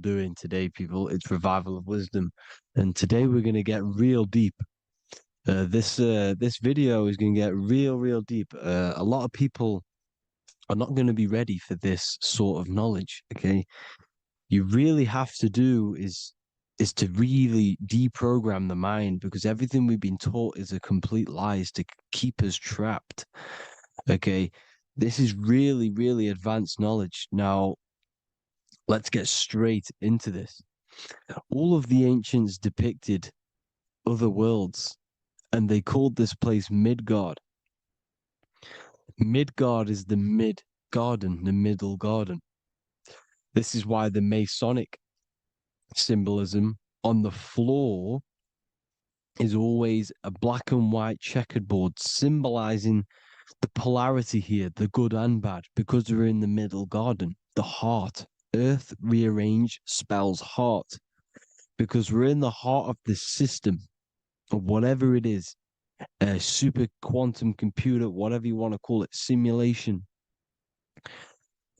doing today, people. It's Revival of Wisdom, and today we're gonna get real deep. This video is gonna get real deep. A lot of people are not gonna be ready for this sort of knowledge. Okay, you really have to do is to really deprogram the mind because everything we've been taught is a complete lie, is to keep us trapped. Okay, this is really advanced knowledge. Now, let's get straight into this. All of the ancients depicted other worlds, and they called this place Midgard. Midgard is the mid garden, the middle garden. This is why the Masonic symbolism on the floor is always a black and white checkered board symbolizing the polarity here, the good and bad, because we're in the middle garden, the heart. Earth rearranged spells heart because we're in the heart of the system or whatever it is, a super quantum computer, whatever you want to call it, simulation.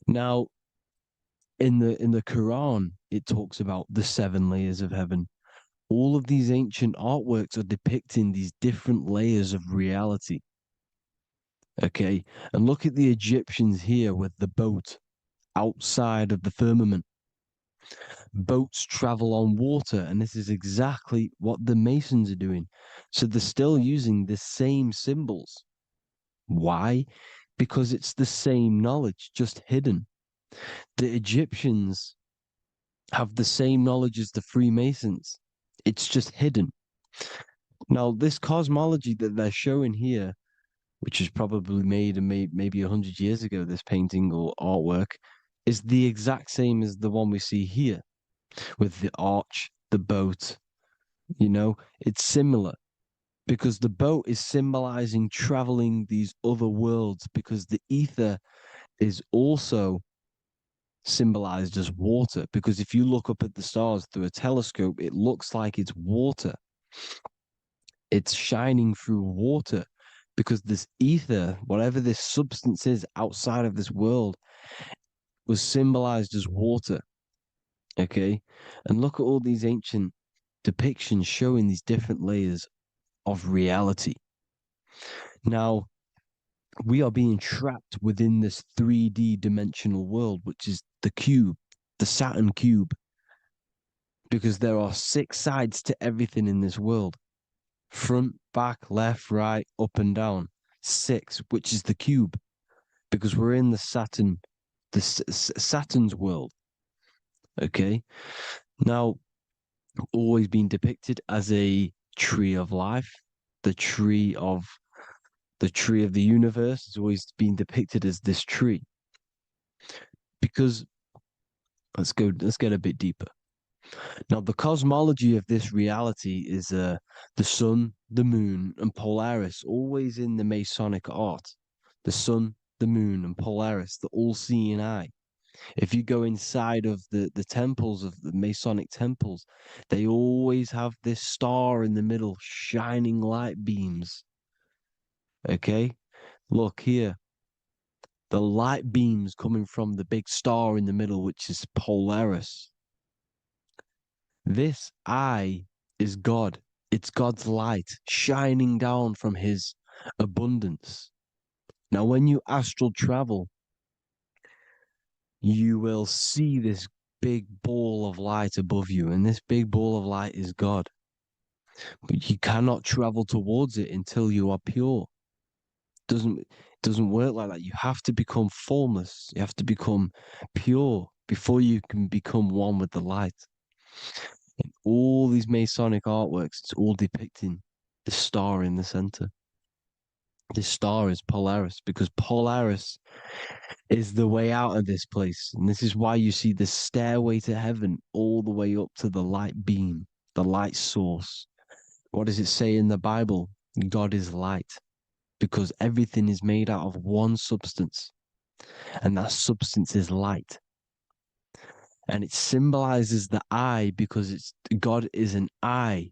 Now, in the Quran, it talks about the 7 layers of heaven. All of these ancient artworks are depicting these different layers of reality. Okay, and look at the Egyptians here with the boat outside of the firmament. Boats travel on water, and this is exactly what the Masons are doing. So they're still using the same symbols. Why? Because it's the same knowledge, just hidden. The Egyptians have the same knowledge as the Freemasons. It's just hidden. Now, this cosmology that they're showing here, which is probably made maybe 100 years ago, this painting or artwork, is the exact same as the one we see here with the arch, the boat. It's similar because the boat is symbolizing traveling these other worlds because the ether is also symbolized as water. Because if you look up at the stars through a telescope, it looks like it's water. It's shining through water because this ether, whatever this substance is outside of this world, was symbolized as water. Okay. And look at all these ancient depictions showing these different layers of reality. Now, we are being trapped within this 3D dimensional world, which is the cube, the Saturn cube, because there are 6 sides to everything in this world: front, back, left, right, up, and down. 6, which is the cube, because we're in the Saturn's world. Okay. Now, always been depicted as a tree of life, the tree of the universe has always been depicted as this tree. Because let's get a bit deeper. Now, the cosmology of this reality is the sun, the moon, and Polaris, always in the Masonic art. The sun, the moon, and Polaris, the all-seeing eye. If you go inside of the temples, of the Masonic temples, they always have this star in the middle, shining light beams. Okay? Look here. The light beams coming from the big star in the middle, which is Polaris. This eye is God. It's God's light shining down from his abundance. Now, when you astral travel, you will see this big ball of light above you, and this big ball of light is God. But you cannot travel towards it until you are pure. It doesn't work like that. You have to become formless. You have to become pure before you can become one with the light. In all these Masonic artworks, it's all depicting the star in the center. This star is Polaris because Polaris is the way out of this place. And this is why you see the stairway to heaven all the way up to the light beam, the light source. What does it say in the Bible? God is light because everything is made out of one substance, and that substance is light. And it symbolizes the eye because God is an eye.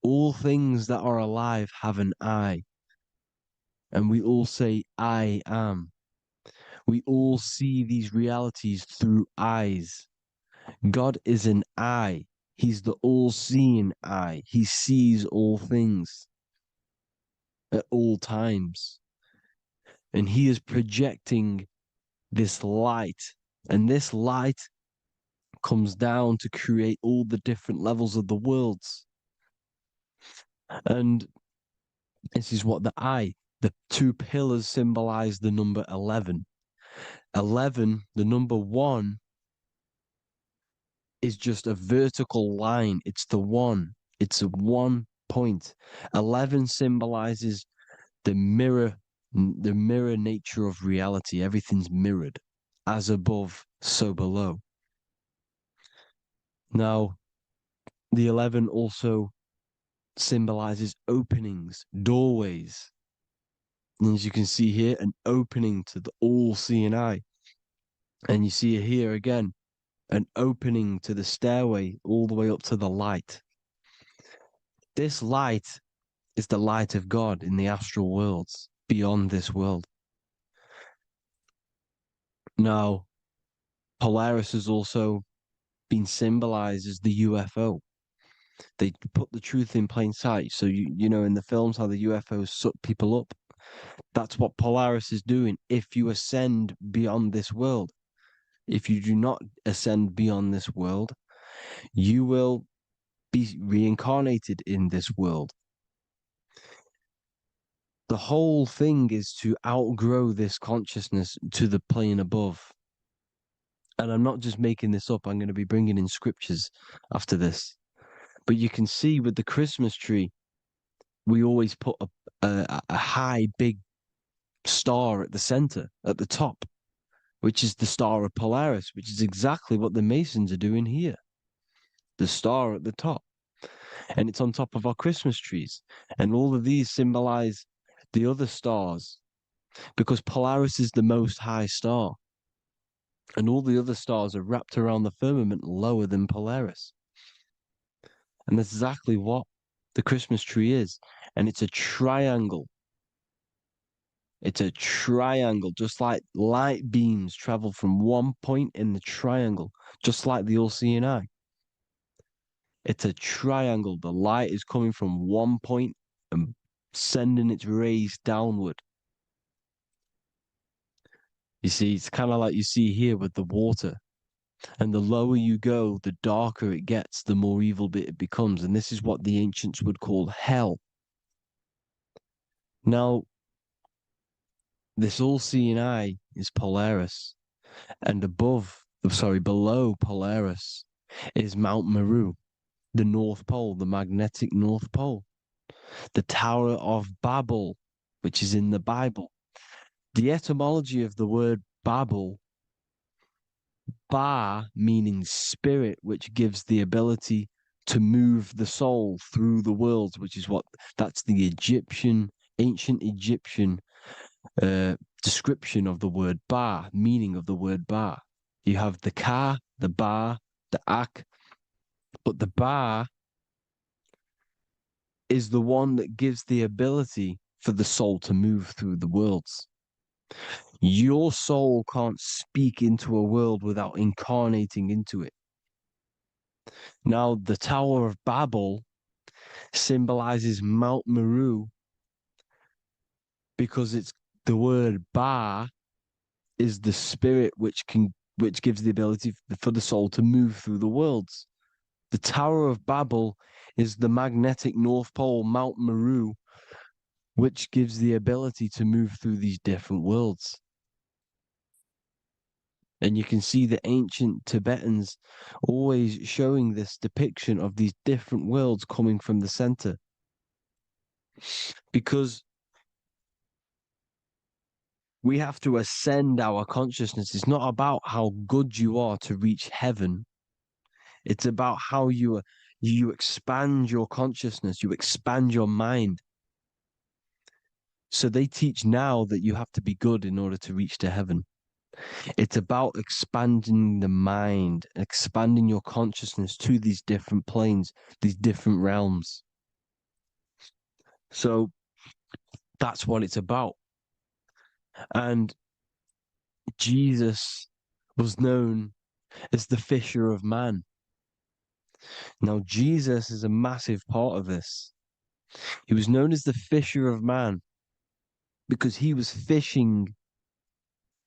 All things that are alive have an eye. And we all say, I am. We all see these realities through eyes. God is an eye. He's the all-seeing eye. He sees all things at all times. And he is projecting this light. And this light comes down to create all the different levels of the worlds. And this is what the two pillars symbolize the number 11. 11, the number 1, is just a vertical line. It's the one. It's a 1 point. 11 symbolizes the mirror nature of reality. Everything's mirrored, as above, so below. Now, the 11 also symbolizes openings, doorways. And as you can see here, an opening to the all-seeing eye. And you see here again, an opening to the stairway all the way up to the light. This light is the light of God in the astral worlds, beyond this world. Now, Polaris has also been symbolized as the UFO. They put the truth in plain sight. So, you know, in the films, how the UFOs suck people up. That's what Polaris is doing. If you ascend beyond this world, if you do not ascend beyond this world, you will be reincarnated in this world. The whole thing is to outgrow this consciousness to the plane above. And I'm not just making this up, I'm going to be bringing in scriptures after this. But you can see with the Christmas tree, we always put a high, big star at the center, at the top, which is the star of Polaris, which is exactly what the Masons are doing here. The star at the top. And it's on top of our Christmas trees. And all of these symbolize the other stars, because Polaris is the most high star. And all the other stars are wrapped around the firmament lower than Polaris. And that's exactly what the Christmas tree is. And it's a triangle. It's a triangle, just like light beams travel from one point in the triangle, just like the all-seeing eye. It's a triangle. The light is coming from one point and sending its rays downward. You see, it's kind of like you see here with the water. And the lower you go, the darker it gets, the more evil it becomes. And this is what the ancients would call hell. Now, this all-seeing eye is Polaris. And below Polaris is Mount Meru, the North Pole, the magnetic North Pole. The Tower of Babel, which is in the Bible. The etymology of the word Babel, Ba meaning spirit, which gives the ability to move the soul through the worlds, which is that's the ancient Egyptian description of the word Ba, meaning of the word Ba. You have the Ka, the Ba, the Ak, but the Ba is the one that gives the ability for the soul to move through the worlds. Your soul can't speak into a world without incarnating into it. Now, the Tower of Babel symbolizes Mount Meru because it's the word Ba is the spirit which gives the ability for the soul to move through the worlds. The Tower of Babel is the magnetic North Pole, Mount Meru, which gives the ability to move through these different worlds. And you can see the ancient Tibetans always showing this depiction of these different worlds coming from the center. Because we have to ascend our consciousness. It's not about how good you are to reach heaven. It's about how you expand your consciousness, you expand your mind. So they teach now that you have to be good in order to reach to heaven. It's about expanding the mind, expanding your consciousness to these different planes, these different realms. So that's what it's about. And Jesus was known as the fisher of man. Now, Jesus is a massive part of this. He was known as the fisher of man because he was fishing.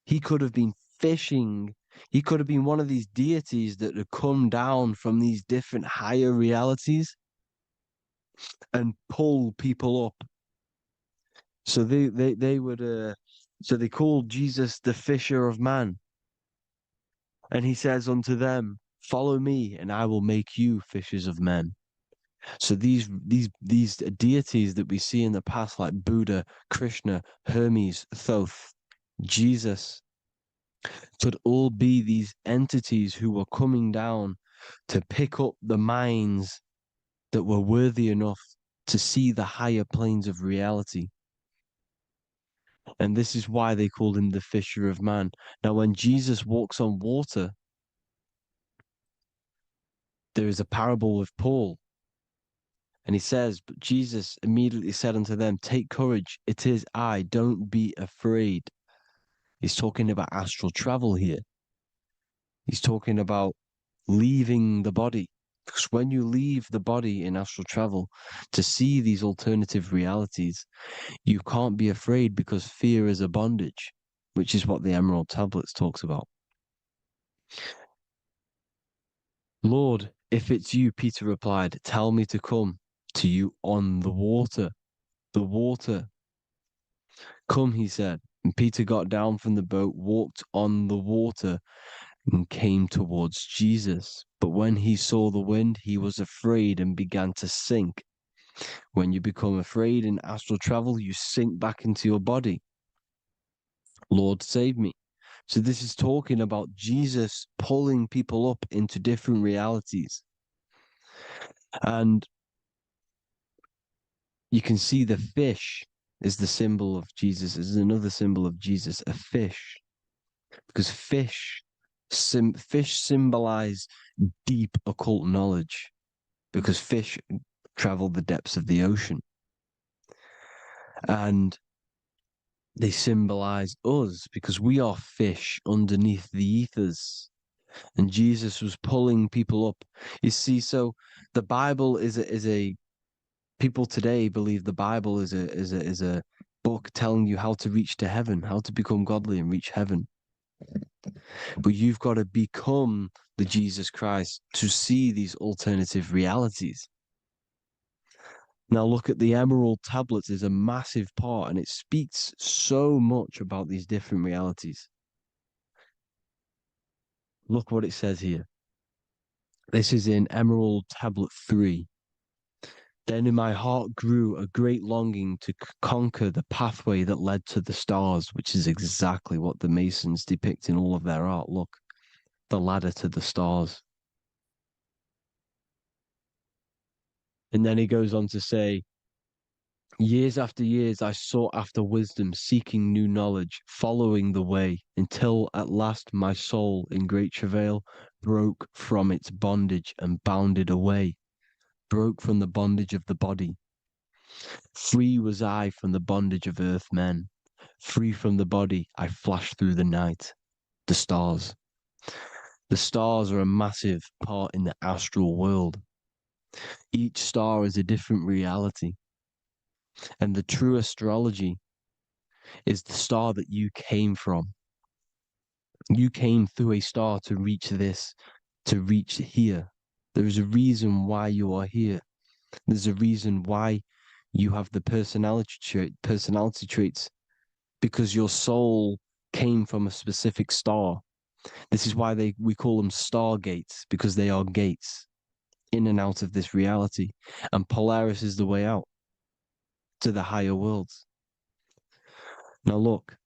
He could have been fishing. He could have been one of these deities that had come down from these different higher realities and pull people up. So they would so they called Jesus the fisher of man. And he says unto them, follow me, and I will make you fishers of men. So these deities that we see in the past, like Buddha, Krishna, Hermes, Thoth, Jesus, could all be these entities who were coming down to pick up the minds that were worthy enough to see the higher planes of reality. And this is why they called him the fisher of man. Now, when Jesus walks on water, there is a parable with Paul. And he says, but Jesus immediately said unto them, take courage, it is I, don't be afraid. He's talking about astral travel here. He's talking about leaving the body. Because when you leave the body in astral travel to see these alternative realities, you can't be afraid because fear is a bondage, which is what the Emerald Tablets talks about. Lord, if it's you, Peter replied, tell me to come to you on the water. The water. Come, he said. And Peter got down from the boat, walked on the water, and came towards Jesus. But when he saw the wind, he was afraid and began to sink. When you become afraid in astral travel, you sink back into your body. Lord, save me. So this is talking about Jesus pulling people up into different realities. And you can see the fish is the symbol of Jesus. Is another symbol of Jesus, a fish. Because fish symbolize deep occult knowledge. Because fish travel the depths of the ocean. And they symbolize us because we are fish underneath the ethers. And Jesus was pulling people up. You see, so the Bible is a people today believe the Bible is a book telling you how to reach to heaven, how to become godly and reach heaven. But you've got to become the Jesus Christ to see these alternative realities. Now look at the Emerald Tablets is a massive part, and it speaks so much about these different realities. Look what it says here. This is in Emerald Tablet 3. Then in my heart grew a great longing to conquer the pathway that led to the stars, which is exactly what the Masons depict in all of their art. Look, the ladder to the stars. And then he goes on to say, years after years, I sought after wisdom, seeking new knowledge, following the way, until at last my soul, in great travail, broke from its bondage and bounded away, broke from the bondage of the body. Free was I from the bondage of earth men. Free from the body, I flashed through the night. The stars. The stars are a massive part in the astral world. Each star is a different reality. And the true astrology is the star that you came from. You came through a star to reach this, to reach here. There is a reason why you are here. There's a reason why you have the personality traits, because your soul came from a specific star. This is why we call them stargates, because they are gates in and out of this reality. And Polaris is the way out to the higher worlds. Now look,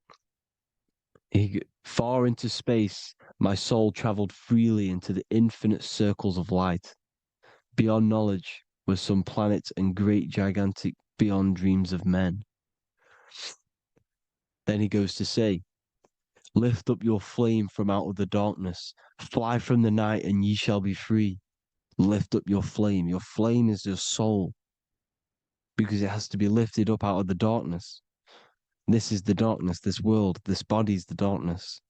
far into space, my soul traveled freely into the infinite circles of light. Beyond knowledge were some planets and great gigantic beyond dreams of men. Then he goes to say, lift up your flame from out of the darkness, fly from the night and ye shall be free. Lift up your flame. Your flame is your soul, because it has to be lifted up out of the darkness. This is the darkness, this world, this body is the darkness.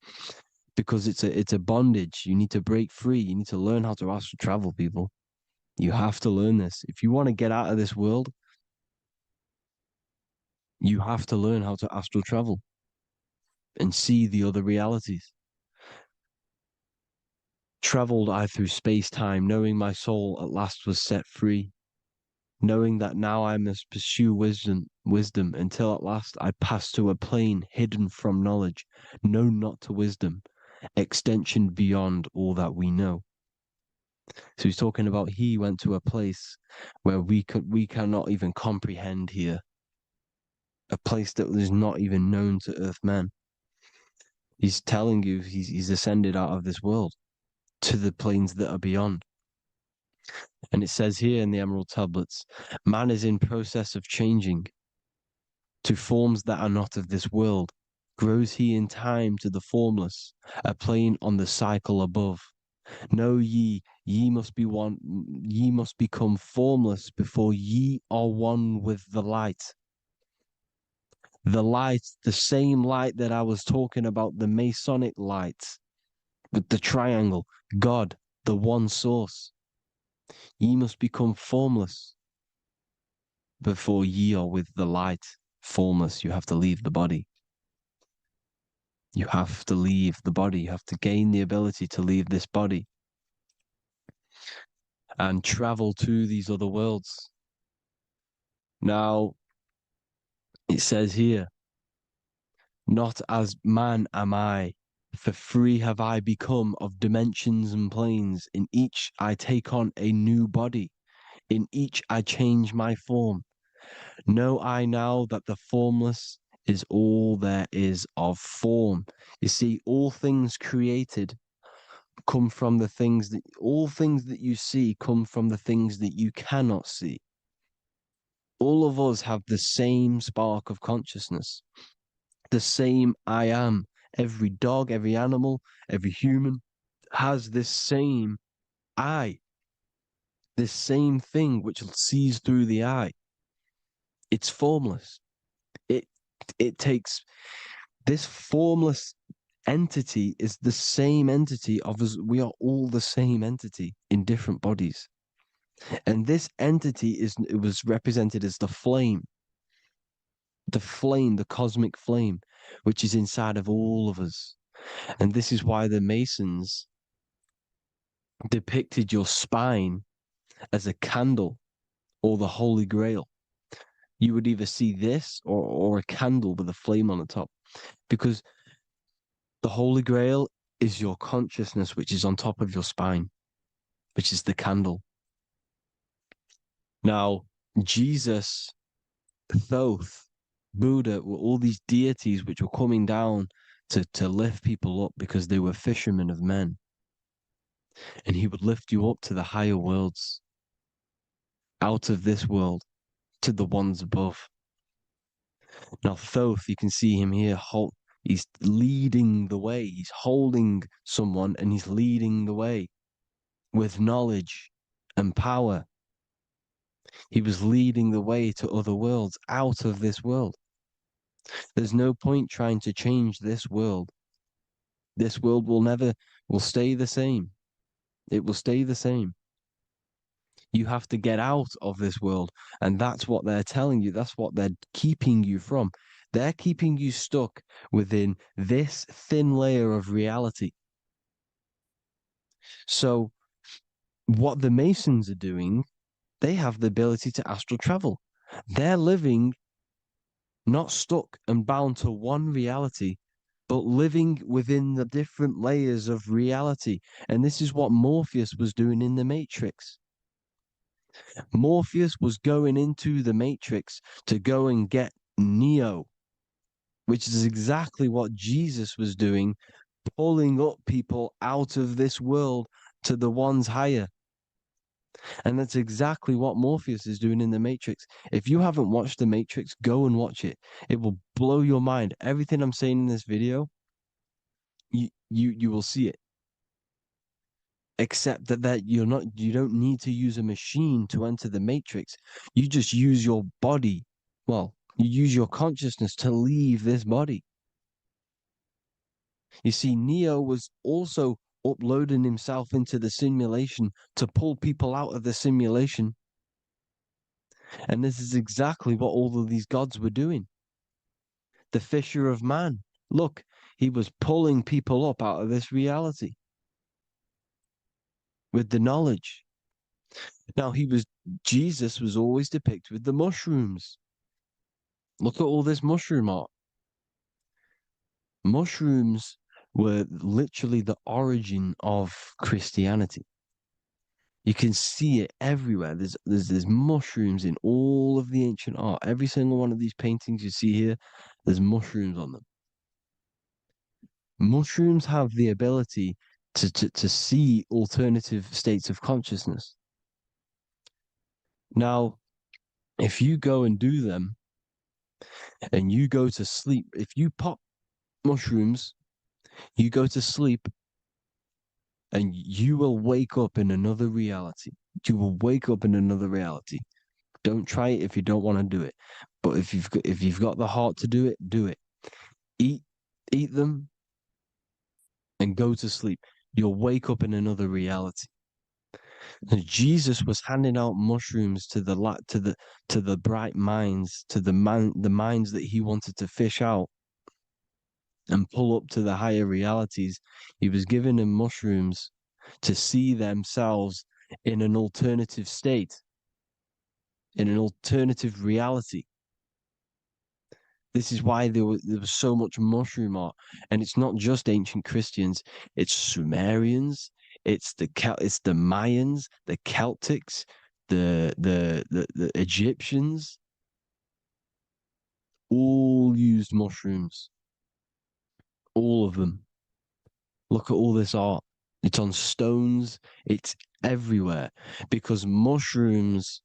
because it's a bondage. You need to break free. You need to learn how to astral travel, people. You have to learn this. If you want to get out of this world, you have to learn how to astral travel and see the other realities. Traveled I through space-time, knowing my soul at last was set free, knowing that now I must pursue wisdom until at last I pass to a plane hidden from knowledge, known not to wisdom, extension beyond all that we know. So he's talking about he went to a place where we cannot even comprehend here, a place that was not even known to Earthmen. He's telling you he's ascended out of this world to the planes that are beyond. And it says here in the Emerald Tablets, man is in process of changing to forms that are not of this world. Grows he in time to the formless, a plane on the cycle above. Know ye must be one, ye must become formless before ye are one with the light. The light, the same light that I was talking about, the Masonic light with the triangle, God, the one source. Ye must become formless before ye are with the light. Formless, you have to leave the body. You have to leave the body. You have to gain the ability to leave this body and travel to these other worlds. Now, it says here, not as man am I, for free have I become of dimensions and planes. In each I take on a new body. In each I change my form. Know I now that the formless is all there is of form. You see, all things created come from the things that, all things that you see come from the things that you cannot see. All of us have the same spark of consciousness, the same I am. Every dog, every animal, every human has this same I, this same thing which sees through the eye. It's formless. It it takes this formless entity is the same entity of us. We are all the same entity in different bodies. And this entity it was represented as the flame, the cosmic flame, which is inside of all of us. And this is why the Masons depicted your spine as a candle or the Holy Grail. You would either see this or a candle with a flame on the top, because the Holy Grail is your consciousness, which is on top of your spine, which is the candle. Now, Jesus, Thoth, Buddha were all these deities which were coming down to lift people up because they were fishermen of men. And he would lift you up to the higher worlds, out of this world, to the ones above. Now, Thoth, you can see him here, he's leading the way. He's holding someone and he's leading the way with knowledge and power. He was leading the way to other worlds, out of this world. There's no point trying to change this world. This world will stay the same. It will stay the same. You have to get out of this world. And that's what they're telling you. That's what they're keeping you from. They're keeping you stuck within this thin layer of reality. So what the Masons are doing, they have the ability to astral travel. They're living not stuck and bound to one reality, but living within the different layers of reality. And this is what Morpheus was doing in the Matrix. Morpheus was going into the Matrix to go and get Neo, which is exactly what Jesus was doing, pulling up people out of this world to the ones higher. And that's exactly what Morpheus is doing in the Matrix. If you haven't watched the Matrix, go and watch it. It will blow your mind. Everything I'm saying in this video, you will see it. Except that you don't need to use a machine to enter the Matrix. You just use your body. Well, you use your consciousness to leave this body. You see, Neo was also uploading himself into the simulation to pull people out of the simulation. And this is exactly what all of these gods were doing. The fisher of man. Look, he was pulling people up out of this reality with the knowledge. Now, Jesus was always depicted with the mushrooms. Look at all this mushroom art. Mushrooms were literally the origin of Christianity. You can see it everywhere. There's mushrooms in all of the ancient art. Every single one of these paintings you see here, there's mushrooms on them. Mushrooms have the ability to see alternative states of consciousness. Now, if you go and do them and you go to sleep, if you pop mushrooms, you go to sleep and you will wake up in another reality. You will wake up in another reality. Don't try it if you don't want to do it. But if you've got the heart to do it, do it. Eat them and go to sleep. You'll wake up in another reality. And Jesus was handing out mushrooms to the bright minds, to the minds that he wanted to fish out and pull up to the higher realities. He was giving them mushrooms to see themselves in an alternative state, in an alternative reality. This is why there was so much mushroom art, and it's not just ancient Christians; it's Sumerians, it's the Mayans, the Celtics, the Egyptians, all used mushrooms, all of them. Look at all this art. It's on stones. It's everywhere because mushrooms.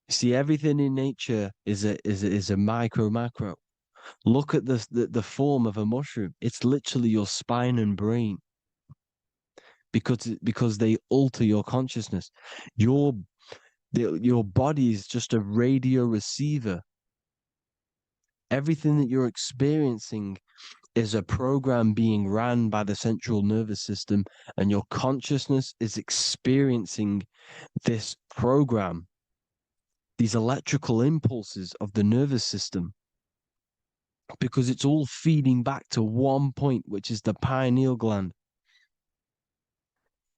See, everything in nature is a micro macro. Look at the form of a mushroom. It's literally your spine and brain because they alter your consciousness. Your body is just a radio receiver. Everything that you're experiencing is a program being ran by the central nervous system, and your consciousness is experiencing this program, these electrical impulses of the nervous system, because it's all feeding back to one point, which is the pineal gland.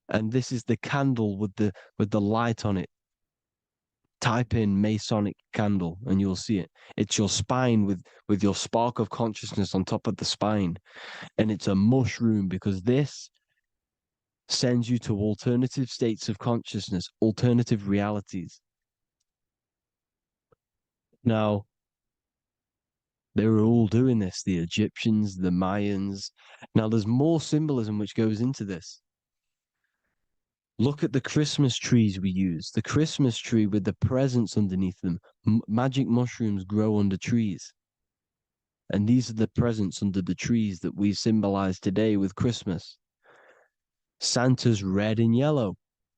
And this is the candle with the light on it. Type in Masonic candle and you'll see it. It's your spine with your spark of consciousness on top of the spine. And it's a mushroom because this sends you to alternative states of consciousness, alternative realities. Now, they were all doing this, the Egyptians, the Mayans. Now, there's more symbolism which goes into this. Look at the Christmas trees we use. The Christmas tree with the presents underneath them. Magic mushrooms grow under trees. And these are the presents under the trees that we symbolize today with Christmas. Santa's red and yellow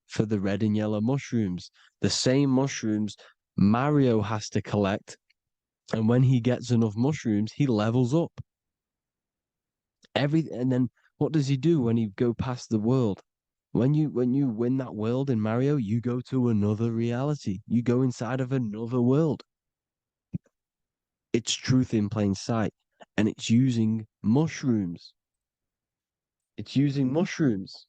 for the red and yellow mushrooms. The same mushrooms Mario has to collect. And when he gets enough mushrooms, he levels up. And then what does he do when he go past the world? When you win that world in Mario, you go to another reality. You go inside of another world. It's truth in plain sight. And it's using mushrooms. It's using mushrooms.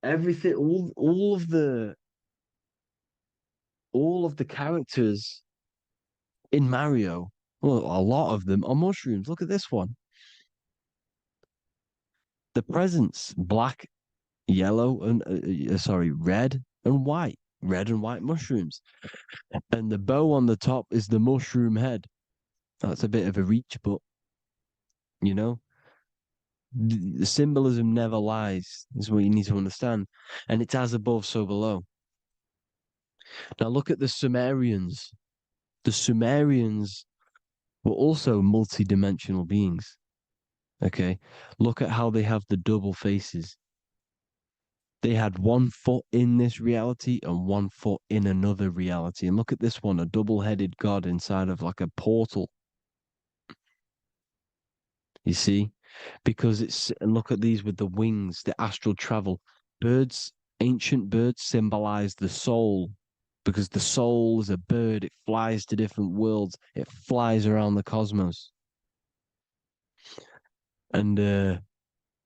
Everything, all of the characters in Mario, well, a lot of them are mushrooms. Look at this one. The presents, black, yellow, and red and white. Red and white mushrooms. And the bow on the top is the mushroom head. That's a bit of a reach, but you know, the symbolism never lies, is what you need to understand. And it's as above, so below. Now look at the Sumerians. The Sumerians were also multi-dimensional beings. Okay. Look at how they have the double faces. They had one foot in this reality and one foot in another reality. And look at this one, a double-headed god inside of like a portal. You see? Because and look at these with the wings, the astral travel. Birds, ancient birds symbolize the soul because the soul is a bird. It flies to different worlds. It flies around the cosmos. And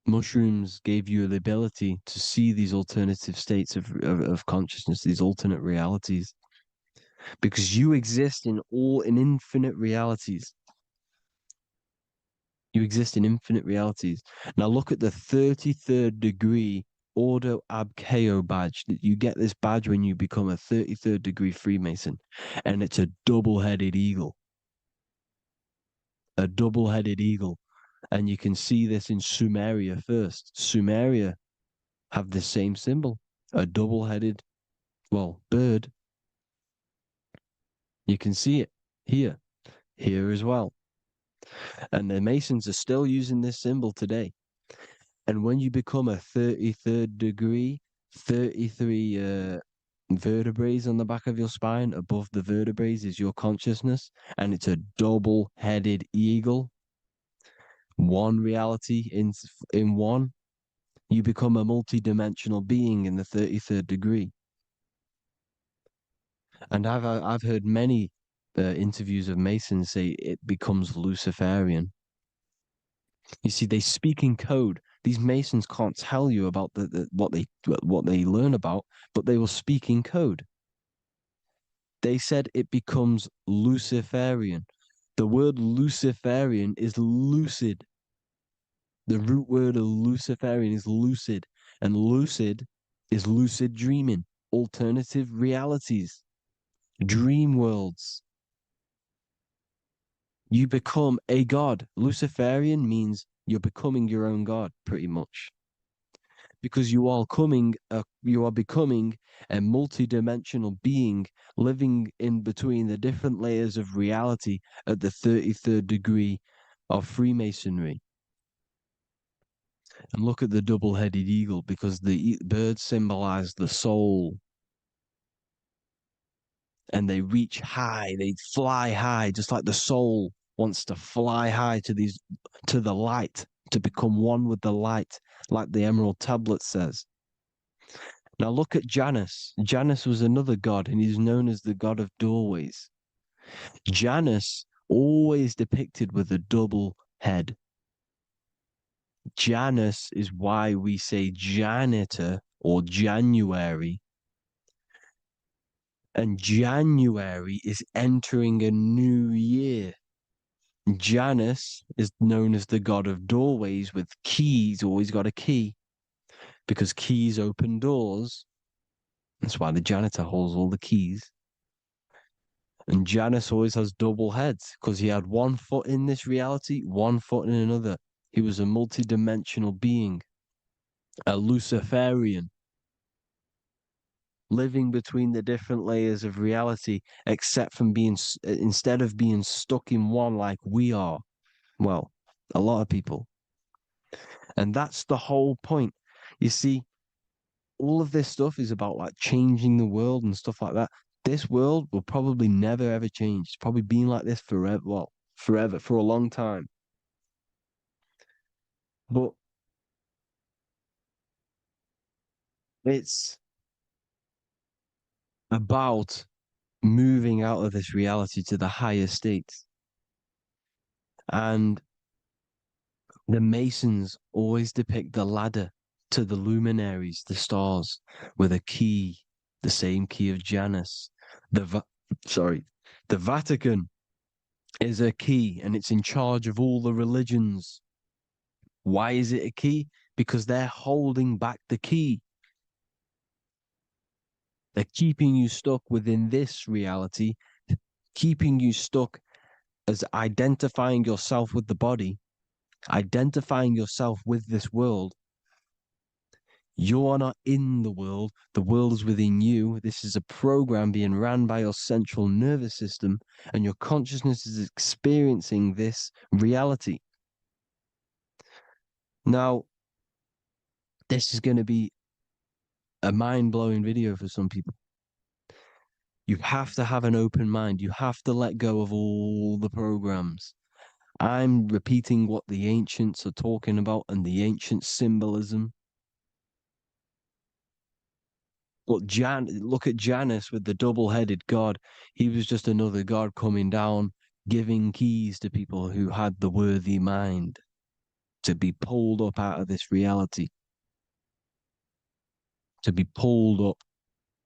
mushrooms gave you the ability to see these alternative states of consciousness, these alternate realities, because you exist in infinite realities. You exist in infinite realities. Now look at the 33rd degree Ordo Ab Chao badge. You get this badge when you become a 33rd degree Freemason, and it's a double-headed eagle. A double-headed eagle. And you can see this in Sumeria first. Sumeria have the same symbol, a double-headed, well, bird. You can see it here as well. And the Masons are still using this symbol today. And when you become a 33rd degree, 33 vertebrae on the back of your spine, above the vertebrae is your consciousness, and it's a double-headed eagle. One reality in one, you become a multi-dimensional being in the 33rd degree. And I've heard many interviews of Masons say it becomes Luciferian. You see, they speak in code. These Masons can't tell you about what they learn about, but they will speak in code. They said it becomes Luciferian. The word Luciferian is lucid. The root word of Luciferian is lucid, and lucid is lucid dreaming, alternative realities, dream worlds. You become a god. Luciferian means you're becoming your own god, pretty much. Because you are becoming a multi-dimensional being living in between the different layers of reality at the 33rd degree of Freemasonry. And look at the double-headed eagle, because the birds symbolize the soul. And they reach high, they fly high, just like the soul wants to fly high to the light, to become one with the light, like the Emerald Tablet says. Now look at Janus. Janus was another god, and he's known as the god of doorways. Janus always depicted with a double head. Janus is why we say janitor or January. And January is entering a new year. Janus is known as the god of doorways with keys, always got a key, because keys open doors. That's why the janitor holds all the keys. And Janus always has double heads because he had one foot in this reality, one foot in another. He was a multi-dimensional being, a Luciferian, living between the different layers of reality, except from instead of being stuck in one like we are. Well, a lot of people. And that's the whole point. You see, all of this stuff is about like changing the world and stuff like that. This world will probably never ever change. It's probably been like this forever. Well, forever, for a long time. But it's about moving out of this reality to the higher states. And the Masons always depict the ladder to the luminaries, the stars, with a key, the same key of Janus. The Vatican is a key, and it's in charge of all the religions. Why is it a key? Because they're holding back the key. They're keeping you stuck within this reality, keeping you stuck as identifying yourself with the body, identifying yourself with this world. You are not in the world is within you. This is a program being ran by your central nervous system, and your consciousness is experiencing this reality. Now, this is going to be a mind-blowing video for some people. You have to have an open mind. You have to let go of all the programs. I'm repeating what the ancients are talking about and the ancient symbolism. Look at Janus with the double-headed god. He was just another god coming down, giving keys to people who had the worthy mind to be pulled up out of this reality, to be pulled up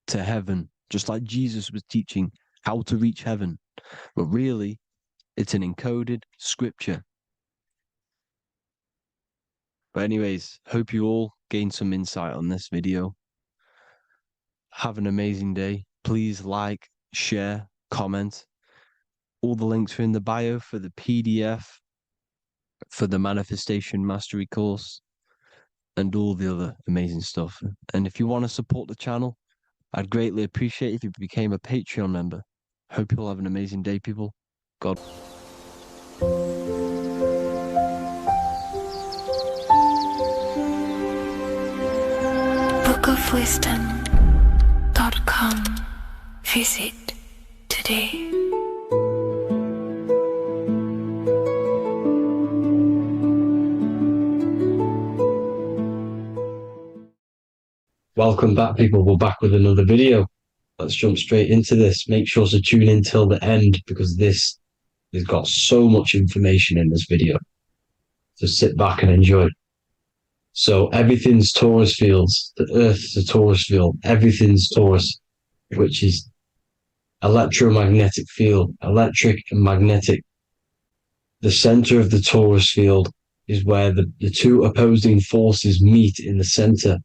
to heaven, just like Jesus was teaching how to reach heaven. But really, it's an encoded scripture. But anyways, hope you all gained some insight on this video. Have an amazing day. Please like, share, comment. All the links are in the bio for the PDF, for the Manifestation Mastery course, and all the other amazing stuff. And if you want to support the channel, I'd greatly appreciate if you became a Patreon member. Hope you all have an amazing day, people. God. bookofwisdom.com. Visit today. Welcome back, people. We're back with another video. Let's jump straight into this. Make sure to tune in till the end because this has got so much information in this video. So sit back and enjoy. So everything's torus fields. The Earth's a torus field. Everything's torus, which is electromagnetic field, electric and magnetic. The center of the torus field is where the two opposing forces meet in the center.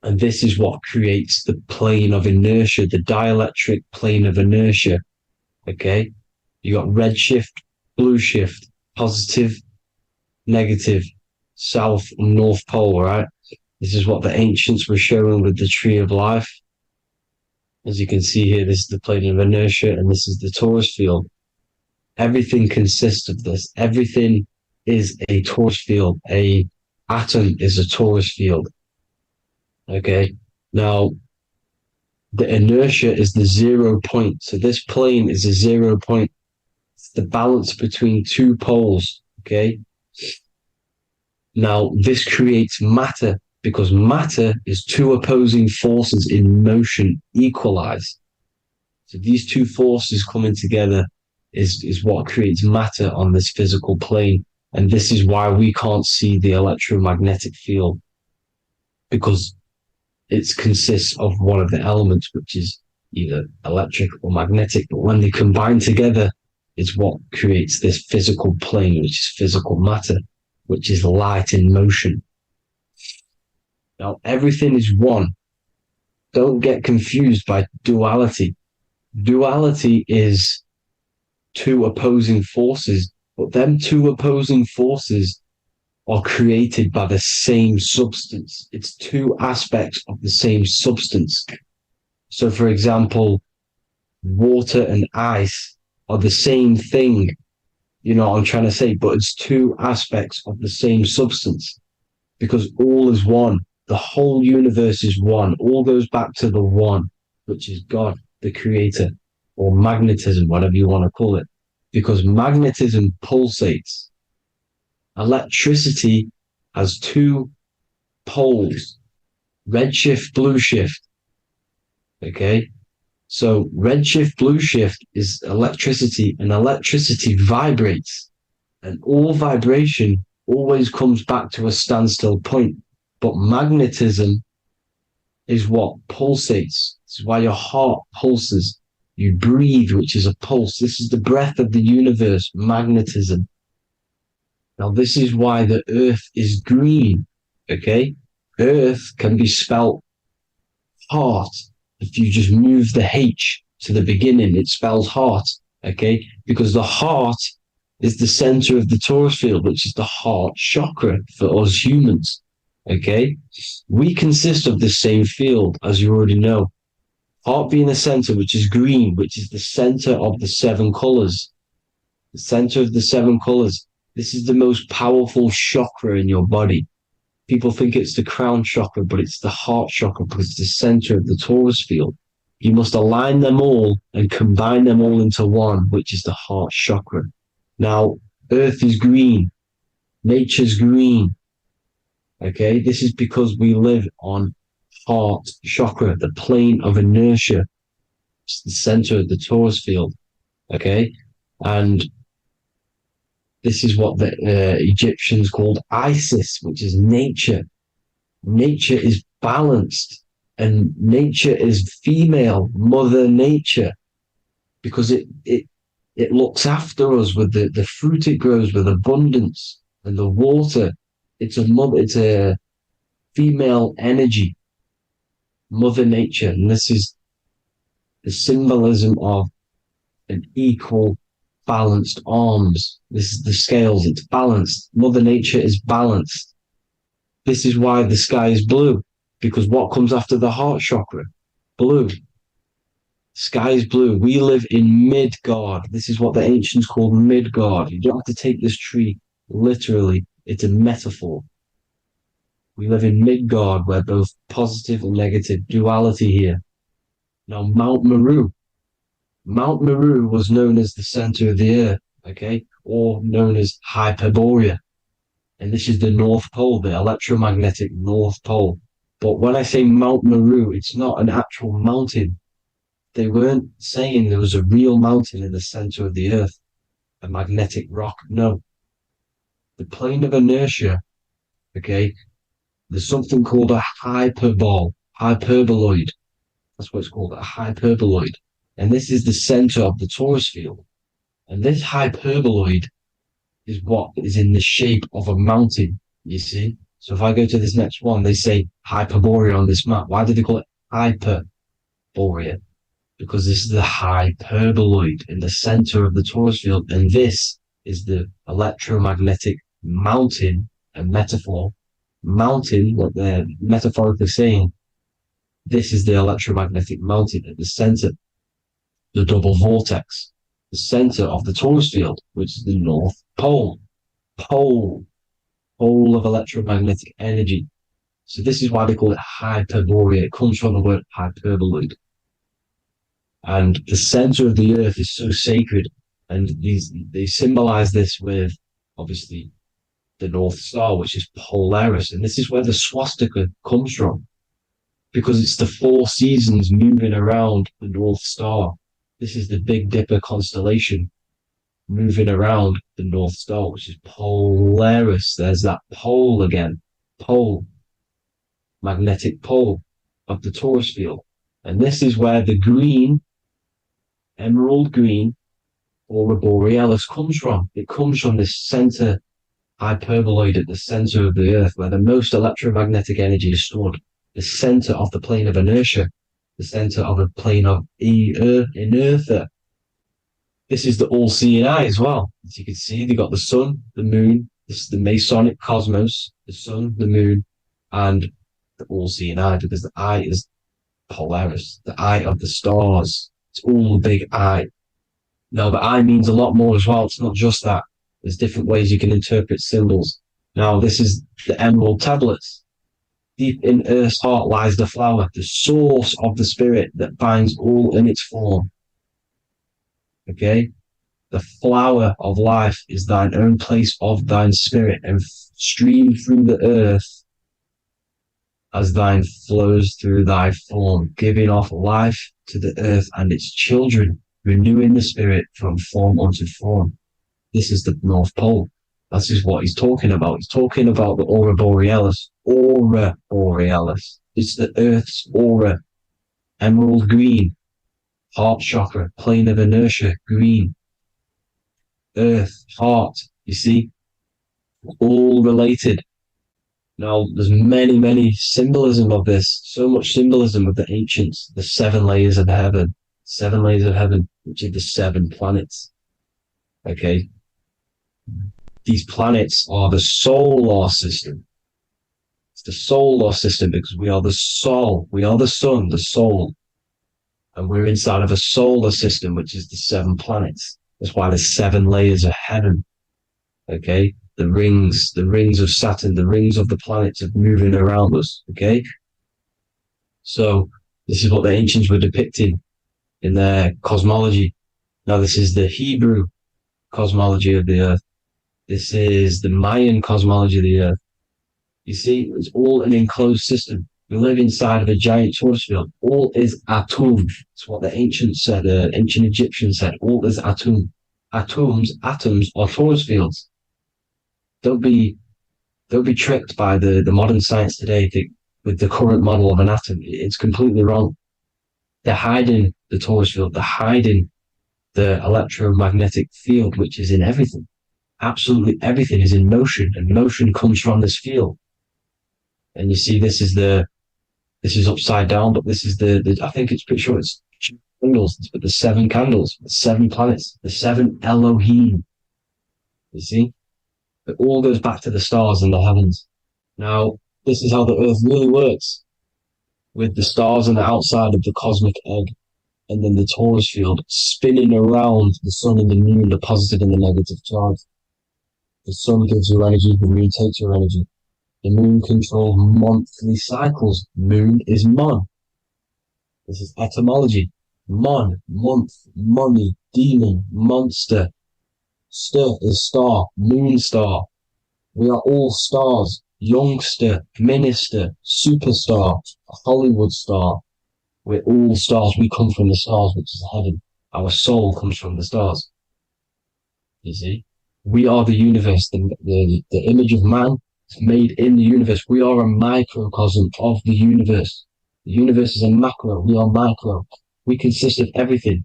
And this is what creates the plane of inertia, the dielectric plane of inertia. Okay? You got red shift, blue shift, positive, negative, south and north pole, right? This is what the ancients were showing with the tree of life. As you can see here, this is the plane of inertia and this is the torus field. Everything consists of this. Everything is a torus field. A atom is a torus field. Okay, now the inertia is the 0 point. So this plane is a 0 point. It's the balance between two poles. Okay, now this creates matter because matter is two opposing forces in motion equalize. So these two forces coming together is what creates matter on this physical plane. And this is why we can't see the electromagnetic field, because it consists of one of the elements, which is either electric or magnetic, but when they combine together, it's what creates this physical plane, which is physical matter, which is light in motion. Now, everything is one. Don't get confused by duality. Duality is two opposing forces, but them two opposing forces are created by the same substance. It's two aspects of the same substance. So, for example, water and ice are the same thing, you know what I'm trying to say, but it's two aspects of the same substance because all is one. The whole universe is one. All goes back to the one, which is God, the creator, or magnetism, whatever you want to call it, because magnetism pulsates. Electricity has two poles, red shift, blue shift. Okay, so red shift, blue shift is electricity, and electricity vibrates, and all vibration always comes back to a standstill point. But magnetism is what pulsates. This is why your heart pulses. You breathe, which is a pulse. This is the breath of the universe, magnetism. Now, this is why the earth is green, okay? Earth can be spelled heart. If you just move the H to the beginning, it spells heart, okay? Because the heart is the center of the torus field, which is the heart chakra for us humans, okay? We consist of the same field, as you already know. Heart being the center, which is green, which is the center of the seven colors. The center of the seven colors. This is the most powerful chakra in your body. People think it's the crown chakra, but it's the heart chakra because it's the center of the torus field. You must align them all and combine them all into one, which is the heart chakra. Now, Earth is green. Nature's green. Okay, this is because we live on heart chakra, the plane of inertia. It's the center of the torus field. Okay, and this is what the Egyptians called Isis, which is nature. Nature is balanced, and nature is female, Mother Nature, because it looks after us with the fruit it grows with abundance and the water. It's a female energy, Mother Nature, and this is the symbolism of an equal, balanced arms. This is the scales, it's balanced. Mother Nature is balanced. This is why the sky is blue, because what comes after the heart chakra? Blue. Sky is blue. We live in Midgard. This is what the ancients called Midgard. You don't have to take this tree literally. It's a metaphor. We live in Midgard, where both positive and negative duality here. Now, Mount Meru. Mount Meru was known as the center of the earth, okay, or known as Hyperborea. And this is the North Pole, the electromagnetic North Pole. But when I say Mount Meru, it's not an actual mountain. They weren't saying there was a real mountain in the center of the earth, a magnetic rock. No. The plane of inertia, okay, there's something called a hyperboloid. That's what it's called, a hyperboloid. And this is the center of the torus field. And this hyperboloid is what is in the shape of a mountain, you see? So if I go to this next one, they say Hyperborea on this map. Why do they call it Hyperborea? Because this is the hyperboloid in the center of the torus field, and this is the electromagnetic mountain, a metaphor. Mountain, what they're metaphorically saying, this is the electromagnetic mountain at the center, the double vortex, the center of the torus field, which is the North Pole. Pole of electromagnetic energy. So this is why they call it Hyperborea. It comes from the word hyperboloid. And the center of the earth is so sacred, and they symbolize this with obviously the North Star, which is Polaris, and this is where the swastika comes from, because it's the 4 seasons moving around the North Star. This is the Big Dipper constellation moving around the North Star, which is Polaris. There's that pole again, pole, magnetic pole of the torus field, and this is where the green, emerald green, aurora borealis comes from. It comes from this center hyperboloid at the center of the earth, where the most electromagnetic energy is stored, the center of the plane of inertia, the center of the plane of inertia. This is the all-seeing eye as well. As you can see, they got the sun, the moon. This is the Masonic cosmos, the sun, the moon, and the all-seeing eye, because the eye is Polaris, the eye of the stars. It's all a big eye. Now, the eye means a lot more as well. It's not just that. There's different ways you can interpret symbols. Now, this is the emerald tablets. Deep in Earth's heart lies the flower, the source of the spirit that binds all in its form. Okay? The flower of life is thine own place of thine spirit, and stream through the earth as thine flows through thy form, giving off life to the earth and its children, renewing the spirit from form unto form. This is the North Pole. This is what he's talking about. He's talking about the aurora borealis. Aurora borealis. It's the earth's aura. Emerald green. Heart chakra. Plane of inertia. Green. Earth. Heart. You see? All related. Now, there's many symbolism of this. So much symbolism of the ancients. The 7 layers of heaven. 7 layers of heaven, which are the 7 planets. Okay? These planets are the solar system. It's the solar system because we are the soul. We are the sun, the soul. And we're inside of a solar system, which is the 7 planets. That's why there's 7 layers of heaven. Okay? The rings of Saturn, the rings of the planets are moving around us. Okay? So this is what the ancients were depicting in their cosmology. Now this is the Hebrew cosmology of the earth. This is the Mayan cosmology of the Earth. You see, it's all an enclosed system. We live inside of a giant torus field. All is atum. It's what the ancients said, ancient Egyptians said. All is atum. Atoms are torus fields. Don't be tricked by the modern science today with the current model of an atom. It's completely wrong. They're hiding the torus field. They're hiding the electromagnetic field, which is in everything. Absolutely everything is in motion, and motion comes from this field. And you see, this is upside down, but this is the I think it's pretty sure it's candles, but the seven candles, the seven planets, the seven Elohim. You see, it all goes back to the stars and the heavens. Now, this is how the Earth really works, with the stars on the outside of the cosmic egg, and then the torus field spinning around the sun and the moon, the positive and the negative charge. The sun gives you energy, the moon takes your energy. The moon controls monthly cycles. Moon is mon. This is etymology. Mon, month, money, demon, monster. Stir is star, moon star. We are all stars. Youngster, minister, superstar, Hollywood star. We're all stars. We come from the stars, which is heaven. Our soul comes from the stars. You see? We are the universe, the image of man is made in the universe. We are a microcosm of the universe. The universe is a macro. We are micro. We consist of everything.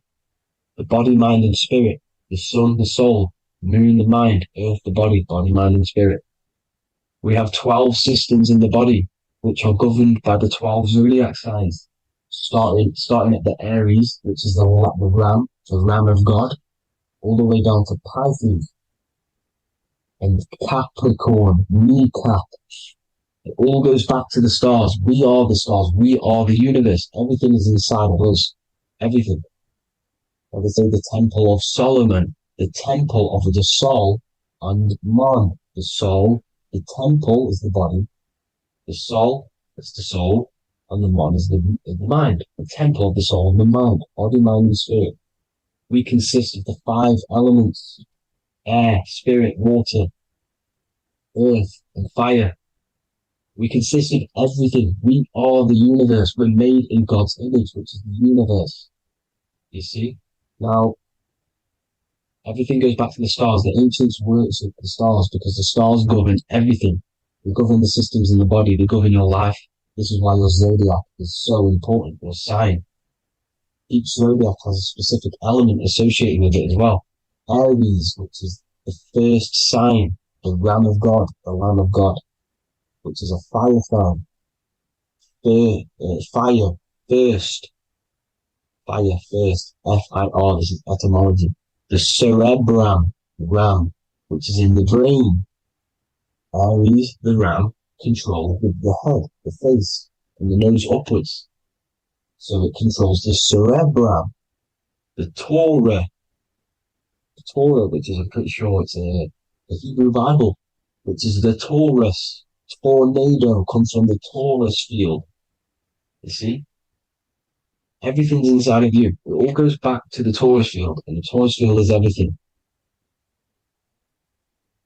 The body, mind, and spirit. The sun, the soul. Moon, the mind. Earth, the body. Body, mind, and spirit. We have 12 systems in the body, which are governed by the 12 zodiac signs. Starting at the Aries, which is the ram of God, all the way down to Pisces and Capricorn, kneecap. It all goes back to the stars. We are the stars. We are the universe. Everything is inside of us. Everything. Like I say, the Temple of Solomon, the Temple of the Soul and Man. The soul, the temple is the body. The soul is the soul, and the man is the mind. The temple of the soul and the mind. Body, mind, and spirit. We consist of the 5 elements: air, spirit, water, earth, and fire. We consist of everything. We are the universe. We're made in God's image, which is the universe. You see? Now, everything goes back to the stars. The ancients worked with the stars because the stars govern everything. They govern the systems in the body. They govern your life. This is why your zodiac is so important, your sign. Each zodiac has a specific element associated with it as well. Aries, which is the first sign, the Ram of God, which is a fire sign. Fire, first. Fire, first. F-I-R, this is etymology. The cerebrum, ram, which is in the brain. Aries, the ram, controls the head, the face, and the nose upwards. So it controls the cerebrum. The Torah, which is, I'm pretty sure it's a Hebrew Bible, which is the Taurus. Tornado comes from the Taurus field. You see? Everything's inside of you. It all goes back to the Taurus field, and the Taurus field is everything.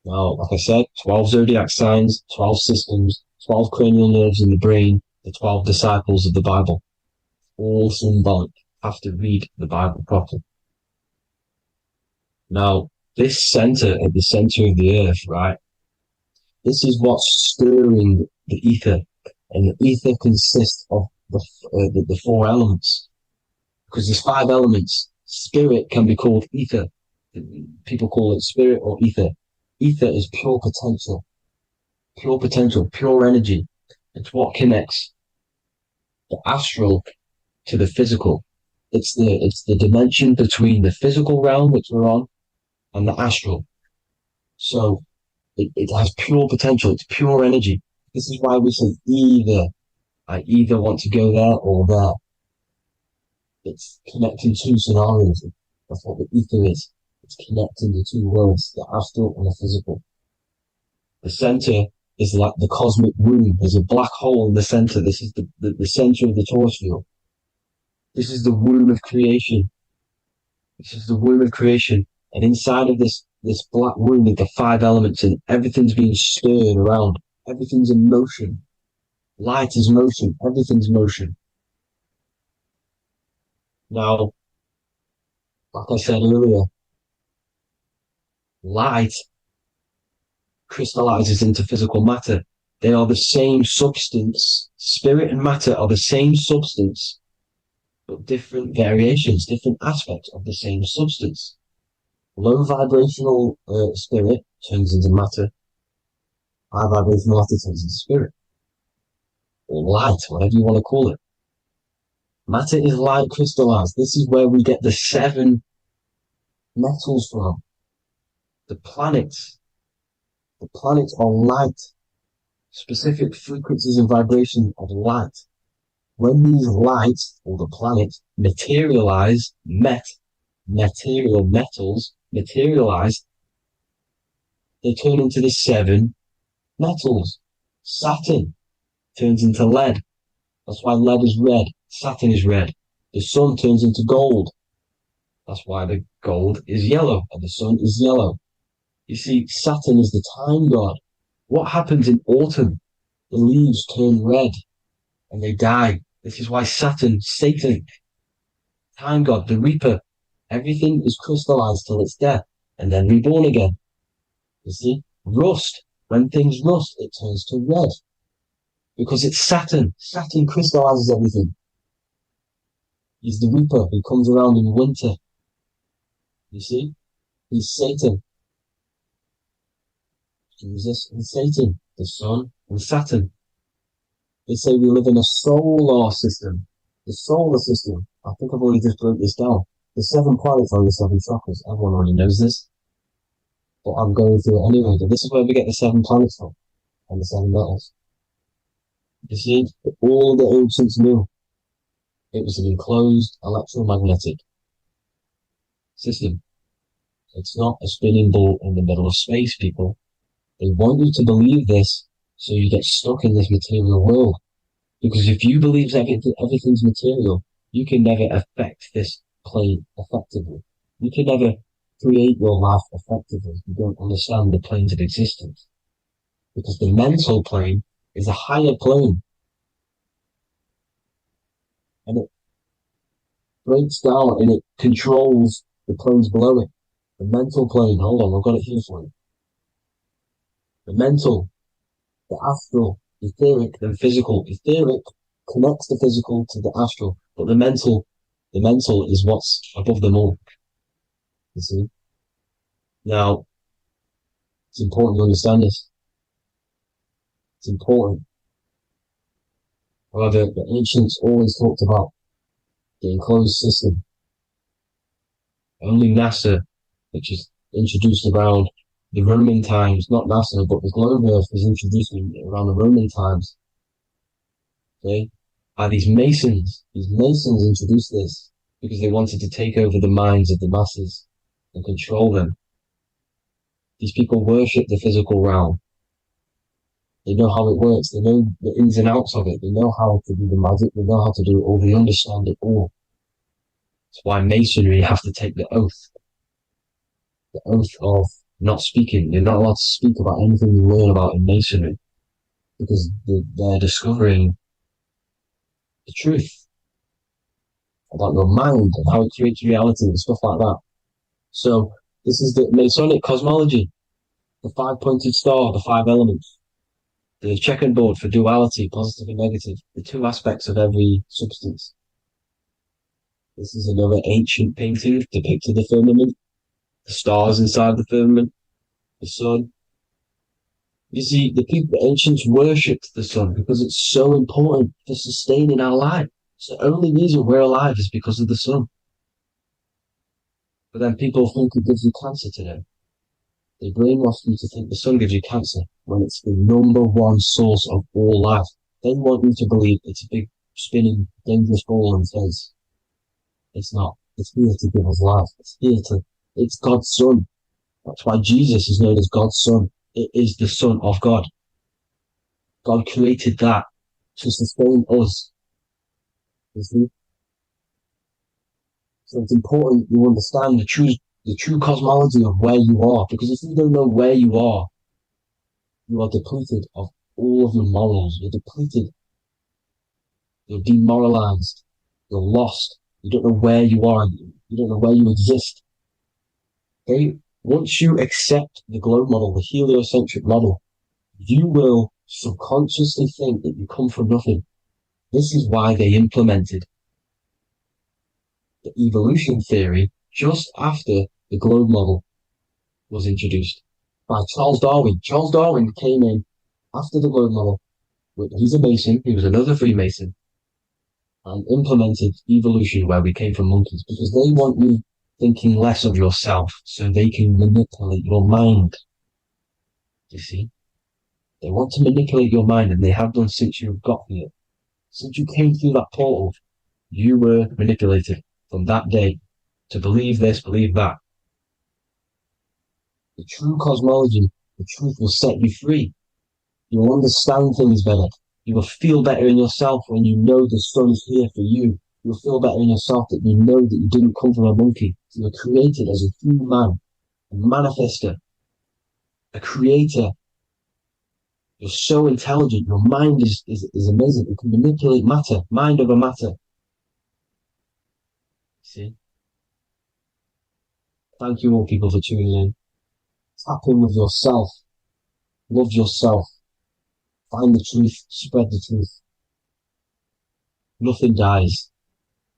Now, like I said, 12 zodiac signs, 12 systems, 12 cranial nerves in the brain, the 12 disciples of the Bible. All symbolic. Have to read the Bible properly. Now, this center, at the center of the earth, right? This is what's stirring the ether. And the ether consists of the 4 elements. Because there's 5 elements. Spirit can be called ether. People call it spirit or ether. Ether is pure potential, pure energy. It's what connects the astral to the physical. It's the dimension between the physical realm, which we're on, and the astral. So it has pure potential. It's pure energy. This is why we say either. I either want to go there or there. It's connecting 2 scenarios. That's what the ether is. It's connecting the 2 worlds, the astral and the physical. The center is like the cosmic womb. There's a black hole in the center. This is the center of the Taurus field. This is the womb of creation. And inside of this this black room with the 5 elements, and everything's being stirred around. Everything's in motion. Light is motion. Everything's motion. Now, like I said earlier, light crystallizes into physical matter. They are the same substance. Spirit and matter are the same substance, but different variations, different aspects of the same substance. Low vibrational spirit turns into matter. High vibrational matter turns into spirit. Or light, whatever you want to call it. Matter is light crystallized. This is where we get the 7 metals from. The planets. The planets are light. Specific frequencies and vibration of light. When these lights, or the planet, materialize, material metals materialize, they turn into the 7 metals. Saturn turns into lead. That's why lead is red. Saturn is red. The sun turns into gold. That's why the gold is yellow and the sun is yellow. You see, Saturn is the time god. What happens in autumn? The leaves turn red and they die. This is why Saturn, Satan, time god, the reaper, everything is crystallized till it's death and then reborn again. You see, rust. When things rust, it turns to red. Because it's Saturn. Saturn crystallizes everything. He's the reaper who comes around in winter. You see? He's Satan. Jesus and Satan, the sun and Saturn. They say we live in a solar system. The solar system. I think I've already just broke this down. The 7 planets are the 7 chakras. Everyone already knows this. But I'm going through it anyway. But this is where we get the 7 planets from. And the 7 metals. You see, all the ancients knew it was an enclosed electromagnetic system. It's not a spinning ball in the middle of space, people. They want you to believe this so you get stuck in this material world. Because if you believe everything's material, you can never affect this plane effectively. You can never create your life effectively. You don't understand the planes of existence. Because the mental plane is a higher plane. And it breaks down and it controls the planes below it. The mental plane, hold on, I've got it here for you. The mental, the astral, etheric, then physical. Etheric connects the physical to the astral, but the mental is what's above them all. You see? Now, it's important to understand this. It's important. However, the ancients always talked about the enclosed system. Only NASA, which is introduced around the Roman times, not NASA, but the globe Earth was introduced around the Roman times. Okay? By these Masons. These Masons introduced this because they wanted to take over the minds of the masses and control them. These people worship the physical realm. They know how it works. They know the ins and outs of it. They know how to do the magic. They know how to do it all. They understand it all. That's why Masonry have to take the oath. The oath of not speaking. You're not allowed to speak about anything you learn about in Masonry. Because they're discovering the truth about your mind and how it creates reality and stuff like that. So this is the Masonic cosmology. The 5-pointed star, the 5 elements. The checkerboard for duality, positive and negative. The 2 aspects of every substance. This is another ancient painting depicting the firmament. The stars inside the firmament. The sun. You see, the ancients worshipped the sun because it's so important for sustaining our life. It's the only reason we're alive is because of the sun. But then people think it gives you cancer today. They brainwash you to think the sun gives you cancer when it's the #1 source of all life. They want you to believe it's a big, spinning, dangerous ball in space. It's not. It's here to give us life. It's God's son. That's why Jesus is known as God's son. It is the Son of God. God created that to sustain us. You see? So it's important you understand the the true cosmology of where you are. Because if you don't know where you are depleted of all of your morals. You're depleted. You're demoralized. You're lost. You don't know where you are. You don't know where you exist. Okay? Once you accept the globe model, the heliocentric model, you will subconsciously think that you come from nothing. This is why they implemented the evolution theory just after the globe model was introduced by Charles Darwin. Charles Darwin came in after the globe model. He's a Mason. He was another Freemason, and implemented evolution where we came from monkeys because they want you thinking less of yourself so they can manipulate your mind. You see? They want to manipulate your mind, and they have done since you got here. Since you came through that portal, you were manipulated from that day to believe this, believe that. The true cosmology, the truth will set you free. You will understand things better. You will feel better in yourself when you know the sun is here for you. You'll feel better in yourself that you know that you didn't come from a monkey. You were created as a human, a manifester, a creator. You're so intelligent. Your mind is amazing. You can manipulate matter, mind over matter. See? Thank you all people for tuning in. Tap in with yourself. Love yourself. Find the truth. Spread the truth. Nothing dies.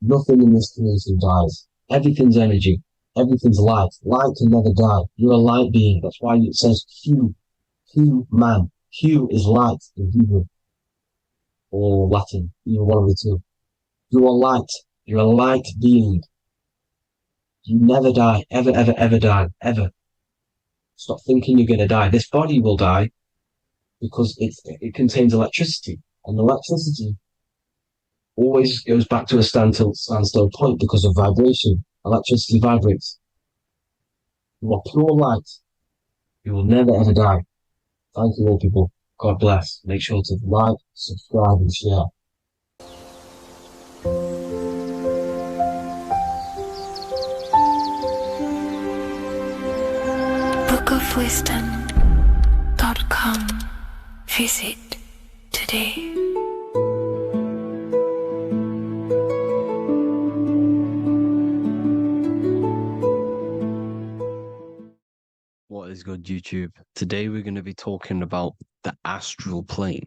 Nothing in this creation dies. Everything's energy. Everything's light. Light can never die. You're a light being. That's why it says Q. Q man. Q is light in Hebrew or Latin. Either one of the two. You are light. You're a light being. You never die. Ever, ever, ever die. Ever. Stop thinking you're going to die. This body will die because it contains electricity. And electricity always goes back to a standstill point because of vibration. Electricity vibrates. You are pure light. You will never ever die. Thank you all people. God bless. Make sure to like, subscribe and share. bookofwisdom.com. Visit today. What is good, YouTube? Today we're going to be talking about the astral plane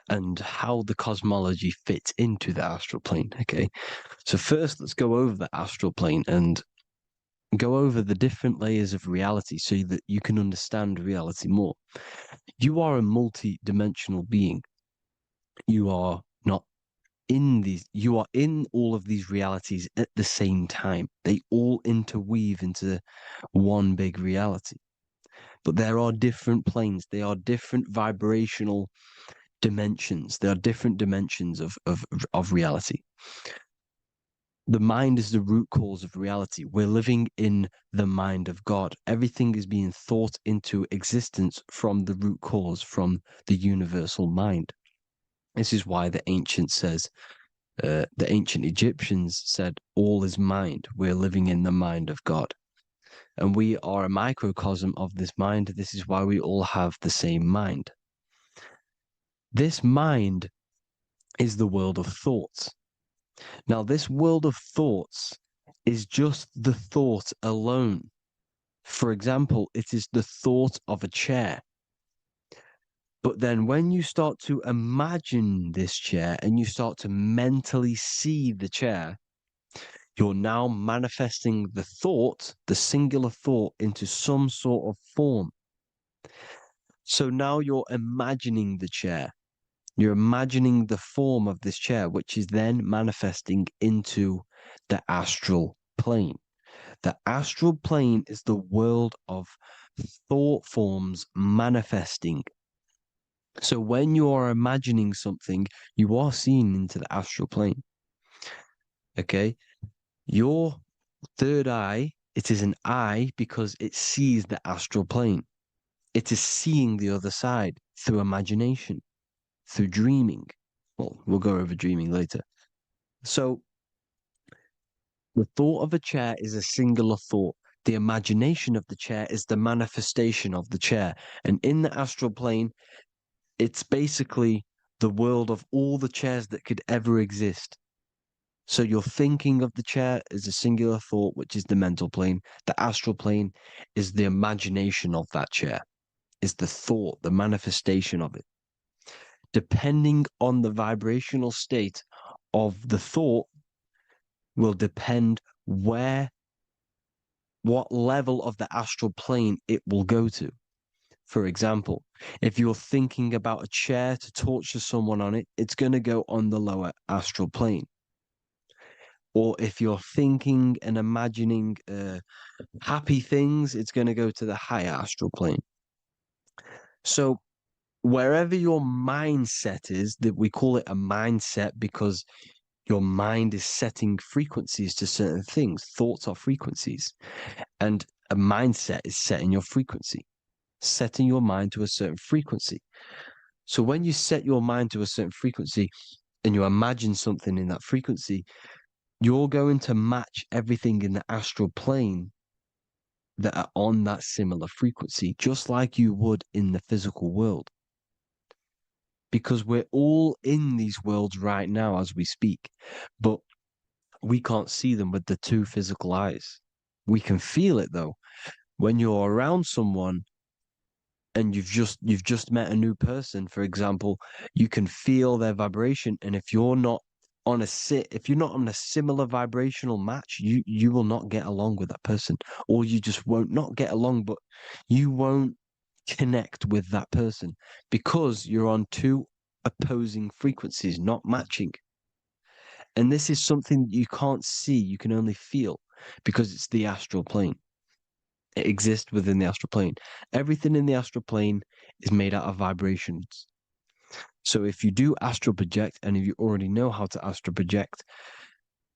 and how the cosmology fits into the astral plane. Okay, so first let's go over the astral plane and go over the different layers of reality so that you can understand reality more. You are a multi-dimensional being. You are not in these, you are in all of these realities at the same time. They all interweave into one big reality. But there are different planes. They are different vibrational dimensions. There are different dimensions of reality. The mind is the root cause of reality. We're living in the mind of God. Everything is being thought into existence from the root cause, from the universal mind. This is why the ancient Egyptians said, all is mind. We're living in the mind of God. And we are a microcosm of this mind. This is why we all have the same mind. This mind is the world of thoughts. Now, this world of thoughts is just the thought alone. For example, it is the thought of a chair. But then when you start to imagine this chair and you start to mentally see the chair, you're now manifesting the thought, the singular thought, into some sort of form. So now you're imagining the chair. You're imagining the form of this chair, which is then manifesting into the astral plane. The astral plane is the world of thought forms manifesting. So when you are imagining something, you are seeing into the astral plane. Okay? Your third eye, it is an eye because it sees the astral plane. It is seeing the other side through imagination, through dreaming. Well, we'll go over dreaming later. So the thought of a chair is a singular thought. The imagination of the chair is the manifestation of the chair. And in the astral plane, it's basically the world of all the chairs that could ever exist. So you're thinking of the chair as a singular thought, which is the mental plane. The astral plane is the imagination of that chair, is the thought, the manifestation of it. Depending on the vibrational state of the thought will depend what level of the astral plane it will go to. For example, if you're thinking about a chair to torture someone on it, it's going to go on the lower astral plane. Or if you're thinking and imagining happy things, it's going to go to the higher astral plane. So wherever your mindset is, that we call it a mindset because your mind is setting frequencies to certain things. Thoughts are frequencies. And a mindset is setting your frequency, setting your mind to a certain frequency. So when you set your mind to a certain frequency and you imagine something in that frequency, you're going to match everything in the astral plane that are on that similar frequency, just like you would in the physical world. Because we're all in these worlds right now as we speak, but we can't see them with the two physical eyes. We can feel it though. When you're around someone and you've just met a new person, for example, you can feel their vibration. And if you're not on a similar vibrational match, you will not get along with that person, or you just won't not get along, but you won't connect with that person because you're on two opposing frequencies, not matching. And this is something you can't see, you can only feel because it's the astral plane. It exists within the astral plane. Everything in the astral plane is made out of vibrations. So if you do astral project, and if you already know how to astral project,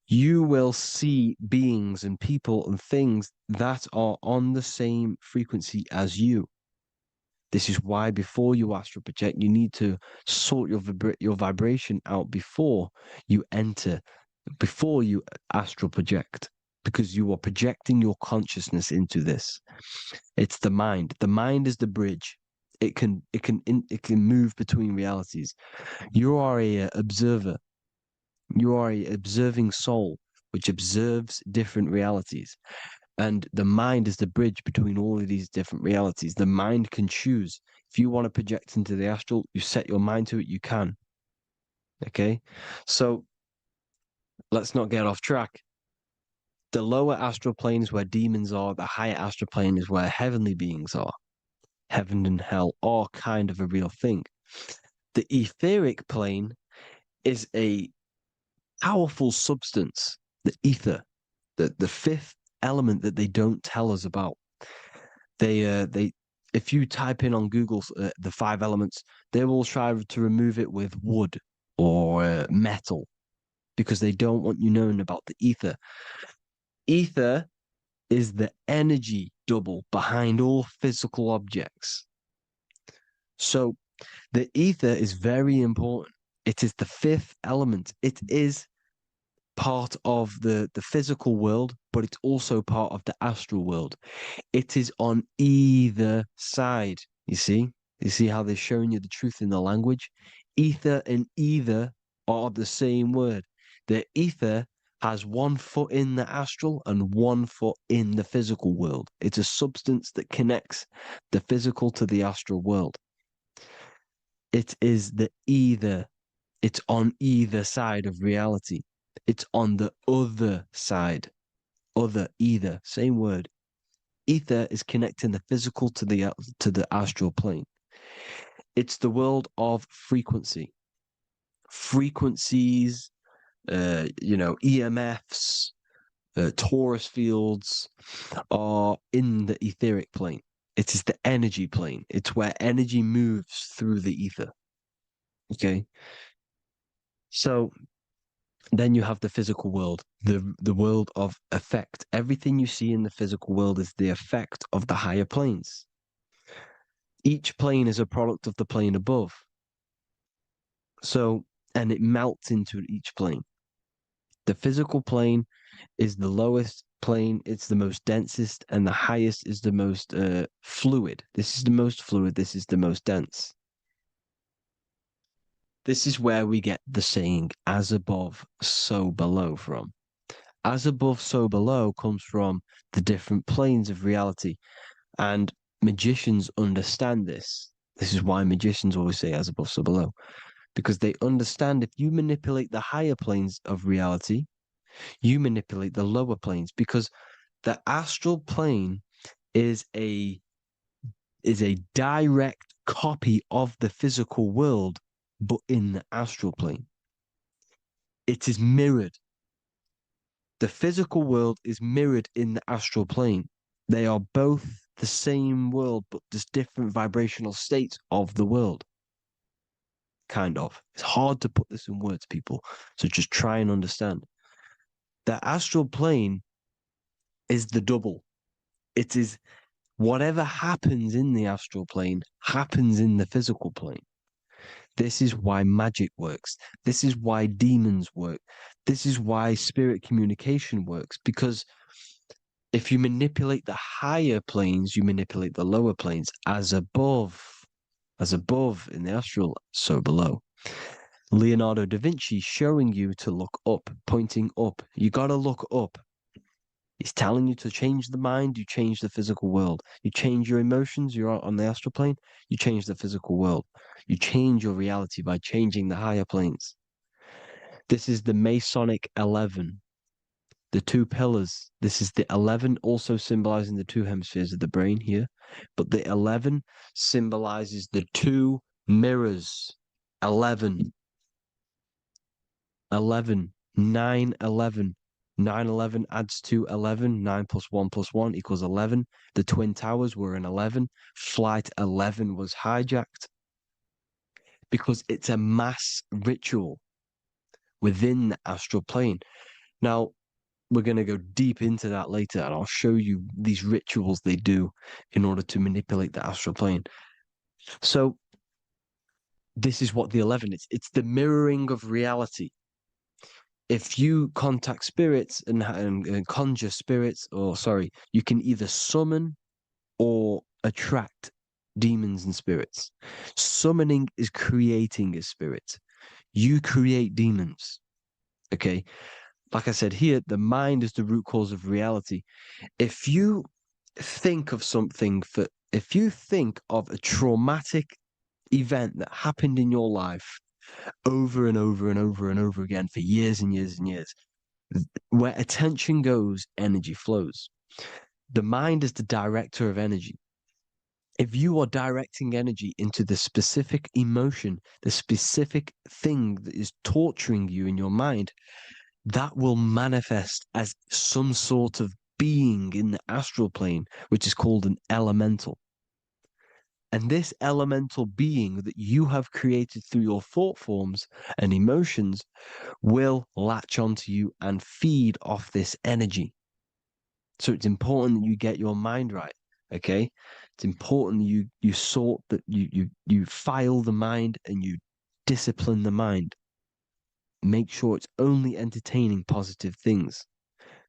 you will see beings and people and things that are on the same frequency as you. This is why before you astral project, you need to sort your vibration out before you astral project, because you are projecting your consciousness into this. It's the mind. The mind is the bridge. It can move between realities. You are a observer. You are a observing soul which observes different realities. And the mind is the bridge between all of these different realities. The mind can choose. If you want to project into the astral, you set your mind to it, you can. Okay? So let's not get off track. The lower astral plane is where demons are. The higher astral plane is where heavenly beings are. Heaven and hell are kind of a real thing. The etheric plane is a powerful substance, the ether, the fifth element that they don't tell us about. If you type in on Google the five elements, they will try to remove it with wood or metal because they don't want you knowing about the ether. Ether is the energy double behind all physical objects. So the ether is very important. It is the fifth element. It is part of the physical world, but it's also part of the astral world. It is on either side. You see? You see how they're showing you the truth in the language? Ether and either are the same word. The ether has 1 foot in the astral and 1 foot in the physical world. It's a substance that connects the physical to the astral world. It is the either. It's on either side of reality. It's on the other side. Other, either, same word. Ether is connecting the physical to the astral plane. It's the world of frequency. Frequencies, EMFs, torus fields are in the etheric plane. It is the energy plane. It's where energy moves through the ether. Okay. So then you have the physical world, the world of effect. Everything you see in the physical world is the effect of the higher planes. Each plane is a product of the plane above. So, and it melts into each plane. The physical plane is the lowest plane, it's the most densest, and the highest is the most fluid. This is the most fluid, this is the most dense. This is where we get the saying, as above, so below from. As above, so below comes from the different planes of reality. And magicians understand this. This is why magicians always say as above, so below. Because they understand if you manipulate the higher planes of reality, you manipulate the lower planes. Because the astral plane is a direct copy of the physical world, but in the astral plane. It is mirrored. The physical world is mirrored in the astral plane. They are both the same world, but there's different vibrational states of the world. Kind of. It's hard to put this in words, people. So just try and understand. The astral plane is the double. It is whatever happens in the astral plane happens in the physical plane. This is why magic works. This is why demons work. This is why spirit communication works. Because if you manipulate the higher planes, you manipulate the lower planes. As above in the astral, so below. Leonardo da Vinci showing you to look up, pointing up. You got to look up. He's telling you to change the mind, you change the physical world. You change your emotions, you're on the astral plane, you change the physical world. You change your reality by changing the higher planes. This is the Masonic 11, the two pillars. This is the 11, also symbolizing the two hemispheres of the brain here. But the 11 symbolizes the two mirrors. 11, 11, 9, 11. 9/11 adds to 11. 9 plus 1 plus 1 equals 11. The Twin Towers were an 11. Flight 11 was hijacked because it's a mass ritual within the astral plane. Now, we're going to go deep into that later, and I'll show you these rituals they do in order to manipulate the astral plane. So, this is what the 11 is. It's the mirroring of reality. If you contact spirits and conjure spirits, or sorry, you can either summon or attract demons and spirits. Summoning is creating a spirit. You create demons. Okay. Like I said here, the mind is the root cause of reality. If you think of if you think of a traumatic event that happened in your life over and over and over and over again for years and years and years, where attention goes, energy flows. The mind is the director of energy. If you are directing energy into the specific emotion, the specific thing that is torturing you in your mind, that will manifest as some sort of being in the astral plane, which is called an elemental. And this elemental being that you have created through your thought forms and emotions will latch onto you and feed off this energy. So it's important that you get your mind right, okay? It's important that you sort that you file the mind and you discipline the mind. Make sure it's only entertaining positive things,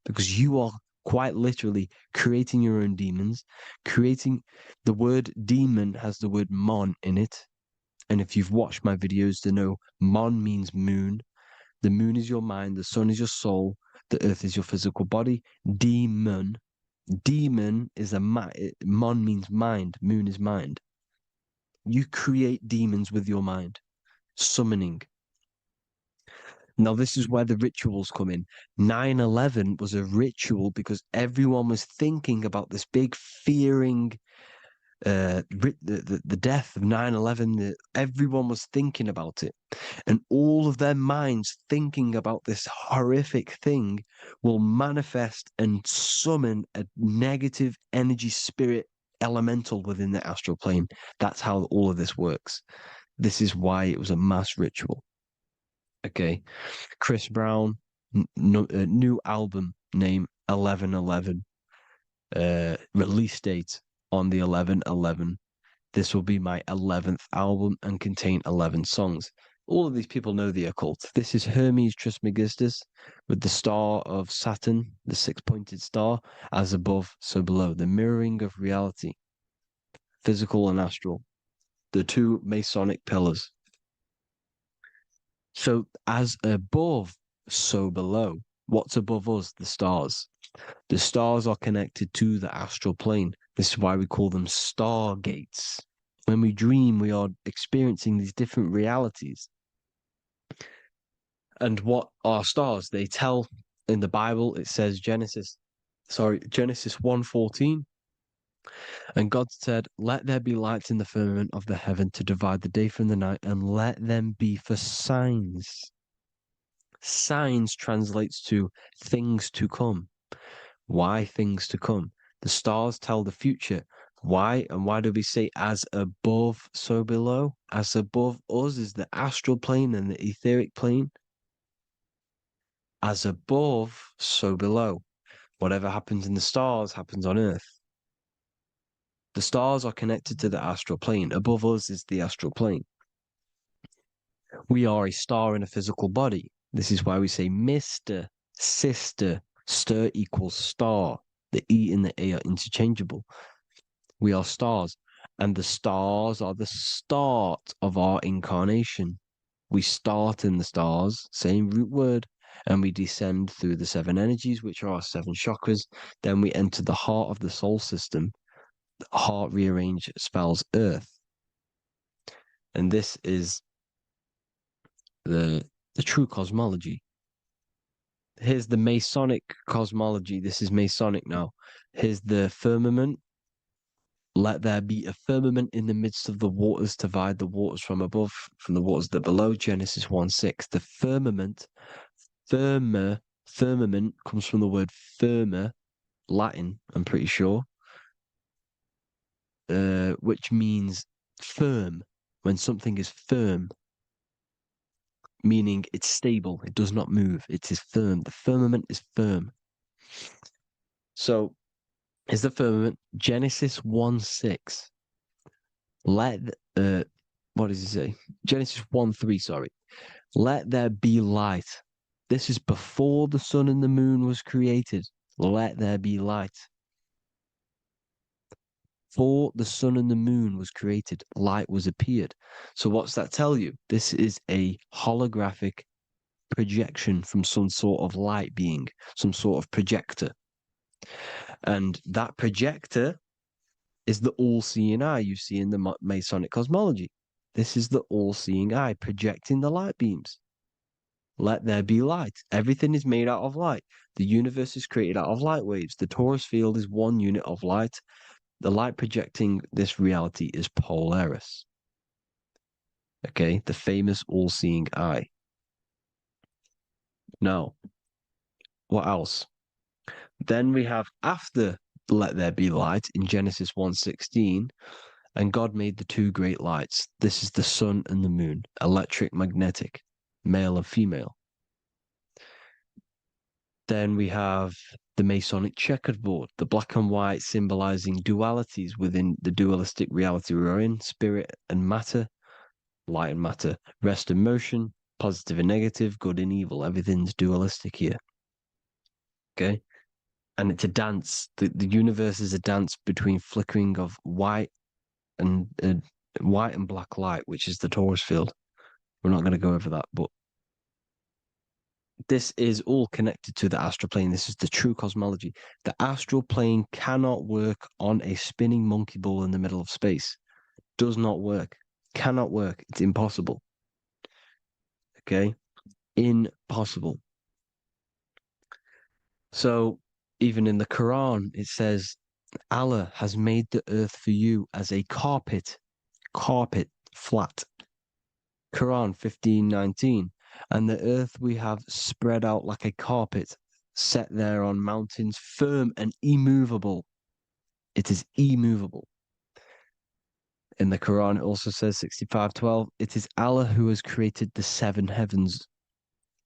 because you are quite literally creating your own demons. Creating the word demon has the word mon in it. And if you've watched my videos to know, mon means moon. The moon is your mind, the sun is your soul, the earth is your physical body. Demon is mon means mind, moon is mind. You create demons with your mind. Summoning. Now, this is where the rituals come in. 9/11 was a ritual because everyone was thinking about this big fearing, the death of 9/11. Everyone was thinking about it. And all of their minds thinking about this horrific thing will manifest and summon a negative energy spirit elemental within the astral plane. That's how all of this works. This is why it was a mass ritual. Okay, Chris Brown, new album name 11/11, release date on the 11/11. This will be my 11th album and contain 11 songs. all of these people know the occult. This is Hermes Trismegistus with the star of Saturn, the six-pointed star, as above, so below. The mirroring of reality, physical and astral. The two Masonic pillars. So as above, so below. What's above us? The stars. The stars are connected to the astral plane. This is why we call them stargates. When we dream, we are experiencing these different realities. And what are stars? They tell in the Bible, it says Genesis 1:14. And God said, "Let there be lights in the firmament of the heaven to divide the day from the night, and let them be for signs." Signs translates to things to come. Why things to come? The stars tell the future. Why? And why do we say as above, so below? As above us is the astral plane and the etheric plane. As above, so below. Whatever happens in the stars happens on Earth. The stars are connected to the astral plane. Above us is the astral plane. We are a star in a physical body. This is why we say Mr., sister, stir equals star. The E and the A are interchangeable. We are stars, and the stars are the start of our incarnation. We start in the stars, same root word, and we descend through the seven energies, which are our seven chakras. Then we enter the heart of the soul system. The heart rearranged spells earth. And this is the true cosmology. Here's the Masonic cosmology. This is Masonic now. Here's the firmament. Let there be a firmament in the midst of the waters to divide the waters from above, from the waters that below. Genesis 1:6. The firmament, firmament comes from the word firma, Latin, I'm pretty sure, which means firm. When something is firm, meaning it's stable, it does not move, it is firm. The firmament is firm. So, is the firmament Genesis 1:6. What does it say? Genesis 1:3, sorry. Let there be light. This is before the sun and the moon was created. Let there be light. Before the sun and the moon was created, light was appeared. So what's that tell you? This is a holographic projection from some sort of light being, some sort of projector. And that projector is the all-seeing eye you see in the Masonic cosmology. This is the all-seeing eye projecting the light beams. Let there be light. Everything is made out of light. The universe is created out of light waves. The torus field is one unit of light. The light projecting this reality is Polaris. Okay, the famous all-seeing eye. Now, what else? Then we have after let there be light in Genesis 1:16, and God made the two great lights. This is the sun and the moon, electric, magnetic, male and female. Then we have the Masonic checkerboard, the black and white symbolizing dualities within the dualistic reality we're in, spirit and matter, light and matter, rest and motion, positive and negative, good and evil. Everything's dualistic here. Okay? And it's a dance. The universe is a dance between flickering of white and black light, which is the torus field. We're not going to go over that, but this is all connected to the astral plane. This is the true cosmology. The astral plane cannot work on a spinning monkey ball in the middle of space. Does not work. Cannot work. It's impossible. Okay? Impossible. So, even in the Quran, it says, Allah has made the earth for you as a carpet, flat. Quran 15:19. And the earth we have spread out like a carpet, set there on mountains, firm and immovable. It is immovable. In the Quran, it also says 65:12, it is Allah who has created the seven heavens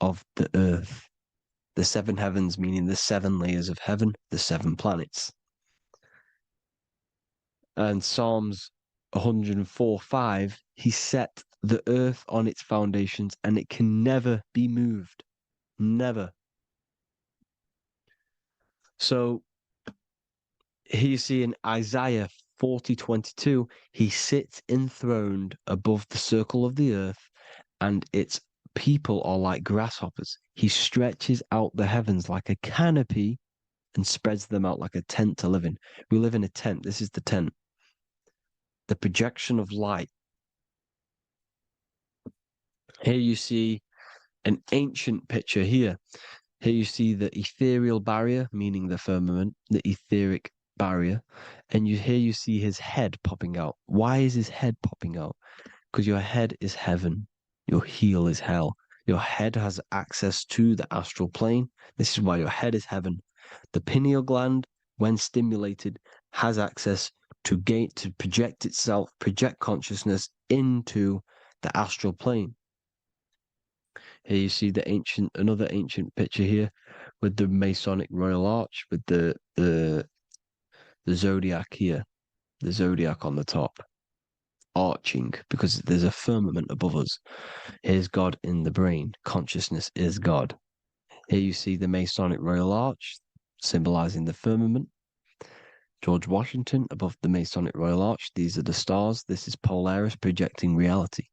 of the earth. The seven heavens meaning the seven layers of heaven, the seven planets. And Psalms 104:5, he set the earth on its foundations, and it can never be moved. Never. So here you see in Isaiah 40:22, he sits enthroned above the circle of the earth, and its people are like grasshoppers. He stretches out the heavens like a canopy and spreads them out like a tent to live in. We live in a tent. This is the tent. The projection of light. Here you see an ancient picture here. Here you see the ethereal barrier, meaning the firmament, the etheric barrier, and here you see his head popping out. Why is his head popping out? Because your head is heaven, your heel is hell. Your head has access to the astral plane. This is why your head is heaven. The pineal gland, when stimulated, has access to project itself, project consciousness into the astral plane. Here you see another ancient picture here with the Masonic Royal Arch, with the zodiac here, the zodiac on the top, arching because there's a firmament above us. Here's God in the brain. Consciousness is God. Here you see the Masonic Royal Arch, symbolizing the firmament. George Washington above the Masonic Royal Arch. These are the stars. This is Polaris projecting reality.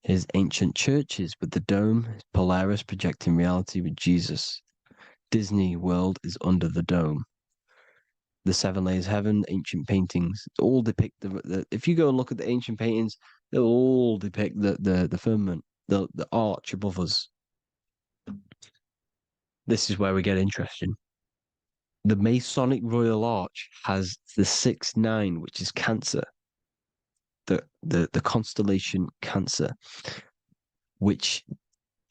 Here's ancient churches with the dome, Polaris projecting reality with Jesus. Disney World is under the dome. The seven layers of heaven, ancient paintings, all depict if you go and look at the ancient paintings, they'll all depict the firmament, the arch above us. This is where we get interesting. The Masonic Royal Arch has the 6-9, which is Cancer. The constellation Cancer, which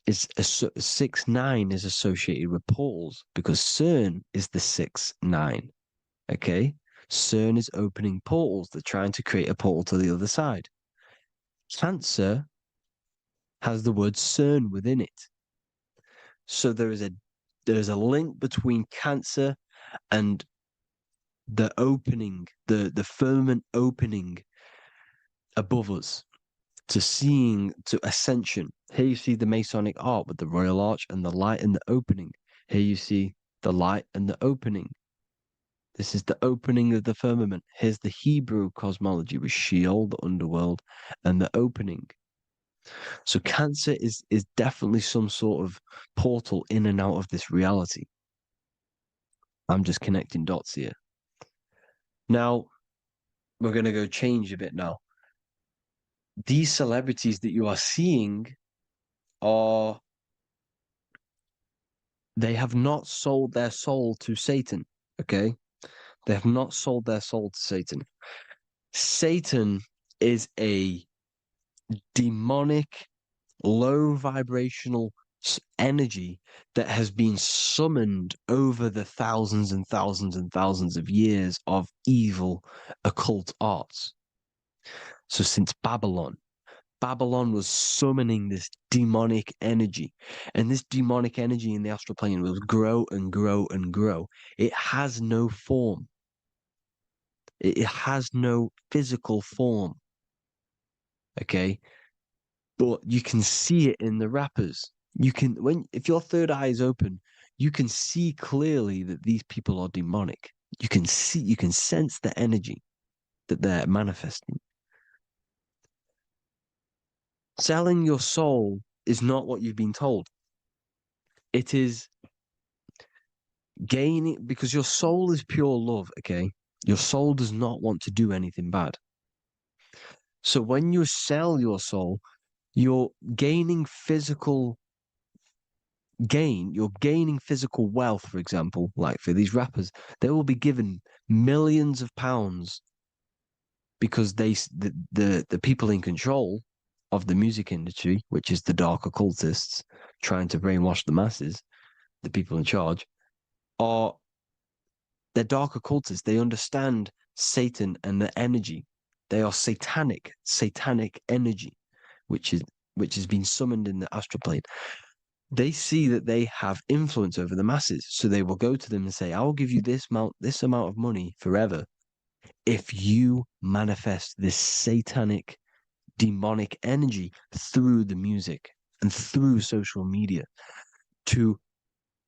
is 6-9 is associated with portals because CERN is the 6-9. Okay, CERN is opening portals. They're trying to create a portal to the other side. Cancer has the word CERN within it, so there is a link between Cancer and the opening, the firmament opening above us to ascension. Here you see the Masonic art with the Royal Arch and the light and the opening. Here you see the light and the opening. This is the opening of the firmament. Here's the Hebrew cosmology with Sheol, the underworld, and the opening. So Cancer is definitely some sort of portal in and out of this reality. I'm just connecting dots here. Now, we're going to go change a bit now. These celebrities that you are seeing they have not sold their soul to Satan, okay? They have not sold their soul to Satan. Satan is a demonic, low vibrational energy that has been summoned over the thousands and thousands and thousands of years of evil occult arts. So since Babylon was summoning this demonic energy, and this demonic energy in the astral plane will grow and grow and grow. It has no form. It has no physical form. Okay, but you can see it in the rappers. If your third eye is open, you can see clearly that these people are demonic. You can sense the energy that they're manifesting. Selling your soul is not what you've been told. It is gaining, because your soul is pure love, okay? Your soul does not want to do anything bad. So when you sell your soul, you're gaining physical wealth, for example, like for these rappers, they will be given millions of pounds because the people in control of the music industry, which is the dark occultists trying to brainwash the masses, the people in charge, they're dark occultists. They understand Satan and the energy. They are satanic energy, which has been summoned in the astral plane. They see that they have influence over the masses, so they will go to them and say, "I will give you this amount of money forever if you manifest this satanic demonic energy through the music and through social media to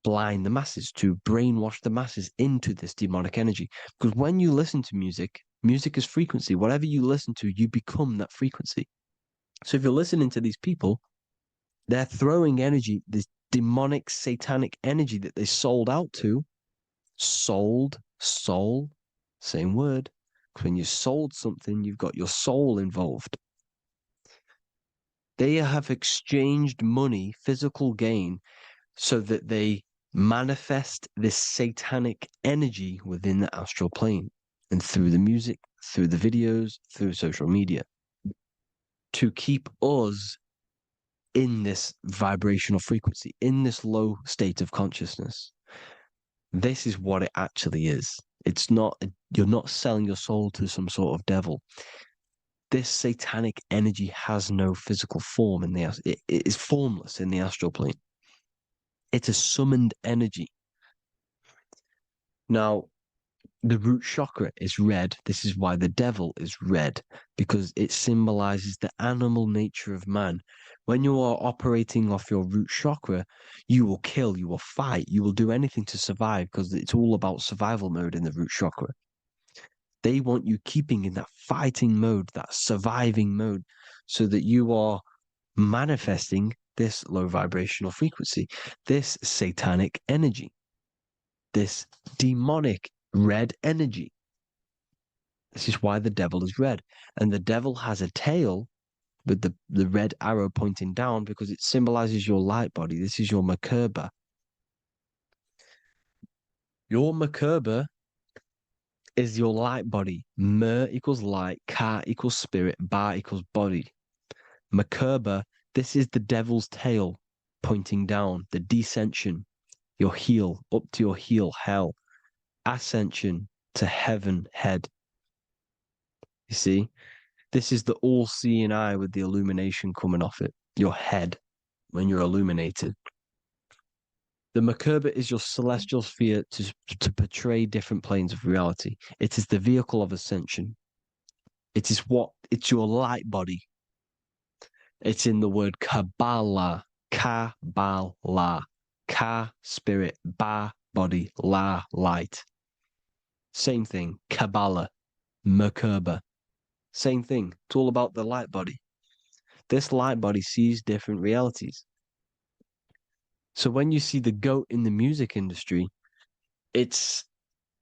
blind the masses, to brainwash the masses into this demonic energy. Because when you listen to music, music is frequency. Whatever you listen to, you become that frequency. So if you're listening to these people, they're throwing energy, this demonic, satanic energy that they sold out to. Sold, soul, same word. When you sold something, you've got your soul involved. They have exchanged money, physical gain, so that they manifest this satanic energy within the astral plane and through the music, through the videos, through social media to keep us in this vibrational frequency, in this low state of consciousness. This is what it actually is. It's not, you're not selling your soul to some sort of devil. This satanic energy has no physical form in the, it is formless in the astral plane. It's a summoned energy. Now, the root chakra is red. This is why the devil is red, because it symbolizes the animal nature of man. When you are operating off your root chakra, you will kill, you will fight, you will do anything to survive because it's all about survival mode in the root chakra. They want you keeping in that fighting mode, that surviving mode, so that you are manifesting this low vibrational frequency, this satanic energy, this demonic red energy. This is why the devil is red. And the devil has a tail with the red arrow pointing down because it symbolizes your light body. This is your Merkaba. Your Merkaba is your light body. Mer equals light, Ka equals spirit, Ba equals body. Merkaba, this is the devil's tail pointing down, the descension, your heel, up to your heel, hell. Ascension to heaven, head. You see? This is the all-seeing eye with the illumination coming off it, your head, when you're illuminated. The Merkaba is your celestial sphere to portray different planes of reality. It is the vehicle of ascension. It's your light body. It's in the word Kabbalah, Kabbalah, Ka, spirit, Ba, body, La, light. Same thing, Kabbalah, Merkaba. Same thing. It's all about the light body. This light body sees different realities. So when you see the goat in the music industry, it's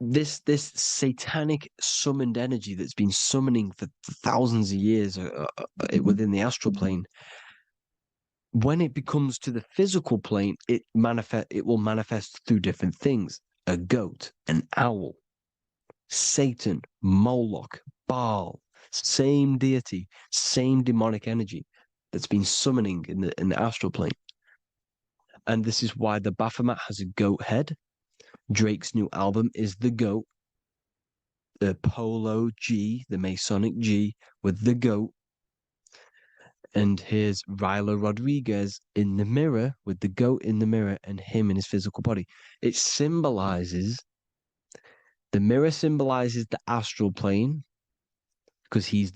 this satanic summoned energy that's been summoning for thousands of years within the astral plane. When it becomes to the physical plane, it will manifest through different things. A goat, an owl, Satan, Moloch, Baal, same deity, same demonic energy that's been summoning in the astral plane. And this is why the Baphomet has a goat head. Drake's new album is the goat. The Polo G, the Masonic G, with the goat. And here's Rylo Rodriguez in the mirror with the goat in the mirror and him in his physical body. It symbolizes, the mirror symbolizes the astral plane because he's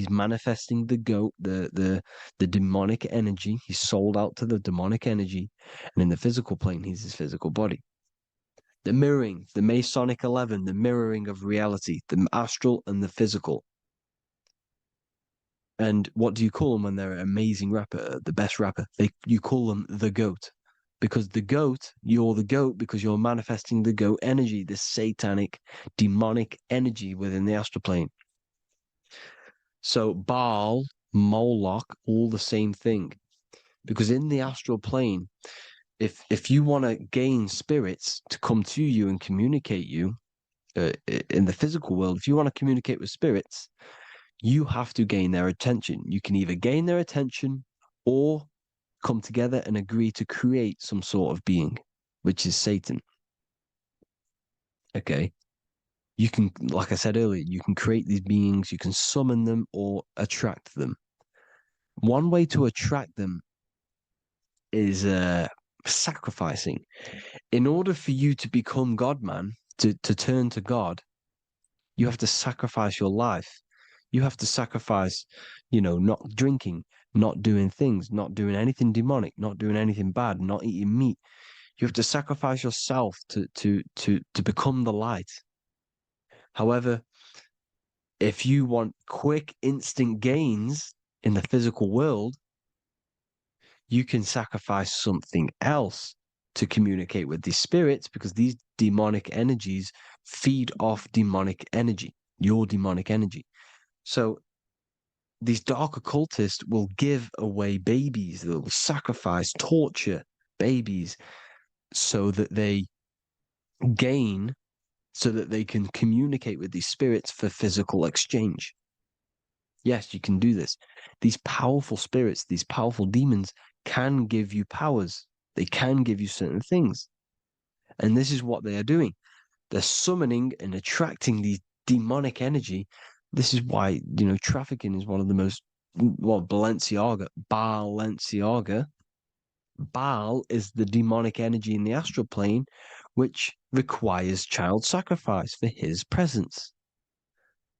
manifesting the goat, the demonic energy. He's sold out to the demonic energy, and in the physical plane, he's his physical body. The mirroring, the Masonic 11, the mirroring of reality, the astral and the physical. And what do you call them when they're an amazing rapper, the best rapper? You call them the goat. Because the goat, you're the goat because you're manifesting the goat energy, this satanic, demonic energy within the astral plane. So Baal, Moloch, all the same thing. Because in the astral plane, if you want to gain spirits to come to you and communicate you in the physical world, if you want to communicate with spirits, you have to gain their attention. You can either gain their attention or come together and agree to create some sort of being, which is Satan. Okay. You can, like I said earlier, you can create these beings, you can summon them or attract them. One way to attract them is sacrificing. In order for you to become God, man, to turn to God, you have to sacrifice your life. You have to sacrifice, not drinking, not doing things, not doing anything demonic, not doing anything bad, not eating meat. You have to sacrifice yourself to become the light. However, if you want quick, instant gains in the physical world, you can sacrifice something else to communicate with these spirits, because these demonic energies feed off demonic energy, your demonic energy. So these dark occultists will give away babies, they will sacrifice, torture babies so that they gain, so that they can communicate with these spirits for physical exchange. Yes, you can do this. These powerful spirits, these powerful demons can give you powers. They can give you certain things. And this is what they are doing. They're summoning and attracting these demonic energy. This is why, trafficking is one of the most, Balenciaga. Baal is the demonic energy in the astral plane, which requires child sacrifice for his presence.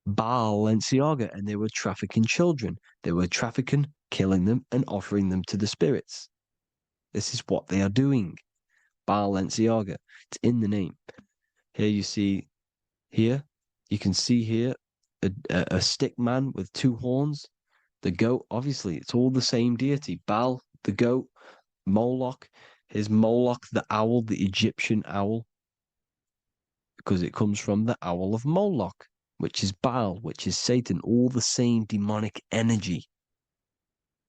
Balenciaga, and they were trafficking children. They were trafficking, killing them, and offering them to the spirits. This is what they are doing. Balenciaga. It's in the name. Here you can see here a stick man with two horns. The goat, obviously, it's all the same deity. Baal, the goat. Moloch, is Moloch the owl, the Egyptian owl, because it comes from the owl of Moloch, which is Baal, which is Satan, all the same demonic energy.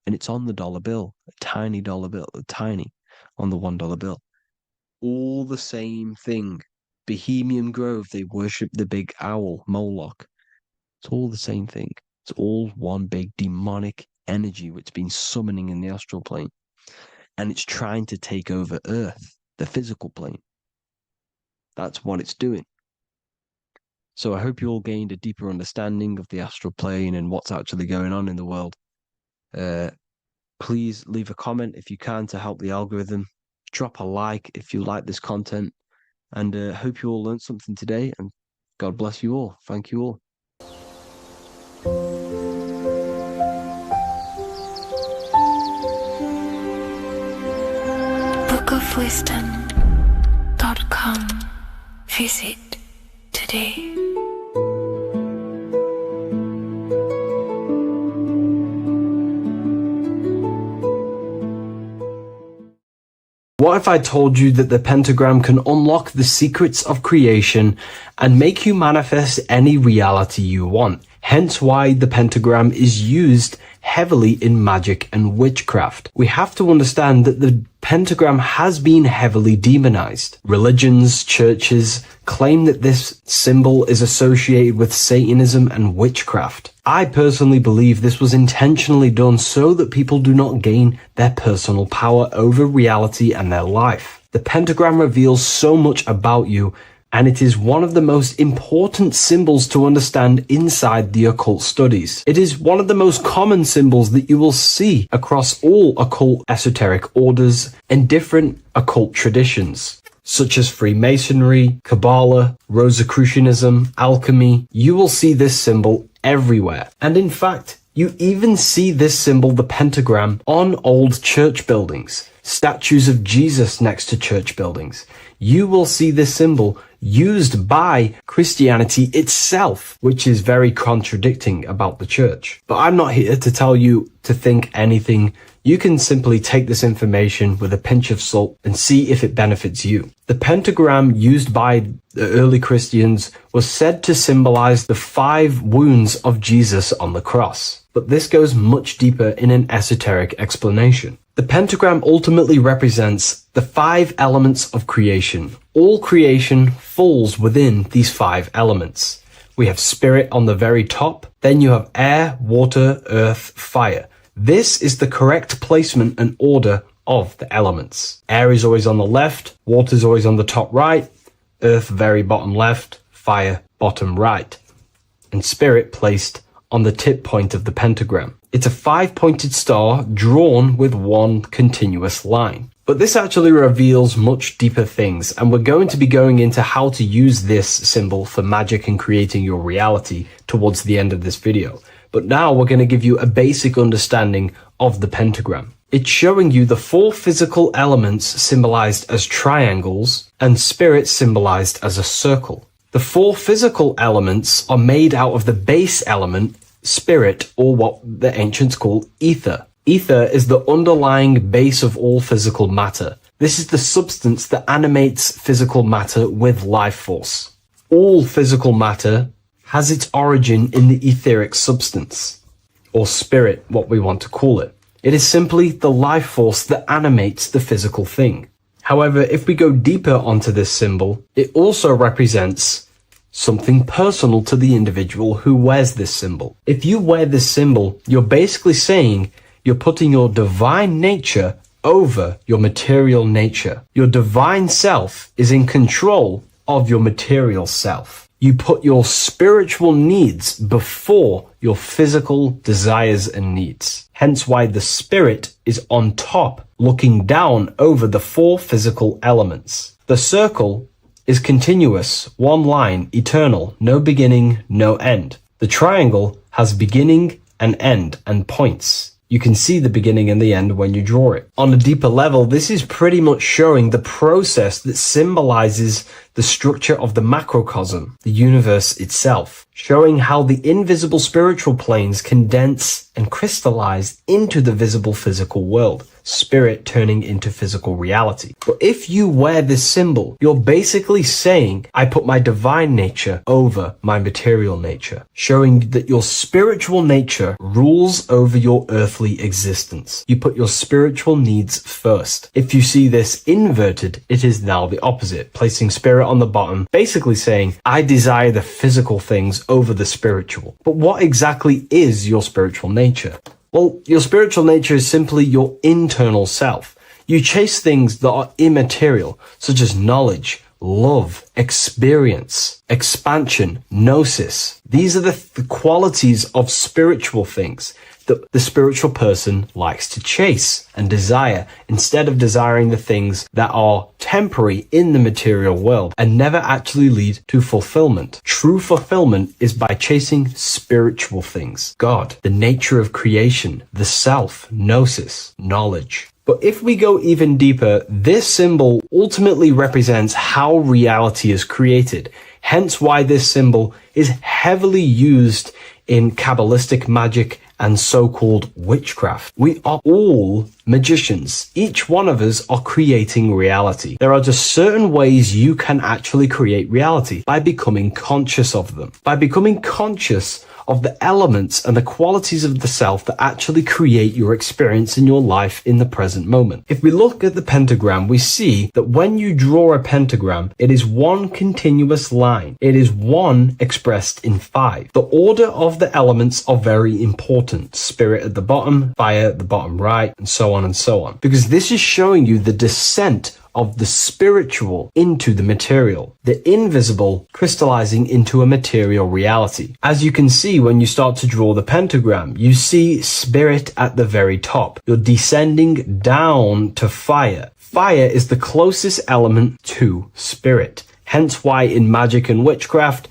And it's on the dollar bill, a tiny dollar bill, on the $1 bill. All the same thing. Bohemian Grove, they worship the big owl, Moloch. It's all the same thing. It's all one big demonic energy which has been summoning in the astral plane. And it's trying to take over Earth, the physical plane. That's what it's doing. So I hope you all gained a deeper understanding of the astral plane and what's actually going on in the world. Please leave a comment if you can to help the algorithm. Drop a like if you like this content. And hope you all learned something today. And God bless you all. Thank you all. bookofwisdom.com. Visit today. What if I told you that the pentagram can unlock the secrets of creation and make you manifest any reality you want? Hence why the pentagram is used heavily in magic and witchcraft. We have to understand that the pentagram has been heavily demonized. Religions, churches claim that this symbol is associated with Satanism and witchcraft. I personally believe this was intentionally done so that people do not gain their personal power over reality and their life. The pentagram reveals so much about you, and it is one of the most important symbols to understand inside the occult studies. It is one of the most common symbols that you will see across all occult esoteric orders and different occult traditions, such as Freemasonry, Kabbalah, Rosicrucianism, alchemy. You will see this symbol everywhere. And in fact, you even see this symbol, the pentagram, on old church buildings, statues of Jesus next to church buildings. You will see this symbol used by Christianity itself, which is very contradicting about the church. But I'm not here to tell you to think anything. You can simply take this information with a pinch of salt and see if it benefits you. The pentagram used by the early Christians was said to symbolize the 5 wounds of Jesus on the cross. But this goes much deeper in an esoteric explanation. The pentagram ultimately represents the 5 elements of creation. All creation falls within these 5 elements. We have spirit on the very top, then you have air, water, earth, fire. This is the correct placement and order of the elements. Air is always on the left, water is always on the top right, earth very bottom left, fire bottom right, and spirit placed on the tip point of the pentagram. It's a 5-pointed star drawn with one continuous line. But this actually reveals much deeper things, and we're going to be going into how to use this symbol for magic and creating your reality towards the end of this video. But now we're going to give you a basic understanding of the pentagram. It's showing you the 4 physical elements symbolized as triangles and spirit symbolized as a circle. The 4 physical elements are made out of the base element, spirit, or what the ancients call ether. Ether is the underlying base of all physical matter. This is the substance that animates physical matter with life force. All physical matter has its origin in the etheric substance, or spirit, what we want to call it. It is simply the life force that animates the physical thing. However, if we go deeper onto this symbol, it also represents something personal to the individual who wears this symbol. If you wear this symbol, you're basically saying you're putting your divine nature over your material nature. Your divine self is in control of your material self. You put your spiritual needs before your physical desires and needs. Hence why the spirit is on top, looking down over the 4 physical elements. The circle is continuous, one line, eternal, no beginning, no end. The triangle has beginning and end and points. You can see the beginning and the end when you draw it. On a deeper level, this is pretty much showing the process that symbolizes the structure of the macrocosm, the universe itself, showing how the invisible spiritual planes condense and crystallize into the visible physical world, spirit turning into physical reality. But if you wear this symbol, you're basically saying, I put my divine nature over my material nature, showing that your spiritual nature rules over your earthly existence. You put your spiritual needs first. If you see this inverted, it is now the opposite, placing spirit on the bottom, basically saying, I desire the physical things over the spiritual. But what exactly is your spiritual nature? Well, your spiritual nature is simply your internal self. You chase things that are immaterial, such as knowledge, love, experience, expansion, gnosis. These are the qualities of spiritual things that the spiritual person likes to chase and desire, instead of desiring the things that are temporary in the material world and never actually lead to fulfillment. True fulfillment is by chasing spiritual things. God, the nature of creation, the self, gnosis, knowledge. But if we go even deeper, this symbol ultimately represents how reality is created. Hence why this symbol is heavily used in Kabbalistic magic and so-called witchcraft. We are all magicians. Each one of us are creating reality. There are just certain ways you can actually create reality by becoming conscious of them. By becoming conscious of the elements and the qualities of the self that actually create your experience in your life in the present moment. If we look at the pentagram, we see that when you draw a pentagram, it is one continuous line. It is one expressed in 5. The order of the elements are very important. Spirit at the bottom, fire at the bottom right, and so on and so on. Because this is showing you the descent of the spiritual into the material, the invisible crystallizing into a material reality. As you can see when you start to draw the pentagram, you see spirit at the very top. You're descending down to fire. Fire is the closest element to spirit. Hence why in magic and witchcraft,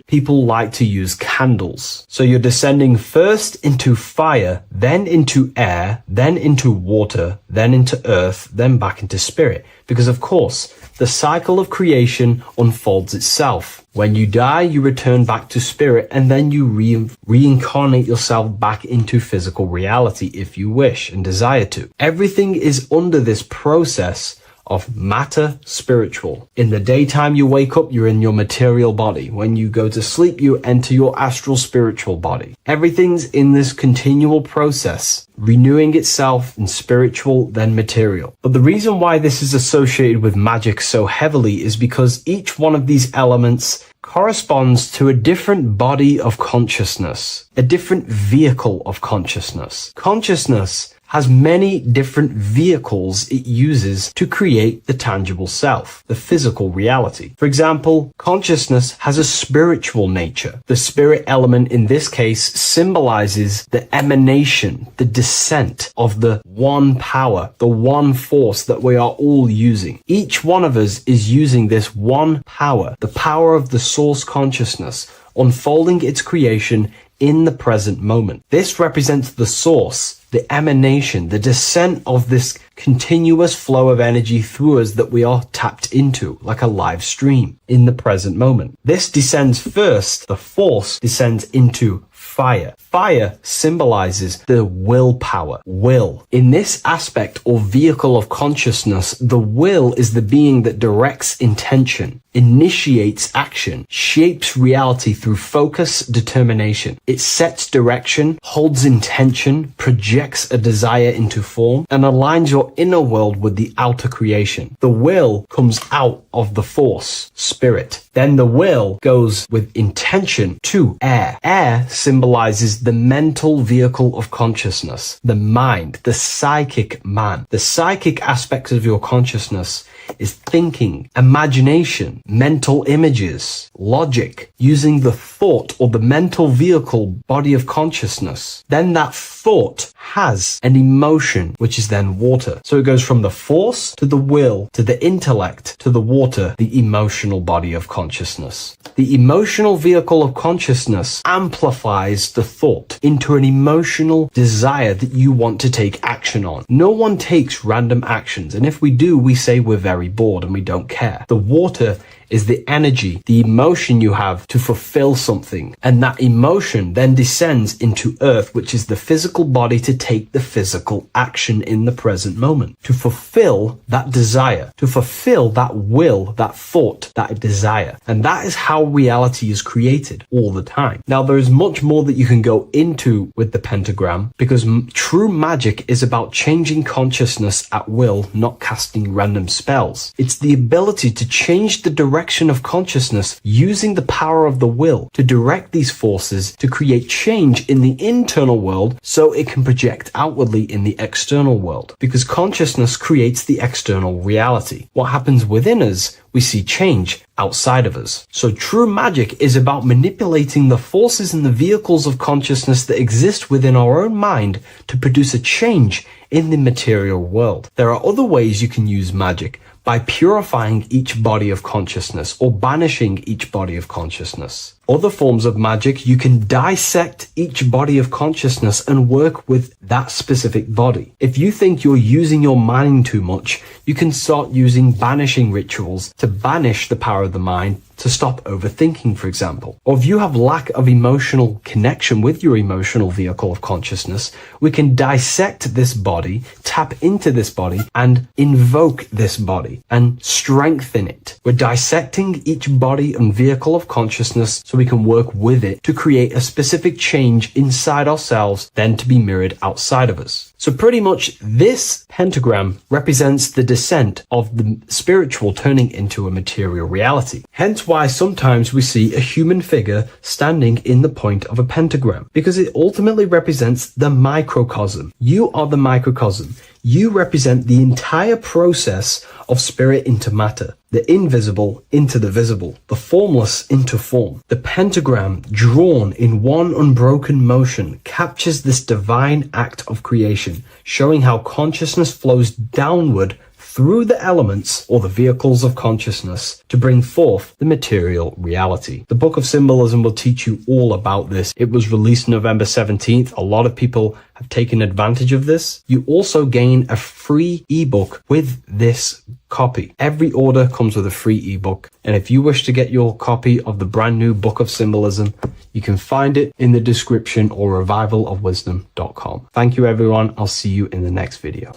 people like to use candles. So you're descending first into fire, then into air, then into water, then into earth, then back into spirit. Because of course, the cycle of creation unfolds itself. When you die, you return back to spirit, and then you reincarnate yourself back into physical reality if you wish and desire to. Everything is under this process of matter spiritual. In the daytime you wake up, you're in your material body. When you go to sleep, you enter your astral spiritual body. Everything's in this continual process, renewing itself in spiritual, then material. But the reason why this is associated with magic so heavily is because each one of these elements corresponds to a different body of consciousness, a different vehicle of consciousness. Consciousness has many different vehicles it uses to create the tangible self, the physical reality. For example, consciousness has a spiritual nature. The spirit element in this case symbolizes the emanation, the descent of the one power, the one force that we are all using. Each one of us is using this one power, the power of the source consciousness, unfolding its creation in the present moment. This represents the source, the emanation, the descent of this continuous flow of energy through us that we are tapped into, like a live stream in the present moment. This descends first, the force descends into fire. Fire symbolizes the willpower, will. In this aspect or vehicle of consciousness, the will is the being that directs intention, initiates action, shapes reality through focus, determination. It sets direction, holds intention, projects a desire into form, and aligns your inner world with the outer creation. The will comes out of the force, spirit. Then the will goes with intention to air. Air symbolizes the mental vehicle of consciousness, the mind, the psychic man. The psychic aspects of your consciousness is thinking, imagination, mental images, logic, using the thought or the mental vehicle body of consciousness. Then that thought has an emotion, which is then water. So it goes from the force to the will to the intellect to the water, the emotional body of consciousness. The emotional vehicle of consciousness amplifies the thought into an emotional desire that you want to take action on. No one takes random actions, and if we do, we say we're very bored and we don't care. The water is the energy, the emotion you have to fulfill something. And that emotion then descends into earth, which is the physical body to take the physical action in the present moment, to fulfill that desire, to fulfill that will, that thought, that desire. And that is how reality is created all the time. Now, there is much more that you can go into with the pentagram, because true magic is about changing consciousness at will, not casting random spells. It's the ability to change the direction of consciousness using the power of the will to direct these forces to create change in the internal world so it can project outwardly in the external world. Because consciousness creates the external reality. What happens within us, we see change outside of us. So true magic is about manipulating the forces and the vehicles of consciousness that exist within our own mind to produce a change in the material world. There are other ways you can use magic, by purifying each body of consciousness or banishing each body of consciousness. Other forms of magic, you can dissect each body of consciousness and work with that specific body. If you think you're using your mind too much, you can start using banishing rituals to banish the power of the mind, to stop overthinking, for example. Or if you have lack of emotional connection with your emotional vehicle of consciousness, we can dissect this body, tap into this body, and invoke this body and strengthen it. We're dissecting each body and vehicle of consciousness so we can work with it to create a specific change inside ourselves, then to be mirrored outside of us. So pretty much this pentagram represents the descent of the spiritual turning into a material reality. Hence why sometimes we see a human figure standing in the point of a pentagram, because it ultimately represents the microcosm. You are the microcosm. You represent the entire process of spirit into matter, the invisible into the visible, the formless into form. The pentagram, drawn in one unbroken motion, captures this divine act of creation, showing how consciousness flows downward through the elements or the vehicles of consciousness to bring forth the material reality. The Book of Symbolism will teach you all about this. It was released November 17th. A lot of people have taken advantage of this. You also gain a free ebook with this copy. Every order comes with a free ebook. And if you wish to get your copy of the brand new Book of Symbolism, you can find it in the description or revivalofwisdom.com. Thank you, everyone. I'll see you in the next video.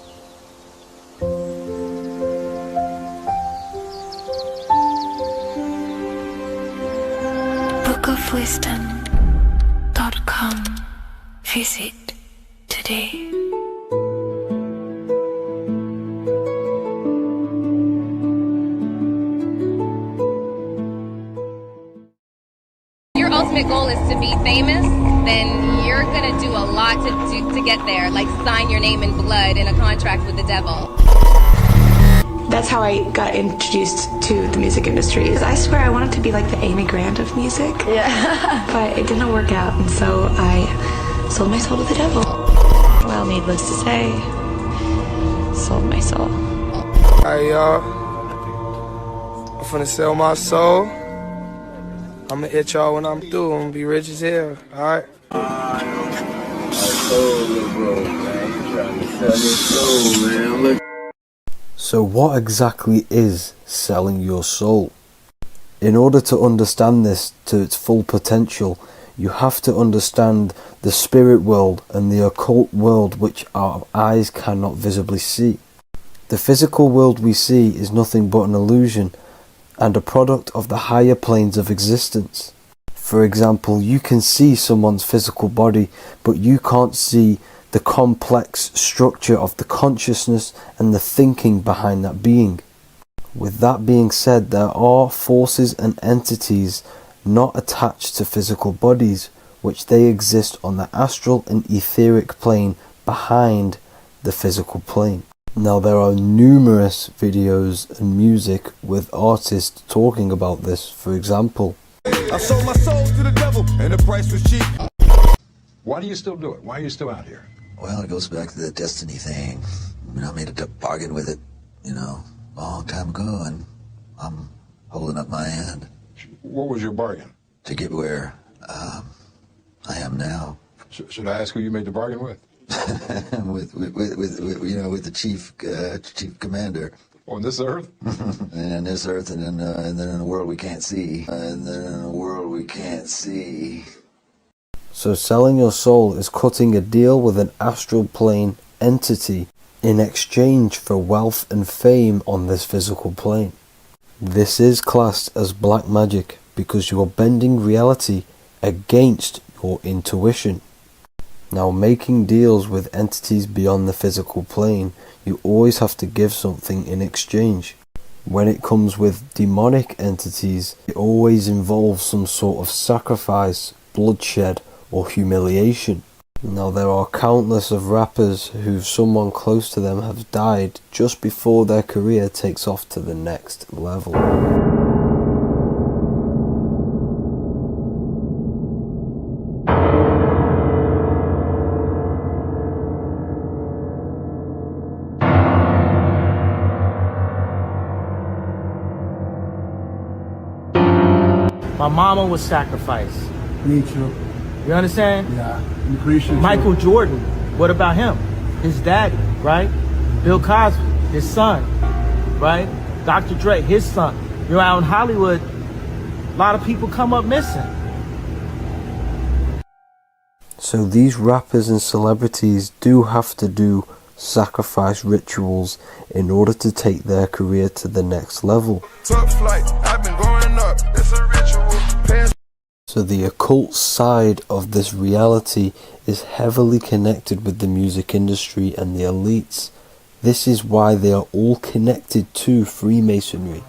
bookofwisdom.com. Visit today. Your ultimate goal is to be famous, then you're gonna do a lot to get there, like sign your name in blood in a contract with the devil. That's how I got introduced to the music industry. I swear I wanted to be like the Amy Grant of music. Yeah. But it didn't work out, and so I sold my soul to the devil. Well, needless to say, sold my soul. Hey y'all, I'm finna sell my soul I'm gonna hit y'all when I'm through. I'm gonna be rich as hell. All right. So what exactly is selling your soul? In order to understand this to its full potential, you have to understand the spirit world and the occult world which our eyes cannot visibly see. The physical world we see is nothing but an illusion and a product of the higher planes of existence. For example, you can see someone's physical body, but you can't see the complex structure of the consciousness and the thinking behind that being. With that being said, there are forces and entities not attached to physical bodies, which they exist on the astral and etheric plane behind the physical plane. Now there are numerous videos and music with artists talking about this. For example, I sold my soul to the devil and the price was cheap. Why do you still do it? Why are you still out here? Well, it goes back to the destiny thing. I made a bargain with it, a long time ago, and I'm holding up my hand. What was your bargain? To get where I am now. Should I ask who you made the bargain with? with the chief commander. On this earth? And on this earth, and then in a world we can't see. so selling your soul is cutting a deal with an astral plane entity in exchange for wealth and fame on this physical plane. This is classed as black magic because you are bending reality against your intuition. Now, making deals with entities beyond the physical plane, you always have to give something in exchange. When it comes with demonic entities, it always involves some sort of sacrifice, bloodshed, or humiliation. Now, there are countless of rappers who someone close to them have died just before their career takes off to the next level. My mama was sacrificed. Me too. You understand? Yeah. I'm appreciate Michael Jordan, what about him? His daddy, right? Bill Cosby, his son, right? Dr. Dre, his son. Out in Hollywood, a lot of people come up missing. So these rappers and celebrities do have to do sacrifice rituals in order to take their career to the next level. Top flight, I've been going up. It's a ritual. So the occult side of this reality is heavily connected with the music industry and the elites. This is why they are all connected to Freemasonry.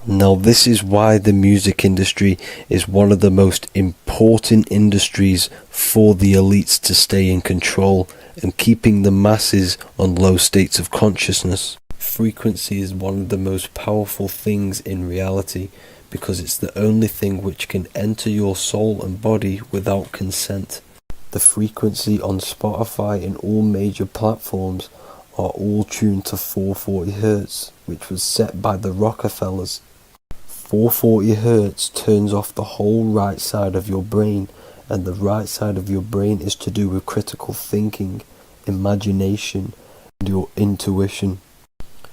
Now this is why the music industry is one of the most important industries for the elites to stay in control and keeping the masses on low states of consciousness. Frequency is one of the most powerful things in reality because it's the only thing which can enter your soul and body without consent. The frequency on Spotify and all major platforms are all tuned to 440 Hz, which was set by the Rockefellers. 440 Hz turns off the whole right side of your brain, and the right side of your brain is to do with critical thinking, imagination, and your intuition.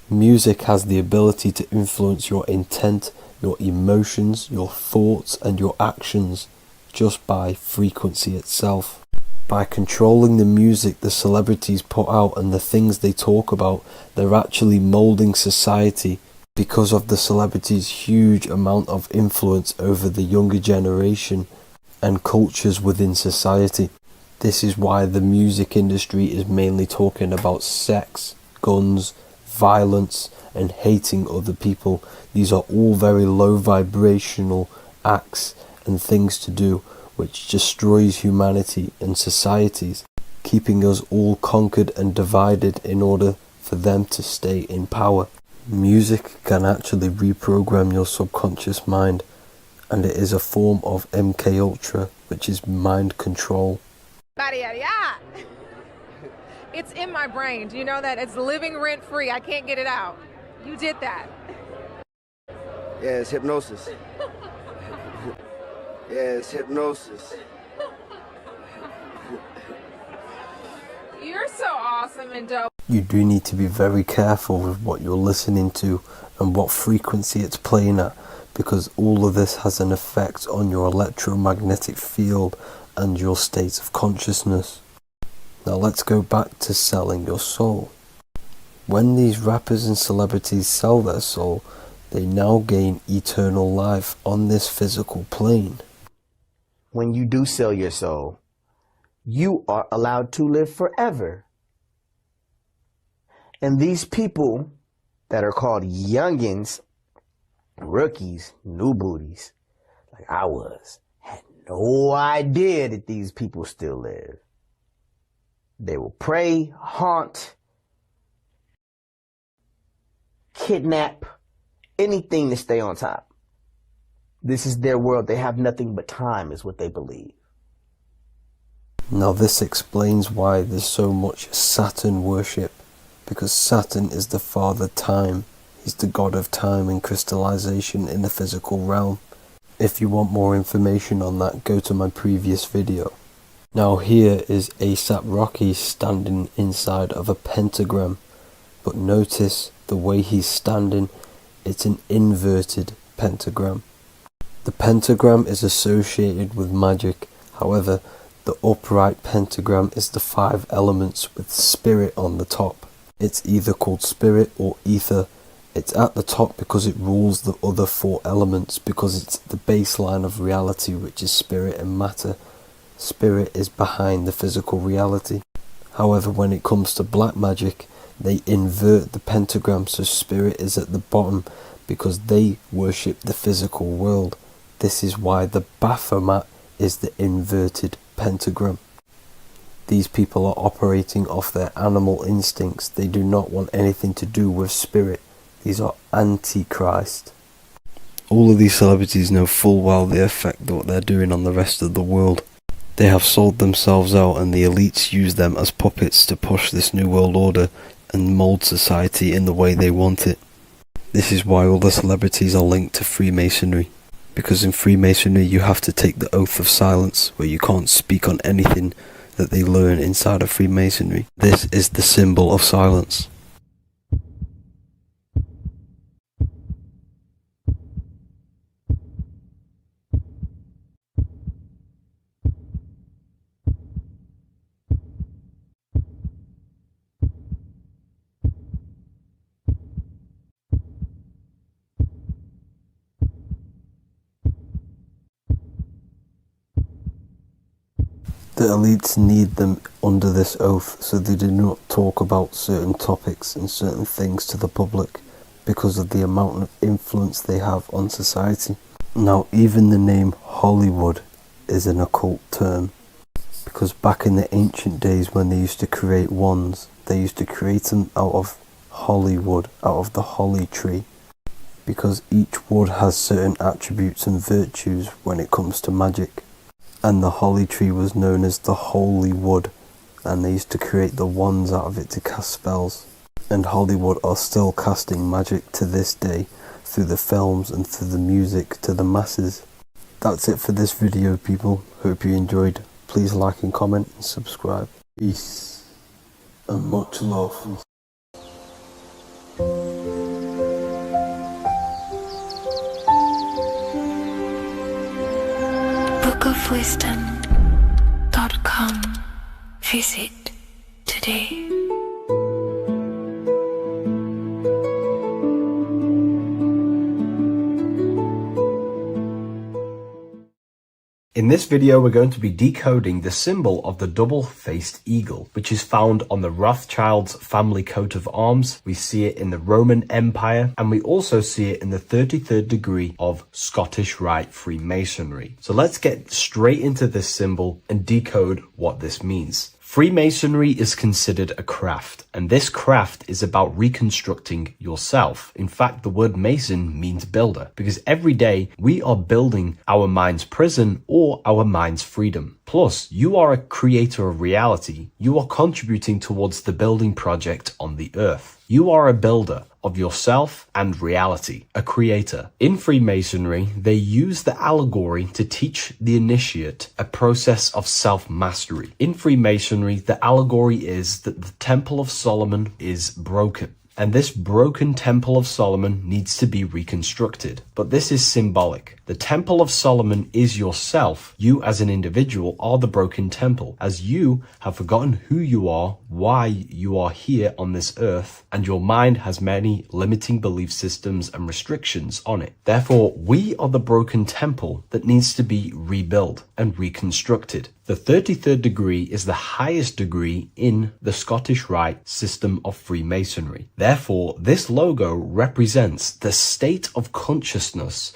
Music has the ability to influence your intent, your emotions, your thoughts, and your actions just by frequency itself. By controlling the music the celebrities put out and the things they talk about, they're actually molding society because of the celebrities' huge amount of influence over the younger generation and cultures within society. This is why the music industry is mainly talking about sex, guns, violence, and hating other people. These are all very low vibrational acts and things to do which destroys humanity and societies, keeping us all conquered and divided in order for them to stay in power. Music can actually reprogram your subconscious mind, and it is a form of MK Ultra, which is mind control. It's in my brain. Do you know that? It's living rent free. I can't get it out. You did that. Yeah, it's hypnosis. Yeah, it's hypnosis. You're so awesome and dope. You do need to be very careful with what you're listening to and what frequency it's playing at, because all of this has an effect on your electromagnetic field and your state of consciousness. Now let's go back to selling your soul. When these rappers and celebrities sell their soul, they now gain eternal life on this physical plane. When you do sell your soul, you are allowed to live forever. And these people that are called youngins, rookies, new booties, like I was, had no idea that these people still live. They will prey, haunt, kidnap, anything to stay on top. This is their world. They have nothing but time, is what they believe. Now this explains why there's so much Saturn worship, because Saturn is the father time. He's the god of time and crystallization in the physical realm. If you want more information on that, go to my previous video. Now here is A$AP Rocky standing inside of a pentagram, but notice the way he's standing, it's an inverted pentagram. The pentagram is associated with magic, however the upright pentagram is the 5 elements with spirit on the top. It's either called spirit or ether. It's at the top because it rules the other 4 elements, because it's the baseline of reality, which is spirit and matter. Spirit is behind the physical reality. However, when it comes to black magic, they invert the pentagram, so spirit is at the bottom because they worship the physical world. This is why the Baphomet is the inverted pentagram. These people are operating off their animal instincts. They do not want anything to do with spirit. These are antichrist. All of these celebrities know full well the effect that what they're doing on the rest of the world. They have sold themselves out, and the elites use them as puppets to push this new world order and mold society in the way they want it. This is why all the celebrities are linked to Freemasonry, because in Freemasonry you have to take the oath of silence, where you can't speak on anything that they learn inside of Freemasonry. This is the symbol of silence. The elites need them under this oath, so they do not talk about certain topics and certain things to the public, because of the amount of influence they have on society. Now, even the name Hollywood is an occult term, because back in the ancient days when they used to create wands, they used to create them out of Hollywood, out of the holly tree, because each wood has certain attributes and virtues when it comes to magic. And the holly tree was known as the holy wood, and they used to create the wands out of it to cast spells. And Hollywood are still casting magic to this day through the films and through the music to the masses. That's it for this video, people. Hope you enjoyed. Please like and comment and subscribe. Peace and much love. bookofwisdom.com. Visit today. In this video, we're going to be decoding the symbol of the double-faced eagle, which is found on the Rothschild's family coat of arms. We see it in the Roman Empire, and we also see it in the 33rd degree of Scottish Rite Freemasonry. So let's get straight into this symbol and decode what this means. Freemasonry is considered a craft, and this craft is about reconstructing yourself. In fact, the word mason means builder, because every day we are building our mind's prison or our mind's freedom. Plus, you are a creator of reality. You are contributing towards the building project on the earth. You are a builder of yourself and reality, a creator. In Freemasonry, they use the allegory to teach the initiate a process of self-mastery. In Freemasonry, the allegory is that the Temple of Solomon is broken, and this broken Temple of Solomon needs to be reconstructed. But this is symbolic. The Temple of Solomon is yourself. You as an individual are the broken temple, as you have forgotten who you are, why you are here on this earth, and your mind has many limiting belief systems and restrictions on it. Therefore, we are the broken temple that needs to be rebuilt and reconstructed. The 33rd degree is the highest degree in the Scottish Rite system of Freemasonry. Therefore, this logo represents the state of consciousness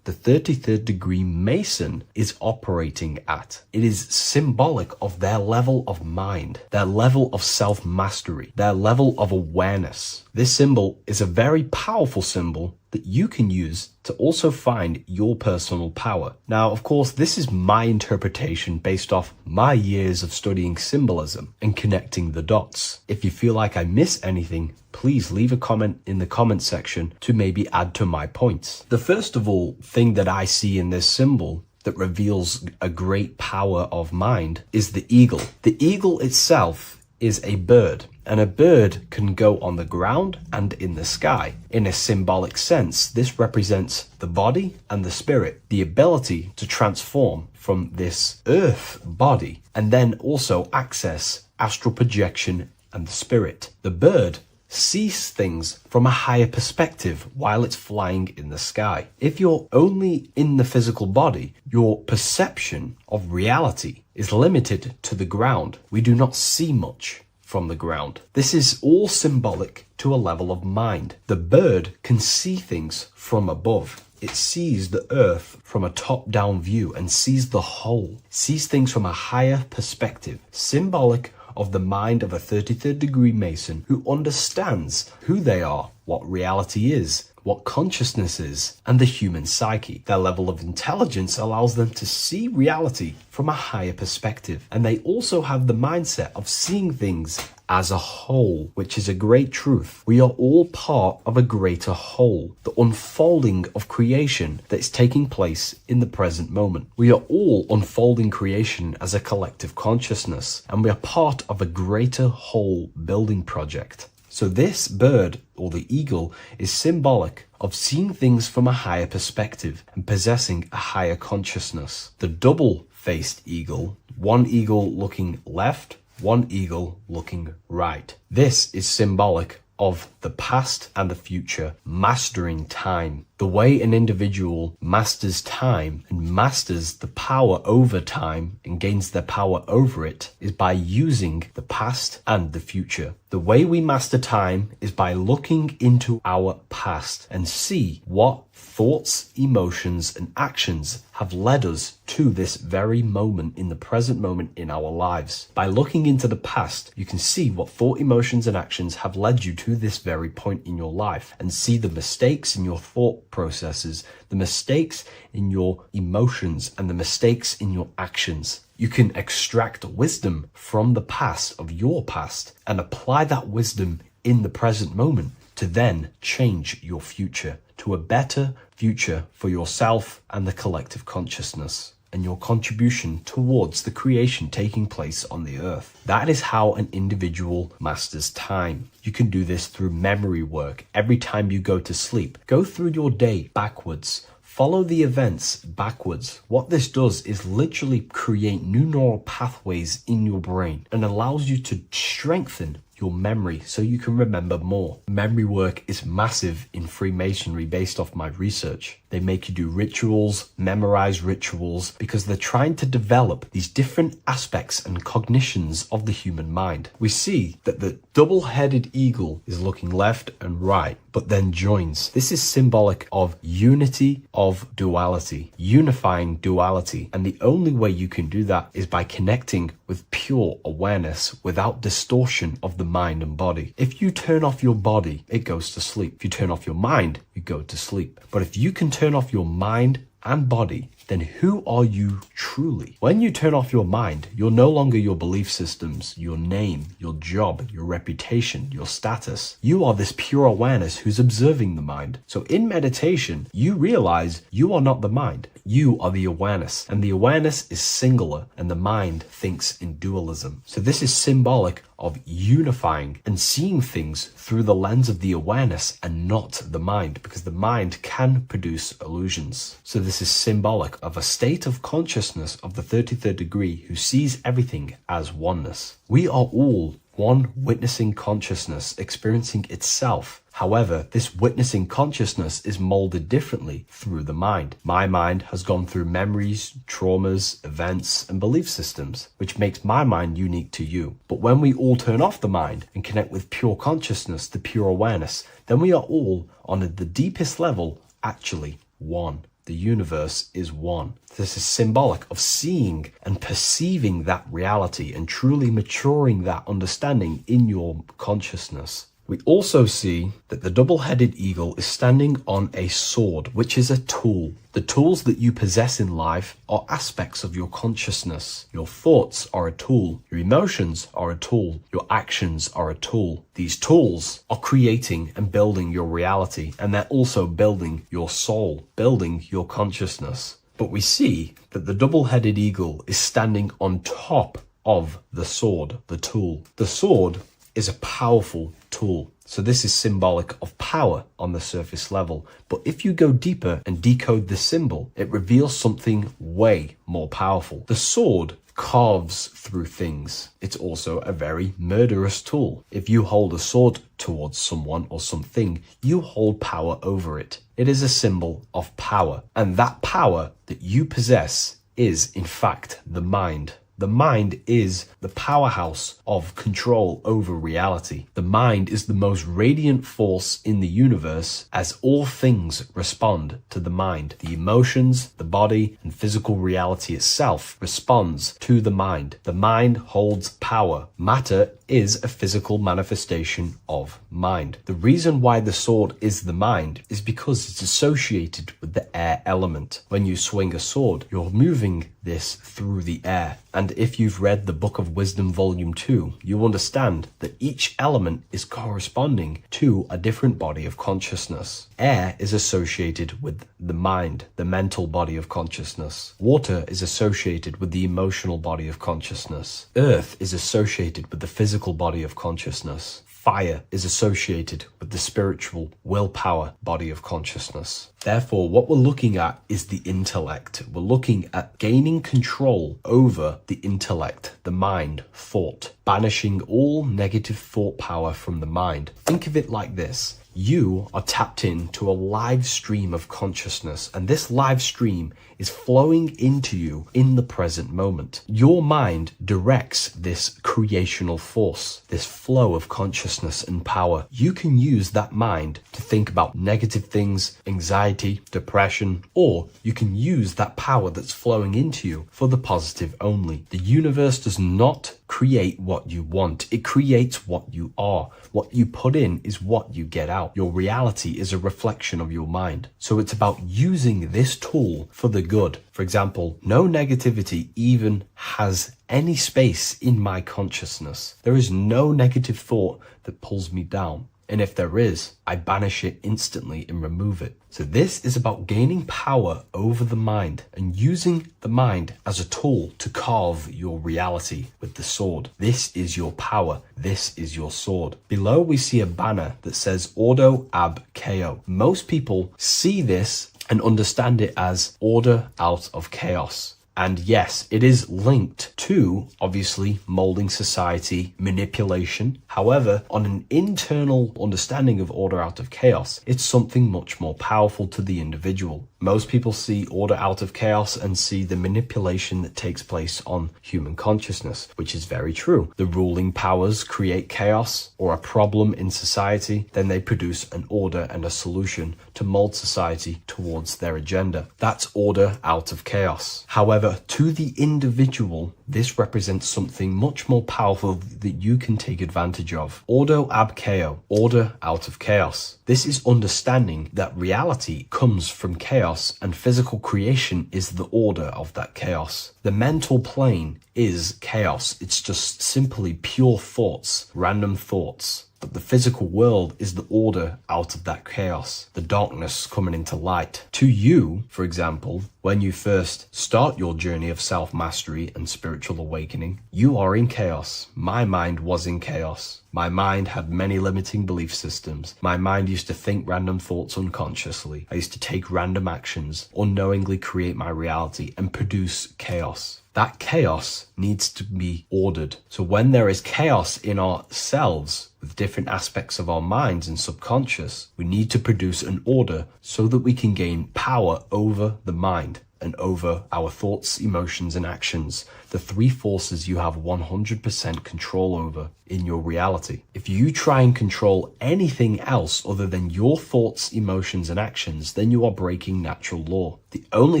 the 33rd degree Mason is operating at. It is symbolic of their level of mind, their level of self-mastery, their level of awareness. This symbol is a very powerful symbol that you can use to also find your personal power. Now, of course, this is my interpretation based off my years of studying symbolism and connecting the dots. If you feel like I miss anything, please leave a comment in the comment section to maybe add to my points. The first of all thing that I see in this symbol that reveals a great power of mind is the eagle. The eagle itself is a bird, and a bird can go on the ground and in the sky. In a symbolic sense, this represents the body and the spirit, the ability to transform from this earth body and then also access astral projection and the spirit. The bird sees things from a higher perspective while it's flying in the sky. If you're only in the physical body, your perception of reality is limited to the ground. We do not see much from the ground. This is all symbolic to a level of mind. The bird can see things from above. It sees the earth from a top-down view and sees the whole, sees things from a higher perspective, symbolic of the mind of a 33rd degree Mason who understands who they are, what reality is, what consciousness is, and the human psyche. Their level of intelligence allows them to see reality from a higher perspective, and they also have the mindset of seeing things as a whole, which is a great truth. We are all part of a greater whole, the unfolding of creation that is taking place in the present moment. We are all unfolding creation as a collective consciousness, and we are part of a greater whole building project. So this bird, or the eagle, is symbolic of seeing things from a higher perspective and possessing a higher consciousness. The double-faced eagle, one eagle looking left, one eagle looking right. This is symbolic of the past and the future, mastering time. The way an individual masters time and masters the power over time and gains their power over it is by using the past and the future. The way we master time is by looking into our past and see what thoughts, emotions, and actions have led us to this very moment in the present moment in our lives. By looking into the past, you can see what thought, emotions, and actions have led you to this very point in your life and see the mistakes in your thought processes, the mistakes in your emotions, and the mistakes in your actions. You can extract wisdom from the past of your past and apply that wisdom in the present moment to then change your future to a better future for yourself and the collective consciousness and your contribution towards the creation taking place on the earth. That is how an individual masters time. You can do this through memory work. Every time you go to sleep, go through your day backwards. Follow the events backwards. What this does is literally create new neural pathways in your brain and allows you to strengthen your memory so you can remember more. Memory work is massive in Freemasonry based off my research. They They make you do rituals, memorize rituals, because they're trying to develop these different aspects and cognitions of the human mind. We see that the double-headed eagle is looking left and right, but then joins. This is symbolic of unity of duality, unifying duality. And the only way you can do that is by connecting with pure awareness without distortion of the mind and body. If you turn off your body, it goes to sleep. If you turn off your mind, you go to sleep. But if you can turn off your mind and body, then who are you truly? When you turn off your mind, you're no longer your belief systems, your name, your job, your reputation, your status. You are this pure awareness who's observing the mind. So in meditation, you realize you are not the mind. You are the awareness, and the awareness is singular, and the mind thinks in dualism. So this is symbolic of unifying and seeing things through the lens of the awareness and not the mind, because the mind can produce illusions. So this is symbolic of a state of consciousness of the 33rd degree who sees everything as oneness. We are all one witnessing consciousness experiencing itself. However, this witnessing consciousness is molded differently through the mind. My mind has gone through memories, traumas, events, and belief systems, which makes my mind unique to you. But when we all turn off the mind and connect with pure consciousness, the pure awareness, then we are all, on the deepest level, actually one. The universe is one. This is symbolic of seeing and perceiving that reality and truly maturing that understanding in your consciousness. We also see that the double-headed eagle is standing on a sword, which is a tool. The tools that you possess in life are aspects of your consciousness. Your thoughts are a tool. Your emotions are a tool. Your actions are a tool. These tools are creating and building your reality, and they're also building your soul, building your consciousness. But we see that the double-headed eagle is standing on top of the sword, the tool. The sword is a powerful tool. So this is symbolic of power on the surface level. But if you go deeper and decode the symbol, it reveals something way more powerful. The sword carves through things. It's also a very murderous tool. If you hold a sword towards someone or something, you hold power over it. It is a symbol of power. And that power that you possess is, in fact, the mind. The mind is the powerhouse of control over reality. The mind is the most radiant force in the universe, as all things respond to the mind. The emotions, the body, and physical reality itself responds to the mind. The mind holds power. Matter is a physical manifestation of mind. The reason why the sword is the mind is because it's associated with the air element. When you swing a sword, you're moving this through the air. And if you've read the Book of Wisdom Volume 2, you understand that each element is corresponding to a different body of consciousness. Air is associated with the mind, the mental body of consciousness. Water is associated with the emotional body of consciousness. Earth is associated with the physical body of consciousness. Fire is associated with the spiritual willpower body of consciousness. Therefore, what we're looking at is the intellect. We're looking at gaining control over the intellect, the mind, thought, banishing all negative thought power from the mind. Think of it like this. You are tapped into a live stream of consciousness, and this live stream is flowing into you in the present moment. Your mind directs this creational force, this flow of consciousness and power. You can use that mind to think about negative things, anxiety, depression, or you can use that power that's flowing into you for the positive only. The universe does not create what you want. It creates what you are. What you put in is what you get out. Your reality is a reflection of your mind. So it's about using this tool for the good. For example, no negativity even has any space in my consciousness. There is no negative thought that pulls me down. And if there is, I banish it instantly and remove it. So this is about gaining power over the mind and using the mind as a tool to carve your reality with the sword. This is your power. This is your sword. Below we see a banner that says Ordo ab Chaos. Most people see this and understand it as order out of chaos. And yes, it is linked to, obviously, molding society, manipulation. However, on an internal understanding of order out of chaos, it's something much more powerful to the individual. Most people see order out of chaos and see the manipulation that takes place on human consciousness, which is very true. The ruling powers create chaos or a problem in society, then they produce an order and a solution to mold society towards their agenda. That's order out of chaos. However, to the individual, this represents something much more powerful that you can take advantage of. Ordo ab chao, order out of chaos. This is understanding that reality comes from chaos and physical creation is the order of that chaos. The mental plane is chaos. It's just simply pure thoughts, random thoughts. But the physical world is the order out of that chaos, the darkness coming into light. To you, for example, when you first start your journey of self-mastery and spiritual awakening, you are in chaos. My mind was in chaos. My mind had many limiting belief systems. My mind used to think random thoughts unconsciously. I used to take random actions, unknowingly create my reality and produce chaos. That chaos needs to be ordered. So when there is chaos in ourselves, with different aspects of our minds and subconscious, we need to produce an order so that we can gain power over the mind and over our thoughts, emotions, and actions. The three forces you have 100% control over in your reality. If you try and control anything else other than your thoughts, emotions, and actions, then you are breaking natural law. The only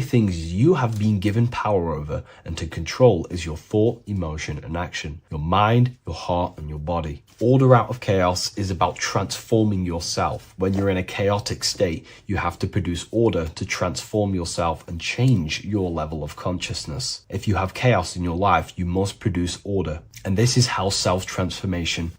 things you have been given power over and to control is your thought, emotion, and action. Your mind, your heart, and your body. Order out of chaos is about transforming yourself. When you're in a chaotic state, you have to produce order to transform yourself and change your level of consciousness. If you have chaos in your life, you must produce order. And this is how self-transformation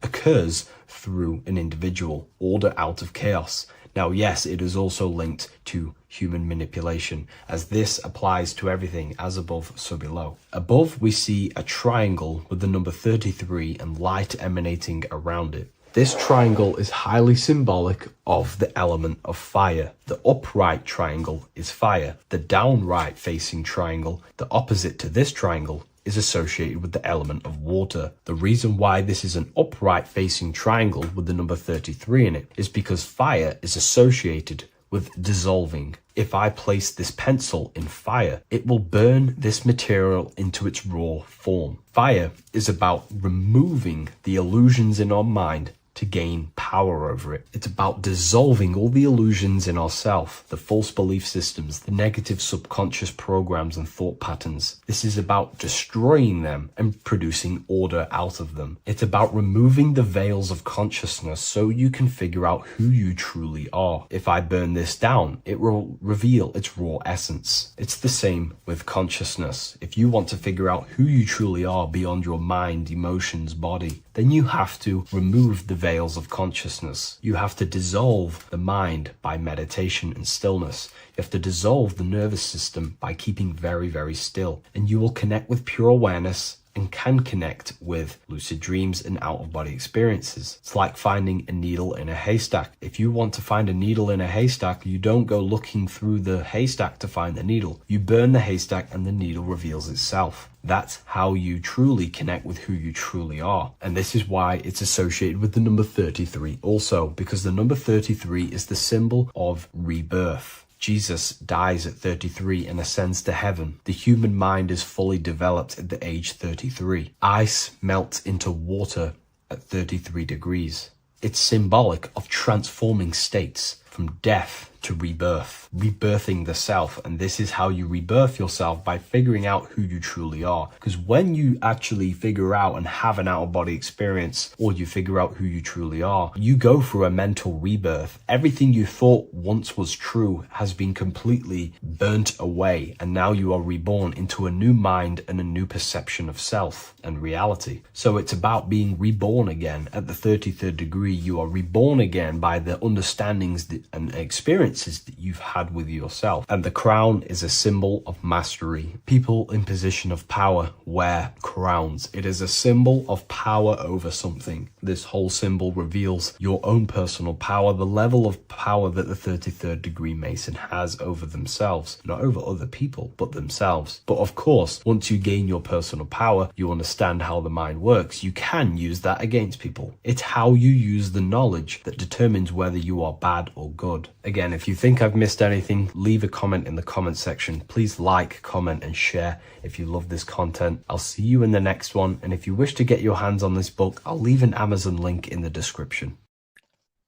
occurs through an individual. Order out of chaos. Now, yes, it is also linked to human manipulation, as this applies to everything as above, so below. Above, we see a triangle with the number 33 and light emanating around it. This triangle is highly symbolic of the element of fire. The upright triangle is fire. The downright facing triangle, the opposite to this triangle, is associated with the element of water. The reason why this is an upright facing triangle with the number 33 in it is because fire is associated with dissolving. If I place this pencil in fire, it will burn this material into its raw form. Fire is about removing the illusions in our mind to gain power over it. It's about dissolving all the illusions in ourself, the false belief systems, the negative subconscious programs and thought patterns. This is about destroying them and producing order out of them. It's about removing the veils of consciousness so you can figure out who you truly are. If I burn this down, it will reveal its raw essence. It's the same with consciousness. If you want to figure out who you truly are beyond your mind, emotions, body, then you have to remove the veils of consciousness. You have to dissolve the mind by meditation and stillness. You have to dissolve the nervous system by keeping very, very still. And you will connect with pure awareness and can connect with lucid dreams and out-of-body experiences. It's like finding a needle in a haystack. If you want to find a needle in a haystack, you don't go looking through the haystack to find the needle. You burn the haystack and the needle reveals itself. That's how you truly connect with who you truly are. And this is why it's associated with the number 33 also, because the number 33 is the symbol of rebirth. Jesus dies at 33 and ascends to heaven. The human mind is fully developed at the age 33. Ice melts into water at 33 degrees. It's symbolic of transforming states from death to rebirth, rebirthing the self. And this is how you rebirth yourself, by figuring out who you truly are. Because when you actually figure out and have an out-of-body experience, or you figure out who you truly are, you go through a mental rebirth. Everything you thought once was true has been completely burnt away, and now you are reborn into a new mind and a new perception of self and reality. So it's about being reborn again. At the 33rd degree, you are reborn again by the understandings and experiences that you've had with yourself. And the crown is a symbol of mastery. People in position of power wear crowns. It is a symbol of power over something. This whole symbol reveals your own personal power, the level of power that the 33rd degree Mason has over themselves, not over other people, but themselves. But of course, once you gain your personal power, you understand how the mind works. You can use that against people. It's how you use the knowledge that determines whether you are bad or good. Again, if you think I've missed anything, leave a comment in the comment section. Please like, comment, and share if you love this content. I'll see you in the next one, and if you wish to get your hands on this book, I'll leave an Amazon link in the description.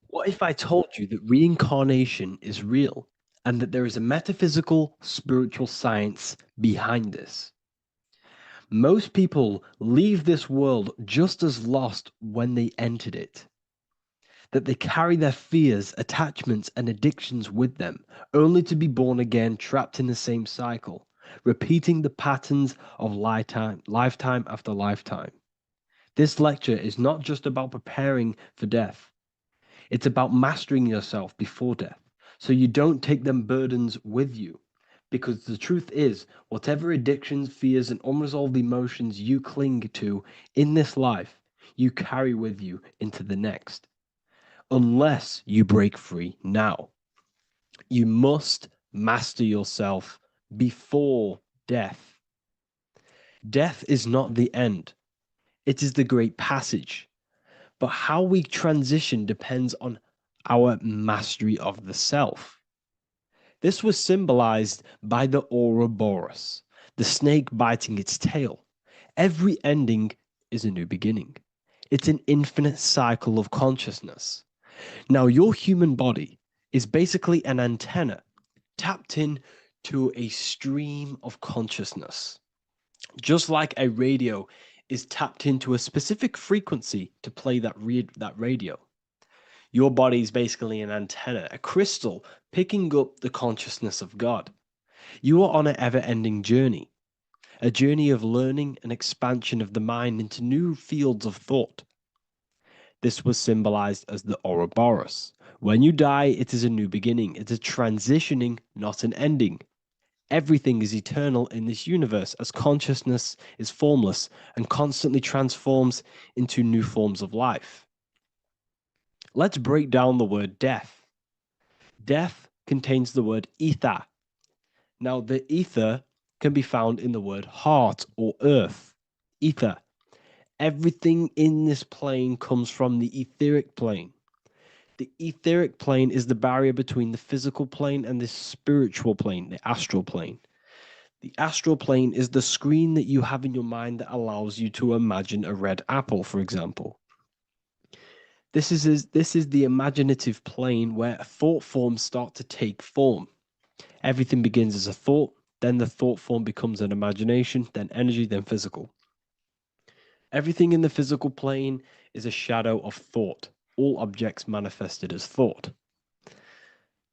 What if I told you that reincarnation is real and that there is a metaphysical, spiritual science behind this? Most people leave this world just as lost when they entered it. That they carry their fears, attachments, and addictions with them, only to be born again, trapped in the same cycle, repeating the patterns of lifetime after lifetime. This lecture is not just about preparing for death. It's about mastering yourself before death, so you don't take them burdens with you. Because the truth is, whatever addictions, fears, and unresolved emotions you cling to in this life, you carry with you into the next. Unless you break free now. You must master yourself before death. Death is not the end. It is the great passage. But how we transition depends on our mastery of the self. This was symbolized by the Ouroboros, the snake biting its tail. Every ending is a new beginning. It's an infinite cycle of consciousness. Now, your human body is basically an antenna tapped in to a stream of consciousness. Just like a radio is tapped into a specific frequency to play that radio. Your body is basically an antenna, a crystal picking up the consciousness of God. You are on an ever-ending journey, a journey of learning and expansion of the mind into new fields of thought. This was symbolized as the Ouroboros. When you die, it is a new beginning. It's a transitioning, not an ending. Everything is eternal in this universe as consciousness is formless and constantly transforms into new forms of life. Let's break down the word death. Death contains the word ether. Now, the ether can be found in the word heart or earth. Ether. Everything in this plane comes from the etheric plane. The etheric plane is the barrier between the physical plane and the spiritual plane, the astral plane. The astral plane is the screen that you have in your mind that allows you to imagine a red apple, for example. This is the imaginative plane where thought forms start to take form. Everything begins as a thought, then the thought form becomes an imagination, then energy, then physical. Everything in the physical plane is a shadow of thought. All objects manifested as thought.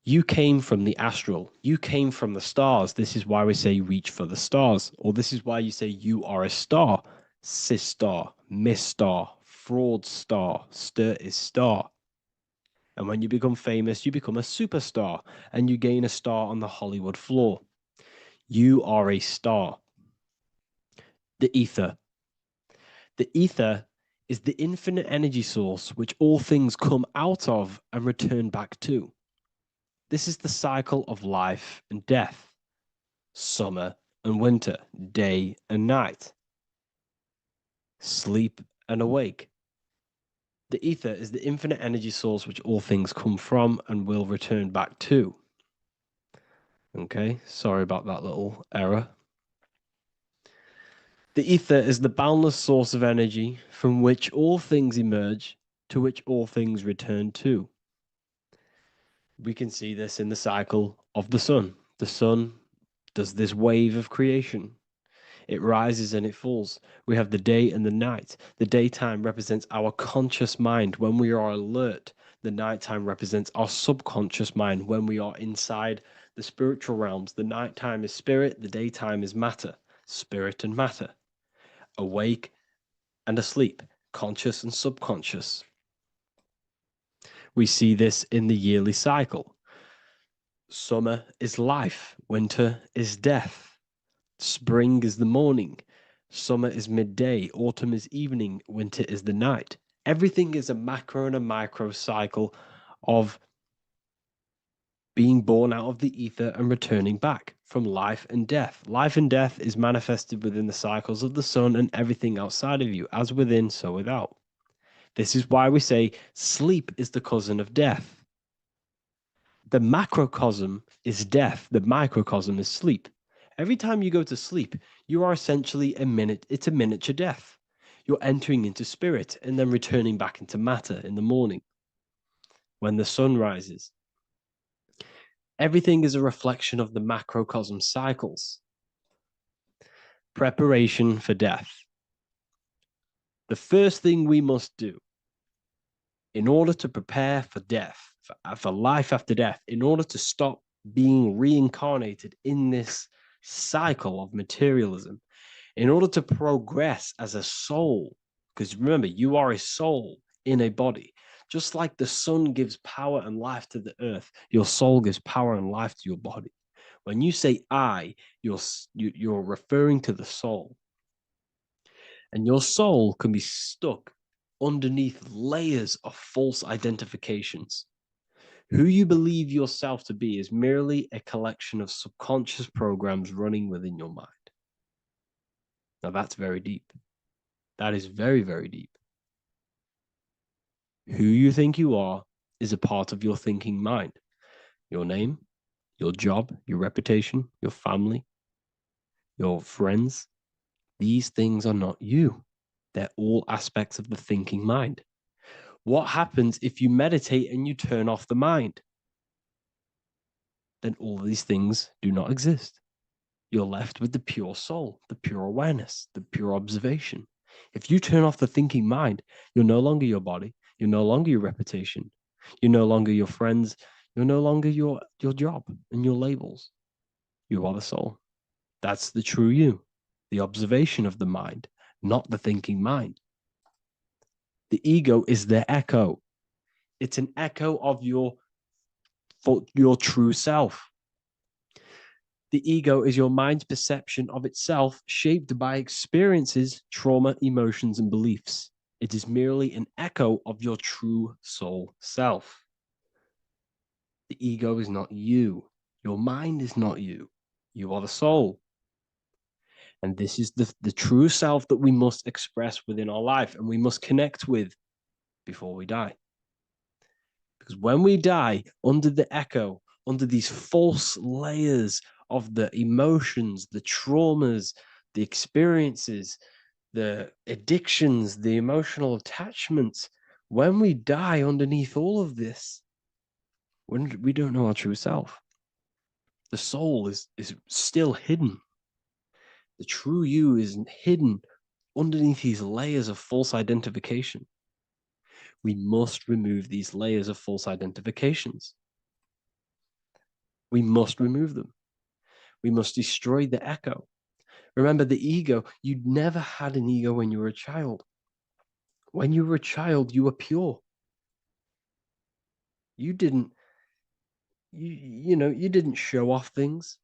You came from the astral. You came from the stars. This is why we say reach for the stars. Or this is why you say you are a star. Cis star, miss star, fraud star, stir is star. And when you become famous, you become a superstar and you gain a star on the Hollywood floor. You are a star. The ether. The ether is the infinite energy source which all things come out of and return back to. This is the cycle of life and death, summer and winter, day and night, sleep and awake. The ether is the infinite energy source which all things come from and will return back to. Okay, sorry about that little error. The ether is the boundless source of energy from which all things emerge, to which all things return to. We can see this in the cycle of the sun. The sun does this wave of creation. It rises and it falls. We have the day and the night. The daytime represents our conscious mind when we are alert. The nighttime represents our subconscious mind when we are inside the spiritual realms. The nighttime is spirit, the daytime is matter, spirit and matter. Awake and asleep, conscious and subconscious. We see this in the yearly cycle. Summer is life, winter is death. Spring is the morning, summer is midday, autumn is evening, winter is the night. Everything is a macro and a micro cycle of being born out of the ether and returning back from life and death. Life and death is manifested within the cycles of the sun and everything outside of you, as within, so without. This is why we say sleep is the cousin of death. The macrocosm is death. The microcosm is sleep. Every time you go to sleep, you are essentially it's a miniature death. You're entering into spirit and then returning back into matter in the morning when the sun rises. Everything is a reflection of the macrocosm cycles. Preparation for death. The first thing we must do in order to prepare for death, for life after death, in order to stop being reincarnated in this cycle of materialism, in order to progress as a soul, because remember, you are a soul in a body. Just like the sun gives power and life to the earth, your soul gives power and life to your body. When you say I, you're referring to the soul. And your soul can be stuck underneath layers of false identifications. Who you believe yourself to be is merely a collection of subconscious programs running within your mind. Now that's very deep. That is very, very deep. Who you think you are is a part of your thinking mind. Your name, your job, your reputation, your family, your friends. These things are not you. They're all aspects of the thinking mind. What happens if you meditate and you turn off the mind? Then all these things do not exist. You're left with the pure soul, the pure awareness, the pure observation. If you turn off the thinking mind, you're no longer your body, you're no longer your reputation, you're no longer your friends, you're no longer your job and your labels. You are the soul. That's the true you, the observation of the mind, not the thinking mind. The ego is the echo. It's an echo of your true self. The ego is your mind's perception of itself shaped by experiences, trauma, emotions, and beliefs. It is merely an echo of your true soul self. The ego is not you. Your mind is not you. You are the soul. And this is the true self that we must express within our life and we must connect with before we die. Because when we die under the echo, under these false layers of the emotions, the traumas, the experiences, the addictions, the emotional attachments, when we die underneath all of this, when we don't know our true self, the soul is still hidden. The true you is hidden underneath these layers of false identification. We must remove these layers of false identifications. We must remove them. We must destroy the echo. Remember the ego, you never had an ego when you were a child. When you were a child, you were pure. You didn't, you didn't show off things.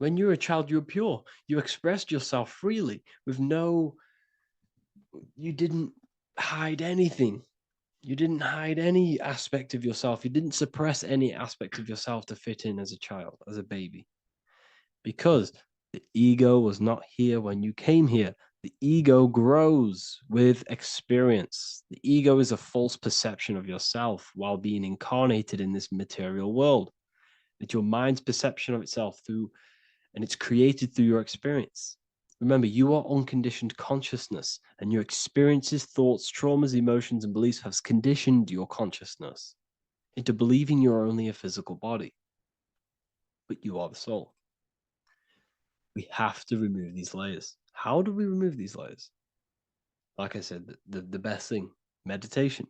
When you were a child, you were pure. You expressed yourself freely with you didn't hide anything. You didn't hide any aspect of yourself. You didn't suppress any aspect of yourself to fit in as a child, as a baby. Because the ego was not here when you came here. The ego grows with experience. The ego is a false perception of yourself while being incarnated in this material world. It's your mind's perception of itself and it's created through your experience. Remember, you are unconditioned consciousness, and your experiences, thoughts, traumas, emotions, and beliefs have conditioned your consciousness into believing you're only a physical body, but you are the soul. We have to remove these layers. How do we remove these layers? Like I said, the best thing, meditation.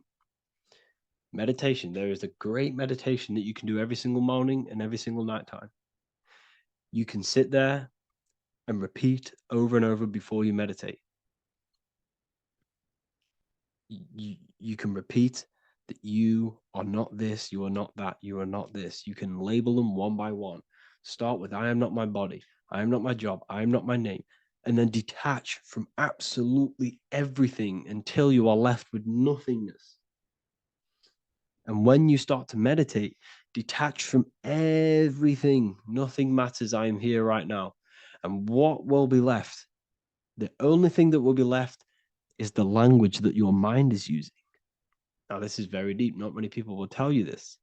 Meditation. There is a great meditation that you can do every single morning and every single nighttime. You can sit there and repeat over and over before you meditate. You can repeat that you are not this, you are not that, you are not this. You can label them one by one. Start with, I am not my body, I am not my job, I am not my name, and then detach from absolutely everything until you are left with nothingness. And when you start to meditate, detach from everything. Nothing matters. I am here right now. And what will be left? The only thing that will be left is the language that your mind is using. Now, this is very deep. Not many people will tell you this.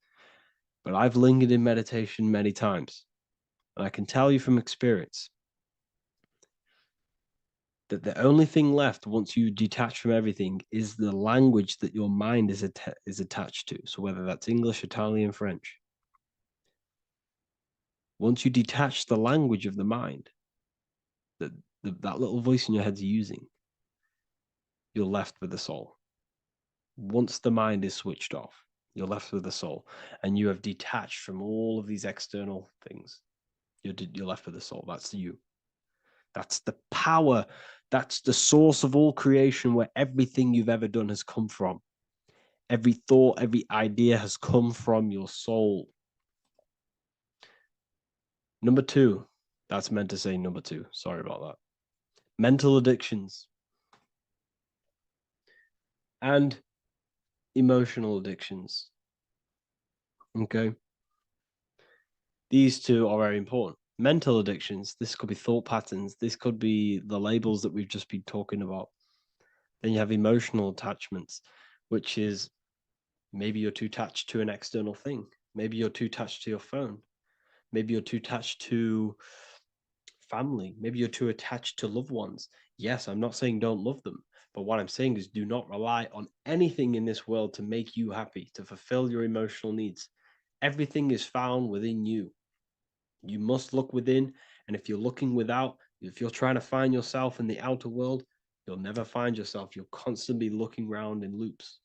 But I've lingered in meditation many times. And I can tell you from experience that the only thing left once you detach from everything is the language that your mind is attached to. So whether that's English, Italian, French. Once you detach the language of the mind that that little voice in your head's using, you're left with the soul. Once the mind is switched off, you're left with the soul, and you have detached from all of these external things. You're left with the soul. That's you. That's the power. That's the source of all creation, where everything you've ever done has come from. Every thought, every idea has come from your soul. Number two, that's meant to say number two. Sorry about that. Mental addictions and emotional addictions. Okay. These two are very important. Mental addictions, this could be thought patterns. This could be the labels that we've just been talking about. Then you have emotional attachments, which is maybe you're too attached to an external thing. Maybe you're too attached to your phone. Maybe you're too attached to family. Maybe you're too attached to loved ones. Yes, I'm not saying don't love them, but what I'm saying is do not rely on anything in this world to make you happy, to fulfill your emotional needs. Everything is found within you. You must look within, and if you're looking without, if you're trying to find yourself in the outer world, you'll never find yourself. You'll constantly be looking around in loops.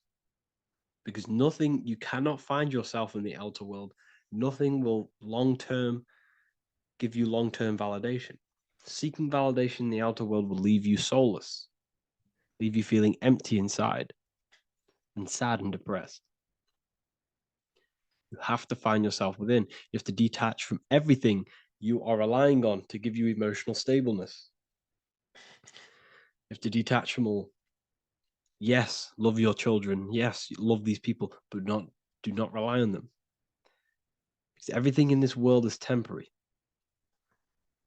Because nothing, you cannot find yourself in the outer world. Nothing will long-term give you long-term validation. Seeking validation in the outer world will leave you soulless, leave you feeling empty inside and sad and depressed. You have to find yourself within. You have to detach from everything you are relying on to give you emotional stableness. You have to detach from all. Yes, love your children. Yes, love these people, but do not rely on them. Because everything in this world is temporary.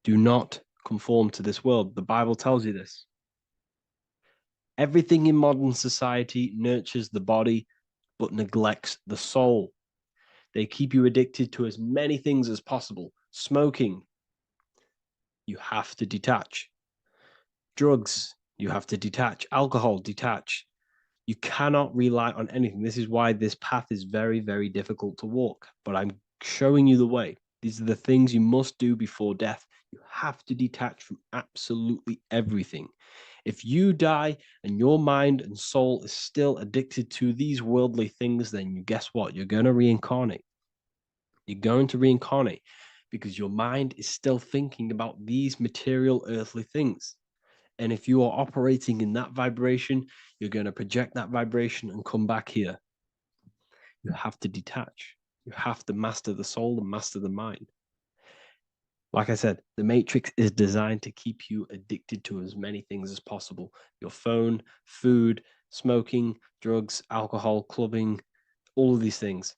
Do not conform to this world. The Bible tells you this. Everything in modern society nurtures the body, but neglects the soul. They keep you addicted to as many things as possible. Smoking, you have to detach. Drugs, you have to detach. Alcohol, detach. You cannot rely on anything. This is why this path is very, very difficult to walk. But I'm showing you the way. These are the things you must do before death. You have to detach from absolutely everything. If you die and your mind and soul is still addicted to these worldly things, then guess what? You're going to reincarnate. You're going to reincarnate because your mind is still thinking about these material earthly things. And if you are operating in that vibration, you're going to project that vibration and come back here. You have to detach. You have to master the soul and master the mind. Like I said, the matrix is designed to keep you addicted to as many things as possible. Your phone, food, smoking, drugs, alcohol, clubbing, all of these things.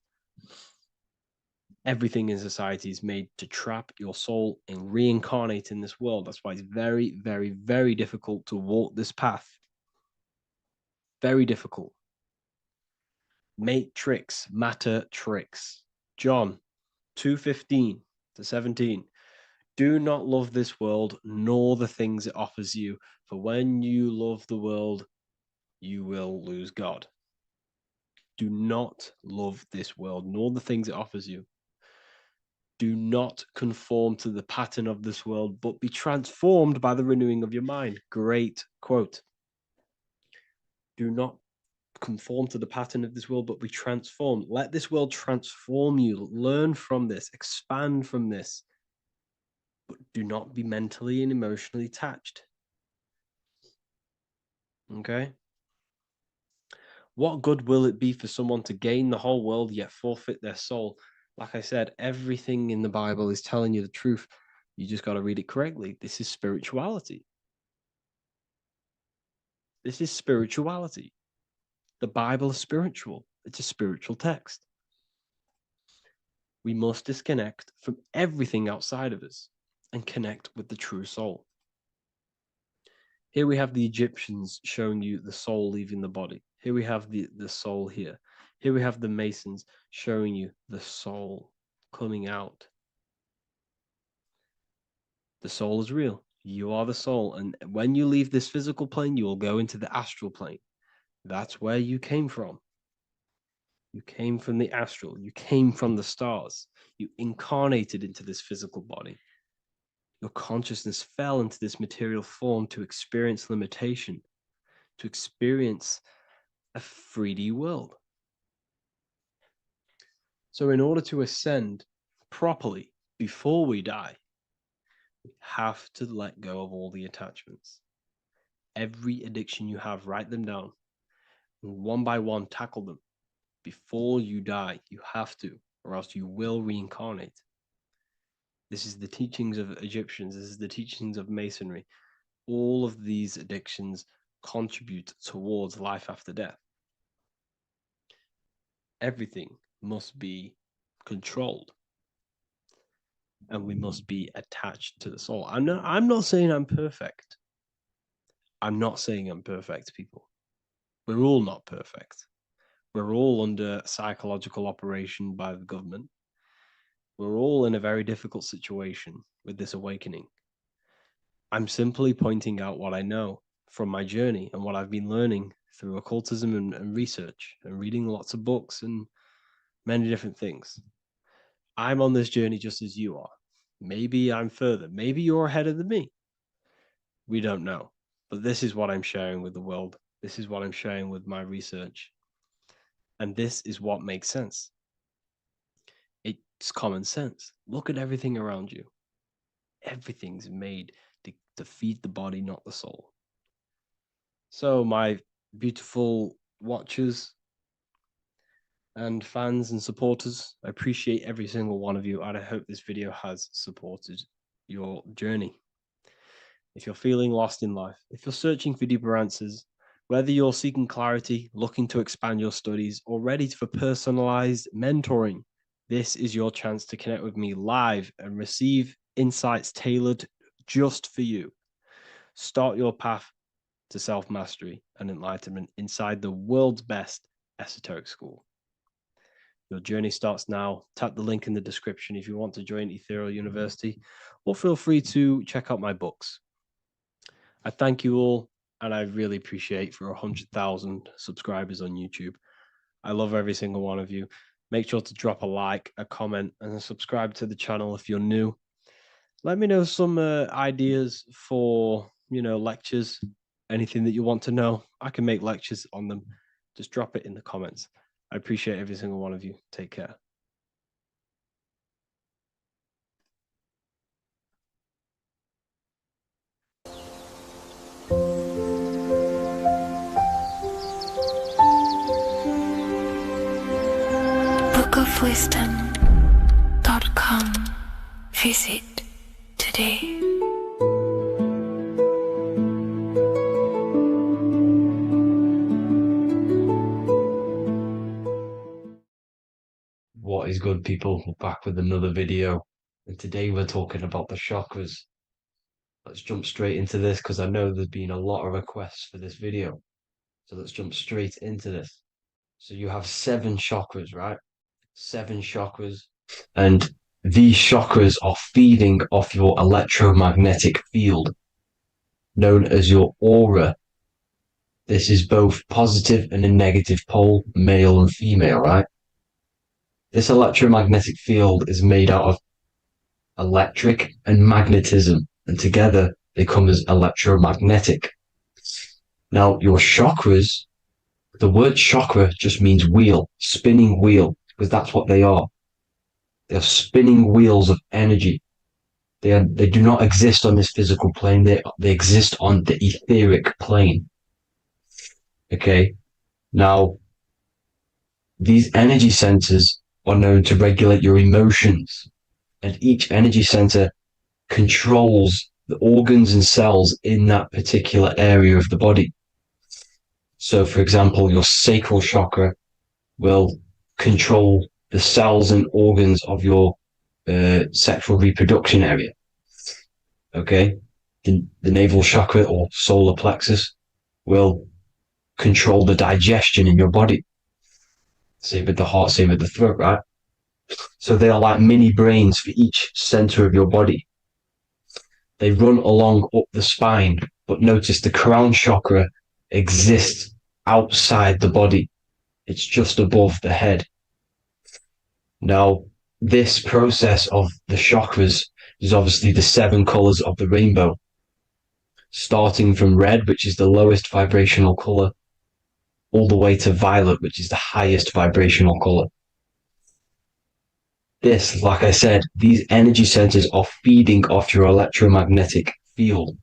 Everything in society is made to trap your soul and reincarnate in this world. That's why it's very, very, very difficult to walk this path. Very difficult. Matrix, matter tricks. John 2:15 to 17. Do not love this world, nor the things it offers you. For when you love the world, you will lose God. Do not love this world, nor the things it offers you. Do not conform to the pattern of this world, but be transformed by the renewing of your mind. Great quote. Do not conform to the pattern of this world, but be transformed. Let this world transform you. Learn from this, expand from this, but do not be mentally and emotionally attached. Okay? What good will it be for someone to gain the whole world yet forfeit their soul? Like I said, everything in the Bible is telling you the truth. You just got to read it correctly. This is spirituality. This is spirituality. The Bible is spiritual. It's a spiritual text. We must disconnect from everything outside of us and connect with the true soul. Here we have the Egyptians showing you the soul leaving the body. Here we have the soul here. Here we have the Masons showing you the soul coming out. The soul is real. You are the soul. And when you leave this physical plane, you will go into the astral plane. That's where you came from. You came from the astral. You came from the stars. You incarnated into this physical body. Your consciousness fell into this material form to experience limitation, to experience a 3D world. So in order to ascend properly before we die, we have to let go of all the attachments. Every addiction you have, write them down. And one by one, tackle them. Before you die, you have to, or else you will reincarnate. This is the teachings of Egyptians. This is the teachings of Masonry. All of these addictions contribute towards life after death. Everything must be controlled, and we must be attached to the soul. I'm not saying I'm perfect. I'm not saying I'm perfect, people. We're all not perfect. We're all under psychological operation by the government. We're all in a very difficult situation with this awakening. I'm simply pointing out what I know from my journey and what I've been learning through occultism and research and reading lots of books and many different things. I'm on this journey just as you are. Maybe I'm further. Maybe you're ahead of me. We don't know. But this is what I'm sharing with the world. This is what I'm sharing with my research. And this is what makes sense. It's common sense. Look at everything around you. Everything's made to feed the body, not the soul. So my beautiful watchers and fans and supporters, I appreciate every single one of you, and I hope this video has supported your journey. If you're feeling lost in life, if you're searching for deeper answers, whether you're seeking clarity, looking to expand your studies, or ready for personalized mentoring, this is your chance to connect with me live and receive insights tailored just for you. Start your path to self-mastery and enlightenment inside the world's best esoteric school. Your journey starts now. Tap the link in the description if you want to join Ethereal University, or feel free to check out my books. I thank you all, and I really appreciate for 100,000 subscribers on YouTube. I love every single one of you. Make sure to drop a like, a comment, and subscribe to the channel if you're new. Let me know some ideas for, lectures, anything that you want to know. I can make lectures on them. Just drop it in the comments. I appreciate every single one of you. Take care. bookofwisdom.com. Visit today. What is good, people? We're back with another video, and today we're talking about the chakras. Let's jump straight into this because I know there's been a lot of requests for this video. So let's jump straight into this. So you have 7 chakras, right? 7 chakras, and these chakras are feeding off your electromagnetic field, known as your aura. This is both positive and a negative pole, male and female, right? This electromagnetic field is made out of electric and magnetism, and together they come as electromagnetic. Now, your chakras, the word chakra just means wheel, spinning wheel, because that's what they are. They are spinning wheels of energy. They do not exist on this physical plane. They exist on the etheric plane. Okay. Now, these energy centers are known to regulate your emotions, and each energy center controls the organs and cells in that particular area of the body. So, for example, your sacral chakra will control the cells and organs of your sexual reproduction area. Okay, the navel chakra or solar plexus will control the digestion in your body. Same with the heart, same with the throat, right? So they are like mini brains for each center of your body. They run along up the spine, but notice the crown chakra exists outside the body. It's just above the head. Now, this process of the chakras is obviously the 7 colors of the rainbow, starting from red, which is the lowest vibrational color, all the way to violet, which is the highest vibrational color. This, like I said, these energy centers are feeding off your electromagnetic field.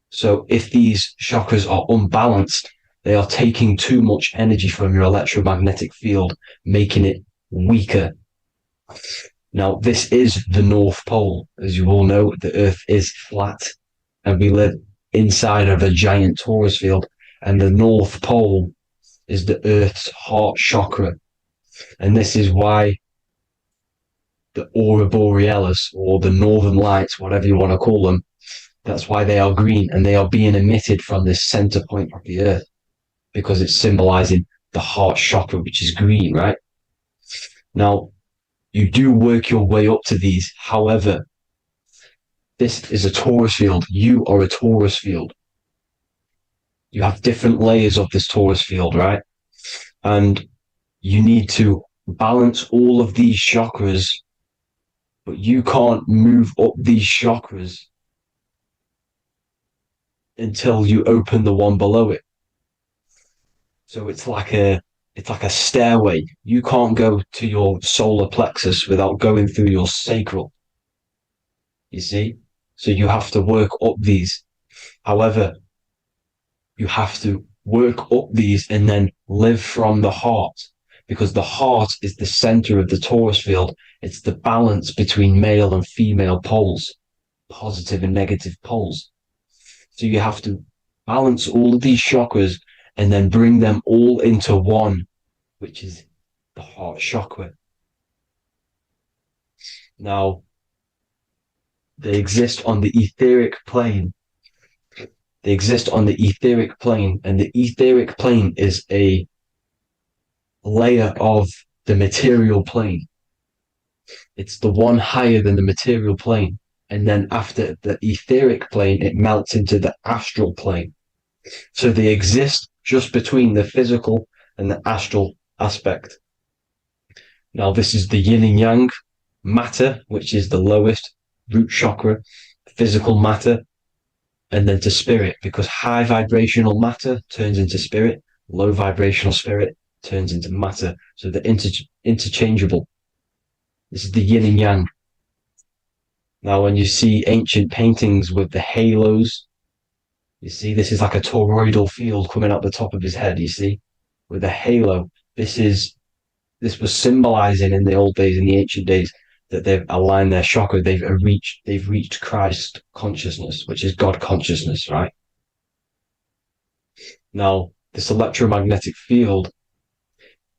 So if these chakras are unbalanced, they are taking too much energy from your electromagnetic field, making it weaker. Now, this is the North Pole. As you all know, the Earth is flat, and we live inside of a giant torus field, and the North Pole is the Earth's heart chakra. And this is why the aurora borealis, or the northern lights, whatever you want to call them, that's why they are green, and they are being emitted from this center point of the Earth, because it's symbolizing the heart chakra, which is green, right? Now, you do work your way up to these. However, this is a torus field. You are a torus field. You have different layers of this torus field, right? And you need to balance all of these chakras, but you can't move up these chakras until you open the one below it. So it's like a stairway. You can't go to your solar plexus without going through your sacral. You see? So you have to work up these. However, you have to work up these and then live from the heart, because the heart is the center of the torus field. It's the balance between male and female poles, positive and negative poles. So you have to balance all of these chakras and then bring them all into one, which is the heart chakra. Now, they exist on the etheric plane. They exist on the etheric plane, and the etheric plane is a layer of the material plane. It's the one higher than the material plane. And then after the etheric plane, it melts into the astral plane. So they exist just between the physical and the astral aspect. Now, this is the yin and yang matter, which is the lowest root chakra, physical matter, and then to spirit, because high vibrational matter turns into spirit, low vibrational spirit turns into matter. So they're interchangeable. This is the yin and yang. Now, when you see ancient paintings with the halos, you see this is like a toroidal field coming out the top of his head, you see, with a halo. This was symbolizing in the old days, in the ancient days, that they've aligned their chakra, they've reached Christ consciousness, which is God consciousness, right? Now, this electromagnetic field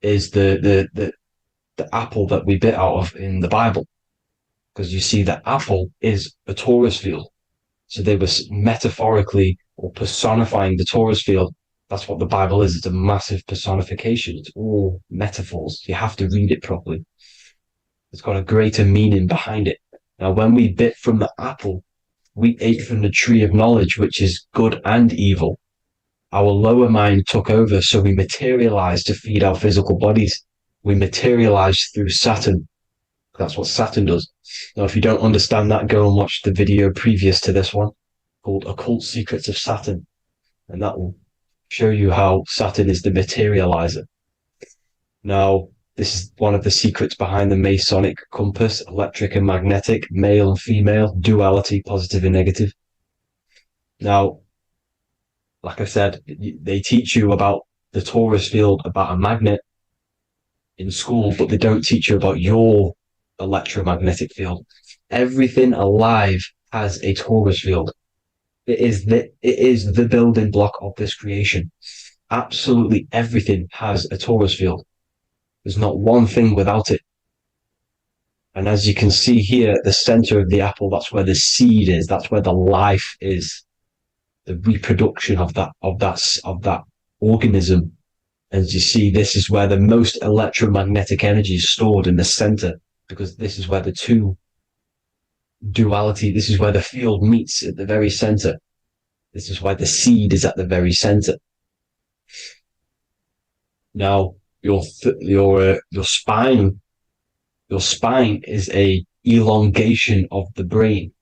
is the apple that we bit out of in the Bible, because you see that apple is a torus field. So they were metaphorically or personifying the torus field. That's what the Bible is. It's a massive personification. It's all metaphors. You have to read it properly. It's got a greater meaning behind it. Now, when we bit from the apple, we ate from the tree of knowledge, which is good and evil. Our lower mind took over, so we materialized to feed our physical bodies. We materialized through Saturn. That's what Saturn does. Now, if you don't understand that, go and watch the video previous to this one called Occult Secrets of Saturn. And that will show you how Saturn is the materializer. Now, this is one of the secrets behind the Masonic compass, electric and magnetic, male and female, duality, positive and negative. Now, like I said, they teach you about the torus field, about a magnet in school, but they don't teach you about your electromagnetic field. Everything alive has a torus field. It is the building block of this creation. Absolutely everything has a torus field. There's not one thing without it. And as you can see here at the center of the apple, that's where the seed is. That's where the life is. The reproduction of that organism. And you see, this is where the most electromagnetic energy is stored, in the center, because this is where the two duality, this is where the field meets at the very center. This is why the seed is at the very center. Now, your spine is a elongation of the brain.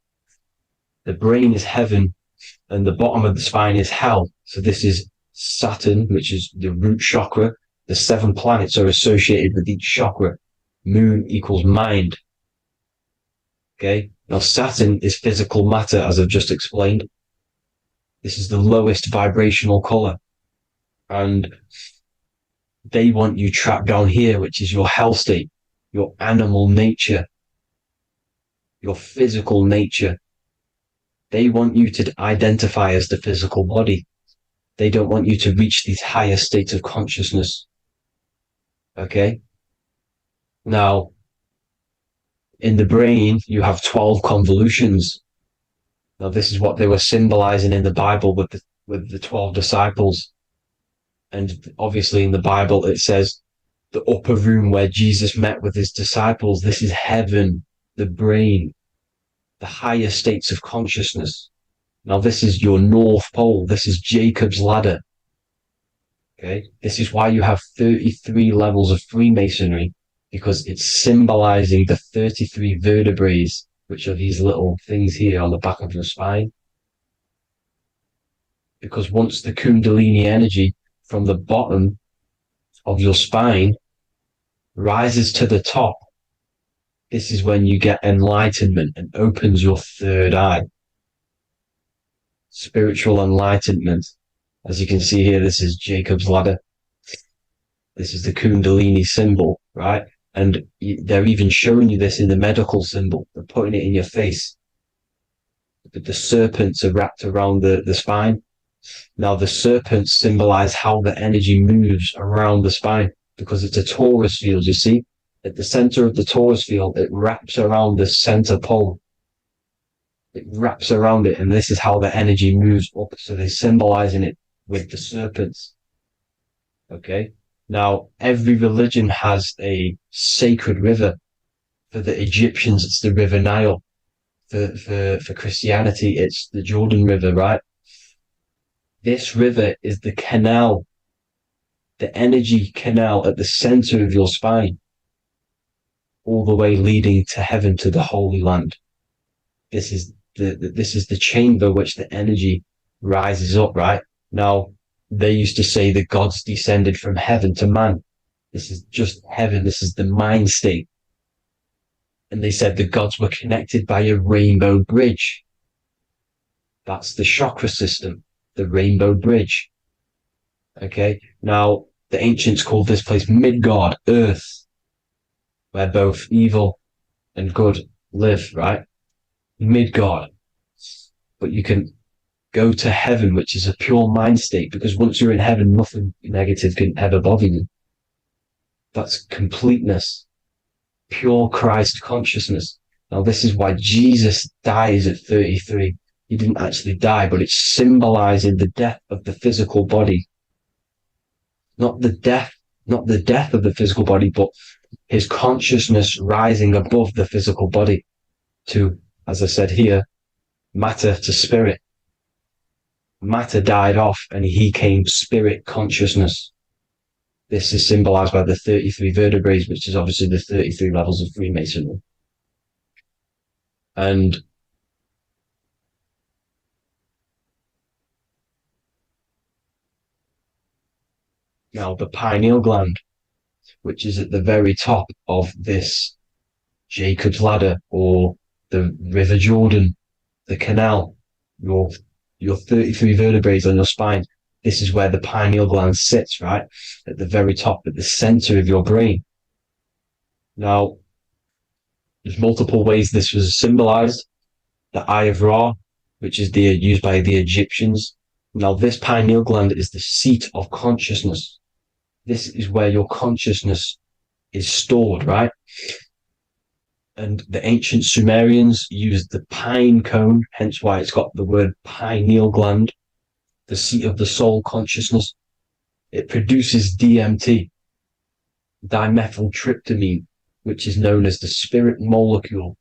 The brain is heaven, and the bottom of the spine is hell. So this is Saturn, which is the root chakra. The 7 planets are associated with each chakra. Moon equals mind. Okay. Now Saturn is physical matter, as I've just explained. This is the lowest vibrational color. And they want you trapped down here, which is your hell state, your animal nature, your physical nature. They want you to identify as the physical body. They don't want you to reach these higher states of consciousness. Okay? Now, in the brain, you have 12 convolutions. Now, this is what they were symbolizing in the Bible with the 12 disciples. And obviously in the Bible, it says the upper room where Jesus met with his disciples. This is heaven, the brain, the higher states of consciousness. Now, this is your North Pole. This is Jacob's ladder. Okay. This is why you have 33 levels of Freemasonry, because it's symbolizing the 33 vertebrae, which are these little things here on the back of your spine. Because once the Kundalini energy from the bottom of your spine rises to the top, this is when you get enlightenment and opens your third eye. Spiritual enlightenment. As you can see here, this is Jacob's ladder. This is the Kundalini symbol, right? And they're even showing you this in the medical symbol. They're putting it in your face. The serpents are wrapped around the spine. Now, the serpents symbolize how the energy moves around the spine, because it's a torus field, you see? At the center of the torus field, it wraps around the center pole. It wraps around it, and this is how the energy moves up. So they're symbolizing it with the serpents. Okay? Now, every religion has a sacred river. For the Egyptians, it's the River Nile. For Christianity, it's the Jordan River, right? This river is the canal, the energy canal at the center of your spine, all the way leading to heaven, to the Holy Land. This is the chamber which the energy rises up, right? Now, they used to say the gods descended from heaven to man. This is just heaven. This is the mind state. And they said the gods were connected by a rainbow bridge. That's the chakra system, the rainbow bridge. Okay. Now, the ancients called this place Midgard, Earth, where both evil and good live, right? Midgard. But you can go to heaven, which is a pure mind state, because once you're in heaven, nothing negative can ever bother you. That's completeness, pure Christ consciousness. Now, this is why Jesus dies at 33. He didn't actually die, but it's symbolizing the death of the physical body. Not the death of the physical body, but his consciousness rising above the physical body to, as I said here, matter to spirit. Matter died off and he came spirit consciousness. This is symbolized by the 33 vertebrae, which is obviously the 33 levels of Freemasonry. And now the pineal gland, which is at the very top of this Jacob's ladder, or the River Jordan, the canal, your 33 vertebrae on your spine. This is where the pineal gland sits, right? At the very top, at the center of your brain. Now, there's multiple ways this was symbolized. The Eye of Ra, which is used by the Egyptians. Now, this pineal gland is the seat of consciousness. This is where your consciousness is stored, right? And the ancient Sumerians used the pine cone, hence why it's got the word pineal gland, the seat of the soul consciousness. it produces DMT, dimethyltryptamine, which is known as the spirit molecule.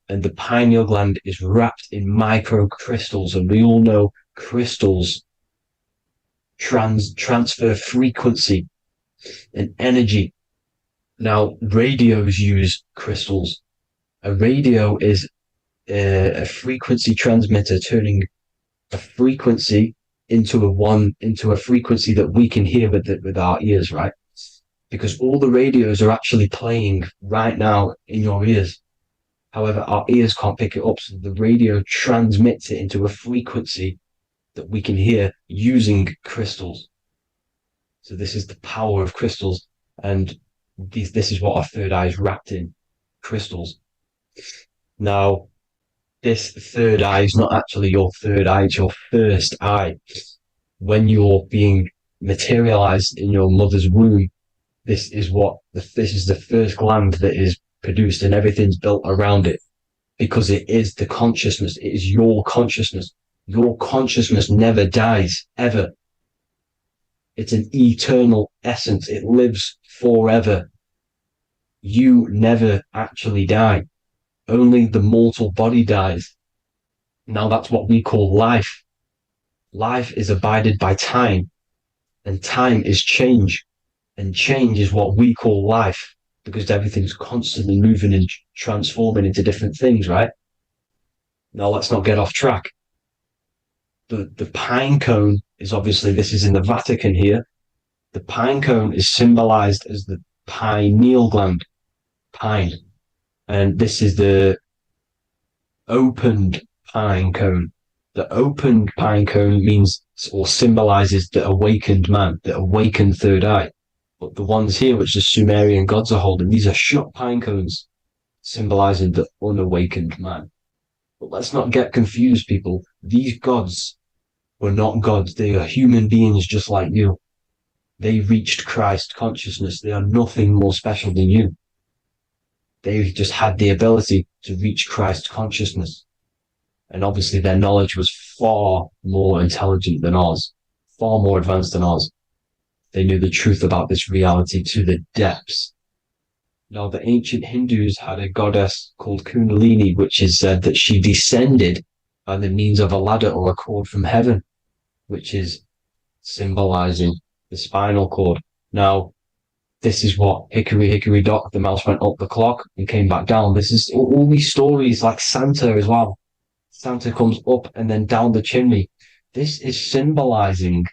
And the pineal gland is wrapped in microcrystals, and we all know crystals transfer frequency and energy. Now, radios use crystals. A radio is a frequency transmitter, turning a frequency into a frequency that we can hear with our ears, right? Because all the radios are actually playing right now in your ears. However, our ears can't pick it up, so the radio transmits it into a frequency that we can hear using crystals. So this is the power of crystals, and this is what our third eye is wrapped in, crystals. Now, this third eye is not actually your third eye, it's your first eye. When you're being materialized in your mother's womb, this is the first gland that is produced, and everything's built around it, because it is the consciousness. It is your consciousness. Your consciousness never dies, ever. It's an eternal essence. It lives forever. You never actually die. Only the mortal body dies. Now that's what we call life. Life is abided by time, and time is change. And change is what we call life, because everything's constantly moving and transforming into different things, right? Now let's not get off track. The pine cone is obviously, this is in the Vatican here. The pine cone is symbolized as the pineal gland, pine. And this is the opened pine cone. The opened pine cone means, or symbolizes, the awakened man, the awakened third eye. But the ones here, which the Sumerian gods are holding, these are shut pine cones, symbolizing the unawakened man. But let's not get confused, people. These gods were not gods. They are human beings just like you. They reached Christ consciousness. They are nothing more special than you. They just had the ability to reach Christ consciousness. And obviously their knowledge was far more intelligent than ours, far more advanced than ours. They knew the truth about this reality to the depths. Now, the ancient Hindus had a goddess called Kundalini, which is said that she descended by the means of a ladder or a cord from heaven, which is symbolizing the spinal cord. Now, this is what hickory, hickory dock, the mouse went up the clock and came back down. This is all these stories, like Santa as well. Santa comes up and then down the chimney. This is symbolizing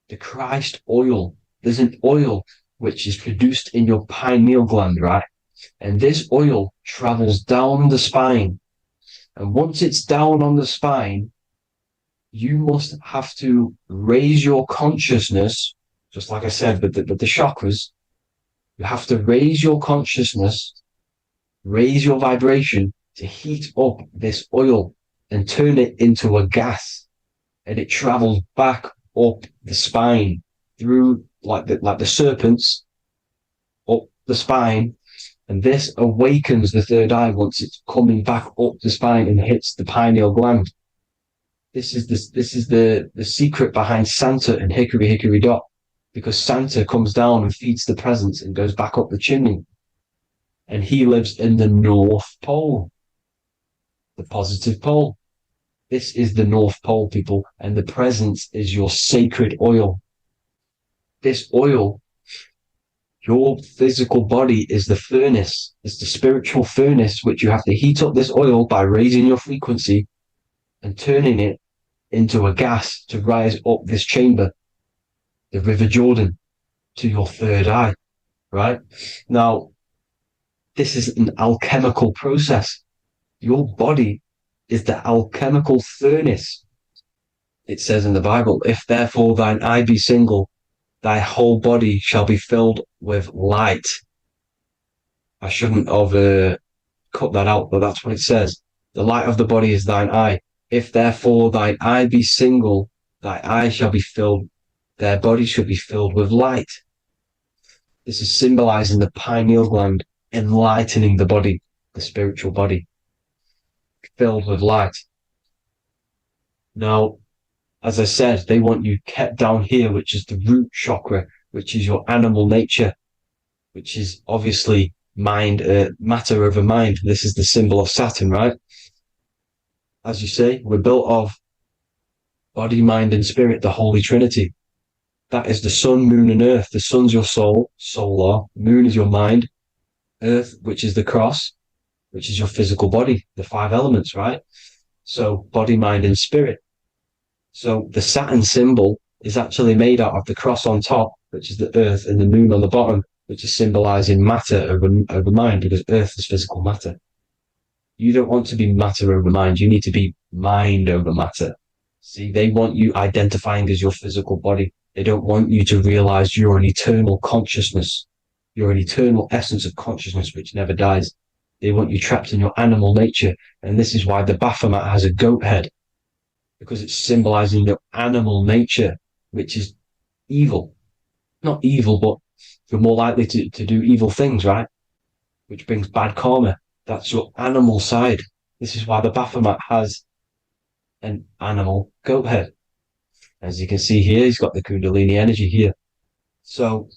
the Christ oil. There's an oil which is produced in your pineal gland, right? And this oil travels down the spine. And once it's down on the spine, you must have to raise your consciousness, just like I said, but the chakras, you have to raise your consciousness, raise your vibration to heat up this oil and turn it into a gas. And it travels back up the spine through like the serpents up the spine, and this awakens the third eye once it's coming back up the spine and hits the pineal gland. This is the secret behind Santa and hickory hickory dock, because Santa comes down and feeds the presents and goes back up the chimney, and he lives in the North Pole, the positive pole. This is the North Pole, people, and the presence is your sacred oil. This oil, your physical body is the furnace. It's the spiritual furnace, which you have to heat up this oil by raising your frequency and turning it into a gas to rise up this chamber, the River Jordan, to your third eye, right? Now, this is an alchemical process. Your body is the alchemical furnace. It says in the Bible, if therefore thine eye be single, thy whole body shall be filled with light. I shouldn't have cut that out, but that's what it says. The light of the body is thine eye. If therefore thine eye be single, thy eye shall be filled, their body shall be filled with light. This is symbolizing the pineal gland, enlightening the body, the spiritual body, filled with light. Now, As I said, they want you kept down here, which is the root chakra, which is your animal nature, which is obviously mind, matter over mind. This is the symbol of Saturn, right? As you say, we're built of body, mind, and spirit, the Holy Trinity. That is the sun, moon, and earth. The sun's your soul, solar. Moon is your mind. Earth, which is the cross, which is your physical body, the 5 elements, right? So body, mind, and spirit. So the Saturn symbol is actually made out of the cross on top, which is the earth, and the moon on the bottom, which is symbolizing matter over mind, because earth is physical matter. You don't want to be matter over mind. You need to be mind over matter. See, they want you identifying as your physical body. They don't want you to realize you're an eternal consciousness. You're an eternal essence of consciousness which never dies. They want you trapped in your animal nature. And this is why the Baphomet has a goat head, because it's symbolizing your animal nature, which is evil. Not evil, but you're more likely to do evil things, right? Which brings bad karma. That's your animal side. This is why the Baphomet has an animal goat head. As you can see here, he's got the Kundalini energy here. So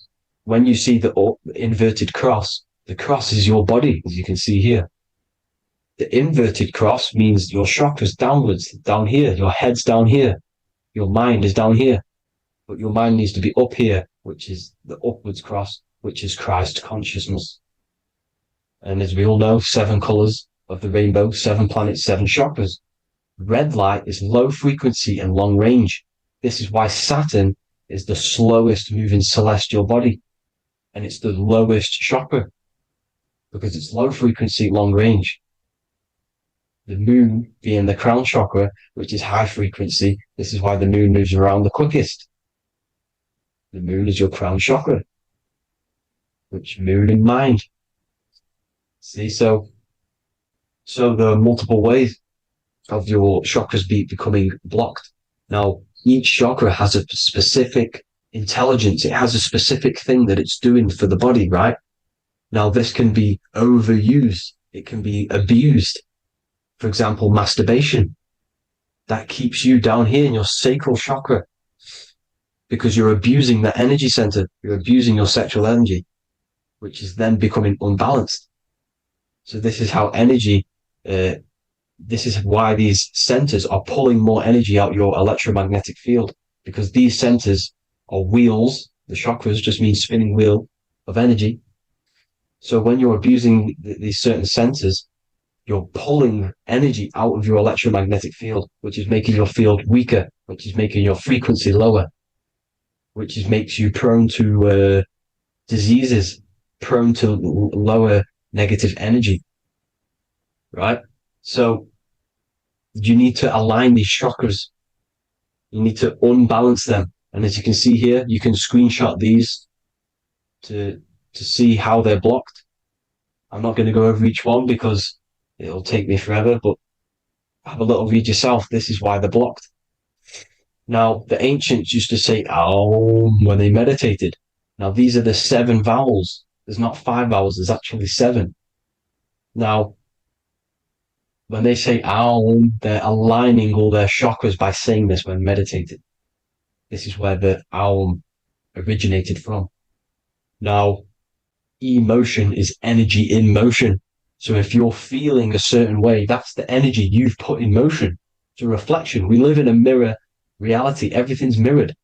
when you see the inverted cross, the cross is your body, as you can see here. The inverted cross means your chakras downwards, down here. Your head's down here. Your mind is down here. But your mind needs to be up here, which is the upwards cross, which is Christ consciousness. And as we all know, 7 colors of the rainbow, 7 planets, 7 chakras. Red light is low frequency and long range. This is why Saturn is the slowest moving celestial body. And it's the lowest chakra, because it's low frequency, long range. The moon being the crown chakra, which is high frequency. This is why the moon moves around the quickest. The moon is your crown chakra, which moon in mind. See, so there are multiple ways of your chakras becoming blocked. Now, each chakra has a specific intelligence. It has a specific thing that it's doing for the body, right? Now, this can be overused. It can be abused. For example, masturbation. That keeps you down here in your sacral chakra, because you're abusing the energy center. You're abusing your sexual energy, which is then becoming unbalanced. So this is how energy, this is why these centers are pulling more energy out your electromagnetic field, because these centers are wheels. The chakras just mean spinning wheel of energy. So when you're abusing these certain centers, you're pulling energy out of your electromagnetic field, which is making your field weaker, which is making your frequency lower, which makes you prone to diseases, prone to lower negative energy, right? So you need to align these chakras. You need to unbalance them. And as you can see here, you can screenshot these to see how they're blocked. I'm not going to go over each one because it'll take me forever, but have a little read yourself. This is why they're blocked. Now, the ancients used to say Aum when they meditated. Now, these are the 7 vowels. There's not 5 vowels, there's actually 7. Now, when they say Aum, they're aligning all their chakras by saying this when meditating. This is where the Aum originated from. Now, emotion is energy in motion. So if you're feeling a certain way, that's the energy you've put in motion. It's a reflection. We live in a mirror reality. Everything's mirrored.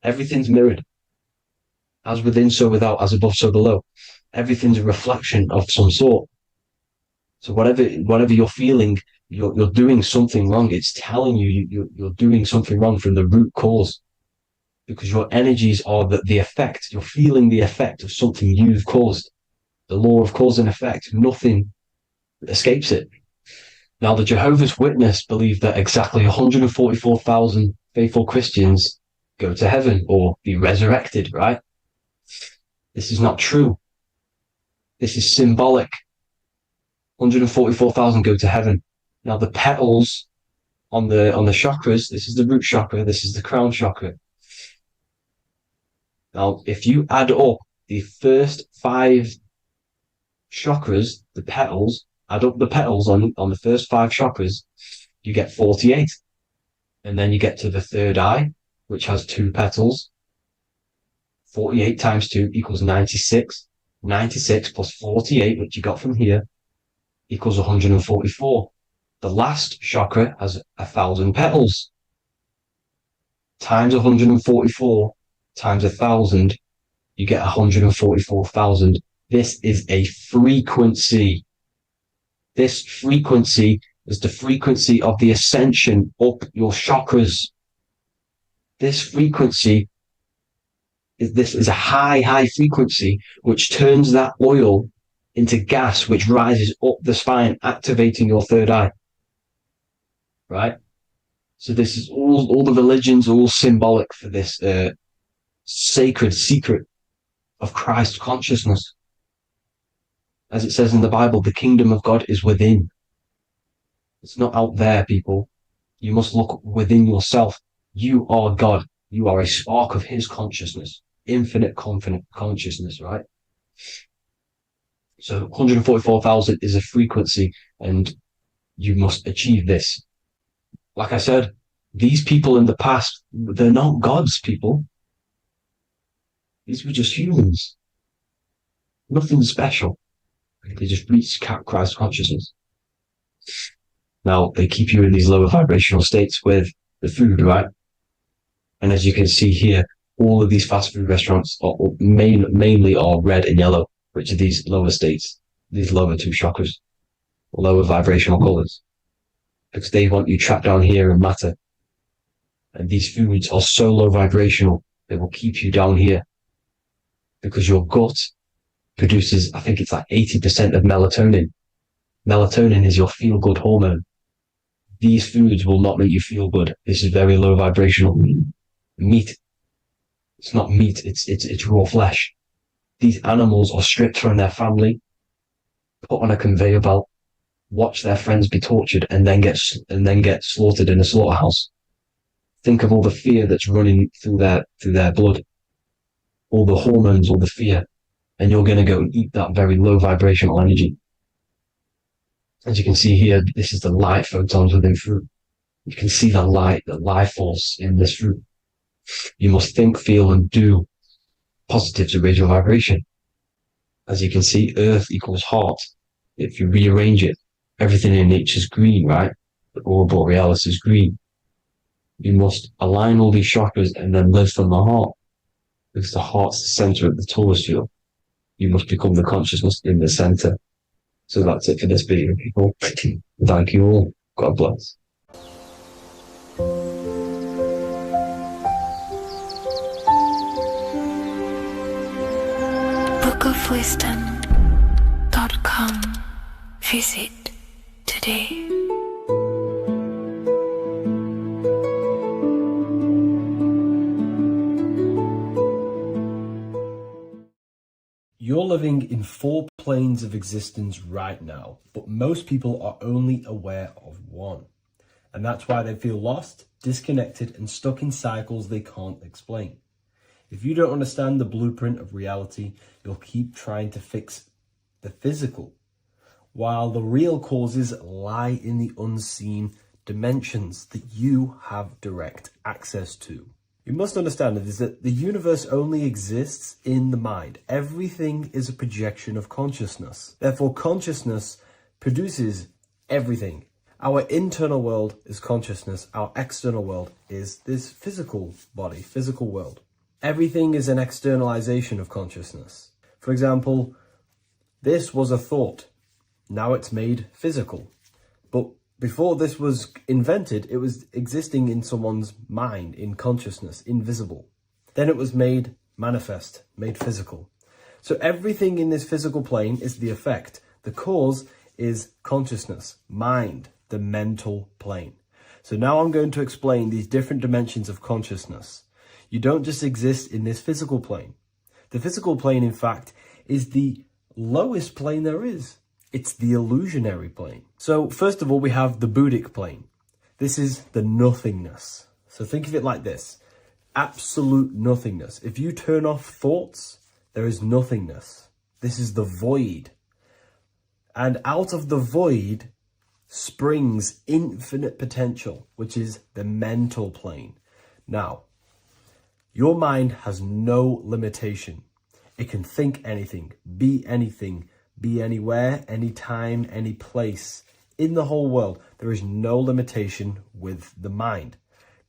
Everything's mirrored. As within, so without, as above, so below. Everything's a reflection of some sort. So whatever you're feeling, you're doing something wrong. It's telling you you're doing something wrong from the root cause, because your energies are the effect. You're feeling the effect of something you've caused. The law of cause and effect. Nothing escapes it. Now, the Jehovah's Witness believe that exactly 144,000 faithful Christians go to heaven or be resurrected, right? This is not true. This is symbolic. 144,000 go to heaven. Now, the petals on the chakras, this is the root chakra, this is the crown chakra. Now, if you add up the first 5 chakras, the petals, add up the petals on the first 5 chakras, you get 48. And then you get to the third eye, which has 2 petals. 48 times 2 equals 96. 96 plus 48, which you got from here, equals 144. The last chakra has 1,000 petals. Times 144 times 1,000, you get 144,000. This is a frequency. This frequency is the frequency of the ascension up your chakras. This frequency is a high frequency, which turns that oil into gas, which rises up the spine, activating your third eye. Right? So this is all the religions are all symbolic for this sacred secret of Christ consciousness. As it says in the Bible, the kingdom of God is within. It's not out there, people. You must look within yourself. You are God. You are a spark of his consciousness, infinite consciousness, right? So 144,000 is a frequency, and you must achieve this. Like I said, these people in the past, they're not gods, people. These were just humans. Nothing special. They just reached Christ consciousness. Now, they keep you in these lower vibrational states with the food, right? And as you can see here, all of these fast food restaurants are mainly are red and yellow, which are these lower states, these lower 2 chakras, lower vibrational colors, because they want you trapped down here in matter. And these foods are so low vibrational, they will keep you down here, because your gut produces, I think it's like 80% of melatonin. Melatonin is your feel-good hormone. These foods will not make you feel good. This is very low vibrational. Meat. It's not meat, it's raw flesh. These animals are stripped from their family, put on a conveyor belt, watch their friends be tortured, and then get slaughtered in a slaughterhouse. Think of all the fear that's running through their blood, all the hormones, all the fear, and you're going to go and eat that very low vibrational energy. As you can see here, this is the light photons within fruit. You can see the life force in this fruit. You must think, feel, and do positive to raise your vibration. As you can see, earth equals heart. If you rearrange it, everything in nature is green, right? The aurora borealis is green. You must align all these chakras and then live from the heart, because the heart's the center of the Taurus field. You must become the consciousness in the center. So that's it for this video, people. Thank you all. God bless. bookofwisdom.com. Visit today. You're living in 4 planes of existence right now, but most people are only aware of one. And that's why they feel lost, disconnected, and stuck in cycles they can't explain. If you don't understand the blueprint of reality, you'll keep trying to fix the physical, while the real causes lie in the unseen dimensions that you have direct access to. You must understand that the universe only exists in the mind. Everything is a projection of consciousness. Therefore, consciousness produces everything. Our internal world is consciousness. Our external world is this physical body, physical world. Everything is an externalization of consciousness. For example, this was a thought. Now it's made physical. But before this was invented, it was existing in someone's mind, in consciousness, invisible. Then it was made manifest, made physical. So everything in this physical plane is the effect. The cause is consciousness, mind, the mental plane. So now I'm going to explain these different dimensions of consciousness. You don't just exist in this physical plane. The physical plane, in fact, is the lowest plane there is. It's the illusionary plane. So first of all, we have the Buddhic plane. This is the nothingness. So think of it like this. Absolute nothingness. If you turn off thoughts, there is nothingness. This is the void. And out of the void springs infinite potential, which is the mental plane. Now, your mind has no limitation. It can think anything, be anywhere, anytime, any place. In the whole world, there is no limitation with the mind.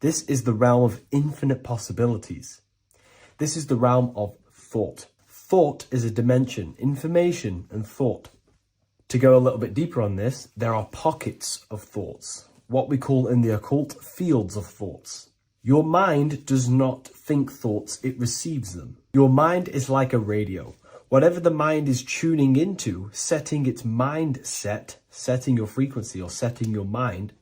This is the realm of infinite possibilities. This is the realm of thought. Thought is a dimension, information and thought. To go a little bit deeper on this, there are pockets of thoughts, what we call in the occult fields of thoughts. Your mind does not think thoughts, it receives them. Your mind is like a radio. Whatever the mind is tuning into, setting its mindset, setting your frequency or setting your mind,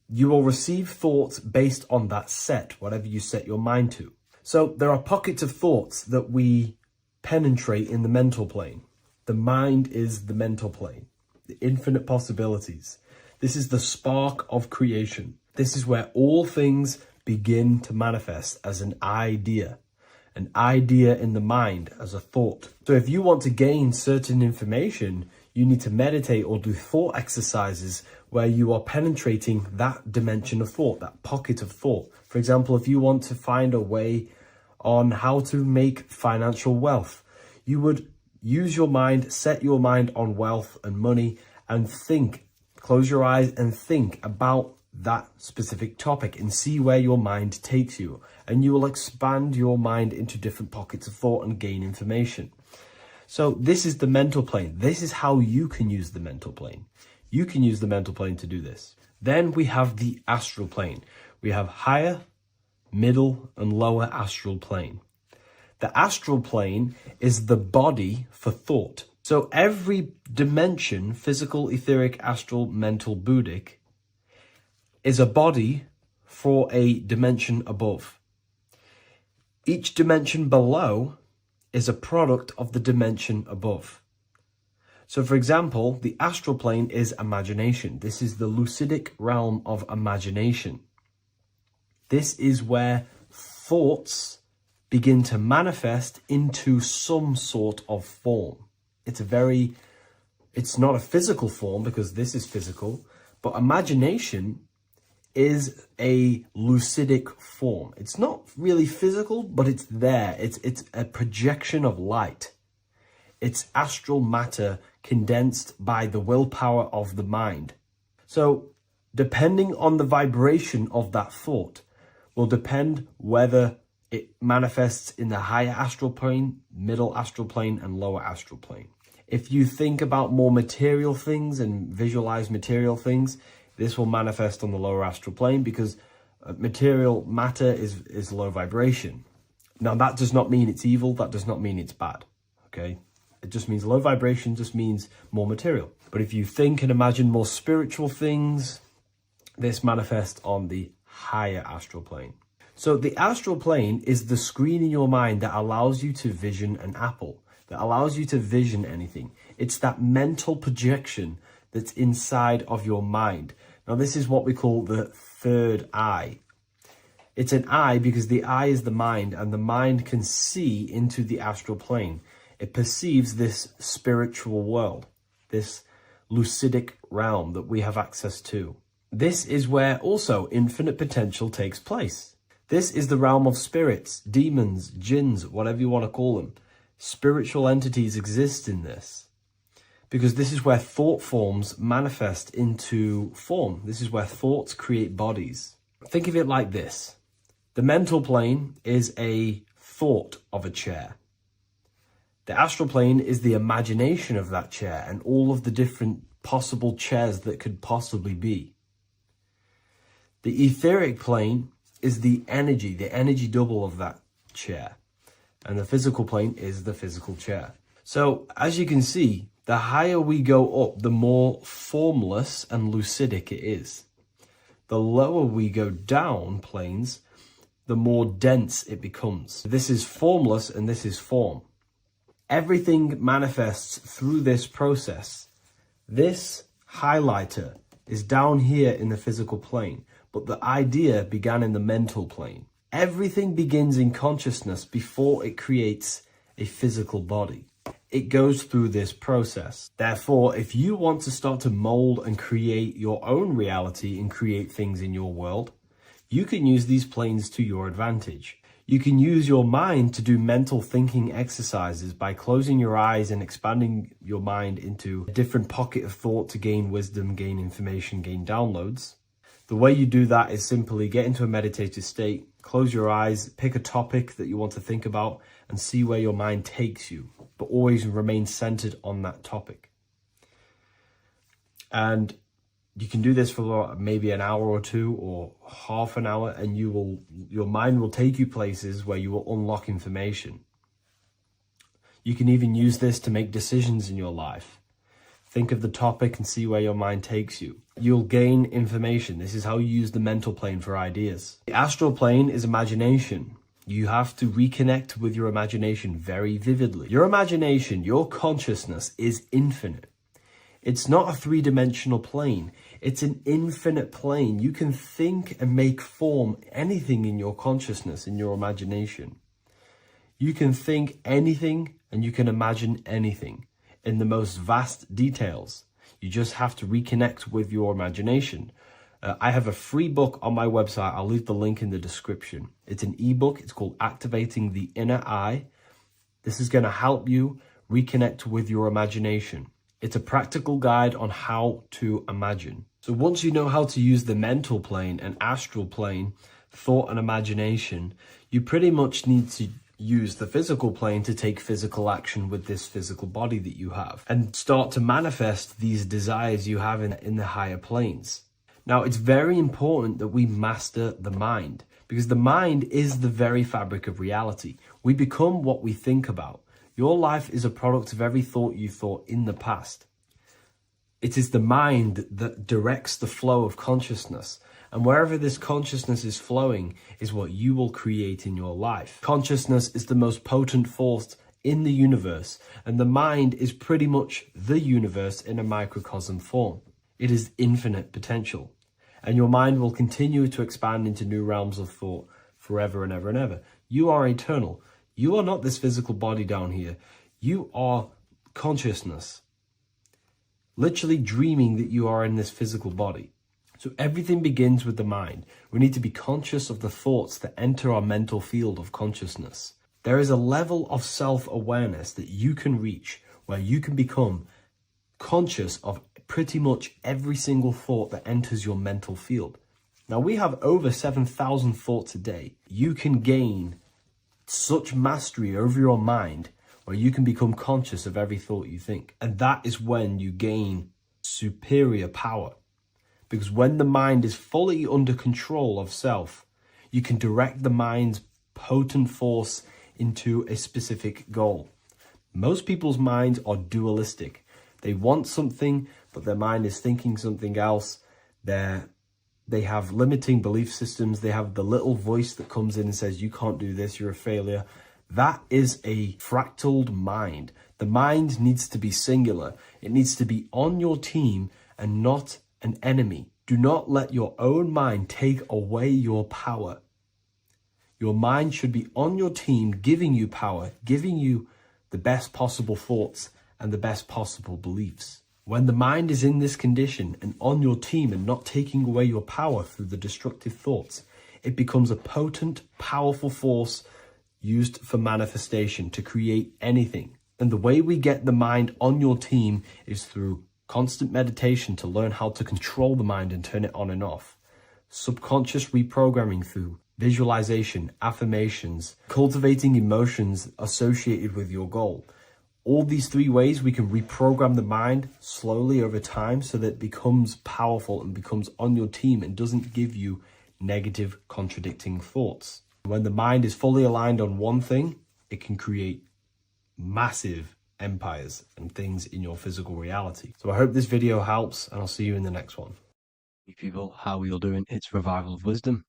you will receive thoughts based on that set, whatever you set your mind to. So there are pockets of thoughts that we penetrate in the mental plane. The mind is the mental plane, the infinite possibilities. This is the spark of creation. This is where all things begin to manifest as an idea in the mind as a thought. So if you want to gain certain information, you need to meditate or do thought exercises where you are penetrating that dimension of thought, that pocket of thought. For example, if you want to find a way on how to make financial wealth, you would use your mind, set your mind on wealth and money, and think, close your eyes and think about that specific topic and see where your mind takes you. And you will expand your mind into different pockets of thought and gain information. So this is the mental plane. This is how you can use the mental plane. You can use the mental plane to do this. Then we have the astral plane. We have higher, middle, and lower astral plane. The astral plane is the body for thought. So every dimension, physical, etheric, astral, mental, Buddhic, is a body for a dimension above. Each dimension below is a product of the dimension above. So for example, the astral plane is imagination. This is the lucidic realm of imagination. This is where thoughts begin to manifest into some sort of form. It's not a physical form because this is physical, but imagination is a lucidic form. It's not really physical, but it's there. It's a projection of light. It's astral matter condensed by the willpower of the mind. So depending on the vibration of that thought will depend whether it manifests in the higher astral plane, middle astral plane, and lower astral plane. If you think about more material things and visualize material things, this will manifest on the lower astral plane because material matter is low vibration. Now, that does not mean it's evil. That does not mean it's bad. Okay? It just means low vibration just means more material. But if you think and imagine more spiritual things, this manifests on the higher astral plane. So the astral plane is the screen in your mind that allows you to vision an apple, that allows you to vision anything. It's that mental projection that's inside of your mind. Now, this is what we call the third eye. It's an eye because the eye is the mind, and the mind can see into the astral plane. It perceives this spiritual world, this lucidic realm that we have access to. This is where also infinite potential takes place. This is the realm of spirits, demons, jinns, whatever you want to call them. Spiritual entities exist in this. Because this is where thought forms manifest into form. This is where thoughts create bodies. Think of it like this. The mental plane is a thought of a chair. The astral plane is the imagination of that chair and all of the different possible chairs that could possibly be. The etheric plane is the energy double of that chair. And the physical plane is the physical chair. So as you can see, the higher we go up, the more formless and lucidic it is. The lower we go down planes, the more dense it becomes. This is formless and this is form. Everything manifests through this process. This highlighter is down here in the physical plane, but the idea began in the mental plane. Everything begins in consciousness before it creates a physical body. it goes through this process. Therefore, if you want to start to mold and create your own reality and create things in your world, you can use these planes to your advantage. You can use your mind to do mental thinking exercises by closing your eyes and expanding your mind into a different pocket of thought to gain wisdom, gain information, gain downloads. The way you do that is simply get into a meditative state, close your eyes, pick a topic that you want to think about, and see where your mind takes you, but always remain centered on that topic. And you can do this for maybe an hour or two or half an hour, and your mind will take you places where you will unlock information. You can even use this to make decisions in your life. Think of the topic and see where your mind takes you. You'll gain information. This is how you use the mental plane for ideas. The astral plane is imagination. You have to reconnect with your imagination very vividly. Your imagination, your consciousness is infinite. It's not a three-dimensional plane. It's an infinite plane. You can think and make form anything in your consciousness, in your imagination. You can think anything and you can imagine anything in the most vast details. You just have to reconnect with your imagination. I have a free book on my website. I'll leave the link in the description. It's an ebook. It's called Activating the Inner Eye. This is going to help you reconnect with your imagination. It's a practical guide on how to imagine. So once you know how to use the mental plane and astral plane, thought and imagination, you pretty much need to use the physical plane to take physical action with this physical body that you have and start to manifest these desires you have in the higher planes. Now, it's very important that we master the mind, because the mind is the very fabric of reality. We become what we think about. Your life is a product of every thought you thought in the past. It is the mind that directs the flow of consciousness. And wherever this consciousness is flowing is what you will create in your life. Consciousness is the most potent force in the universe, and the mind is pretty much the universe in a microcosm form. It is infinite potential, and your mind will continue to expand into new realms of thought forever and ever and ever. You are eternal. You are not this physical body down here. You are consciousness, literally dreaming that you are in this physical body. So everything begins with the mind. We need to be conscious of the thoughts that enter our mental field of consciousness. There is a level of self-awareness that you can reach where you can become conscious of pretty much every single thought that enters your mental field. Now, we have over 7,000 thoughts a day. You can gain such mastery over your mind where you can become conscious of every thought you think. And that is when you gain superior power. Because when the mind is fully under control of self, you can direct the mind's potent force into a specific goal. Most people's minds are dualistic. They want something, but their mind is thinking something else. They have limiting belief systems. They have the little voice that comes in and says, you can't do this, you're a failure. That is a fractaled mind. The mind needs to be singular. It needs to be on your team and not an enemy. Do not let your own mind take away your power. Your mind should be on your team, giving you power, giving you the best possible thoughts and the best possible beliefs. When the mind is in this condition and on your team and not taking away your power through the destructive thoughts, it becomes a potent, powerful force used for manifestation to create anything. And the way we get the mind on your team is through constant meditation to learn how to control the mind and turn it on and off. Subconscious reprogramming through visualization, affirmations, cultivating emotions associated with your goal. All these three ways we can reprogram the mind slowly over time so that it becomes powerful and becomes on your team and doesn't give you negative contradicting thoughts. When the mind is fully aligned on one thing, it can create massive empires and things in your physical reality. So I hope this video helps, and I'll see you in the next one. Hey people, how are you all doing? It's Revival of Wisdom,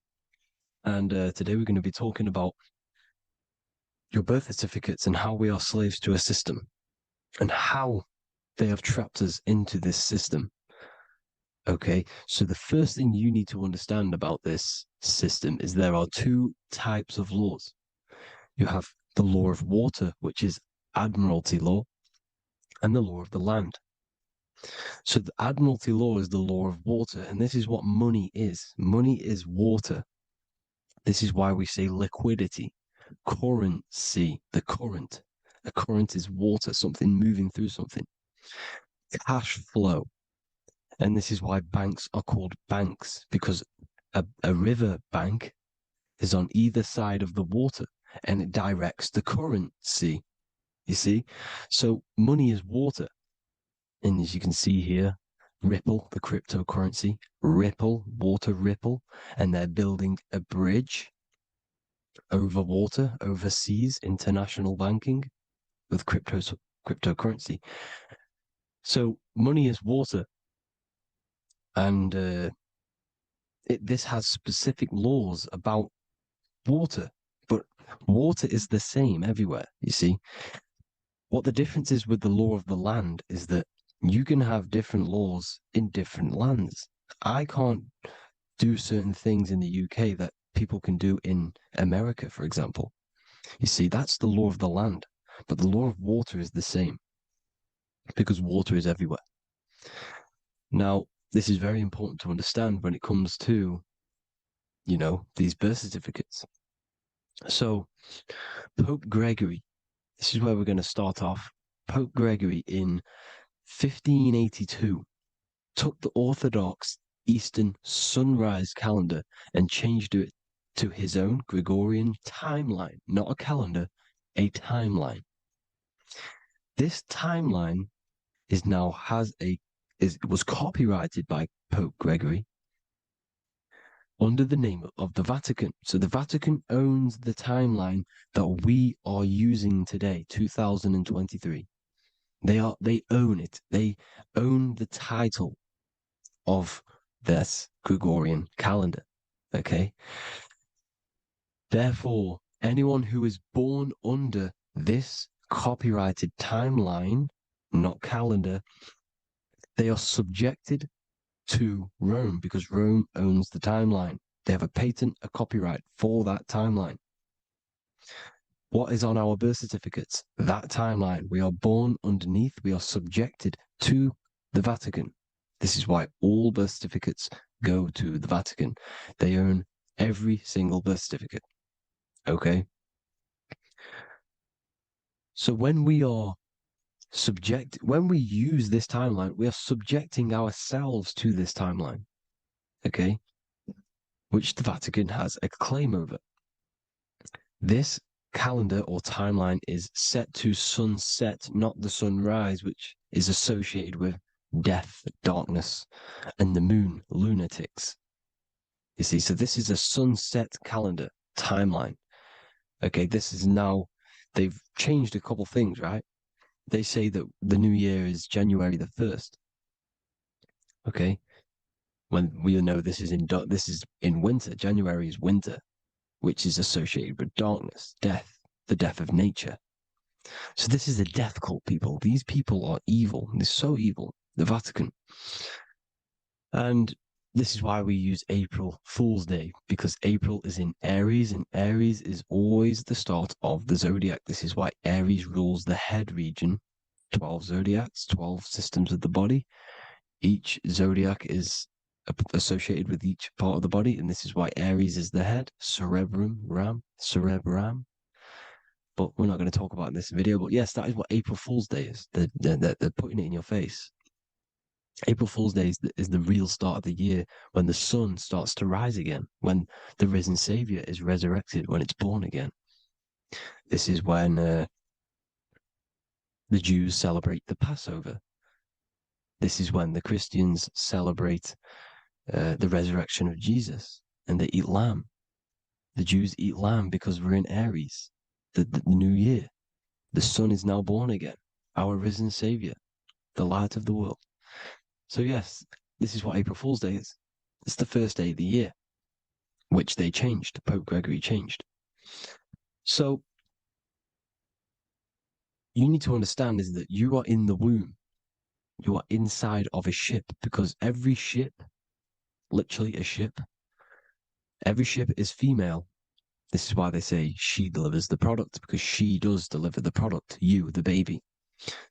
and today we're going to be talking about your birth certificates and how we are slaves to a system and how they have trapped us into this system. Okay, so the first thing you need to understand about this system is there are two types of laws. You have the law of water, which is Admiralty law, and the law of the land. So the Admiralty law is the law of water, and this is what money is. Money is water. This is why we say liquidity, currency, the current. A current is water, something moving through something. Cash flow. And this is why banks are called banks, because a river bank is on either side of the water and it directs the currency. You see? So money is water. And as you can see here, Ripple, the cryptocurrency, Ripple, water Ripple, and they're building a bridge over water, overseas, international banking with cryptocurrency. So money is water. And this has specific laws about water, but water is the same everywhere, you see. What the difference is with the law of the land is that you can have different laws in different lands. I can't do certain things in the UK that people can do in America, for example. You see, that's the law of the land, but the law of water is the same because water is everywhere. Now, this is very important to understand when it comes to, you know, these birth certificates. So, Pope Gregory, this is where we're going to start off. Pope Gregory in 1582 took the Orthodox Eastern sunrise calendar and changed it to his own Gregorian timeline, not a calendar, a timeline. This timeline was copyrighted by Pope Gregory under the name of the Vatican. So the Vatican owns the timeline that we are using today, 2023. They own it. They own the title of this Gregorian calendar. Okay. Therefore, anyone who is born under this copyrighted timeline, not calendar, they are subjected to Rome because Rome owns the timeline. They have a patent, a copyright for that timeline. What is on our birth certificates? That timeline. We are born underneath, we are subjected to the Vatican. This is why all birth certificates go to the Vatican. They own every single birth certificate. Okay? So when we use this timeline, we are subjecting ourselves to this timeline. Okay? Which the Vatican has a claim over. This calendar or timeline is set to sunset, not the sunrise, which is associated with death, darkness, and the moon, lunatics. You see, so this is a sunset calendar timeline. Okay, this is now, they've changed a couple things, right? They say that the new year is January the 1st. Okay, when we know this is in winter. January is winter, which is associated with darkness, death, the death of nature. So this is a death cult, people. These people are evil. They're so evil. The Vatican. And this is why we use April Fool's Day, because April is in Aries, and Aries is always the start of the zodiac. This is why Aries rules the head region. 12 zodiacs, 12 systems of the body. Each zodiac is associated with each part of the body, and this is why Aries is the head, cerebrum. But we're not going to talk about in this video. But yes, that is what April Fool's Day is. They're putting it in your face. April Fool's Day is the real start of the year, when the sun starts to rise again, when the risen Savior is resurrected, when it's born again. This is when the Jews celebrate the Passover. This is when the Christians celebrate the resurrection of Jesus, and they eat lamb. The Jews eat lamb because we're in Aries, the new year. The sun is now born again, our risen Savior, the light of the world. So yes, this is what April Fool's Day is. It's the first day of the year, which they changed. Pope Gregory changed. So you need to understand is that you are in the womb. You are inside of a ship, because every ship, literally a ship, every ship is female. This is why they say she delivers the product, because she does deliver the product, you, the baby.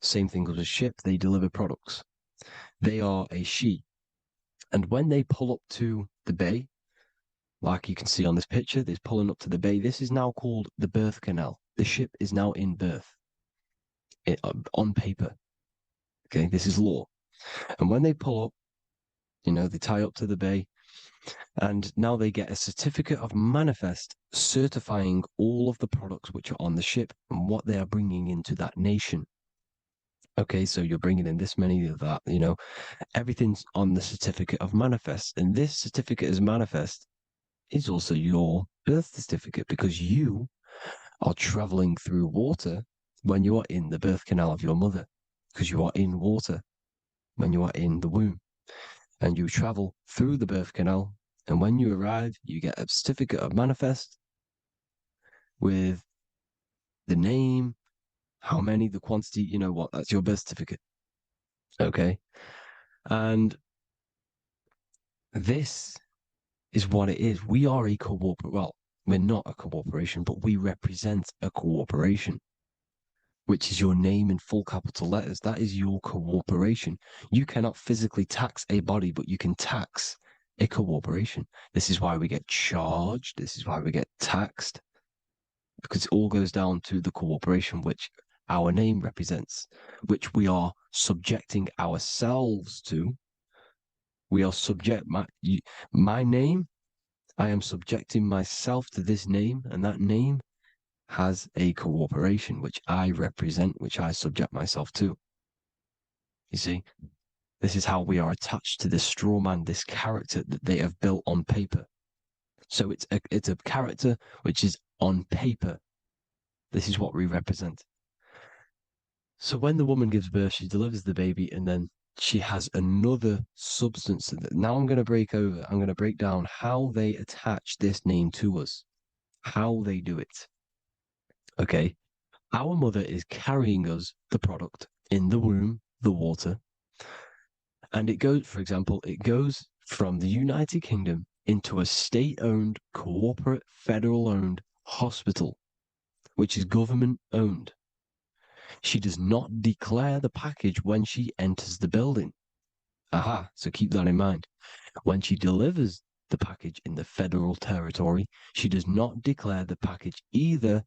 Same thing with a ship, they deliver products. They are a she. And when they pull up to the bay, like you can see on this picture, they're pulling up to the bay. This is now called the birth canal. The ship is now in birth on paper. Okay, this is law. And when they pull up, they tie up to the bay, and now they get a certificate of manifest certifying all of the products which are on the ship and what they are bringing into that nation. Okay, so you're bringing in this many of that, everything's on the certificate of manifest. And this certificate of manifest is also your birth certificate, because you are traveling through water when you are in the birth canal of your mother, because you are in water when you are in the womb, and you travel through the birth canal. And when you arrive, you get a certificate of manifest with the name, how many, the quantity, that's your birth certificate. Okay. And this is what it is. We are a well, we're not a corporation, but we represent a corporation, which is your name in full capital letters. That is your corporation. You cannot physically tax a body, but you can tax a corporation. This is why we get charged. This is why we get taxed, because it all goes down to the corporation which our name represents, which we are subjecting ourselves to. We are subject, my name, I am subjecting myself to this name, and that name has a corporation which I represent, which I subject myself to. You see, this is how we are attached to this straw man, this character that they have built on paper. So it's a character which is on paper. This is what we represent. So when the woman gives birth, she delivers the baby, and then she has another substance. Now I'm going to break down how they attach this name to us, how they do it. Okay. Our mother is carrying us the product in the womb, the water. And it goes, for example, it goes from the United Kingdom into a state-owned, corporate, federal-owned hospital, which is government-owned. She does not declare the package when she enters the building. Aha, so keep that in mind. When she delivers the package in the federal territory, she does not declare the package either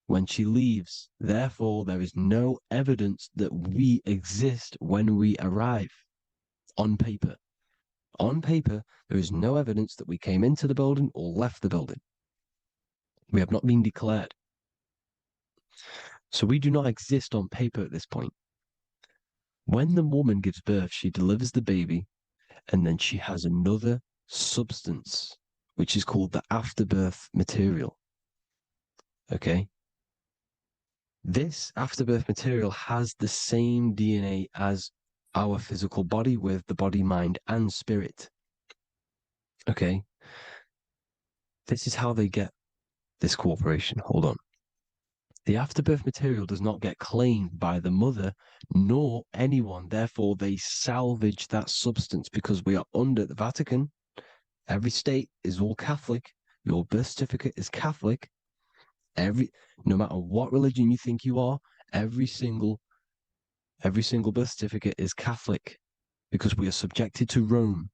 when she leaves. Therefore, there is no evidence that we exist when we arrive. On paper. On paper, there is no evidence that we came into the building or left the building. We have not been declared. So we do not exist on paper at this point. When the woman gives birth, she delivers the baby, and then she has another substance, which is called the afterbirth material. Okay? This afterbirth material has the same DNA as our physical body, with the body, mind, and spirit. Okay? This is how they get this corporation. Hold on. The afterbirth material does not get claimed by the mother nor anyone. Therefore, they salvage that substance, because we are under the Vatican. Every state is all Catholic. Your birth certificate is Catholic. No matter what religion you think you are, every single birth certificate is Catholic, because we are subjected to Rome.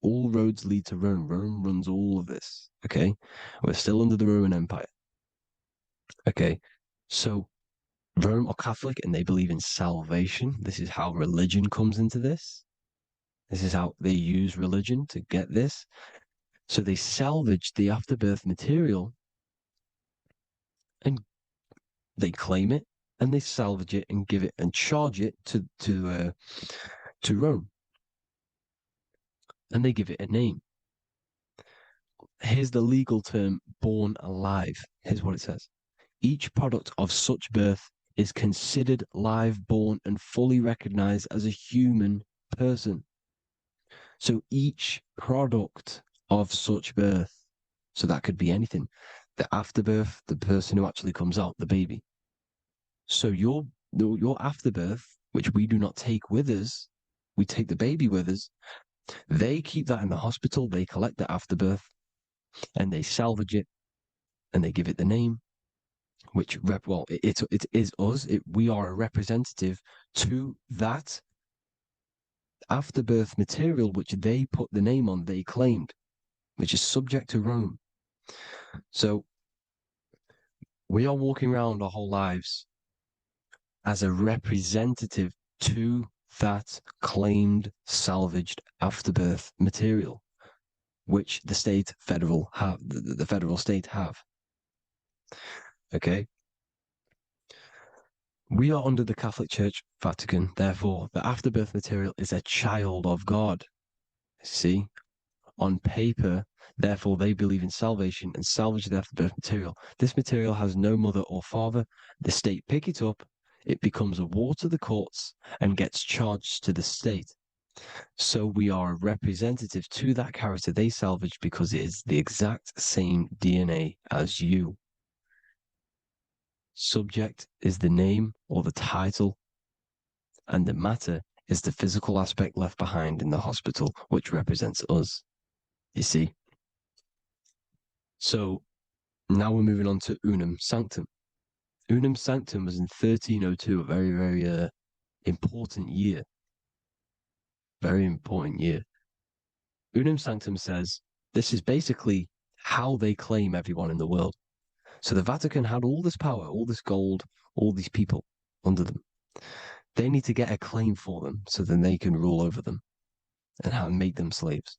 All roads lead to Rome. Rome runs all of this. Okay? We're still under the Roman Empire. Okay, so Rome are Catholic and they believe in salvation. This is how religion comes into this. This is how they use religion to get this. So they salvage the afterbirth material and they claim it, and they salvage it and give it and charge it to Rome. And they give it a name. Here's the legal term, born alive. Here's what it says. Each product of such birth is considered live born and fully recognized as a human person. So each product of such birth, so that could be anything, the afterbirth, the person who actually comes out, the baby. So your afterbirth, which we do not take with us, we take the baby with us, they keep that in the hospital, they collect the afterbirth, and they salvage it, and they give it the name, which it is us. We are a representative to that afterbirth material, which they put the name on, they claimed, which is subject to Rome. So we are walking around our whole lives as a representative to that claimed salvaged afterbirth material, which the federal state have. Okay. We are under the Catholic Church, Vatican. Therefore, the afterbirth material is a child of God. See, on paper, therefore, they believe in salvation and salvage the afterbirth material. This material has no mother or father. The state pick it up. It becomes a war to the courts and gets charged to the state. So we are a representative to that character they salvaged because it is the exact same DNA as you. Subject is the name or the title, and the matter is the physical aspect left behind in the hospital, which represents us. You see? So now we're moving on to Unum Sanctum. Unum Sanctum was in 1302, a very, very important year. Very important year. Unum Sanctum says this is basically how they claim everyone in the world. So the Vatican had all this power, all this gold, all these people under them. They need to get a claim for them so then they can rule over them and make them slaves.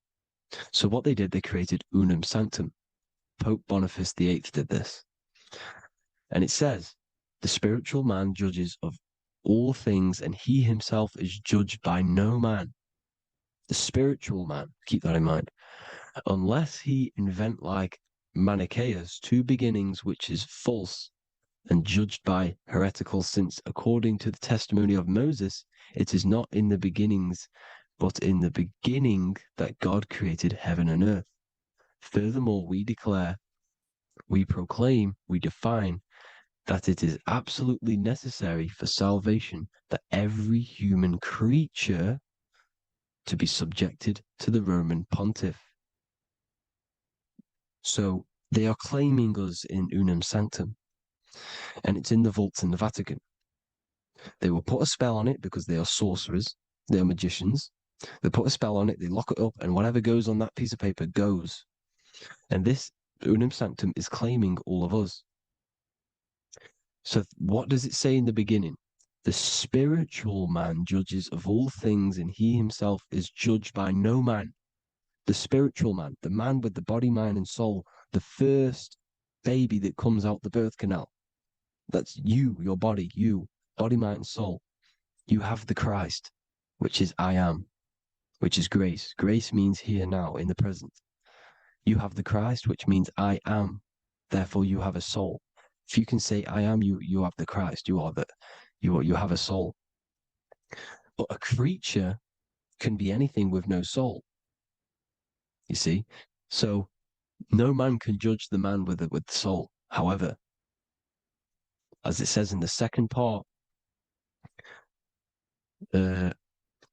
So what they did, they created Unum Sanctum. Pope Boniface VIII did this. And it says, the spiritual man judges of all things, and he himself is judged by no man. The spiritual man, keep that in mind, unless he invent like Manichaeus, two beginnings, which is false and judged by heretical, since according to the testimony of Moses, it is not in the beginnings, but in the beginning that God created heaven and earth. Furthermore, we declare, we proclaim, we define that it is absolutely necessary for salvation that every human creature to be subjected to the Roman pontiff. So they are claiming us in Unum Sanctum, and it's in the vaults in the Vatican. They will put a spell on it because they are sorcerers, they are magicians. They put a spell on it, they lock it up, and whatever goes on that piece of paper goes. And this Unum Sanctum is claiming all of us. So what does it say in the beginning? The spiritual man judges of all things, and he himself is judged by no man. The spiritual man, the man with the body, mind, and soul, the first baby that comes out the birth canal. That's you, your body, body, mind, and soul. You have the Christ, which is I am, which is grace. Grace means here, now, in the present. You have the Christ, which means I am. Therefore, you have a soul. If you can say I am, you have the Christ. You have a soul. But a creature can be anything with no soul. You see? So no man can judge the man with the soul. However, as it says in the second part,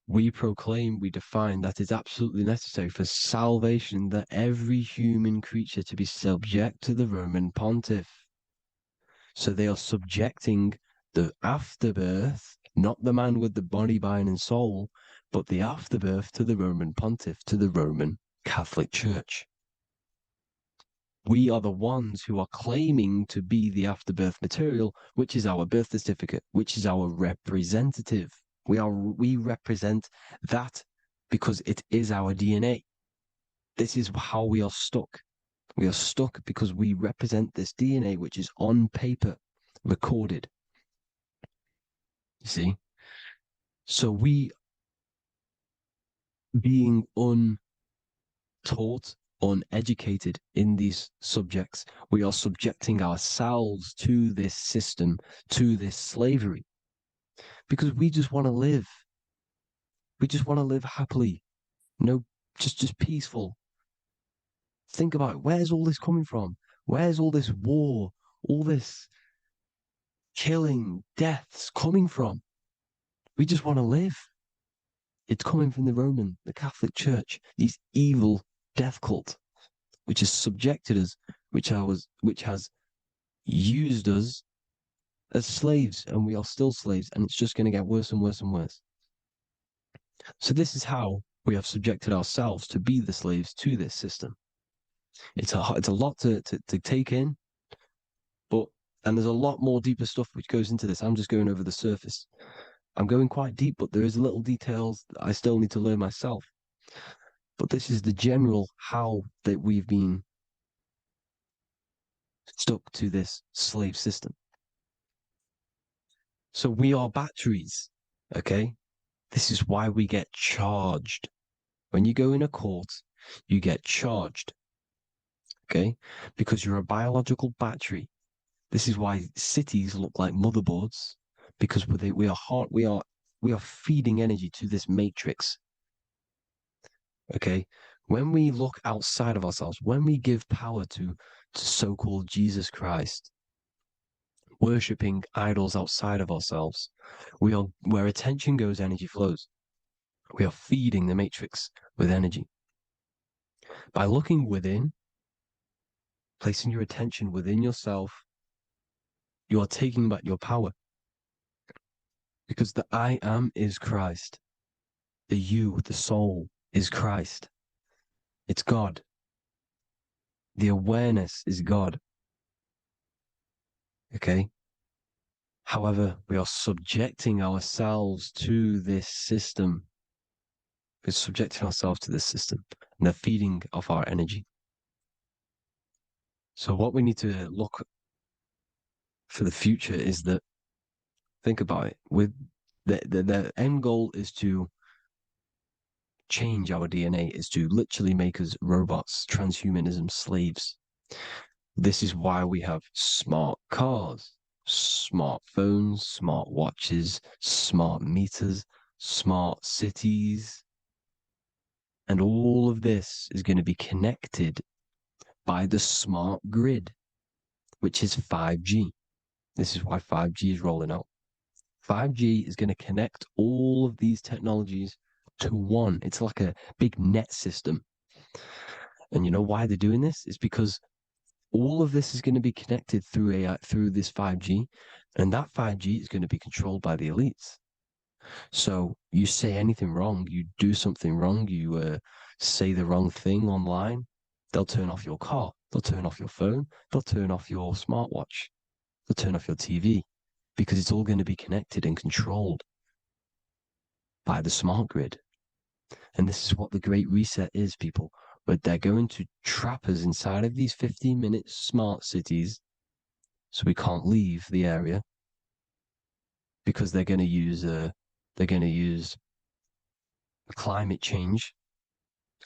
we proclaim, we define that it's absolutely necessary for salvation that every human creature to be subject to the Roman pontiff. So they are subjecting the afterbirth, not the man with the body, mind, and soul, but the afterbirth to the Roman pontiff, to the Roman Catholic Church. We are the ones who are claiming to be the afterbirth material, which is our birth certificate, which is our representative. We represent that because it is our DNA. This is how we are stuck. We are stuck because we represent this DNA, which is on paper, recorded. You see? So we, being untaught, uneducated in these subjects, we are subjecting ourselves to this system, to this slavery, because we just want to live. We just want to live happily, just peaceful. Think about it. Where's all this coming from? Where's all this war, all this killing, deaths coming from? We just want to live. It's coming from the Catholic Church, these evil death cult, which has subjected us, which has used us as slaves, and we are still slaves, and it's just going to get worse and worse and worse. So this is how we have subjected ourselves to be the slaves to this system. It's a lot to take in, and there's a lot more deeper stuff which goes into this. I'm just going over the surface. I'm going quite deep, but there is little details that I still need to learn myself. But this is the general how that we've been stuck to this slave system. So we are batteries, okay? This is why we get charged. When you go in a court, you get charged, okay? Because you're a biological battery. This is why cities look like motherboards, because we are feeding energy to this matrix. Okay, when we look outside of ourselves, when we give power to so-called Jesus Christ, worshipping idols outside of ourselves, where attention goes, energy flows. We are feeding the matrix with energy. By looking within, placing your attention within yourself, you are taking back your power. Because the I am is Christ. The you, the soul, is Christ. It's God. The awareness is God. Okay? However, we are subjecting ourselves to this system. We're subjecting ourselves to this system, and the feeding of our energy. So what we need to look for the future is that, think about it, with the end goal is to change our DNA, is to literally make us robots, transhumanism, slaves. This is why we have smart cars, smartphones, smart watches, smart meters, smart cities. And all of this is going to be connected by the smart grid, which is 5G. This is why 5G is rolling out. 5G is going to connect all of these technologies to one. It's like a big net system. And you know why they're doing this? It's because all of this is going to be connected through AI, through this 5G, and that 5G is going to be controlled by the elites. So you say anything wrong, you do something wrong, you say the wrong thing online, they'll turn off your car, they'll turn off your phone, they'll turn off your smartwatch, they'll turn off your TV, because it's all going to be connected and controlled by the smart grid. And this is what the Great Reset is, people. But they're going to trap us inside of these 15-minute smart cities so we can't leave the area, because they're going to use climate change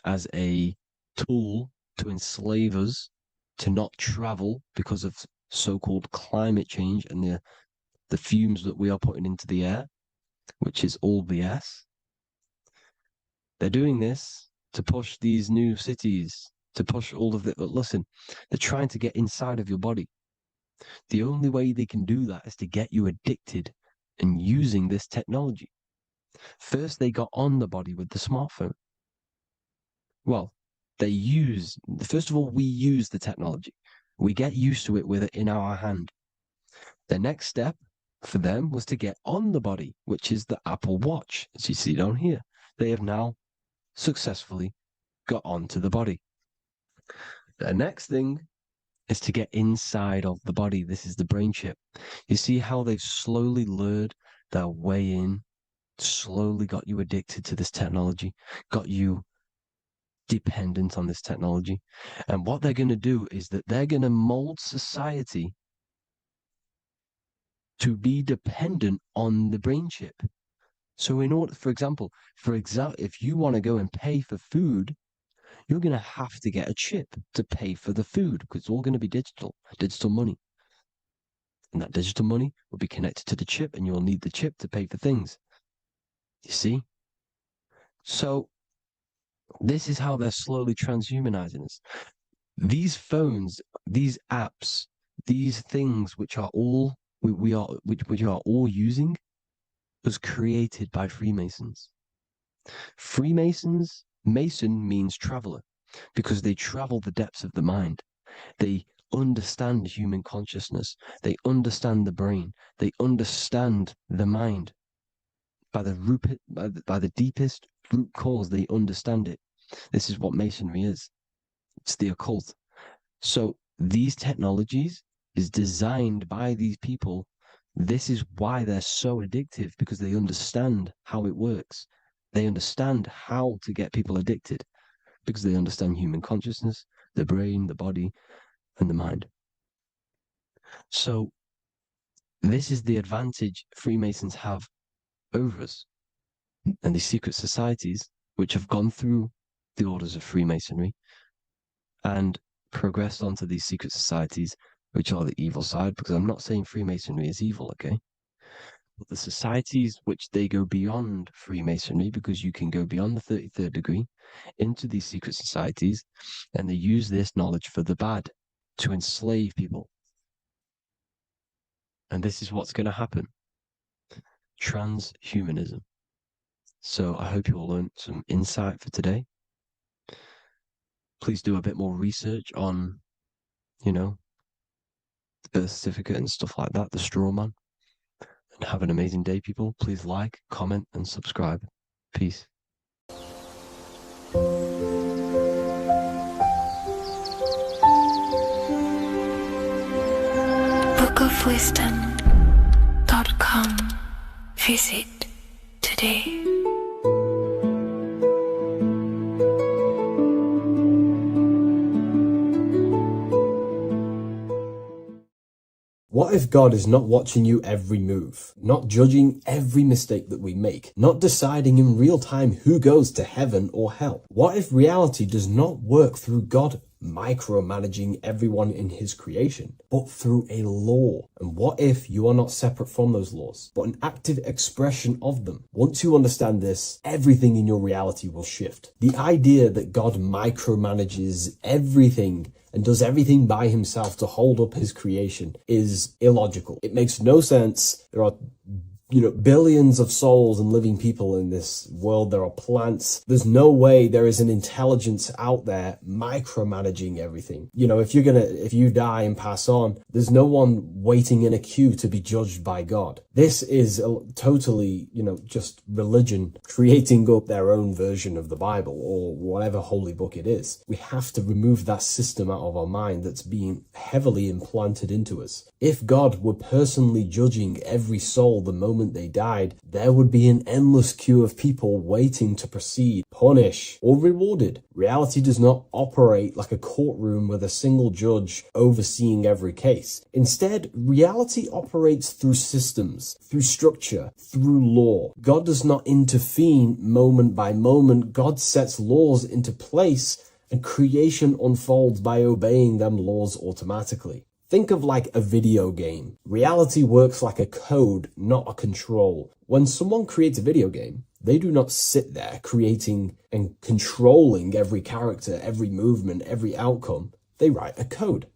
as a tool to enslave us to not travel because of so-called climate change and the fumes that we are putting into the air, which is all BS. They're doing this to push these new cities, to push all of it. But listen, they're trying to get inside of your body. The only way they can do that is to get you addicted and using this technology. First, they got on the body with the smartphone. Well, first of all, we use the technology. We get used to it with it in our hand. The next step for them was to get on the body, which is the Apple Watch, as you see down here. They have now successfully got onto the body. The next thing is to get inside of the body. This is the brain chip. You see how they've slowly lured their way in, slowly got you addicted to this technology, got you dependent on this technology. And what they're going to do is that they're going to mold society to be dependent on the brain chip. So in order, for example, if you want to go and pay for food, you're going to have to get a chip to pay for the food, because it's all going to be digital money. And that digital money will be connected to the chip, and you'll need the chip to pay for things. You see? So this is how they're slowly transhumanizing us. These phones, these apps, these things which are all we are all using was created by Freemasons. Mason means traveler, because they travel the depths of the mind. They understand human consciousness. They understand the brain. They understand the mind. By the deepest root cause, they understand it. This is what Masonry is. It's the occult. So these technologies is designed by these people. This is why they're so addictive, because they understand how it works. They understand how to get people addicted, because they understand human consciousness, the brain, the body, and the mind. So this is the advantage Freemasons have over us. And these secret societies, which have gone through the orders of Freemasonry and progressed onto these secret societies, which are the evil side, because I'm not saying Freemasonry is evil, okay? But the societies which they go beyond Freemasonry, because you can go beyond the 33rd degree into these secret societies, and they use this knowledge for the bad, to enslave people. And this is what's going to happen. Transhumanism. So I hope you all learned some insight for today. Please do a bit more research on, the birth certificate and stuff like that, the straw man. And have an amazing day, people. Please like, comment, and subscribe. Peace. bookofwisdom.com. Visit today. What if God is not watching you every move, not judging every mistake that we make, not deciding in real time who goes to heaven or hell? What if reality does not work through God micromanaging everyone in his creation, but through a law? And what if you are not separate from those laws, but an active expression of them? Once you understand this, everything in your reality will shift. The idea that God micromanages everything and does everything by himself to hold up his creation is illogical. It makes no sense. There are billions of souls and living people in this world. There are plants. There's no way there is an intelligence out there micromanaging everything. If you die and pass on, there's no one waiting in a queue to be judged by God. This is totally, just religion creating up their own version of the Bible or whatever holy book it is. We have to remove that system out of our mind that's being heavily implanted into us. If God were personally judging every soul the moment they died, there would be an endless queue of people waiting to proceed, punish, or rewarded. Reality does not operate like a courtroom with a single judge overseeing every case. Instead, reality operates through systems, through structure, through law. God does not intervene moment by moment. God sets laws into place, and creation unfolds by obeying them laws automatically. Think of like a video game. Reality works like a code, not a control. When someone creates a video game, they do not sit there creating and controlling every character, every movement, every outcome. They write a code.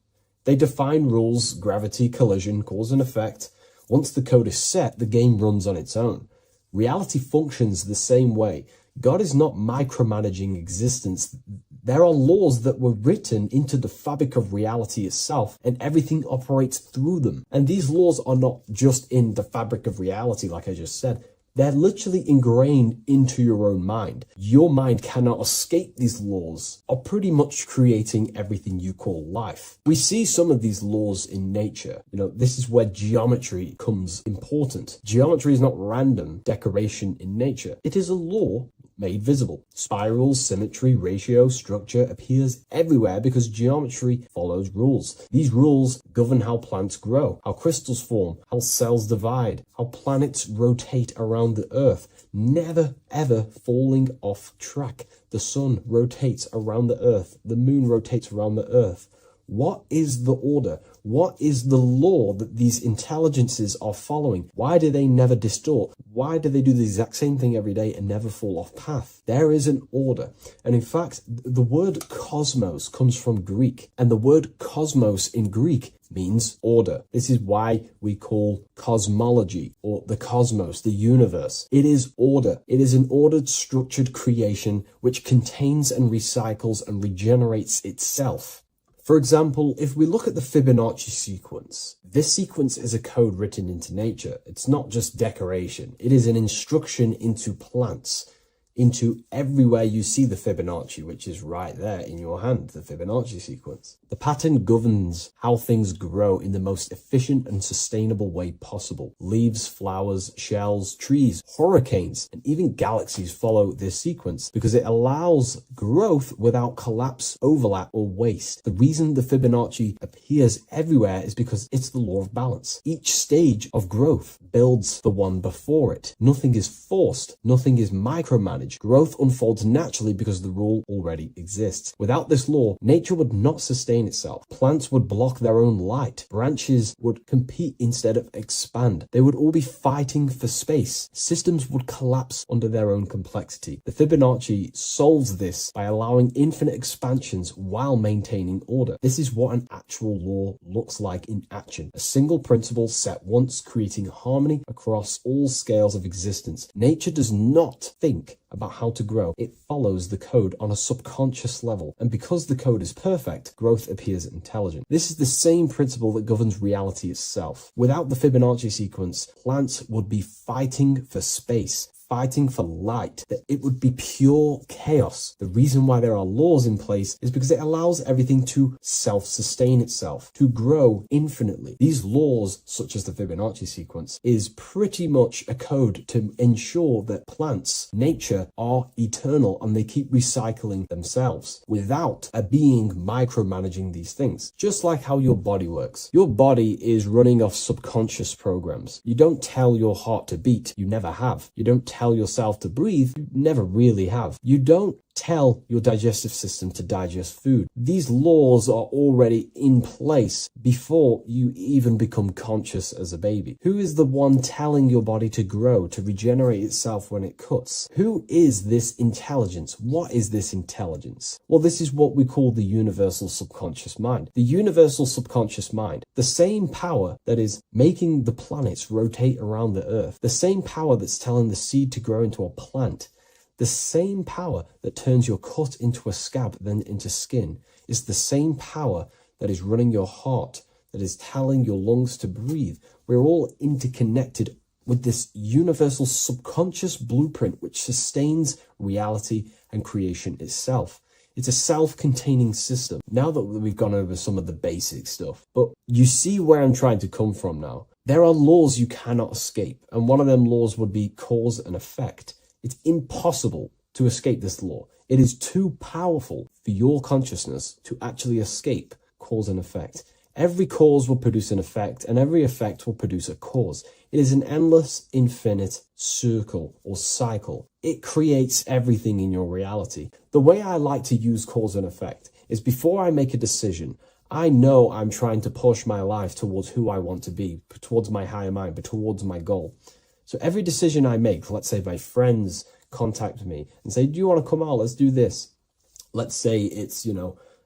They define rules, gravity, collision, cause and effect. Once the code is set, the game runs on its own. Reality functions the same way. God is not micromanaging existence. There are laws that were written into the fabric of reality itself, and everything operates through them. And these laws are not just in the fabric of reality, like I just said. They're literally ingrained into your own mind. Your mind cannot escape these laws, are pretty much creating everything you call life. We see some of these laws in nature. This is where geometry becomes important. Geometry is not random decoration in nature. It is a law made visible. Spirals, symmetry, ratio, structure appears everywhere because geometry follows rules. These rules govern how plants grow, how crystals form, how cells divide, how planets rotate around the Earth, never ever falling off track. The sun rotates around the Earth. The moon rotates around the Earth. What is the order? What is the law that these intelligences are following? Why do they never distort? Why do they do the exact same thing every day and never fall off path? There is an order. And in fact, the word cosmos comes from Greek, and the word cosmos in Greek means order. This is why we call cosmology or the cosmos, the universe. It is order. It is an ordered, structured creation which contains and recycles and regenerates itself. For example, if we look at the Fibonacci sequence, this sequence is a code written into nature. It's not just decoration. It is an instruction into plants, into everywhere you see the Fibonacci, which is right there in your hand, the Fibonacci sequence. The pattern governs how things grow in the most efficient and sustainable way possible. Leaves, flowers, shells, trees, hurricanes, and even galaxies follow this sequence because it allows growth without collapse, overlap, or waste. The reason the Fibonacci appears everywhere is because it's the law of balance. Each stage of growth builds the one before it. Nothing is forced. Nothing is micromanaged. Growth unfolds naturally because the rule already exists. Without this law, nature would not sustain itself. Plants would block their own light. Branches would compete instead of expand. They would all be fighting for space. Systems would collapse under their own complexity. The Fibonacci solves this by allowing infinite expansions while maintaining order. This is what an actual law looks like in action. A single principle set once, creating harmony across all scales of existence. Nature does not think about how to grow. It follows the code on a subconscious level. And because the code is perfect, growth appears intelligent. This is the same principle that governs reality itself. Without the Fibonacci sequence, plants would be fighting for space, fighting for light, that it would be pure chaos. The reason why there are laws in place is because it allows everything to self-sustain itself, to grow infinitely. These laws, such as the Fibonacci sequence, is pretty much a code to ensure that plants, nature, are eternal and they keep recycling themselves without a being micromanaging these things. Just like how your body works. Your body is running off subconscious programs. You don't tell your heart to beat, you never have. You don't tell yourself to breathe, you never really have. You don't tell your digestive system to digest food. These laws are already in place before you even become conscious as a baby. Who is the one telling your body to grow, to regenerate itself when it cuts? Who is this intelligence? What is this intelligence? Well, this is what we call the universal subconscious mind. The universal subconscious mind, the same power that is making the planets rotate around the earth, the same power that's telling the seed to grow into a plant, the same power that turns your cut into a scab, then into skin, is the same power that is running your heart, that is telling your lungs to breathe. We're all interconnected with this universal subconscious blueprint which sustains reality and creation itself. It's a self-containing system. Now that we've gone over some of the basic stuff, but you see where I'm trying to come from now. There are laws you cannot escape, and one of them laws would be cause and effect. It's impossible to escape this law. It is too powerful for your consciousness to actually escape cause and effect. Every cause will produce an effect, and every effect will produce a cause. It is an endless, infinite circle or cycle. It creates everything in your reality. The way I like to use cause and effect is before I make a decision, I know I'm trying to push my life towards who I want to be, towards my higher mind, but towards my goal. So every decision I make, let's say my friends contact me and say, do you want to come out? Let's do this. Let's say it's,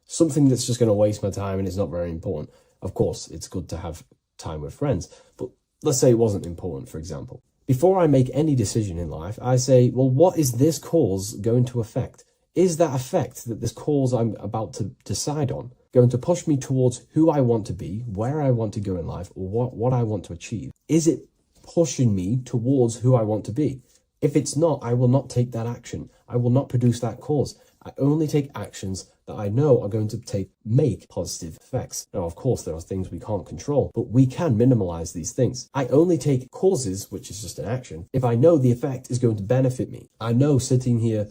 something that's just going to waste my time and it's not very important. Of course, it's good to have time with friends, but let's say it wasn't important, for example. Before I make any decision in life, I say, well, what is this cause going to affect? Is that effect that this cause I'm about to decide on going to push me towards who I want to be, where I want to go in life, or what I want to achieve? Is it pushing me towards who I want to be? If it's not, I will not take that action. I will not produce that cause. I only take actions that I know are going to make positive effects. Now, of course, there are things we can't control, but we can minimize these things. I only take causes, which is just an action, if I know the effect is going to benefit me. I know sitting here,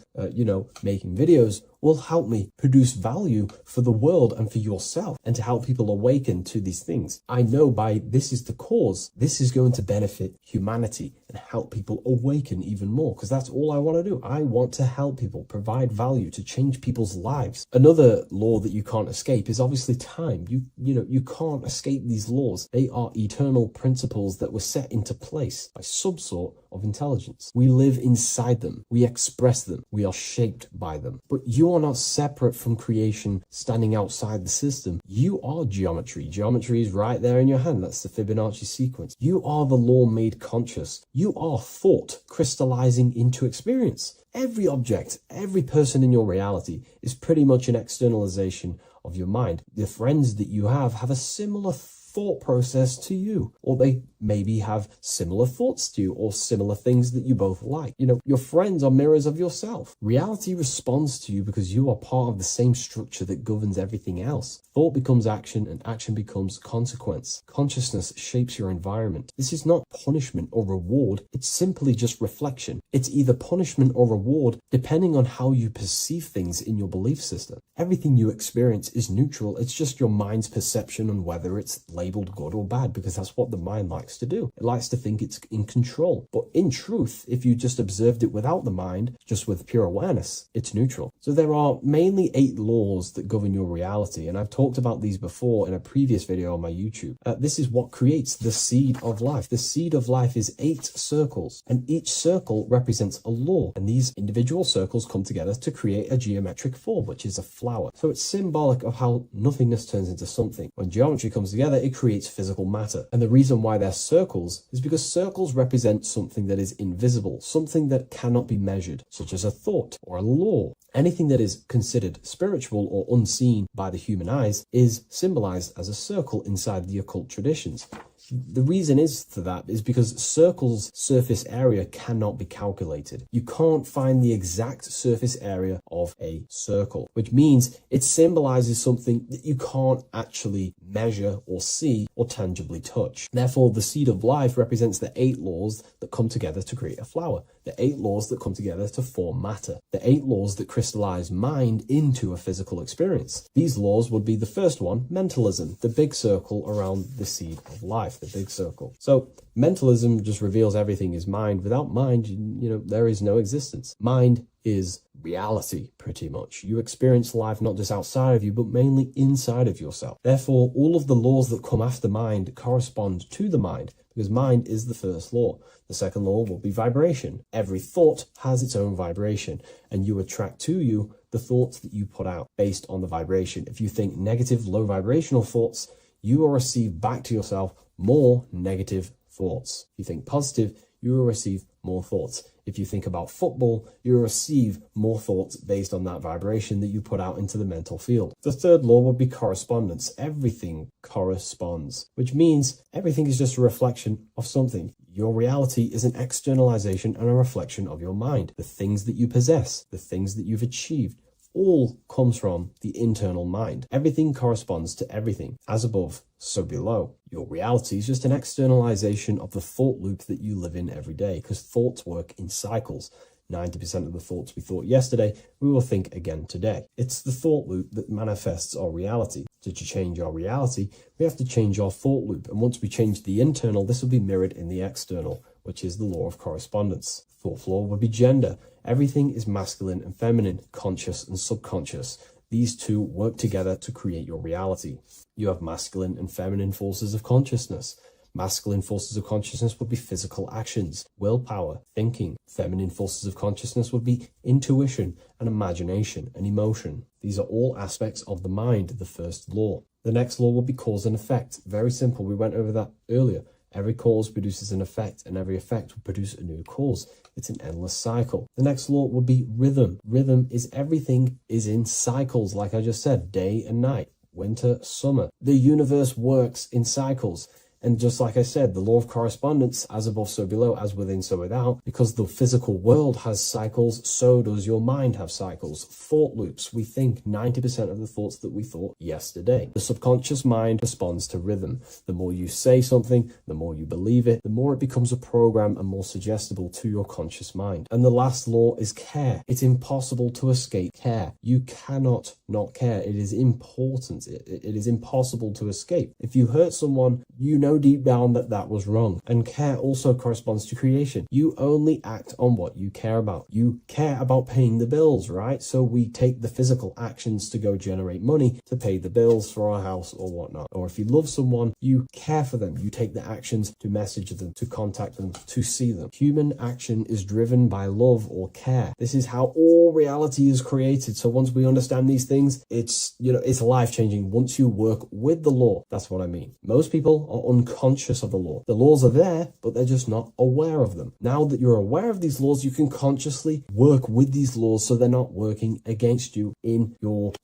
making videos will help me produce value for the world and for yourself and to help people awaken to these things. I know by this is the cause, this is going to benefit humanity and help people awaken even more, because that's all I want to do. I want to help people, provide value to change people's lives. Another law that you can't escape is obviously time. You can't escape these laws. They are eternal principles that were set into place by some sort of intelligence. We live inside them. We express them. We are shaped by them. But you are not separate from creation standing outside the system. You are geometry. Geometry is right there in your hand. That's the Fibonacci sequence. You are the law made conscious. You are thought crystallizing into experience. Every object, every person in your reality is pretty much an externalization of your mind. The friends that you have a similar thought process to you, or they maybe have similar thoughts to you, or similar things that you both like. You know, your friends are mirrors of yourself. Reality responds to you because you are part of the same structure that governs everything else. Thought becomes action, and action becomes consequence. Consciousness shapes your environment. This is not punishment or reward, it's simply just reflection. It's either punishment or reward depending on how you perceive things in your belief system. Everything you experience is neutral, it's just your mind's perception on whether it's labeled good or bad, because that's what the mind likes to do. It likes to think it's in control. But in truth, if you just observed it without the mind, just with pure awareness, it's neutral. So there are mainly 8 laws that govern your reality, and I've talked about these before in a previous video on my YouTube. This is what creates the seed of life. The seed of life is 8 circles, and each circle represents a law, and these individual circles come together to create a geometric form, which is a flower. So it's symbolic of how nothingness turns into something. When geometry comes together, it creates physical matter. And the reason why they're circles is because circles represent something that is invisible, something that cannot be measured, such as a thought or a law. Anything that is considered spiritual or unseen by the human eyes is symbolized as a circle inside the occult traditions. The reason is for that is because circles' surface area cannot be calculated. You can't find the exact surface area of a circle, which means it symbolizes something that you can't actually measure or see or tangibly touch. Therefore, the seed of life represents the 8 laws that come together to create a flower, the 8 laws that come together to form matter, the 8 laws that crystallize mind into a physical experience. These laws would be the first one, mentalism, the big circle around the seed of life, the big circle. So mentalism just reveals everything is mind. Without mind, you know, there is no existence. Mind is reality, pretty much. You experience life not just outside of you, but mainly inside of yourself. Therefore, all of the laws that come after mind correspond to the mind, because mind is the first law. The second law will be vibration. Every thought has its own vibration, and you attract to you the thoughts that you put out based on the vibration. If you think negative, low vibrational thoughts, you will receive back to yourself more negative thoughts. If you think positive, you will receive more thoughts. If you think about football, you will receive more thoughts based on that vibration that you put out into the mental field. The third law would be correspondence. Everything corresponds, which means everything is just a reflection of something. Your reality is an externalization and a reflection of your mind. The things that you possess, the things that you've achieved, all comes from the internal mind. Everything corresponds to everything. As above, so below. Your reality is just an externalization of the thought loop that you live in every day, because thoughts work in cycles. 90% of the thoughts we thought yesterday, we will think again today. It's the thought loop that manifests our reality. To change our reality, we have to change our thought loop. And once we change the internal, this will be mirrored in the external, which is the law of correspondence. Fourth law would be gender. Everything is masculine and feminine, conscious and subconscious. These two work together to create your reality. You have masculine and feminine forces of consciousness. Masculine forces of consciousness would be physical actions, willpower, thinking. Feminine forces of consciousness would be intuition and imagination and emotion. These are all aspects of the mind, the first law. The next law would be cause and effect. Very simple. We went over that earlier. Every cause produces an effect, and every effect will produce a new cause. It's an endless cycle. The next law would be rhythm. Rhythm is everything is in cycles, like I just said, day and night, winter, summer. The universe works in cycles. And just like I said, the law of correspondence, as above, so below, as within, so without, because the physical world has cycles, so does your mind have cycles. Thought loops. We think 90% of the thoughts that we thought yesterday. The subconscious mind responds to rhythm. The more you say something, the more you believe it, the more it becomes a program and more suggestible to your conscious mind. And the last law is care. It's impossible to escape care. You cannot not care. It is important. It is impossible to escape. If you hurt someone, you know deep down that that was wrong. And care also corresponds to creation. You only act on what you care about. You care about paying the bills, right? So we take the physical actions to go generate money to pay the bills for our house or whatnot. Or if you love someone, you care for them. You take the actions to message them, to contact them, to see them. Human action is driven by love or care. This is how all reality is created. So once we understand these things, it's life-changing once you work with the law. That's what I mean. Most people are unconscious of the law. The laws are there, but they're just not aware of them. Now that you're aware of these laws, you can consciously work with these laws so they're not working against you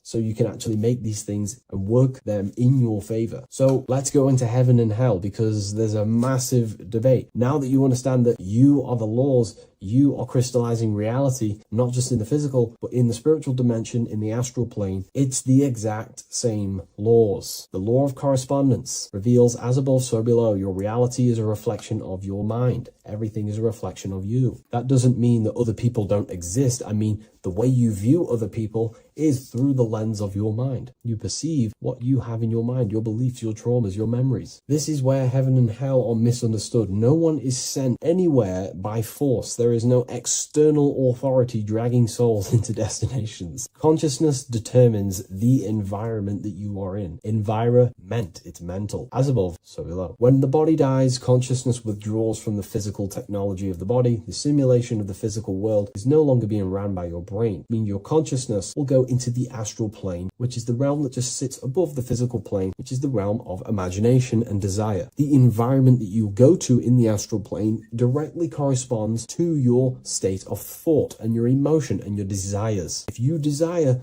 so you can actually make these things and work them in your favor. So let's go into heaven and hell, because there's a massive debate. Now that you understand that you are the laws, you are crystallizing reality, not just in the physical, but in the spiritual dimension, in the astral plane. It's the exact same laws. The law of correspondence reveals as above, so below. Your reality is a reflection of your mind. Everything is a reflection of you. That doesn't mean that other people don't exist. I mean, the way you view other people is through the lens of your mind. You perceive what you have in your mind, your beliefs, your traumas, your memories. This is where heaven and hell are misunderstood. No one is sent anywhere by force. There is no external authority dragging souls into destinations. Consciousness determines the environment that you are in. Environment, it's mental. As above, so below. When the body dies, consciousness withdraws from the physical technology of the body. The simulation of the physical world is no longer being ran by your brain. I mean, your consciousness will go into the astral plane, which is the realm that just sits above the physical plane, which is the realm of imagination and desire. The environment that you go to in the astral plane directly corresponds to your state of thought and your emotion and your desires. If you desire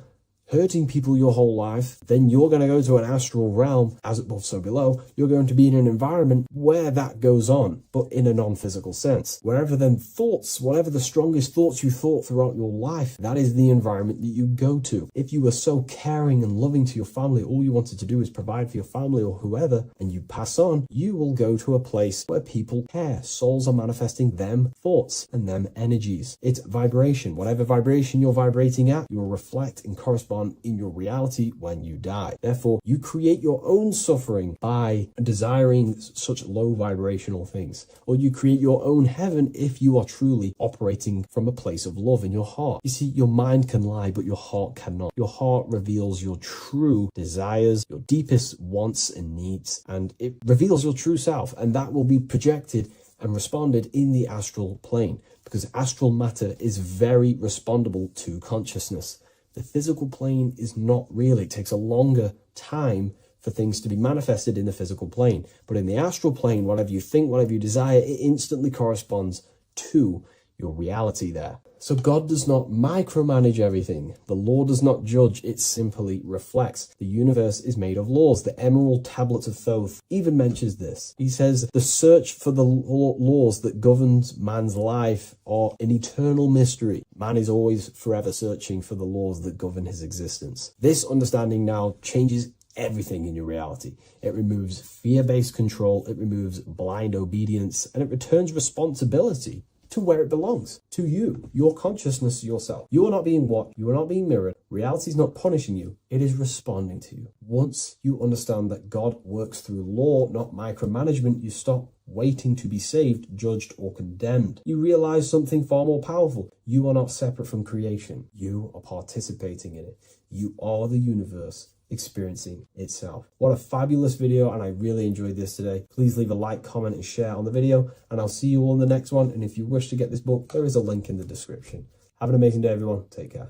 hurting people your whole life, then you're going to go to an astral realm, as above so below. You're going to be in an environment where that goes on, but in a non-physical sense. Wherever then thoughts, whatever the strongest thoughts you thought throughout your life, that is the environment that you go to. If you were so caring and loving to your family, all you wanted to do is provide for your family or whoever, and you pass on, you will go to a place where people care. Souls are manifesting them thoughts and them energies. It's vibration. Whatever vibration you're vibrating at, you will reflect and correspond in your reality when you die. Therefore, you create your own suffering by desiring such low vibrational things, or you create your own heaven if you are truly operating from a place of love in your heart. You see, your mind can lie, but your heart cannot. Your heart reveals your true desires, your deepest wants and needs, and it reveals your true self, and that will be projected and responded in the astral plane, because astral matter is very respondable to consciousness. The physical plane is not really. It takes a longer time for things to be manifested in the physical plane. But in the astral plane, whatever you think, whatever you desire, it instantly corresponds to your reality there. So God does not micromanage everything. The law does not judge, it simply reflects. The universe is made of laws. The Emerald Tablets of Thoth even mentions this. He says, the search for the laws that governs man's life are an eternal mystery. Man is always forever searching for the laws that govern his existence. This understanding now changes everything in your reality. It removes fear-based control, it removes blind obedience, and it returns responsibility to where it belongs, to you, your consciousness, yourself. You are not being watched, you are not being mirrored. Reality is not punishing you, it is responding to you. Once you understand that God works through law, not micromanagement, you stop waiting to be saved, judged, or condemned. You realize something far more powerful. You are not separate from creation. You are participating in it. You are the universe experiencing itself. What a fabulous video, and I really enjoyed this today. Please leave a like, comment, and share on the video, and I'll see you all in the next one. And if you wish to get this book, there is a link in the description. Have an amazing day, everyone. Take care.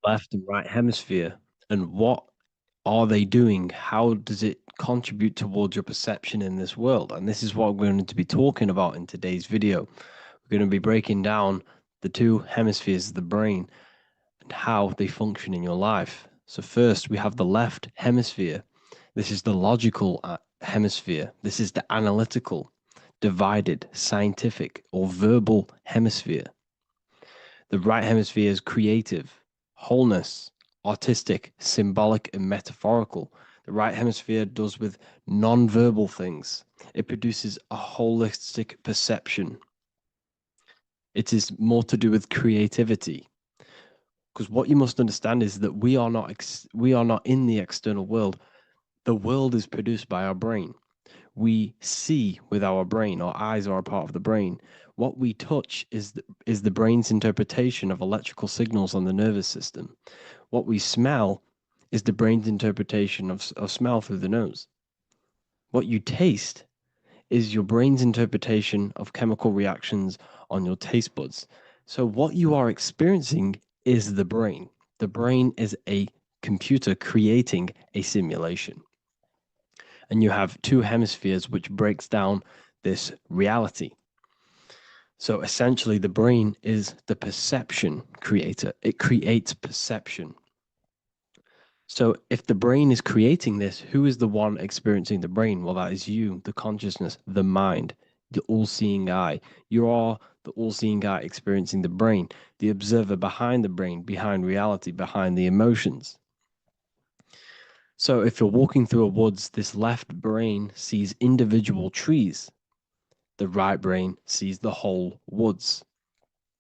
Left and right hemisphere, and what are they doing? How does it contribute towards your perception in this world? And this is what we're going to be talking about in today's video. We're going to be breaking down the two hemispheres of the brain and how they function in your life. So first, we have the left hemisphere. This is the logical hemisphere. This is the analytical, divided, scientific, or verbal hemisphere. The right hemisphere is creative, wholeness, artistic, symbolic, and metaphorical. The right hemisphere does with non-verbal things. It produces a holistic perception. It is more to do with creativity. Because what you must understand is that we are not in the external world. The world is produced by our brain. We see with our brain. Our eyes are a part of the brain. What we touch is the brain's interpretation of electrical signals on the nervous system. What we smell is the brain's interpretation of smell through the nose. What you taste is your brain's interpretation of chemical reactions on your taste buds. So what you are experiencing is the brain. The brain is a computer creating a simulation. and you have two hemispheres, which breaks down this reality. So essentially, the brain is the perception creator. It creates perception. So if the brain is creating this, who is the one experiencing the brain? Well, that is you, the consciousness, the mind, the all-seeing eye. You are the all-seeing eye experiencing the brain, the observer behind the brain, behind reality, behind the emotions. So if you're walking through a woods, this left brain sees individual trees. The right brain sees the whole woods.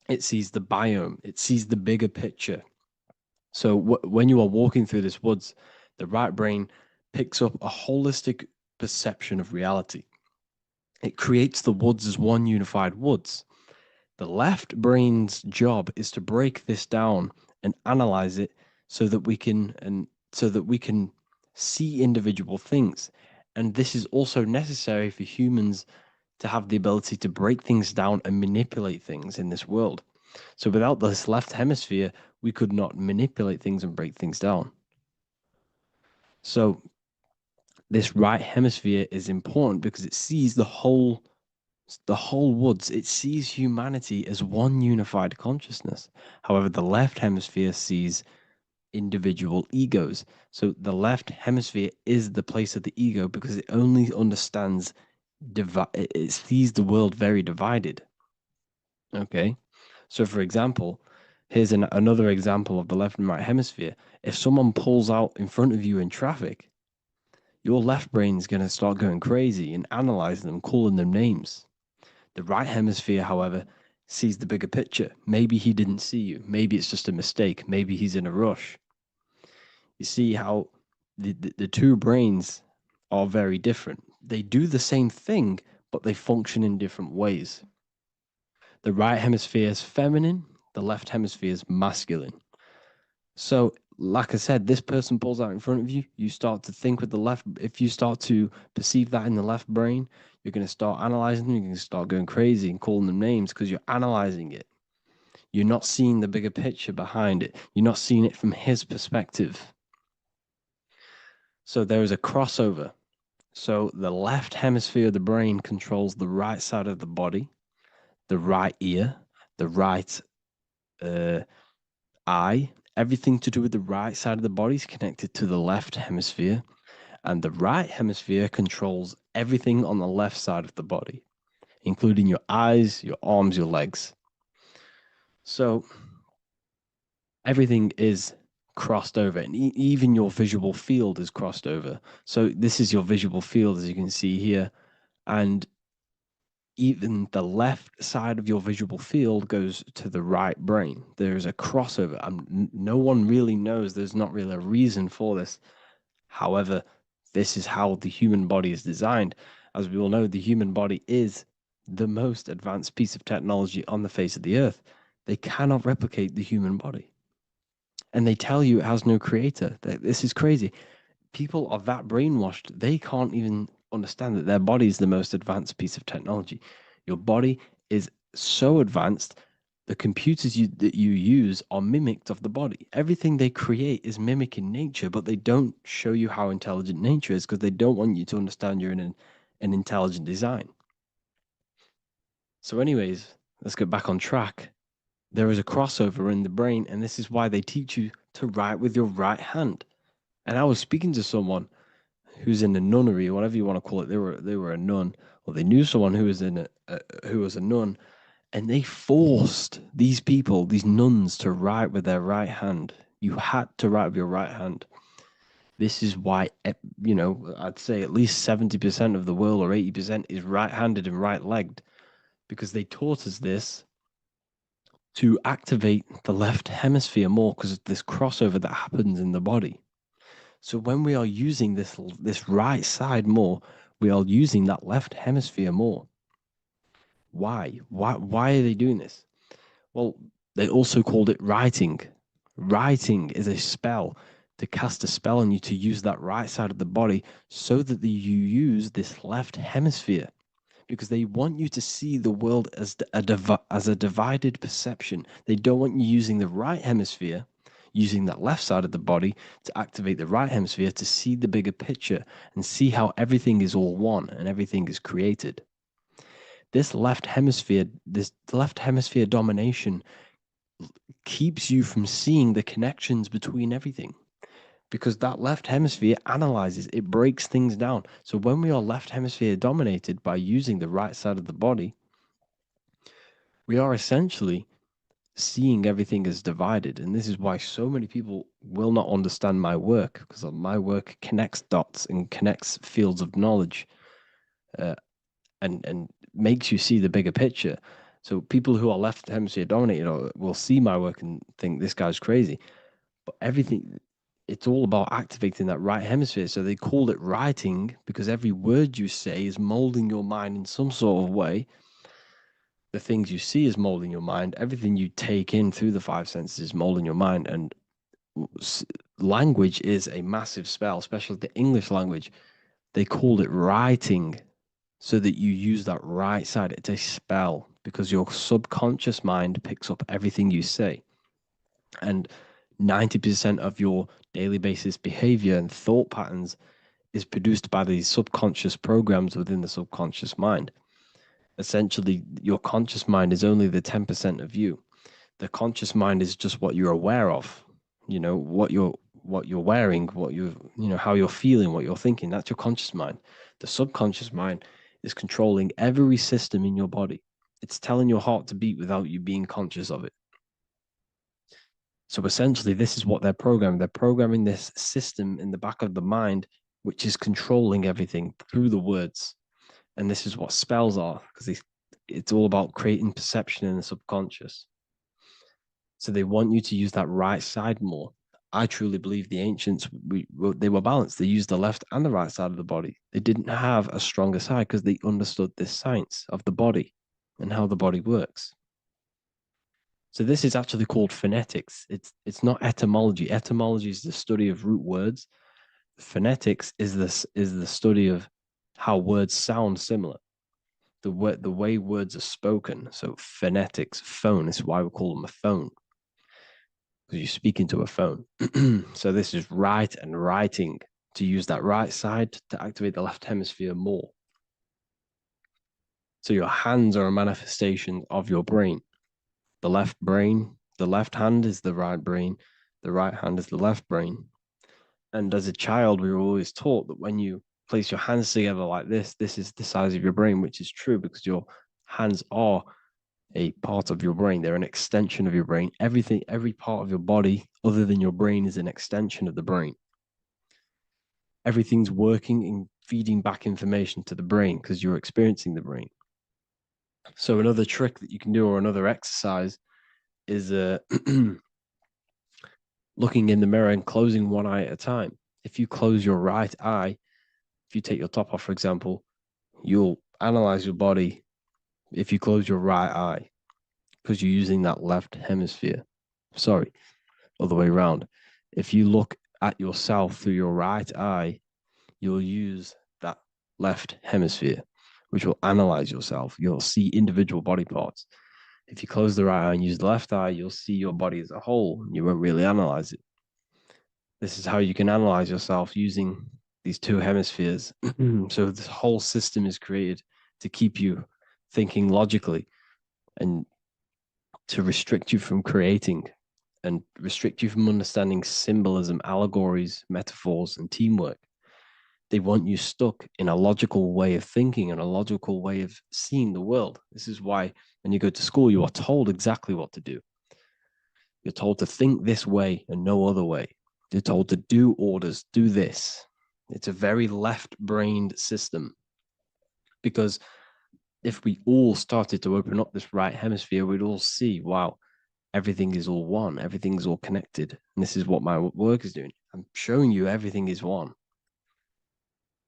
It sees the biome. It sees the bigger picture. So when you are walking through this woods, the right brain picks up a holistic perception of reality. It creates the woods as one unified woods. The left brain's job is to break this down and analyze it so that we can see individual things. And this is also necessary for humans to have the ability to break things down and manipulate things in this world. So without this left hemisphere, we could not manipulate things and break things down. So this right hemisphere is important because it sees the whole woods. It sees humanity as one unified consciousness. However, the left hemisphere sees individual egos. So the left hemisphere is the place of the ego because it only understands it sees the world very divided. Okay. So, for example, here's another example of the left and right hemisphere. If someone pulls out in front of you in traffic, your left brain is going to start going crazy and analyzing them, calling them names. The right hemisphere, however, sees the bigger picture. Maybe he didn't see you. Maybe it's just a mistake. Maybe he's in a rush. You see how the two brains are very different. They do the same thing, but they function in different ways. The right hemisphere is feminine, the left hemisphere is masculine. So, like I said, this person pulls out in front of you, you start to think with the left. If you start to perceive that in the left brain, you're going to start analyzing them, you're going to start going crazy and calling them names because you're analyzing it. You're not seeing the bigger picture behind it. You're not seeing it from his perspective. So there is a crossover. So the left hemisphere of the brain controls the right side of the body, the right ear, the right eye. Everything to do with the right side of the body is connected to the left hemisphere, and the right hemisphere controls everything on the left side of the body, including your eyes, your arms, your legs. So everything is crossed over, and even your visual field is crossed over. So this is your visual field, as you can see here, and even the left side of your visual field goes to the right brain. There's a crossover. No one really knows. There's not really a reason for this. However, this is how the human body is designed. As we all know, the human body is the most advanced piece of technology on the face of the earth. They cannot replicate the human body. And they tell you it has no creator. This is crazy. People are that brainwashed, they can't even understand that their body is the most advanced piece of technology. Your body is so advanced, the computers that you use are mimicked of the body. Everything they create is mimicking nature, but they don't show you how intelligent nature is because they don't want you to understand you're in an intelligent design. So anyways, let's get back on track. There is a crossover in the brain, and this is why they teach you to write with your right hand. And I was speaking to someone who's in a nunnery, or whatever you want to call it. They were a nun, or they knew someone who was who was a nun, and they forced these people, these nuns, to write with their right hand. You had to write with your right hand. This is why, I'd say at least 70% of the world, or 80%, is right-handed and right-legged, because they taught us this to activate the left hemisphere more because of this crossover that happens in the body. So when we are using this right side more, we are using that left hemisphere more. Why? Why are they doing this? Well, they also called it writing. Writing is a spell, to cast a spell on you to use that right side of the body so that you use this left hemisphere, because they want you to see the world as a divided perception. They don't want you using the right hemisphere. using that left side of the body to activate the right hemisphere to see the bigger picture and see how everything is all one and everything is created. This left hemisphere domination keeps you from seeing the connections between everything, because that left hemisphere analyzes, it breaks things down. So when we are left hemisphere dominated by using the right side of the body, we are essentially seeing everything as divided. And this is why so many people will not understand my work, because my work connects dots and connects fields of knowledge, and makes you see the bigger picture. So people who are left hemisphere dominated will see my work and think this guy's crazy. But everything, it's all about activating that right hemisphere. So they called it writing because every word you say is molding your mind in some sort of way. The things you see is molding your mind. Everything you take in through the five senses is molding your mind. And language is a massive spell, especially the English language. They called it writing so that you use that right side. It's a spell because your subconscious mind picks up everything you say. And 90% of your daily basis behavior and thought patterns is produced by these subconscious programs within the subconscious mind. Essentially, your conscious mind is only the 10% of you. The conscious mind is just what you're aware of, what you're wearing, how you're feeling, what you're thinking. That's your conscious mind. The subconscious mind is controlling every system in your body. It's telling your heart to beat without you being conscious of it. So essentially, this is what they're programming. They're programming this system in the back of the mind, which is controlling everything through the words. And this is what spells are, because it's all about creating perception in the subconscious. So they want you to use that right side more. I truly believe the ancients, they were balanced. They used the left and the right side of the body. They didn't have a stronger side because they understood this science of the body and how the body works. So this is actually called phonetics. It's not etymology. Etymology is the study of root words. Phonetics is the study of how words sound similar. The way words are spoken. So phonetics, phone, is why we call them a phone, because you speak into a phone. So this is write and writing, to use that right side to activate the left hemisphere more. So your hands are a manifestation of your brain. The left hand is the right brain, the right hand is the left brain. And as a child, we were always taught that when you place your hands together like this is the size of your brain, which is true because your hands are a part of your brain. They're an extension of your brain. Every part of your body other than your brain is an extension of the brain. Everything's working and feeding back information to the brain because you're experiencing the brain. So another trick that you can do, or another exercise, is looking in the mirror and closing one eye at a time. If you close your right eye, if you take your top off, for example, you'll analyze your body if you close your right eye, because you're using that left hemisphere. Sorry, other way around. If you look at yourself through your right eye, you'll use that left hemisphere, which will analyze yourself. You'll see individual body parts. If you close the right eye and use the left eye, you'll see your body as a whole. You won't really analyze it. This is how you can analyze yourself using these two hemispheres. So this whole system is created to keep you thinking logically and to restrict you from creating and restrict you from understanding symbolism, allegories, metaphors, and teamwork. They want you stuck in a logical way of thinking and a logical way of seeing the world. This is why when you go to school, you are told exactly what to do. You're told to think this way and no other way. You're told to do orders, do this. It's a very left-brained system, because if we all started to open up this right hemisphere, we'd all see, wow, everything is all one, everything's all connected. And this is what my work is doing. I'm showing you everything is one.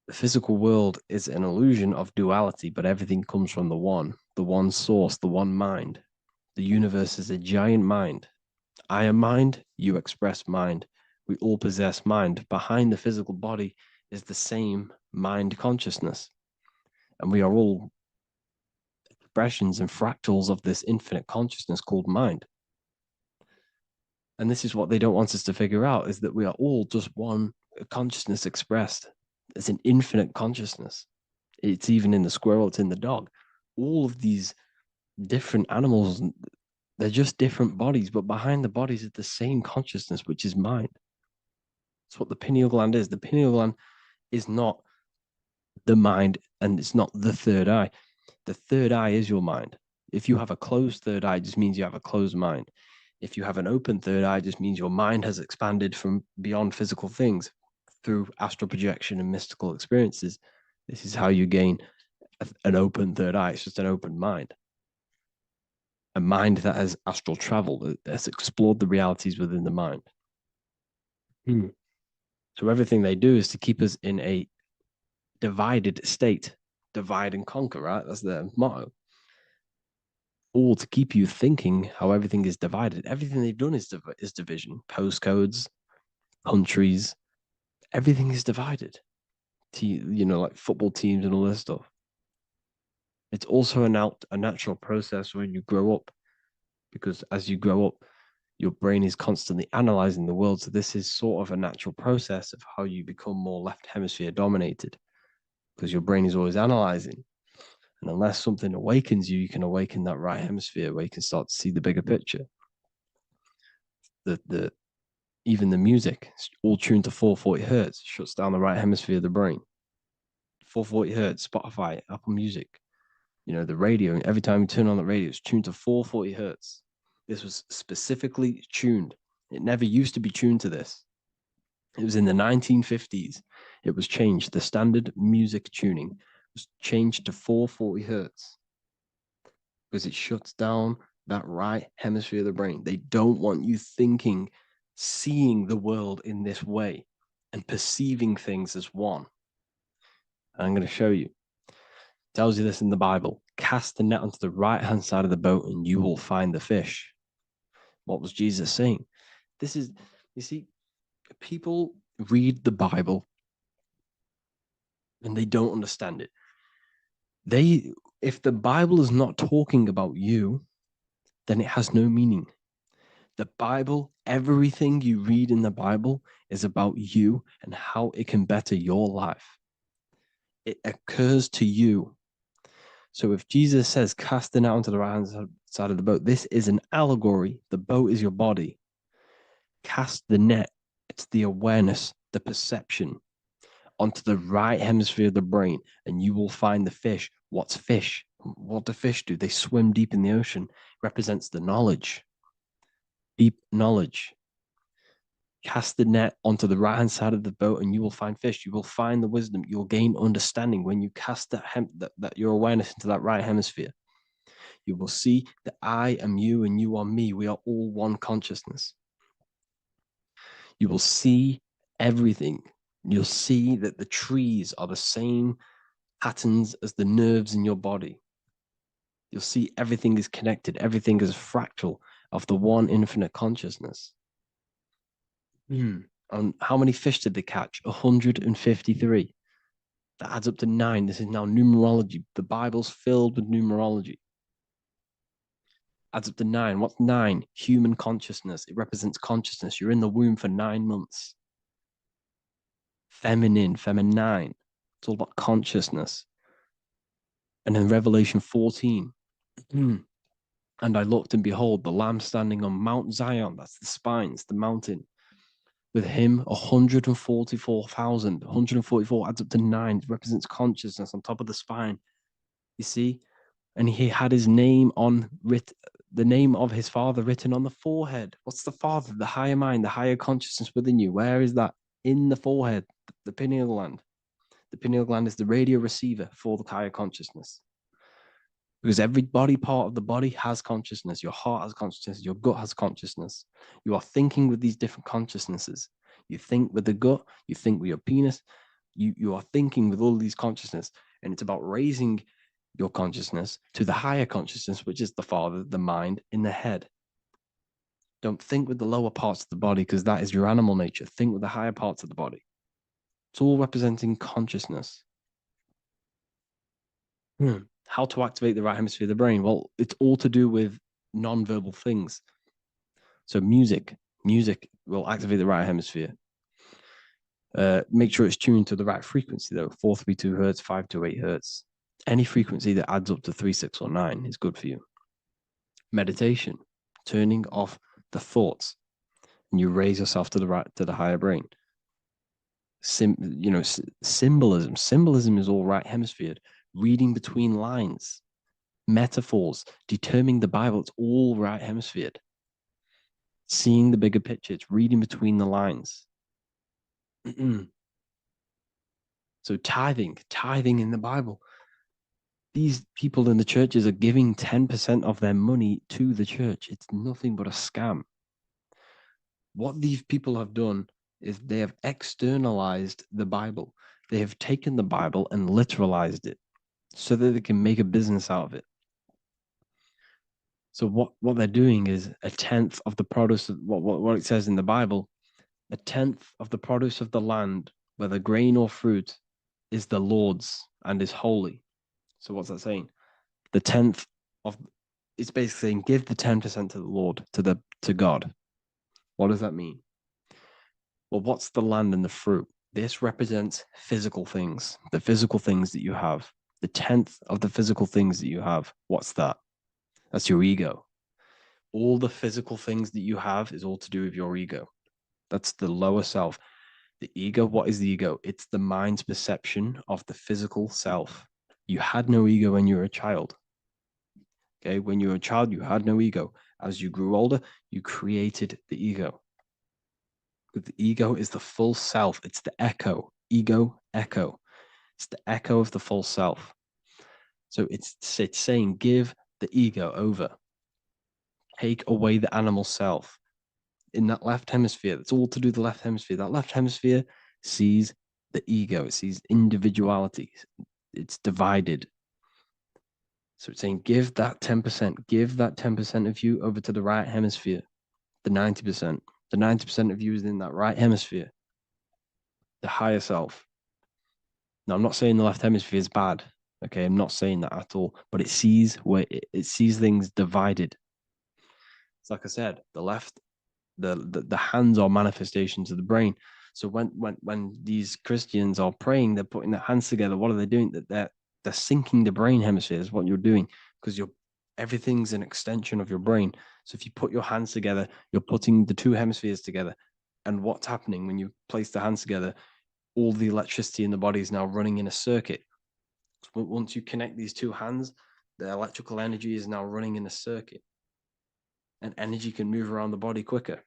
The physical world is an illusion of duality, but everything comes from the one source, the one mind. The universe is a giant mind. I am mind, you express mind. We all possess mind. Behind the physical body is the same mind consciousness. And we are all expressions and fractals of this infinite consciousness called mind. And this is what they don't want us to figure out, is that we are all just one consciousness expressed. It's an infinite consciousness. It's even in the squirrel, it's in the dog. All of these different animals, they're just different bodies, but behind the bodies is the same consciousness, which is mind. That's what the pineal gland is. The pineal gland is not the mind, and it's not the third eye. The third eye is your mind. If you have a closed third eye, it just means you have a closed mind. If you have an open third eye, it just means your mind has expanded from beyond physical things through astral projection and mystical experiences. This is how you gain an open third eye. It's just an open mind. A mind that has astral traveled, has explored the realities within the mind. So everything they do is to keep us in a divided state. Divide and conquer, right? That's their motto. All to keep you thinking how everything is divided. Everything they've done is division. Postcodes, countries, everything is divided. Like football teams and all this stuff. It's also a natural process when you grow up, because as you grow up, your brain is constantly analyzing the world. So this is sort of a natural process of how you become more left hemisphere dominated, because your brain is always analyzing. And unless something awakens you, you can awaken that right hemisphere where you can start to see the bigger picture. Even the music, all tuned to 440 hertz, shuts down the right hemisphere of the brain. 440 hertz, Spotify, Apple Music, the radio. Every time you turn on the radio, it's tuned to 440 hertz. This was specifically tuned. It never used to be tuned to this. It was in the 1950s. It was changed. The standard music tuning was changed to 440 hertz because it shuts down that right hemisphere of the brain. They don't want you thinking, seeing the world in this way and perceiving things as one. I'm going to show you. It tells you this in the Bible. Cast the net onto the right-hand side of the boat and you will find the fish. What was Jesus saying? You see, people read the Bible and they don't understand it. If the Bible is not talking about you, then it has no meaning. The Bible, everything you read in the Bible is about you and how it can better your life. It occurs to you. So if Jesus says, cast the net onto the right-hand side of the boat, this is an allegory. The boat is your body. Cast the net. It's the awareness, the perception onto the right hemisphere of the brain, and you will find the fish. What's fish? What do fish do? They swim deep in the ocean. It represents the knowledge. Deep knowledge. Cast the net onto the right-hand side of the boat and you will find fish. You will find the wisdom. You will gain understanding when you cast that your awareness into that right hemisphere. You will see that I am you and you are me. We are all one consciousness. You will see everything. You'll see that the trees are the same patterns as the nerves in your body. You'll see everything is connected. Everything is a fractal of the one infinite consciousness. And how many fish did they catch? 153. That adds up to 9. This is now numerology. The Bible's filled with numerology. Adds up to 9. What's 9? Human consciousness. It represents consciousness. You're in the womb for 9 months. Feminine. It's all about consciousness. And in Revelation 14, and I looked and behold, the Lamb standing on Mount Zion. That's the spines, the mountain. With him, 144,000. 144 adds up to 9. It represents consciousness on top of the spine. You see? And he had his name the name of his father written on the forehead. What's the father? The higher mind, the higher consciousness within you. Where is that? In the forehead, the pineal gland. The pineal gland is the radio receiver for the higher consciousness. Because every body part of the body has consciousness. Your heart has consciousness. Your gut has consciousness. You are thinking with these different consciousnesses. You think with the gut. You think with your penis. You are thinking with all these consciousness. And it's about raising your consciousness to the higher consciousness, which is the father, the mind in the head. Don't think with the lower parts of the body because that is your animal nature. Think with the higher parts of the body. It's all representing consciousness. How to activate the right hemisphere of the brain? Well, it's all to do with non-verbal things. So music Music will activate the right hemisphere. Make sure it's tuned to the right frequency, though. 432 hertz, 528 hertz. Any frequency that adds up to 3, 6, or 9 is good for you. Meditation, turning off the thoughts, and you raise yourself to the higher brain. Symbolism. Symbolism is all right hemisphered. Reading between lines, metaphors, determining the Bible, it's all right hemisphered. Seeing the bigger picture, it's reading between the lines. So tithing in the Bible. These people in the churches are giving 10% of their money to the church. It's nothing but a scam. What these people have done is they have externalized the Bible. They have taken the Bible and literalized it so that they can make a business out of it. So what they're doing is a tenth of the produce of what it says in the Bible, a tenth of the produce of the land, whether grain or fruit, is the Lord's and is holy. So what's that saying? The tenth of it's basically saying give the 10% to the Lord, to God. What does that mean? Well, what's the land and the fruit? This represents physical things, the physical things that you have. The tenth of the physical things that you have. What's that? That's your ego. All the physical things that you have is all to do with your ego. That's the lower self. The ego, what is the ego? It's the mind's perception of the physical self. You had no ego when you were a child. Okay, when you were a child, you had no ego. As you grew older, you created the ego. But the ego is the full self. It's the echo. Ego, echo. It's the echo of the full self. So it's saying give the ego over. Take away the animal self. In that left hemisphere, that's all to do with the left hemisphere. That left hemisphere sees the ego. It sees individuality. It's divided. So it's saying give that 10%. Give that 10% of you over to the right hemisphere. The 90%. The 90% of you is in that right hemisphere. The higher self. Now, I'm not saying the left hemisphere is bad. Okay, I'm not saying that at all. But it sees it sees things divided. It's like I said, the left, the hands are manifestations of the brain. So when these Christians are praying, they're putting their hands together. What are they doing? They're syncing the brain hemisphere is what you're doing, because everything's an extension of your brain. So if you put your hands together, you're putting the two hemispheres together. And what's happening when you place the hands together? All the electricity in the body is now running in a circuit. So once you connect these two hands, the electrical energy is now running in a circuit. And energy can move around the body quicker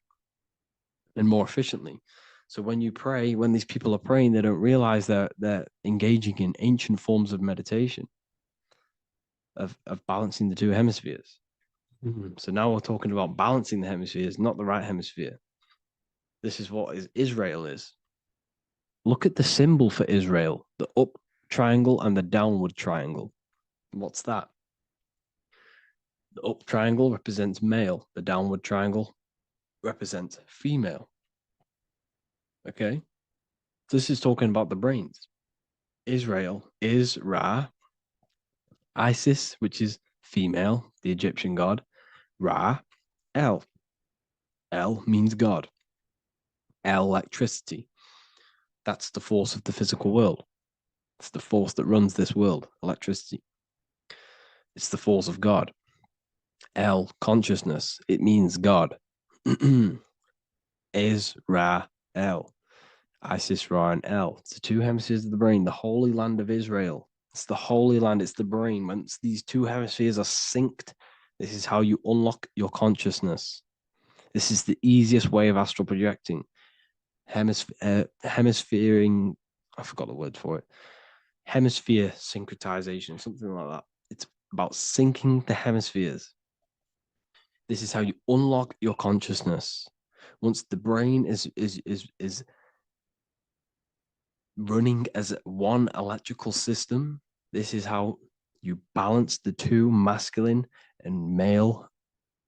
and more efficiently. So when you pray, when these people are praying, they don't realize that they're engaging in ancient forms of meditation, of balancing the two hemispheres. So now we're talking about balancing the hemispheres, not the right hemisphere. This is what Israel is. Look at the symbol for Israel, the up triangle and the downward triangle. What's that? The up triangle represents male. The downward triangle represents female. Okay? This is talking about the brains. Israel is Ra. Isis, which is female, the Egyptian god. Ra, El. El means God. Electricity. That's the force of the physical world. It's the force that runs this world, electricity. It's the force of God. El, consciousness. It means God. Is Ra, El. Isis, Ra, and El. It's the two hemispheres of the brain, the holy land of Israel. It's the holy land, it's the brain. Once these two hemispheres are synced, this is how you unlock your consciousness. This is the easiest way of astral projecting. Hemisphering, I forgot the word for it. Hemisphere syncretization, something like that. It's about syncing the hemispheres. This is how you unlock your consciousness. Once the brain is running as one electrical system, this is how you balance the two masculine and male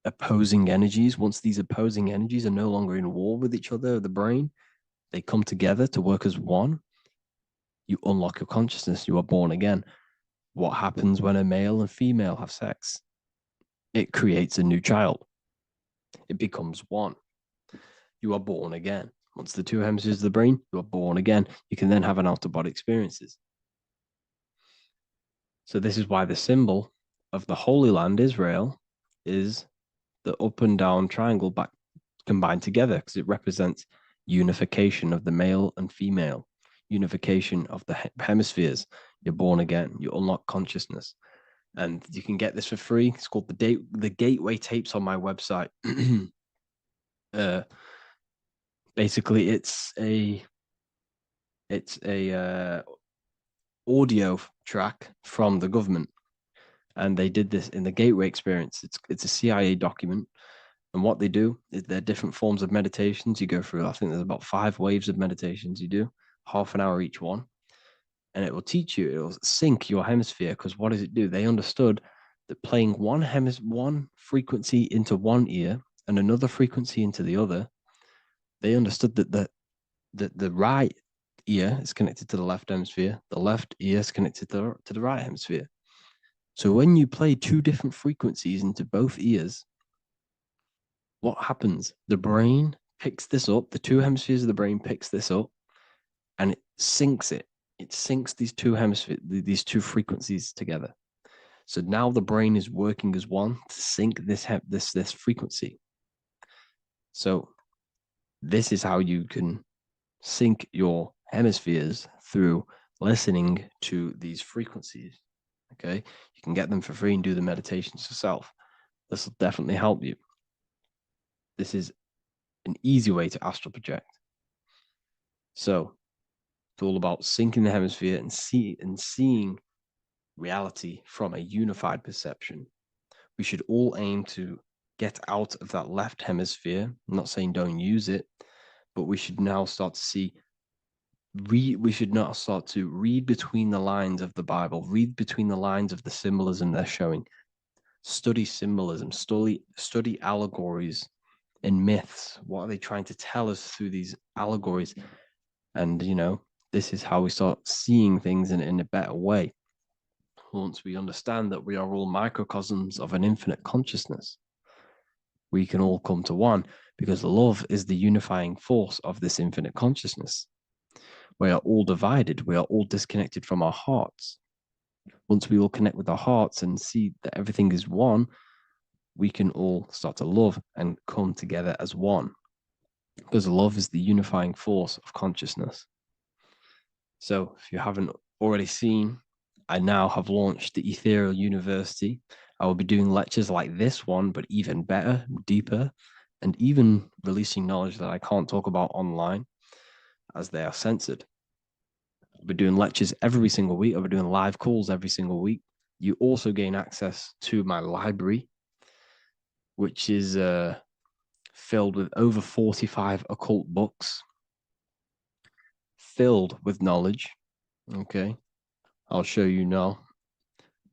opposing energies. Once these opposing energies are no longer in war with each other, the brain, they come together to work as one. You unlock your consciousness. You are born again. What happens when a male and female have sex? It creates a new child. It becomes one. you are born again. Once the two hemispheres of the brain, you are born again. You can then have an out-of-body experiences. So this is why the symbol of the Holy Land, Israel, is the up and down triangle back combined together, because it represents unification of the male and female, unification of the hemispheres. You're born again. You unlock consciousness. And you can get this for free. It's called the Gateway Tapes on my website. Basically, it's a audio track from the government, and they did this in the Gateway Experience. It's a CIA document, and what they do is there are different forms of meditations you go through. I think there's about 5 waves of meditations you do, half an hour each one, and it will teach you. It will sync your hemisphere, because what does it do? They understood that playing one frequency into one ear and another frequency into the other, they understood that the right ear is connected to the left hemisphere, the left ear is connected to the right hemisphere. So when you play 2 different frequencies into both ears, what happens? The brain picks this up, the 2 hemispheres of the brain picks this up, and it syncs it. It syncs these 2 hemispheres, these 2 frequencies together. So now the brain is working as one to sync this frequency. So this is how you can sync your hemispheres, through listening to these frequencies. Okay, you can get them for free and do the meditations yourself. This will definitely help you. This is an easy way to astral project. So it's all about syncing the hemisphere and seeing reality from a unified perception. We should all aim to get out of that left hemisphere. I'm not saying don't use it, but we should now start to see. We should now start to read between the lines of the Bible, read between the lines of the symbolism they're showing. Study symbolism, study allegories and myths. What are they trying to tell us through these allegories? And, this is how we start seeing things in a better way. Once we understand that we are all microcosms of an infinite consciousness, we can all come to one, because love is the unifying force of this infinite consciousness. We are all divided. We are all disconnected from our hearts. Once we all connect with our hearts and see that everything is one, we can all start to love and come together as one, because love is the unifying force of consciousness. So if you haven't already seen, I now have launched the Ethereal University. I will be doing lectures like this one, but even better, deeper, and even releasing knowledge that I can't talk about online, as they are censored. I'll be doing lectures every single week. I'll be doing live calls every single week. You also gain access to my library, which is filled with over 45 occult books, filled with knowledge. Okay, I'll show you now.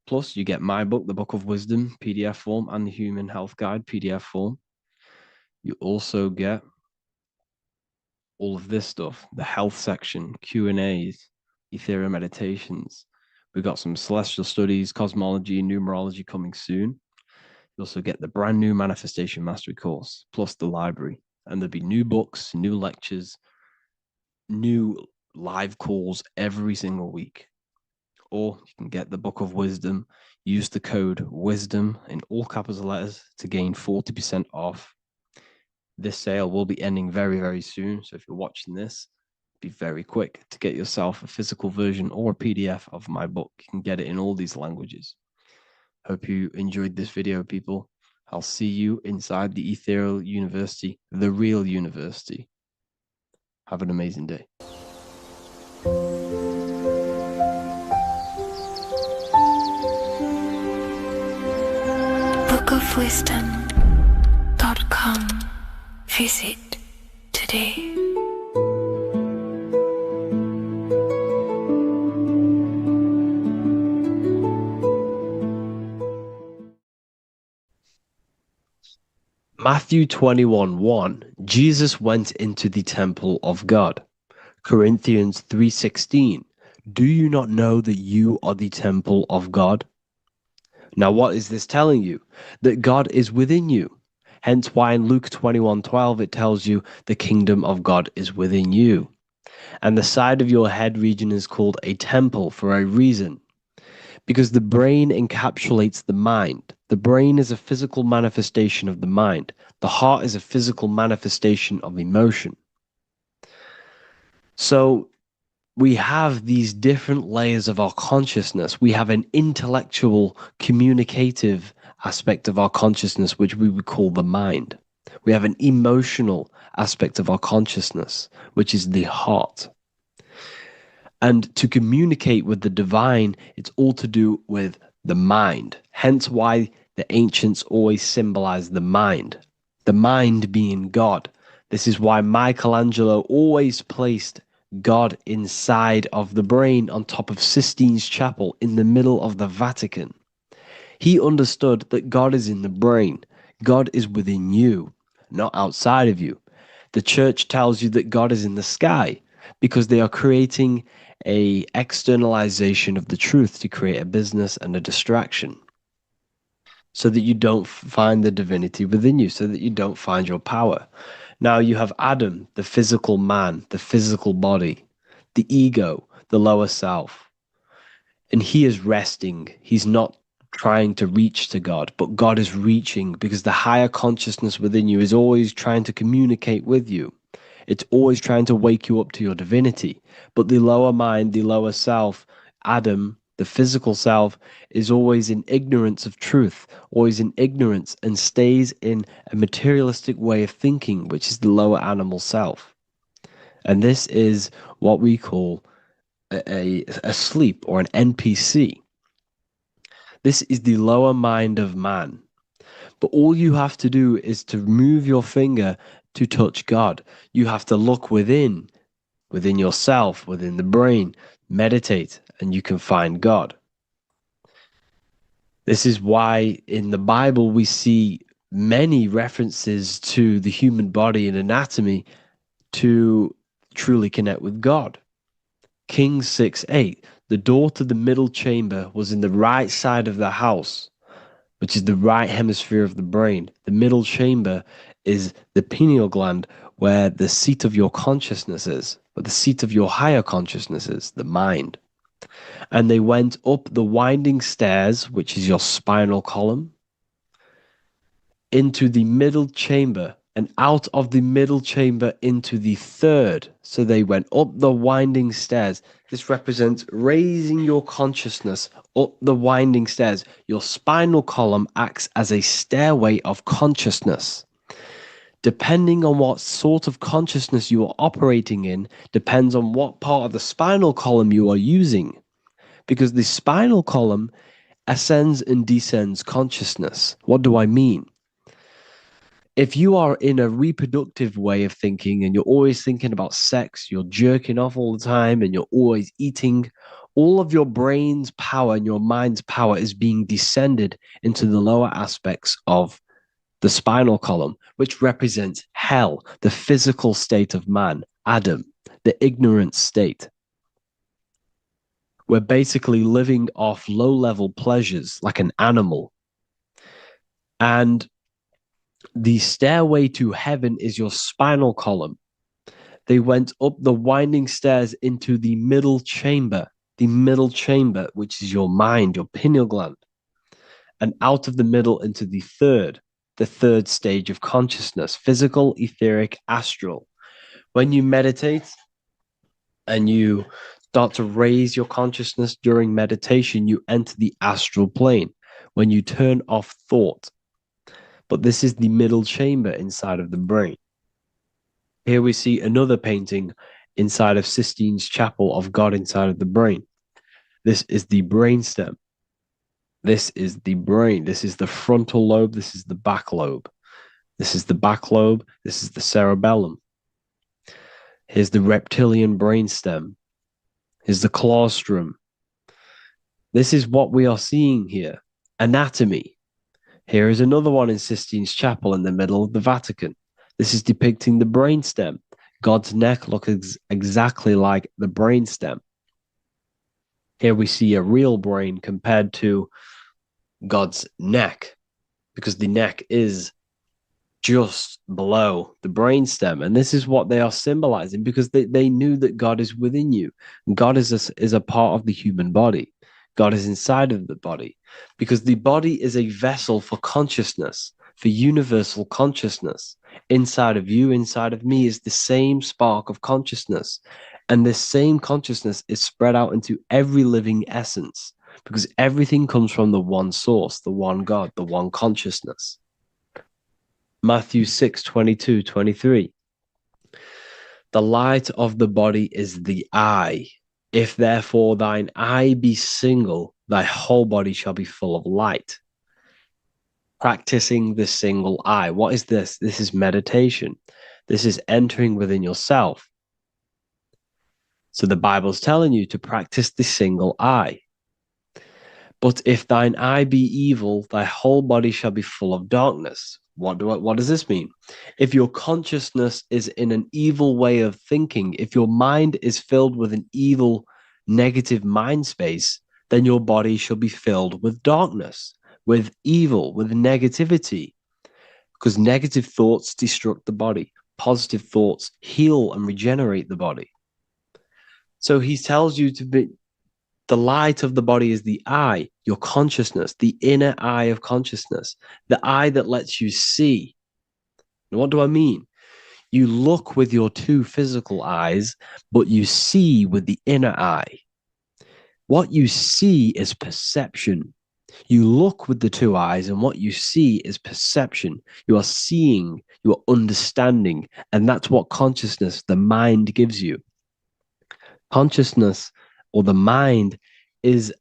Plus, you get my book, The Book of Wisdom, PDF form, and the Human Health Guide, PDF form. You also get all of this stuff, the health section, Q&As, Ethereal meditations. We've got some celestial studies, cosmology, and numerology coming soon. You also get the brand new Manifestation Mastery course, plus the library. And there'll be new books, new lectures, new live calls every single week. Or you can get the Book of Wisdom, use the code WISDOM in all capital letters to gain 40% off. This sale will be ending very, very soon. So if you're watching this, be very quick to get yourself a physical version or a PDF of my book. You can get it in all these languages. Hope you enjoyed this video, people. I'll see you inside the Ethereal University, the real university. Have an amazing day. bookofwisdom.com. Visit today. Matthew 21:1, Jesus went into the temple of God. Corinthians 3:16, do you not know that you are the temple of God? Now, what is this telling you? That God is within you. Hence why in Luke 21:12 it tells you the kingdom of God is within you. And the side of your head region is called a temple for a reason. Because the brain encapsulates the mind. The brain is a physical manifestation of the mind. The heart is a physical manifestation of emotion. So we have these different layers of our consciousness. We have an intellectual, communicative aspect of our consciousness, which we would call the mind. We have an emotional aspect of our consciousness, which is the heart. And to communicate with the divine, it's all to do with the mind. Hence why the ancients always symbolize the mind being God. This is why Michelangelo always placed God inside of the brain on top of Sistine Chapel in the middle of the Vatican. He understood that God is in the brain. God is within you, not outside of you. The church tells you that God is in the sky because they are creating a externalization of the truth to create a business and a distraction so that you don't find the divinity within you, so that you don't find your power. Now you have Adam, the physical man, the physical body, the ego, the lower self. And he is resting. He's not trying to reach to God, but God is reaching because the higher consciousness within you is always trying to communicate with you. It's always trying to wake you up to your divinity. But the lower mind, the lower self, Adam, the physical self, is always in ignorance of truth, always in ignorance, and stays in a materialistic way of thinking, which is the lower animal self. And this is what we call a sleep or an NPC. This is the lower mind of man. But all you have to do is to move your finger to touch God. You have to look within yourself, within the brain, meditate, and you can find God. This is why in the Bible we see many references to the human body and anatomy to truly connect with God. Kings 6:8, the door to the middle chamber was in the right side of the house, which is the right hemisphere of the brain. The middle chamber is the pineal gland, where the seat of your consciousness is, but the seat of your higher consciousness is, the mind. And they went up the winding stairs, which is your spinal column, into the middle chamber, and out of the middle chamber into the third. So they went up the winding stairs. This represents raising your consciousness up the winding stairs. Your spinal column acts as a stairway of consciousness. Depending on what sort of consciousness you are operating in, depends on what part of the spinal column you are using. Because the spinal column ascends and descends consciousness. What do I mean? If you are in a reproductive way of thinking and you're always thinking about sex, you're jerking off all the time and you're always eating, all of your brain's power and your mind's power is being descended into the lower aspects of the spinal column, which represents hell, the physical state of man, Adam, the ignorant state. We're basically living off low-level pleasures like an animal. And the stairway to heaven is your spinal column. They went up the winding stairs into the middle chamber, which is your mind, your pineal gland, and out of the middle into the third stage of consciousness, physical, etheric, astral. When you meditate and you start to raise your consciousness during meditation, you enter the astral plane when you turn off thought. But this is the middle chamber inside of the brain. Here we see another painting inside of Sistine's Chapel of God inside of the brain. This is the brainstem. This is the brain. This is the frontal lobe. This is the back lobe. This is the back lobe. This is the cerebellum. Here's the reptilian brainstem. Here's the claustrum. This is what we are seeing here. Anatomy. Here is another one in Sistine's Chapel in the middle of the Vatican. This is depicting the brainstem. God's neck looks exactly like the brainstem. Here we see a real brain compared to God's neck, because the neck is just below the brainstem. And this is what they are symbolizing, because they knew that God is within you. God is a part of the human body. God is inside of the body, because the body is a vessel for consciousness, for universal consciousness. Inside of you, inside of me, is the same spark of consciousness. And this same consciousness is spread out into every living essence, because everything comes from the one source, the one God, the one consciousness. Matthew 6:22-23. The light of the body is the eye. If therefore thine eye be single, thy whole body shall be full of light. Practicing the single eye. What is this? This is meditation. This is entering within yourself. So the Bible's telling you to practice the single eye. But if thine eye be evil, thy whole body shall be full of darkness. What does this mean? If your consciousness is in an evil way of thinking, if your mind is filled with an evil, negative mind space, then your body shall be filled with darkness, with evil, with negativity. Because negative thoughts destruct the body. Positive thoughts heal and regenerate the body. So he tells you to be, the light of the body is the eye, your consciousness, the inner eye of consciousness, the eye that lets you see. And what do I mean? You look with your two physical eyes, but you see with the inner eye. What you see is perception. You look with the two eyes, and what you see is perception. You are seeing, you are understanding, and that's what consciousness, the mind, gives you. Consciousness, or the mind, is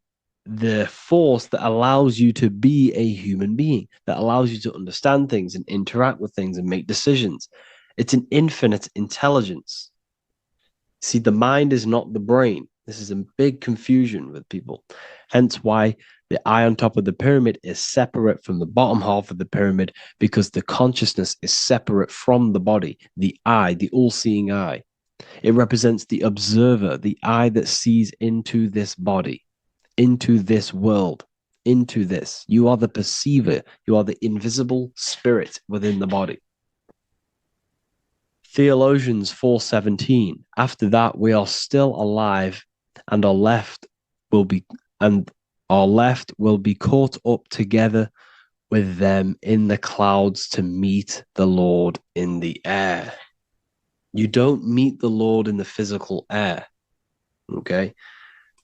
the force that allows you to be a human being, that allows you to understand things and interact with things and make decisions. It's an infinite intelligence. See, the mind is not the brain. This is a big confusion with people. Hence why the eye on top of the pyramid is separate from the bottom half of the pyramid, because the consciousness is separate from the body, the eye, the all-seeing eye. It represents the observer, the eye that sees into this body, into this world, into this. You are the perceiver. You are the invisible spirit within the body. Theologians 4:17. After that, we are still alive, and our left will be caught up together with them in the clouds to meet the Lord in the air. You don't meet the Lord in the physical air. Okay?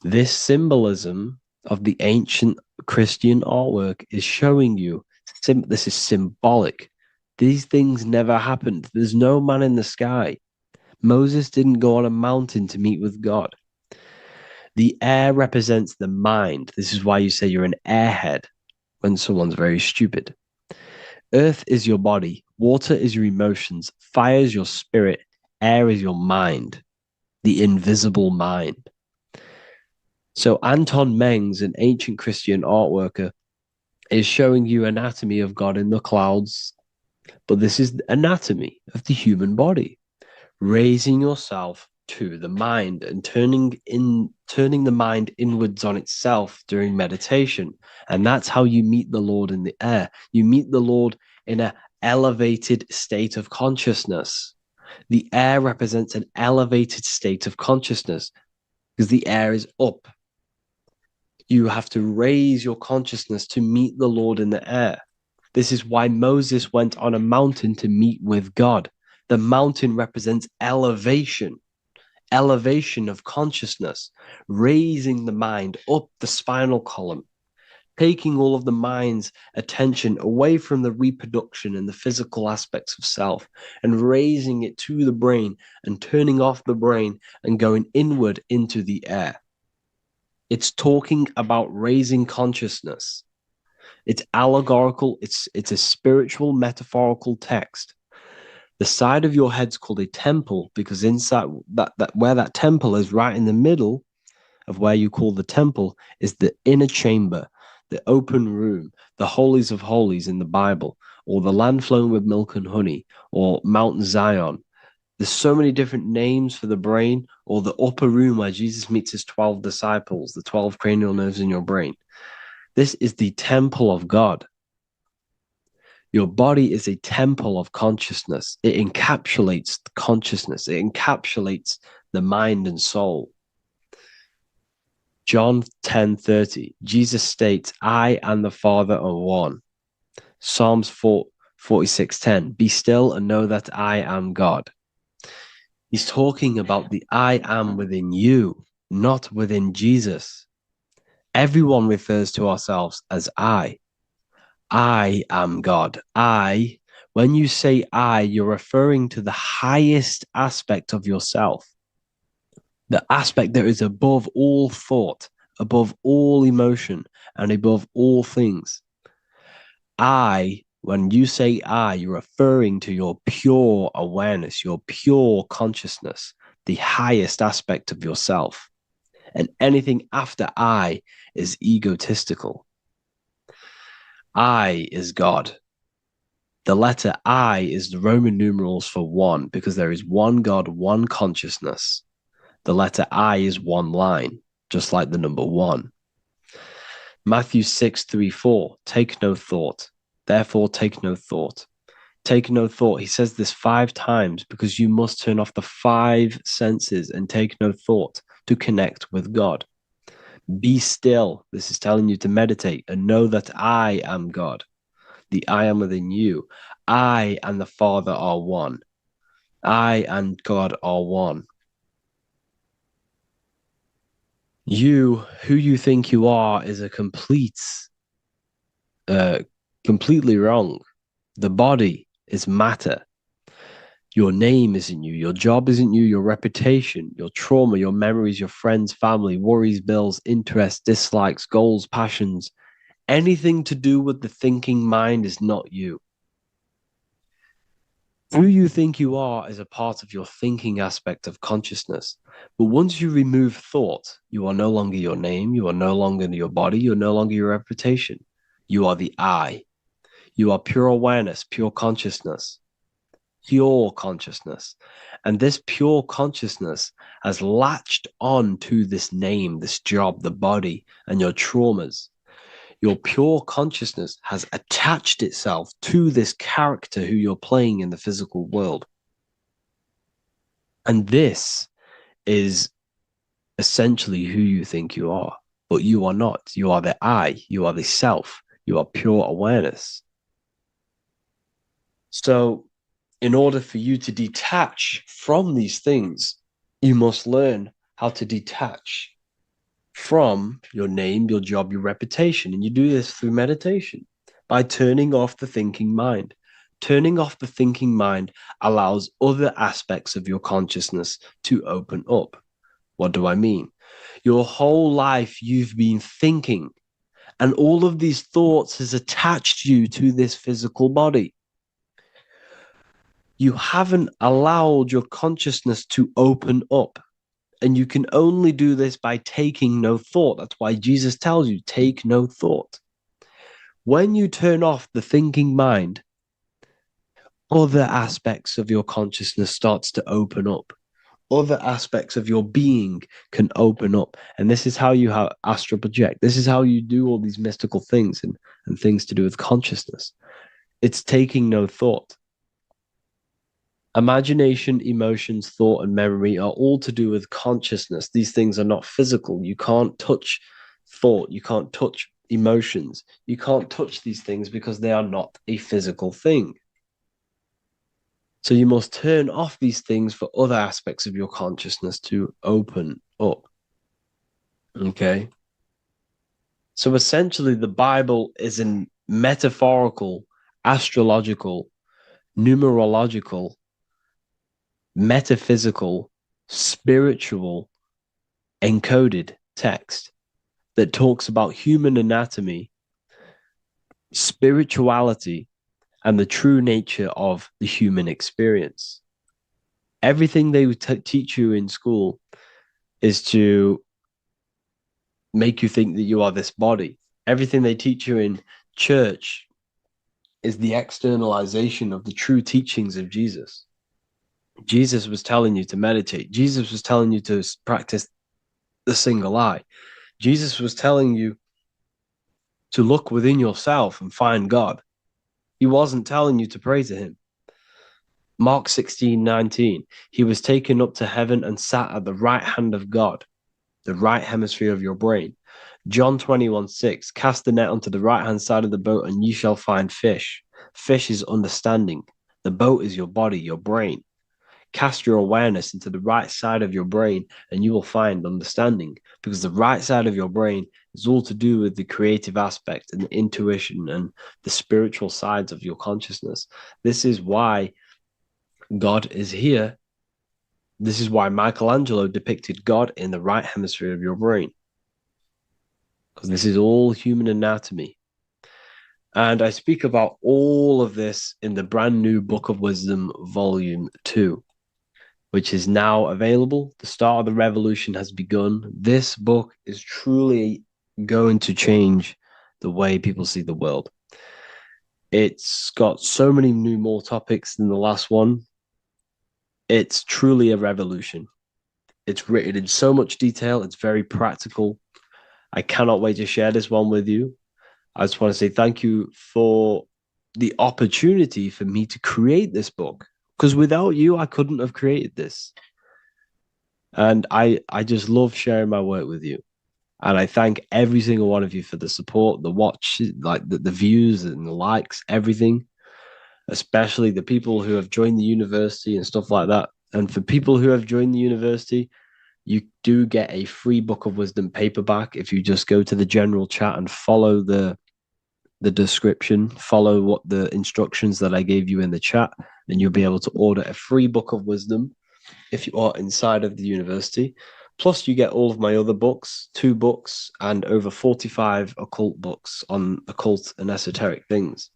This symbolism of the ancient Christian artwork is showing you this is symbolic. These things never happened. There's no man in the sky. Moses didn't go on a mountain to meet with God. The air represents the mind. This is why you say you're an airhead when someone's very stupid. Earth is your body. Water is your emotions. Fire is your spirit. Air is your mind, the invisible mind. So Anton Mengs, an ancient Christian art worker, is showing you anatomy of God in the clouds. But this is the anatomy of the human body, raising yourself to the mind and turning the mind inwards on itself during meditation. And that's how you meet the Lord in the air. You meet the Lord in an elevated state of consciousness. The air represents an elevated state of consciousness because the air is up. You have to raise your consciousness to meet the Lord in the air. This is why Moses went on a mountain to meet with God. The mountain represents elevation of consciousness, raising the mind up the spinal column, taking all of the mind's attention away from the reproduction and the physical aspects of self and raising it to the brain and turning off the brain and going inward into the air. It's talking about raising consciousness. It's allegorical. It's a spiritual, metaphorical text. The side of your head's called a temple because inside that where that temple is, right in the middle of where you call the temple, is the inner chamber, the open room, the holies of holies in the Bible, or the land flowing with milk and honey, or Mount Zion. There's so many different names for the brain, or the upper room where Jesus meets his 12 disciples, the 12 cranial nerves in your brain. This is the temple of God. Your body is a temple of consciousness. It encapsulates the consciousness. It encapsulates the mind and soul. John 10:30, Jesus states, I and the Father are one. Psalms 46:10, be still and know that I am God. He's talking about the I am within you, not within Jesus. Everyone refers to ourselves as I. I am God. When you say I, you're referring to the highest aspect of yourself, the aspect that is above all thought, above all emotion, and above all things. When you say I, you're referring to your pure awareness, your pure consciousness, the highest aspect of yourself. And anything after I is egotistical. I is God. The letter I is the Roman numerals for one, because there is one God, one consciousness. The letter I is one line, just like the number one. Matthew 6:3-4, take no thought. Therefore, take no thought. Take no thought. He says this 5 times because you must turn off the 5 senses and take no thought to connect with God. Be still. This is telling you to meditate and know that I am God. The I am within you. I and the Father are one. I and God are one. You, who you think you are, is a completely wrong. The body is matter. Your name isn't you. Your job isn't you. Your reputation, your trauma, your memories, your friends, family, worries, bills, interests, dislikes, goals, passions, anything to do with the thinking mind is not you. Who you think you are is a part of your thinking aspect of consciousness. But once you remove thought, you are no longer your name. You are no longer your body. You're no longer your reputation. You are the I. You are pure awareness, pure consciousness. Pure consciousness. And this pure consciousness has latched on to this name, this job, the body, and your traumas. Your pure consciousness has attached itself to this character who you're playing in the physical world. And this is essentially who you think you are, but you are not. You are the I, you are the self, you are pure awareness. So, in order for you to detach from these things, you must learn how to detach from your name, your job, your reputation. And you do this through meditation by turning off the thinking mind. Turning off the thinking mind allows other aspects of your consciousness to open up. What do I mean? Your whole life you've been thinking, and all of these thoughts has attached you to this physical body. You haven't allowed your consciousness to open up. And you can only do this by taking no thought. That's why Jesus tells you, take no thought. When you turn off the thinking mind, other aspects of your consciousness starts to open up. Other aspects of your being can open up. And this is how you astral project. This is how you do all these mystical things and things to do with consciousness. It's taking no thought. Imagination, emotions, thought, and memory are all to do with consciousness. These things are not physical. You can't touch thought. You can't touch emotions. You can't touch these things because they are not a physical thing. So you must turn off these things for other aspects of your consciousness to open up. Okay? So essentially, the Bible is a metaphorical, astrological, numerological, metaphysical, spiritual, encoded text that talks about human anatomy, spirituality, and the true nature of the human experience. Everything they would teach you in school is to make you think that you are this body. Everything they teach you in church is the externalization of the true teachings of Jesus. Jesus was telling you to meditate. Jesus was telling you to practice the single eye. Jesus was telling you to look within yourself and find God. He wasn't telling you to pray to him. Mark 16:19. He was taken up to heaven and sat at the right hand of God, the right hemisphere of your brain. John 21:6. Cast the net onto the right hand side of the boat, and ye shall find fish. Fish is understanding. The boat is your body, your brain. Cast your awareness into the right side of your brain, and you will find understanding, because the right side of your brain is all to do with the creative aspect and the intuition and the spiritual sides of your consciousness. This is why God is here. This is why Michelangelo depicted God in the right hemisphere of your brain, because this is all human anatomy. And I speak about all of this in the brand new Book of Wisdom, Volume 2, which is now available. The start of the revolution has begun. This book is truly going to change the way people see the world. It's got so many more topics than the last one. It's truly a revolution. It's written in so much detail. It's very practical. I cannot wait to share this one with you. I just want to say thank you for the opportunity for me to create this book, because without you, I couldn't have created this. And I just love sharing my work with you. And I thank every single one of you for the support, the watch, like the views and the likes, everything, especially the people who have joined the university and stuff like that. And for people who have joined the university, you do get a free Book of Wisdom paperback if you just go to the general chat and follow the description, follow what the instructions that I gave you in the chat, and you'll be able to order a free Book of Wisdom if you are inside of the university. Plus, you get all of my other books, 2 books, and over 45 occult books on occult and esoteric things.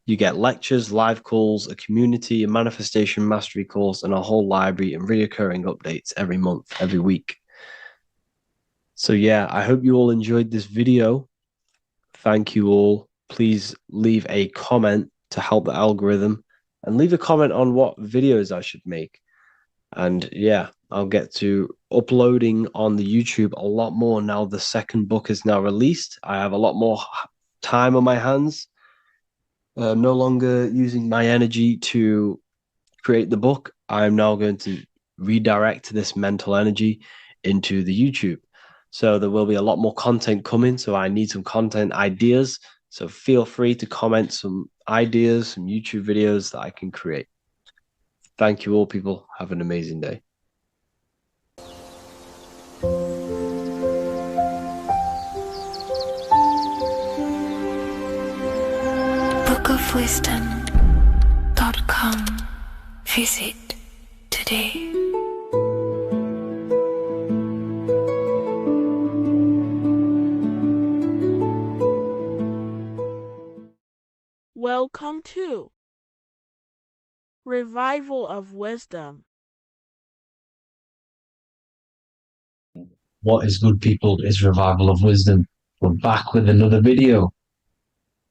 You get lectures, live calls, a community, a manifestation mastery course, and a whole library and reoccurring updates every month, every week. So yeah, I hope you all enjoyed this video. Thank you all. Please leave a comment to help the algorithm, and leave a comment on what videos I should make. And yeah, I'll get to uploading on the YouTube a lot more now. The second book is now released. I have a lot more time on my hands. No longer using my energy to create the book. I'm now going to redirect this mental energy into the YouTube. So there will be a lot more content coming. So I need some content ideas. So feel free to comment some ideas, some YouTube videos that I can create. Thank you all, people. Have an amazing day. bookofwisdom.com. Visit today. Welcome to Revival of Wisdom. What is good, people, is Revival of Wisdom. We're back with another video.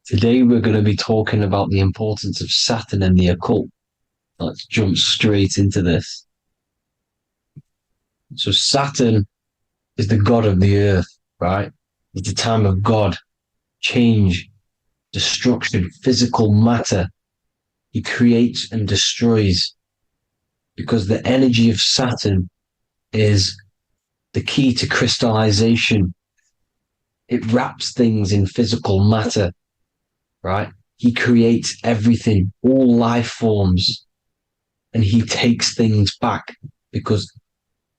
Today we're going to be talking about the importance of Saturn and the occult. Let's jump straight into this. So Saturn is the god of the earth, right? It's the time of God, change, destruction, physical matter. He creates and destroys, because the energy of Saturn is the key to crystallization. It wraps things in physical matter, right? He creates everything, all life forms, and he takes things back, because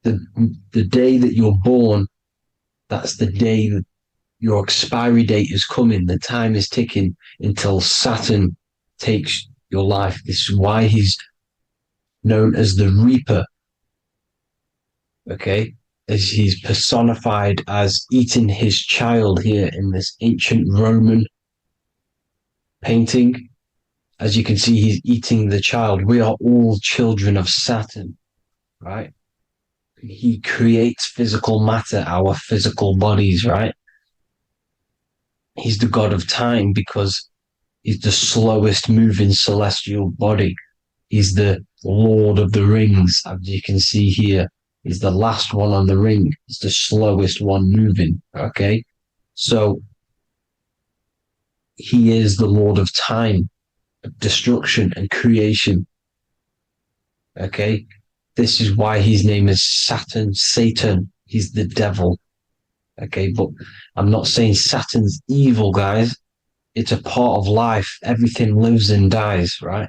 the day that you're born, that's the day that your expiry date is coming. The time is ticking until Saturn takes your life. This is why he's known as the Reaper. Okay? As he's personified as eating his child here in this ancient Roman painting. As you can see, he's eating the child. We are all children of Saturn, right? He creates physical matter, our physical bodies, right? He's the god of time because he's the slowest moving celestial body. He's the Lord of the Rings, as you can see here. He's the last one on the ring. He's the slowest one moving, okay? So he is the Lord of time. of destruction and creation. Okay? This is why his name is Satan. He's the devil. Okay, but I'm not saying Saturn's evil, guys. It's a part of life. Everything lives and dies, right?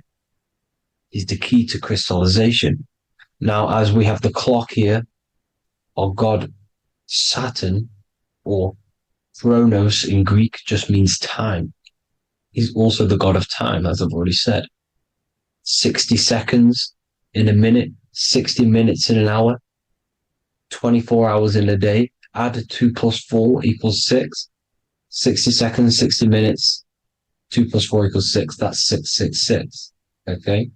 He's the key to crystallization. Now, as we have the clock here, our god Saturn, or Chronos in Greek, just means time. He's also the god of time, as I've already said. 60 seconds in a minute, 60 minutes in an hour, 24 hours in a day. Add 2 plus 4 equals 6. 60 seconds, 60 minutes, 2 plus 4 equals 6. That's 666. Okay?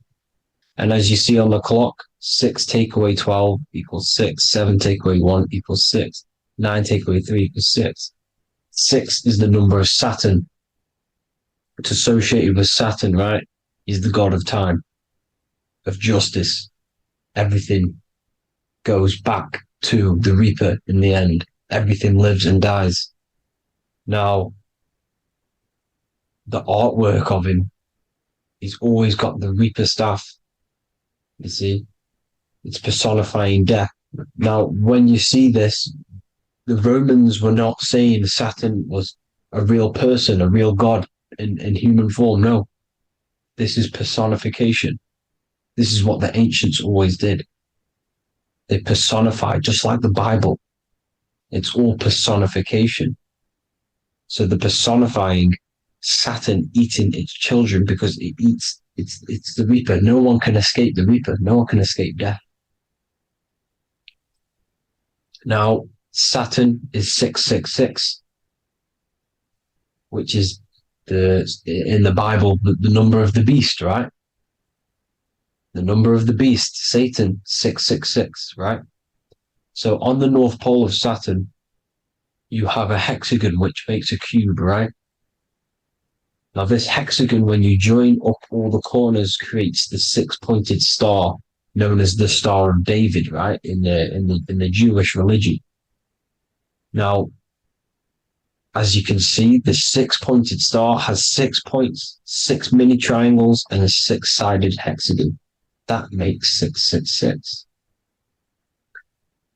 And as you see on the clock, 6 take away 12 equals 6. 7 take away 1 equals 6. 9 take away 3 equals 6. 6 is the number of Saturn. It's associated with Saturn, right? He's the god of time, of justice. Everything goes back to the Reaper in the end. Everything lives and dies. Now, the artwork of him, he's always got the Reaper staff. You see, it's personifying death. Now, when you see this, the Romans were not saying Saturn was a real person, a real god in human form. No, this is personification. This is what the ancients always did. They personified, just like the Bible. It's all personification. So the personifying Saturn eating its children because it eats, it's the Reaper. No one can escape the Reaper. No one can escape death. Now, Saturn is 666, which is in the Bible, the number of the beast, right? The number of the beast, Satan, 666, right? So on the North Pole of Saturn, you have a hexagon which makes a cube, right? Now this hexagon, when you join up all the corners, creates the 6-pointed star known as the Star of David, right? In the Jewish religion. Now, as you can see, the 6-pointed star has 6 points, 6 mini triangles, and a 6-sided hexagon. That makes 666.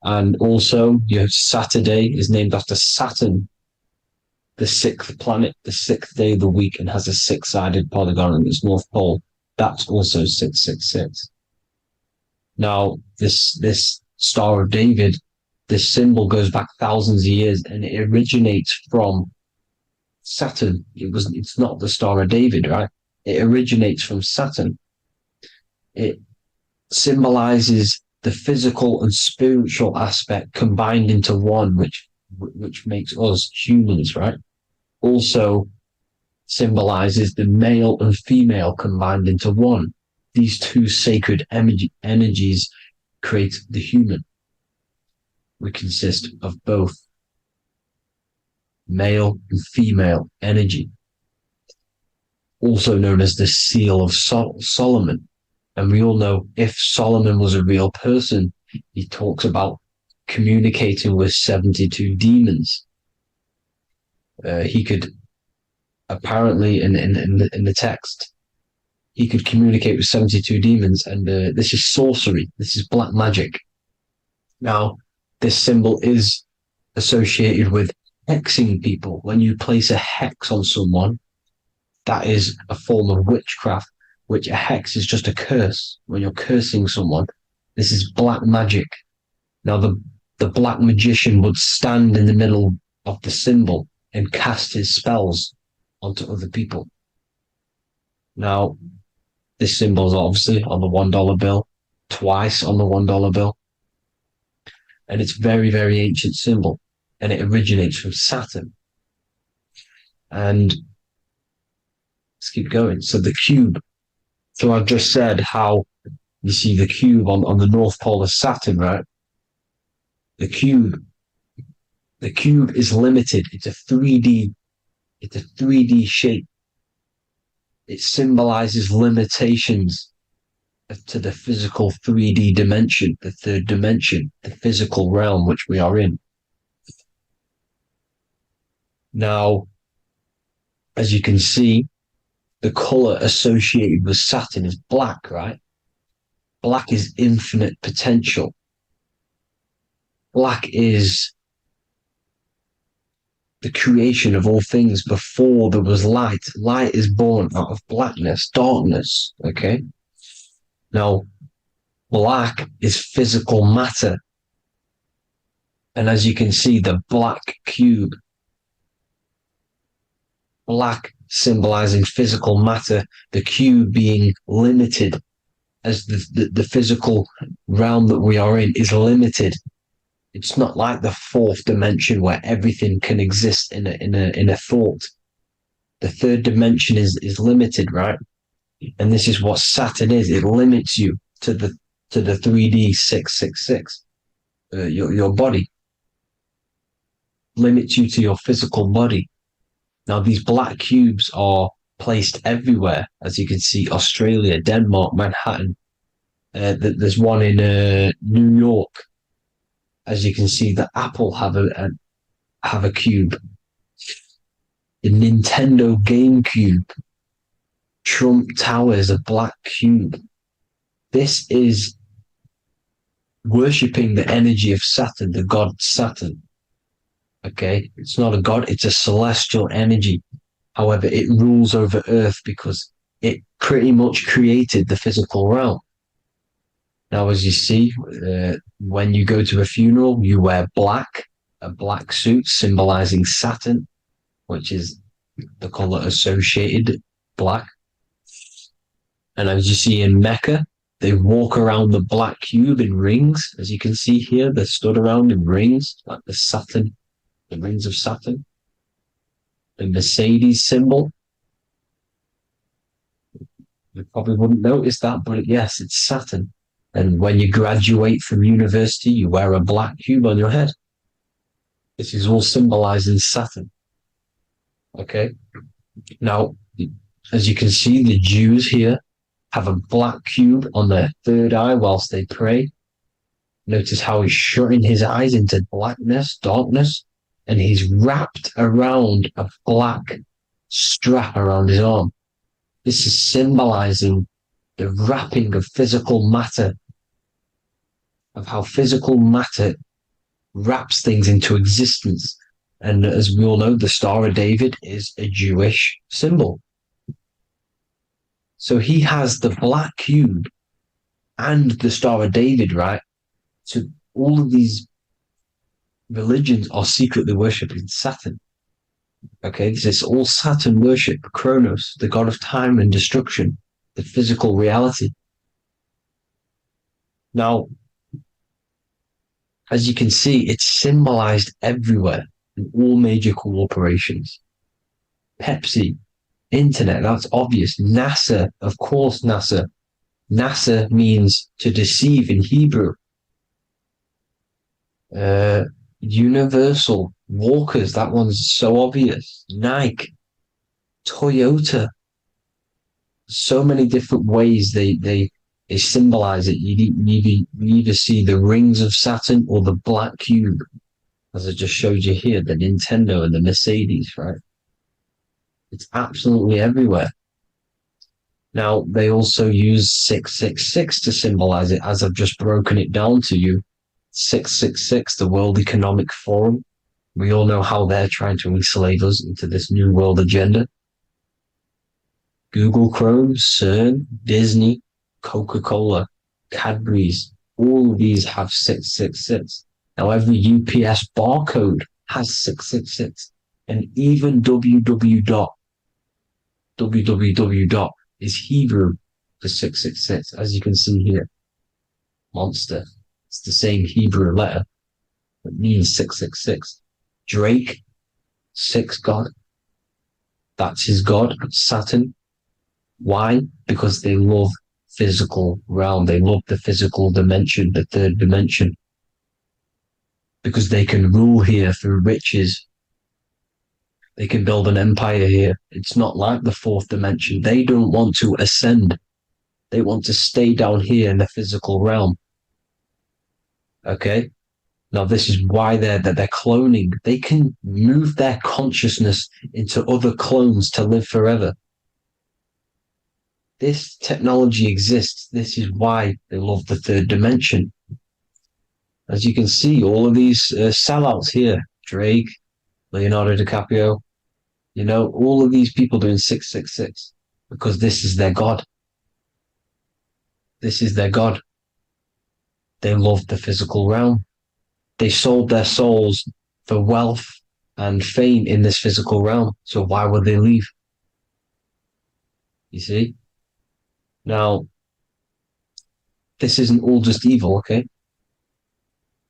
And also, your Saturday is named after Saturn, the 6th planet, the 6th day of the week, and has a 6-sided polygon in its north pole. That's also 666. Now, this Star of David, this symbol goes back thousands of years, and it originates from Saturn. It's not the Star of David, right? It originates from Saturn. It symbolizes the physical and spiritual aspect combined into one, which makes us humans, right? Also symbolizes the male and female combined into one. These two sacred energies create the human. We consist of both male and female energy, also known as the Seal of Solomon. And we all know if Solomon was a real person, he talks about communicating with 72 demons. He could apparently, in the text, he could communicate with 72 demons, and this is sorcery. This is black magic. Now, this symbol is associated with hexing people. When you place a hex on someone, that is a form of witchcraft, which a hex is just a curse. When you're cursing someone, this is black magic. Now, the black magician would stand in the middle of the symbol and cast his spells onto other people. Now, this symbol is obviously on the $1 bill, twice on the $1 bill. And it's a very, very ancient symbol. And it originates from Saturn. And let's keep going. So the cube. So I've just said how you see the cube on the North Pole of Saturn, right? The cube is limited. It's a 3D shape. It symbolizes limitations to the physical 3D dimension, the third dimension, the physical realm which we are in. Now, as you can see, the color associated with Saturn is black, right? Black is infinite potential. Black is the creation of all things before there was light. Light is born out of blackness, darkness, okay? Now, black is physical matter. And as you can see, the black cube, black symbolizing physical matter, the cube being limited, as the physical realm that we are in is limited. It's not like the fourth dimension where everything can exist in a thought. The third dimension is limited, right? And this is what Saturn is. It limits you to the 3D 666, your body. Limits you to your physical body. Now, these black cubes are placed everywhere. As you can see, Australia, Denmark, Manhattan. There's one in New York. As you can see, the Apple have a cube. The Nintendo GameCube. Trump Tower is a black cube. This is worshipping the energy of Saturn, the god Saturn. Okay, it's not a god, it's a celestial energy. However, it rules over Earth because it pretty much created the physical realm. Now, as you see, when you go to a funeral, you wear black, a black suit symbolizing Saturn, which is the color associated, black. And as you see in Mecca, they walk around the black cube in rings. As you can see here, they're stood around in rings, like the Saturn, the rings of Saturn. The Mercedes symbol. You probably wouldn't notice that, but yes, it's Saturn. And when you graduate from university, you wear a black cube on your head. This is all symbolizing Saturn. Okay. Now, as you can see, the Jews here have a black cube on their third eye whilst they pray. Notice how he's shutting his eyes into blackness, darkness, and he's wrapped around a black strap around his arm. This is symbolizing the wrapping of physical matter, of how physical matter wraps things into existence. And as we all know, the Star of David is a Jewish symbol. So he has the black cube and the Star of David, right? So all of these religions are secretly worshipping Saturn. Okay, this is all Saturn worship, Kronos, the god of time and destruction, the physical reality. Now, as you can see, it's symbolized everywhere in all major corporations. Pepsi, internet, that's obvious. NASA, of course, NASA. NASA means to deceive in Hebrew. Universal, Walkers, that one's so obvious. Nike, Toyota. So many different ways they symbolize it. You either see the rings of Saturn or the black cube, as I just showed you here, the Nintendo and the Mercedes, right? It's absolutely everywhere. Now, they also use 666 to symbolize it, as I've just broken it down to you. 666, the World Economic Forum. We all know how they're trying to enslave us into this new world agenda. Google Chrome, CERN, Disney, Coca-Cola, Cadbury's, all of these have 666. Now, every UPS barcode has 666. And even www. Is Hebrew for 666, as you can see here. Monster. It's the same Hebrew letter that means 666. Drake, 6 God. That's his God, Saturn. Why? Because they love physical realm. They love the physical dimension, the third dimension. Because they can rule here through riches. They can build an empire here. It's not like the fourth dimension. They don't want to ascend. They want to stay down here in the physical realm. Okay? Now, this is why they're cloning. They can move their consciousness into other clones to live forever. This technology exists. This is why they love the third dimension. As you can see, all of these sellouts here, Drake, Leonardo DiCaprio, all of these people doing 666 because this is their God. This is their God. They love the physical realm. They sold their souls for wealth and fame in this physical realm. So why would they leave? You see? Now, this isn't all just evil, okay?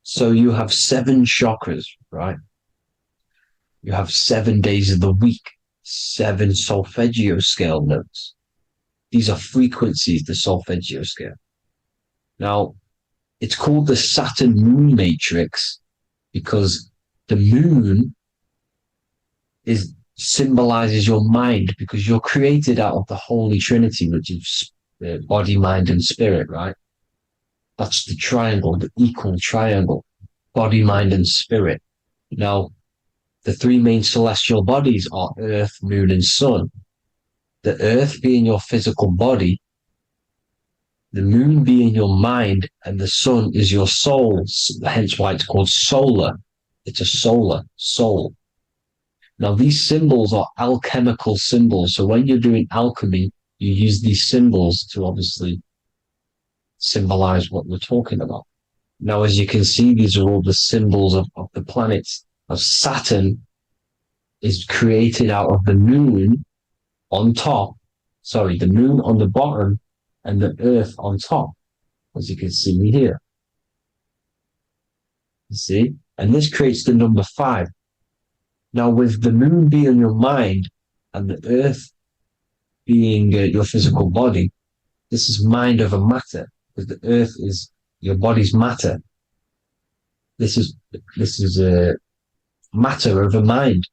So you have 7 chakras, right? You have 7 days of the week, 7 solfeggio scale notes. These are frequencies, the solfeggio scale. Now, it's called the Saturn moon matrix because the moon symbolizes your mind, because you're created out of the Holy Trinity, which is body, mind, and spirit, right? That's the triangle, the equal triangle, body, mind, and spirit. Now, the 3 main celestial bodies are Earth, Moon, and Sun. The Earth being your physical body, the Moon being your mind, and the Sun is your soul, hence why it's called solar. It's a solar soul. Now, these symbols are alchemical symbols. So when you're doing alchemy, you use these symbols to obviously symbolize what we're talking about. Now, as you can see, these are all the symbols of the planets. Of Saturn is created out of the moon on top, the moon on the bottom and the earth on top, as you can see here. You see? And this creates the number 5. Now, with the moon being your mind and the earth being your physical body, this is mind over matter, because the earth is your body's matter. This is matter over mind.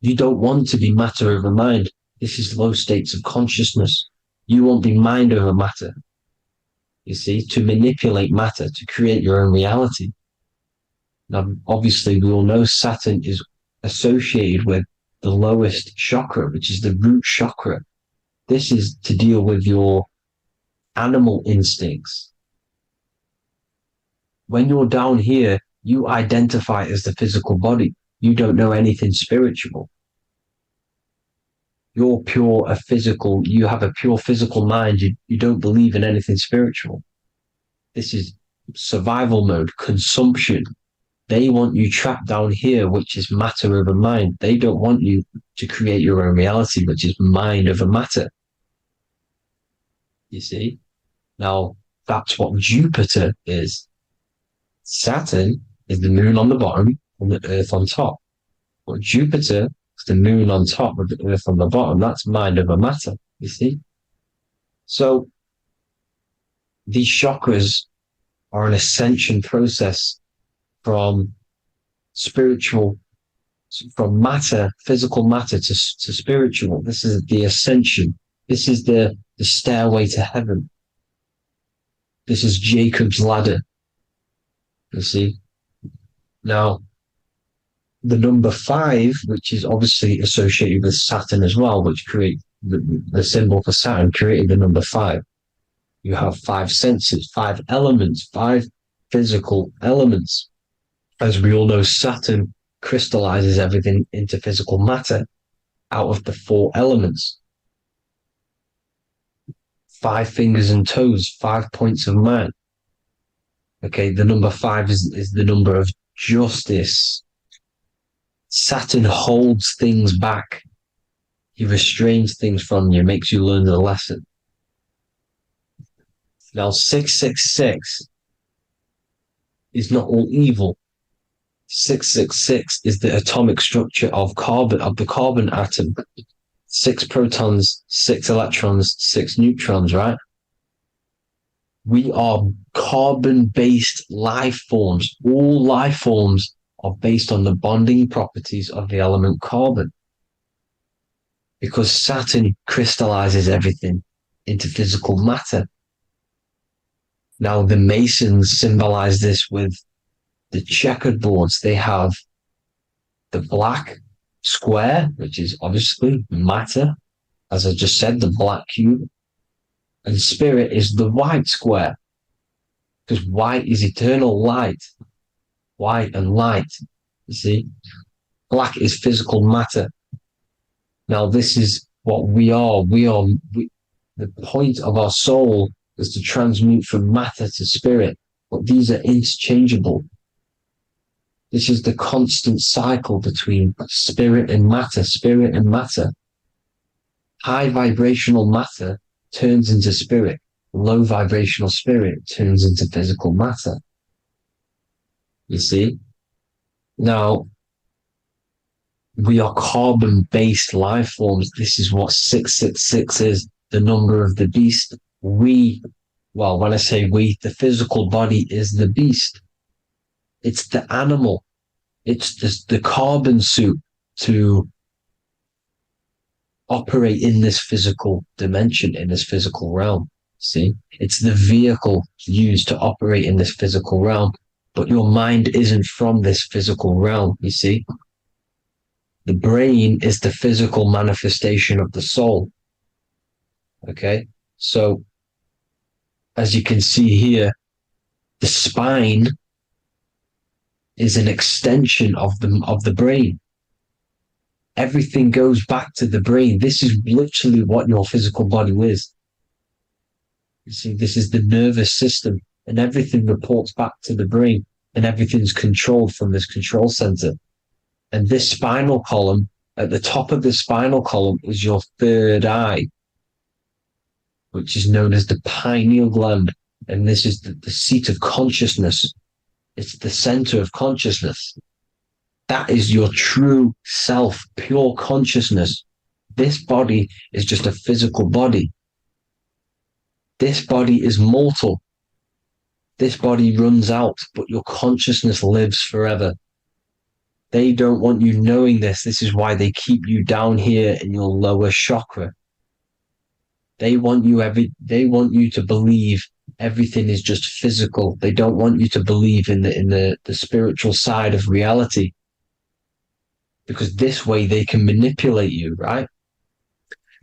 You don't want to be matter over mind. This is low states of consciousness. You won't be mind over matter. You see, to manipulate matter, to create your own reality. Now, obviously, we all know Saturn is associated with the lowest chakra, which is the root chakra. This is to deal with your animal instincts. When you're down here, you identify as the physical body. You don't know anything spiritual. You're you have a pure physical mind. You don't believe in anything spiritual. This is survival mode, consumption. They want you trapped down here, which is matter over mind. They don't want you to create your own reality, which is mind over matter. You see? Now, that's what Jupiter is. Saturn is the moon on the bottom and the earth on top. But Jupiter is the moon on top with the earth on the bottom. That's mind over matter, you see? So, these chakras are an ascension process from matter, physical matter to spiritual. This is the ascension. This is the stairway to heaven. This is Jacob's ladder. You see? Now, the number 5, which is obviously associated with Saturn as well, which create the symbol for Saturn, created the number 5. You have 5 senses, 5 elements, 5 physical elements. As we all know, Saturn crystallizes everything into physical matter out of the 4 elements. 5 fingers and toes, 5 points of man. Okay, the number 5 is the number of justice. Saturn holds things back. He restrains things from you, makes you learn the lesson. Now, 666 is not all evil. 666 is the atomic structure of the carbon atom. 6 protons, 6 electrons, 6 neutrons, right? We are carbon-based life forms. All life forms are based on the bonding properties of the element carbon. Because Saturn crystallizes everything into physical matter. Now, the Masons symbolize this with the checkered boards. They have the black square, which is obviously matter. As I just said, the black cube. And spirit is the white square, because white is eternal light. White and light, you see. Black is physical matter. Now, this is what we are. The point of our soul is to transmute from matter to spirit, but these are interchangeable. This is the constant cycle between spirit and matter, spirit and matter. High vibrational matter turns into spirit. Low vibrational spirit turns into physical matter. You see? Now, we are carbon-based life forms. This is what 666 is, the number of the beast. Well, when I say we, the physical body is the beast. It's the animal. It's the carbon suit to operate in this physical dimension, in this physical realm. See? It's the vehicle used to operate in this physical realm. But your mind isn't from this physical realm, you see? The brain is the physical manifestation of the soul. Okay? So, as you can see here, the spine is an extension of the brain. Everything goes back to the brain. This is literally what your physical body is. You see, this is the nervous system, and everything reports back to the brain, and everything's controlled from this control center. And this spinal column, at the top of the spinal column, is your third eye, which is known as the pineal gland. And this is the seat of consciousness. It's the center of consciousness. That is your true self, pure consciousness. This body is just a physical body. This body is mortal. This body runs out, but your consciousness lives forever. They don't want you knowing this. This is why they keep you down here in your lower chakra. They want you to believe everything is just physical. They don't want you to believe in the spiritual side of reality. Because this way they can manipulate you, right?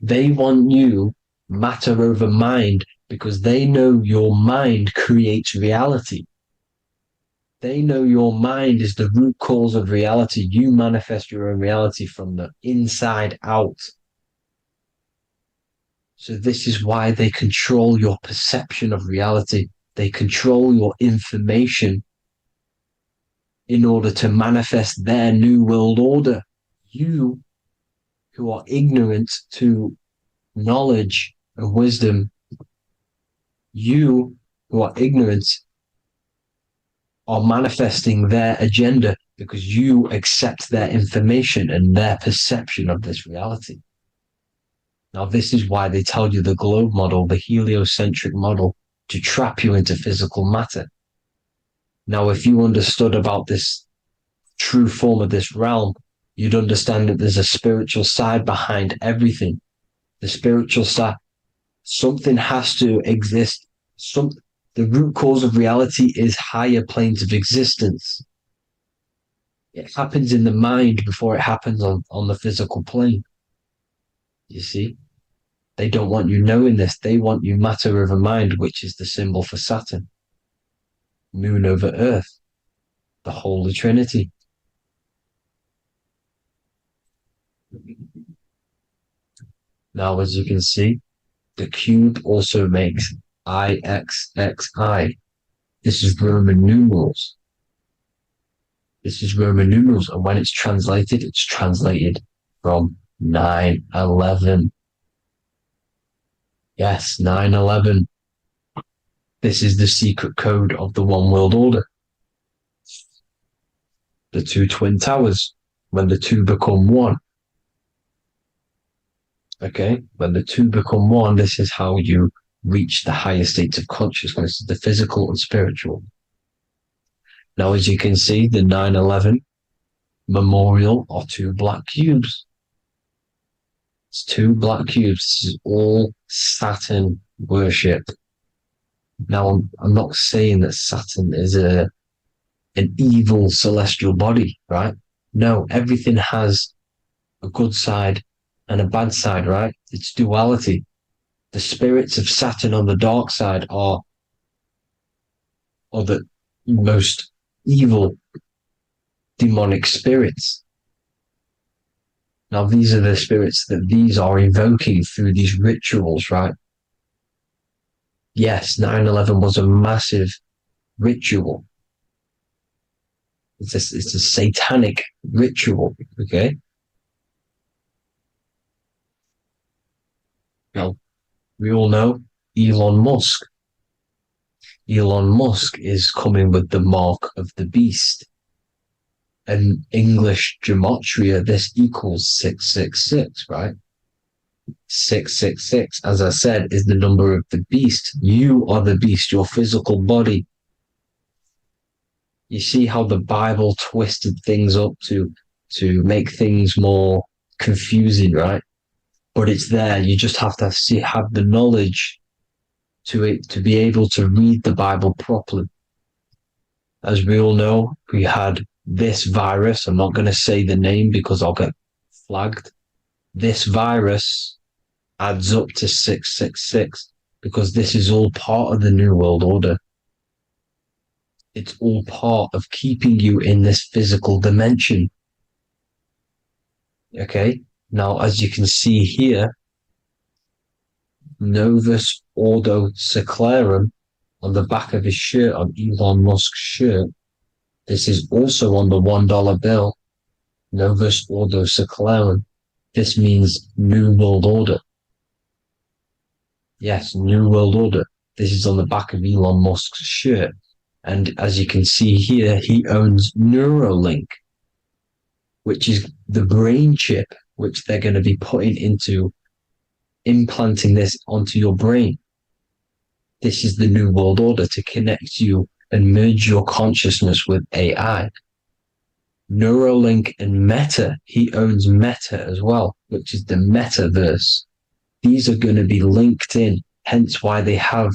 They want you matter over mind because they know your mind creates reality. They know your mind is the root cause of reality. You manifest your own reality from the inside out. So this is why they control your perception of reality. They control your information in order to manifest their new world order. You, who are ignorant to knowledge and wisdom, you who are ignorant are manifesting their agenda because you accept their information and their perception of this reality. Now, this is why they tell you the globe model, the heliocentric model, to trap you into physical matter. Now, if you understood about this true form of this realm, you'd understand that there's a spiritual side behind everything. The spiritual side, something has to exist. The root cause of reality is higher planes of existence. It happens in the mind before it happens on the physical plane. You see? They don't want you knowing this. They want you matter over mind, which is the symbol for Saturn. Moon over Earth. The Holy Trinity. Now, as you can see, the cube also makes IXXI. This is Roman numerals. This is Roman numerals, and when it's translated from 9/11. Yes, 9/11. This is the secret code of the one world order. The two twin towers, when the two become one. Okay, when the two become one, this is how you reach the higher states of consciousness, the physical and spiritual. Now, as you can see, the 9/11 memorial are two black cubes. It's two black cubes. This is all Saturn worship. Now, I'm not saying that Saturn is an evil celestial body, right? No, everything has a good side and a bad side, right? It's duality. The spirits of Saturn on the dark side are the most evil demonic spirits. Now, these are the spirits that these are invoking through these rituals, right? Yes, 9/11 was a massive ritual. It's a satanic ritual, okay? Now, we all know Elon Musk. Elon Musk is coming with the mark of the beast. And English gematria, this equals 666, right? 666, as I said, is the number of the beast. You are the beast, your physical body. You see how the Bible twisted things up to make things more confusing, right? But it's there. You just have to have the knowledge to be able to read the Bible properly. As we all know, we had this virus. I'm not going to say the name because I'll get flagged. This virus adds up to 666 because this is all part of the New World Order. It's all part of keeping you in this physical dimension. Okay? Now, as you can see here, Novus Ordo Seclorum on the back of his shirt, on Elon Musk's shirt. This is also on the $1 bill, Novus Ordo Seclorum. This means New World Order. Yes, New World Order. This is on the back of Elon Musk's shirt. And as you can see here, he owns Neuralink, which is the brain chip which they're going to be putting into implanting this onto your brain. This is the New World Order to connect you and merge your consciousness with AI. Neuralink and Meta, he owns Meta as well, which is the metaverse. These are going to be linked in, hence why they have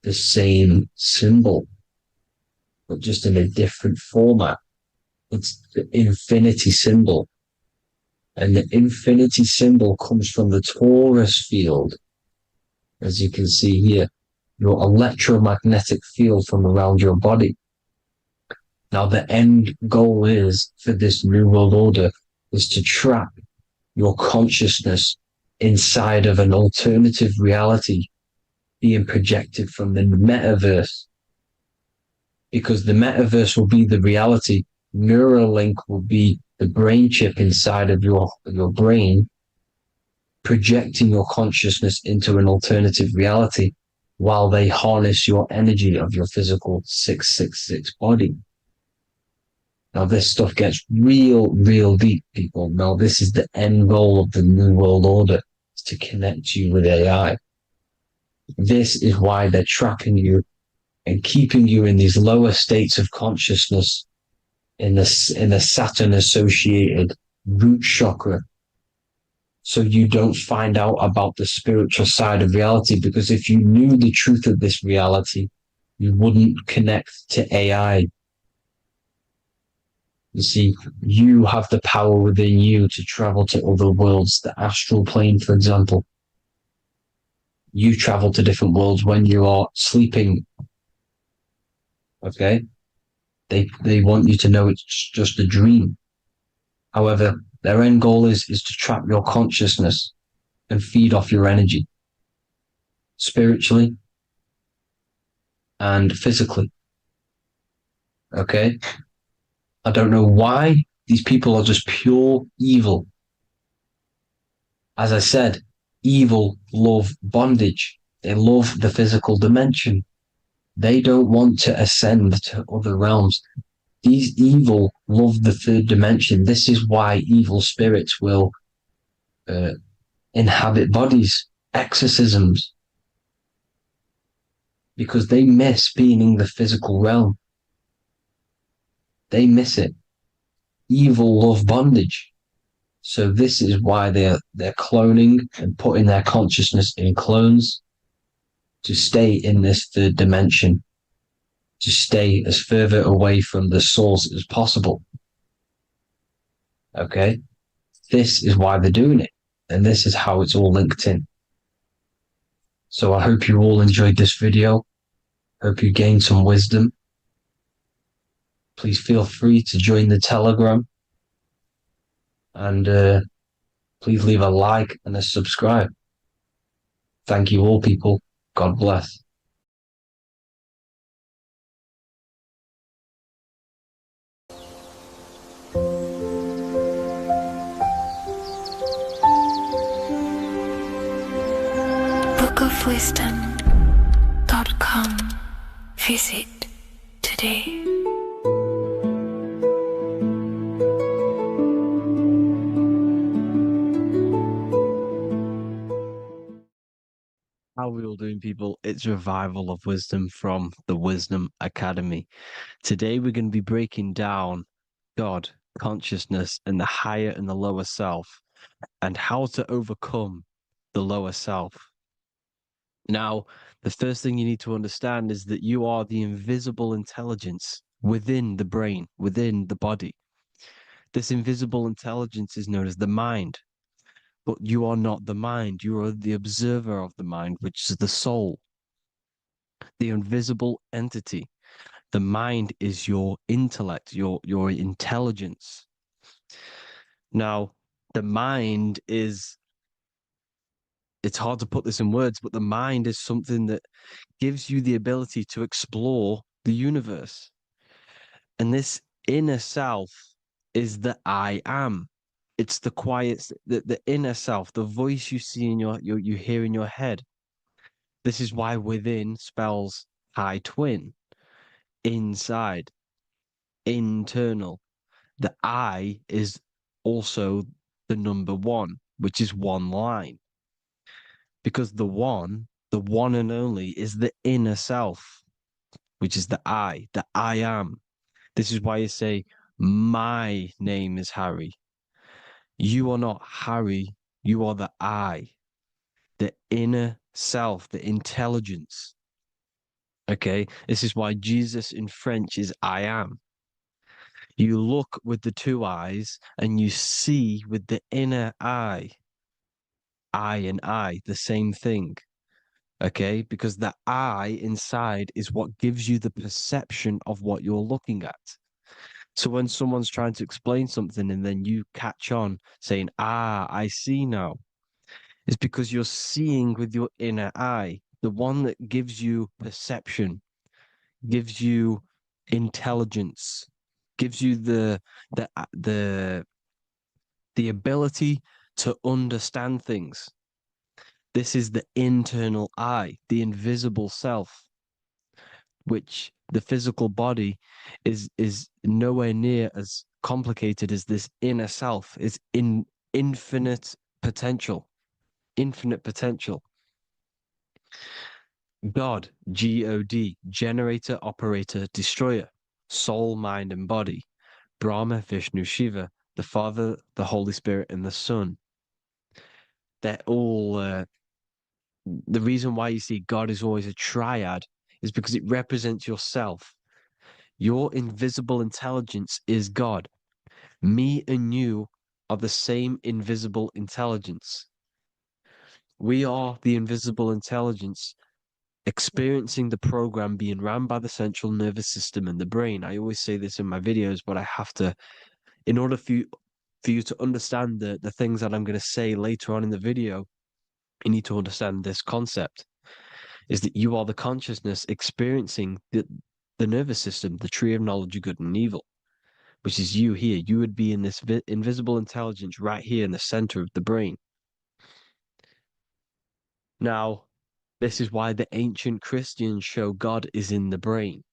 the same symbol, but just in a different format. It's the infinity symbol. And the infinity symbol comes from the torus field, as you can see here, your electromagnetic field from around your body. Now, the end goal is for this New World Order is to trap your consciousness inside of an alternative reality being projected from the metaverse. Because the metaverse will be the reality. Neuralink will be the brain chip inside of your brain, projecting your consciousness into an alternative reality while they harness your energy of your physical 666 body. Now, this stuff gets real deep, people. Now, this is the end goal of the New World Order, is to connect you with AI. This is why they're trapping you and keeping you in these lower states of consciousness in the Saturn-associated root chakra, so you don't find out about the spiritual side of reality. Because if you knew the truth of this reality, you wouldn't connect to AI. You see, you have the power within you to travel to other worlds, the astral plane, for example. You travel to different worlds when you are sleeping. Okay? They want you to know it's just a dream. However, their end goal is to trap your consciousness and feed off your energy, spiritually and physically. Okay? I don't know why these people are just pure evil. As I said, evil love bondage. They love the physical dimension. They don't want to ascend to other realms. These evil love the third dimension. This is why evil spirits will inhabit bodies, exorcisms, because they miss being in the physical realm. They miss it. Evil love bondage. So this is why they're cloning and putting their consciousness in clones to stay in this third dimension, to stay as further away from the source as possible. Okay? This is why they're doing it. And this is how it's all linked in. So I hope you all enjoyed this video. Hope you gained some wisdom. Please feel free to join the Telegram, and please leave a like and a subscribe. Thank you all, people. God bless. bookofwisdom.com. Visit today. How are we all doing, people? It's Revival of Wisdom from the Wisdom Academy. Today we're going to be breaking down God, consciousness, and the higher and the lower self, and how to overcome the lower self. Now, the first thing you need to understand is that you are the invisible intelligence within the brain, within the body. This invisible intelligence is known as the mind. But you are not the mind. You are the observer of the mind, which is the soul, the invisible entity. The mind is your intellect, your intelligence. Now, the mind is, it's hard to put this in words, but the mind is something that gives you the ability to explore the universe. And this inner self is the I am. It's the quiet, the inner self, the voice you see in you hear in your head. This is why within spells high twin, inside, internal. The I is also the number one, which is one line. Because the one and only, is the inner self, which is the I am. This is why you say, my name is Harry. You are not Harry, you are the I, the inner self, the intelligence. Okay, this is why Jesus in French is I am. You look with the two eyes and you see with the inner eye. I and I, the same thing. Okay, because the I inside is what gives you the perception of what you're looking at. So when someone's trying to explain something and then you catch on saying, I see now, it's because you're seeing with your inner eye, the one that gives you perception, gives you intelligence, gives you the ability to understand things. This is the internal eye, the invisible self, which the physical body is nowhere near as complicated as this inner self. Is in infinite potential, infinite potential. God, God, generator, operator, destroyer, soul, mind, and body. Brahma, Vishnu, Shiva, the Father, the Holy Spirit, and the Son. They're all the reason why you see God is always a triad is because it represents yourself. Your invisible intelligence is God. Me and you are the same invisible intelligence. We are the invisible intelligence experiencing the program being ran by the central nervous system and the brain. I always say this in my videos, but I have to, in order for you to understand the things that I'm going to say later on in the video, you need to understand this concept, is that you are the consciousness experiencing the nervous system, the tree of knowledge of good and evil, which is you here. You would be in this invisible intelligence right here in the center of the brain. Now, this is why the ancient Christians show God is in the brain.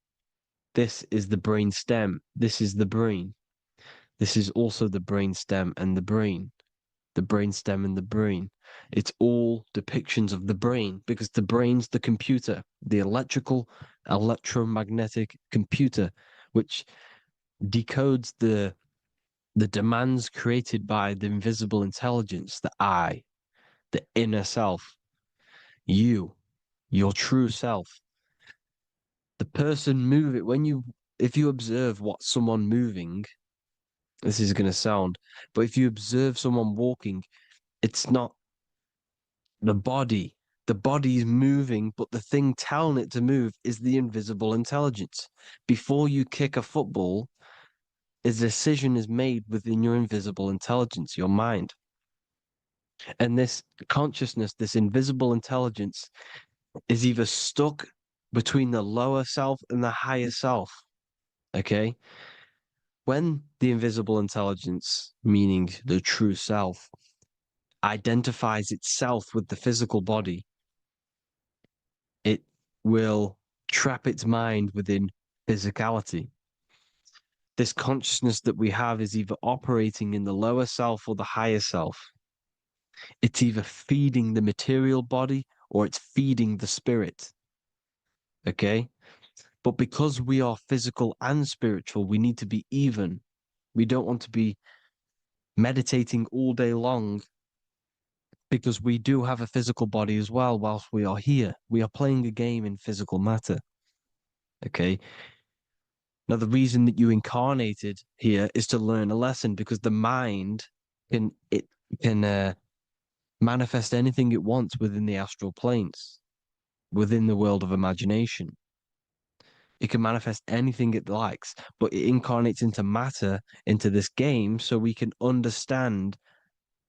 This is the brain stem. This is the brain. This is also the brain stem and the brain. The brain stem and the brain. It's all depictions of the brain because the brain's the computer, the electromagnetic computer, which decodes the demands created by the invisible intelligence, the I, the inner self, you, your true self. The person move it if you observe what someone moving, this is going to sound, but if you observe someone walking, it's not the body The body is moving, but the thing telling it to move is the invisible intelligence. Before you kick a football, a decision is made within your invisible intelligence, your mind. And this consciousness, this invisible intelligence, is either stuck between the lower self and the higher self. Okay? When the invisible intelligence, meaning the true self, identifies itself with the physical body, it will trap its mind within physicality. This consciousness that we have is either operating in the lower self or the higher self. It's either feeding the material body or it's feeding the spirit. Okay? But because we are physical and spiritual, we need to be even. We don't want to be meditating all day long because we do have a physical body as well whilst we are here. We are playing a game in physical matter. Okay? Now, the reason that you incarnated here is to learn a lesson because the mind can manifest anything it wants within the astral planes, within the world of imagination. It can manifest anything it likes, but it incarnates into matter, into this game, so we can understand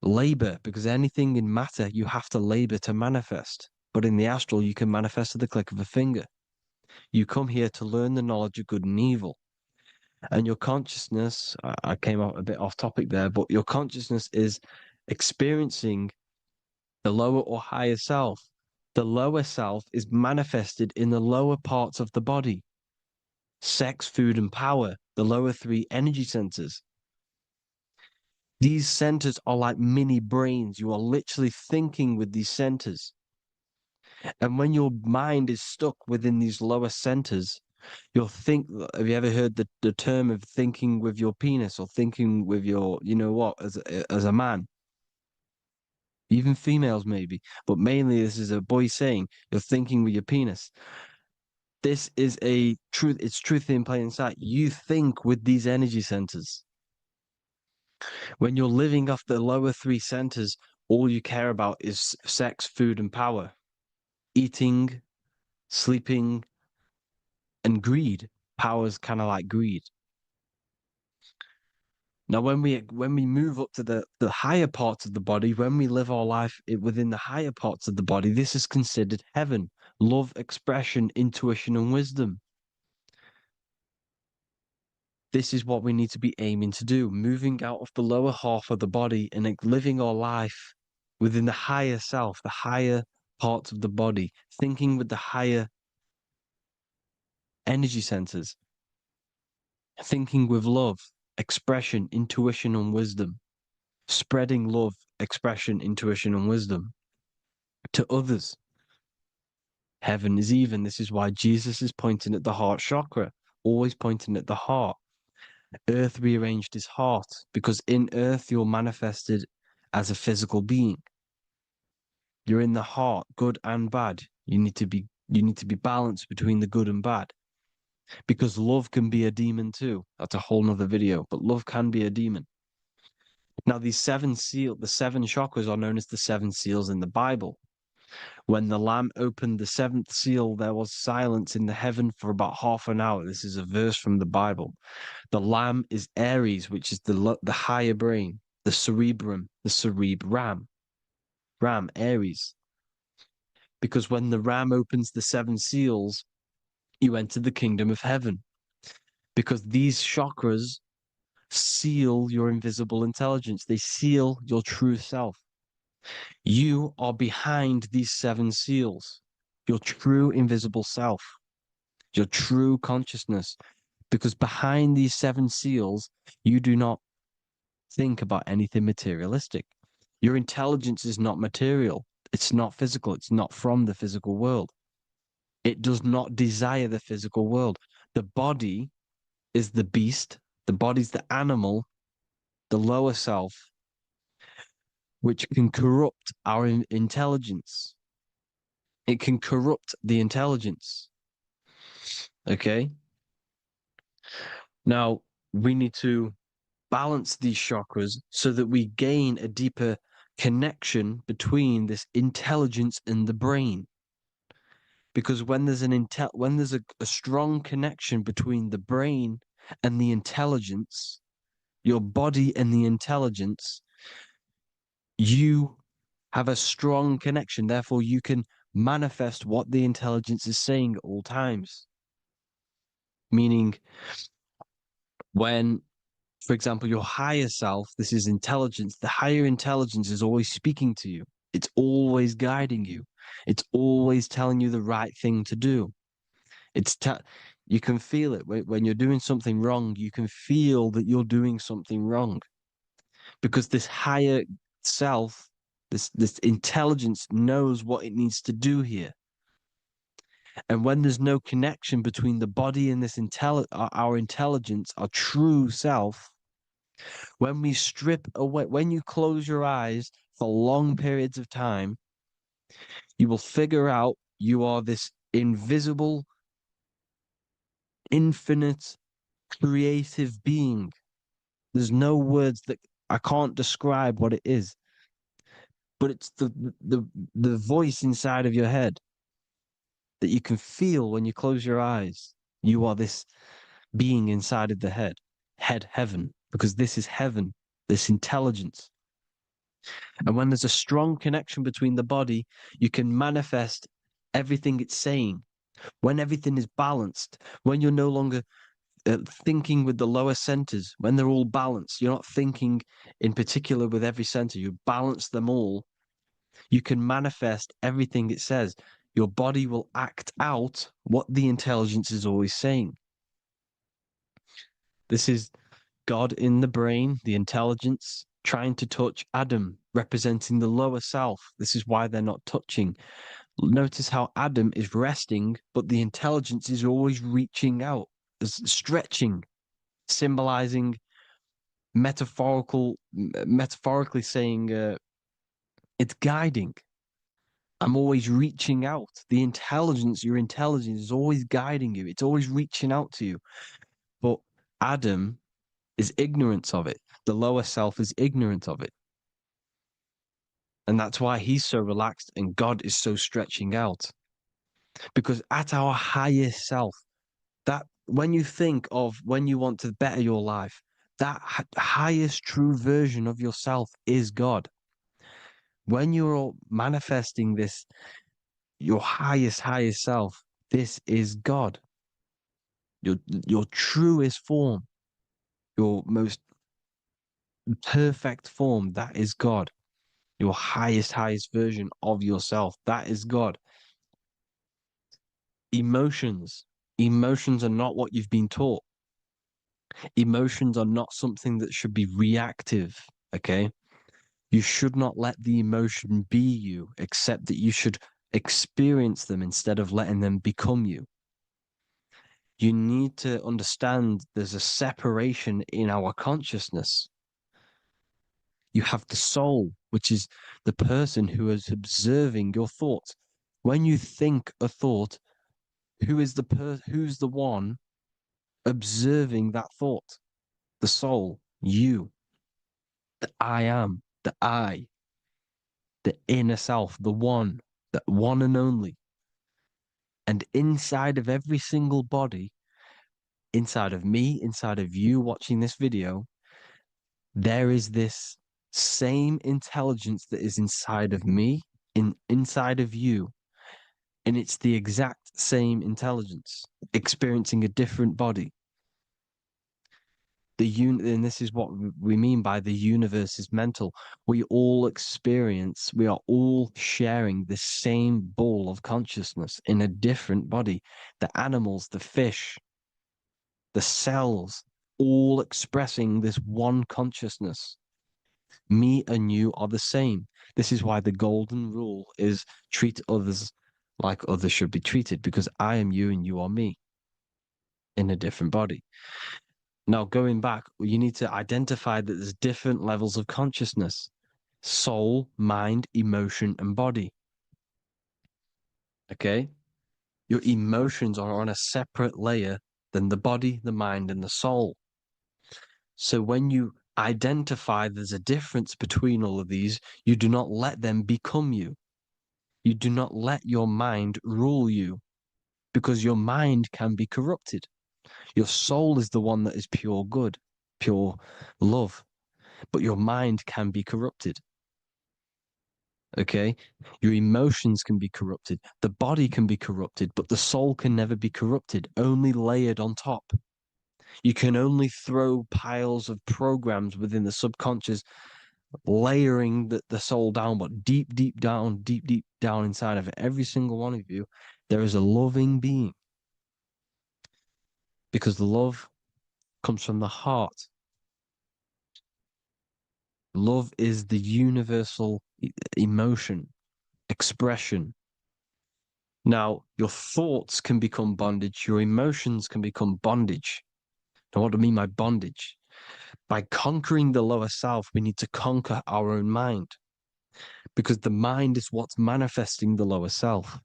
labor, because anything in matter you have to labor to manifest. But in the astral, you can manifest at the click of a finger. You come here to learn the knowledge of good and evil. And your consciousness, I came out a bit off topic there, but your consciousness is experiencing the lower or higher self. The lower self is manifested in the lower parts of the body. Sex, food, and power, the lower three energy centers. These centers are like mini brains. You are literally thinking with these centers. And when your mind is stuck within these lower centers, you'll think, have you ever heard the term of thinking with your penis or thinking with your, you know what, as a man? Even females maybe, but mainly this is a boy saying, you're thinking with your penis. This is a truth, it's truth in plain sight. You think with these energy centers. When you're living off the lower three centers, all you care about is sex, food, and power. Eating, sleeping, and greed. Power's kind of like greed. Now, when we move up to the higher parts of the body, when we live our life within the higher parts of the body, this is considered heaven. Love, expression, intuition, and wisdom. This is what we need to be aiming to do, moving out of the lower half of the body and living our life within the higher self, the higher parts of the body, thinking with the higher energy centers, thinking with love, expression, intuition, and wisdom, spreading love, expression, intuition, and wisdom to others. Heaven is even. This is why Jesus is pointing at the heart chakra, always pointing at the heart. Earth rearranged his heart because in earth you're manifested as a physical being. You're in the heart, good and bad. You need to be balanced between the good and bad. Because love can be a demon too. That's a whole nother video, but love can be a demon. Now, the seven chakras are known as the seven seals in the Bible. When the Lamb opened the seventh seal, there was silence in the heaven for about half an hour. This is a verse from the Bible. The Lamb is Aries, which is the higher brain, the cerebrum, Ram, Aries. Because when the Ram opens the seven seals, you enter the kingdom of heaven. Because these chakras seal your invisible intelligence. They seal your true self. You are behind these seven seals, your true invisible self, your true consciousness. Because behind these seven seals, you do not think about anything materialistic. Your intelligence is not material. It's not physical. It's not from the physical world. It does not desire the physical world. The body is the beast. The body's the animal, the lower self, which can corrupt our intelligence. It can corrupt the intelligence. Okay? Now, we need to balance these chakras so that we gain a deeper connection between this intelligence and the brain. Because when there's a strong connection between the brain and the intelligence, your body and the intelligence, you have a strong connection. Therefore, you can manifest what the intelligence is saying at all times. Meaning, when, for example, your higher self, this is intelligence, the higher intelligence is always speaking to you. It's always guiding you. It's always telling you the right thing to do. You can feel it when you're doing something wrong. You can feel that you're doing something wrong because this higher self, this intelligence knows what it needs to do here. And when there's no connection between the body and this our intelligence, our true self, when we strip away, when you close your eyes for long periods of time, you will figure out you are this invisible, infinite, creative being. There's no words that I can't describe what it is, but it's the voice inside of your head that you can feel when you close your eyes. You are this being inside of the heaven, because this is heaven, this intelligence. And when there's a strong connection between the body, you can manifest everything it's saying. When everything is balanced, when you're no longer thinking with the lower centers, when they're all balanced, you're not thinking in particular with every center, you balance them all, you can manifest everything it says. Your body will act out what the intelligence is always saying. This is God in the brain, the intelligence, trying to touch Adam, representing the lower self. This is why they're not touching. Notice how Adam is resting, but the intelligence is always reaching out, stretching, symbolizing metaphorically saying it's guiding. I'm always reaching out. The intelligence, your intelligence is always guiding you. It's always reaching out to you. But Adam is ignorant of it. The lower self is ignorant of it. And that's why he's so relaxed and God is so stretching out. Because at our highest self, that when you think of when you want to better your life, that highest true version of yourself is God. When you're manifesting this, your highest self, this is God. Your truest form, your most perfect form, that is God. Your highest version of yourself, that is God. Emotions are not what you've been taught. Emotions are not something that should be reactive, okay? You should not let the emotion be you, except that you should experience them instead of letting them become you. You need to understand there's a separation in our consciousness. You have the soul, which is the person who is observing your thoughts. When you think a thought, who's the one observing that thought? The soul, you, the I am, the I, the inner self, the one and only. And inside of every single body, inside of me, inside of you watching this video, there is this same intelligence that is inside of me, inside of you. And it's the exact same intelligence, experiencing a different body. And this is what we mean by the universe is mental. We are all sharing the same ball of consciousness in a different body. The animals, the fish, the cells, all expressing this one consciousness. Me and you are the same. This is why the golden rule is treat others like others should be treated, because I am you and you are me in a different body. Now, going back, you need to identify that there's different levels of consciousness: soul, mind, emotion, and body. Okay? Your emotions are on a separate layer than the body, the mind, and the soul. So when you identify there's a difference between all of these, you do not let them become you. You do not let your mind rule you, because your mind can be corrupted. Your soul is the one that is pure good, pure love, but your mind can be corrupted. Okay? Your emotions can be corrupted. The body can be corrupted, but the soul can never be corrupted, only layered on top. You can only throw piles of programs within the subconscious, layering the soul down, but deep, deep down inside of every single one of you, there is a loving being. Because the love comes from the heart. Love is the universal emotion, expression. Now, your thoughts can become bondage, your emotions can become bondage. Now, what do I mean by bondage? By conquering the lower self, we need to conquer our own mind, because the mind is what's manifesting the lower self.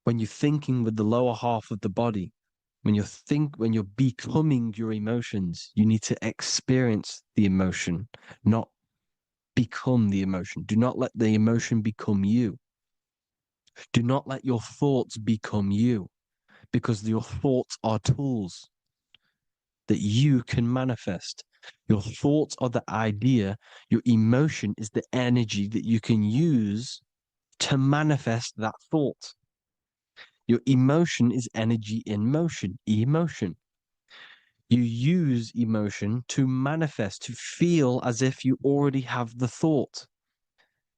When you're thinking with the lower half of the body, when you're becoming your emotions, you need to experience the emotion, not become the emotion. Do not let the emotion become you. Do not let your thoughts become you, because your thoughts are tools that you can manifest. Your thoughts are the idea. Your emotion is the energy that you can use to manifest that thought. Your emotion is energy in motion, emotion. You use emotion to manifest, to feel as if you already have the thought.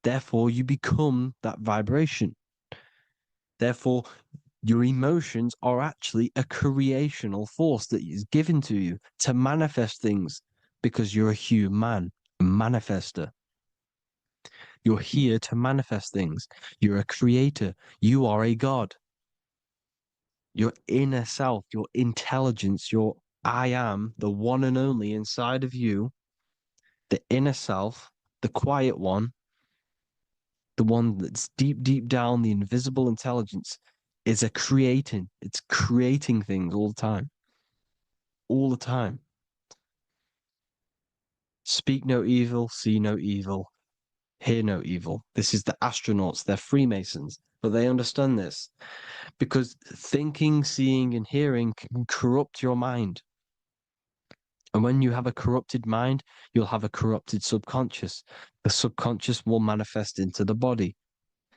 Therefore, you become that vibration. Therefore, your emotions are actually a creational force that is given to you to manifest things, because you're a human, a manifester. You're here to manifest things. You're a creator. You are a god. Your inner self, your intelligence, your I am, the one and only inside of you, the inner self, the quiet one, the one that's deep down, the invisible intelligence, is it's creating things all the time. All the time. Speak no evil, see no evil, hear no evil. This is the astronauts, they're Freemasons, but they understand this, because thinking, seeing, and hearing can corrupt your mind. And when you have a corrupted mind, you'll have a corrupted subconscious. The subconscious will manifest into the body,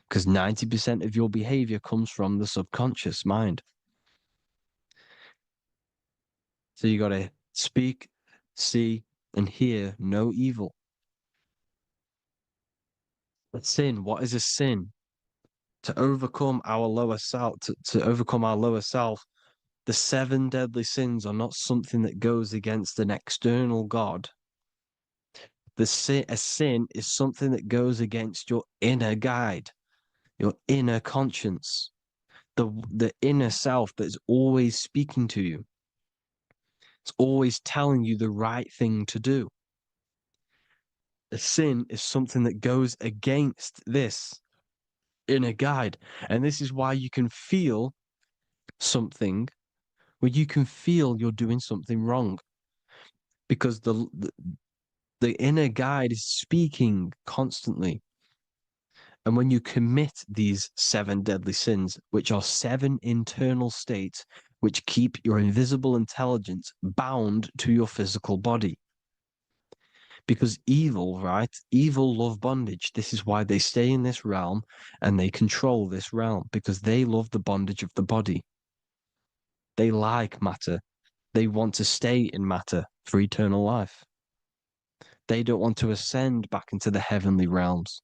because 90% of your behavior comes from the subconscious mind. So you got to speak, see, and hear no evil. But sin, what is a sin? To overcome our lower self, to overcome our lower self, the 7 deadly sins are not something that goes against an external God. A sin is something that goes against your inner guide, your inner conscience, the inner self that is always speaking to you. It's always telling you the right thing to do. A sin is something that goes against this inner guide. And this is why you can feel something where you can feel you're doing something wrong, because the inner guide is speaking constantly. And when you commit these 7 deadly sins, which are 7 internal states which keep your invisible intelligence bound to your physical body. Because evil, right? Evil love bondage. This is why they stay in this realm and they control this realm, because they love the bondage of the body. They like matter. They want to stay in matter for eternal life. They don't want to ascend back into the heavenly realms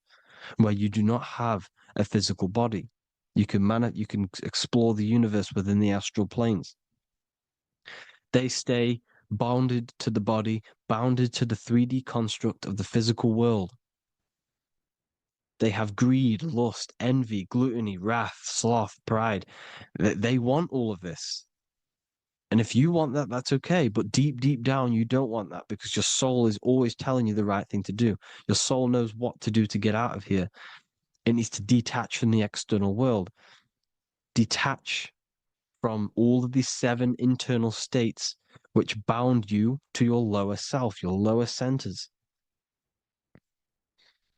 where you do not have a physical body. You can explore the universe within the astral planes. They stay bounded to the body, bounded to the 3D construct of the physical world. They have greed, lust, envy, gluttony, wrath, sloth, pride. They want all of this. And if you want that, that's okay. But deep down, you don't want that, because your soul is always telling you the right thing to do. Your soul knows what to do to get out of here. It needs to detach from the external world. Detach from all of these 7 internal states which bound you to your lower self, your lower centers.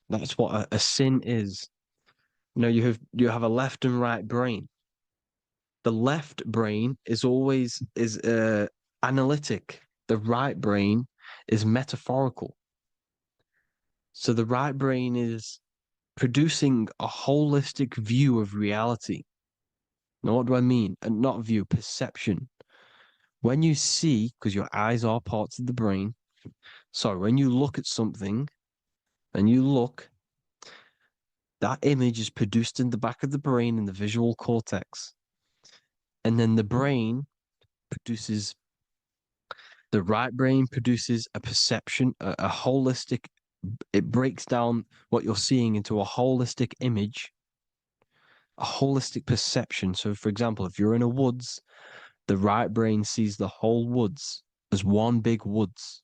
That's what a sin is. You have a left and right brain. The left brain is always analytic. The right brain is metaphorical. So the right brain is producing a holistic view of reality. Now, what do I mean? And not view, perception. When you see, because your eyes are parts of the brain, so when you look at something and you look, that image is produced in the back of the brain in the visual cortex. And then the right brain produces a perception, a holistic, it breaks down what you're seeing into a holistic image, a holistic perception. So, for example, if you're in a woods, the right brain sees the whole woods as one big woods.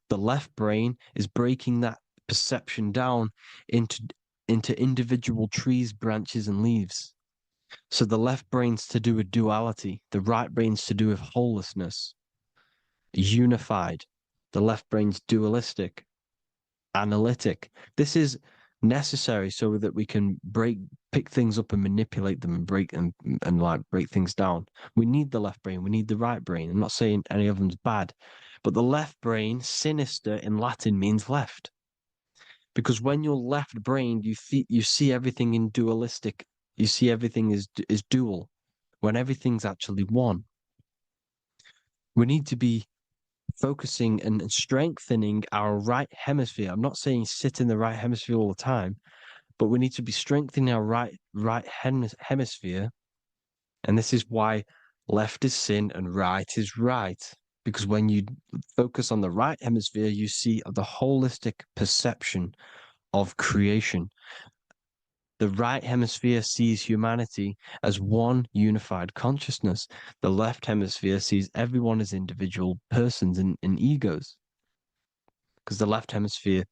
The left brain is breaking that perception down into individual trees, branches, and leaves. So the left brain's to do with duality, the right brain's to do with wholeness, unified. The left brain's dualistic, analytic. This is necessary so that we can pick things up and manipulate them and break things down. We need the left brain, we need the right brain. I'm not saying any of them's bad, but the left brain, sinister in Latin, means left. Because when you're left-brained, you see everything in dualistic. You see everything is dual, when everything's actually one. We need to be focusing and strengthening our right hemisphere. I'm not saying sit in the right hemisphere all the time, but we need to be strengthening our right hemisphere. And this is why left is sin and right is right. Because when you focus on the right hemisphere, you see the holistic perception of creation. The right hemisphere sees humanity as one unified consciousness. The left hemisphere sees everyone as individual persons and egos. Because the left hemisphere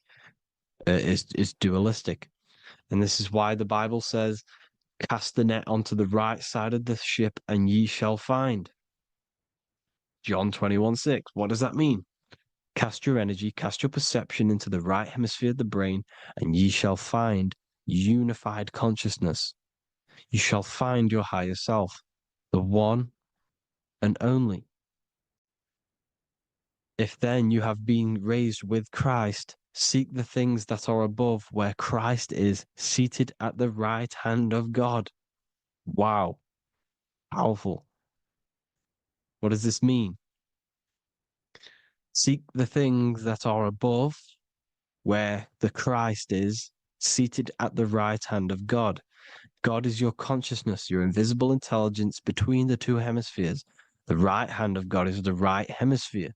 is dualistic. And this is why the Bible says, cast the net onto the right side of the ship and ye shall find. John 21:6. What does that mean? Cast your energy, cast your perception into the right hemisphere of the brain, and ye shall find unified consciousness. You shall find your higher self, the one and only. If then you have been raised with Christ, seek the things that are above, where Christ is seated at the right hand of God. Wow. Powerful. What does this mean? Seek the things that are above, where the Christ is seated at the right hand of God. God is your consciousness, your invisible intelligence between the two hemispheres. The right hand of God is the right hemisphere.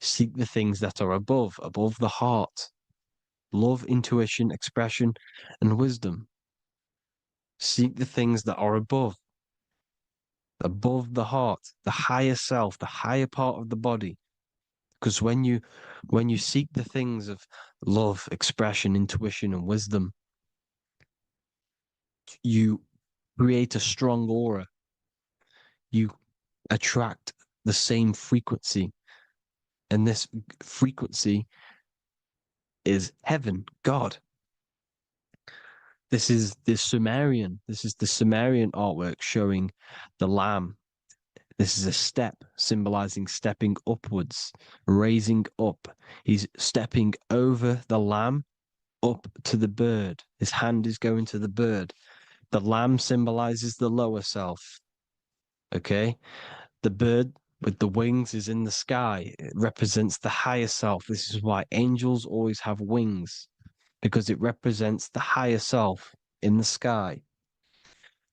Seek the things that are above the heart. Love, intuition, expression, and wisdom. Seek the things that are above the heart, the higher self, the higher part of the body. Because when you seek the things of love, expression, intuition, and wisdom, you create a strong aura. You attract the same frequency. And this frequency is heaven, God. This is the Sumerian artwork showing the lamb. This is a step symbolizing stepping upwards, raising up. He's stepping over the lamb up to the bird. His hand is going to the bird. The lamb symbolizes the lower self. Okay? The bird with the wings is in the sky. It represents the higher self. This is why angels always have wings, because it represents the higher self in the sky.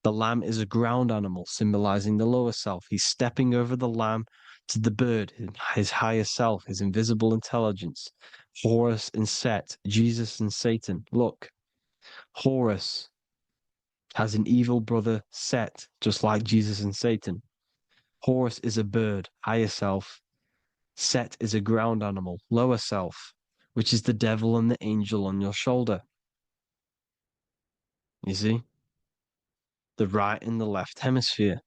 The lamb is a ground animal, symbolizing the lower self. He's stepping over the lamb to the bird, his higher self, his invisible intelligence. Horus and Set, Jesus and Satan. Look, Horus has an evil brother, Set, just like Jesus and Satan. Horus is a bird, higher self. Set is a ground animal, lower self, which is the devil and the angel on your shoulder. You see? The right and the left hemisphere.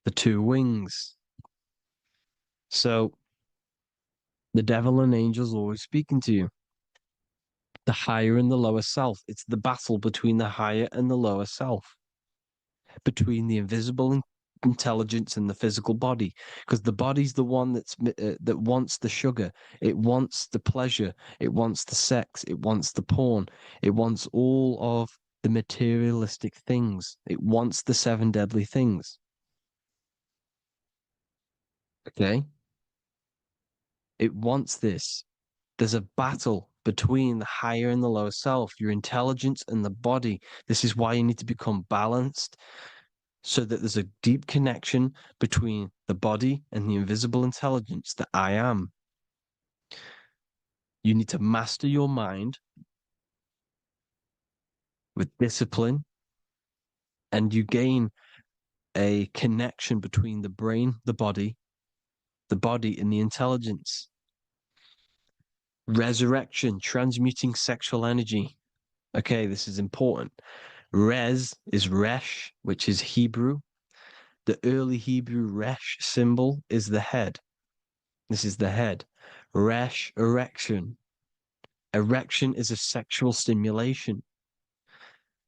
The two wings. So the devil and angels always speaking to you. The higher and the lower self. It's the battle between the higher and the lower self, between the invisible intelligence and the physical body, because the body's the one that wants the sugar, it wants the pleasure, it wants the sex, it wants the porn, it wants all of the materialistic things, it wants the seven deadly things. Okay, it wants this. There's a battle between the higher and the lower self, your intelligence and the body. This is why you need to become balanced, so that there's a deep connection between the body and the invisible intelligence, that I am. You need to master your mind with discipline, and you gain a connection between the brain, the body and the intelligence. Resurrection, transmuting sexual energy. Okay, this is important. Res is resh, which is Hebrew. The early Hebrew resh symbol is the head. This is the head. Resh, erection. Erection is a sexual stimulation.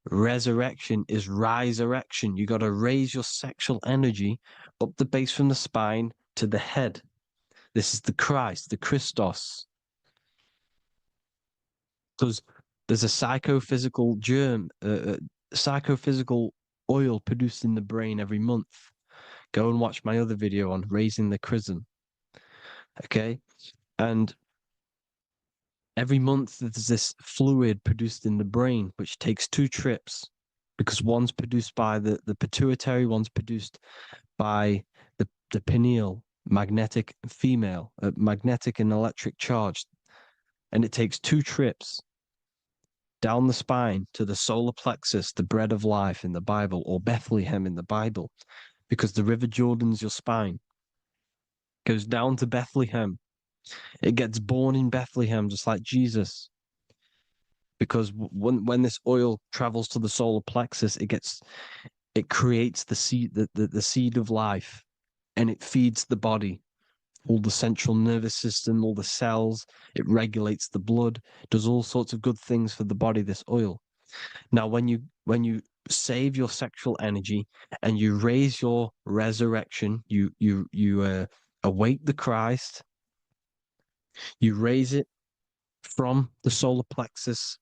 Resurrection is rise-erection. You got to raise your sexual energy up the base from the spine to the head. This is the Christ, the Christos. Because there's a psychophysical germ, psychophysical oil produced in the brain every month. Go and watch my other video on raising the chrism. Okay? And every month there's this fluid produced in the brain, which takes 2 trips, because one's produced by the pituitary, one's produced by the pineal, magnetic female, magnetic and electric charge. And it takes 2 trips down the spine to the solar plexus, the bread of life in the Bible, or Bethlehem in the Bible, because the River Jordan's your spine. Goes down to Bethlehem. It gets born in Bethlehem, just like Jesus. Because when this oil travels to the solar plexus, it creates the seed, the seed of life, and it feeds the body, all the central nervous system, all the cells. It regulates the blood, does all sorts of good things for the body, this oil. Now, when you save your sexual energy and you raise your resurrection, you awake the Christ, you raise it from the solar plexus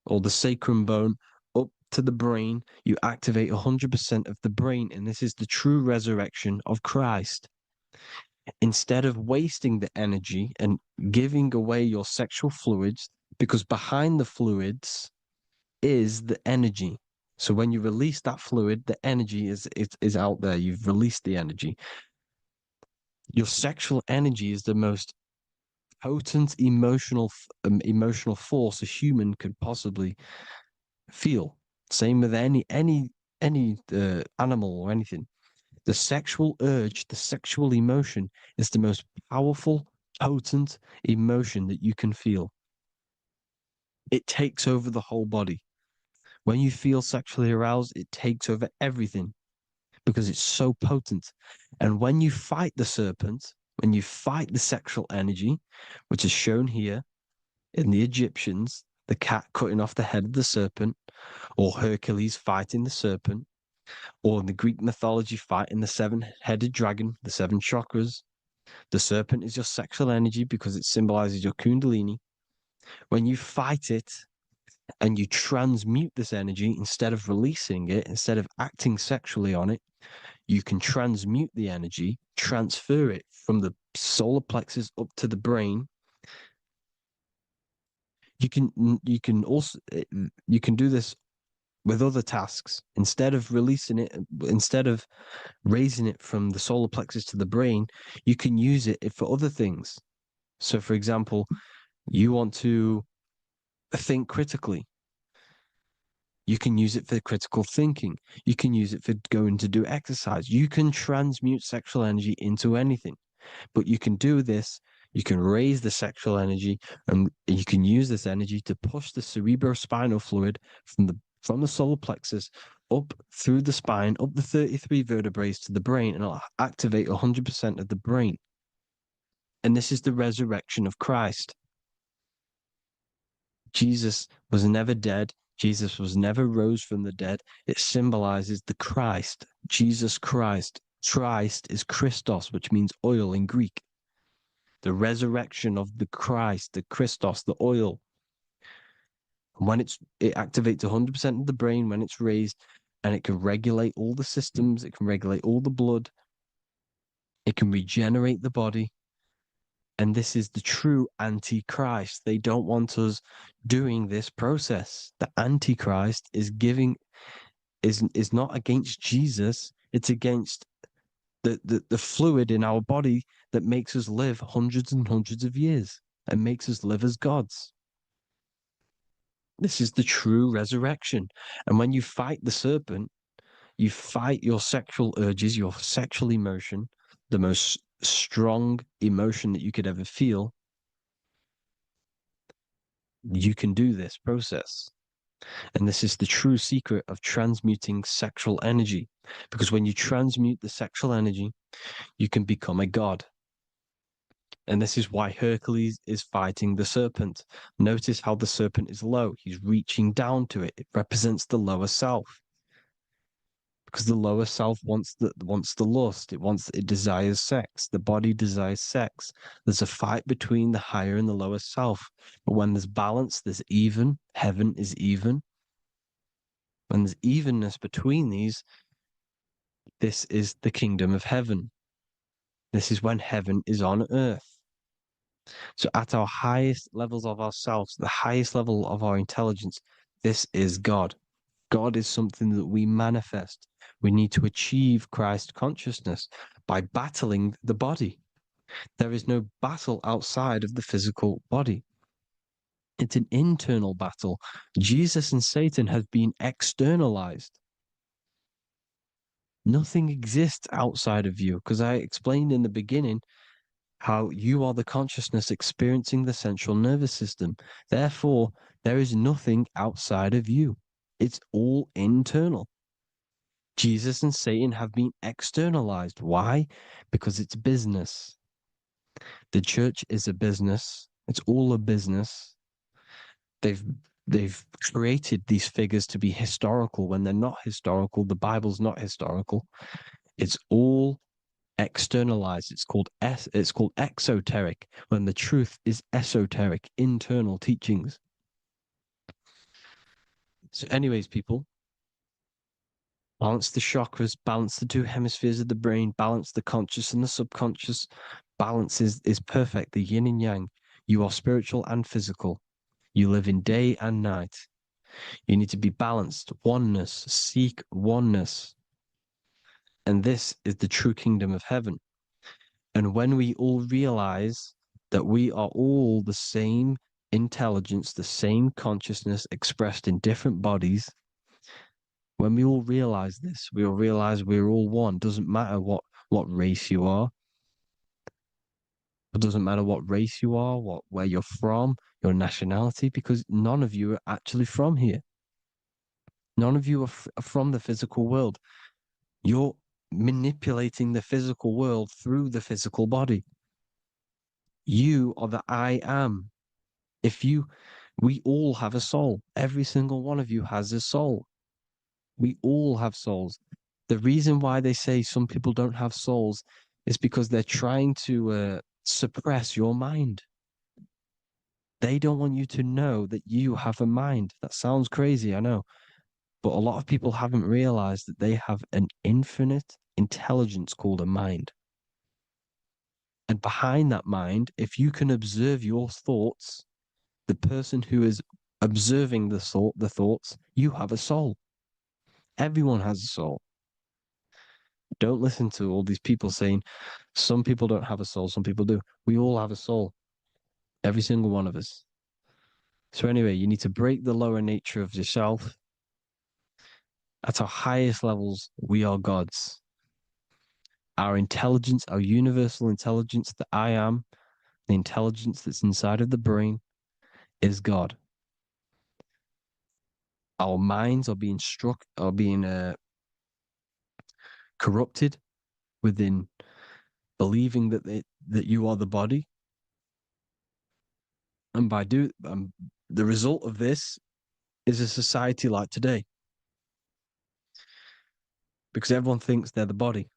or the sacrum bone up to the brain, you activate 100% of the brain, and this is the true resurrection of Christ. Instead of wasting the energy and giving away your sexual fluids, because behind the fluids is the energy. So when you release that fluid, the energy is out there. You've released the energy. Your sexual energy is the most potent emotional force a human could possibly feel. Same with any animal or anything. The sexual urge, the sexual emotion is the most powerful, potent emotion that you can feel. It takes over the whole body. When you feel sexually aroused, it takes over everything because it's so potent. And when you fight the serpent, when you fight the sexual energy, which is shown here in the Egyptians, the cat cutting off the head of the serpent, or Hercules fighting the serpent, or in the Greek mythology fighting the 7-headed dragon, the 7 chakras. The serpent is your sexual energy because it symbolizes your kundalini. When you fight it and you transmute this energy, instead of releasing it, instead of acting sexually on it, you can transmute the energy, transfer it from the solar plexus up to the brain. You can also do this with other tasks. Instead of releasing it, instead of raising it from the solar plexus to the brain, you can use it for other things. So, for example, you want to think critically. You can use it for critical thinking. You can use it for going to do exercise. You can transmute sexual energy into anything. But you can do this. You can raise the sexual energy, and you can use this energy to push the cerebrospinal fluid from the solar plexus up through the spine, up the 33 vertebrae to the brain, and it'll activate 100% of the brain. And this is the resurrection of Christ. Jesus was never dead. Jesus was never rose from the dead. It symbolizes the Christ, Jesus Christ. Christ is Christos, which means oil in Greek. The resurrection of the Christ, the Christos, the oil. When it activates 100% of the brain when it's raised, and it can regulate all the systems, it can regulate all the blood, it can regenerate the body. And this is the true antichrist. They don't want us doing this process. The antichrist is not against Jesus, it's against the fluid in our body that makes us live hundreds and hundreds of years and makes us live as gods. This is the true resurrection. And when you fight the serpent, you fight your sexual urges, your sexual emotion, the most strong emotion that you could ever feel. You can do this process. And this is the true secret of transmuting sexual energy. Because when you transmute the sexual energy, you can become a god. And this is why Hercules is fighting the serpent. Notice how the serpent is low. He's reaching down to it. It represents the lower self. Because the lower self wants the lust. It desires sex. The body desires sex. There's a fight between the higher and the lower self. But when there's balance, there's even. Heaven is even. When there's evenness between these, this is the kingdom of heaven. This is when heaven is on earth. So at our highest levels of ourselves, the highest level of our intelligence, this is God. God is something that we manifest. We need to achieve Christ consciousness by battling the body. There is no battle outside of the physical body. It's an internal battle. Jesus and Satan have been externalized. Nothing exists outside of you, because I explained in the beginning how you are the consciousness experiencing the central nervous system. Therefore, there is nothing outside of you. It's all internal. Jesus and Satan have been externalized. Why? Because it's business. The church is a business. It's all a business. They've created these figures to be historical when they're not historical. The Bible's not historical. It's all externalized. It's called exoteric, when the truth is esoteric, internal teachings. So anyways, people, balance the chakras, balance the two hemispheres of the brain, balance the conscious and the subconscious. Balance is perfect, the yin and yang. You are spiritual and physical. You live in day and night. You need to be balanced. Oneness. Seek oneness. And this is the true kingdom of heaven. And when we all realize that we are all the same intelligence, the same consciousness expressed in different bodies, when we all realize this, we all realize we're all one. Doesn't matter what race you are. It doesn't matter what race you are, where you're from, your nationality, because none of you are actually from here. None of you are from the physical world. You're manipulating the physical world through the physical body. You are the I am. We all have a soul. Every single one of you has a soul. We all have souls. The reason why they say some people don't have souls is because they're trying to suppress your mind. They don't want you to know that you have a mind. That sounds crazy, I know. But a lot of people haven't realized that they have an infinite intelligence called a mind. And behind that mind, if you can observe your thoughts, the person who is observing the thoughts, you have a soul. Everyone has a soul. Don't listen to all these people saying some people don't have a soul, some people do. We all have a soul. Every single one of us. So anyway, you need to break the lower nature of yourself. At our highest levels, we are gods. Our intelligence, our universal intelligence, the I am, the intelligence that's inside of the brain, is God. Our minds are being corrupted within believing that that you are the body. And the result of this is a society like today. Because everyone thinks they're the body.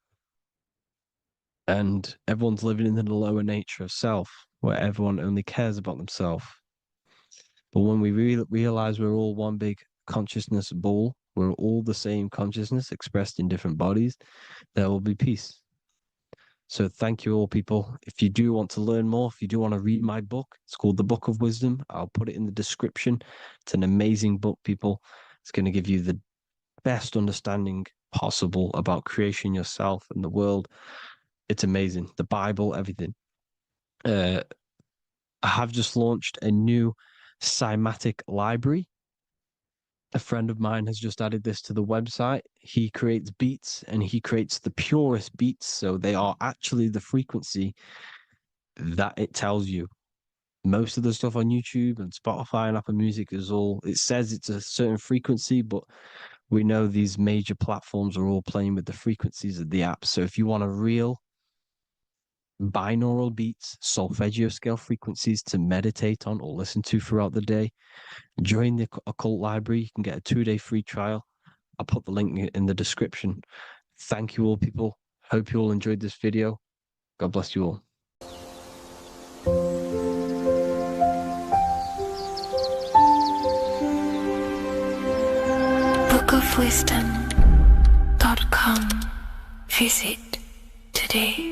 And everyone's living in the lower nature of self, where everyone only cares about themselves. But when we realize we're all one big consciousness ball, we're all the same consciousness expressed in different bodies, there will be peace. So thank you all, people. If you do want to learn more, if you do want to read my book, it's called The Book of Wisdom. I'll put it in the description. It's an amazing book, people. It's going to give you the best understanding possible about creation, yourself, and the world. It's amazing. The Bible, everything. I have just launched a new cymatic library. A friend of mine has just added this to the website. He creates beats and he creates the purest beats. So they are actually the frequency that it tells you. Most of the stuff on YouTube and Spotify and Apple Music it says it's a certain frequency, but we know these major platforms are all playing with the frequencies of the app. So if you want a real binaural beats, solfeggio scale frequencies to meditate on or listen to throughout the day, join the Occult Library. You can get a 2-day free trial. I'll put the link in the description. Thank you all, people. Hope you all enjoyed this video. God bless you all. bookofwisdom.com. Visit today.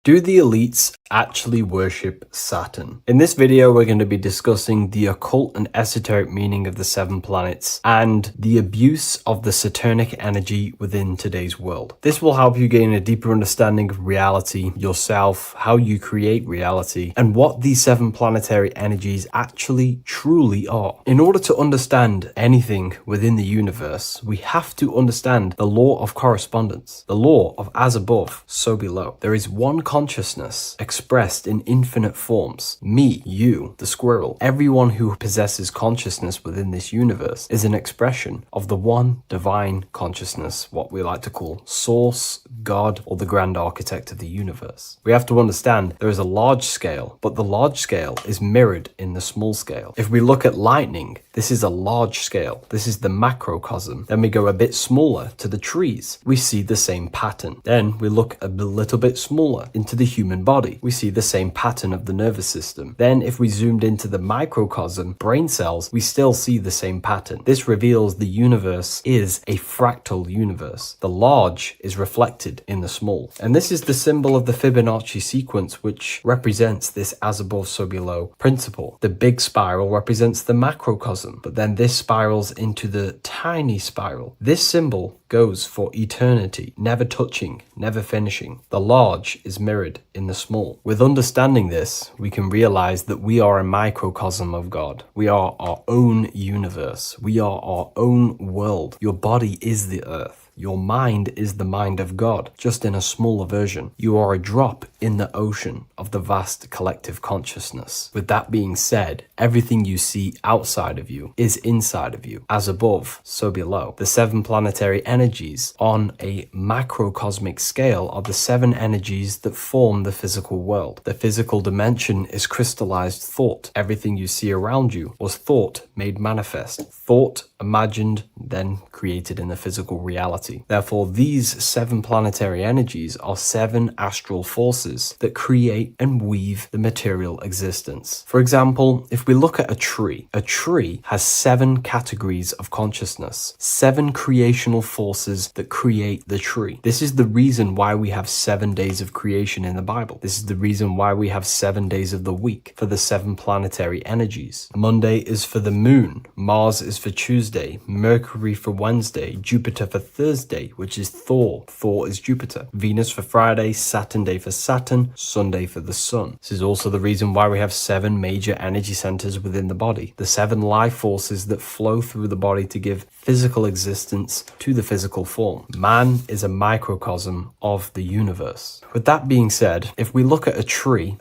Do the elites actually worship Saturn? In this video, we're going to be discussing the occult and esoteric meaning of the 7 planets and the abuse of the Saturnic energy within today's world. This will help you gain a deeper understanding of reality, yourself, how you create reality, and what these 7 planetary energies actually truly are. In order to understand anything within the universe, we have to understand the law of correspondence, the law of as above, so below. There is one consciousness expressed in infinite forms. Me, you, the squirrel, everyone who possesses consciousness within this universe is an expression of the one divine consciousness, what we like to call Source, God, or the grand architect of the universe. We have to understand there is a large scale, but the large scale is mirrored in the small scale. If we look at lightning, this is a large scale. This is the macrocosm. Then we go a bit smaller to the trees. We see the same pattern. Then we look a little bit smaller into the human body. We see the same pattern of the nervous system. Then if we zoomed into the microcosm, brain cells, we still see the same pattern. This reveals the universe is a fractal universe. The large is reflected in the small. And this is the symbol of the Fibonacci sequence, which represents this as above, so below principle. The big spiral represents the macrocosm, but then this spirals into the tiny spiral. This symbol goes for eternity, never touching, never finishing. The large is mirrored in the small. With understanding this, we can realize that we are a microcosm of God. We are our own universe. We are our own world. Your body is the earth. Your mind is the mind of God, just in a smaller version. You are a drop in the ocean of the vast collective consciousness. With that being said, everything you see outside of you is inside of you. As above, so below. The 7 planetary energies on a macrocosmic scale are the 7 energies that form the physical world. The physical dimension is crystallized thought. Everything you see around you was thought made manifest. Thought imagined, then created in the physical reality. Therefore, these 7 planetary energies are 7 astral forces that create and weave the material existence. For example, if we look at a tree has 7 categories of consciousness, 7 creational forces that create the tree. This is the reason why we have 7 days of creation in the Bible. This is the reason why we have 7 days of the week for the 7 planetary energies. Monday is for the moon, Mars is for Tuesday, Mercury for Wednesday, Jupiter for Thursday, which is Thor. Thor is Jupiter. Venus for Friday, Saturn day for Saturn. Saturn, Sunday for the Sun. This is also the reason why we have 7 major energy centers within the body, the 7 life forces that flow through the body to give physical existence to the physical form. Man is a microcosm of the universe. With that being said, if we look at a tree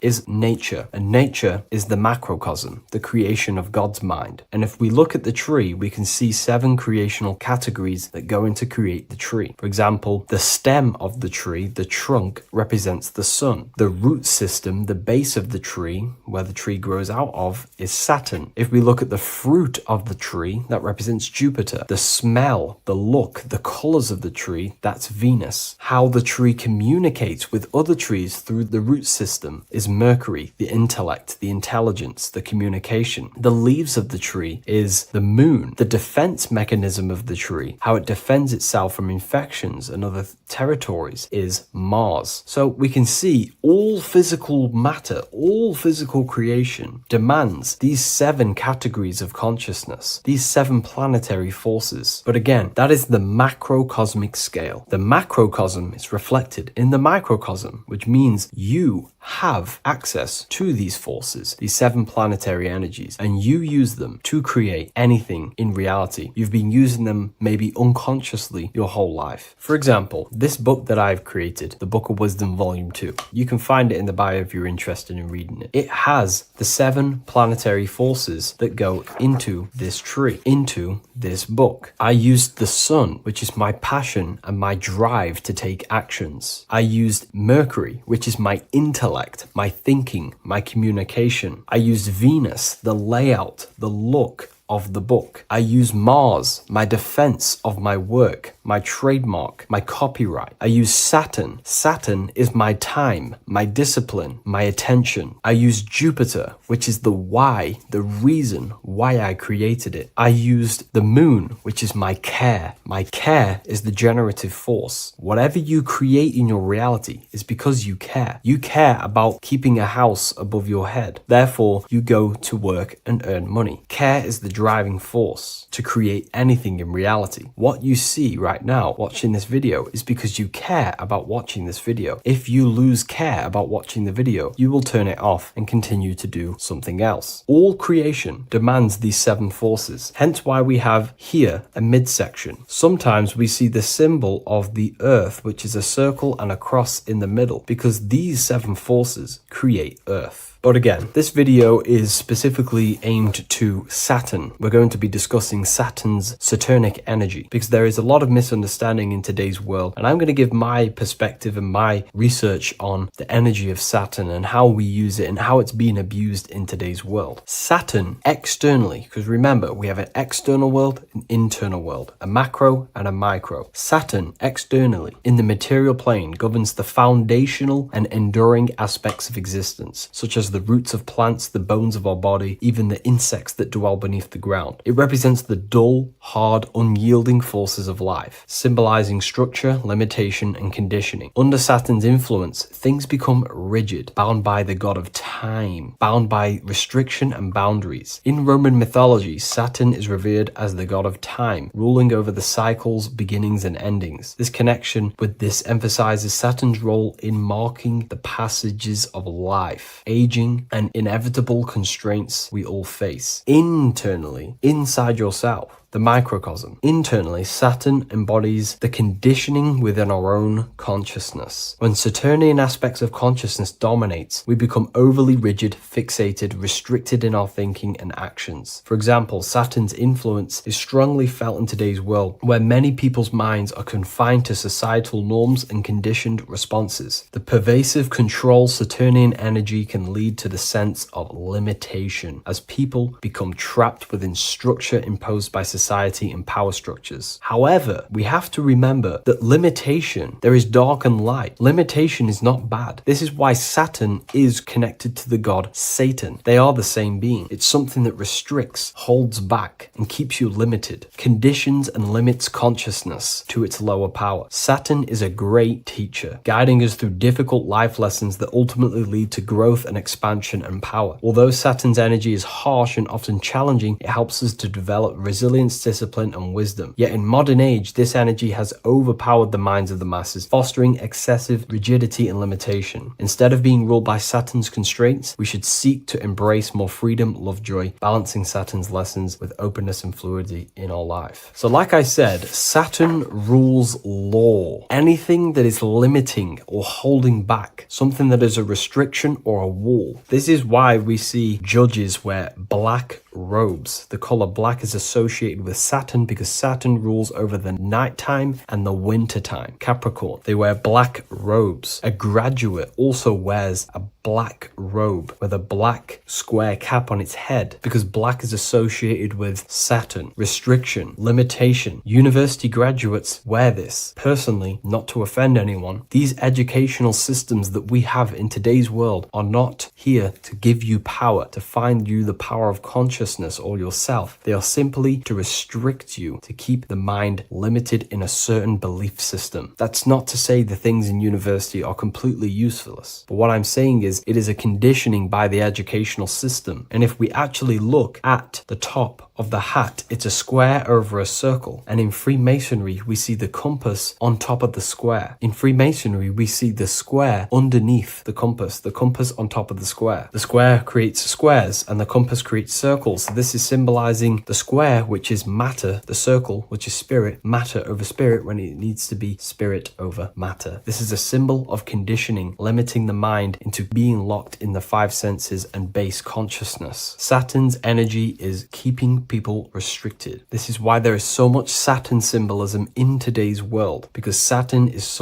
is nature, and nature is the macrocosm, the creation of God's mind. And if we look at the tree, we can see 7 creational categories that go into create the tree. For example, the stem of the tree, the trunk, represents the sun. The root system, the base of the tree, where the tree grows out of, is Saturn. If we look at the fruit of the tree, that represents Jupiter. The smell, the look, the colors of the tree, that's Venus. How the tree communicates with other trees through the root system is Mercury, the intellect, the intelligence, the communication. The leaves of the tree is the moon. The defense mechanism of the tree, how it defends itself from infections and other territories, is Mars. So we can see all physical matter, all physical creation demands these 7 categories of consciousness, these 7 planetary forces. But again, that is the macrocosmic scale. The macrocosm is reflected in the microcosm, which means you have access to these forces, these 7 planetary energies, and you use them to create anything in reality. You've been using them maybe unconsciously your whole life. For example, this book that I've created, the Book of Wisdom Volume 2, you can find it in the bio if you're interested in reading it. It has the 7 planetary forces that go into this tree, into this book. I used the sun, which is my passion and my drive to take actions. I used Mercury, which is my intellect, my thinking, my communication. I used Venus, the layout, the look of the book. I use Mars, my defense of my work, my trademark, my copyright. I use Saturn. Saturn is my time, my discipline, my attention. I use Jupiter, which is the why, the reason why I created it. I used the moon, which is my care. My care is the generative force. Whatever you create in your reality is because you care. You care about keeping a house above your head. Therefore, you go to work and earn money. Care is the driving force to create anything in reality. What you see right now watching this video is because you care about watching this video. If you lose care about watching the video, you will turn it off and continue to do something else. All creation demands these 7 forces, hence why we have here a midsection. Sometimes we see the symbol of the earth, which is a circle and a cross in the middle, because these 7 forces create earth. But again, this video is specifically aimed to Saturn. We're going to be discussing Saturn's Saturnic energy because there is a lot of misunderstanding in today's world. And I'm going to give my perspective and my research on the energy of Saturn and how we use it and how it's being abused in today's world. Saturn externally, because remember, we have an external world, an internal world, a macro and a micro. Saturn externally in the material plane governs the foundational and enduring aspects of existence, such as the roots of plants, the bones of our body, even the insects that dwell beneath the ground. It represents the dull, hard, unyielding forces of life, symbolizing structure, limitation, and conditioning. Under Saturn's influence, things become rigid, bound by the god of time, bound by restriction and boundaries. In Roman mythology, Saturn is revered as the god of time, ruling over the cycles, beginnings, and endings. This connection with this emphasizes Saturn's role in marking the passages of life, aging, and inevitable constraints we all face. Internally, inside yourself, the microcosm. Internally, Saturn embodies the conditioning within our own consciousness. When Saturnian aspects of consciousness dominates, we become overly rigid, fixated, restricted in our thinking and actions. For example, Saturn's influence is strongly felt in today's world, where many people's minds are confined to societal norms and conditioned responses. The pervasive control Saturnian energy can lead to the sense of limitation, as people become trapped within structure imposed by society and power structures. However, we have to remember that limitation, there is dark and light. Limitation is not bad. This is why Saturn is connected to the god Satan. They are the same being. It's something that restricts, holds back, and keeps you limited, conditions and limits consciousness to its lower power. Saturn is a great teacher, guiding us through difficult life lessons that ultimately lead to growth and expansion and power. Although Saturn's energy is harsh and often challenging, it helps us to develop resilience patience, discipline, and wisdom. Yet in modern age, this energy has overpowered the minds of the masses, fostering excessive rigidity and limitation. Instead of being ruled by Saturn's constraints, we should seek to embrace more freedom, love, joy, balancing Saturn's lessons with openness and fluidity in our life. So like I said, Saturn rules law. Anything that is limiting or holding back, something that is a restriction or a wall. This is why we see judges wear black robes. The color black is associated with Saturn because Saturn rules over the nighttime and the winter time. Capricorn, they wear black robes. A graduate also wears a black robe with a black square cap on its head because black is associated with Saturn, restriction, limitation. University graduates wear this. Personally, not to offend anyone, these educational systems that we have in today's world are not here to give you power, to find you the power of consciousness or yourself. They are simply to restrict you, to keep the mind limited in a certain belief system. That's not to say the things in university are completely useless, but what I'm saying is it is a conditioning by the educational system. And if we actually look at the top of the hat, it's a square over a circle. And in Freemasonry, we see the compass on top of the square. In Freemasonry, we see the square underneath the compass on top of the square. The square creates squares and the compass creates circles. So this is symbolizing the square, which is matter, the circle, which is spirit, matter over spirit when it needs to be spirit over matter. This is a symbol of conditioning, limiting the mind into being locked in the five senses and base consciousness. Saturn's energy is keeping people restricted. This is why there is so much Saturn symbolism in today's world, because Saturn is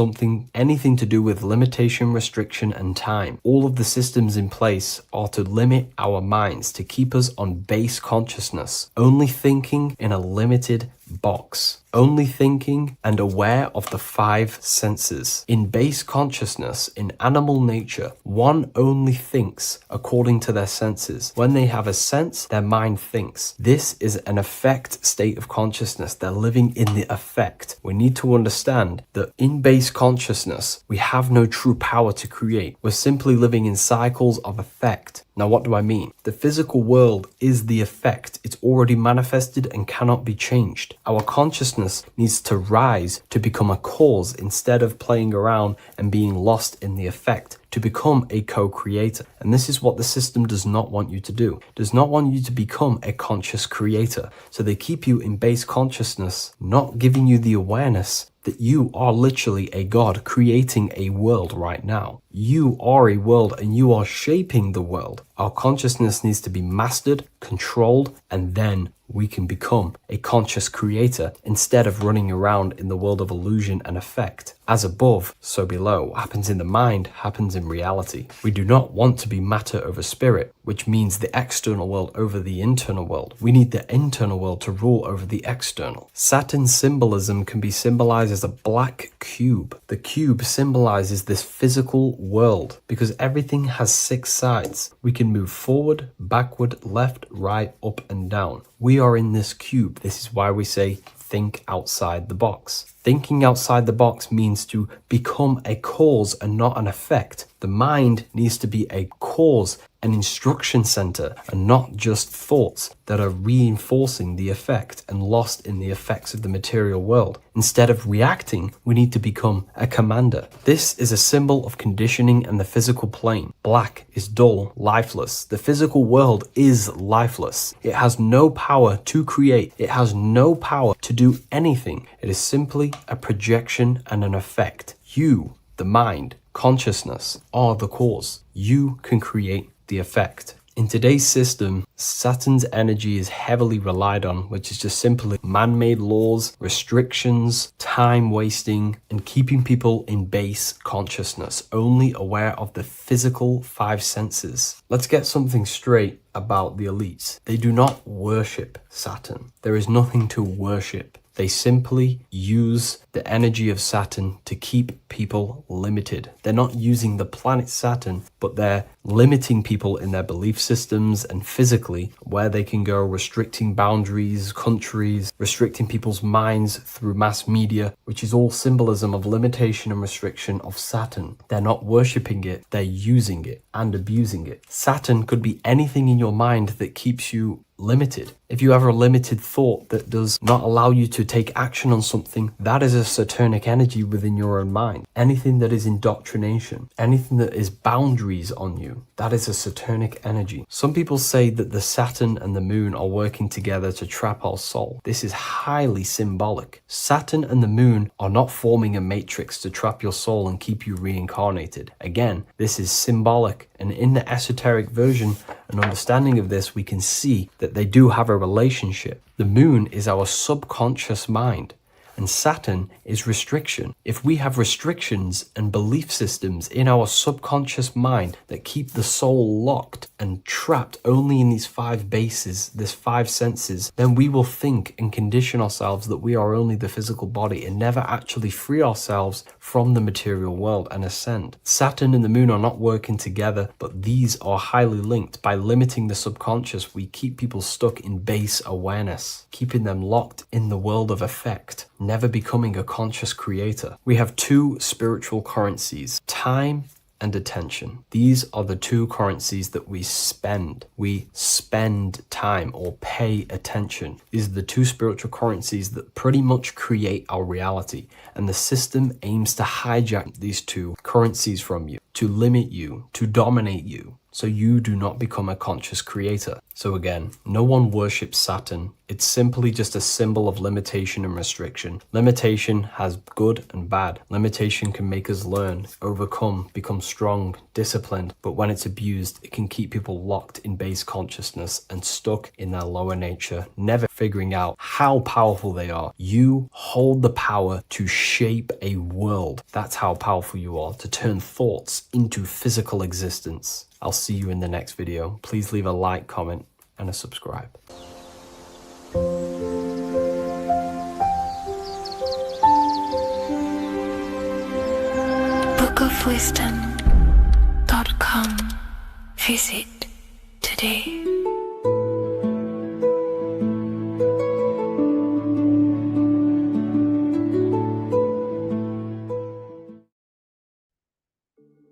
anything to do with limitation, restriction, and time. All of the systems in place are to limit our minds, to keep us on base consciousness, only thinking in a limited box, only thinking and aware of the five senses. In base consciousness, in animal nature, one only thinks according to their senses. When they have a sense, their mind thinks. This is an affect state of consciousness. They're living in the affect. We need to understand that in base consciousness, we have no true power to create. We're simply living in cycles of affect. Now, what do I mean? The physical world is the effect. It's already manifested and cannot be changed. Our consciousness needs to rise to become a cause instead of playing around and being lost in the effect, to become a co-creator. And this is what the system does not want you to do. It does not want you to become a conscious creator. So they keep you in base consciousness, not giving you the awareness that you are literally a god creating a world right now. You are a world and you are shaping the world. Our consciousness needs to be mastered, controlled, and then we can become a conscious creator instead of running around in the world of illusion and effect. As above, so below. What happens in the mind happens in reality. We do not want to be matter over spirit, which means the external world over the internal world. We need the internal world to rule over the external. Saturn symbolism can be symbolized as a black cube. The cube symbolizes this physical world because everything has 6 sides. We can move forward, backward, left, right, up, and down. We are in this cube. This is why we say think outside the box. Thinking outside the box means to become a cause and not an effect. The mind needs to be a cause, an instruction center, and not just thoughts that are reinforcing the effect and lost in the effects of the material world. Instead of reacting, we need to become a commander. This is a symbol of conditioning and the physical plane. Black is dull, lifeless. The physical world is lifeless. It has no power to create. It has no power to do anything. It is simply a projection and an effect. You, the mind, consciousness, are the cause. You can create the effect. In today's system, Saturn's energy is heavily relied on, which is just simply man-made laws, restrictions, time wasting, and keeping people in base consciousness, only aware of the physical 5 senses. Let's get something straight about the elites. They do not worship Saturn. There is nothing to worship. They simply use the energy of Saturn to keep people limited. They're not using the planet Saturn, but they're limiting people in their belief systems and physically where they can go, restricting boundaries, countries, restricting people's minds through mass media, which is all symbolism of limitation and restriction of Saturn. They're not worshipping it, they're using it and abusing it. Saturn could be anything in your mind that keeps you limited. If you have a limited thought that does not allow you to take action on something, that is a Saturnic energy within your own mind. Anything that is indoctrination, anything that is boundaries on you, that is a Saturnic energy. Some people say that the Saturn and the moon are working together to trap our soul. This is highly symbolic. Saturn and the moon are not forming a matrix to trap your soul and keep you reincarnated. Again, this is symbolic, and in the esoteric version and understanding of this, we can see that they do have a relationship. The moon is our subconscious mind, and Saturn is restriction. If we have restrictions and belief systems in our subconscious mind that keep the soul locked and trapped only in these 5 bases, this 5 senses, then we will think and condition ourselves that we are only the physical body and never actually free ourselves from the material world and ascend. Saturn and the moon are not working together, but these are highly linked. By limiting the subconscious, we keep people stuck in base awareness, keeping them locked in the world of effect, never becoming a conscious creator. We have 2 spiritual currencies, time and attention. These are the 2 currencies that we spend. We spend time or pay attention. These are the 2 spiritual currencies that pretty much create our reality. And the system aims to hijack these 2 currencies from you, to limit you, to dominate you, so you do not become a conscious creator. So again, no one worships Saturn. It's simply just a symbol of limitation and restriction. Limitation has good and bad. Limitation can make us learn, overcome, become strong, disciplined, but when it's abused, it can keep people locked in base consciousness and stuck in their lower nature, never figuring out how powerful they are. You hold the power to shape a world. That's how powerful you are, to turn thoughts into physical existence. I'll see you in the next video. Please leave a like, comment, and a subscribe. bookofwisdom.com. Visit today.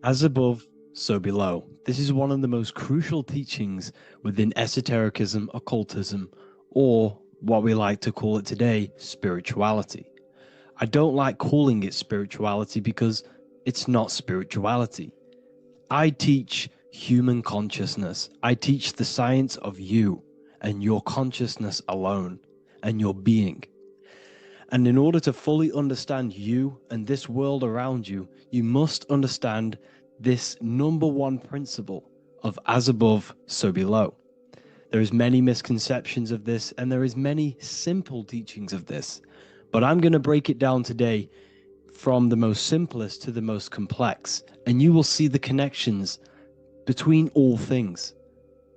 As above, so below. This is one of the most crucial teachings within esotericism, occultism, or what we like to call it today, spirituality. I don't like calling it spirituality because it's not spirituality. I teach human consciousness. I teach the science of you and your consciousness alone and your being. And in order to fully understand you and this world around you, you must understand this number 1 principle of as above, so below. There is many misconceptions of this, and there is many simple teachings of this, but I'm going to break it down today from the most simplest to the most complex, and you will see the connections between all things.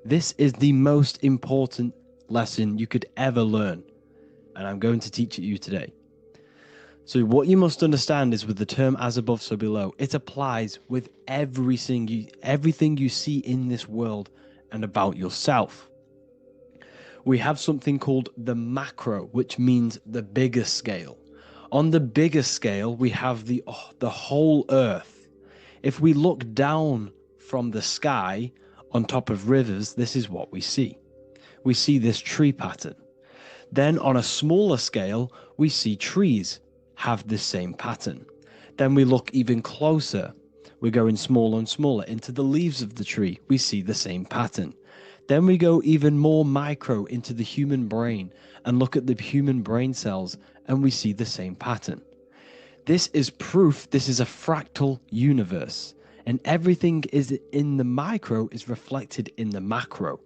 This is the most important lesson you could ever learn, and I'm going to teach it you today. So what you must understand is with the term as above, so below, it applies with everything you see in this world and about yourself. We have something called the macro, which means the bigger scale. On the bigger scale, we have the whole earth. If we look down from the sky on top of rivers, this is what we see. We see this tree pattern. Then on a smaller scale, we see trees have this same pattern. Then we look even closer. We're going smaller and smaller into the leaves of the tree. We see the same pattern. Then we go even more micro into the human brain and look at the human brain cells, and we see the same pattern. This is proof this is a fractal universe, and everything is in the micro is reflected in the macro.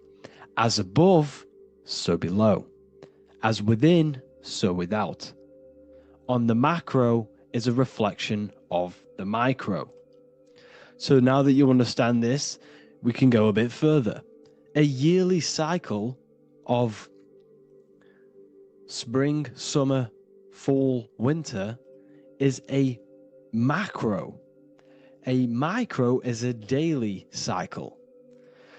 As above, so below. As within, so without. On the macro is a reflection of the micro. So now that you understand this, we can go a bit further. A yearly cycle of spring, summer, fall, winter is a macro. A micro is a daily cycle.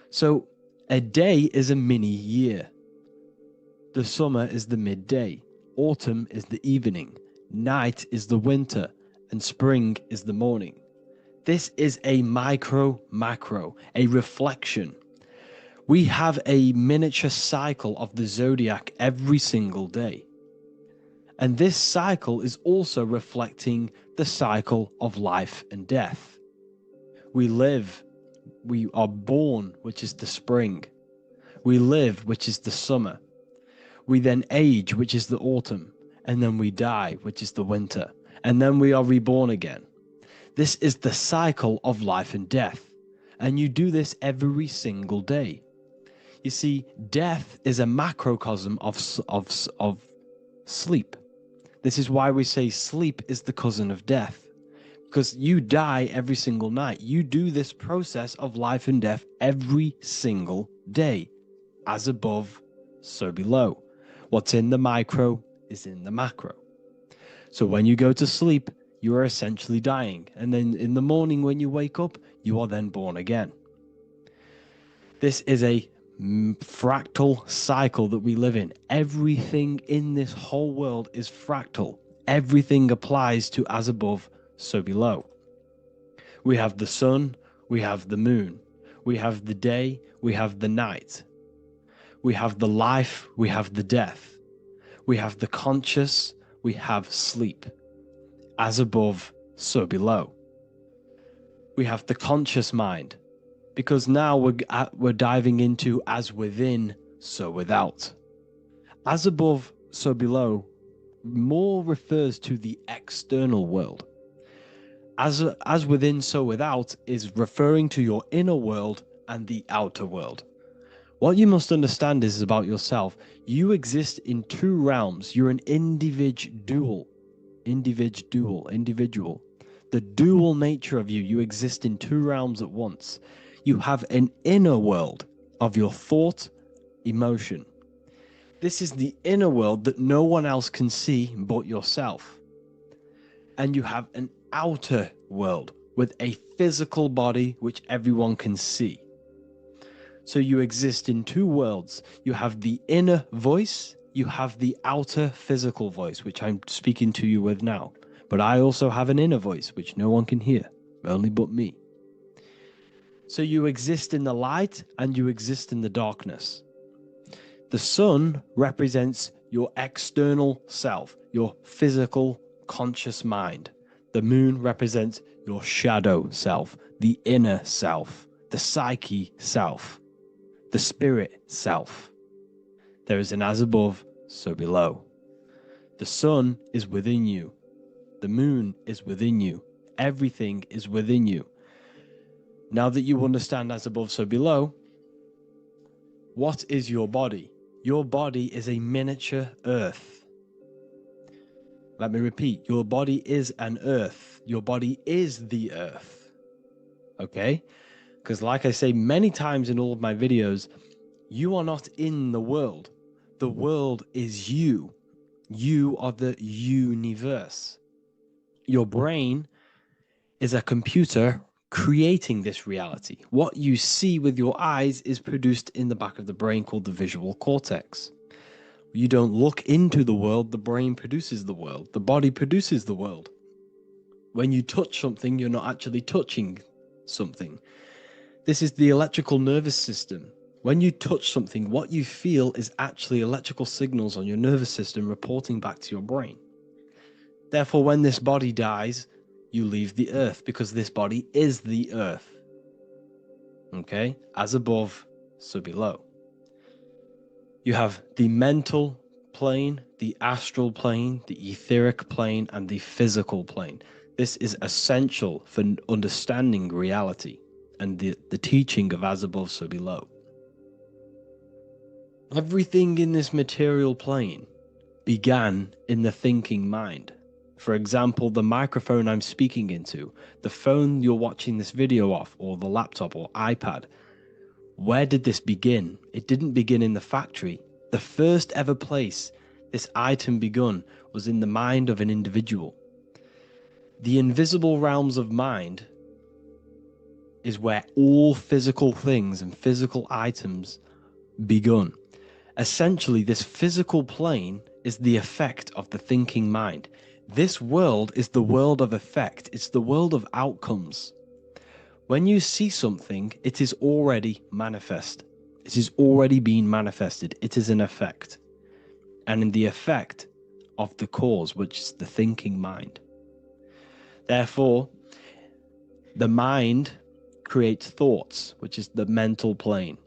So a day is a mini year. The summer is the midday. Autumn is the evening. Night is the winter. And spring is the morning. This is a micro, macro, a reflection. We have a miniature cycle of the zodiac every single day. And this cycle is also reflecting the cycle of life and death. We live, we are born, which is the spring. We live, which is the summer. We then age, which is the autumn. And then we die, which is the winter. And then we are reborn again. This is the cycle of life and death. And you do this every single day. You see, death is a macrocosm of sleep. This is why we say sleep is the cousin of death. Because you die every single night. You do this process of life and death every single day. As above, so below. What's in the micro is in the macro. So when you go to sleep, you are essentially dying. And then in the morning when you wake up, you are then born again. This is a fractal cycle that we live in. Everything in this whole world is fractal. Everything applies to as above, so below. We have the sun, we have the moon, we have the day, we have the night. We have the life, we have the death. We have the conscious, we have sleep. As above, so below. We have the conscious mind, because now we're diving into as within, so without. As above, so below more refers to the external world. As within, so without is referring to your inner world and the outer world. What you must understand is about yourself. You exist in two realms. You're an individual. The dual nature of you. You exist in two realms at once. You have an inner world of your thought, emotion. This is the inner world that no one else can see but yourself. And you have an outer world with a physical body which everyone can see. So you exist in two worlds. You have the inner voice, you have the outer physical voice, which I'm speaking to you with now. But I also have an inner voice, which no one can hear, only but me. So you exist in the light and you exist in the darkness. The sun represents your external self, your physical, conscious mind. The moon represents your shadow self, the inner self, the psyche self, the spirit self. There is an as above, so below. The sun is within you. The moon is within you. Everything is within you. Now that you understand as above, so below, what is your body? Your body is a miniature earth. Let me repeat, your body is an earth. Your body is the earth. Okay? Because like I say many times in all of my videos, you are not in the world. The world is you. You are the universe. Your brain is a computer creating this reality. What you see with your eyes is produced in the back of the brain called the visual cortex. You don't look into the world, the brain produces the world. The body produces the world. When you touch something, you're not actually touching something. This is the electrical nervous system. When you touch something, what you feel is actually electrical signals on your nervous system reporting back to your brain. Therefore, when this body dies, you leave the earth because this body is the earth. Okay? As above, so below. You have the mental plane, the astral plane, the etheric plane, and the physical plane. This is essential for understanding reality and the teaching of as above, so below. Everything in this material plane began in the thinking mind. For example, the microphone I'm speaking into, the phone you're watching this video off, or the laptop or iPad. Where did this begin? It didn't begin in the factory. The first ever place this item begun was in the mind of an individual. The invisible realms of mind is where all physical things and physical items begun. Essentially, this physical plane is the effect of the thinking mind. This world is the world of effect. It's the world of outcomes. When you see something, it is already manifest. It is already being manifested. It is an effect. And in the effect of the cause, which is the thinking mind. Therefore, the mind creates thoughts, which is the mental plane.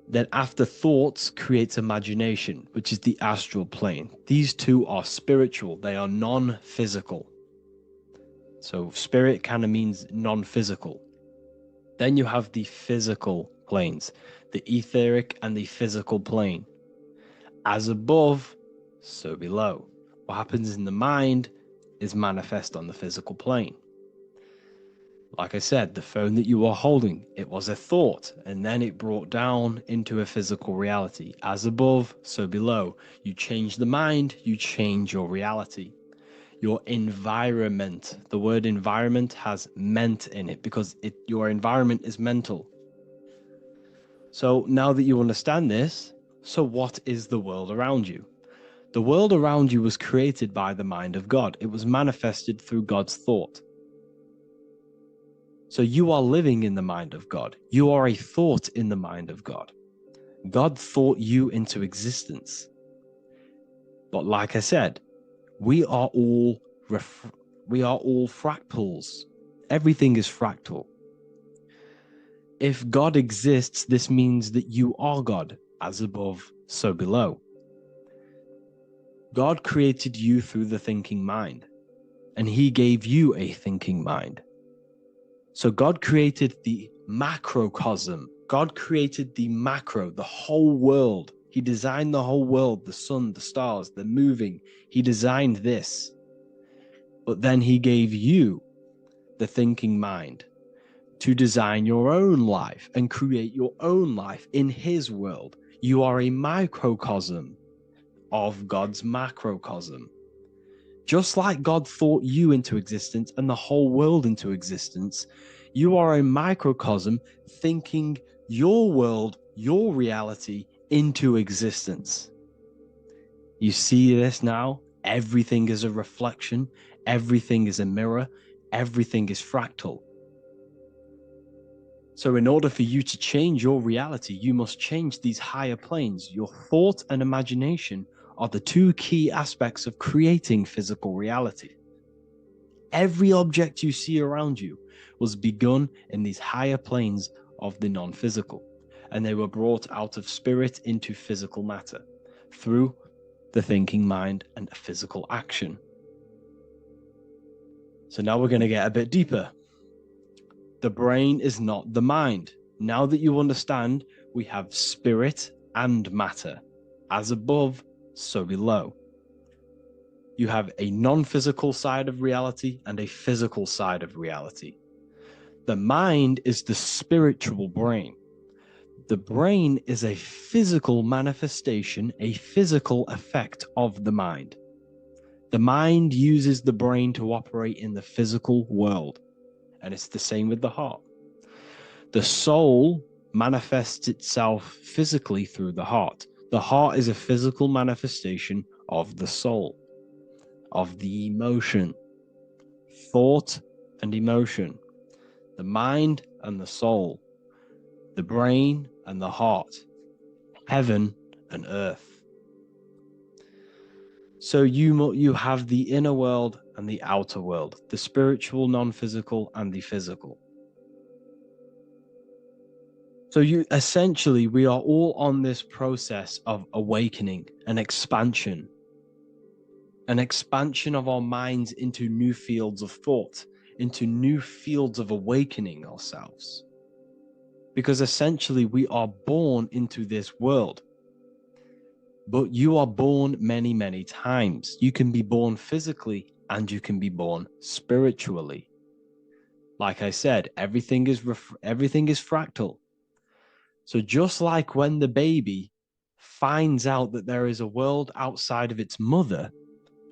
Then after thoughts creates imagination, which is the astral plane. These two are spiritual. They are non-physical. So spirit kind of means non-physical. Then you have the physical planes, the etheric and the physical plane. As above, so below. What happens in the mind is manifest on the physical plane. Like I said, the phone that you are holding, it was a thought, and then it brought down into a physical reality. As above, so below. You change the mind, you change your reality. Your environment, the word environment has ment in it because your environment is mental. So now that you understand this, so what is the world around you? The world around you was created by the mind of God. It was manifested through God's thought. So you are living in the mind of God. You are a thought in the mind of God. God thought you into existence. But like I said, we are all fractals. Everything is fractal. If God exists, this means that you are God, as above, so below. God created you through the thinking mind, and he gave you a thinking mind. So God created the macrocosm. God created the macro, the whole world. He designed the whole world, the sun, the stars, the moving. He designed this. But then he gave you the thinking mind to design your own life and create your own life in his world. You are a microcosm of God's macrocosm. Just like God thought you into existence and the whole world into existence, you are a microcosm thinking your world, your reality into existence. You see this now? Everything is a reflection. Everything is a mirror. Everything is fractal. So in order for you to change your reality, you must change these higher planes. Your thought and imagination are the two key aspects of creating physical reality. Every object you see around you was begun in these higher planes of the non-physical, and they were brought out of spirit into physical matter through the thinking mind and physical action. So now we're going to get a bit deeper. The brain is not the mind. Now that you understand, we have spirit and matter. As above, so below. You have a non-physical side of reality and a physical side of reality. The mind is the spiritual brain. The brain is a physical manifestation, a physical effect of the mind. The mind uses the brain to operate in the physical world. And it's the same with the heart. The soul manifests itself physically through the heart. The heart is a physical manifestation of the soul, of the emotion, thought and emotion, the mind and the soul, the brain and the heart, heaven and earth. So you have the inner world and the outer world, the spiritual, non-physical, and the physical. So we are all on this process of awakening, an expansion of our minds into new fields of thought, into new fields of awakening ourselves. Because essentially we are born into this world. But you are born many, many times. You can be born physically and you can be born spiritually. Like I said, everything is fractal. So just like when the baby finds out that there is a world outside of its mother,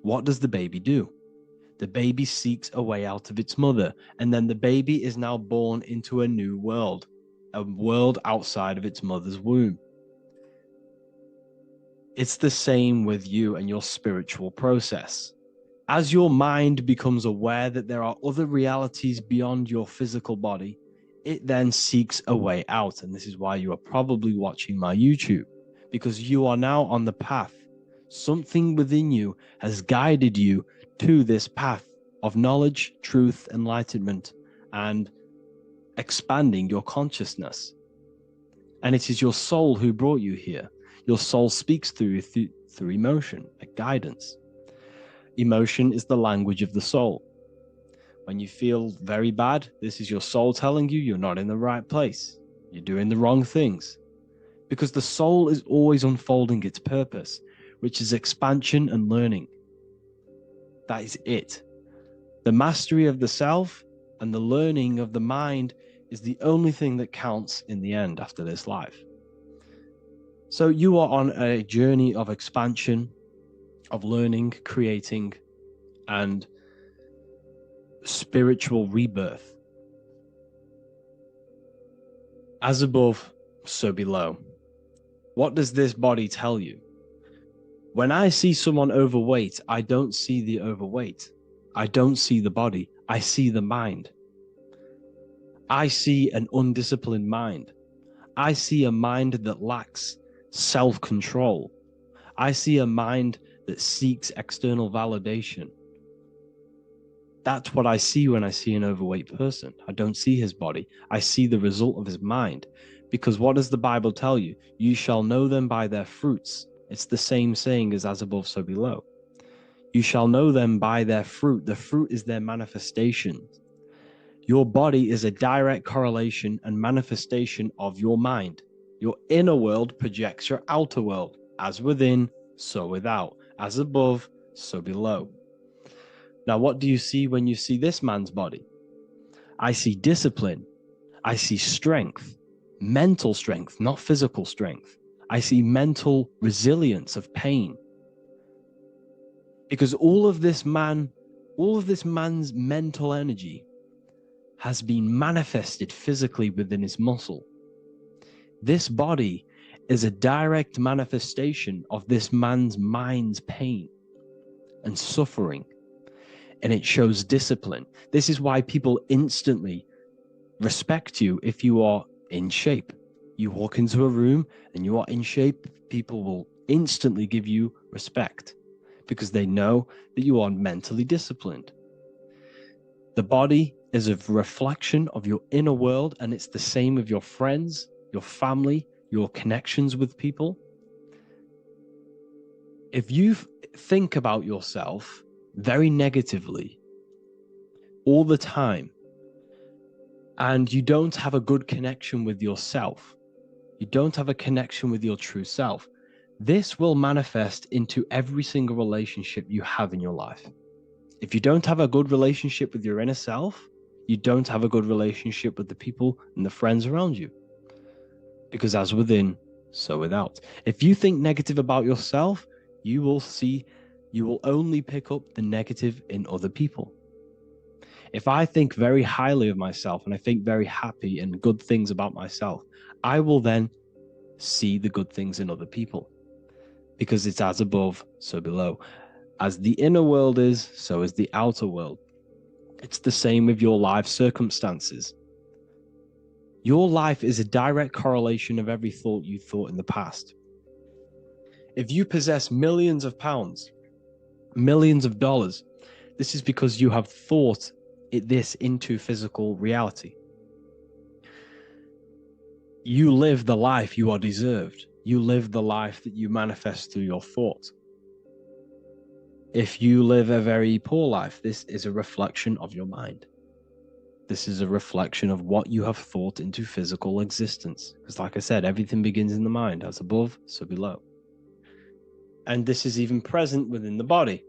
what does the baby do? The baby seeks a way out of its mother, and then the baby is now born into a new world, a world outside of its mother's womb. It's the same with you and your spiritual process. As your mind becomes aware that there are other realities beyond your physical body, it then seeks a way out. And this is why you are probably watching my YouTube, because you are now on the path. Something within you has guided you to this path of knowledge, truth, enlightenment, and expanding your consciousness. And it is your soul who brought you here. Your soul speaks through emotion, like guidance. Emotion is the language of the soul. When you feel very bad, this is your soul telling you you're not in the right place. You're doing the wrong things. Because the soul is always unfolding its purpose, which is expansion and learning. That is it. The mastery of the self and the learning of the mind is the only thing that counts in the end after this life. So you are on a journey of expansion, of learning, creating, and spiritual rebirth. As above, so below. What does this body tell you? When I see someone overweight, I don't see the overweight. I don't see the body. I see the mind. I see an undisciplined mind. I see a mind that lacks self-control. I see a mind that seeks external validation. That's what I see when I see an overweight person. I don't see his body. I see the result of his mind. Because what does the Bible tell you? You shall know them by their fruits. It's the same saying as above, so below. You shall know them by their fruit. The fruit is their manifestation. Your body is a direct correlation and manifestation of your mind. Your inner world projects your outer world. As within, so without. As above, so below. Now, what do you see when you see this man's body? I see discipline. I see strength. Mental strength, not physical strength. I see mental resilience of pain. Because all of this man's mental energy has been manifested physically within his muscle. This body is a direct manifestation of this man's mind's pain and suffering. And it shows discipline. This is why people instantly respect you if you are in shape. You walk into a room and you are in shape, people will instantly give you respect because they know that you are mentally disciplined. The body is a reflection of your inner world, and it's the same with your friends, your family, your connections with people. If you think about yourself very negatively all the time, and you don't have a good connection with yourself, you don't have a connection with your true self, this will manifest into every single relationship you have in your life. If you don't have a good relationship with your inner self, you don't have a good relationship with the people and the friends around you. Because as within, so without. If you think negative about yourself, you will only pick up the negative in other people. If I think very highly of myself and I think very happy and good things about myself, I will then see the good things in other people. Because it's as above, so below. As the inner world is, so is the outer world. It's the same with your life circumstances. Your life is a direct correlation of every thought you thought in the past. If you possess millions of pounds, millions of dollars, this is because you have thought this into physical reality. You live the life you are deserved. You live the life that you manifest through your thought. If you live a very poor life, this is a reflection of your mind. This is a reflection of what you have thought into physical existence. Because like I said, everything begins in the mind. As above, so below. And this is even present within the body.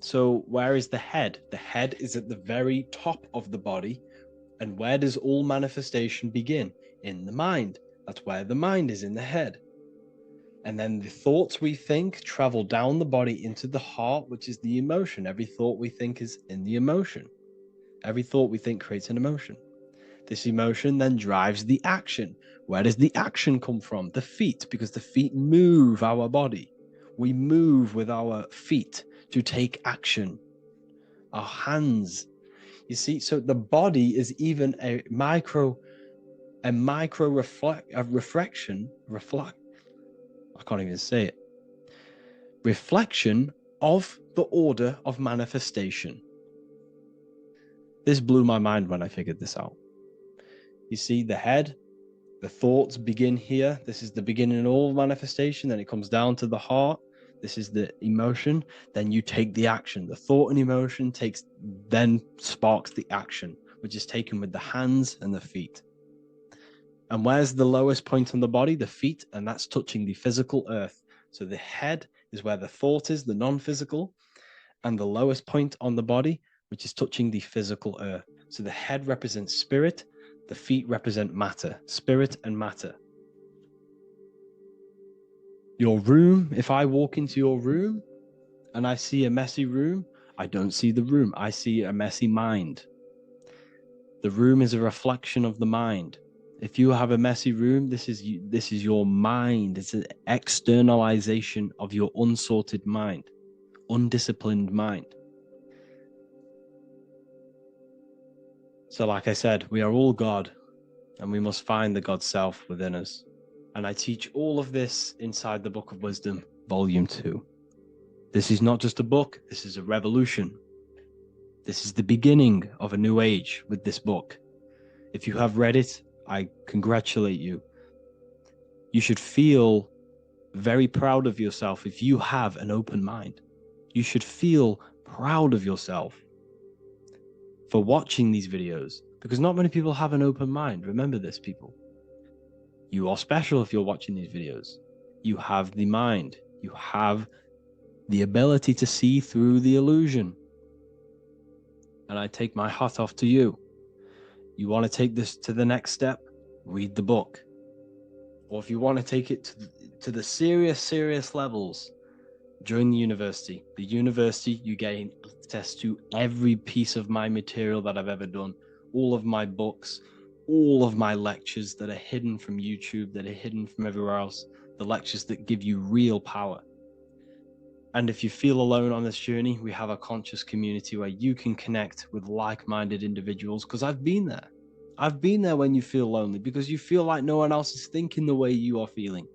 So where is the head? The head is at the very top of the body. And where does all manifestation begin? In the mind. That's where the mind is, in the head. And then the thoughts we think travel down the body into the heart, which is the emotion. Every thought we think is in the emotion. Every thought we think creates an emotion. This emotion then drives the action. Where does the action come from? The feet, because the feet move our body. We move with our feet to take action. Our hands. You see, so the body is even a micro a micro reflection, I can't even say it, reflection of the order of manifestation. This blew my mind when I figured this out. You see, the head, the thoughts begin here. This is the beginning of all manifestation. Then it comes down to the heart. This is the emotion. Then you take the action. The thought and emotion then sparks the action, which is taken with the hands and the feet. And where's the lowest point on the body? The feet, and that's touching the physical earth. So the head is where the thought is, the non-physical, and the lowest point on the body, which is touching the physical earth. So the head represents spirit, the feet represent matter, spirit and matter. Your room, if I walk into your room and I see a messy room, I don't see the room, I see a messy mind. The room is a reflection of the mind. If you have a messy room, this is your mind. It's an externalization of your unsorted mind, undisciplined mind. So like I said, we are all God, and we must find the God self within us. And I teach all of this inside the Book of Wisdom, Volume 2. This is not just a book, this is a revolution. This is the beginning of a new age with this book. If you have read it, I congratulate you. You should feel very proud of yourself if you have an open mind. You should feel proud of yourself for watching these videos, because not many people have an open mind. Remember this, people. You are special if you're watching these videos. You have the mind. You have the ability to see through the illusion. And I take my hat off to you. You want to take this to the next step? Read the book. Or if you want to take it to the serious levels, join the university. The university, you gain access to every piece of my material that I've ever done, all of my books, all of my lectures that are hidden from YouTube, that are hidden from everywhere else, the lectures that give you real power. And if you feel alone on this journey, we have a conscious community where you can connect with like-minded individuals, because I've been there. I've been there when you feel lonely, because you feel like no one else is thinking the way you are feeling.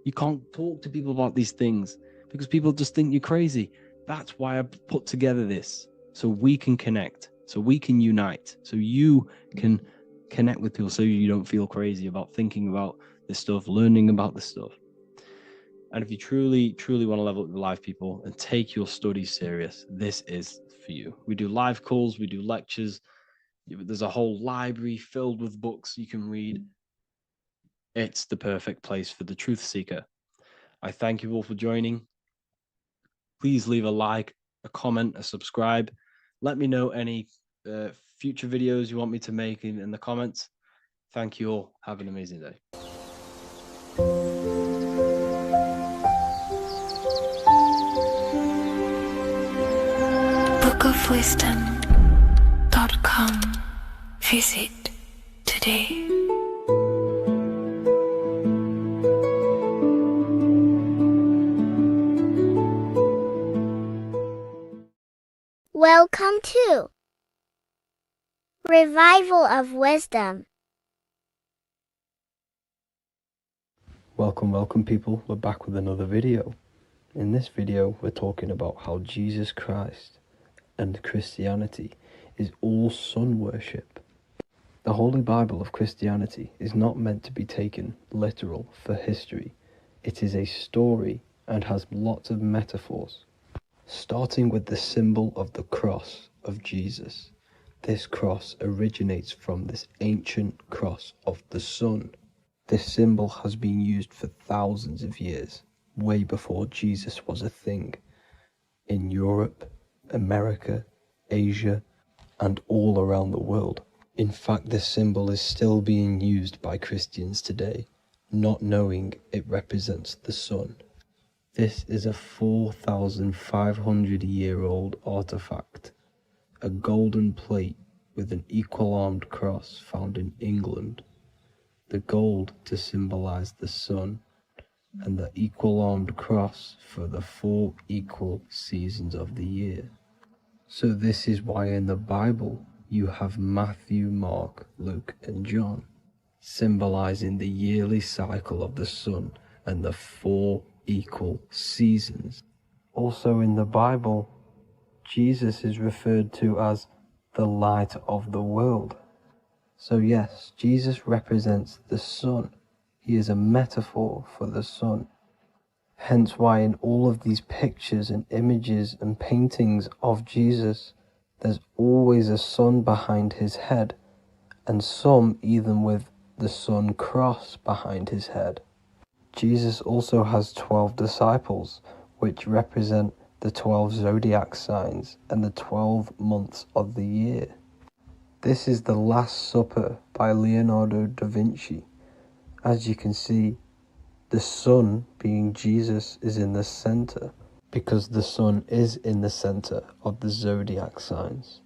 You can't talk to people about these things because people just think you're crazy. That's why I put together this, so we can connect, so we can unite, so you can connect with people, so you don't feel crazy about thinking about this stuff, learning about this stuff. And if you truly want to level up your life, people, and take your studies serious, this is for you. We do live calls, we do lectures. There's a whole library filled with books you can read. It's the perfect place for the truth seeker. I thank you all for joining. Please leave a like, a comment, a subscribe. Let me know any future videos you want me to make in the comments. Thank you all. Have an amazing day. bookofwisdom.com. Visit today. Welcome to Revival of Wisdom. Welcome people, we're back with another video. In this video we're talking about how Jesus Christ and Christianity is all sun worship. The Holy Bible of Christianity is not meant to be taken literal for history. It is a story and has lots of metaphors. Starting with the symbol of the cross of Jesus. This cross originates from this ancient cross of the sun. This symbol has been used for thousands of years, way before Jesus was a thing, in Europe, America, Asia, and all around the world. In fact, this symbol is still being used by Christians today, not knowing it represents the sun. This is a 4,500-year-old artifact, a golden plate with an equal-armed cross found in England. The gold to symbolize the sun, and the equal-armed cross for the 4 equal seasons of the year. So this is why in the Bible you have Matthew, Mark, Luke, and John, symbolizing the yearly cycle of the sun and the 4 equal seasons. Also in the Bible, Jesus is referred to as the light of the world. So yes, Jesus represents the sun. He is a metaphor for the sun. Hence why in all of these pictures and images and paintings of Jesus, there's always a sun behind his head, and some even with the sun cross behind his head. Jesus also has 12 disciples, which represent the 12 zodiac signs and the 12 months of the year. This is the Last Supper by Leonardo da Vinci. As you can see, the sun, being Jesus, is in the center, because the sun is in the center of the zodiac signs.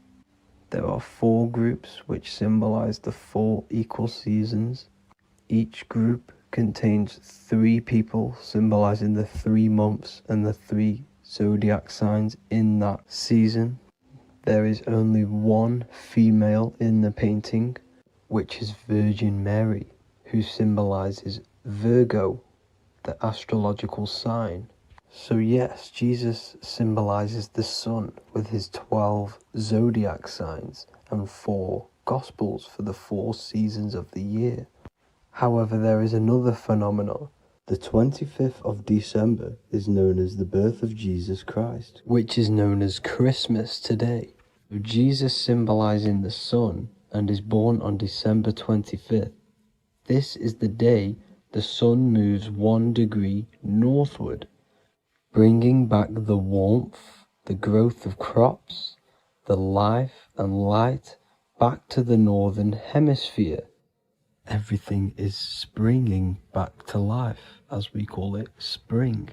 There are 4 groups which symbolize the 4 equal seasons. Each group contains 3 people symbolizing the 3 months and the 3 zodiac signs in that season. There is only 1 female in the painting, which is Virgin Mary, who symbolizes Virgo, the astrological sign. So yes, Jesus symbolizes the sun with his 12 zodiac signs and 4 gospels for the 4 seasons of the year. However, there is another phenomenon. The 25th of December is known as the birth of Jesus Christ, which is known as Christmas today. Jesus symbolizing the sun and is born on December 25th. This is the day the sun moves 1 degree northward, bringing back the warmth, the growth of crops, the life and light back to the northern hemisphere. Everything is springing back to life, as we call it, spring.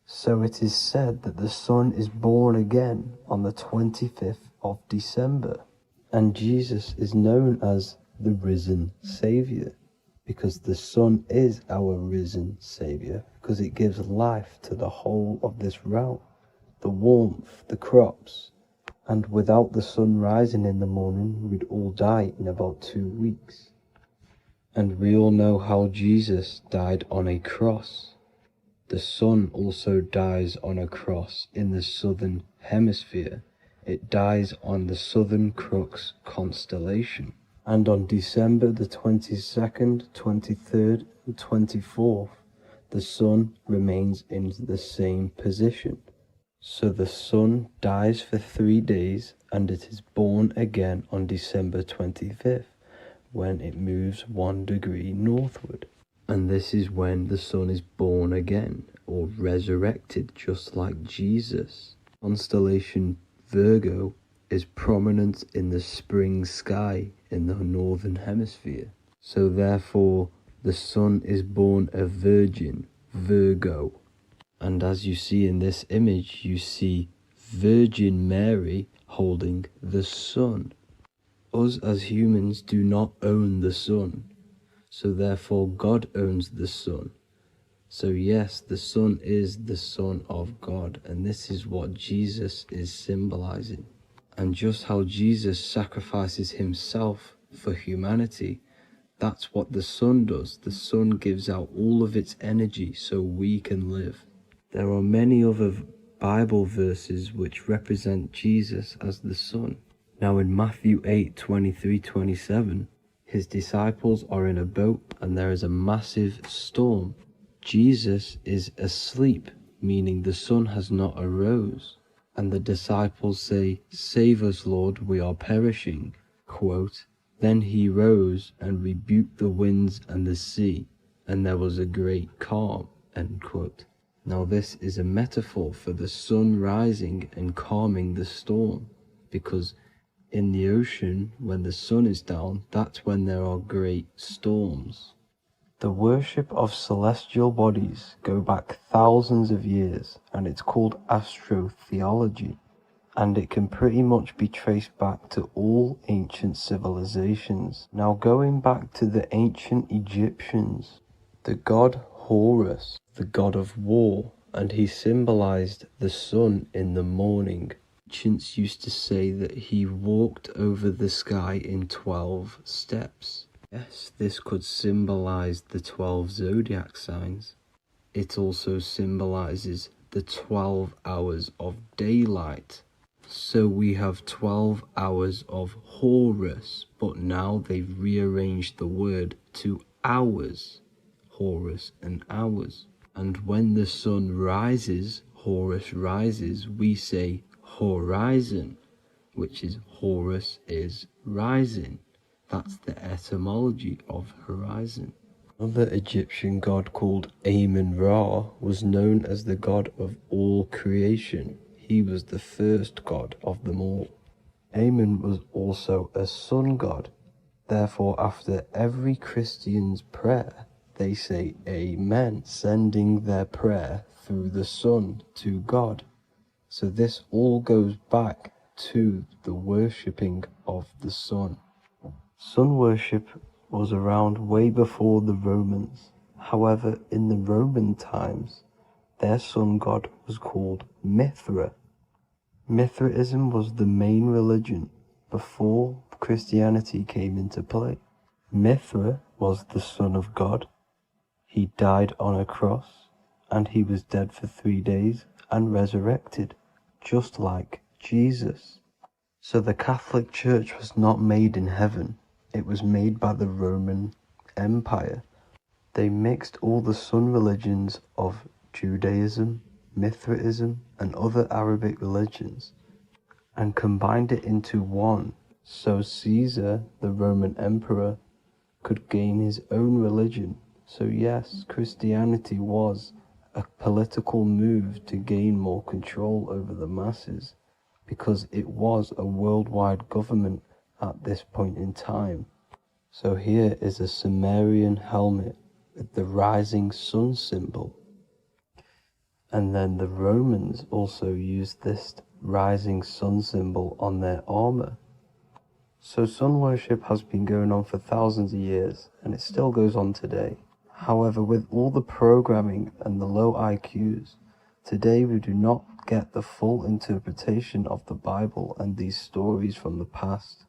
So it is said that the sun is born again on the 25th of December, and Jesus is known as the risen Saviour, because the sun is our risen Saviour, because it gives life to the whole of this realm, the warmth, the crops, and without the sun rising in the morning, we'd all die in about 2 weeks. And we all know how Jesus died on a cross. The sun also dies on a cross in the southern hemisphere. It dies on the Southern Crux constellation. And on December the 22nd, 23rd, and 24th, the sun remains in the same position. So the sun dies for 3 days, and it is born again on December 25th, when it moves 1 degree northward. And this is when the sun is born again, or resurrected, just like Jesus. Constellation Virgo is prominent in the spring sky in the northern hemisphere. So therefore, the sun is born a virgin, Virgo. And as you see in this image, you see Virgin Mary holding the sun. Us as humans do not own the sun. So therefore God owns the sun. So yes, the sun is the Son of God, and this is what Jesus is symbolizing. And just how Jesus sacrifices himself for humanity, that's what the sun does. The sun gives out all of its energy so we can live. There are many other Bible verses which represent Jesus as the sun. Now in Matthew 8:23-27, his disciples are in a boat and there is a massive storm. Jesus is asleep, meaning the sun has not arose. And the disciples say, "Save us, Lord, we are perishing." Quote, "Then he rose and rebuked the winds and the sea, and there was a great calm." End quote. Now this is a metaphor for the sun rising and calming the storm, because in the ocean, when the sun is down, that's when there are great storms. The worship of celestial bodies go back thousands of years, and it's called astrotheology, and it can pretty much be traced back to all ancient civilizations. Now going back to the ancient Egyptians, the god Horus, the god of war, and he symbolized the sun in the morning. Ancients used to say that he walked over the sky in 12 steps. Yes, this could symbolize the 12 zodiac signs. It also symbolizes the 12 hours of daylight. So we have 12 hours of Horus, but now they've rearranged the word to hours. Horus and hours. And when the sun rises, Horus rises, we say horizon, which is Horus is rising. That's the etymology of horizon. Another Egyptian god called Amun-Ra was known as the god of all creation. He was the first god of them all. Amun was also a sun god. Therefore, after every Christian's prayer, they say Amen, sending their prayer through the sun to God. So this all goes back to the worshipping of the sun. Sun worship was around way before the Romans. However, in the Roman times, their sun god was called Mithra. Mithraism was the main religion before Christianity came into play. Mithra was the son of God. He died on a cross, and he was dead for 3 days and resurrected, just like Jesus. So the Catholic Church was not made in heaven. It was made by the Roman Empire. They mixed all the sun religions of Judaism, Mithraism, and other Arabic religions and combined it into one, so Caesar, the Roman emperor, could gain his own religion. So yes, Christianity was a political move to gain more control over the masses, because it was a worldwide government at this point in time. So here is a Sumerian helmet with the rising sun symbol. And then the Romans also used this rising sun symbol on their armor. So sun worship has been going on for thousands of years, and it still goes on today. However, with all the programming and the low IQs, today we do not get the full interpretation of the Bible and these stories from the past.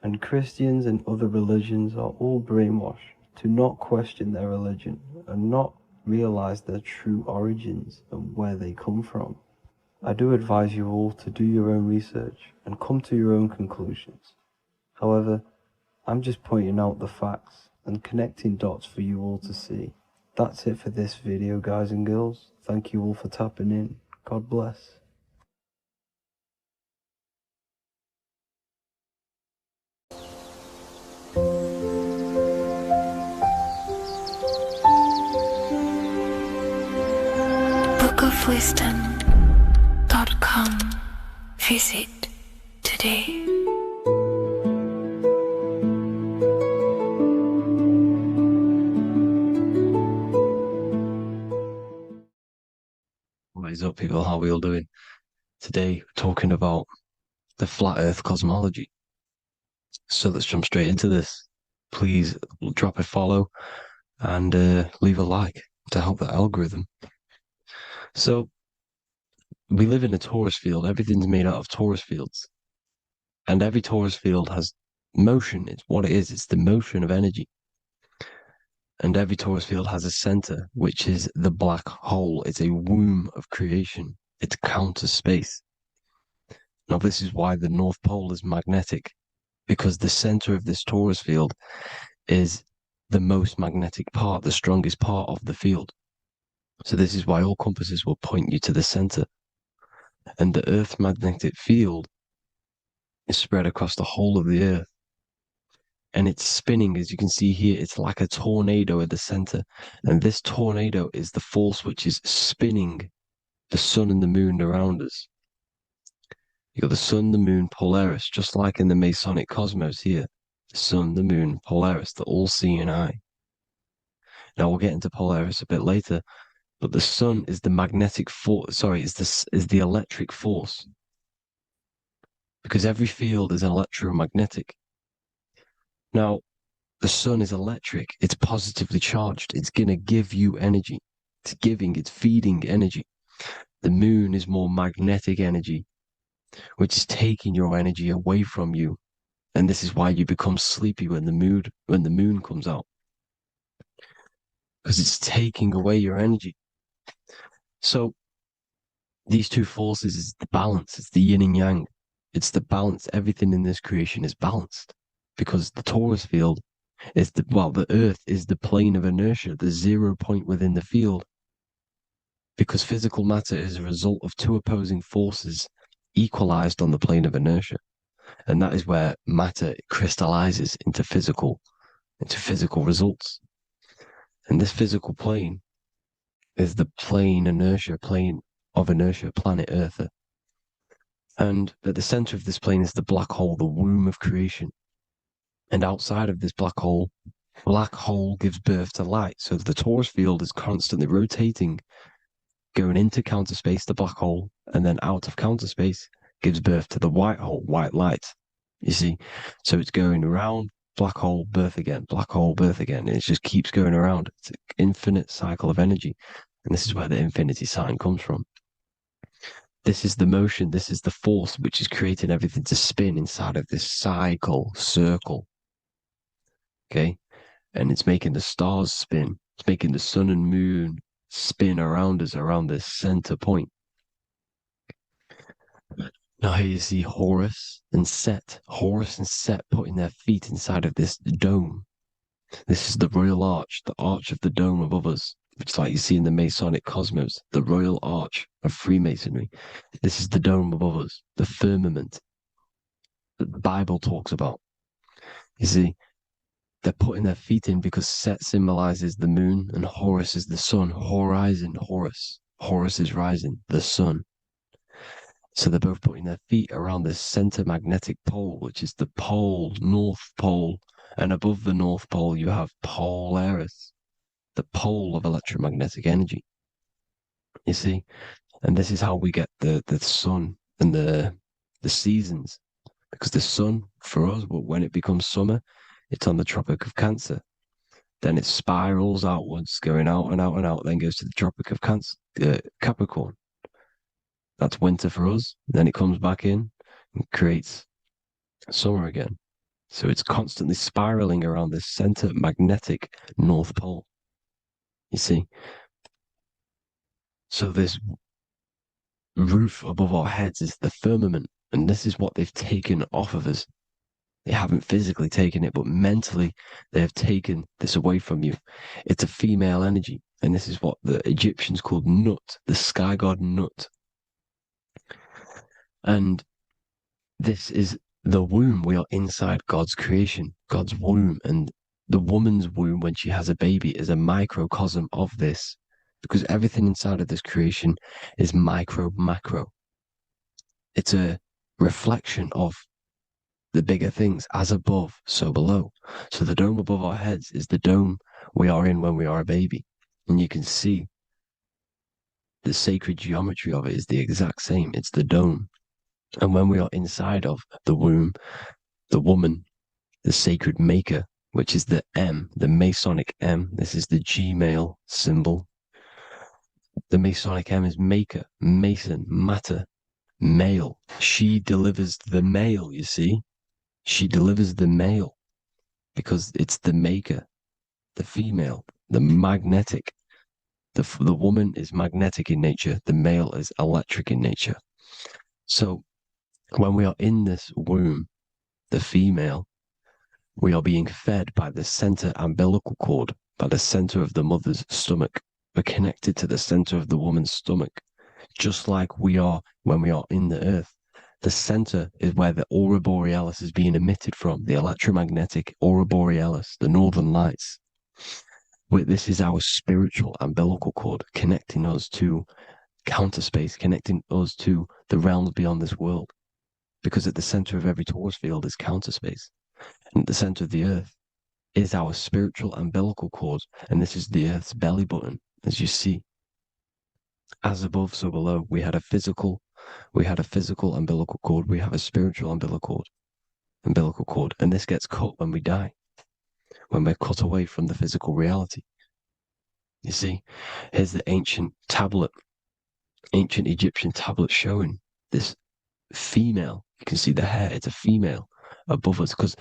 And Christians and other religions are all brainwashed to not question their religion and not realize their true origins and where they come from. I do advise you all to do your own research and come to your own conclusions. However, I'm just pointing out the facts and connecting dots for you all to see. That's it for this video, guys and girls. Thank you all for tapping in. God bless. bookofwisdom.com. Visit today. What is up, people? How are we all doing? Today, we're talking about the flat earth cosmology. So let's jump straight into this. Please drop a follow and leave a like to help the algorithm. So we live in a torus field. Everything's made out of torus fields. And every torus field has motion. It's what it is. It's the motion of energy. And every torus field has a center, which is the black hole. It's a womb of creation. It's counter space. Now, this is why the North Pole is magnetic, because the center of this torus field is the most magnetic part, the strongest part of the field. So this is why all compasses will point you to the center. And the Earth's magnetic field is spread across the whole of the Earth. And it's spinning, as you can see here. It's like a tornado at the center. And this tornado is the force which is spinning the sun and the moon around us. You got the sun, the moon, Polaris, just like in the Masonic cosmos here. The sun, the moon, Polaris, the all-seeing eye. Now we'll get into Polaris a bit later, but the sun is the magnetic force. Is the electric force, because every field is electromagnetic. Now, the sun is electric. It's positively charged. It's gonna give you energy. It's feeding energy. The moon is more magnetic energy. which is taking your energy away from you. And this is why you become sleepy when the moon comes out. Because it's taking away your energy. So these two forces is the balance, it's the yin and yang. It's the balance. Everything in this creation is balanced. Because the torus field is the earth is the plane of inertia, the 0 point within the field. Because physical matter is a result of two opposing forces equalized on the plane of inertia. And that is where matter crystallizes into physical results. And this physical plane is the plane of inertia, planet Earth. And at the center of this plane is the black hole, the womb of creation. And outside of this black hole gives birth to light. So the torus field is constantly rotating, going into counter space, the black hole, and then out of counter space gives birth to the white hole, white light. You see? So it's going around, black hole, birth again, black hole, birth again. And it just keeps going around. It's an infinite cycle of energy. And this is where the infinity sign comes from. This is the motion, this is the force which is creating everything to spin inside of this circle. Okay? And it's making the stars spin. It's making the sun and moon spin around us, around this center point. Now here you see Horus and Set putting their feet inside of this dome. This is the royal arch, the arch of the dome above us, which is like you see in the Masonic cosmos, the royal arch of Freemasonry. This is the dome above us, the firmament that the Bible talks about. You see, they're putting their feet in because Set symbolizes the moon and Horus is the sun. Horizon, Horus. Horus is rising, the sun. So they're both putting their feet around this center magnetic pole, which is the pole, North Pole. And above the North Pole, you have Polaris, the pole of electromagnetic energy. You see? And this is how we get the sun and the seasons. Because the sun, for us, when it becomes summer, it's on the Tropic of Cancer. Then it spirals outwards, going out and out and out, then goes to the Tropic of Capricorn. That's winter for us. Then it comes back in and creates summer again. So it's constantly spiraling around this center magnetic North Pole. You see? So this roof above our heads is the firmament, and this is what they've taken off of us. They haven't physically taken it, but mentally they have taken this away from you. It's a female energy, and this is what the Egyptians called Nut, the sky god Nut. And this is the womb. We are inside God's creation, God's womb. And the woman's womb, when she has a baby, is a microcosm of this, because everything inside of this creation is micro, macro. It's a reflection of the bigger things, as above, so below. So the dome above our heads is the dome we are in when we are a baby. And you can see the sacred geometry of it is the exact same. It's the dome. And when we are inside of the womb, the woman, the sacred maker, which is the M, the Masonic M, this is the G male symbol. The Masonic M is maker, mason, matter, male. She delivers the male, you see. She delivers the male because it's the maker, the female, the magnetic. The woman is magnetic in nature. The male is electric in nature. So when we are in this womb, the female, we are being fed by the center umbilical cord, by the center of the mother's stomach. We're connected to the center of the woman's stomach, just like we are when we are in the earth. The center is where the aurora borealis is being emitted from, the electromagnetic aurora borealis, the northern lights. This is our spiritual umbilical cord, connecting us to counter space, connecting us to the realms beyond this world. Because at the center of every torus field is counter space. And at the center of the earth is our spiritual umbilical cord. And this is the earth's belly button, as you see. As above, so below. We had a physical umbilical cord. We have a spiritual umbilical cord. And this gets cut when we die, when we're cut away from the physical reality. You see, here's the ancient Egyptian tablet showing this female. You can see the hair, it's a female above us because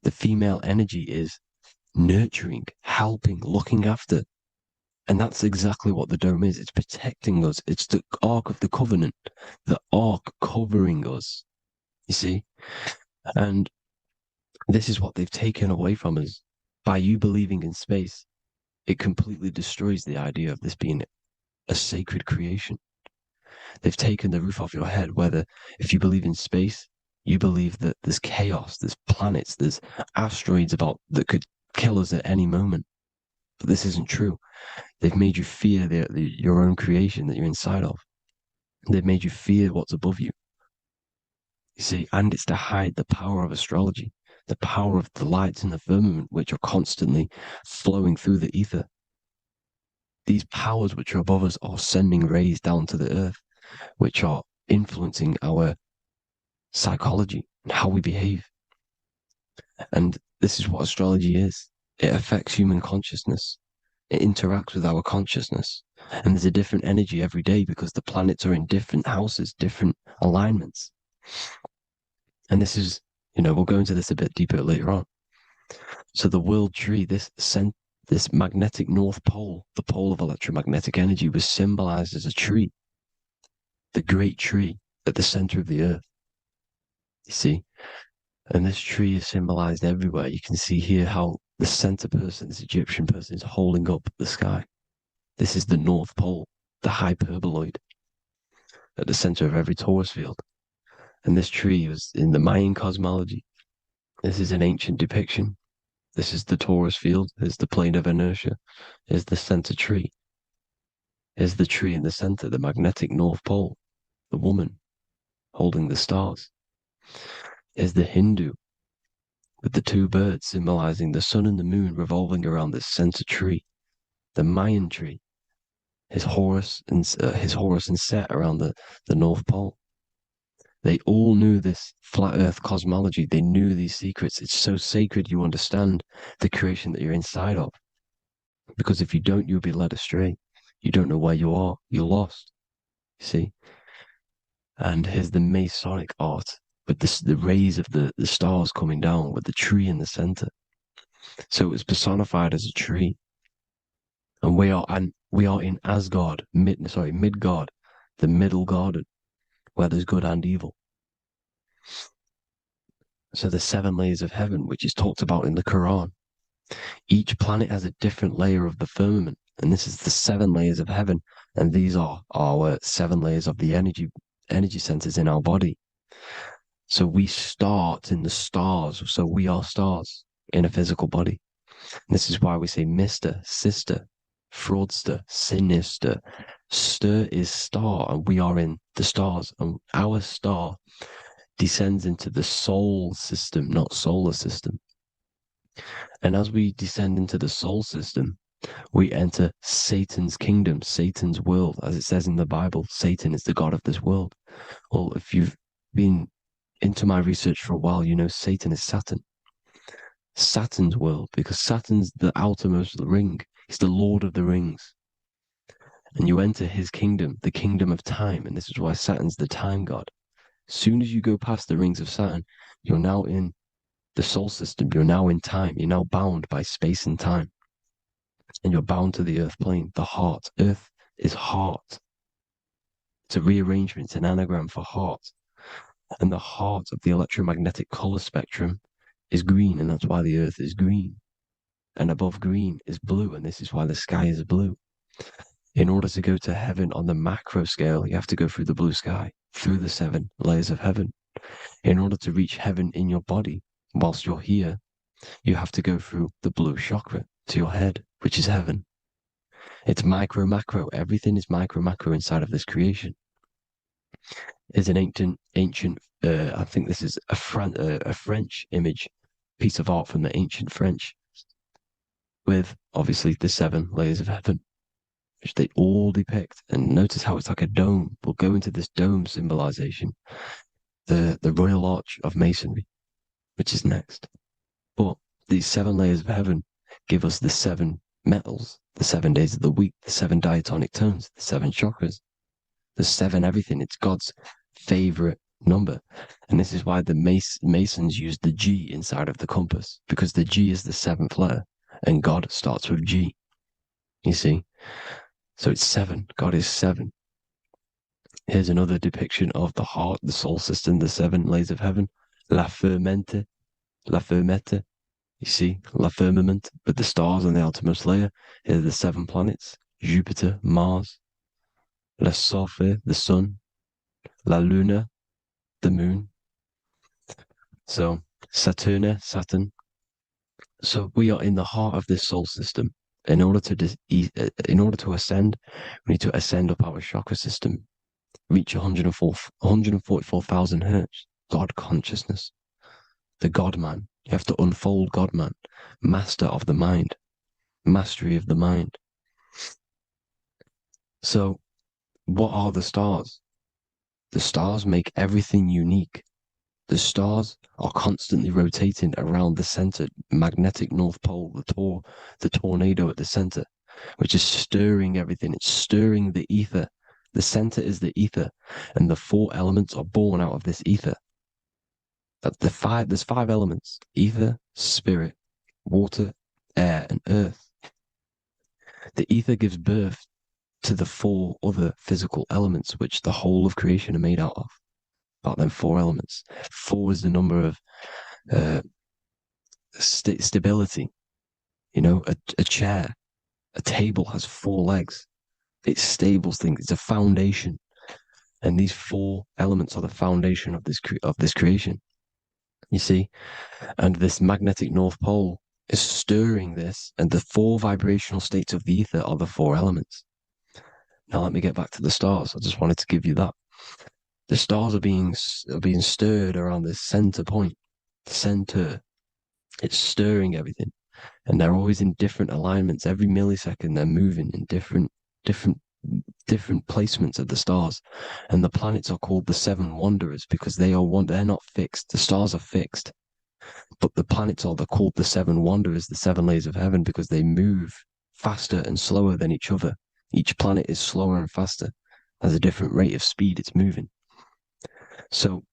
the female energy is nurturing, helping, looking after. And that's exactly what the dome is. It's protecting us. It's the Ark of the Covenant, the Ark covering us, you see? And this is what they've taken away from us. By you believing in space, it completely destroys the idea of this being a sacred creation. They've taken the roof off your head, whether if you believe in space, you believe that there's chaos, there's planets, there's asteroids that could kill us at any moment. But this isn't true. They've made you fear your own creation that you're inside of. They've made you fear what's above you. You see, and it's to hide the power of astrology, the power of the lights in the firmament, which are constantly flowing through the ether. These powers which are above us are sending rays down to the earth, which are influencing our psychology and how we behave. And this is what astrology is. It affects human consciousness. It interacts with our consciousness. And there's a different energy every day because the planets are in different houses, different alignments. And this is, we'll go into this a bit deeper later on. So the world tree, this magnetic north pole, the pole of electromagnetic energy, was symbolized as a tree, the great tree at the center of the earth. You see? And this tree is symbolized everywhere. You can see here how the center person, this Egyptian person, is holding up the sky. This is the North Pole, the hyperboloid, at the center of every torus field. And this tree was in the Mayan cosmology. This is an ancient depiction. This is the torus field. Here's the plane of inertia. Here's the center tree. Here's the tree in the center, the magnetic North Pole, the woman holding the stars. Here's the Hindu with the two birds symbolizing the sun and the moon revolving around this center tree. The Mayan tree, his Horus and Set around the North Pole. They all knew this flat earth cosmology. They knew these secrets. It's so sacred you understand the creation that you're inside of. Because if you don't, you'll be led astray. You don't know where you are. You're lost. You see? And here's the Masonic art with the rays of the stars coming down with the tree in the center. So it was personified as a tree. And we are in Asgard, Midgard, the middle garden, where there's good and evil. So the 7 layers of heaven, which is talked about in the Quran. Each planet has a different layer of the firmament, and this is the 7 layers of heaven, and these are our 7 layers of the energy centers in our body. So we start in the stars, so we are stars in a physical body. And this is why we say Mr., Sister, Fraudster, Sinister. Stir is star, and we are in the stars, and our star descends into the soul system, not solar system. And as we descend into the soul system, we enter Satan's kingdom, Satan's world. As it says in the Bible, Satan is the god of this world. Well, if you've been into my research for a while, you know Satan is Saturn. Saturn's world, because Saturn's the outermost ring. He's the Lord of the Rings. And you enter his kingdom, the kingdom of time. And this is why Saturn's the time god. As soon as you go past the rings of Saturn, you're now in the soul system. You're now in time. You're now bound by space and time. And you're bound to the earth plane, the heart. Earth is heart. It's a rearrangement, it's an anagram for heart. And the heart of the electromagnetic color spectrum is green, and that's why the earth is green. And above green is blue, and this is why the sky is blue. In order to go to heaven on the macro scale, you have to go through the blue sky, through the 7 layers of heaven. In order to reach heaven in your body, whilst you're here, you have to go through the blue chakra to your head, which is heaven. It's micro, macro. Everything is micro, macro inside of this creation. Is an ancient. I think this is a French image, piece of art from the ancient French, with obviously the 7 layers of heaven, which they all depict. And notice how it's like a dome. We'll go into this dome symbolization, the Royal Arch of Masonry, which is next. But these 7 layers of heaven give us the 7 metals, the 7 days of the week, the 7 diatonic tones, the 7 chakras, the 7 everything. It's God's favorite number. And this is why the Masons use the G inside of the compass, because the G is the seventh letter, and God starts with G. You see? So it's 7. God is 7. Here's another depiction of the heart, the soul system, the 7 layers of heaven. La Fermente, La Fermette. You see, La Firmament, with the stars on the outermost layer. Here are the 7 planets: Jupiter, Mars, La Sophie, the sun, La Luna, the moon. So Saturn. So we are in the heart of this soul system. In order to ascend, we need to ascend up our chakra system, reach 144,000 hertz. God consciousness, the God man. You have to unfold God man, master of the mind, mastery of the mind. So, what are the stars? The stars make everything unique. The stars are constantly rotating around the center, magnetic North Pole, the tornado at the center, which is stirring everything. It's stirring the ether. The center is the ether, and the 4 elements are born out of this ether. There's 5 elements: ether, spirit, water, air, and earth. The ether gives birth to the 4 other physical elements, which the whole of creation are made out of. About them 4 elements. 4 is the number of stability. You know, a chair, a table has 4 legs. It stables things. It's a foundation, and these 4 elements are the foundation of this creation. You see, and this magnetic North Pole is stirring this, and the 4 vibrational states of the ether are the 4 elements. Now let me get back to the stars. I just wanted to give you that. The stars are being stirred around this center point, center. It's stirring everything, and they're always in different alignments. Every millisecond, they're moving in different placements of the stars. And the planets are called the 7 wanderers because they're not fixed. The stars are fixed, but the planets are called the 7 wanderers, the 7 layers of heaven, because they move faster and slower than each other. Each planet is slower and faster, has a different rate of speed it's moving. So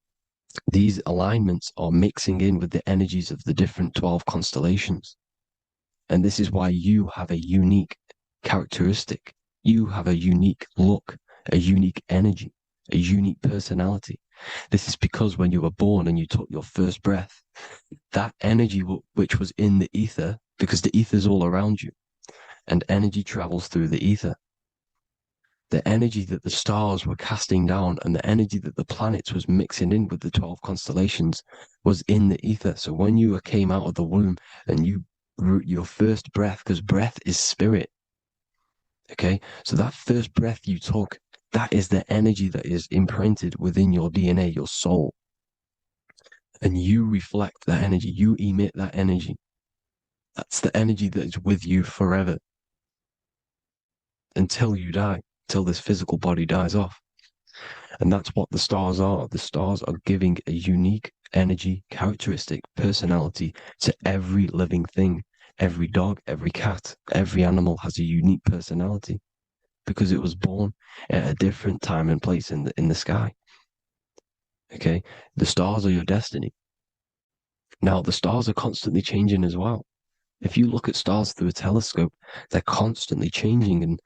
these alignments are mixing in with the energies of the different 12 constellations. And this is why you have a unique characteristic. You have a unique look, a unique energy, a unique personality. This is because when you were born and you took your first breath, that energy which was in the ether, because the ether is all around you, and energy travels through the ether. The energy that the stars were casting down and the energy that the planets was mixing in with the 12 constellations was in the ether. So when you came out of the womb and you drew your first breath, because breath is spirit, okay? So that first breath you took, that is the energy that is imprinted within your DNA, your soul. And you reflect that energy, you emit that energy. That's the energy that is with you forever until you die. Till this physical body dies off. And that's what the stars are. The stars are giving a unique energy, characteristic, personality to every living thing. Every dog, every cat, every animal has a unique personality because it was born at a different time and place in the sky. Okay? The stars are your destiny. Now, the stars are constantly changing as well. If you look at stars through a telescope, they're constantly changing and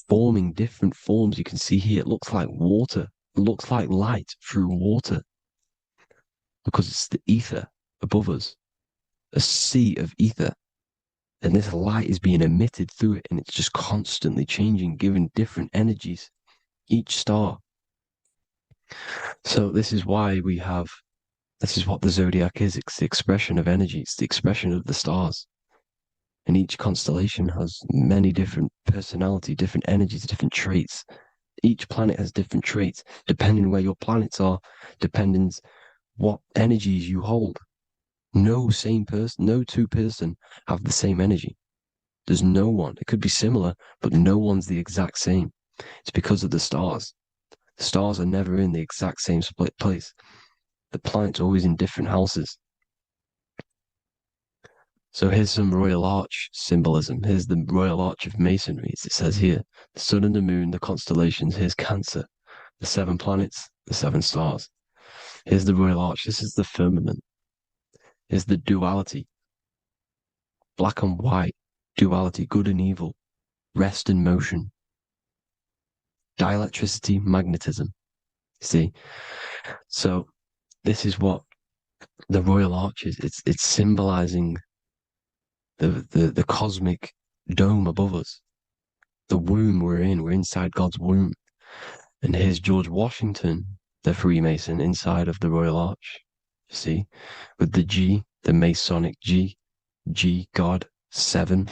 forming different forms. You can see here, it looks like water. It looks like light through water because it's the ether above us, a sea of ether. And this light is being emitted through it, and it's just constantly changing, giving different energies, each star. So this is why this is what the zodiac is. It's the expression of energy. It's the expression of the stars. And each constellation has many different personality, different energies, different traits. Each planet has different traits, depending where your planets are, depending what energies you hold. No two person have the same energy. There's no one. It could be similar, but no one's the exact same. It's because of the stars. The stars are never in the exact same split place. The planets are always in different houses. So here's some Royal Arch symbolism. Here's the Royal Arch of Masonry. As it says here, the sun and the moon, the constellations. Here's Cancer, the 7 planets, the 7 stars. Here's the Royal Arch. This is the firmament. Here's the duality. Black and white, duality, good and evil, rest and motion, dielectricity, magnetism. See? So this is what the Royal Arch is. It's symbolizing the cosmic dome above us. The womb we're in. We're inside God's womb. And here's George Washington, the Freemason, inside of the Royal Arch. See? With the G, the Masonic G, God, 7.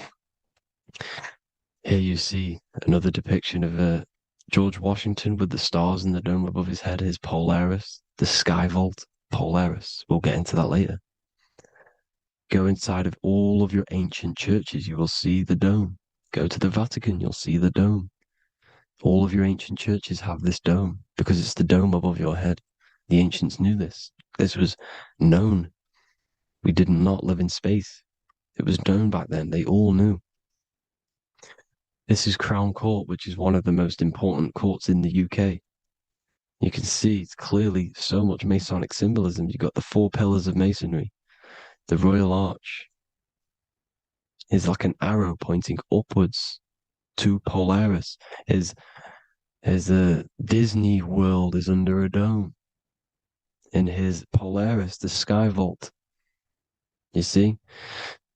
Here you see another depiction of George Washington with the stars in the dome above his head, his Polaris, the sky vault, Polaris. We'll get into that later. Go inside of all of your ancient churches, you will see the dome. Go to the Vatican, you'll see the dome. All of your ancient churches have this dome because it's the dome above your head. The ancients knew this. This was known. We did not live in space. It was known back then. They all knew. This is Crown Court, which is one of the most important courts in the UK. You can see it's clearly so much Masonic symbolism. You've got the 4 pillars of Masonry. The Royal Arch is like an arrow pointing upwards to Polaris. His Disney World is under a dome. In his Polaris, the sky vault. You see?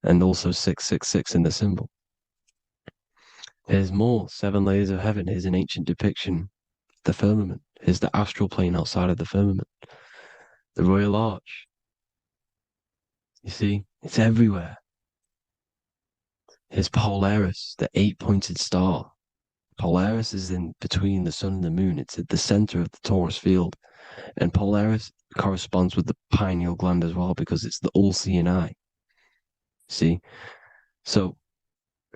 And also 666 in the symbol. Here's more 7 layers of heaven. Here's an ancient depiction. The firmament. Here's the astral plane outside of the firmament. The Royal Arch. You see? It's everywhere. Here's Polaris, the 8-pointed star. Polaris is in between the sun and the moon. It's at the center of the Taurus field. And Polaris corresponds with the pineal gland as well because it's the all-seeing eye. See? So,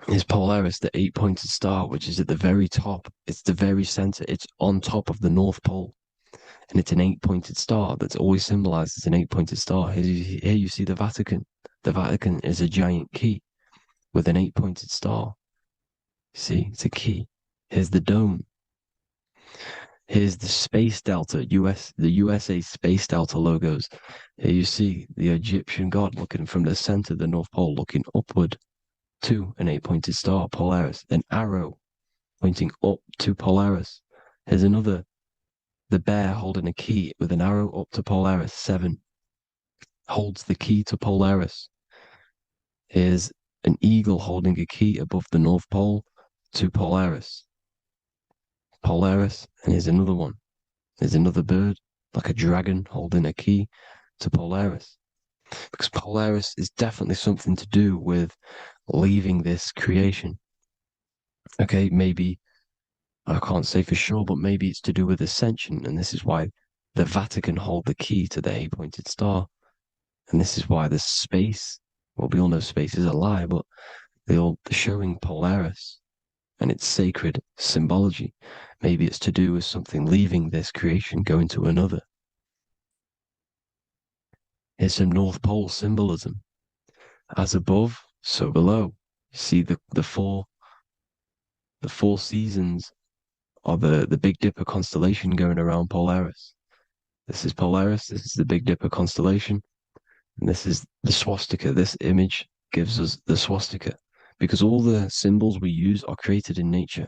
is Polaris, the 8-pointed star, which is at the very top. It's the very center. It's on top of the North Pole. And it's an 8-pointed star that's always symbolized as an 8-pointed star. Here you see the Vatican. The Vatican is a giant key with an 8-pointed star. See, it's a key. Here's the dome. Here's the Space Delta, the USA Space Delta logos. Here you see the Egyptian god looking from the center of the North Pole, looking upward to an 8-pointed star, Polaris. An arrow pointing up to Polaris. Here's another, the bear holding a key with an arrow up to Polaris, 7. Holds the key to Polaris. Here's an eagle holding a key above the North Pole to Polaris. Polaris, and here's another one. There's another bird, like a dragon, holding a key to Polaris. Because Polaris is definitely something to do with leaving this creation. Okay, maybe, I can't say for sure, but maybe it's to do with ascension, and this is why the Vatican hold the key to the 8-pointed star. And this is why the space, well, we all know space is a lie, but they're showing Polaris and its sacred symbology. Maybe it's to do with something leaving this creation, going to another. Here's some North Pole symbolism. As above, so below. You see the four seasons of the Big Dipper constellation going around Polaris. This is Polaris, this is the Big Dipper constellation, and this is the swastika. This image gives us the swastika, because all the symbols we use are created in nature.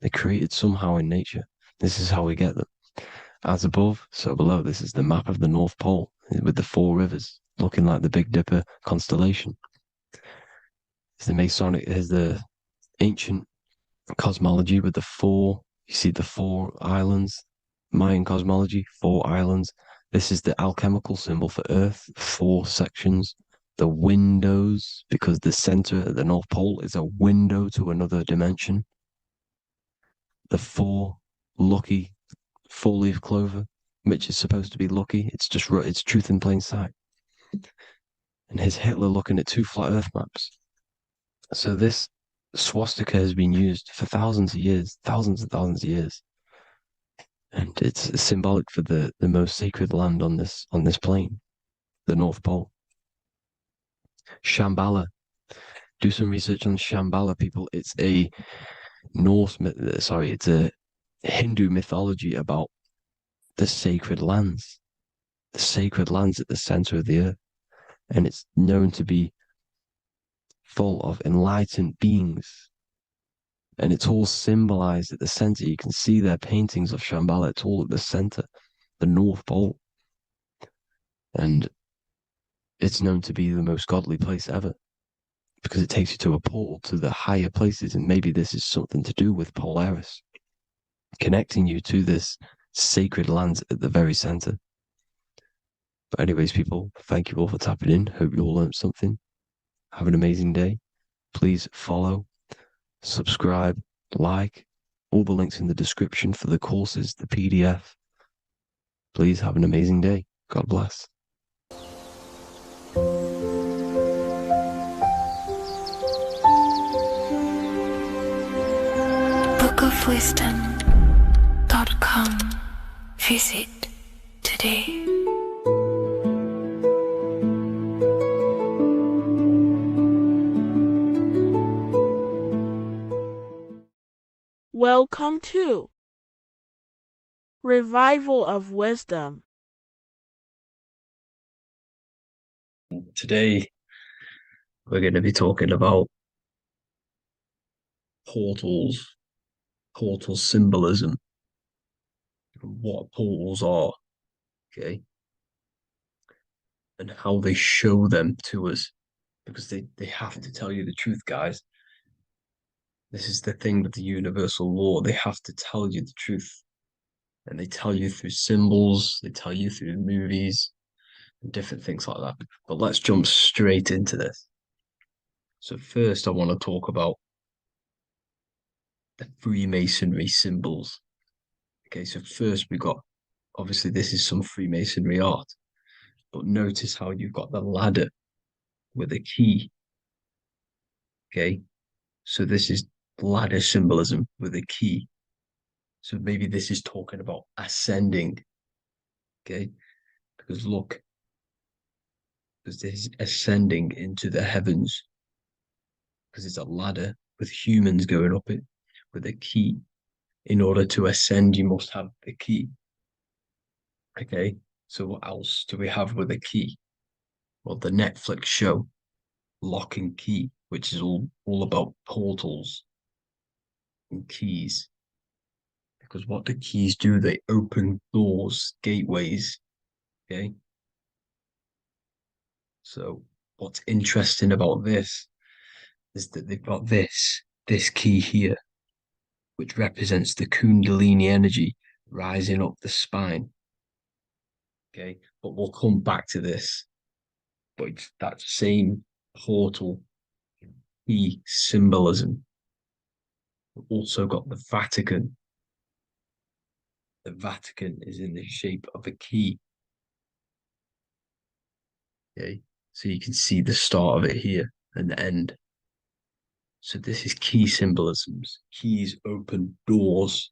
They're created somehow in nature. This is how we get them. As above, so below. This is the map of the North Pole with the 4 rivers, looking like the Big Dipper constellation. It's the Masonic, here's the ancient cosmology with the 4, you see the 4 islands, Mayan cosmology, 4 islands. This is the alchemical symbol for Earth, 4 sections. The windows, because the center of the North Pole is a window to another dimension. The 4 lucky 4-leaf clover, which is supposed to be lucky. It's just it's truth in plain sight. And here's Hitler looking at 2 flat Earth maps. So this swastika has been used for thousands of years, thousands and thousands of years, and it's symbolic for the most sacred land on this plane, the North Pole. Shambhala. Do some research on Shambhala, people. It's a it's a Hindu mythology about the sacred lands. the sacred lands at the center of the earth, and it's known to be full of enlightened beings. And it's all symbolized at the center. You can see their paintings of Shambhala. It's all at the center, the North Pole. And it's known to be the most godly place ever because it takes you to a portal to the higher places. And maybe this is something to do with Polaris, connecting you to this sacred land at the very center. But anyways, people, thank you all for tapping in. Hope you all learned something. Have an amazing day. Please follow, subscribe, like, all the links in the description for the courses, the PDF. Please have an amazing day. God bless. bookofwisdom.com. Visit today. Welcome to Revival of Wisdom. Today, we're going to be talking about portal symbolism, what portals are, okay, and how they show them to us, because they have to tell you the truth, guys. This is the thing with the universal law. They have to tell you the truth. And they tell you through symbols, they tell you through movies, and different things like that. But let's jump straight into this. So first, I want to talk about the Freemasonry symbols. Okay, so first we got, obviously this is some Freemasonry art, but notice how you've got the ladder with a key. Okay, so this is ladder symbolism with a key. So maybe this is talking about ascending. Okay, because look, because this is ascending into the heavens, because it's a ladder with humans going up it with a key. In order to ascend, you must have the key. Okay, so what else do we have with a key? Well, the Netflix show Lock and Key, which is all about portals and keys. Because what the keys do, they open doors, gateways. Okay, so what's interesting about this is that they've got this key here, which represents the Kundalini energy rising up the spine. Okay, but we'll come back to this. But it's that same portal key symbolism. We've also got the Vatican. The Vatican is in the shape of a key. Okay, so you can see the start of it here and the end. So this is key symbolisms. Keys open doors.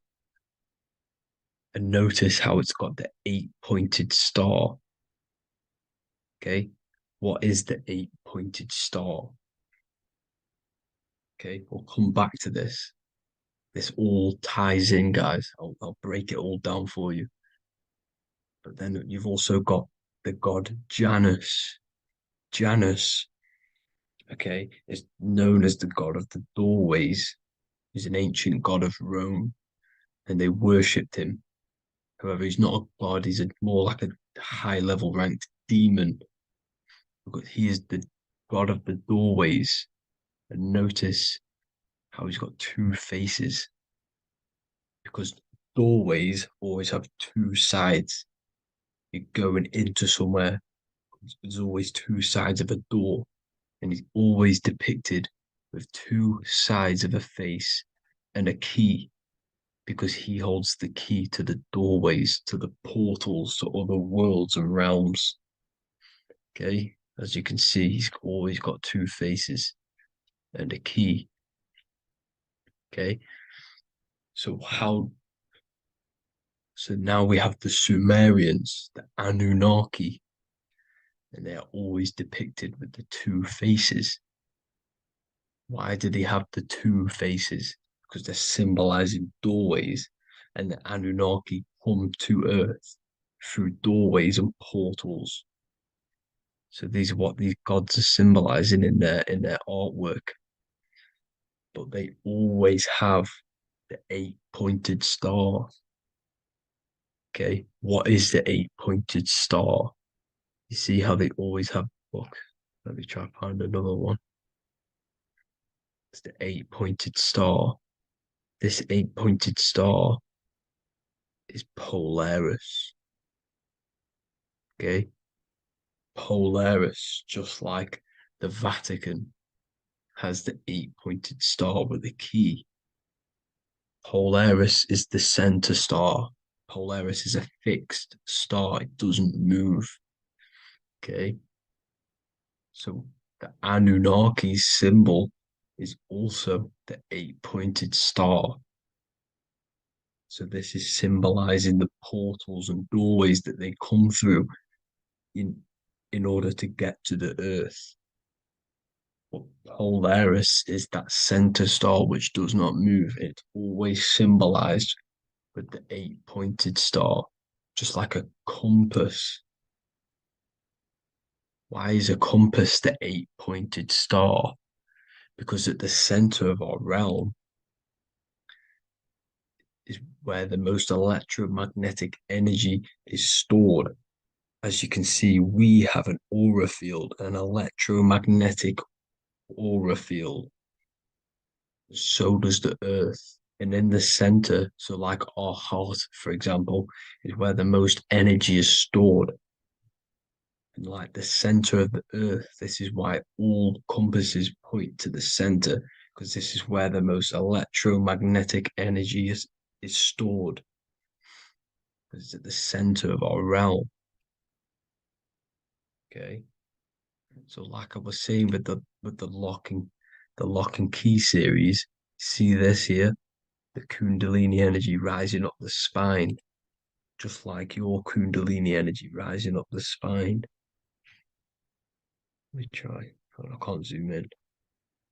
And notice how it's got the 8-pointed star. Okay, what is the 8-pointed star? Okay, we'll come back to this. This all ties in, guys. I'll break it all down for you. But then you've also got the god Janus. Janus, okay, is known as the god of the doorways. He's an ancient god of Rome, and they worshipped him. However, he's not a god, he's more like a high-level ranked demon. Because he is the god of the doorways. And notice how he's got two faces. Because doorways always have two sides. You're going into somewhere, there's always two sides of a door. And he's always depicted with two sides of a face and a key, because he holds the key to the doorways, to the portals, to other worlds and realms. Okay, as you can see, he's always got two faces and a key. Okay, so now we have the Sumerians, the Anunnaki, and they are always depicted with the two faces. Why do they have the two faces? Because they're symbolizing doorways, and the Anunnaki come to Earth through doorways and portals. So these are what these gods are symbolizing in their artwork. But they always have the 8-pointed star. Okay, what is the 8-pointed star? You see how they always have. Look, let me try to find another one. It's the 8-pointed star. This 8-pointed star is Polaris. Okay, Polaris, just like the Vatican has the 8-pointed star with a key. Polaris is the center star. Polaris is a fixed star, it doesn't move. Okay, so the Anunnaki symbol is also the 8-pointed star. So this is symbolizing the portals and doorways that they come through in order to get to the earth. But Polaris is that center star which does not move. It's always symbolized with the 8-pointed star, just like a compass. Why is a compass the 8-pointed star? Because at the center of our realm is where the most electromagnetic energy is stored. As you can see, we have an aura field, an electromagnetic aura field. So does the earth. And in the center, so like our heart, for example, is where the most energy is stored. And like the center of the earth, this is why all compasses point to the center, because this is where the most electromagnetic energy is stored. It's at the center of our realm. Okay. So like I was saying with the lock and key series, see this here? The Kundalini energy rising up the spine, just like your Kundalini energy rising up the spine. Let me try. I can't zoom in,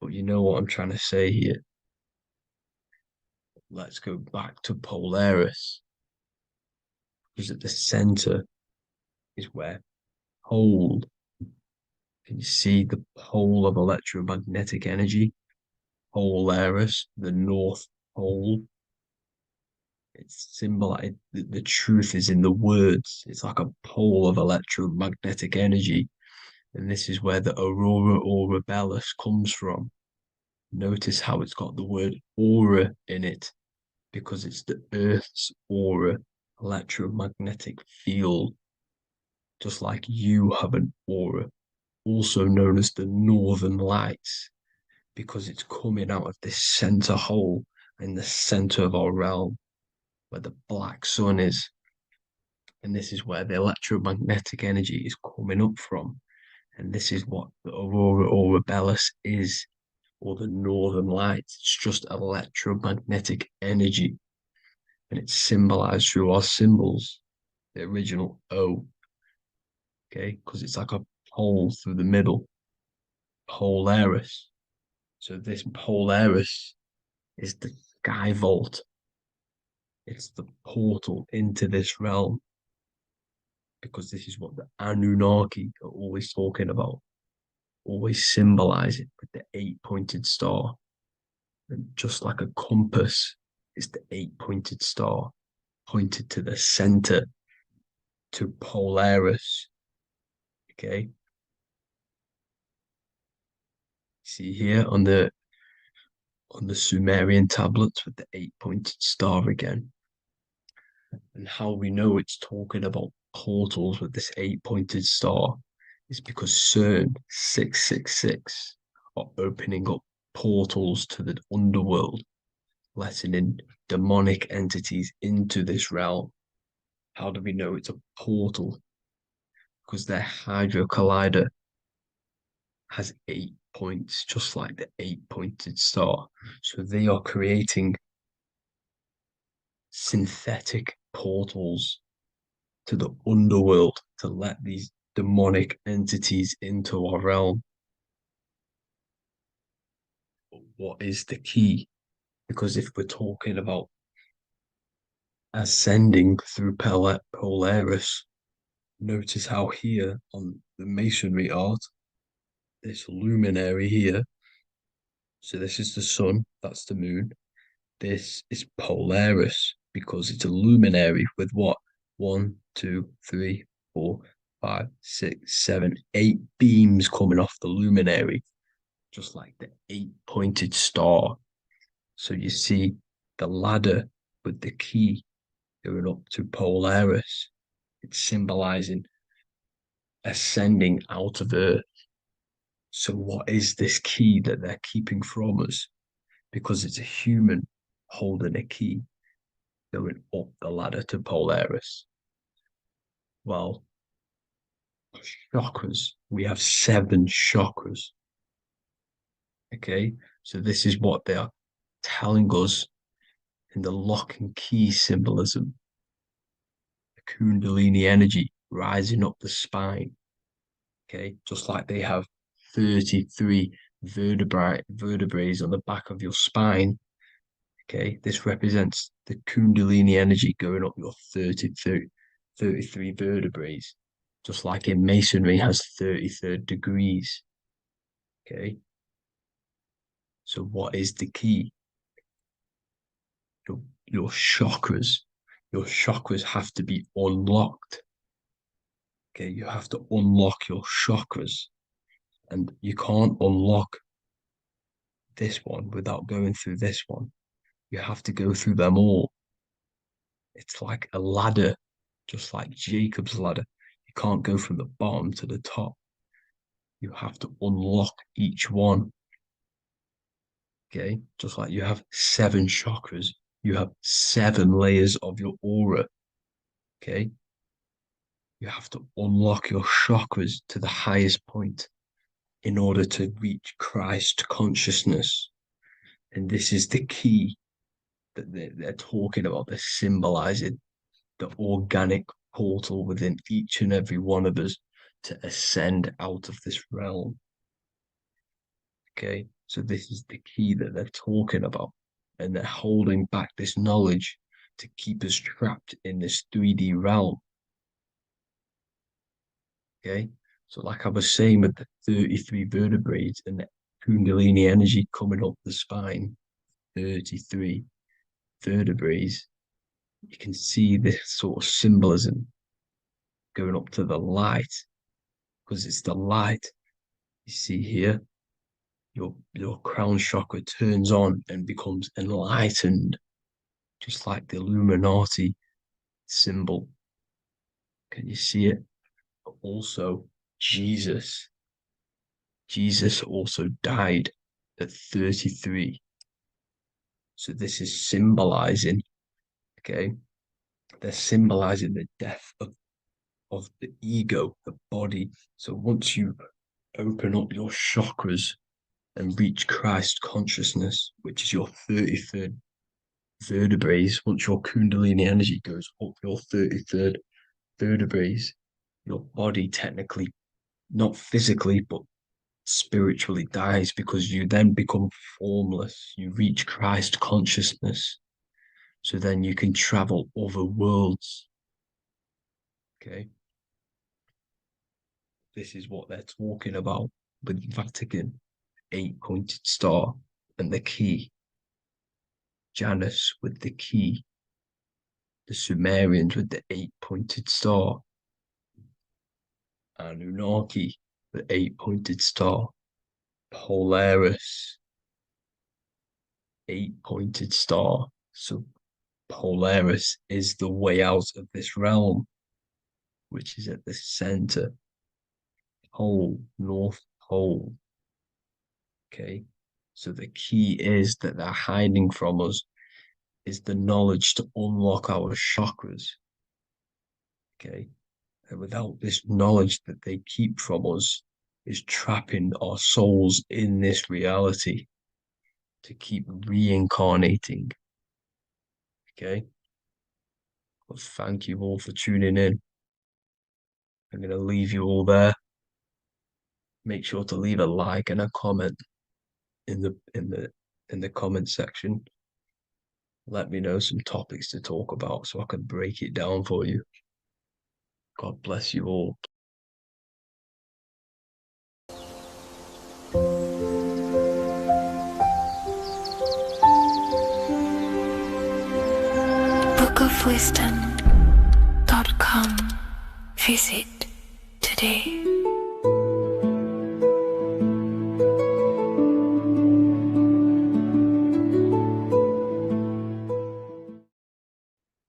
but you know what I'm trying to say here. Let's go back to Polaris, because at the center is where pole. Can you see the pole of electromagnetic energy? Polaris, the North Pole. It's symbolized. The truth is in the words. It's like a pole of electromagnetic energy. And this is where the aurora borealis comes from. Notice how it's got the word aura in it, because it's the Earth's aura, electromagnetic field. Just like you have an aura, also known as the northern lights, because it's coming out of this center hole in the center of our realm, where the black sun is. And this is where the electromagnetic energy is coming up from. And this is what the aurora borealis is, or the northern lights. It's just electromagnetic energy. And it's symbolized through our symbols, the original O. Okay, because it's like a hole through the middle. Polaris. So this Polaris is the sky vault. It's the portal into this realm, because this is what the Anunnaki are always talking about, always symbolize it with the 8-pointed star. And just like a compass, it's the 8-pointed star pointed to the center, to Polaris. Okay. See here on the Sumerian tablets with the 8-pointed star again. And how we know it's talking about portals with this 8-pointed star is because CERN 666 are opening up portals to the underworld, letting in demonic entities into this realm. How do we know it's a portal? Because their Hydro Collider has 8 points, just like the 8-pointed star. So they are creating synthetic portals to the underworld to let these demonic entities into our realm. But what is the key? Because if we're talking about ascending through Polaris. Notice how here on the masonry art, this luminary here, so this is the sun, that's the moon. This is Polaris because it's a luminary with what? 1, 2, 3, 4, 5, 6, 7, 8 beams coming off the luminary, just like the 8-pointed star. So you see the ladder with the key going up to Polaris. It's symbolizing ascending out of Earth. So what is this key that they're keeping from us? Because it's a human holding a key going up the ladder to Polaris. Well, chakras. We have 7 chakras. Okay, so this is what they are telling us in the lock and key symbolism. The Kundalini energy rising up the spine. Okay, just like they have 33 vertebrae on the back of your spine. Okay, this represents the Kundalini energy going up your 33 vertebrae, just like in masonry has 33rd degrees. Okay, so what is the key? Your chakras. Your chakras have to be unlocked. Okay, you have to unlock your chakras, and you can't unlock this one without going through this one. You have to go through them all. It's like a ladder, just like Jacob's ladder. You can't go from the bottom to the top. You have to unlock each one. Okay, just like you have 7 chakras, you have 7 layers of your aura. Okay, you have to unlock your chakras to the highest point in order to reach Christ consciousness. And this is the key that they're talking about. They're symbolizing the organic portal within each and every one of us to ascend out of this realm. Okay, so this is the key that they're talking about, and they're holding back this knowledge to keep us trapped in this 3D realm. Okay, so like I was saying with the 33 vertebrae and the Kundalini energy coming up the spine, 33 vertebrae, you can see this sort of symbolism going up to the light, because it's the light. You see here, your crown chakra turns on and becomes enlightened, just like the Illuminati symbol. Can you see it? But also, Jesus also died at 33. So this is symbolizing, okay, they're symbolizing the death of the ego, the body. So once you open up your chakras and reach Christ consciousness, which is your 33rd vertebrae, once your Kundalini energy goes up your 33rd vertebrae, your body technically, not physically, but spiritually dies, because you then become formless. You reach Christ consciousness. So then you can travel other worlds. Okay. This is what they're talking about with Vatican, 8-pointed star, and the key. Janus with the key. The Sumerians with the 8-pointed star. Anunnaki, the 8-pointed star. Polaris, 8-pointed star. So Polaris is the way out of this realm, which is at the center. Pole, North Pole. Okay, so the key is that they're hiding from us is the knowledge to unlock our chakras. Okay, and without this knowledge that they keep from us is trapping our souls in this reality to keep reincarnating. Okay, well, thank you all for tuning in. I'm going to leave you all there. Make sure to leave a like and a comment in the comment section. let me know some topics to talk about so I can break it down for you. God bless you all. bookofwisdom.com. Visit today.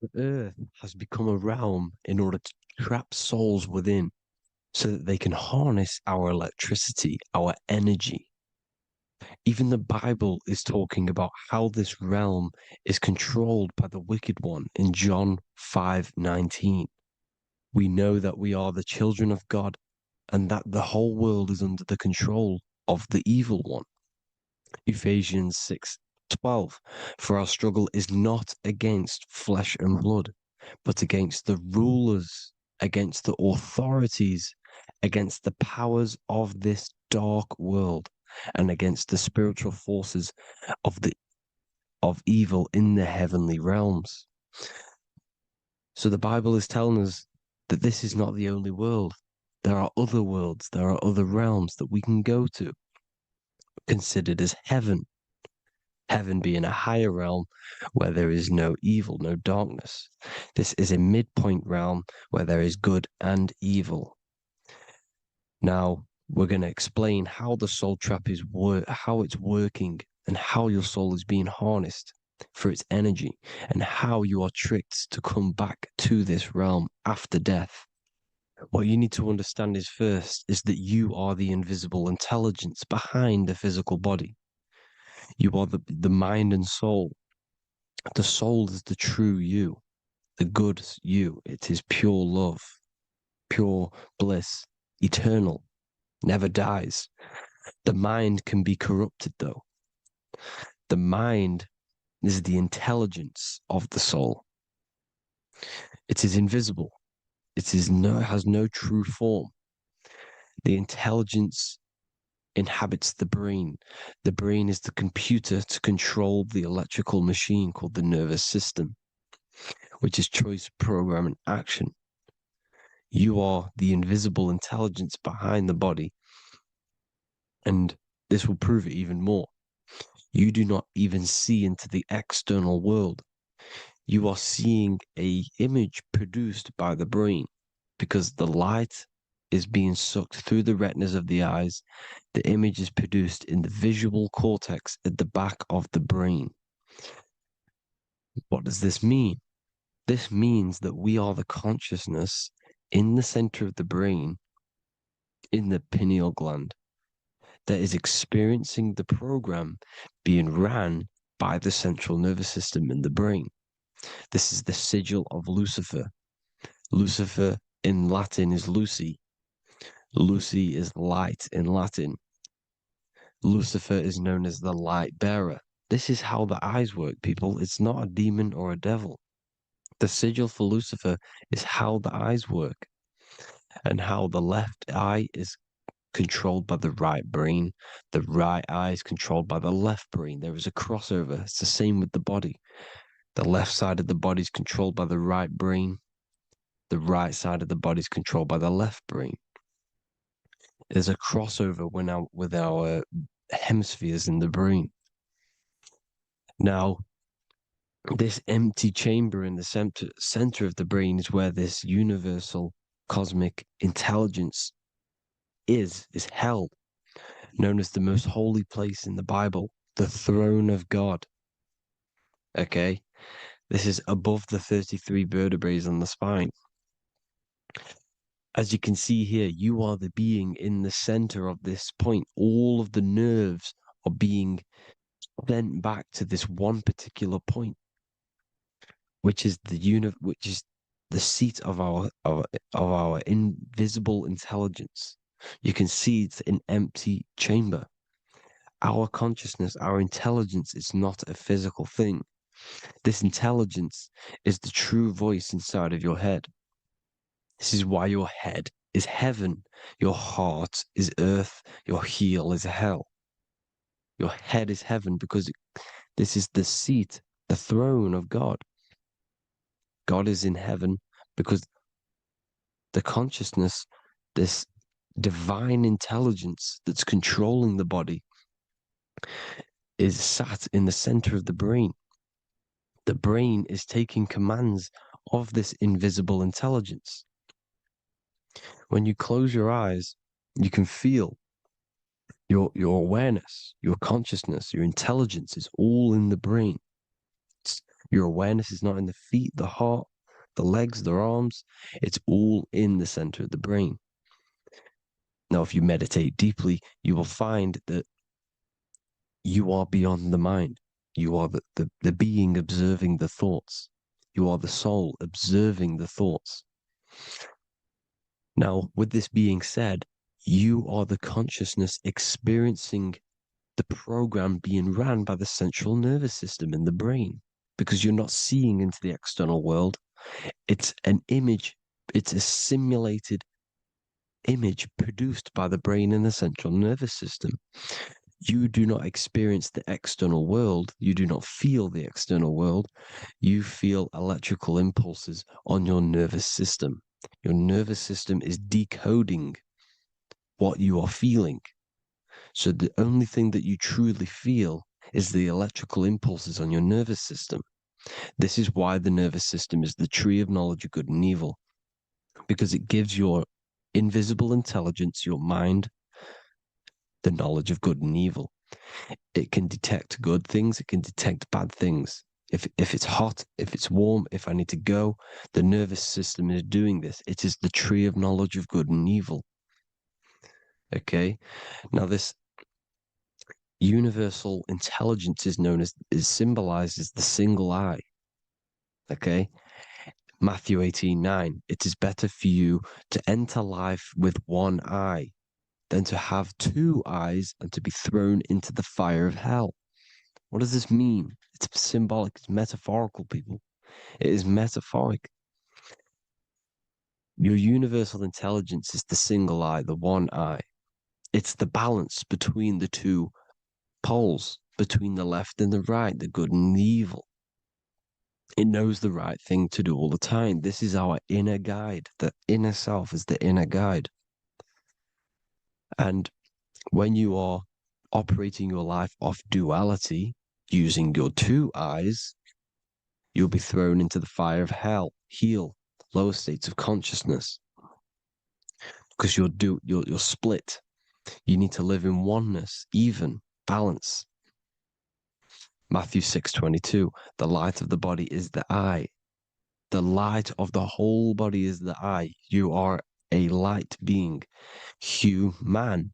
The earth has become a realm in order to trap souls within so that they can harness our electricity, our energy. Even the Bible is talking about how this realm is controlled by the wicked one in John 5:19. We know that we are the children of God and that the whole world is under the control of the evil one. Ephesians 6:12. For our struggle is not against flesh and blood, but against the rulers, against the authorities, against the powers of this dark world, and against the spiritual forces of evil in the heavenly realms. So the Bible is telling us that this is not the only world. There are other worlds, there are other realms that we can go to, considered as heaven. Heaven being a higher realm where there is no evil, no darkness. This is a midpoint realm where there is good and evil. Now, we're going to explain how the soul trap is how it's working and how your soul is being harnessed for its energy and how you are tricked to come back to this realm after death. What you need to understand is first is that you are the invisible intelligence behind the physical body. You are the mind and soul. The soul is the true you, the good you. It is pure love, pure bliss, eternal, never dies. The mind can be corrupted though. The mind is the intelligence of the soul. It is invisible. It has no true form. The intelligence inhabits the brain. The brain is the computer to control the electrical machine called the nervous system, which is choice, program, and action. You are the invisible intelligence behind the body, and this will prove it even more. You do not even see into the external world. You are seeing an image produced by the brain because the light is being sucked through the retinas of the eyes. The image is produced in the visual cortex at the back of the brain. What does this mean? This means that we are the consciousness in the center of the brain, in the pineal gland, that is experiencing the program being ran by the central nervous system in the brain. This is the sigil of Lucifer. Lucifer in Latin is Lucy. Lucy is light in Latin. Lucifer is known as the light bearer. This is how the eyes work, people. It's not a demon or a devil. The sigil for Lucifer is how the eyes work and how the left eye is controlled by the right brain. The right eye is controlled by the left brain. There is a crossover. It's the same with the body. The left side of the body is controlled by the right brain. The right side of the body is controlled by the left brain. There's a crossover with our hemispheres in the brain. Now, this empty chamber in the center of the brain is where this universal cosmic intelligence is held, known as the most holy place in the Bible, the throne of God. Okay? This is above the 33 vertebrae on the spine. As you can see here, you are the being in the center of this point. All of the nerves are being sent back to this one particular point, which is the seat of our invisible intelligence. You can see it's an empty chamber. Our consciousness, our intelligence is not a physical thing. This intelligence is the true voice inside of your head. This is why your head is heaven, your heart is earth, your heel is hell. Your head is heaven because this is the seat the throne of God. God is in heaven because the consciousness, this divine intelligence that's controlling the body, is sat in the center of the brain. The brain is taking commands of this invisible intelligence. When you close your eyes, you can feel your awareness, your consciousness, your intelligence is all in the brain. Your awareness is not in the feet, the heart, the legs, the arms. It's all in the center of the brain. Now, if you meditate deeply, you will find that you are beyond the mind. You are the being observing the thoughts. You are the soul observing the thoughts. Now, with this being said, you are the consciousness experiencing the program being ran by the central nervous system in the brain, because you're not seeing into the external world. It's an image, it's a simulated image produced by the brain and the central nervous system. You do not experience the external world. You do not feel the external world. You feel electrical impulses on your nervous system. Your nervous system is decoding what you are feeling. So the only thing that you truly feel is the electrical impulses on your nervous system. This is why the nervous system is the tree of knowledge of good and evil, because it gives your invisible intelligence, your mind, the knowledge of good and evil. It can detect good things, it can detect bad things. If it's hot, if it's warm, if I need to go, the nervous system is doing this. It is the tree of knowledge of good and evil. Okay? Now this universal intelligence is symbolized as the single eye. Okay? Matthew 18:9. It is better for you to enter life with one eye than to have two eyes and to be thrown into the fire of hell. What does this mean? It's symbolic, it's metaphorical, people. It is metaphoric. Your universal intelligence is the single eye, the one eye. It's the balance between the two poles, between the left and the right, the good and the evil. It knows the right thing to do all the time. This is our inner guide. The inner self is the inner guide. And when you are operating your life off duality, using your two eyes, you'll be thrown into the fire of hell, lower states of consciousness. Because you're split. You need to live in oneness, even, balance. Matthew 6:22, the light of the body is the eye. The light of the whole body is the eye. You are a light being. Human.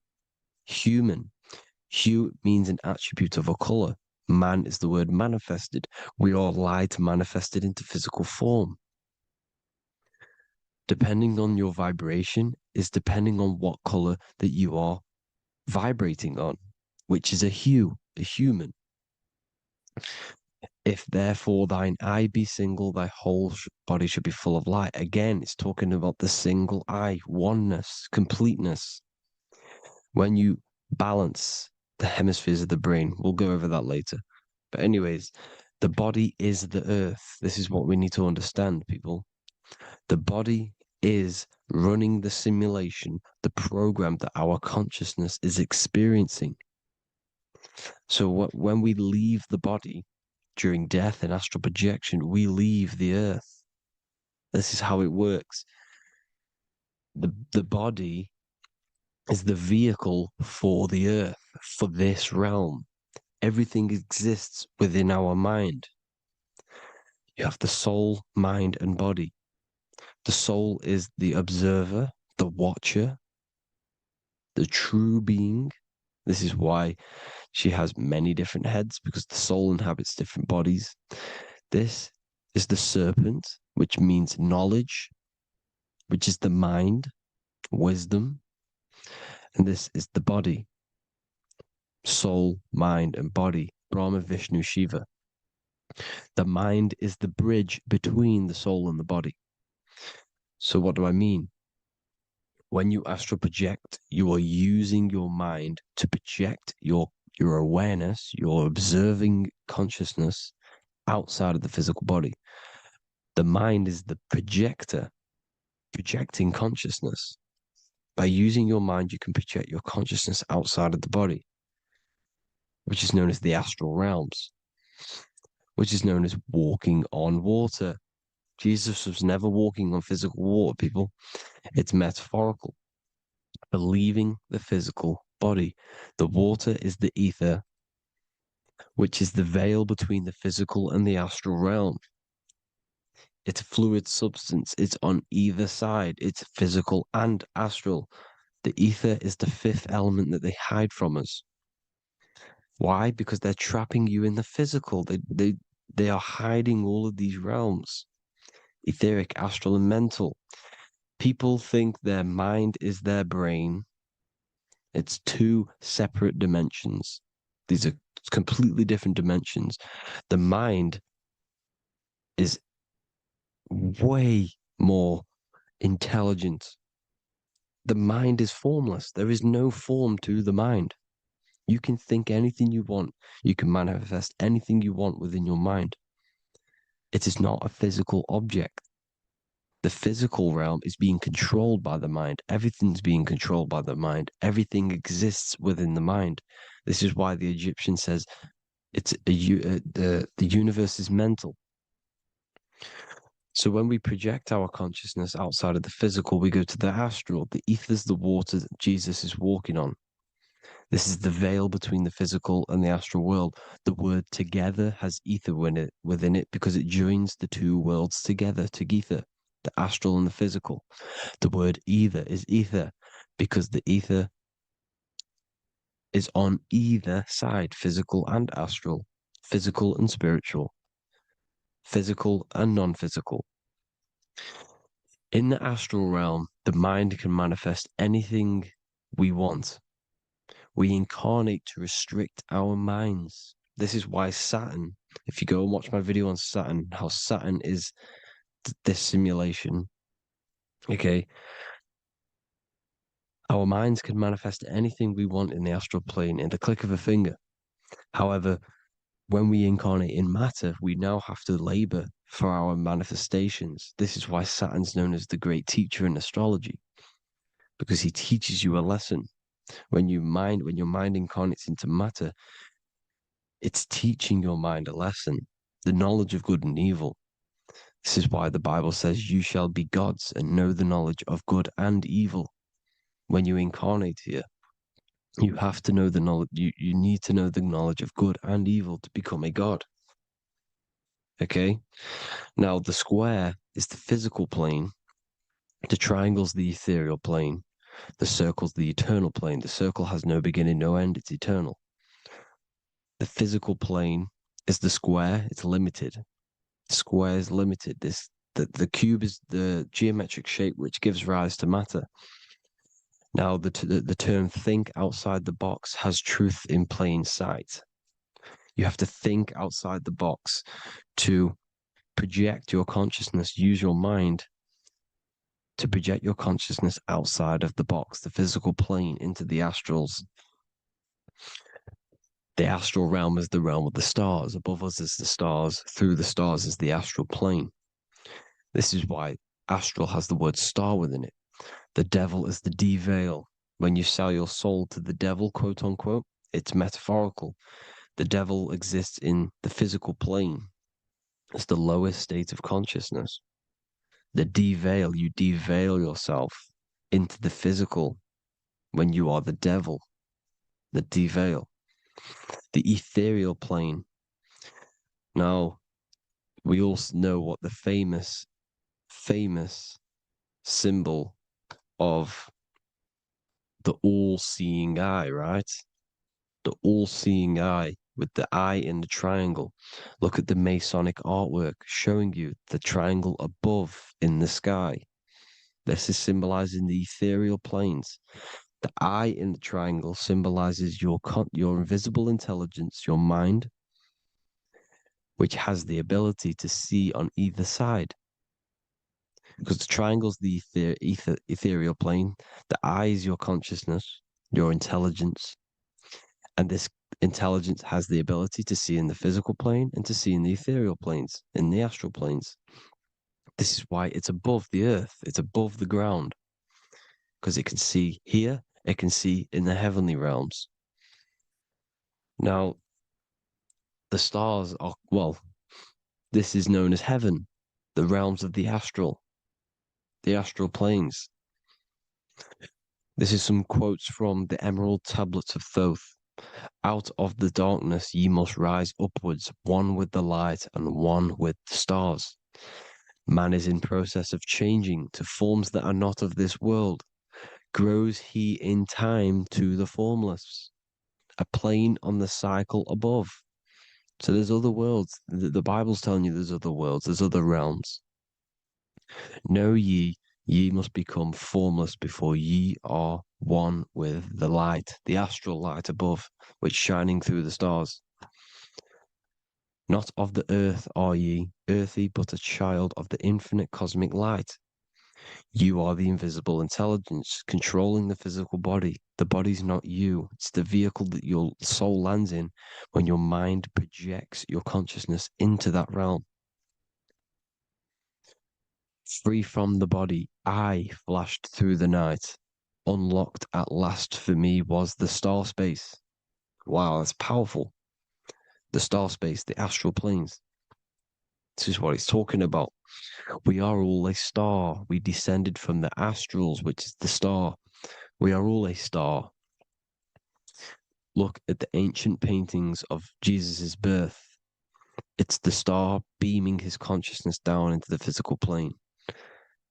Hue means an attribute of a color. Man is the word manifested. We are light manifested into physical form. Depending on your vibration is depending on what color that you are vibrating on, which is a hue, a human. If therefore thine eye be single, thy whole body should be full of light. Again, it's talking about the single eye, oneness, completeness. When you balance the hemispheres of the brain, we'll go over that later. But anyways, the body is the earth. This is what we need to understand, people. The body is running the simulation, the program that our consciousness is experiencing. So when we leave the body during death and astral projection, we leave the earth. This is how it works. The body is the vehicle for the earth, for this realm. Everything exists within our mind. You have the soul, mind, and body. The soul is the observer, the watcher, the true being. This is why she has many different heads, because the soul inhabits different bodies. This is the serpent, which means knowledge, which is the mind, wisdom. And this is the body, soul, mind, and body, Brahma, Vishnu, Shiva. The mind is the bridge between the soul and the body. So what do I mean? When you astral project, you are using your mind to project your awareness, your observing consciousness outside of the physical body. The mind is the projector, projecting consciousness. By using your mind, you can project your consciousness outside of the body, which is known as the astral realms, which is known as walking on water. Jesus was never walking on physical water, people. It's metaphorical. Believing the physical body. The water is the ether, which is the veil between the physical and the astral realm. It's a fluid substance. It's on either side. It's physical and astral. The ether is the fifth element that they hide from us. Why? Because they're trapping you in the physical. They are hiding all of these realms. Etheric, astral, and mental. People think their mind is their brain. It's two separate dimensions. These are completely different dimensions. The mind is way more intelligent. The mind is formless. There is no form to the mind. You can think anything you want. You can manifest anything you want within your mind. It is not a physical object. The physical realm is being controlled by the mind. Everything's being controlled by the mind. Everything exists within the mind. This is why the Egyptian says the universe is mental. So when we project our consciousness outside of the physical, we go to the astral. The ether is the water that Jesus is walking on. This is the veil between the physical and the astral world. The word together has ether within it because it joins the two worlds together, together, the astral and the physical. The word either is ether because the ether is on either side, physical and astral, physical and spiritual, physical and non-physical. In the astral realm, the mind can manifest anything we want. We incarnate to restrict our minds. This is why Saturn, if you go and watch my video on Saturn, how Saturn is this simulation, okay? Our minds can manifest anything we want in the astral plane in the click of a finger. However, when we incarnate in matter, we now have to labor for our manifestations. This is why Saturn's known as the great teacher in astrology, because he teaches you a lesson. When your mind incarnates into matter, it's teaching your mind a lesson, the knowledge of good and evil. This is why the Bible says, you shall be gods and know the knowledge of good and evil. When you incarnate here, you have to know the knowledge, you need to know the knowledge of good and evil to become a god. Okay? Now, the square is the physical plane. The triangle's the ethereal plane. The circle's the eternal plane. The circle has no beginning, no end. It's eternal. The physical plane is the square. It's limited. The square is limited. The cube is the geometric shape which gives rise to matter. Now, the term think outside the box has truth in plain sight. You have to think outside the box to project your consciousness, use your mind to project your consciousness outside of the box, the physical plane, into the astrals. The astral realm is the realm of the stars. Above us is the stars. Through the stars is the astral plane. This is why astral has the word star within it. The devil is the de-veil. When you sell your soul to the devil, quote unquote, it's metaphorical. The devil exists in the physical plane. It's the lowest state of consciousness. The de-veil, you de-veil yourself into the physical when you are the devil. The de-veil. The ethereal plane. Now, we all know what the famous symbol of the all-seeing eye, right? The all-seeing eye with the eye in the triangle. Look at the Masonic artwork showing you the triangle above in the sky. This is symbolizing the ethereal planes. The eye in the triangle symbolizes your invisible intelligence, your mind, which has the ability to see on either side. Because the triangle's the ethereal plane. The eye is your consciousness, your intelligence. And this Intelligence has the ability to see in the physical plane and to see in the ethereal planes, in the astral planes. This is why it's above the earth, it's above the ground, because it can see here, it can see in the heavenly realms. Now, the stars are, well, this is known as heaven, the realms of the astral planes. This is some quotes from the Emerald Tablets of Thoth. Out of the darkness ye must rise upwards, one with the light and one with the stars. Man is in process of changing to forms that are not of this world. Grows he in time to the formless, a plane on the cycle above. So there's other worlds. The Bible's telling you there's other worlds, there's other realms. Know ye must become formless before ye are one with the light, the astral light above, which shining through the stars. Not of the earth are ye, earthy, but a child of the infinite cosmic light. You are the invisible intelligence controlling the physical body. The body's not you. It's the vehicle that your soul lands in when your mind projects your consciousness into that realm. Free from the body, I flashed through the night. Unlocked at last for me was the star space. Wow, that's powerful. The star space, the astral planes. This is what he's talking about. We are all a star. We descended from the astrals, which is the star. We are all a star. Look at the ancient paintings of Jesus' birth. It's the star beaming his consciousness down into the physical plane.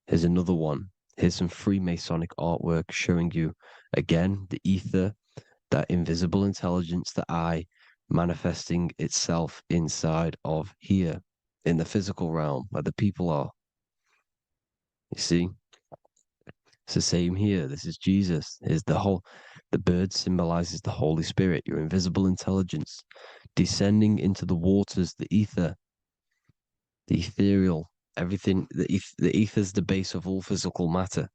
Here's another one. Here's some Freemasonic artwork showing you, again, the ether, that invisible intelligence, the I, manifesting itself inside of here, in the physical realm, where the people are. You see? It's the same here. This is Jesus. Here's the bird symbolizes the Holy Spirit, your invisible intelligence, descending into the waters, the ether, the ethereal, everything. The ether is the base of all physical matter.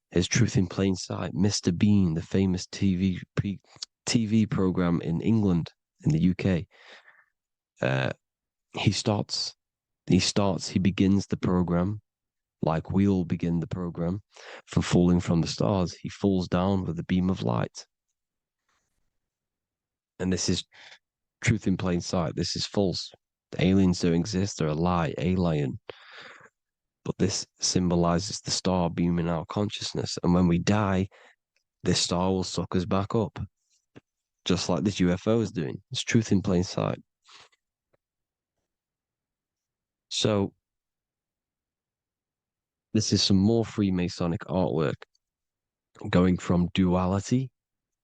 Here's Truth in Plain Sight. Mr. Bean, the famous TV program in England, in the UK. He begins the program like we all begin the program from falling from the stars. He falls down with a beam of light. And this is truth in plain sight. This is false. The aliens don't exist. They're a lie, alien. But this symbolizes the star beaming our consciousness. And when we die, this star will suck us back up. Just like this UFO is doing. It's truth in plain sight. So, this is some more Freemasonic artwork. Going from duality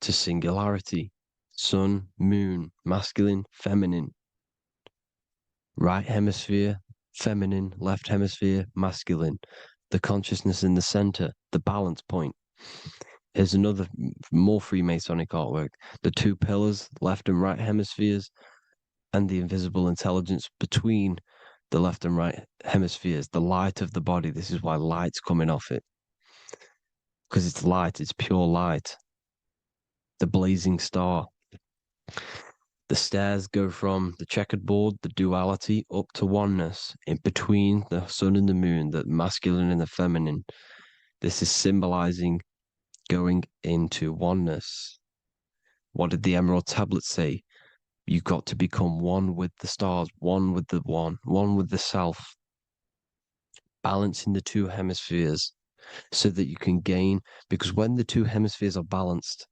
to singularity. Sun, moon, masculine, feminine. Right hemisphere, feminine, left hemisphere, masculine. The consciousness in the center, the balance point. Here's another more Freemasonic artwork. The two pillars, left and right hemispheres, and the invisible intelligence between the left and right hemispheres, the light of the body. This is why light's coming off it. Because it's light, it's pure light. The blazing star. The stairs go from the checkered board, the duality, up to oneness, in between the sun and the moon, the masculine and the feminine. This is symbolizing going into oneness. What did the Emerald Tablet say? You've got to become one with the stars, one with the one with the self. Balancing the two hemispheres so that you can gain, because when the two hemispheres are balanced,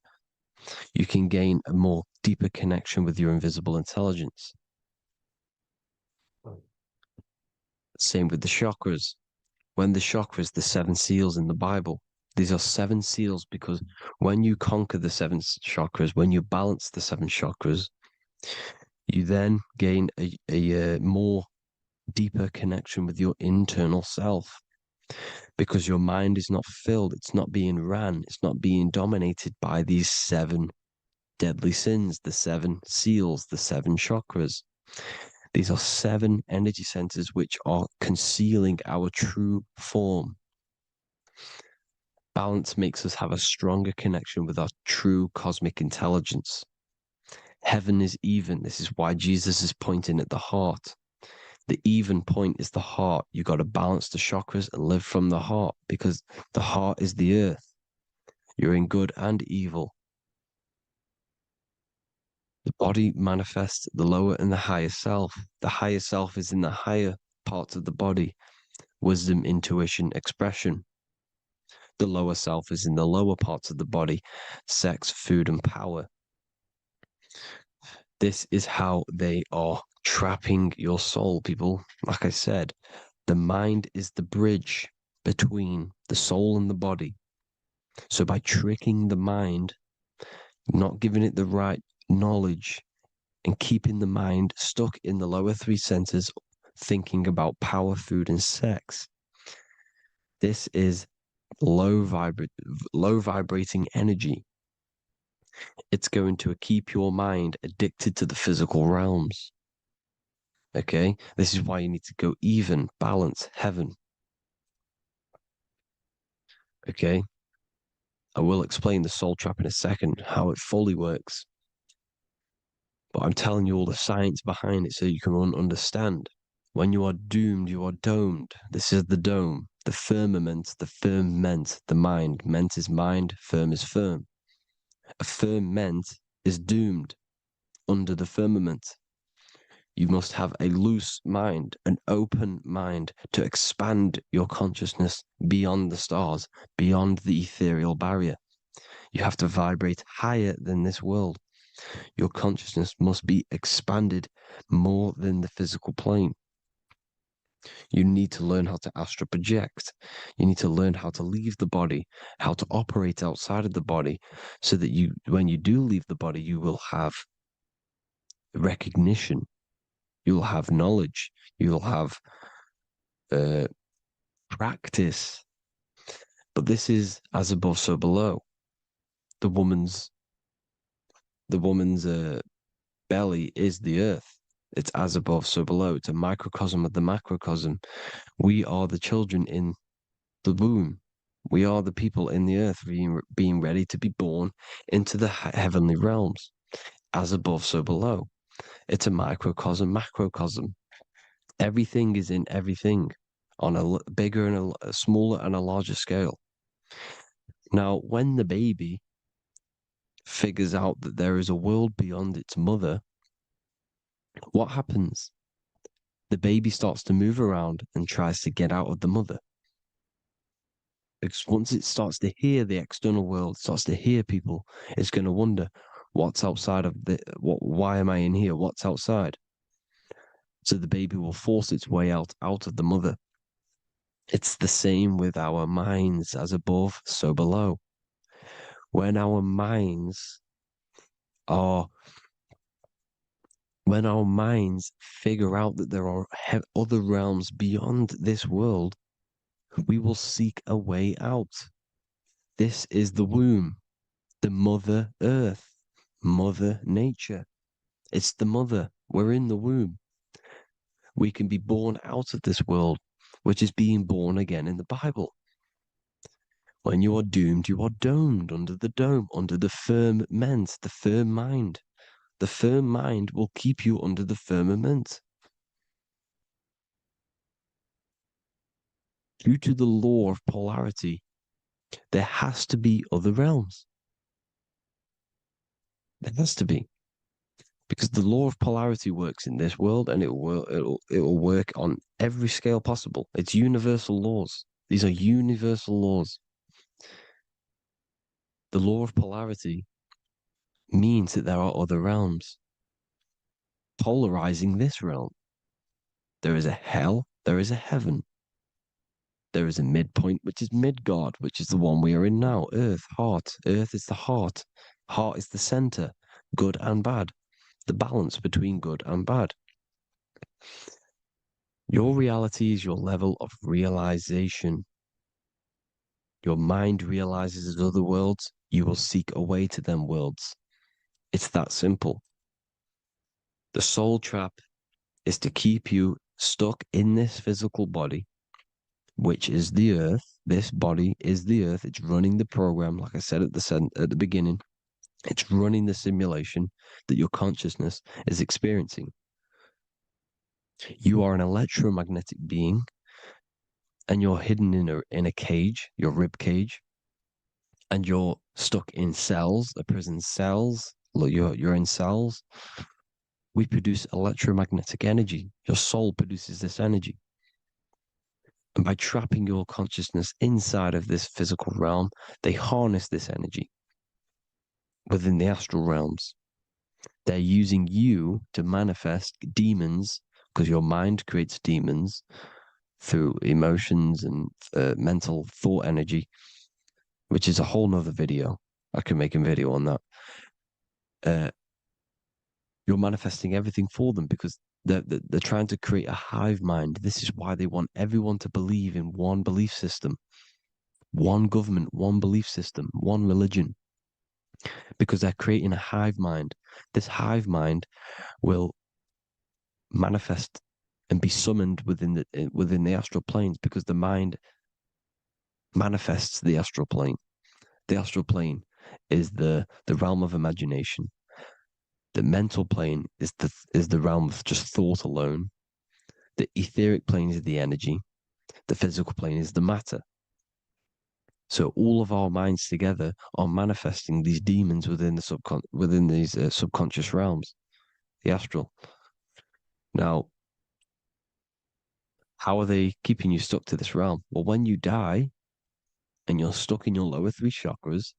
you can gain a more deeper connection with your invisible intelligence. Same with the chakras. When the chakras, the 7 seals in the Bible, these are 7 seals because when you conquer the 7 chakras, when you balance the 7 chakras, you then gain a more deeper connection with your internal self. Because your mind is not filled, it's not being ran, it's not being dominated by these 7 deadly sins, the 7 seals, the 7 chakras. These are 7 energy centers which are concealing our true form. Balance makes us have a stronger connection with our true cosmic intelligence. Heaven is even. This is why Jesus is pointing at the heart. The even point is the heart. You got to balance the chakras and live from the heart, because the heart is the earth. You're in good and evil. The body manifests the lower and the higher self. The higher self is in the higher parts of the body: wisdom, intuition, expression. The lower self is in the lower parts of the body: sex, food, and power. This is how they are trapping your soul, people. Like I said, the mind is the bridge between the soul and the body. So by tricking the mind, not giving it the right knowledge, and keeping the mind stuck in the lower three centers, thinking about power, food, and sex, this is low vibrating energy. It's going to keep your mind addicted to the physical realms. Okay? This is why you need to go even, balance, heaven. Okay? I will explain the soul trap in a second, how it fully works. But I'm telling you all the science behind it so you can understand. When you are doomed, you are domed. This is the dome, the firmament, the firmament, the mind. Ment is mind, firm is firm. A firmament is doomed under the firmament. You must have a loose mind, an open mind, to expand your consciousness beyond the stars, beyond the ethereal barrier. You have to vibrate higher than this world. Your consciousness must be expanded more than the physical plane. You need to learn how to astral project. You need to learn how to leave the body, how to operate outside of the body, so that you, when you do leave the body, you will have recognition. You'll have knowledge. You'll have practice. But this is as above, so below. The woman's belly is the earth. It's as above, so below. It's a microcosm of the macrocosm. We are the children in the womb. We are the people in the earth being ready to be born into the heavenly realms. As above, so below. It's a microcosm, macrocosm. Everything is in everything on a bigger and a smaller and a larger scale. Now, when the baby figures out that there is a world beyond its mother, what happens? The baby starts to move around and tries to get out of the mother. Because once it starts to hear the external world, starts to hear people, it's going to wonder, what's outside of why am I in here? What's outside? So the baby will force its way out of the mother. It's the same with our minds, as above, so below. When our minds figure out that there are other realms beyond this world, we will seek a way out. This is the womb, the mother earth, mother nature. It's the mother. We're in the womb. We can be born out of this world, which is being born again in the Bible. When you are doomed, you are domed under the dome, under the firmament, the firm mind. The firm mind will keep you under the firmament. Due to the law of polarity, there has to be other realms. There has to be. Because the law of polarity works in this world, and it will work on every scale possible. It's universal laws. These are universal laws. The law of polarity means that there are other realms polarizing this realm. There is a hell, there is a heaven. There is a midpoint, which is Midgard, which is the one we are in now. Earth, heart. Earth is the heart. Heart is the center, good and bad. The balance between good and bad. Your reality is your level of realization. Your mind realizes other worlds, you will seek a way to them worlds. It's that simple. The soul trap is to keep you stuck in this physical body, which is the earth. This body is the earth. It's running the program, like I said at the beginning. It's running the simulation that your consciousness is experiencing. You are an electromagnetic being, and you're hidden in a cage, your rib cage, and you're stuck in cells, a prison cells. Look, you're in cells. We produce electromagnetic energy. Your soul produces this energy. And by trapping your consciousness inside of this physical realm, they harness this energy within the astral realms. They're using you to manifest demons, because your mind creates demons through emotions and mental thought energy, which is a whole nother video. I can make a video on that. You're manifesting everything for them because they're trying to create a hive mind. This is why they want everyone to believe in one belief system, one government, one belief system, one religion, because they're creating a hive mind. This hive mind will manifest and be summoned within the astral planes, because the mind manifests the astral plane. The astral plane is the realm of imagination. The mental plane is the realm of just thought alone. The etheric plane is the energy. The physical plane is the matter. So all of our minds together are manifesting these demons within these subconscious realms, the astral. Now, how are they keeping you stuck to this realm? Well, when you die and you're stuck in your lower three chakras,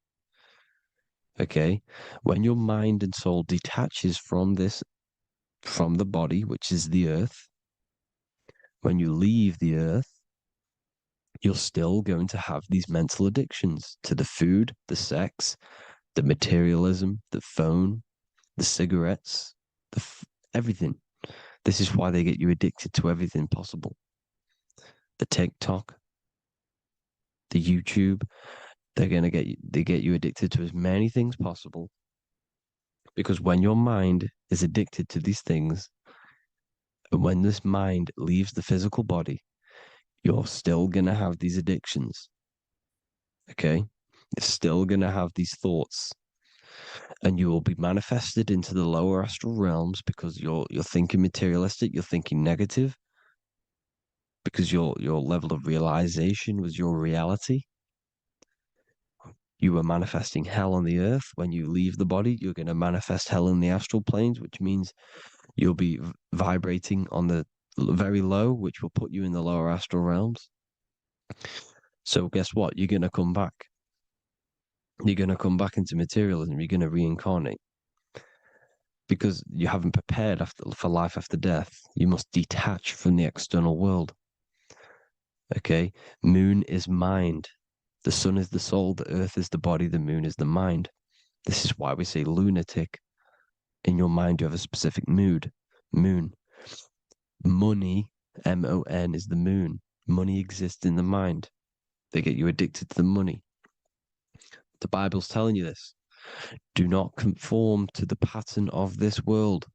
okay, when your mind and soul detaches from the body, which is the earth, when you leave the earth, you're still going to have these mental addictions to the food, the sex, the materialism, the phone, the cigarettes, everything. This is why they get you addicted to everything possible. The TikTok, the YouTube, they get you addicted to as many things possible. Because when your mind is addicted to these things, and when this mind leaves the physical body, you're still going to have these addictions. Okay? You're still going to have these thoughts. And you will be manifested into the lower astral realms because you're thinking materialistic, you're thinking negative, because your level of realization was your reality. You were manifesting hell on the earth. When you leave the body, you're going to manifest hell in the astral planes, which means you'll be vibrating on the very low, which will put you in the lower astral realms. So guess what? You're going to come back. You're going to come back into materialism. You're going to reincarnate. Because you haven't prepared for life after death. You must detach from the external world. Okay? Moon is mind. The sun is the soul, the earth is the body, the moon is the mind. This is why we say lunatic. In your mind, you have a specific mood. Moon. Money, M-O-N, is the moon. Money exists in the mind. They get you addicted to the money. The Bible's telling you this. Do not conform to the pattern of this world,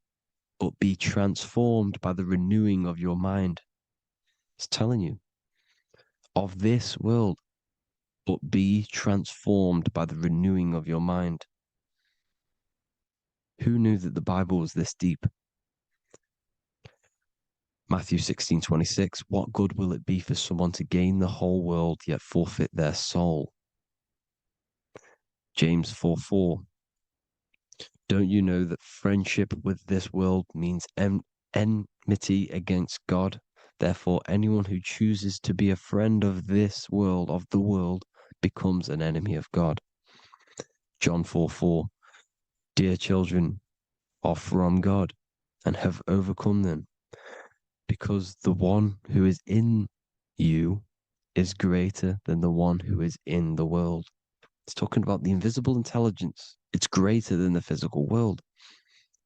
but be transformed by the renewing of your mind. It's telling you. Of this world, but be transformed by the renewing of your mind. Who knew that the Bible was this deep? Matthew 16:26, what good will it be for someone to gain the whole world yet forfeit their soul? James 4:4, don't you know that friendship with this world means enmity against God? Therefore, anyone who chooses to be a friend of this world, of the world, becomes an enemy of God. John 4:4, dear children are from God and have overcome them, because the one who is in you is greater than the one who is in the world. It's talking about the invisible intelligence. It's greater than the physical world.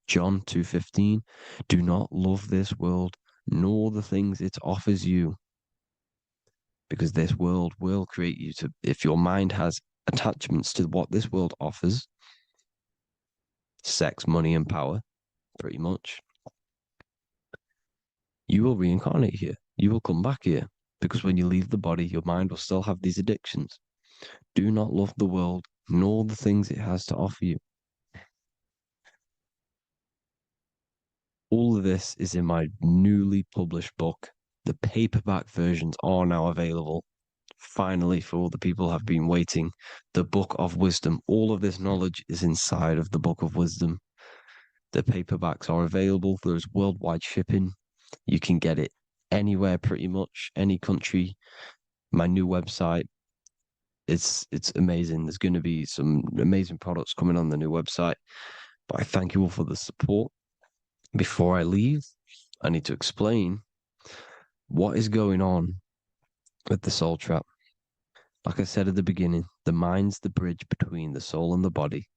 John 2:15, do not love this world, nor the things it offers you. Because this world will create you to, if your mind has attachments to what this world offers, sex, money, and power, pretty much, you will reincarnate here. You will come back here. Because when you leave the body, your mind will still have these addictions. Do not love the world, nor the things it has to offer you. All of this is in my newly published book. The paperback versions are now available. Finally, for all the people who have been waiting, the Book of Wisdom. All of this knowledge is inside of the Book of Wisdom. The paperbacks are available. There's worldwide shipping. You can get it anywhere, pretty much, any country. My new website, it's amazing. There's going to be some amazing products coming on the new website. But I thank you all for the support. Before I leave, I need to explain what is going on with the soul trap. Like I said at the beginning, the mind's the bridge between the soul and the body.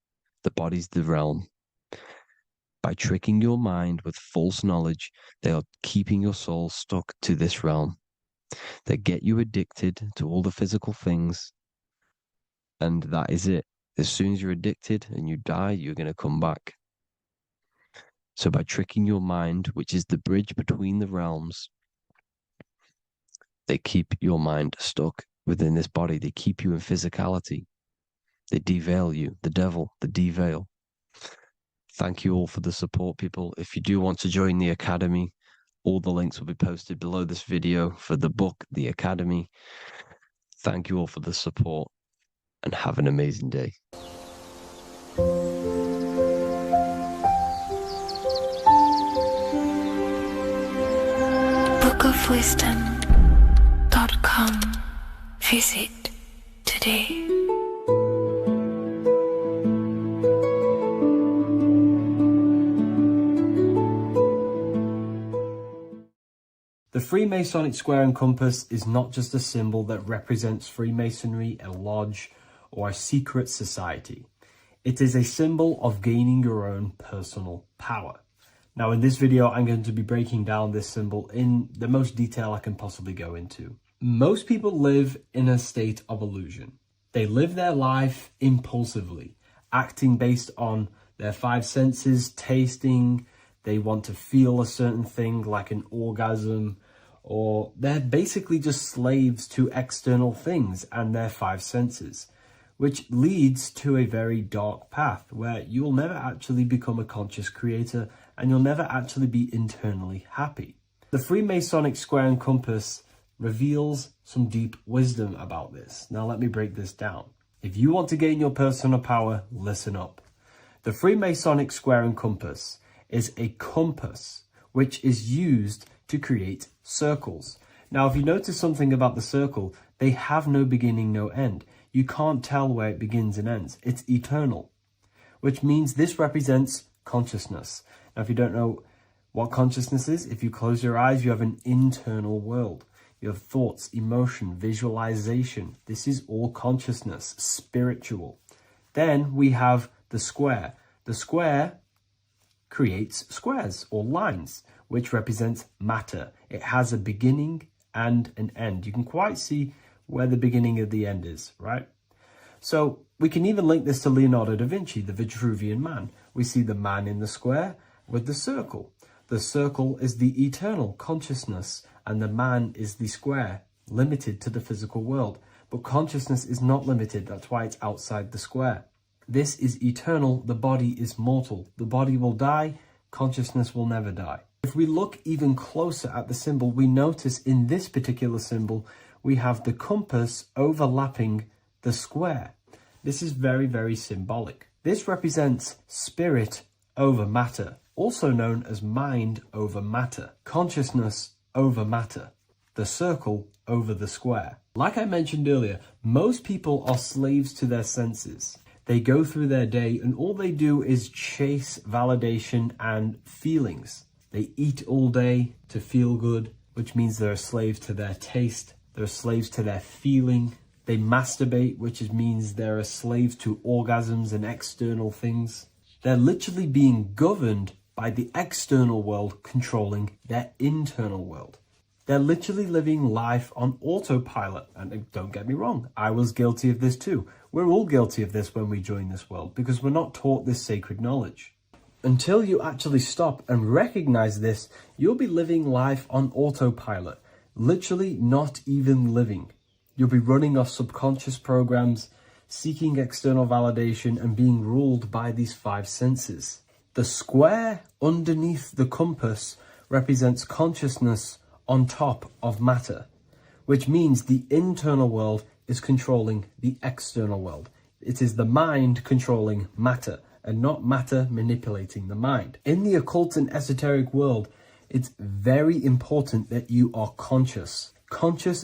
The body's the realm. By tricking your mind with false knowledge, they are keeping your soul stuck to this realm. They get you addicted to all the physical things, and that is it. As soon as you're addicted and you die, you're going to come back. So by tricking your mind, which is the bridge between the realms, they keep your mind stuck within this body. They keep you in physicality. They deveil you, the devil, the deveil. Thank you all for the support, people. If you do want to join the Academy, all the links will be posted below this video for the book, The Academy. Thank you all for the support and have an amazing day. bookofwisdom.com. Visit today. The Freemasonic square and compass is not just a symbol that represents Freemasonry, a lodge, or a secret society. It is a symbol of gaining your own personal power. Now, in this video, I'm going to be breaking down this symbol in the most detail I can possibly go into. Most people live in a state of illusion. They live their life impulsively, acting based on their five senses, tasting. They want to feel a certain thing like an orgasm, or they're basically just slaves to external things and their five senses, which leads to a very dark path where you'll never actually become a conscious creator and you'll never actually be internally happy. The Freemasonic square and compass reveals some deep wisdom about this. Now let me break this down. If you want to gain your personal power, listen up. The Freemasonic square and compass is a compass which is used to create circles. Now, if you notice something about the circle, they have no beginning, no end. You can't tell where it begins and ends. It's eternal, which means this represents consciousness. Now, if you don't know what consciousness is, if you close your eyes, you have an internal world. You have thoughts, emotion, visualization. This is all consciousness, spiritual. Then we have the square. The square creates squares or lines, which represents matter. It has a beginning and an end. You can quite see where the beginning of the end is, right? So we can even link this to Leonardo da Vinci, the Vitruvian Man. We see the man in the square with the circle. The circle is the eternal consciousness, and the man is the square, limited to the physical world. But consciousness is not limited. That's why it's outside the square. This is eternal. The body is mortal. The body will die. Consciousness will never die. If we look even closer at the symbol, we notice in this particular symbol, we have the compass overlapping the square. This is very, very symbolic. This represents spirit over matter, also known as mind over matter, consciousness over matter, the circle over the square. Like I mentioned earlier, most people are slaves to their senses. They go through their day and all they do is chase validation and feelings. They eat all day to feel good, which means they're a slave to their taste. They're slaves to their feeling. They masturbate, which means they're a slave to orgasms and external things. They're literally being governed by the external world controlling their internal world. They're literally living life on autopilot. And don't get me wrong, I was guilty of this too. We're all guilty of this when we join this world because we're not taught this sacred knowledge. Until you actually stop and recognize this, you'll be living life on autopilot, literally not even living. You'll be running off subconscious programs, seeking external validation and being ruled by these five senses. The The square underneath the compass represents consciousness on top of matter, which means the internal world is controlling the external world. It is the mind controlling matter, and not matter manipulating the mind. In the occult and esoteric world, it's very important that you are conscious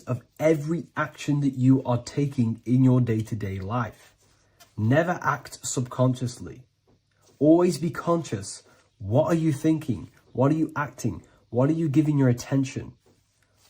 of every action that you are taking in your day-to-day life. Never act subconsciously. Always be conscious. What are you thinking? What are you acting? What are you giving your attention?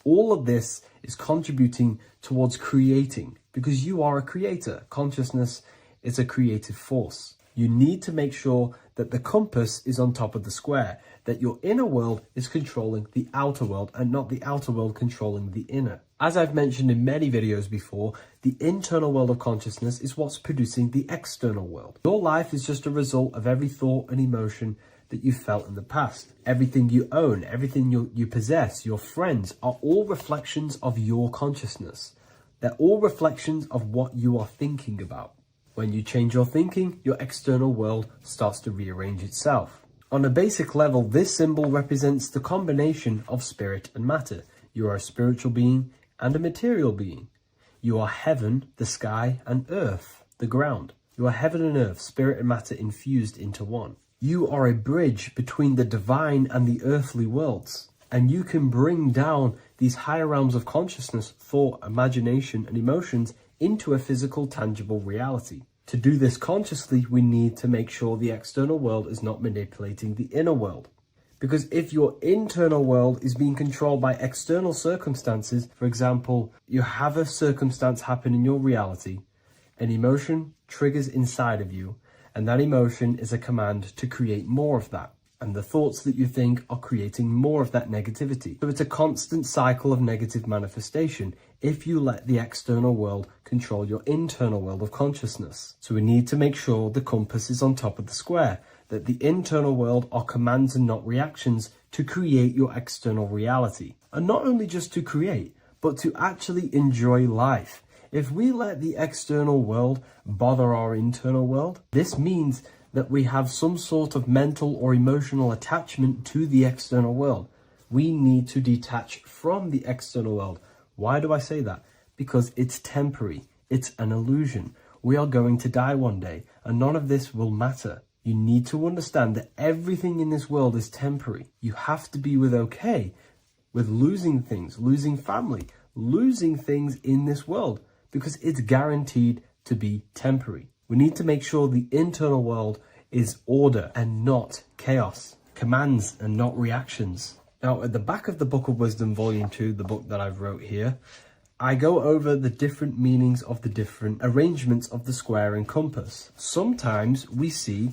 All of this is contributing towards creating, because you are a creator. Consciousness is a creative force. You need to make sure that the compass is on top of the square, that your inner world is controlling the outer world and not the outer world controlling the inner. As I've mentioned in many videos before, the internal world of consciousness is what's producing the external world. Your life is just a result of every thought and emotion that you felt in the past. Everything you own, everything you possess, your friends, are all reflections of your consciousness. They're all reflections of what you are thinking about. When you change your thinking, your external world starts to rearrange itself. On a basic level, this symbol represents the combination of spirit and matter. You are a spiritual being and a material being. You are heaven, the sky, and earth, the ground. You are heaven and earth, spirit and matter infused into one. You are a bridge between the divine and the earthly worlds, and you can bring down these higher realms of consciousness, thought, imagination, and emotions into a physical, tangible reality. To do this consciously, we need to make sure the external world is not manipulating the inner world. Because if your internal world is being controlled by external circumstances, for example, you have a circumstance happen in your reality, an emotion triggers inside of you, and that emotion is a command to create more of that. And the thoughts that you think are creating more of that negativity. So it's a constant cycle of negative manifestation if you let the external world control your internal world of consciousness. So we need to make sure the compass is on top of the square, that the internal world are commands and not reactions to create your external reality. And not only just to create, but to actually enjoy life. If we let the external world bother our internal world, this means that we have some sort of mental or emotional attachment to the external world. We need to detach from the external world. Why do I say that? Because it's temporary. It's an illusion. We are going to die one day, and none of this will matter. You need to understand that everything in this world is temporary. You have to be okay with losing things, losing family, losing things in this world, because it's guaranteed to be temporary. We need to make sure the internal world is order and not chaos, commands and not reactions. Now, at the back of the Book of Wisdom, Volume 2, the book that I've wrote here, I go over the different meanings of the different arrangements of the square and compass. Sometimes we see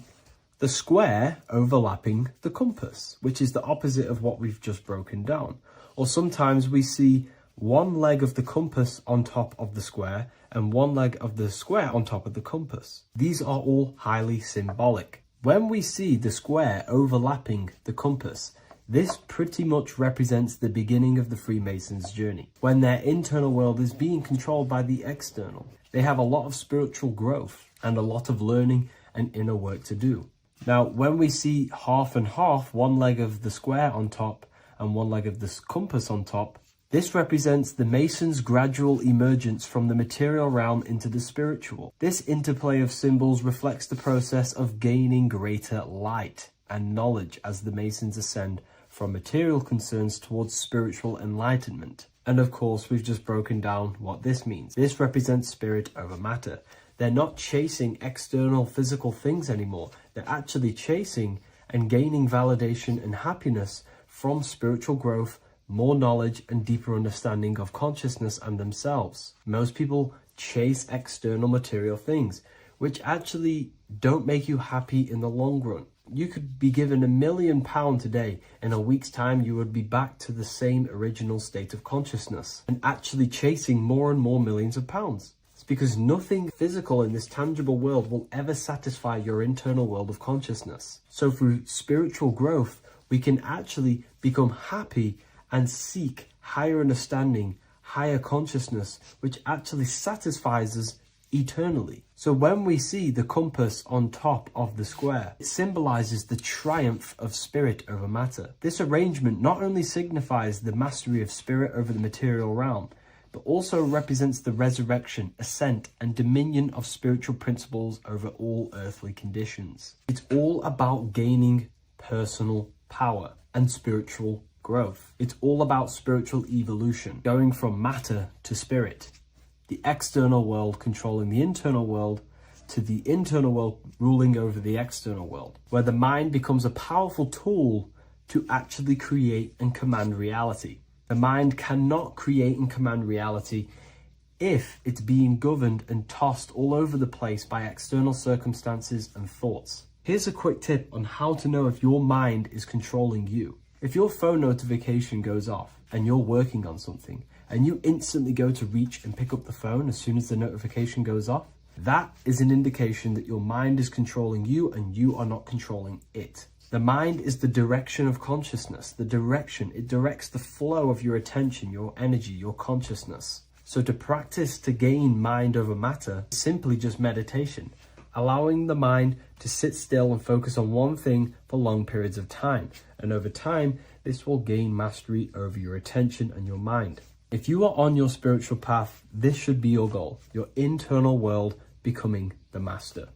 the square overlapping the compass, which is the opposite of what we've just broken down. Or sometimes we see one leg of the compass on top of the square and one leg of the square on top of the compass. These are all highly symbolic. When we see the square overlapping the compass, this pretty much represents the beginning of the Freemasons' journey, when their internal world is being controlled by the external. They have a lot of spiritual growth and a lot of learning and inner work to do. Now, when we see half and half, one leg of the square on top and one leg of the compass on top, this represents the Masons' gradual emergence from the material realm into the spiritual. This interplay of symbols reflects the process of gaining greater light and knowledge as the Masons ascend from material concerns towards spiritual enlightenment. And of course, we've just broken down what this means. This represents spirit over matter. They're not chasing external physical things anymore. They're actually chasing and gaining validation and happiness from spiritual growth, more knowledge and deeper understanding of consciousness and themselves. Most people chase external material things, which actually don't make you happy in the long run. You could be given £1 million today. In a week's time, you would be back to the same original state of consciousness and actually chasing more and more millions of pounds. It's because nothing physical in this tangible world will ever satisfy your internal world of consciousness. So through spiritual growth, we can actually become happy and seek higher understanding, higher consciousness, which actually satisfies us eternally. So when we see the compass on top of the square, it symbolizes the triumph of spirit over matter. This arrangement not only signifies the mastery of spirit over the material realm, but also represents the resurrection, ascent, and dominion of spiritual principles over all earthly conditions. It's all about gaining personal power and spiritual growth. It's all about spiritual evolution, going from matter to spirit. The external world controlling the internal world, to the internal world ruling over the external world, where the mind becomes a powerful tool to actually create and command reality. The mind cannot create and command reality if it's being governed and tossed all over the place by external circumstances and thoughts. Here's a quick tip on how to know if your mind is controlling you. If your phone notification goes off and you're working on something, and you instantly go to reach and pick up the phone as soon as the notification goes off, that is an indication that your mind is controlling you and you are not controlling it. The mind is the direction of consciousness, the direction. It directs the flow of your attention, your energy, your consciousness. So to practice to gain mind over matter is simply just meditation, allowing the mind to sit still and focus on one thing for long periods of time. And over time, this will gain mastery over your attention and your mind. If you are on your spiritual path, this should be your goal, your internal world becoming the master.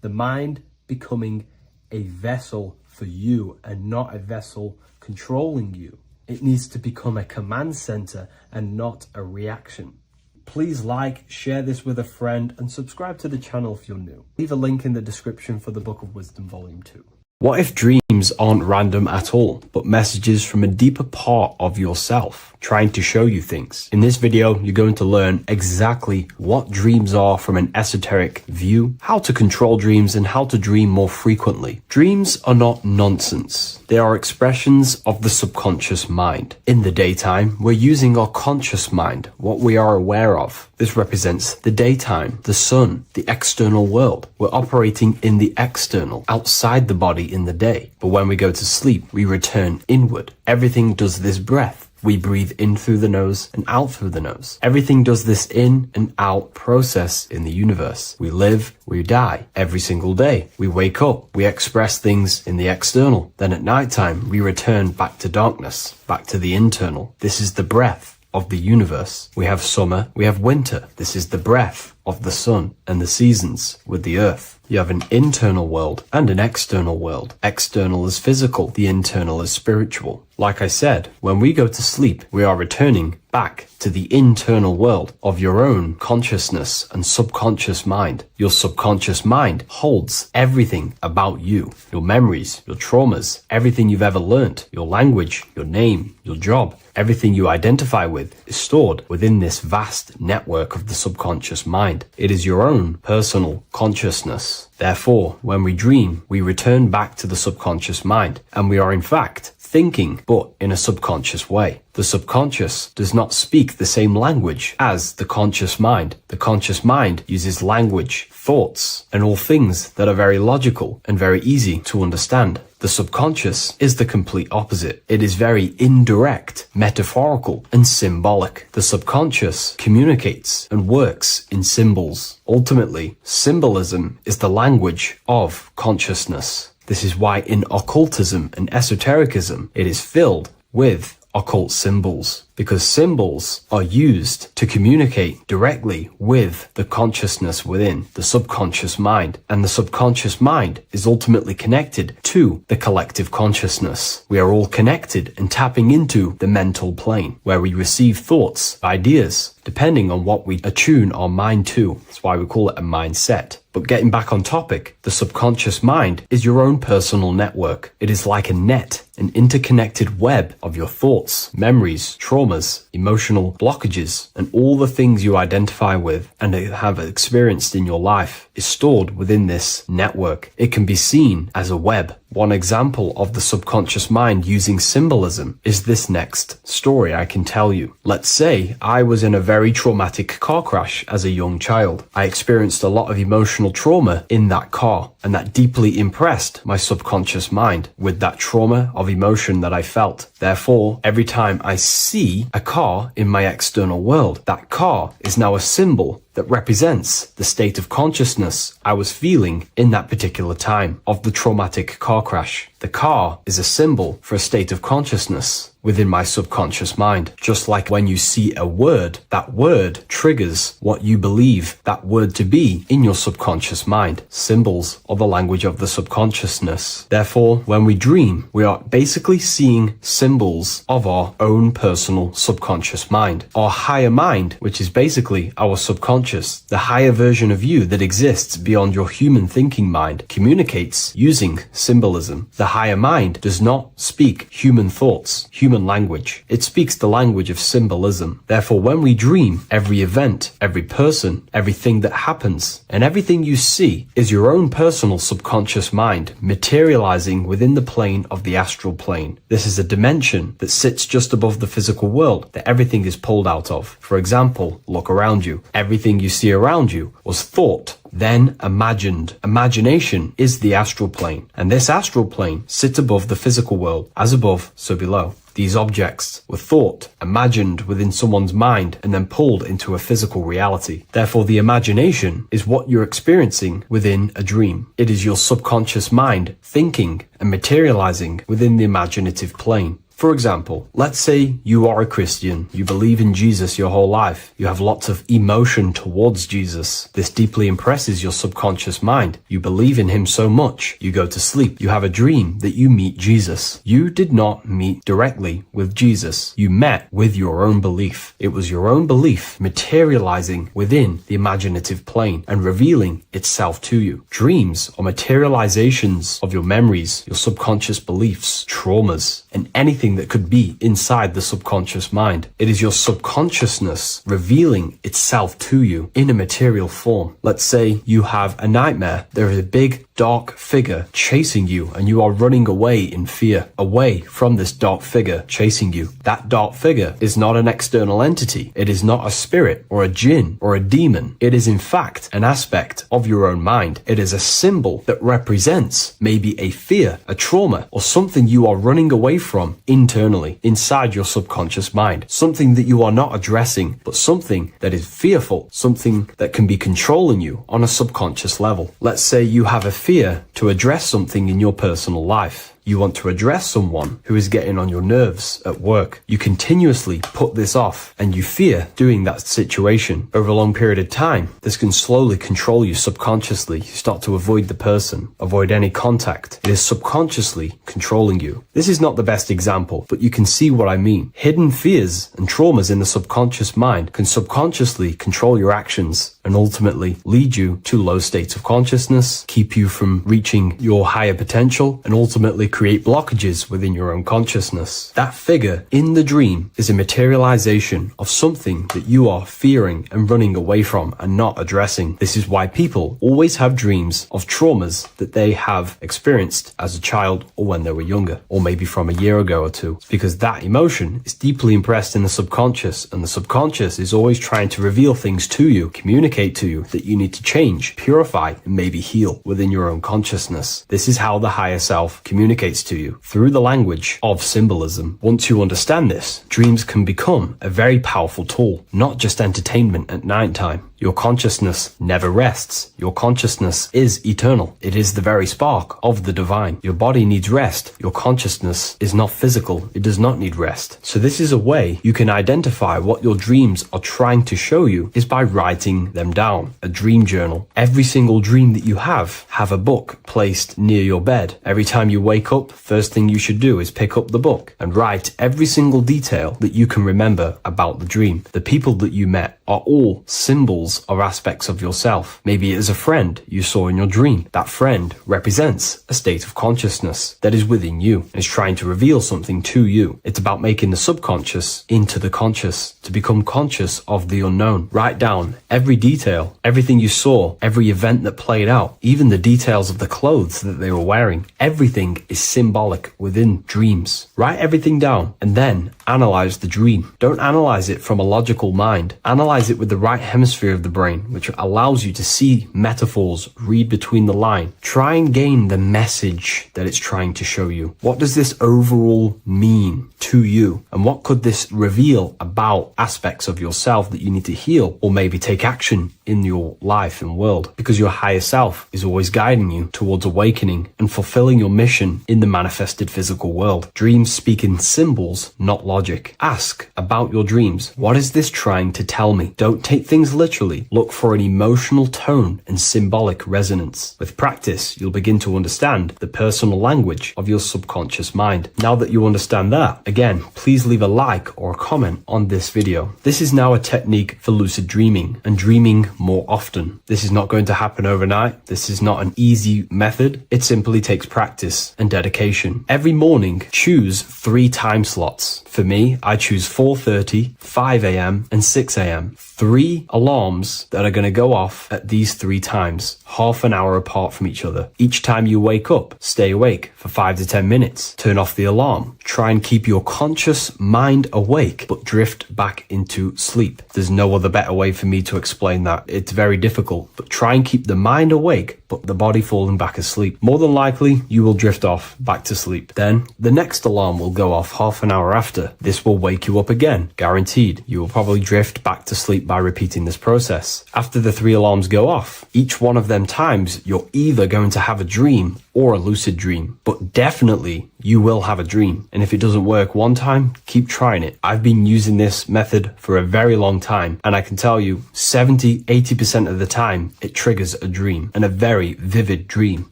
The mind becoming a vessel for you and not a vessel controlling you. It needs to become a command center and not a reaction. Please like, share this with a friend, and subscribe to the channel if you're new. Leave a link in the description for the Book of Wisdom Volume 2. What if dreams aren't random at all, but messages from a deeper part of yourself, trying to show you things? In this video, you're going to learn exactly what dreams are from an esoteric view, how to control dreams, and how to dream more frequently. Dreams are not nonsense. They are expressions of the subconscious mind. In the daytime, we're using our conscious mind, what we are aware of. This represents the daytime, the sun, the external world. We're operating in the external, outside the body in the day. But when we go to sleep, we return inward. Everything does this breath. We breathe in through the nose and out through the nose. Everything does this in and out process in the universe. We live, we die every single day. We wake up, we express things in the external. Then at nighttime, we return back to darkness, back to the internal. This is the breath of the universe. We have summer, we have winter. This is the breath of the sun and the seasons with the earth. You have an internal world and an external world. External is physical, the internal is spiritual. Like I said, when we go to sleep, we are returning back to the internal world of your own consciousness and subconscious mind. Your subconscious mind holds everything about you, your memories, your traumas, everything you've ever learnt, your language, your name, your job. Everything you identify with is stored within this vast network of the subconscious mind. It is your own personal consciousness. Therefore, when we dream, we return back to the subconscious mind, and we are in fact thinking, but in a subconscious way. The subconscious does not speak the same language as the conscious mind. The conscious mind uses language, thoughts, and all things that are very logical and very easy to understand. The subconscious is the complete opposite. It is very indirect, metaphorical, and symbolic. The subconscious communicates and works in symbols. Ultimately, symbolism is the language of consciousness. This is why in occultism and esotericism, it is filled with occult symbols, because symbols are used to communicate directly with the consciousness within the subconscious mind, and the subconscious mind is ultimately connected to the collective consciousness. We are all connected and tapping into the mental plane, where we receive thoughts, ideas, depending on what we attune our mind to. That's why we call it a mindset. But getting back on topic, the subconscious mind is your own personal network. It is like a net, an interconnected web of your thoughts, memories, traumas, emotional blockages, and all the things you identify with and have experienced in your life is stored within this network. It can be seen as a web. One example of the subconscious mind using symbolism is this next story I can tell you. Let's say I was in a very traumatic car crash as a young child. I experienced a lot of emotional trauma in that car, and that deeply impressed my subconscious mind with that trauma of emotion that I felt. Therefore, every time I see a car in my external world, that car is now a symbol that represents the state of consciousness I was feeling in that particular time of the traumatic car crash. The car is a symbol for a state of consciousness within my subconscious mind. Just like when you see a word, that word triggers what you believe that word to be in your subconscious mind. Symbols are the language of the subconsciousness. Therefore, when we dream, we are basically seeing symbols of our own personal subconscious mind. Our higher mind, which is basically our subconscious, the higher version of you that exists beyond your human thinking mind, communicates using symbolism. The higher mind does not speak human thoughts, human language. It speaks the language of symbolism. Therefore, when we dream, every event, every person, everything that happens, and everything you see is your own personal subconscious mind materializing within the plane of the astral plane. This is a dimension that sits just above the physical world that everything is pulled out of. For example, look around you. Everything you see around you was thought, then imagined. Imagination is the astral plane, and this astral plane sits above the physical world. As above, so below. These objects were thought, imagined within someone's mind, and then pulled into a physical reality. Therefore, the imagination is what you're experiencing within a dream. It is your subconscious mind thinking and materializing within the imaginative plane. For example, let's say you are a Christian, you believe in Jesus your whole life, you have lots of emotion towards Jesus. This deeply impresses your subconscious mind. You believe in him so much, you go to sleep, you have a dream that you meet Jesus. You did not meet directly with Jesus. You met with your own belief. It was your own belief materializing within the imaginative plane and revealing itself to you. Dreams are materializations of your memories, your subconscious beliefs, traumas, and anything that could be inside the subconscious mind. It is your subconsciousness revealing itself to you in a material form. Let's say you have a nightmare. There is a big dark figure chasing you and you are running away in fear, away from this dark figure chasing you. That dark figure is not an external entity. It is not a spirit or a jinn or a demon. It is in fact an aspect of your own mind. It is a symbol that represents maybe a fear, a trauma, or something you are running away from internally, inside your subconscious mind. Something that you are not addressing, but something that is fearful, something that can be controlling you on a subconscious level. Let's say you have a fear to address something in your personal life. You want to address someone who is getting on your nerves at work. You continuously put this off and you fear doing that situation. Over a long period of time, this can slowly control you subconsciously. You start to avoid the person, avoid any contact. It is subconsciously controlling you. This is not the best example, but you can see what I mean. Hidden fears and traumas in the subconscious mind can subconsciously control your actions and ultimately lead you to low states of consciousness, keep you from reaching your higher potential, and ultimately create blockages within your own consciousness. That figure in the dream is a materialization of something that you are fearing and running away from and not addressing. This is why people always have dreams of traumas that they have experienced as a child or when they were younger, or maybe from a year ago or two. It's because that emotion is deeply impressed in the subconscious, and the subconscious is always trying to reveal things to you, communicate to you that you need to change, purify, and maybe heal within your own consciousness. This is how the higher self communicates to you through the language of symbolism. Once you understand this, dreams can become a very powerful tool, not just entertainment at nighttime. Your consciousness never rests. Your consciousness is eternal. It is the very spark of the divine. Your body needs rest. Your consciousness is not physical. It does not need rest. So this is a way you can identify what your dreams are trying to show you is by writing them down. A dream journal. Every single dream that you have a book placed near your bed. Every time you wake up, first thing you should do is pick up the book and write every single detail that you can remember about the dream. The people that you met are all symbols or aspects of yourself. Maybe it is a friend you saw in your dream. That friend represents a state of consciousness that is within you and is trying to reveal something to you. It's about making the subconscious into the conscious, to become conscious of the unknown. Write down every detail, everything you saw, every event that played out, even the details of the clothes that they were wearing. Everything is symbolic within dreams. Write everything down and then analyze the dream. Don't analyze it from a logical mind. Analyze it with the right hemisphere of the brain, which allows you to see metaphors, read between the line. Try and gain the message that it's trying to show you. What does this overall mean to you? And what could this reveal about aspects of yourself that you need to heal or maybe take action in your life and world? Because your higher self is always guiding you towards awakening and fulfilling your mission in the manifested physical world. Dreams speak in symbols, not logic. Ask about your dreams. What is this trying to tell me? Don't take things literally. Look for an emotional tone and symbolic resonance. With practice, you'll begin to understand the personal language of your subconscious mind. Now that you understand that, again, please leave a like or a comment on this video. This is now a technique for lucid dreaming and dreaming more often. This is not going to happen overnight. This is not an easy method. It simply takes practice and dedication. Every morning, choose 3 time slots. For me, I choose 4:30, 5 a.m. and 6 a.m. 3 alarms that are going to go off at these 3 times, half an hour apart from each other. Each time you wake up, stay awake for 5 to 10 minutes. Turn off the alarm. Try and keep your conscious mind awake, but drift back into sleep. There's no other better way for me to explain that. It's very difficult, but try and keep the mind awake, but the body falling back asleep. More than likely, you will drift off back to sleep. Then the next alarm will go off half an hour after. This will wake you up again, guaranteed. You will probably drift back to sleep by repeating this process. After the 3 alarms go off, each one of them times, you're either going to have a dream or a lucid dream, but definitely you will have a dream. And if it doesn't work one time, keep trying it. I've been using this method for a very long time, and I can tell you 70-80% of the time it triggers a dream, and a very vivid dream.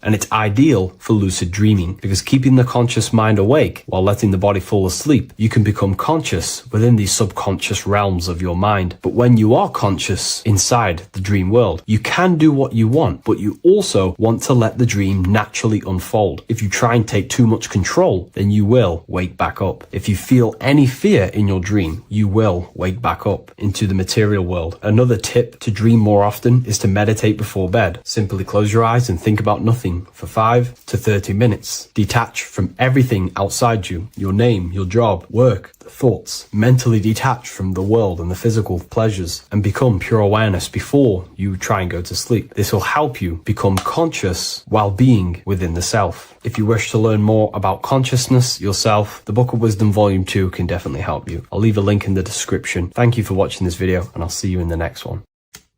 And it's ideal for lucid dreaming because keeping the conscious mind awake while letting the body fall asleep, you can become conscious within these subconscious realms of your mind. But when you are conscious inside the dream world, you can do what you want, but you also want to let the dream naturally unfold. If you try and take too much control, then you will wake back up. If you feel any fear in your dream, you will wake back up into the material world. Another tip to dream more often is to meditate before bed. Simply close your eyes and think about nothing for 5 to 30 minutes. Detach from everything outside you, your name, your job, work, thoughts. Mentally detach from the world and the physical pleasures and become pure awareness before you try and go to sleep. This will help you become conscious while being within the self. If you wish to learn more about consciousness yourself, the Book of Wisdom Volume 2 can definitely help you. I'll leave a link in the description. Thank you for watching this video, and I'll see you in the next one.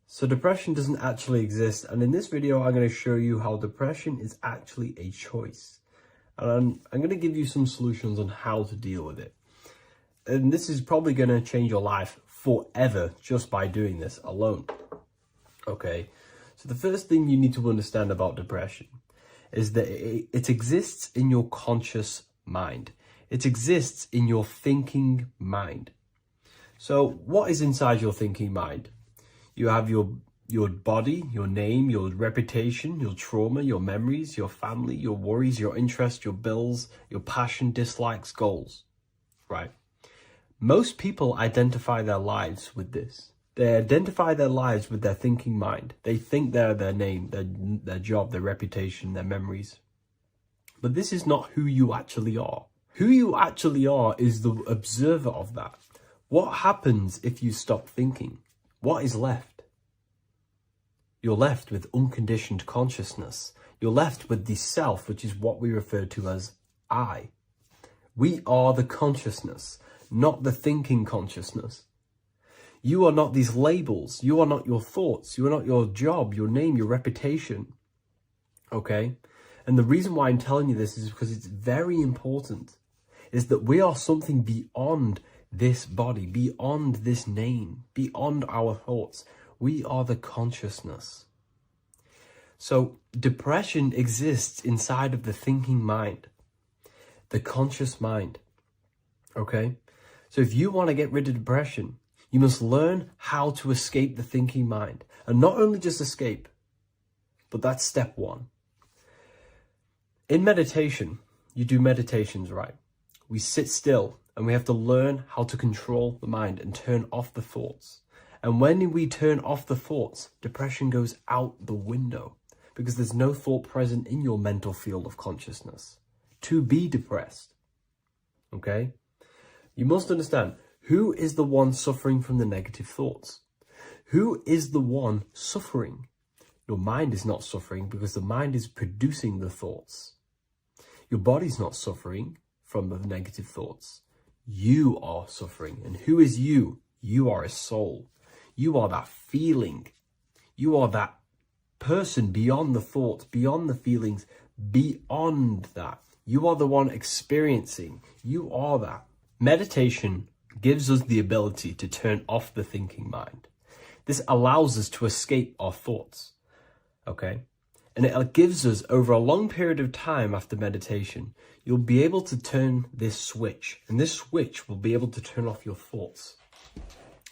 So depression doesn't actually exist, and in this video I'm going to show you how depression is actually a choice. And I'm going to give you some solutions on how to deal with it. And this is probably going to change your life forever just by doing this alone. Okay, so the first thing you need to understand about depression is that it exists in your conscious mind. It exists in your thinking mind. So what is inside your thinking mind? You have your body, your name, your reputation, your trauma, your memories, your family, your worries, your interests, your bills, your passion, dislikes, goals, right? Most people identify their lives with this. They identify their lives with their thinking mind. They think they're their name, their job, their reputation, their memories. But this is not who you actually are. Who you actually are is the observer of that. What happens if you stop thinking? What is left? You're left with unconditioned consciousness. You're left with the self, which is what we refer to as I. We are the consciousness, not the thinking consciousness. You are not these labels. You are not your thoughts. You are not your job, your name, your reputation. Okay? And the reason why I'm telling you this is because it's very important, is that we are something beyond this body, beyond this name, beyond our thoughts. We are the consciousness. So depression exists inside of the thinking mind, the conscious mind. Okay? So if you want to get rid of depression, you must learn how to escape the thinking mind. And not only just escape, but that's step 1. In meditation, you do meditations, right? We sit still and we have to learn how to control the mind and turn off the thoughts. And when we turn off the thoughts, depression goes out the window because there's no thought present in your mental field of consciousness to be depressed. Okay? You must understand, who is the one suffering from the negative thoughts? Who is the one suffering? Your mind is not suffering because the mind is producing the thoughts. Your body's not suffering from the negative thoughts. You are suffering. And who is you? You are a soul. You are that feeling. You are that person beyond the thoughts, beyond the feelings, beyond that. You are the one experiencing. You are that. Meditation gives us the ability to turn off the thinking mind. This allows us to escape our thoughts, okay? And it gives us, over a long period of time after meditation, you'll be able to turn this switch, and this switch will be able to turn off your thoughts.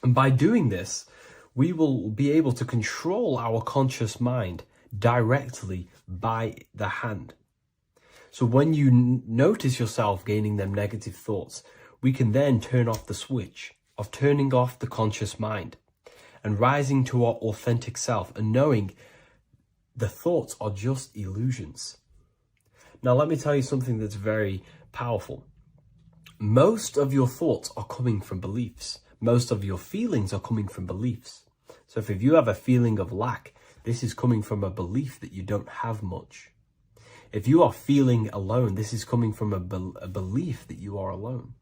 And by doing this, we will be able to control our conscious mind directly by the hand. So when you notice yourself gaining them negative thoughts, we can then turn off the switch of turning off the conscious mind and rising to our authentic self and knowing the thoughts are just illusions. Now, let me tell you something that's very powerful. Most of your thoughts are coming from beliefs. Most of your feelings are coming from beliefs. So if you have a feeling of lack, this is coming from a belief that you don't have much. If you are feeling alone, this is coming from a belief that you are alone.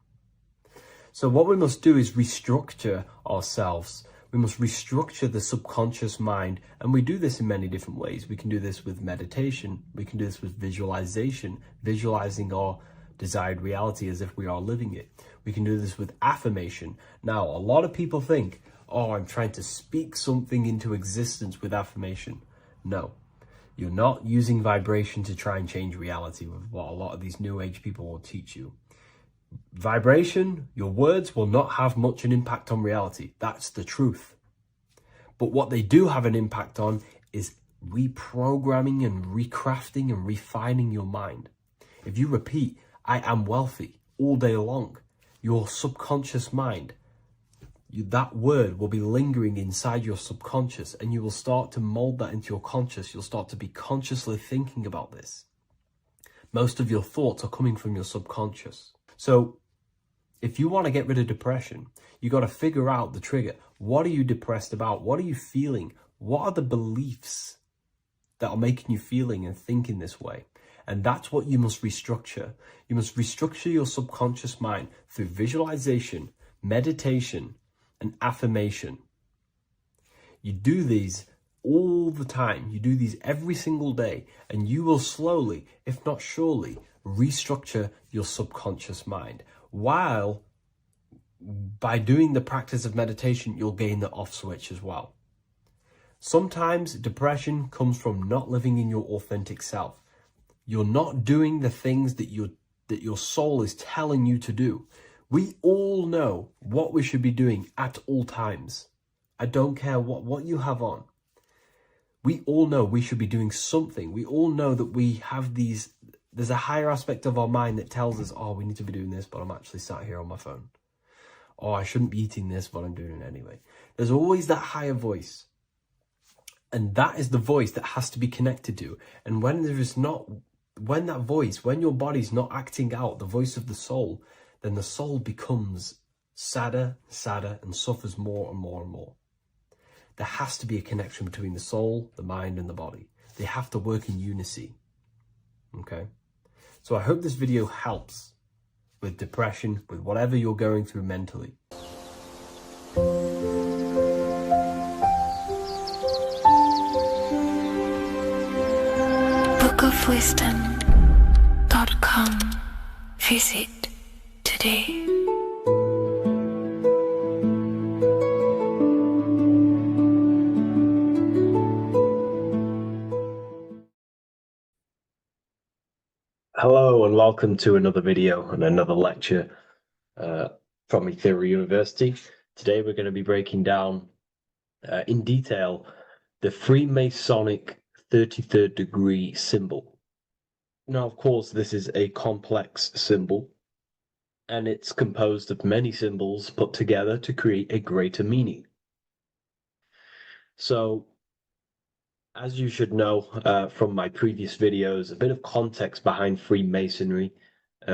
So what we must do is restructure ourselves. We must restructure the subconscious mind. And we do this in many different ways. We can do this with meditation. We can do this with visualization, visualizing our desired reality as if we are living it. We can do this with affirmation. Now, a lot of people think, oh, I'm trying to speak something into existence with affirmation. No, you're not using vibration to try and change reality with what a lot of these new age people will teach you. Vibration, your words will not have much an impact on reality. That's the truth. But what they do have an impact on is reprogramming and recrafting and refining your mind. If you repeat, I am wealthy all day long, your subconscious mind, that word will be lingering inside your subconscious, and you will start to mold that into your conscious. You'll start to be consciously thinking about this. Most of your thoughts are coming from your subconscious. So if you want to get rid of depression, you got to figure out the trigger. What are you depressed about? What are you feeling? What are the beliefs that are making you feeling and thinking this way? And that's what you must restructure. You must restructure your subconscious mind through visualization, meditation, and affirmation. You do these all the time. You do these every single day, and you will slowly, if not surely, restructure your subconscious mind. While by doing the practice of meditation, you'll gain the off switch as well. Sometimes depression comes from not living in your authentic self. You're not doing the things that your soul is telling you to do. We all know what we should be doing at all times. I don't care what you have on. We all know we should be doing something. We all know that we have there's a higher aspect of our mind that tells us, oh, we need to be doing this, but I'm actually sat here on my phone. Oh, I shouldn't be eating this, but I'm doing it anyway. There's always that higher voice. And that is the voice that has to be connected to. And when your body's not acting out the voice of the soul, then the soul becomes sadder, and suffers more and more and more. There has to be a connection between the soul, the mind, and the body. They have to work in unison. Okay? So I hope this video helps with depression, with whatever you're going through mentally. bookofwisdom.com. Visit today. Hello and welcome to another video and another lecture from Ethereal University. Today we're going to be breaking down in detail the Freemasonic 33rd degree symbol. Now, of course, this is a complex symbol, and it's composed of many symbols put together to create a greater meaning. So, as you should know from my previous videos, a bit of context behind Freemasonry,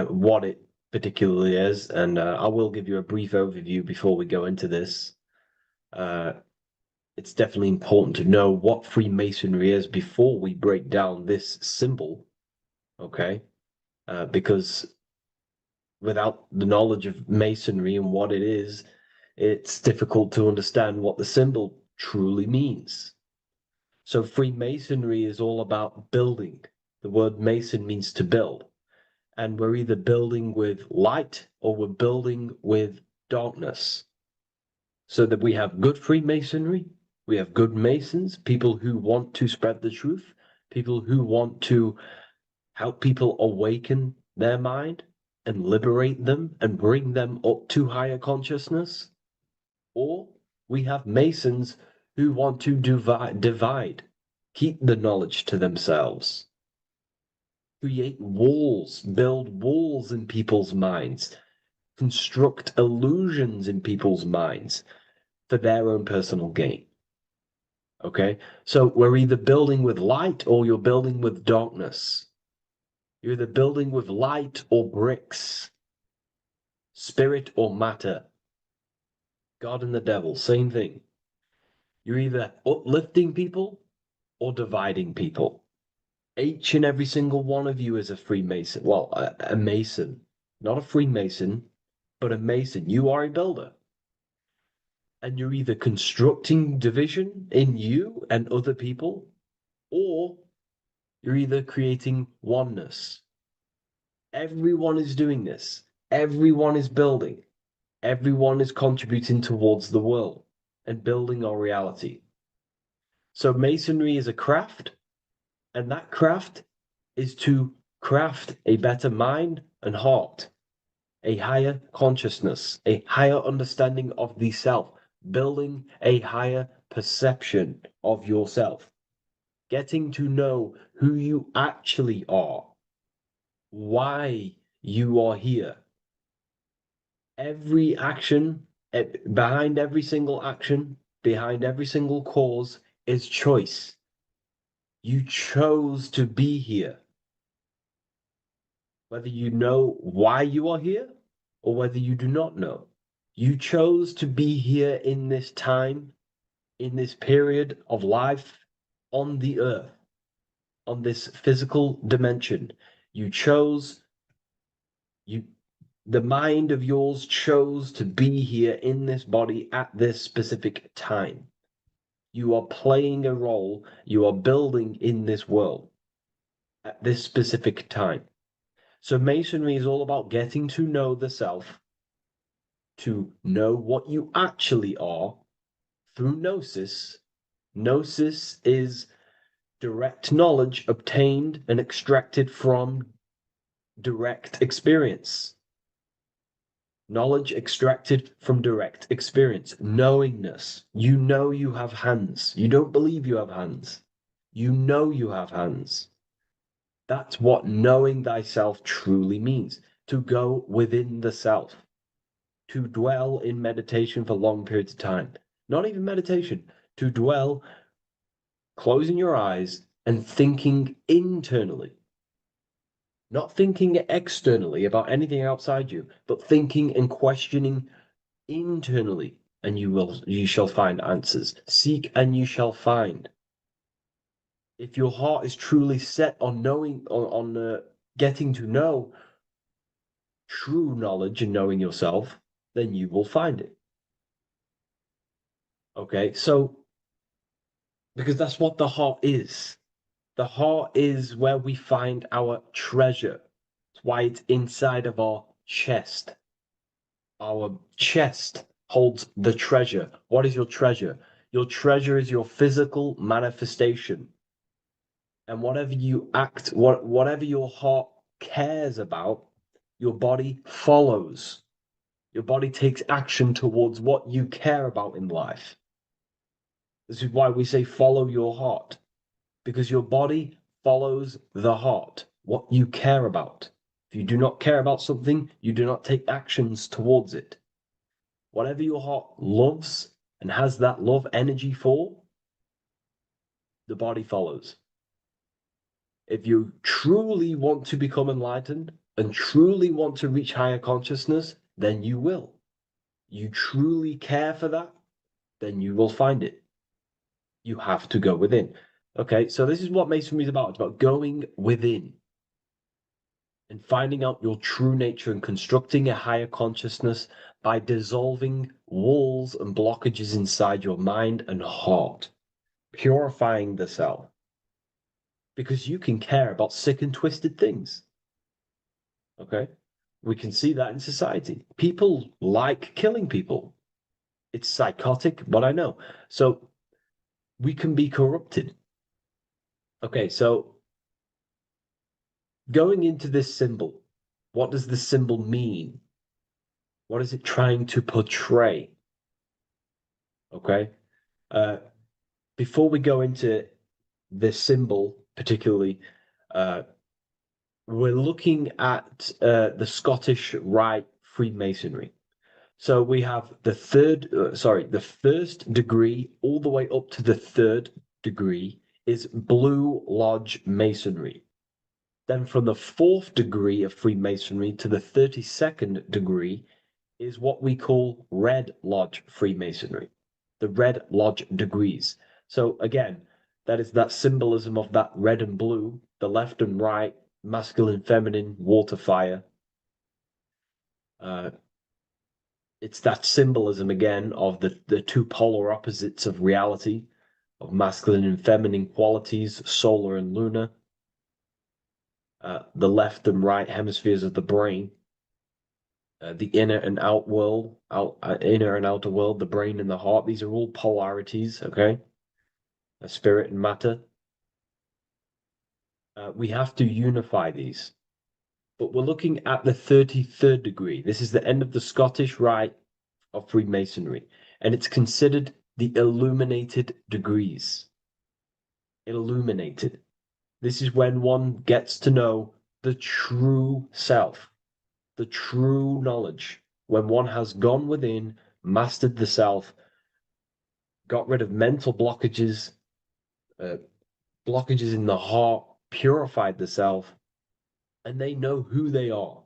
what it particularly is, and I will give you a brief overview before we go into this. It's definitely important to know what Freemasonry is before we break down this symbol, okay? Because without the knowledge of Masonry and what it is, it's difficult to understand what the symbol truly means. So Freemasonry is all about building. The word Mason means to build. And we're either building with light or we're building with darkness. So that we have good Freemasonry, we have good Masons, people who want to spread the truth, people who want to help people awaken their mind and liberate them and bring them up to higher consciousness. Or we have Masons who want to divide, keep the knowledge to themselves, create walls, build walls in people's minds, construct illusions in people's minds for their own personal gain. Okay, so we're either building with light or you're building with darkness. You're either building with light or bricks, spirit or matter. God and the devil, same thing. You're either uplifting people or dividing people. Each and every single one of you is a Freemason. Well, a Mason. Not a Freemason, but a Mason. You are a builder. And you're either constructing division in you and other people, or you're either creating oneness. Everyone is doing this. Everyone is building. Everyone is contributing towards the world and building our reality. So Masonry is a craft, and that craft is to craft a better mind and heart, a higher consciousness, a higher understanding of the self, building a higher perception of yourself, getting to know who you actually are, why you are here. Every action, behind every single action, behind every single cause is choice. You chose to be here. Whether you know why you are here or whether you do not know. You chose to be here in this time, in this period of life on the earth, on this physical dimension. You chose, the mind of yours chose to be here in this body at this specific time. You are playing a role, you are building in this world at this specific time. So Masonry is all about getting to know the self, to know what you actually are through gnosis. Gnosis is direct knowledge obtained and extracted from direct experience. Knowledge extracted from direct experience. Knowingness. You know you have hands. You don't believe you have hands. You know you have hands. That's what knowing thyself truly means. To go within the self. To dwell in meditation for long periods of time. Not even meditation. To dwell, closing your eyes and thinking internally. Not thinking externally about anything outside you, but thinking and questioning internally, and you shall find answers. Seek and you shall find. If your heart is truly set on knowing, on getting to know true knowledge and knowing yourself, then you will find it. Okay, so because that's what the heart is. The heart is where we find our treasure. That's why it's inside of our chest. Our chest holds the treasure. What is your treasure? Your treasure is your physical manifestation. And whatever you act, whatever your heart cares about, your body follows. Your body takes action towards what you care about in life. This is why we say follow your heart, because your body follows the heart, what you care about. If you do not care about something, you do not take actions towards it. Whatever your heart loves and has that love energy for, the body follows. If you truly want to become enlightened and truly want to reach higher consciousness, then you will. You truly care for that, then you will find it. You have to go within. Okay, so this is what Masonry is about. It's about going within and finding out your true nature and constructing a higher consciousness by dissolving walls and blockages inside your mind and heart, purifying the self. Because you can care about sick and twisted things. Okay? We can see that in society. People like killing people. It's psychotic, but I know. So we can be corrupted. Okay, so going into this symbol, what does this symbol mean? What is it trying to portray? Okay. Before we go into this symbol, particularly, we're looking at the Scottish Rite Freemasonry. So we have the the first degree all the way up to the third degree is Blue Lodge Masonry. Then from the fourth degree of Freemasonry to the 32nd degree is what we call Red Lodge Freemasonry, the Red Lodge degrees. So again, that is that symbolism of that red and blue, the left and right, masculine, feminine, water, fire. It's that symbolism again of the two polar opposites of reality, of masculine and feminine qualities, solar and lunar. The left and right hemispheres of the brain, the inner and inner and outer world, the brain and the heart. These are all polarities, okay? Spirit and matter. We have to unify these. But we're looking at the 33rd degree. This is the end of the Scottish Rite of Freemasonry, and it's considered the illuminated degrees. Illuminated. This is when one gets to know the true self, the true knowledge, when one has gone within, mastered the self, got rid of mental blockages, blockages in the heart, purified the self, and they know who they are.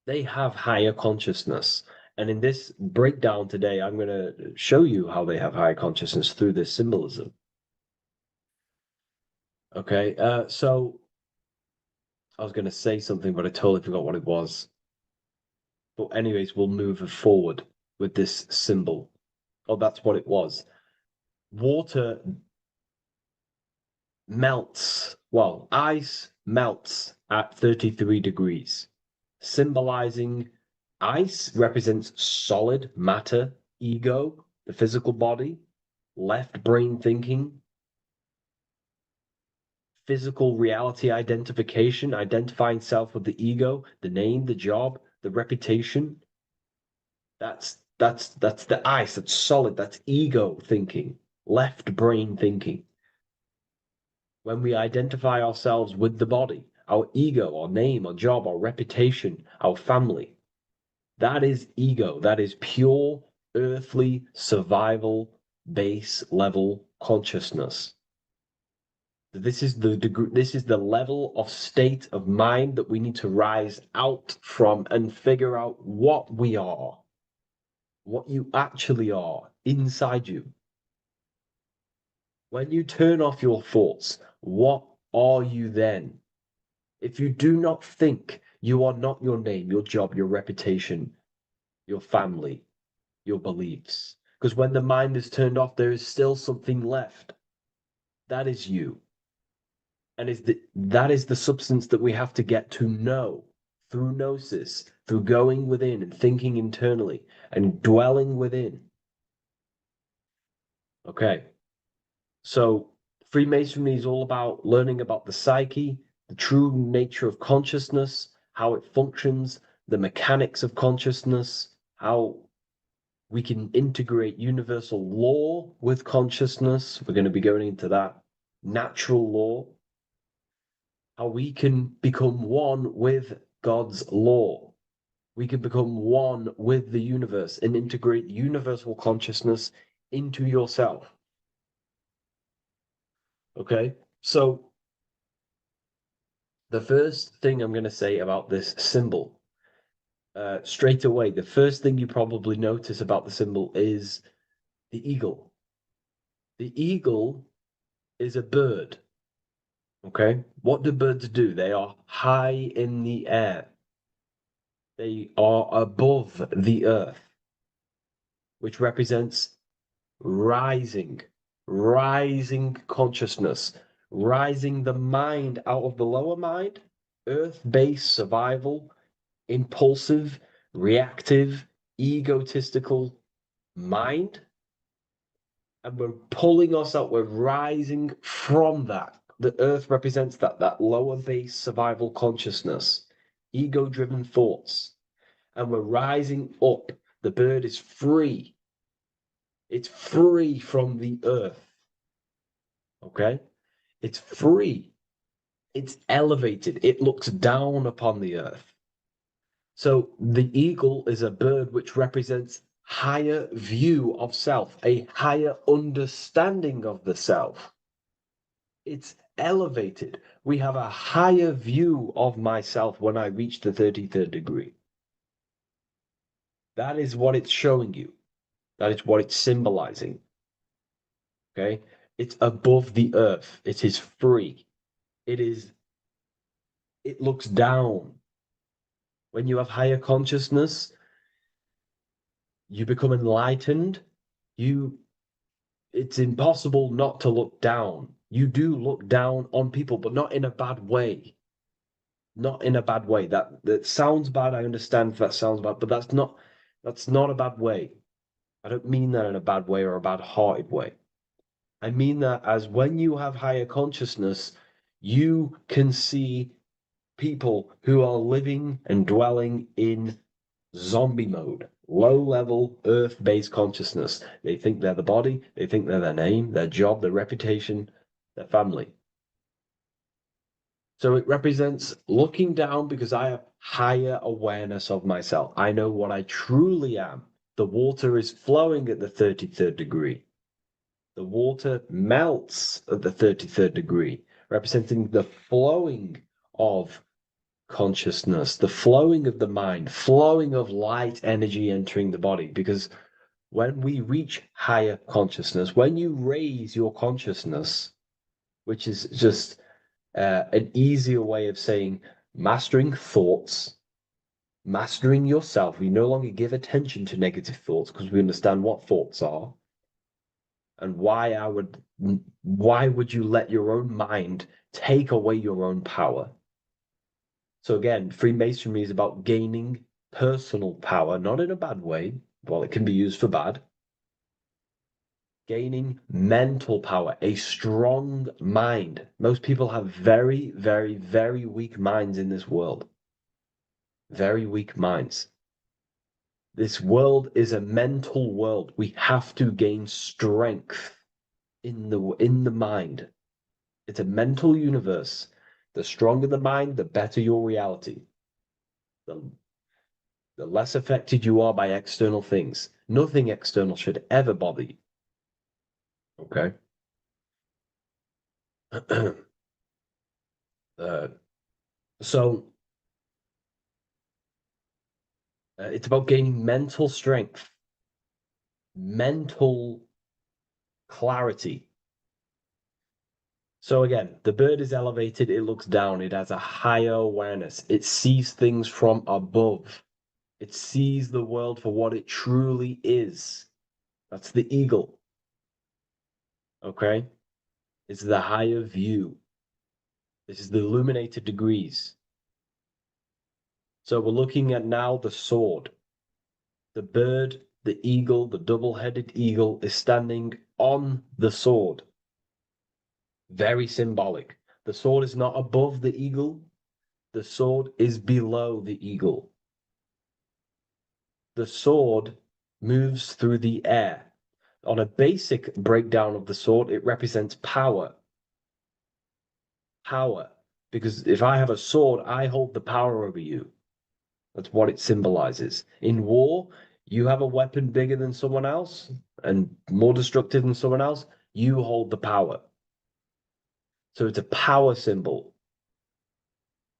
They have higher consciousness. And in this breakdown today, I'm going to show you how they have higher consciousness through this symbolism. Okay, so I was going to say something, but I totally forgot what it was. But anyways, we'll move forward with this symbol. Oh, that's what it was. Water melts. Well, ice melts at 33 degrees, symbolizing ice represents solid matter, ego, the physical body, left brain thinking, physical reality identification, identifying self with the ego, the name, the job, the reputation. That's the ice, that's solid, that's ego thinking, left brain thinking. When we identify ourselves with the body, our ego, our name, our job, our reputation, our family, that is ego. That is pure earthly survival base level consciousness. This is the degree, this is the level of state of mind that we need to rise out from and figure out what we are, what you actually are inside you. When you turn off your thoughts, what are you then? If you do not think, you are not your name, your job, your reputation, your family, your beliefs. Because when the mind is turned off, there is still something left. That is you. And that is the substance that we have to get to know through gnosis, through going within and thinking internally and dwelling within. Okay. So Freemasonry is all about learning about the psyche, the true nature of consciousness, how it functions, the mechanics of consciousness, how we can integrate universal law with consciousness. We're going to be going into that. Natural law. How we can become one with God's law. We can become one with the universe and integrate universal consciousness into yourself. Okay, so The first thing I'm going to say about this symbol, straight away, the first thing you probably notice about the symbol is the eagle. The eagle is a bird. Okay? What do birds do? They are high in the air. They are above the earth, which represents rising, rising consciousness, rising the mind out of the lower mind, earth-based survival, impulsive, reactive, egotistical mind. And we're pulling us up, we're rising from that. The earth represents that lower base survival consciousness, ego-driven thoughts. And we're rising up. The bird is free. It's free from the earth. Okay? It's free. It's elevated. It looks down upon the earth. So the eagle is a bird which represents higher view of self, a higher understanding of the self. It's elevated. We have a higher view of myself when I reach the 33rd degree. That is what it's showing you. That is what it's symbolizing. Okay? It's above the earth. It is free. It looks down. When you have higher consciousness, you become enlightened. It's impossible not to look down. You do look down on people, but not in a bad way. Not in a bad way. That sounds bad. I understand if that sounds bad, but that's not a bad way. I don't mean that in a bad way or a bad-hearted way. I mean that as when you have higher consciousness, you can see people who are living and dwelling in zombie mode, low-level earth-based consciousness. They think they're the body, they think they're their name, their job, their reputation, their family. So it represents looking down because I have higher awareness of myself. I know what I truly am. The water is flowing at the 33rd degree. The water melts at the 33rd degree, representing the flowing of consciousness, the flowing of the mind, flowing of light energy entering the body. Because when we reach higher consciousness, when you raise your consciousness, which is just an easier way of saying mastering thoughts, mastering yourself, we no longer give attention to negative thoughts because we understand what thoughts are. And why would you let your own mind take away your own power? So again, Freemasonry is about gaining personal power, not in a bad way, well, it can be used for bad. Gaining mental power, a strong mind. Most people have very, very, very weak minds in this world. Very weak minds. This world is a mental world. We have to gain strength in the mind. It's a mental universe. The stronger the mind, the better your reality. The less affected you are by external things. Nothing external should ever bother you. Okay? So it's about gaining mental strength, mental clarity. So again, the bird is elevated, it looks down, it has a higher awareness, it sees things from above, it sees the world for what it truly is. That's the eagle. Okay? It's the higher view. This is the illuminated degrees. So we're looking at now the sword. The bird, the eagle, the double-headed eagle is standing on the sword. Very symbolic. The sword is not above the eagle. The sword is below the eagle. The sword moves through the air. On a basic breakdown of the sword, it represents power. Power. Because if I have a sword, I hold the power over you. That's what it symbolizes. In war, you have a weapon bigger than someone else and more destructive than someone else, you hold the power. So it's a power symbol.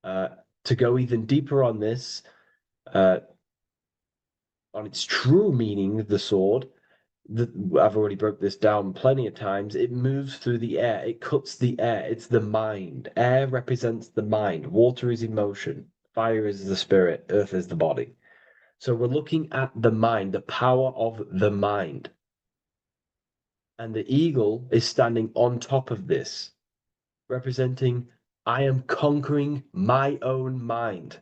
To go even deeper on this, on its true meaning, the sword, I've already broke this down plenty of times. It moves through the air. It cuts the air. It's the mind. Air represents the mind. Water is emotion. Fire is the spirit. Earth is the body. So we're looking at the mind, the power of the mind. And the eagle is standing on top of this, representing I am conquering my own mind.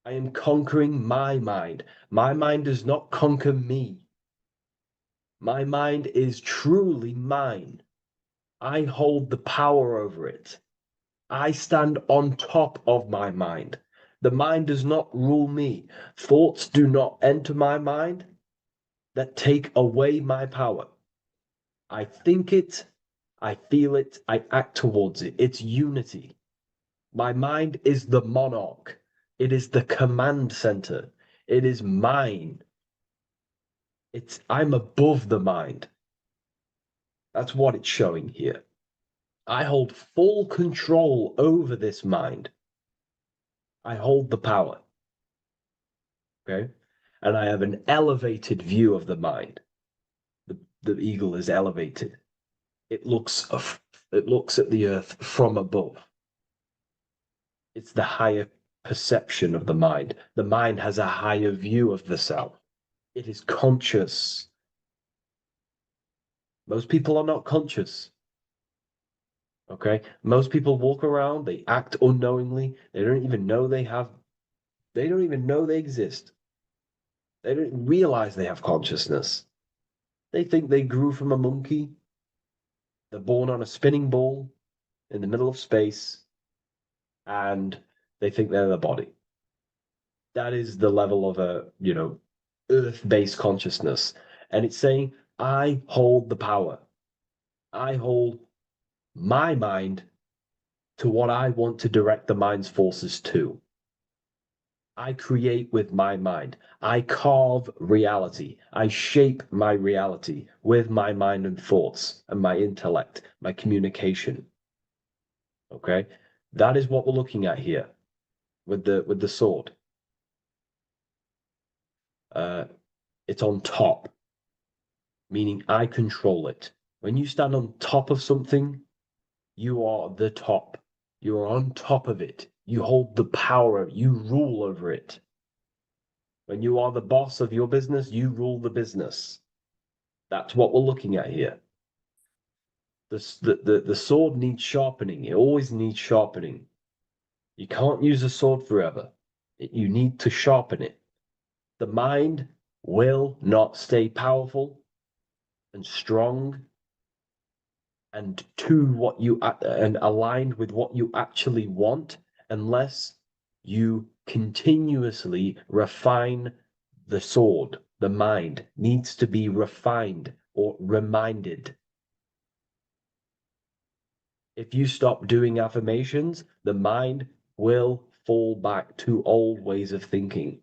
I am conquering my mind. My mind does not conquer me. My mind is truly mine. I hold the power over it. I stand on top of my mind. The mind does not rule me. Thoughts do not enter my mind that take away my power. I think it, I feel it, I act towards it. It's unity. My mind is the monarch. It is the command center. It is mine. I'm above the mind. That's what it's showing here. I hold full control over this mind. I hold the power. Okay? And I have an elevated view of the mind. The eagle is elevated. It looks at the earth from above. It's the higher perception of the mind. The mind has a higher view of the self. It is conscious. Most people are not conscious. Okay? Most people walk around, they act unknowingly, they don't even know they exist. They don't realize they have consciousness. They think they grew from a monkey. They're born on a spinning ball in the middle of space, and they think they're the body. That is the level of earth-based consciousness. And it's saying, I hold the power. I hold my mind to what I want to direct the mind's forces to. I create with my mind. I carve reality. I shape my reality with my mind and thoughts and my intellect, my communication. Okay? That is what we're looking at here with the sword. It's on top, meaning I control it. When you stand on top of something, you are the top. You are on top of it. You hold the power. You rule over it. When you are the boss of your business, you rule the business. That's what we're looking at here. The sword needs sharpening. It always needs sharpening. You can't use a sword forever. You need to sharpen it. The mind will not stay powerful and strong and and aligned with what you actually want unless you continuously refine the sword. The mind needs to be refined or reminded. If you stop doing affirmations, the mind will fall back to old ways of thinking.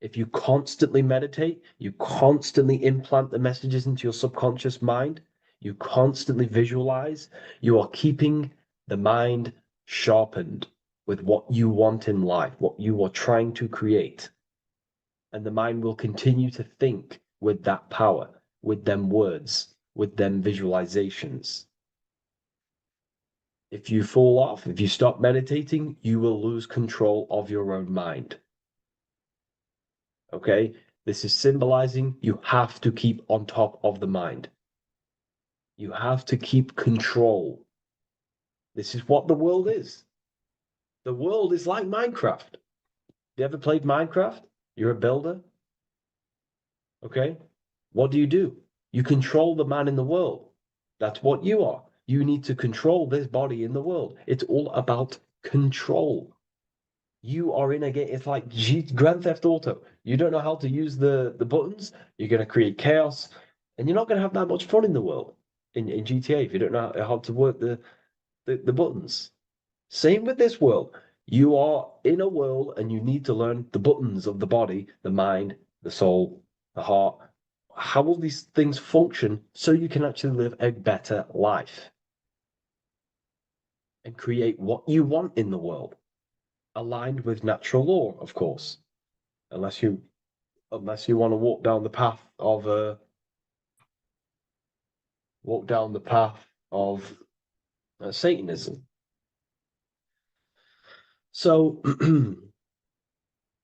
If you constantly meditate, you constantly implant the messages into your subconscious mind, you constantly visualize, you are keeping the mind sharpened with what you want in life, what you are trying to create. And the mind will continue to think with that power, with them words, with them visualizations. If you fall off, if you stop meditating, you will lose control of your own mind. Okay? This is symbolizing you have to keep on top of the mind. You have to keep control. This is what the world is. The world is like Minecraft. You ever played Minecraft? You're a builder. Okay? What do? You control the man in the world. That's what you are. You need to control this body in the world. It's all about control. You are in a game. It's like Grand Theft Auto. You don't know how to use the buttons. You're going to create chaos, and you're not going to have that much fun in the world in GTA if you don't know how to work the buttons. Same with this world. You are in a world, and you need to learn the buttons of the body, the mind, the soul, the heart. How will these things function so you can actually live a better life? and create what you want in the world, aligned with natural law, of course, unless you want to walk down the path of Satanism. So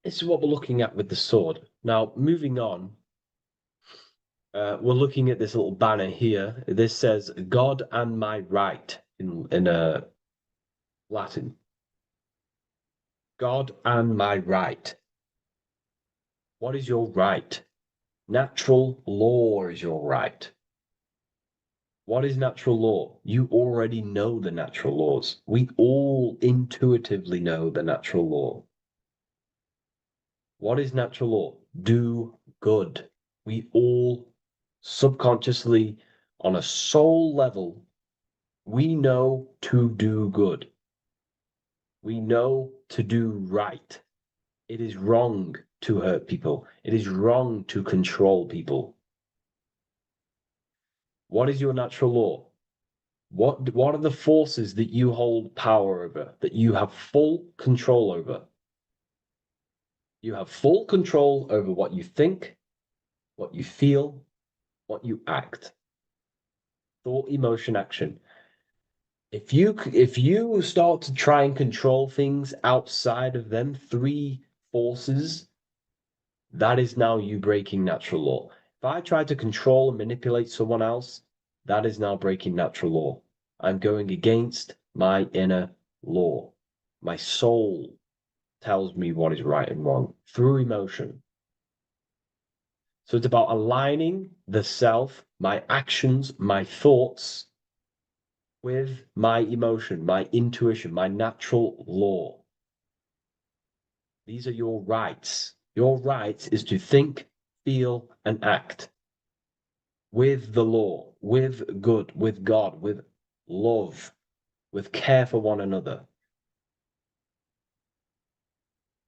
this is what we're looking at with the sword. Now, moving on, we're looking at this little banner here. This says "God and my right" in Latin. God and my right. What is your right? Natural law is your right. What is natural law? You already know the natural laws. We all intuitively know the natural law. What is natural law? Do good. We all subconsciously, on a soul level, we know to do good. We know to do right. It is wrong to hurt people. It is wrong to control people. What is your natural law? What are the forces that you hold power over, that you have full control over? You have full control over what you think, what you feel, what you act. Thought, emotion, action. If you start to try and control things outside of them three forces, that is now you breaking natural law. If I try to control and manipulate someone else, that is now breaking natural law. I'm going against my inner law. My soul tells me what is right and wrong through emotion. So it's about aligning the self, my actions, my thoughts, with my emotion, my intuition, my natural law. These are your rights. Your rights is to think, feel, and act with the law, with good, with God, with love, with care for one another.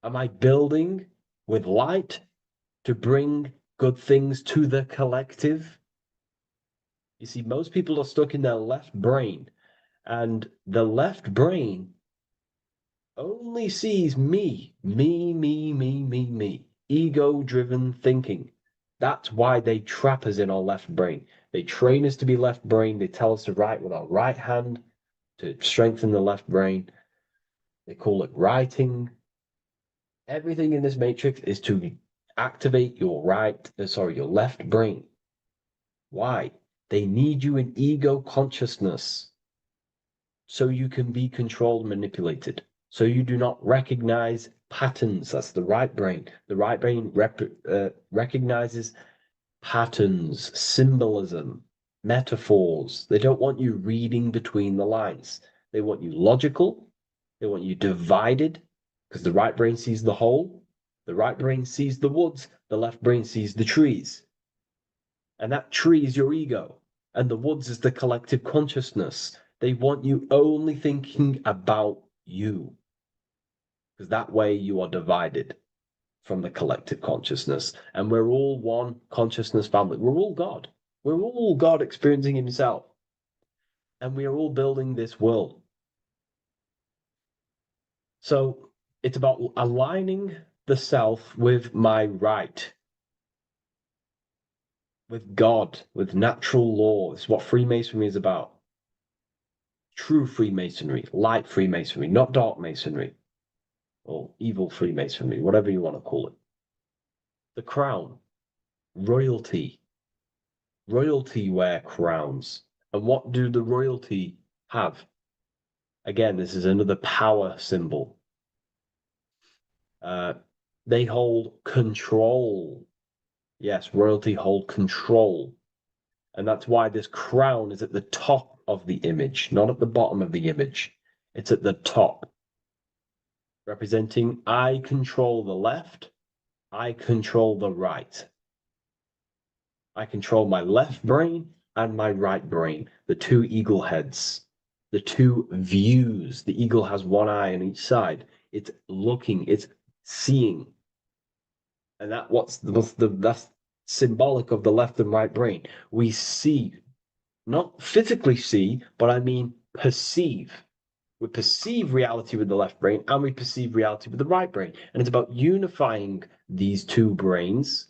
Am I building with light to bring good things to the collective? You see, most people are stuck in their left brain, and the left brain only sees me, me. Ego-driven thinking. That's why they trap us in our left brain. They train us to be left brain. They tell us to write with our right hand to strengthen the left brain. They call it writing. Everything in this matrix is to activate your your left brain. Why? They need you in ego consciousness so you can be controlled and manipulated. So you do not recognize patterns. That's the right brain. The right brain recognizes patterns, symbolism, metaphors. They don't want you reading between the lines. They want you logical. They want you divided, because the right brain sees the whole. The right brain sees the woods. The left brain sees the trees. And that tree is your ego. And the woods is the collective consciousness. They want you only thinking about you, because that way you are divided from the collective consciousness. And we're all one consciousness family. We're all God. We're all God experiencing himself. And we are all building this world. So it's about aligning the self with my right, with God, with natural law. It's what Freemasonry is about. True Freemasonry, light Freemasonry, not dark Masonry, or evil Freemasonry, whatever you want to call it. The crown, royalty. Royalty wear crowns. And what do the royalty have? Again, this is another power symbol. They hold control. Yes, royalty hold control. And that's why this crown is at the top of the image, not at the bottom of the image. It's at the top, representing I control the left, I control the right. I control my left brain and my right brain, the two eagle heads, the two views. The eagle has one eye on each side. It's looking, it's seeing. And that's symbolic of the left and right brain. We see, not physically see, but I mean perceive. We perceive reality with the left brain and we perceive reality with the right brain. And it's about unifying these two brains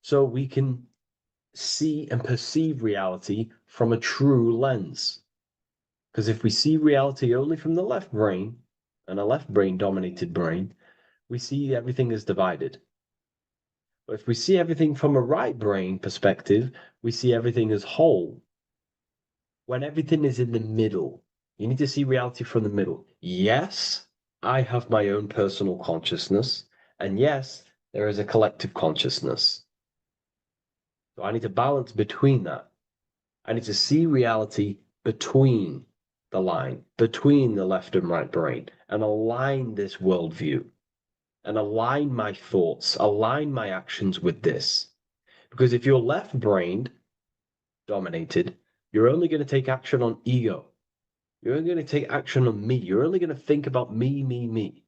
so we can see and perceive reality from a true lens. Because if we see reality only from the left brain, and a left brain dominated brain, we see everything as divided. But if we see everything from a right brain perspective, we see everything as whole. When everything is in the middle, you need to see reality from the middle. Yes, I have my own personal consciousness, and yes, there is a collective consciousness. So I need to balance between that. I need to see reality between the line, between the left and right brain, and align this worldview, and align my thoughts, align my actions with this. Because if you're left-brained dominated, you're only going to take action on ego. You're only going to take action on me. You're only going to think about me, me, me.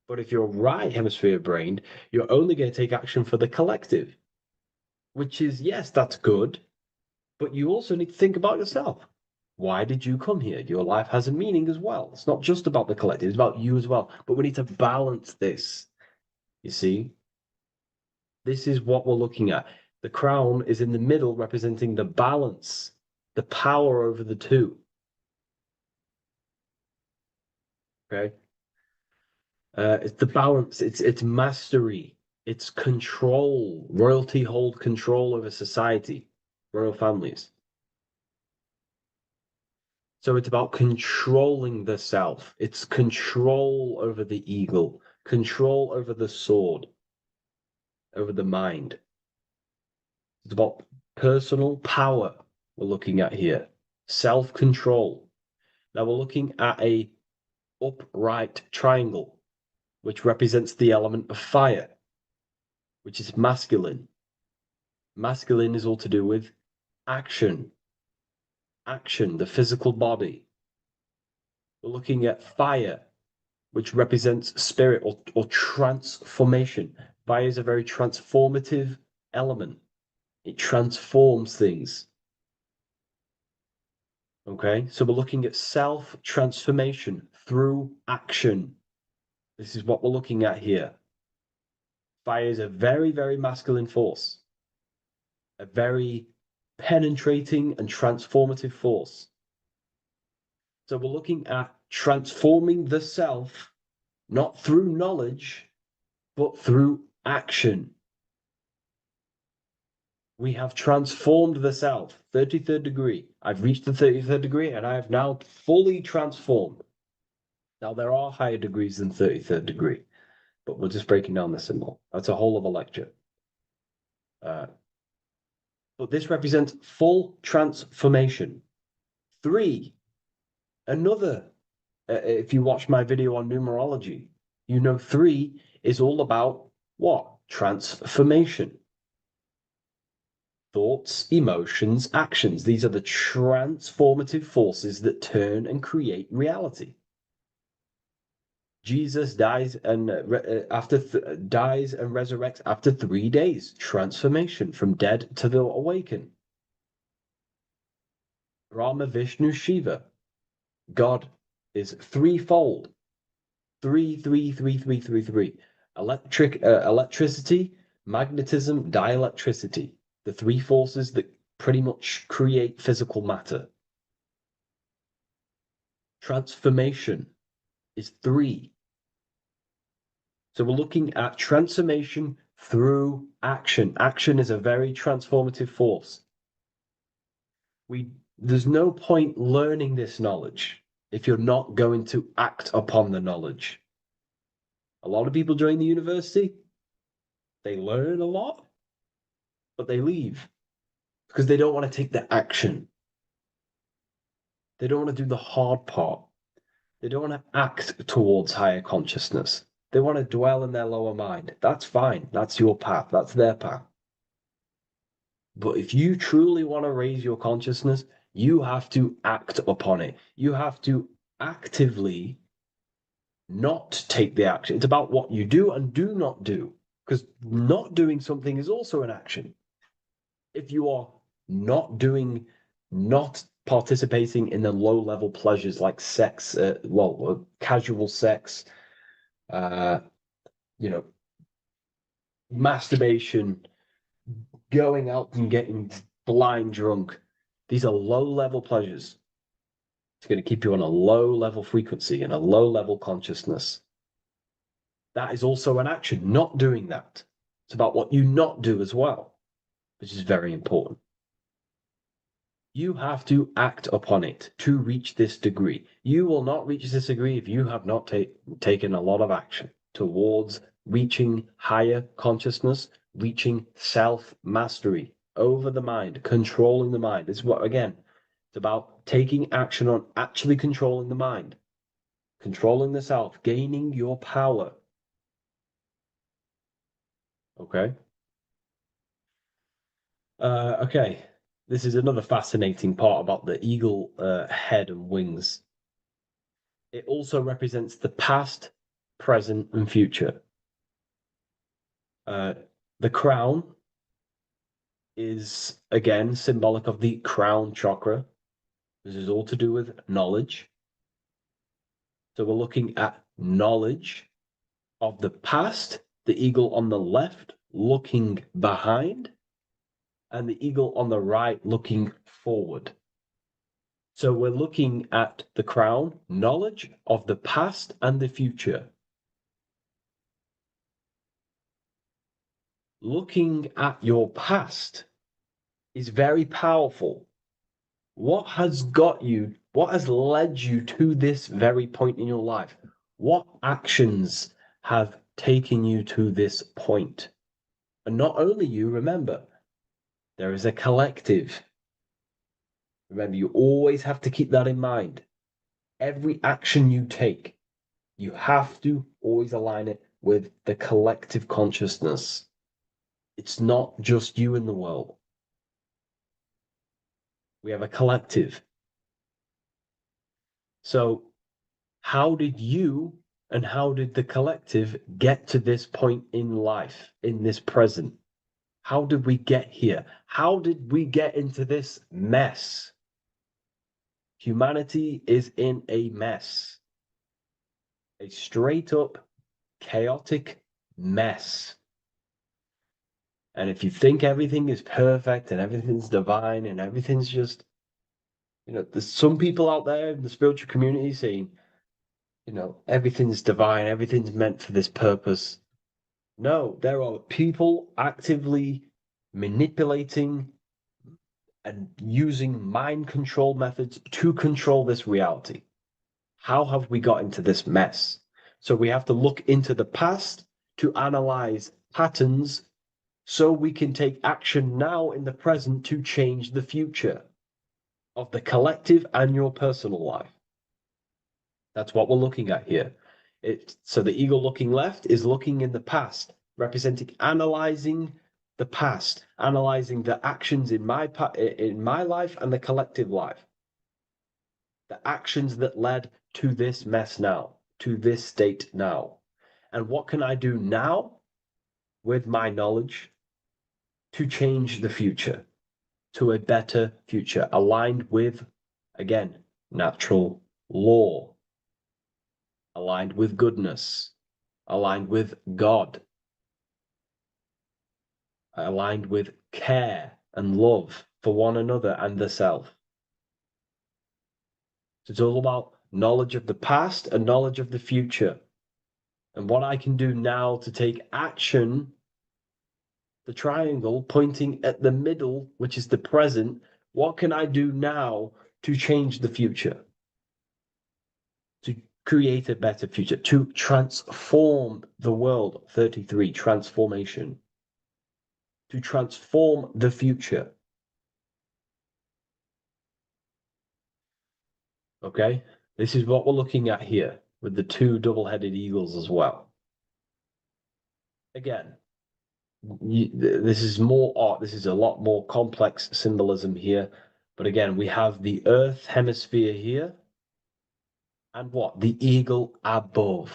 But if you're right hemisphere brained, you're only going to take action for the collective, which is, yes, that's good, but you also need to think about yourself. Why did you come here? Your life has a meaning as well. It's not just about the collective, it's about you as well. But we need to balance this. You see? This is what we're looking at. The crown is in the middle, representing the balance, the power over the two. Okay? It's the balance, it's mastery, it's control. Royalty hold control over society, royal families. So it's about controlling the self. It's control over the ego, control over the sword, over the mind. It's about personal power we're looking at here. Self-control. Now we're looking at a upright triangle, which represents the element of fire, which is masculine. Masculine is all to do with action. Action, the physical body. We're looking at fire, which represents spirit or transformation. Fire is a very transformative element. It transforms things. Okay, so we're looking at self-transformation through action. This is what we're looking at here. Fire is a very, very masculine force. A very penetrating and transformative force. So we're looking at transforming the self, not through knowledge, but through action. We have transformed the self, 33rd degree. I've reached the 33rd degree and I have now fully transformed. Now there are higher degrees than 33rd degree, but we're just breaking down the symbol. That's a whole of a lecture. But this represents full transformation. 3, another, if you watch my video on numerology, you know 3 is all about what? Transformation. Thoughts, emotions, actions. These are the transformative forces that turn and create reality. Jesus dies and dies and resurrects after 3 days. Transformation from dead to the awakened. Brahma, Vishnu, Shiva. God is threefold. 3, 3, 3, 3, 3, 3. Electricity, magnetism, dielectricity. The 3 forces that pretty much create physical matter. Transformation is 3. So we're looking at transformation through action. Action is a very transformative force. There's no point learning this knowledge if you're not going to act upon the knowledge. A lot of people join the university, they learn a lot, but they leave because they don't want to take the action. They don't want to do the hard part. They don't want to act towards higher consciousness. They want to dwell in their lower mind. That's fine. That's your path. That's their path. But if you truly want to raise your consciousness, you have to act upon it. You have to actively not take the action. It's about what you do and do not do. Because not doing something is also an action. If you are not participating in the low-level pleasures like sex, casual sex, masturbation, going out and getting blind drunk. These are low-level pleasures. It's going to keep you on a low-level frequency and a low-level consciousness. That is also an action, not doing that. It's about what you not do as well, which is very important. You have to act upon it to reach this degree. You will not reach this degree if you have not taken a lot of action towards reaching higher consciousness, reaching self-mastery over the mind, controlling the mind. This is what, again, it's about taking action on actually controlling the mind, controlling the self, gaining your power. Okay? Okay. This is another fascinating part about the eagle head and wings. It also represents the past, present, and future. The crown is, again, symbolic of the crown chakra. This is all to do with knowledge. So we're looking at knowledge of the past, the eagle on the left looking behind, and the eagle on the right looking forward. So we're looking at the crown, knowledge of the past and the future. Looking at your past is very powerful. What has got you, what has led you to this very point in your life? What actions have taken you to this point? And not only you, remember, there is a collective. Remember, you always have to keep that in mind. Every action you take, you have to always align it with the collective consciousness. It's not just you in the world. We have a collective. So how did you and how did the collective get to this point in life, in this present? How did we get here? How did we get into this mess? Humanity is in a mess. A straight up chaotic mess. And if you think everything is perfect and everything's divine and everything's just, there's some people out there in the spiritual community saying, everything's divine, everything's meant for this purpose. No, there are people actively manipulating and using mind control methods to control this reality. How have we got into this mess? So we have to look into the past to analyze patterns so we can take action now in the present to change the future of the collective and your personal life. That's what we're looking at here. So the eagle looking left is looking in the past, representing analyzing the past, analyzing the actions in my life and the collective life. The actions that led to this mess now, to this state now. And what can I do now with my knowledge to change the future to a better future, aligned with, again, natural law, aligned with goodness, aligned with God, aligned with care and love for one another and the self. So it's all about knowledge of the past and knowledge of the future. And what I can do now to take action, the triangle pointing at the middle, which is the present, what can I do now to change the future? To create a better future, to transform the world. 33, transformation. To transform the future. Okay, this is what we're looking at here with the two double-headed eagles as well. Again, this is more art. This is a lot more complex symbolism here. But again, we have the Earth hemisphere here. And what? The eagle above.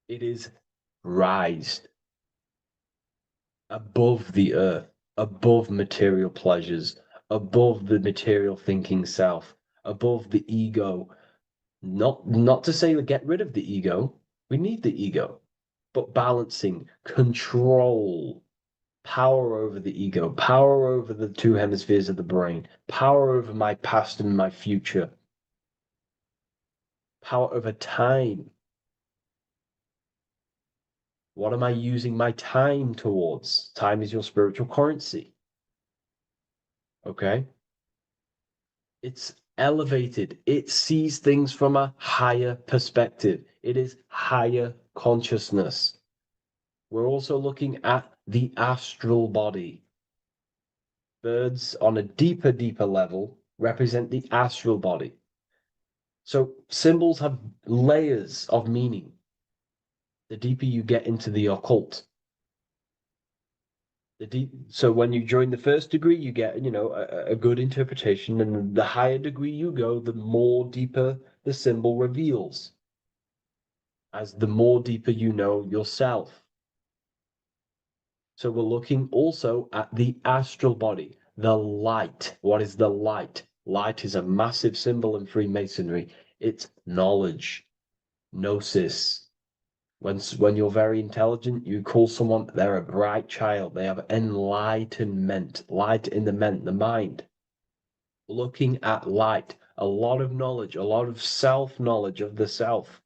It is raised above the earth, above material pleasures, above the material thinking self, above the ego. Not to say get rid of the ego. We need the ego, but balancing, control, power over the ego, power over the two hemispheres of the brain, power over my past and my future, power over time. What am I using my time towards? Time is your spiritual currency. Okay? It's elevated. It sees things from a higher perspective. It is higher consciousness. We're also looking at the astral body. Birds on a deeper level represent the astral body. So symbols have layers of meaning. The deeper you get into the occult, so when you join the first degree, you get, a good interpretation, and the higher degree you go, the more deeper the symbol reveals, as the more deeper you know yourself. So we're looking also at the astral body, the light. What is the light? Light is a massive symbol in Freemasonry. It's knowledge, gnosis. When you're very intelligent, you call someone, they're a bright child. They have enlightenment, light in the mind. Looking at light, a lot of knowledge, a lot of self-knowledge of the self,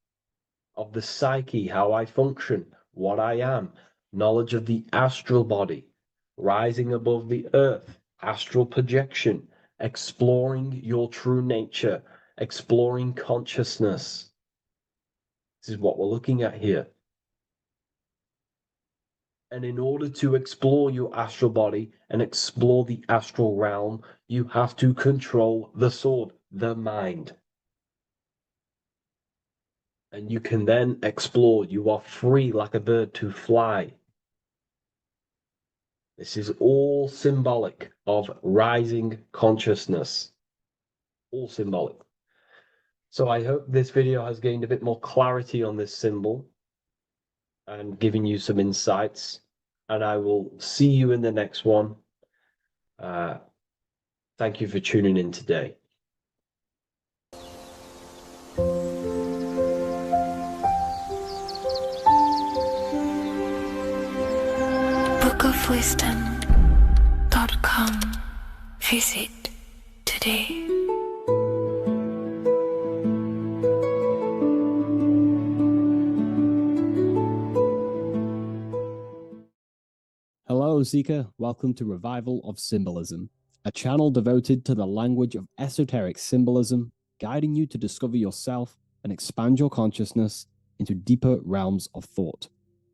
of the psyche, how I function, what I am, knowledge of the astral body, rising above the earth, astral projection, exploring your true nature, exploring consciousness. This is what we're looking at here. And in order to explore your astral body and explore the astral realm, you have to control the sword, the mind. And you can then explore. You are free like a bird to fly. This is all symbolic of rising consciousness. All symbolic. So I hope this video has gained a bit more clarity on this symbol and given you some insights. And I will see you in the next one. Thank you for tuning in today. bookofwisdom.com. Visit today. Hello, Seeker. Welcome to Revival of Symbolism, a channel devoted to the language of esoteric symbolism, guiding you to discover yourself and expand your consciousness into deeper realms of thought.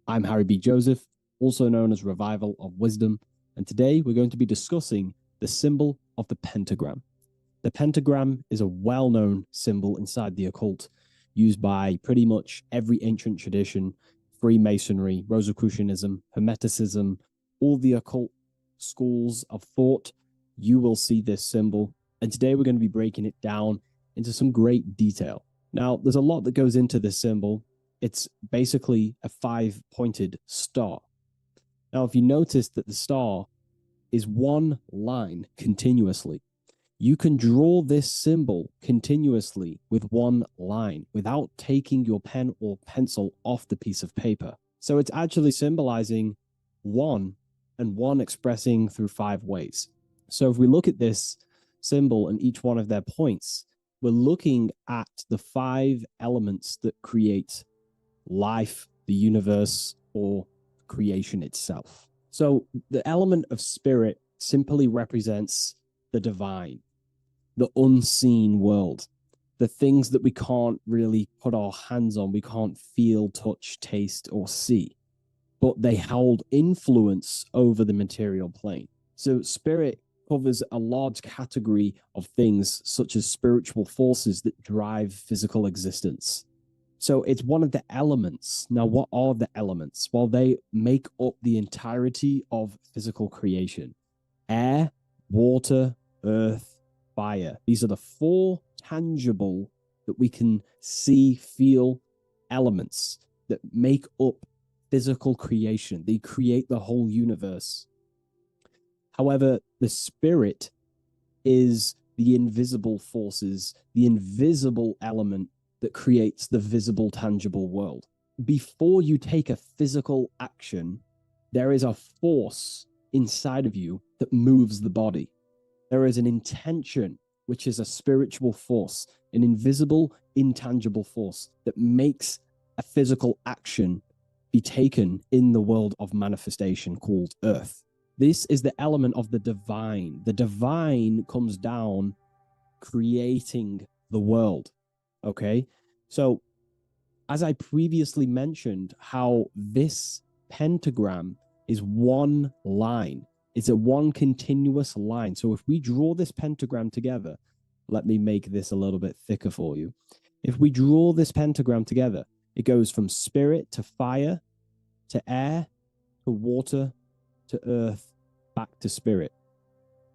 I'm Harry B. Joseph, also known as Revival of Wisdom, and today we're going to be discussing the symbol of the pentagram. The pentagram is a well-known symbol inside the occult, used by pretty much every ancient tradition, Freemasonry, Rosicrucianism, Hermeticism, all the occult schools of thought. You will see this symbol, and today we're going to be breaking it down into some great detail. Now, there's a lot that goes into this symbol. It's basically a 5-pointed star. Now, if you notice that the star is one line continuously, you can draw this symbol continuously with one line without taking your pen or pencil off the piece of paper. So it's actually symbolizing one, and one expressing through 5 ways. So if we look at this symbol and each one of their points, we're looking at the 5 elements that create life, the universe, or creation itself. So the element of spirit simply represents the divine, the unseen world, the things that we can't really put our hands on, we can't feel, touch, taste, or see, but they hold influence over the material plane. So spirit covers a large category of things such as spiritual forces that drive physical existence. So it's one of the elements. Now, what are the elements? Well, they make up the entirety of physical creation. Air, water, earth, fire. These are the 4 tangible that we can see, feel elements that make up physical creation. They create the whole universe. However, the spirit is the invisible forces, the invisible element that creates the visible, tangible world. Before you take a physical action, there is a force inside of you that moves the body. There is an intention, which is a spiritual force, an invisible, intangible force that makes a physical action be taken in the world of manifestation called Earth. This is the element of the divine. The divine comes down creating the world. Okay? So, as I previously mentioned, how this pentagram is one line. It's a one continuous line. So if we draw this pentagram together, let me make this a little bit thicker for you. If we draw this pentagram together, it goes from spirit to fire, to air, to water, to earth, back to spirit.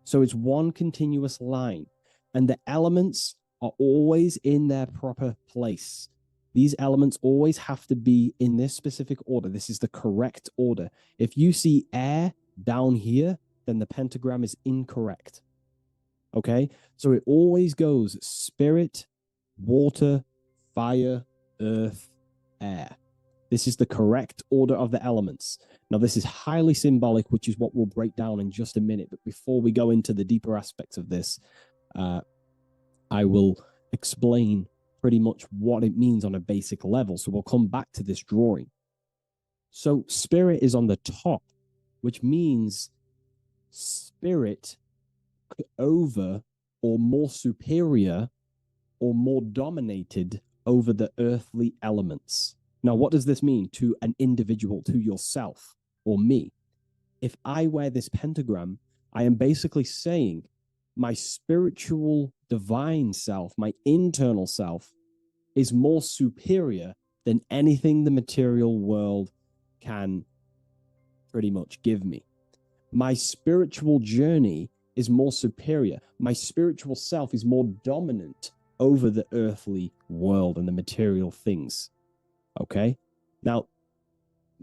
So it's one continuous line. And the elements are always in their proper place. These elements always have to be in this specific order. This is the correct order. If you see air down here, then the pentagram is incorrect. Okay? So it always goes spirit, water, fire, earth, air. This is the correct order of the elements. Now, this is highly symbolic, which is what we'll break down in just a minute. But before we go into the deeper aspects of this, I will explain pretty much what it means on a basic level. So we'll come back to this drawing. So spirit is on the top, which means spirit over or more superior or more dominated over the earthly elements. Now, what does this mean to an individual, to yourself or me? If I wear this pentagram, I am basically saying my spiritual divine self, my internal self, is more superior than anything the material world can pretty much give me. My spiritual journey is more superior. My spiritual self is more dominant over the earthly world and the material things. Okay? Now,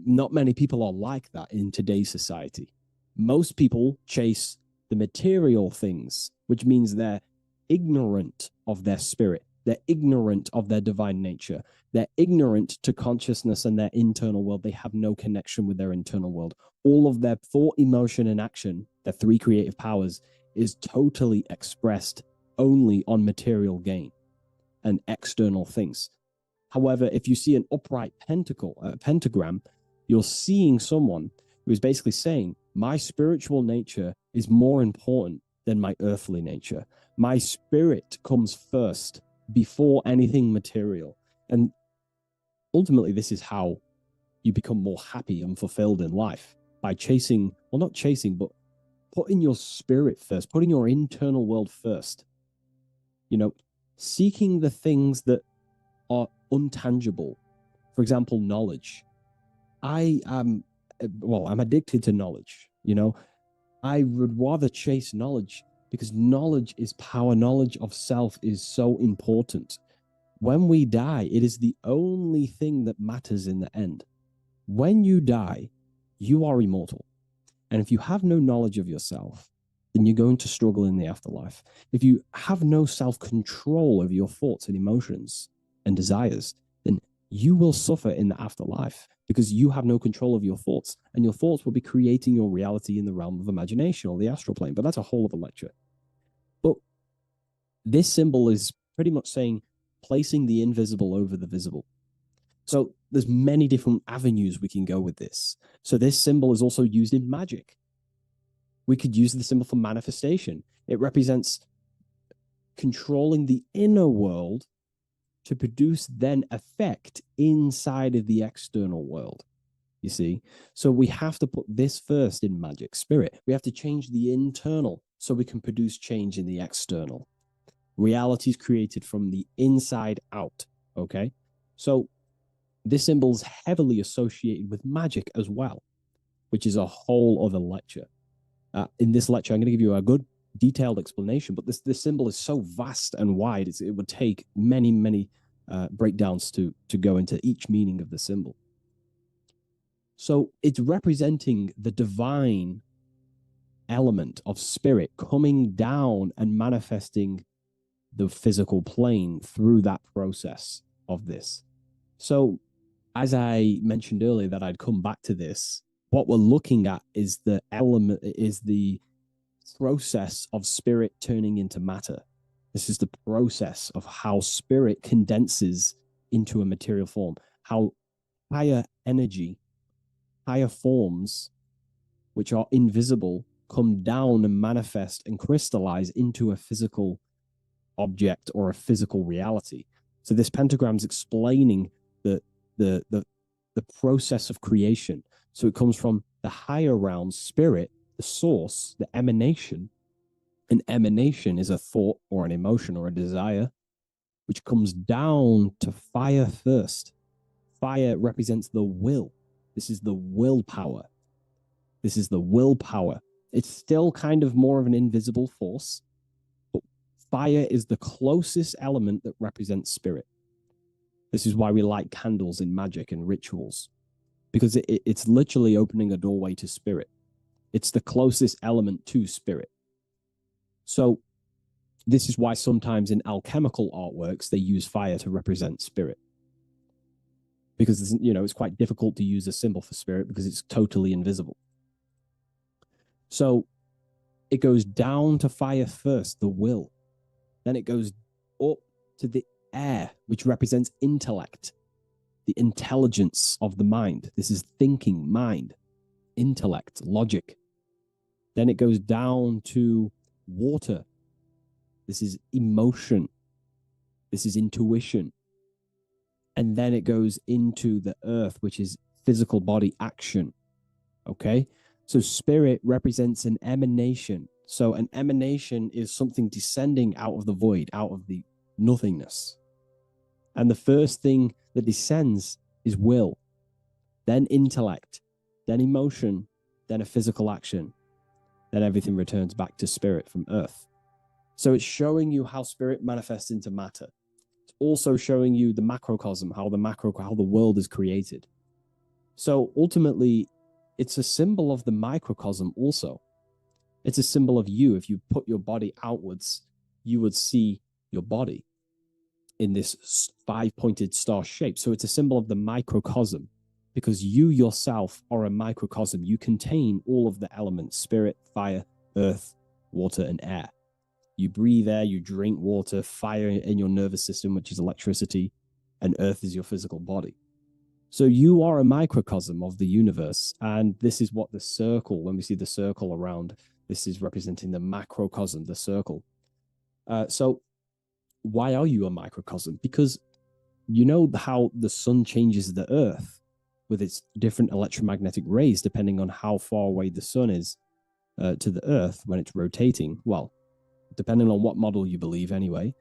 not many people are like that in today's society. Most people chase the material things, which means they're ignorant of their spirit. They're ignorant of their divine nature. They're ignorant to consciousness and their internal world. They have no connection with their internal world. All of their thought, emotion, and action, their three creative powers, is totally expressed only on material gain and external things. However, if you see an upright pentagram, you're seeing someone who is basically saying, my spiritual nature is more important than my earthly nature. My spirit comes first before anything material. And ultimately, this is how you become more happy and fulfilled in life, by chasing, well, not chasing, but putting your spirit first, putting your internal world first. You know, seeking the things that are untangible. For example, knowledge. I'm addicted to knowledge. You know, I would rather chase knowledge because knowledge is power. Knowledge of self is so important. When we die, it is the only thing that matters in the end. When you die, you are immortal. And if you have no knowledge of yourself, then you're going to struggle in the afterlife. If you have no self-control over your thoughts and emotions and desires, then you will suffer in the afterlife because you have no control of your thoughts, and your thoughts will be creating your reality in the realm of imagination or the astral plane. But that's a whole other lecture. But this symbol is pretty much saying placing the invisible over the visible. So there's many different avenues we can go with this. So this symbol is also used in magic. We could use the symbol for manifestation. It represents controlling the inner world to produce then effect inside of the external world. You see? So we have to put this first in magic spirit. We have to change the internal so we can produce change in the external. Reality is created from the inside out. Okay? So this symbol is heavily associated with magic as well, which is a whole other lecture. In this lecture, I'm going to give you a good detailed explanation, but this symbol is so vast and wide, it would take many breakdowns to go into each meaning of the symbol. So it's representing the divine element of spirit coming down and manifesting the physical plane through that process of this. So, as I mentioned earlier, that I'd come back to this, what we're looking at is the process of spirit turning into matter. This is the process of how spirit condenses into a material form, how higher energy, higher forms, which are invisible, come down and manifest and crystallize into a physical object or a physical reality. So this pentagram is explaining the process of creation. So it comes from the higher realm, spirit, the source, the emanation. An emanation is a thought or an emotion or a desire, which comes down to fire first. Fire represents the will. This is the willpower. This is the willpower. It's still kind of more of an invisible force, but fire is the closest element that represents spirit. This is why we light candles in magic and rituals, because it's literally opening a doorway to spirit. It's the closest element to spirit. So this is why sometimes in alchemical artworks, they use fire to represent spirit. Because, it's quite difficult to use a symbol for spirit because it's totally invisible. So it goes down to fire first, the will. Then it goes up to the air, which represents intellect, the intelligence of the mind. This is thinking, mind, intellect, logic. Then it goes down to water. This is emotion. This is intuition. And then it goes into the earth, which is physical body action. Okay? So spirit represents an emanation. So an emanation is something descending out of the void, out of the nothingness. And the first thing that descends is will, then intellect, then emotion, then a physical action. Then everything returns back to spirit from earth. So it's showing you how spirit manifests into matter. It's also showing you the macrocosm, how the world is created. So ultimately, it's a symbol of the microcosm also. It's a symbol of you. If you put your body outwards, you would see your body in this five-pointed star shape. So it's a symbol of the microcosm, because you yourself are a microcosm. You contain all of the elements: spirit, fire, earth, water, and air. You breathe air, you drink water, fire in your nervous system, which is electricity, and earth is your physical body. So you are a microcosm of the universe. And this is what the circle, when we see the circle around, this is representing the macrocosm, the circle. So why are you a microcosm? Because you know how the sun changes the earth with its different electromagnetic rays, depending on how far away the sun is to the earth when it's rotating. Well, depending on what model you believe anyway,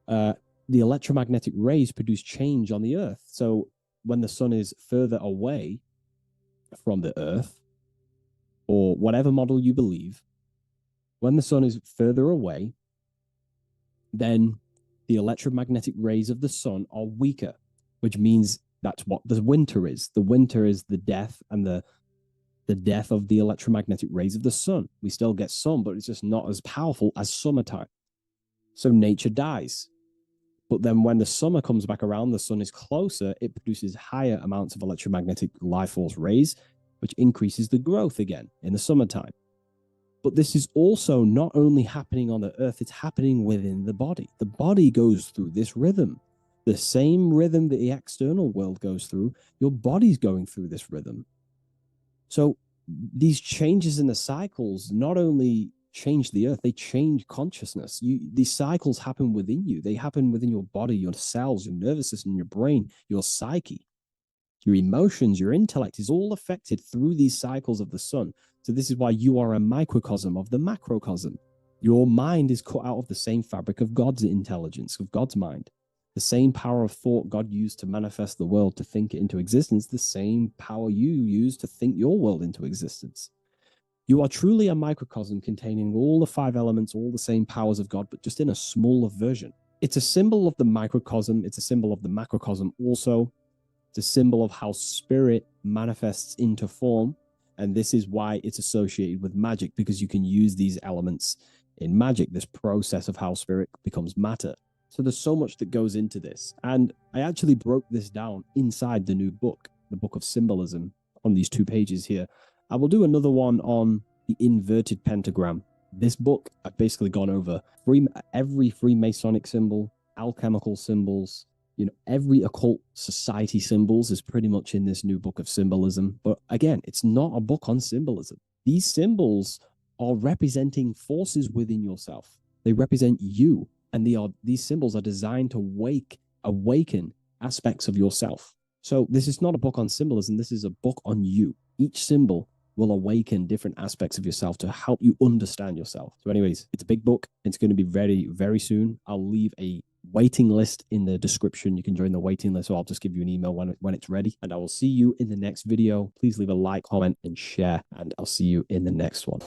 the electromagnetic rays produce change on the earth. So when the sun is further away from the earth, or whatever model you believe, when the sun is further away, then the electromagnetic rays of the sun are weaker, which means that's what the winter is. The winter is the death and the death of the electromagnetic rays of the sun. We still get sun, but it's just not as powerful as summertime. So nature dies. But then when the summer comes back around, the sun is closer, it produces higher amounts of electromagnetic life force rays, which increases the growth again in the summertime. But this is also not only happening on the earth, it's happening within the body. The body goes through this rhythm. The same rhythm that the external world goes through, your body's going through this rhythm. So these changes in the cycles not only change the earth, they change consciousness. These cycles happen within you. They happen within your body, your cells, your nervous system, your brain, your psyche. Your emotions, your intellect is all affected through these cycles of the sun. So this is why you are a microcosm of the macrocosm. Your mind is cut out of the same fabric of God's intelligence, of God's mind. The same power of thought God used to manifest the world, to think it into existence, the same power you use to think your world into existence. You are truly a microcosm containing all the five elements, all the same powers of God, but just in a smaller version. It's a symbol of the microcosm. It's a symbol of the macrocosm also. It's a symbol of how spirit manifests into form. And this is why it's associated with magic, because you can use these elements in magic, this process of how spirit becomes matter. So there's so much that goes into this. And I actually broke this down inside the new book, the Book of Symbolism, on these 2 pages here. I will do another one on the inverted pentagram. This book, I've basically gone over every Freemasonic symbol, alchemical symbols, every occult society symbols is pretty much in this new Book of Symbolism. But again, it's not a book on symbolism. These symbols are representing forces within yourself. They represent you, and these symbols are designed to awaken aspects of yourself. So this is not a book on symbolism. This is a book on you. Each symbol will awaken different aspects of yourself to help you understand yourself. So anyways, it's a big book. It's going to be very, very soon. I'll leave a waiting list in the description. You can join the waiting list, or I'll just give you an email when it's ready. And I will see you in the next video. Please leave a like, comment, and share. And I'll see you in the next one.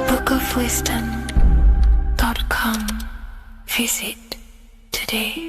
bookofwisdom.com. Visit today.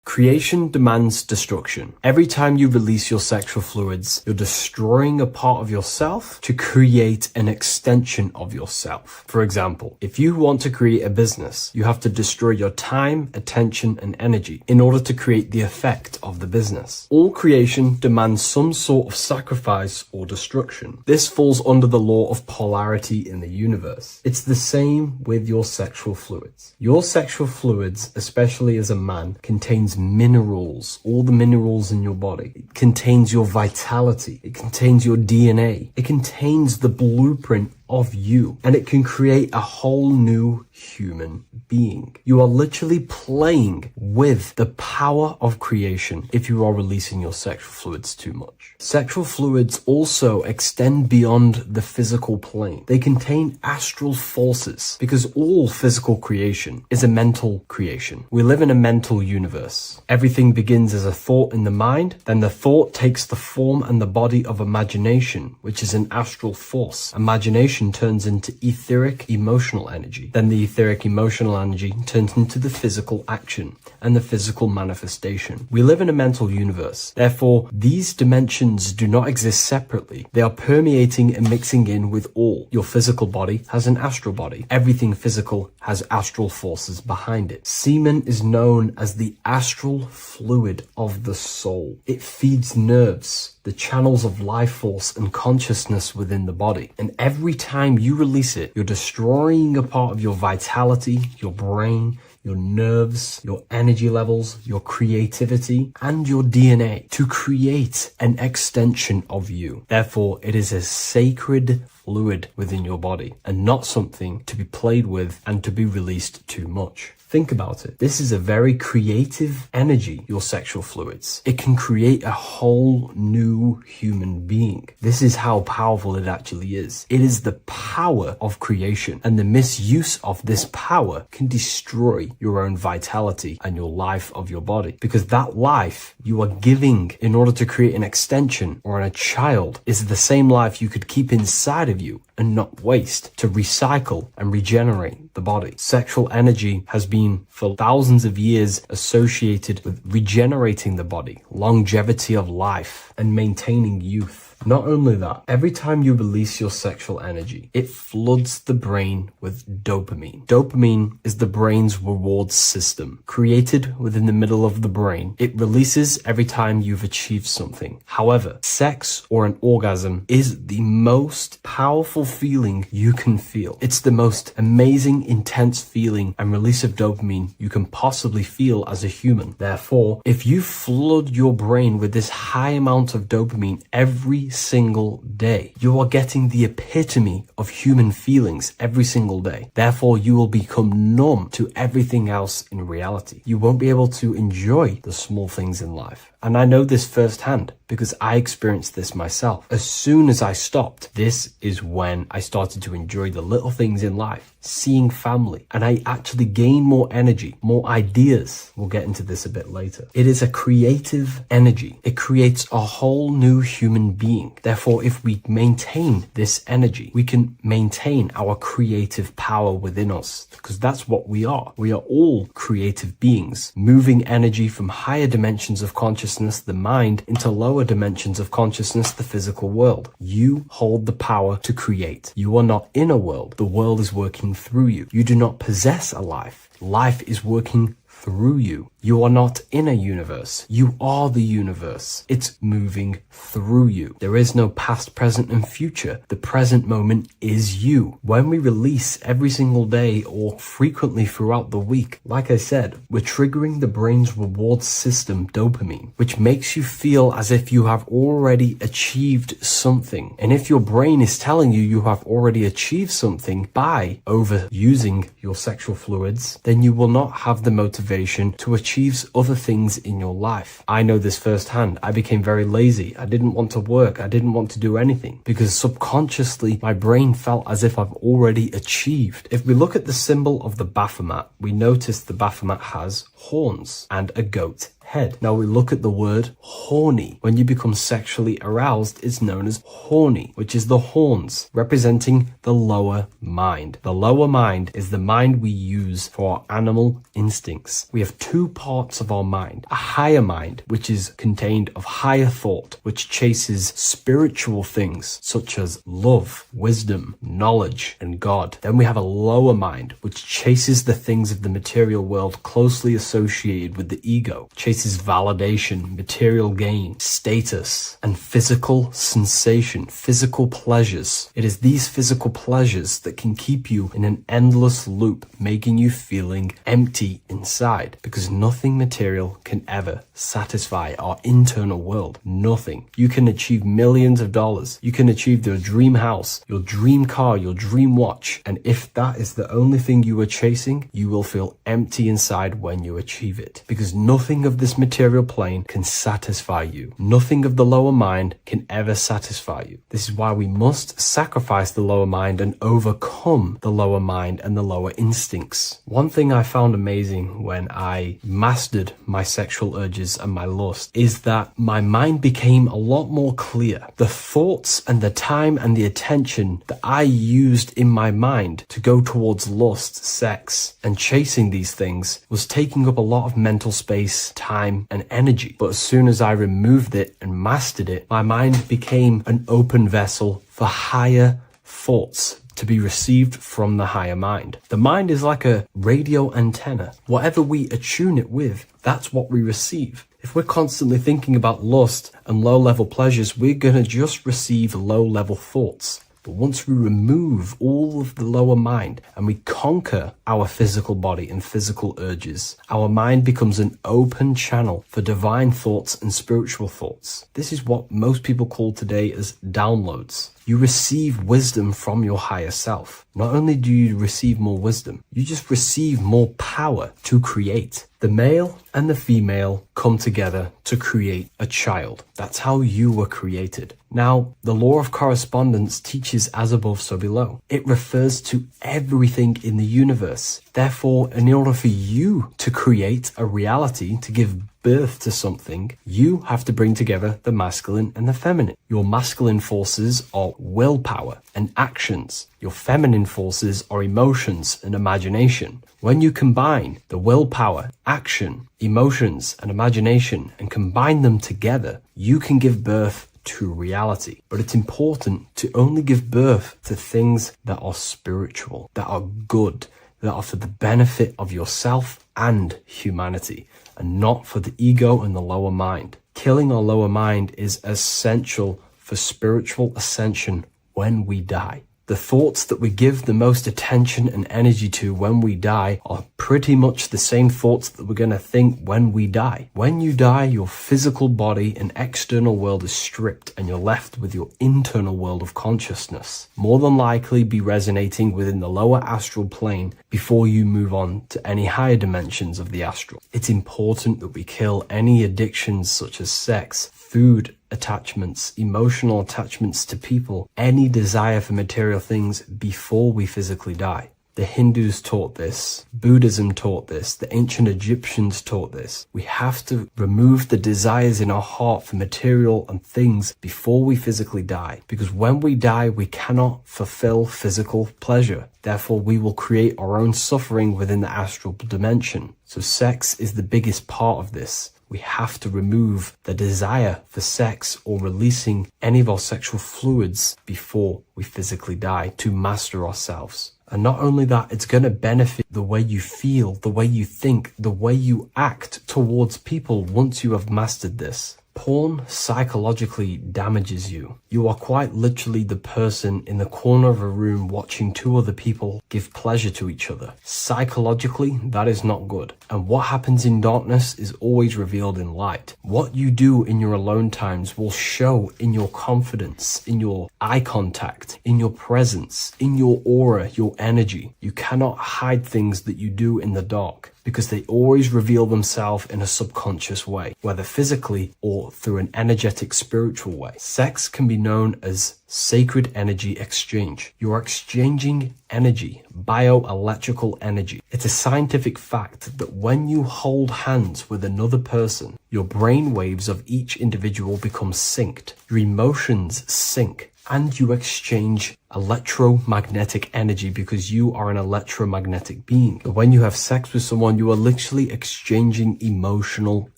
Creation demands destruction. Every time you release your sexual fluids, you're destroying a part of yourself to create an extension of yourself. For example, if you want to create a business, you have to destroy your time, attention, and energy in order to create the effect of the business. All creation demands some sort of sacrifice or destruction. This falls under the law of polarity in the universe. It's the same with your sexual fluids. Your sexual fluids, especially as a man, contains minerals, all the minerals in your body. It contains your vitality. It contains your DNA. It contains the blueprint of you, and it can create a whole new human being. You are literally playing with the power of creation if you are releasing your sexual fluids too much. Sexual fluids also extend beyond the physical plane. They contain astral forces, because all physical creation is a mental creation. We live in a mental universe. Everything begins as a thought in the mind, then the thought takes the form and the body of imagination, which is an astral force. Imagination turns into etheric emotional energy. Then the etheric emotional energy turns into the physical action and the physical manifestation. We live in a mental universe. Therefore, these dimensions do not exist separately. They are permeating and mixing in with all. Your physical body has an astral body. Everything physical has astral forces behind it. Semen is known as the astral fluid of the soul. It feeds nerves, the channels of life force and consciousness within the body. And every time you release it, you're destroying a part of your vitality, your brain, your nerves, your energy levels, your creativity, and your DNA to create an extension of you. Therefore, it is a sacred fluid within your body and not something to be played with and to be released too much. Think about it. This is a very creative energy, your sexual fluids. It can create a whole new human being. This is how powerful it actually is. It is the power of creation, and the misuse of this power can destroy your own vitality and your life of your body, because that life you are giving in order to create an extension or a child is the same life you could keep inside of you and not waste to recycle and regenerate the body. Sexual energy has been for thousands of years associated with regenerating the body, longevity of life, and maintaining youth. Not only that, every time you release your sexual energy, it floods the brain with dopamine. Dopamine is the brain's reward system. Created within the middle of the brain, it releases every time you've achieved something. However, sex or an orgasm is the most powerful feeling you can feel. It's the most amazing, intense feeling and release of dopamine you can possibly feel as a human. Therefore, if you flood your brain with this high amount of dopamine every single day, you are getting the epitome of human feelings every single day. Therefore, you will become numb to everything else in reality. You won't be able to enjoy the small things in life. And I know this firsthand because I experienced this myself. As soon as I stopped, this is when I started to enjoy the little things in life, seeing family, and I actually gained more energy, more ideas. We'll get into this a bit later. It is a creative energy. It creates a whole new human being. Therefore, if we maintain this energy, we can maintain our creative power within us, because that's what we are. We are all creative beings, moving energy from higher dimensions of consciousness, the mind, into lower dimensions of consciousness, the physical world. You hold the power to create. You are not in a world. The world is working through you. You do not possess a life. Life is working through you. You are not in a universe. You are the universe. It's moving through you. There is no past, present, and future. The present moment is you. When we release every single day or frequently throughout the week, like I said, we're triggering the brain's reward system, dopamine, which makes you feel as if you have already achieved something. And if your brain is telling you you have already achieved something by overusing your sexual fluids, then you will not have the motivation to achieve other things in your life. I know this firsthand. I became very lazy. I didn't want to work. I didn't want to do anything because subconsciously my brain felt as if I've already achieved. If we look at the symbol of the Baphomet, we notice the Baphomet has horns and a goat head. Now we look at the word horny. When you become sexually aroused, it's known as horny, which is the horns, representing the lower mind. The lower mind is the mind we use for our animal instincts. We have two parts of our mind. A higher mind, which is contained of higher thought, which chases spiritual things such as love, wisdom, knowledge, and God. Then we have a lower mind, which chases the things of the material world closely associated with the ego, chases validation, material gain, status, and physical sensation, physical pleasures. It is these physical pleasures that can keep you in an endless loop, making you feeling empty inside, because nothing material can ever satisfy our internal world. Nothing. You can achieve millions of dollars. You can achieve your dream house, your dream car, your dream watch. And if that is the only thing you are chasing, you will feel empty inside when you achieve it, because nothing of this material plane can satisfy you. Nothing of the lower mind can ever satisfy you. This is why we must sacrifice the lower mind and overcome the lower mind and the lower instincts. One thing I found amazing when I mastered my sexual urges and my lust is that my mind became a lot more clear. The thoughts and the time and the attention that I used in my mind to go towards lust, sex, and chasing these things was taking up a lot of mental space, time, and energy. But as soon as I removed it and mastered it, my mind became an open vessel for higher thoughts to be received from the higher mind. The mind is like a radio antenna. Whatever we attune it with, that's what we receive. If we're constantly thinking about lust and low-level pleasures, we're going to just receive low-level thoughts. But once we remove all of the lower mind and we conquer our physical body and physical urges, our mind becomes an open channel for divine thoughts and spiritual thoughts. This is what most people call today as downloads. You receive wisdom from your higher self. Not only do you receive more wisdom, you just receive more power to create. The male and the female come together to create a child. That's how you were created. Now, the law of correspondence teaches as above, so below. It refers to everything in the universe. Therefore, in order for you to create a reality, to give birth to something, you have to bring together the masculine and the feminine. Your masculine forces are willpower and actions. Your feminine forces are emotions and imagination. When you combine the willpower, action, emotions, and imagination and combine them together, you can give birth to reality. But it's important to only give birth to things that are spiritual, that are good, that are for the benefit of yourself and humanity, and not for the ego and the lower mind. Killing our lower mind is essential for spiritual ascension when we die. The thoughts that we give the most attention and energy to when we die are pretty much the same thoughts that we're going to think when we die. When you die, your physical body and external world is stripped and you're left with your internal world of consciousness, more than likely be resonating within the lower astral plane before you move on to any higher dimensions of the astral. It's important that we kill any addictions such as sex, food attachments, emotional attachments to people, any desire for material things before we physically die. The Hindus taught this, Buddhism taught this, the ancient Egyptians taught this. We have to remove the desires in our heart for material and things before we physically die, because when we die, we cannot fulfill physical pleasure. Therefore, we will create our own suffering within the astral dimension. So sex is the biggest part of this. We have to remove the desire for sex or releasing any of our sexual fluids before we physically die to master ourselves. And not only that, it's going to benefit the way you feel, the way you think, the way you act towards people once you have mastered this. Porn psychologically damages you. You are quite literally the person in the corner of a room watching two other people give pleasure to each other. Psychologically, that is not good. And what happens in darkness is always revealed in light. What you do in your alone times will show in your confidence, in your eye contact, in your presence, in your aura, your energy. You cannot hide things that you do in the dark, because they always reveal themselves in a subconscious way, whether physically or through an energetic spiritual way. Sex can be known as sacred energy exchange. You are exchanging energy, bioelectrical energy. It's a scientific fact that when you hold hands with another person, your brain waves of each individual become synced. Your emotions sync. And you exchange electromagnetic energy because you are an electromagnetic being. When you have sex with someone, you are literally exchanging emotional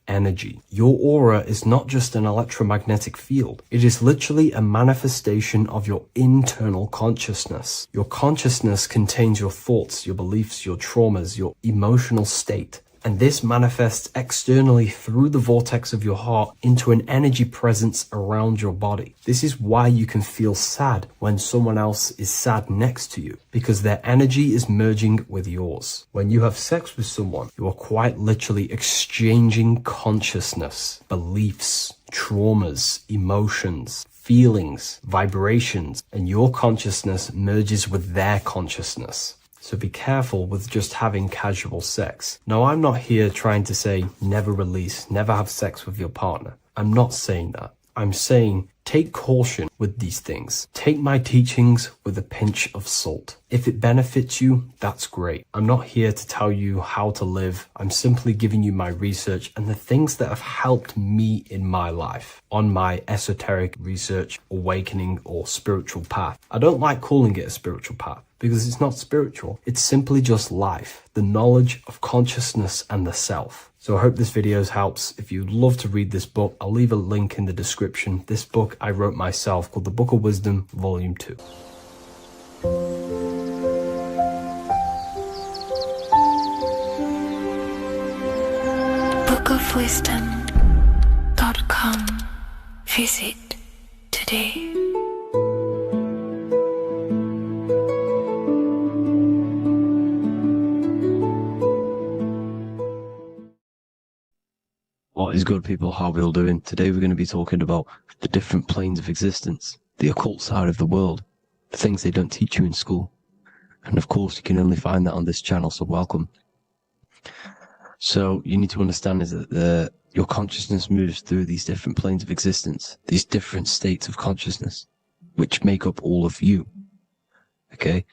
energy. Your aura is not just an electromagnetic field. It is literally a manifestation of your internal consciousness. Your consciousness contains your thoughts, your beliefs, your traumas, your emotional state. And this manifests externally through the vortex of your heart into an energy presence around your body. This is why you can feel sad when someone else is sad next to you, because their energy is merging with yours. When you have sex with someone, you are quite literally exchanging consciousness, beliefs, traumas, emotions, feelings, vibrations, and your consciousness merges with their consciousness. So be careful with just having casual sex. Now, I'm not here trying to say never release, never have sex with your partner. I'm not saying that. I'm saying take caution with these things. Take my teachings with a pinch of salt. If it benefits you, that's great. I'm not here to tell you how to live. I'm simply giving you my research and the things that have helped me in my life on my esoteric research, awakening, or spiritual path. I don't like calling it a spiritual path, because it's not spiritual. It's simply just life, the knowledge of consciousness and the self. So I hope this video helps. If you'd love to read this book, I'll leave a link in the description. This book I wrote myself called The Book of Wisdom, Volume 2. bookofwisdom.com. Visit today. What is good, people? How are we all doing? Today we're going to be talking about the different planes of existence, the occult side of the world, the things they don't teach you in school. And of course, you can only find that on this channel, so welcome. So you need to understand is that your consciousness moves through these different planes of existence, these different states of consciousness, which make up all of you. Okay?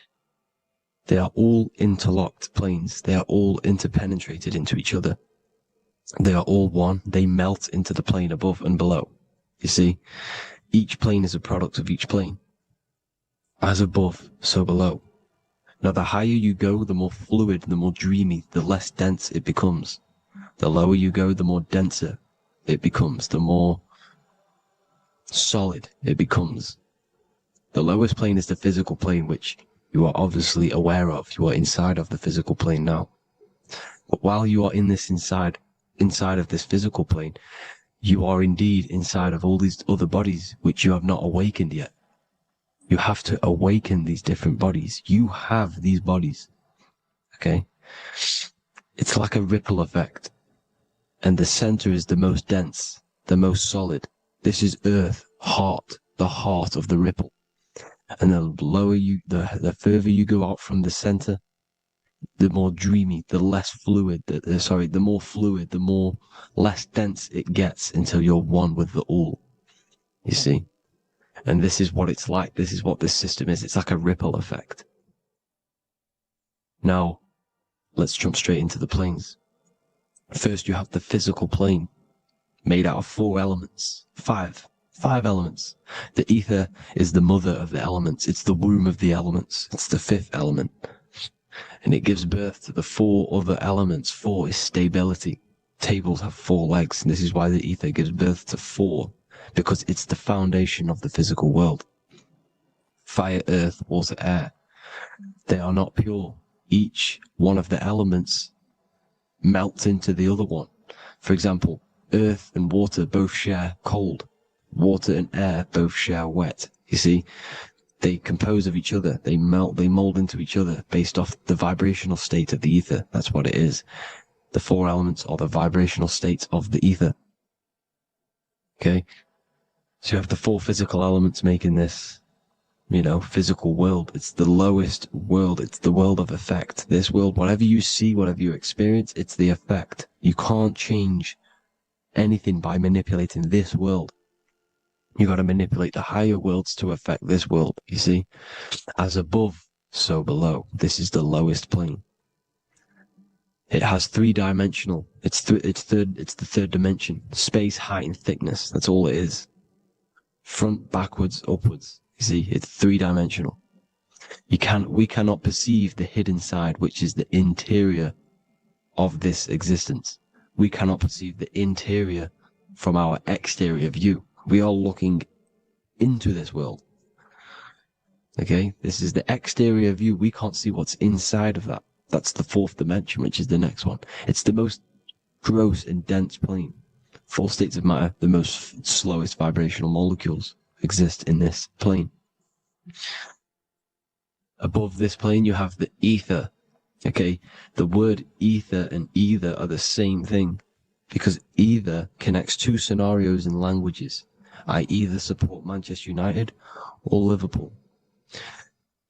They are all interlocked planes. They are all interpenetrated into each other. They are all one. They melt into the plane above and below. You see, each plane is a product of each plane. As above, so below. Now, the higher you go, the more fluid, the more dreamy, the less dense it becomes. The lower you go, the more denser it becomes, the more solid it becomes. The lowest plane is the physical plane, which you are obviously aware of. You are inside of the physical plane now. But while you are in this inside of this physical plane, you are indeed inside of all these other bodies which you have not awakened yet. You have to awaken these different bodies. You have these bodies. Okay? It's like a ripple effect. And the center is the most dense, the most solid. This is Earth, heart, the heart of the ripple. And the further you go out from the center, the more dreamy, the less fluid, the more fluid, the more less dense it gets until you're one with the all. You see? And this is what it's like. This is what this system is. It's like a ripple effect. Now, let's jump straight into the planes. First, you have the physical plane, made out of 4 elements. 5 elements. The ether is the mother of the elements. It's the womb of the elements. It's the 5th element. And it gives birth to the 4 other elements. 4 is stability. Tables have 4 legs, and this is why the ether gives birth to 4, because it's the foundation of the physical world. Fire, earth, water, air. They are not pure. Each one of the elements melts into the other one. For example, earth and water both share cold. Water and air both share wet. You see, they compose of each other. They melt, they mold into each other based off the vibrational state of the ether. That's what it is. The 4 elements are the vibrational states of the ether. Okay? So you have the 4 physical elements making this, physical world. It's the lowest world. It's the world of effect. This world, whatever you see, whatever you experience, it's the effect. You can't change anything by manipulating this world. You got to manipulate the higher worlds to affect this world, you see? As above, so below. This is the lowest plane. It has 3-dimensional. It's the 3rd dimension. Space, height, and thickness. That's all it is. Front, backwards, upwards. You see, it's 3-dimensional. We cannot perceive the hidden side, which is the interior of this existence. We cannot perceive the interior from our exterior view. We are looking into this world. Okay? This is the exterior view. We can't see what's inside of that. That's the 4th dimension, which is the next one. It's the most gross and dense plane. 4 states of matter, the most slowest vibrational molecules exist in this plane. Above this plane, you have the ether. Okay? The word ether and either are the same thing, because either connects 2 scenarios in languages. I either support Manchester United or Liverpool.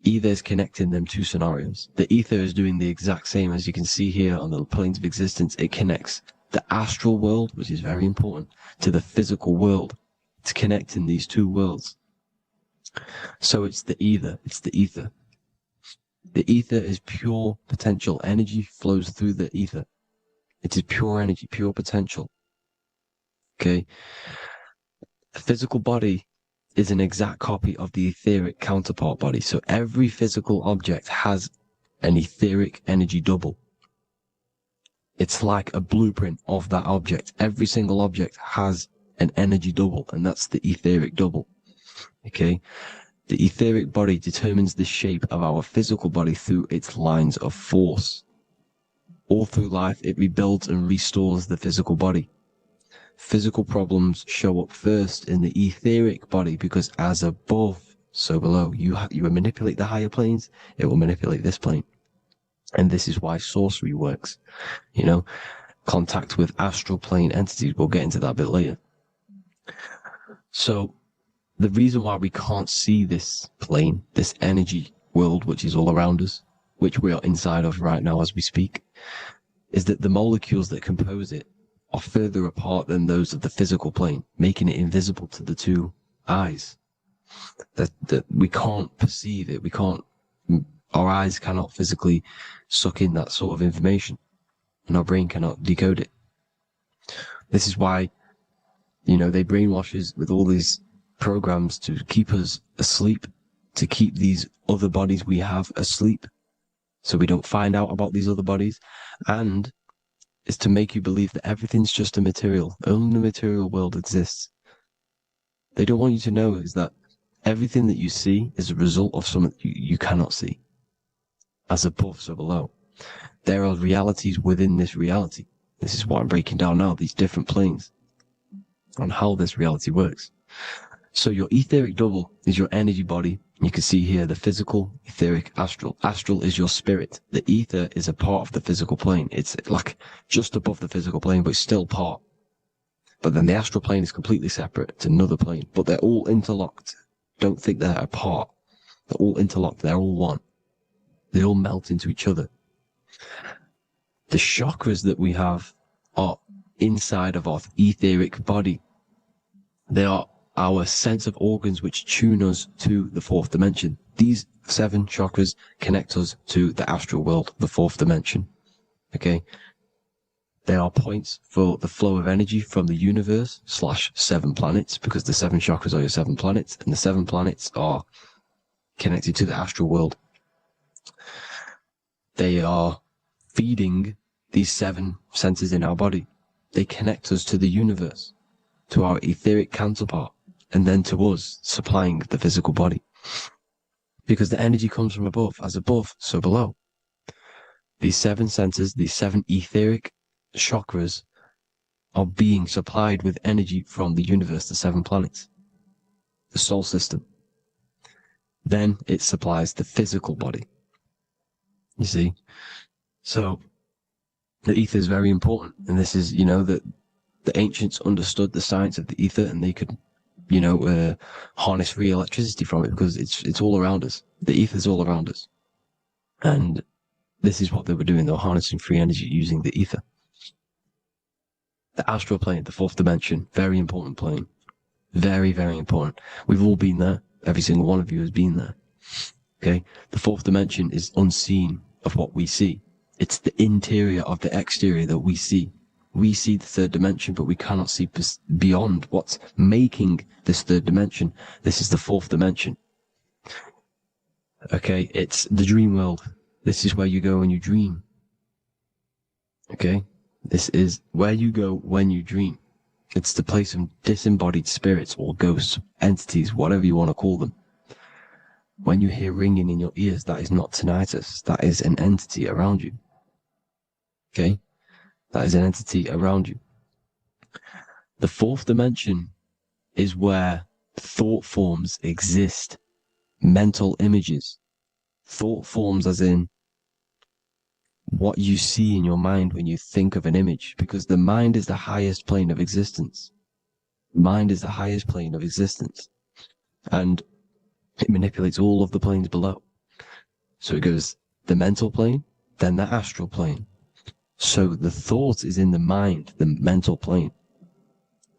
Either is connecting them 2 scenarios. The ether is doing the exact same, as you can see here on the planes of existence. It connects the astral world, which is very important, to the physical world. It's connecting these 2 worlds. So it's the ether. It's the ether. The ether is pure potential. Energy flows through the ether. It is pure energy, pure potential. Okay? The physical body is an exact copy of the etheric counterpart body. So every physical object has an etheric energy double. It's like a blueprint of that object. Every single object has an energy double, and that's the etheric double. Okay? The etheric body determines the shape of our physical body through its lines of force. All through life, it rebuilds and restores the physical body. Physical problems show up first in the etheric body, because as above, so below. You manipulate the higher planes, it will manipulate this plane. And this is why sorcery works. Contact with astral plane entities. We'll get into that a bit later. So the reason why we can't see this plane, this energy world, which is all around us, which we are inside of right now as we speak, is that the molecules that compose it are further apart than those of the physical plane, making it invisible to the 2 eyes. That we can't perceive it. Our eyes cannot physically suck in that sort of information, and our brain cannot decode it. This is why, they brainwash us with all these programs to keep us asleep, to keep these other bodies we have asleep, so we don't find out about these other bodies, and is to make you believe that everything's just a material. Only the material world exists. They don't want you to know is that everything that you see is a result of something you cannot see. As above, so below. There are realities within this reality. This is what I'm breaking down now, these different planes, on how this reality works. So your etheric double is your energy body, You can see here the physical, etheric, astral. Astral is your spirit. The ether is a part of the physical plane. It's like just above the physical plane, but it's still part. But then the astral plane is completely separate. It's another plane, but they're all interlocked. Don't think they're apart. They're all interlocked. They're all one. They all melt into each other. The chakras that we have are inside of our etheric body. They are our sense of organs which tune us to the fourth dimension. These 7 chakras connect us to the astral world, the fourth dimension. Okay? They are points for the flow of energy from the universe / 7 planets, because the 7 chakras are your 7 planets, and the 7 planets are connected to the astral world. They are feeding these 7 senses in our body. They connect us to the universe, to our etheric counterpart, and then to us, supplying the physical body. Because the energy comes from above. As above, so below. These 7 senses, these 7 etheric chakras, are being supplied with energy from the universe, the 7 planets, the solar system. Then it supplies the physical body. You see? So, the ether is very important. And this is, that the ancients understood the science of the ether, and they could, harness free electricity from it, because it's all around us. The ether is all around us. And this is what they were doing. They were harnessing free energy using the ether. The astral plane, the fourth dimension, very important plane. Very, very important. We've all been there. Every single one of you has been there. Okay? The fourth dimension is unseen of what we see. It's the interior of the exterior that we see. We see the third dimension, but we cannot see beyond what's making this third dimension. This is the fourth dimension. Okay? It's the dream world. This is where you go when you dream. Okay? This is where you go when you dream. It's the place of disembodied spirits or ghosts, entities, whatever you want to call them. When you hear ringing in your ears, that is not tinnitus. That is an entity around you. Okay? That is an entity around you. The fourth dimension is where thought forms exist. Mental images. Thought forms as in what you see in your mind when you think of an image, because the mind is the highest plane of existence. Mind is the highest plane of existence. And it manipulates all of the planes below. So it goes the mental plane, then the astral plane. So the thought is in the mind, the mental plane.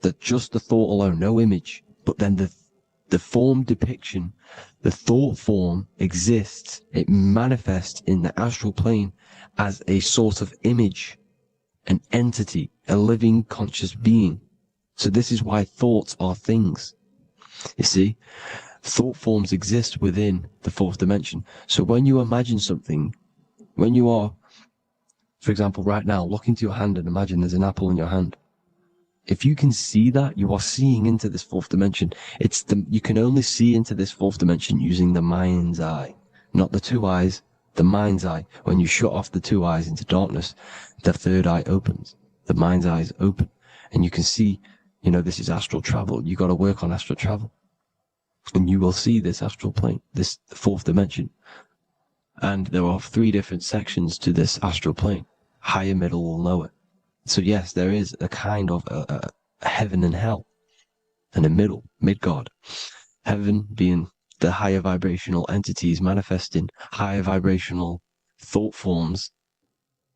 That just the thought alone, no image, but then the form depiction, the thought form exists. It manifests in the astral plane as a sort of image, an entity, a living conscious being. So this is why thoughts are things. You see, thought forms exist within the fourth dimension. So when you imagine something, when you are, for example, right now, look into your hand and imagine there's an apple in your hand. If you can see that, you are seeing into this fourth dimension. You can only see into this fourth dimension using the mind's eye, not the 2 eyes, the mind's eye. When you shut off the 2 eyes into darkness, the third eye opens. The mind's eye is open. And you can see, this is astral travel. You got to work on astral travel. And you will see this astral plane, this fourth dimension. And there are 3 different sections to this astral plane. Higher, middle, or lower. So yes, there is a kind of a heaven and hell. And a mid-God. Heaven being the higher vibrational entities manifesting higher vibrational thought forms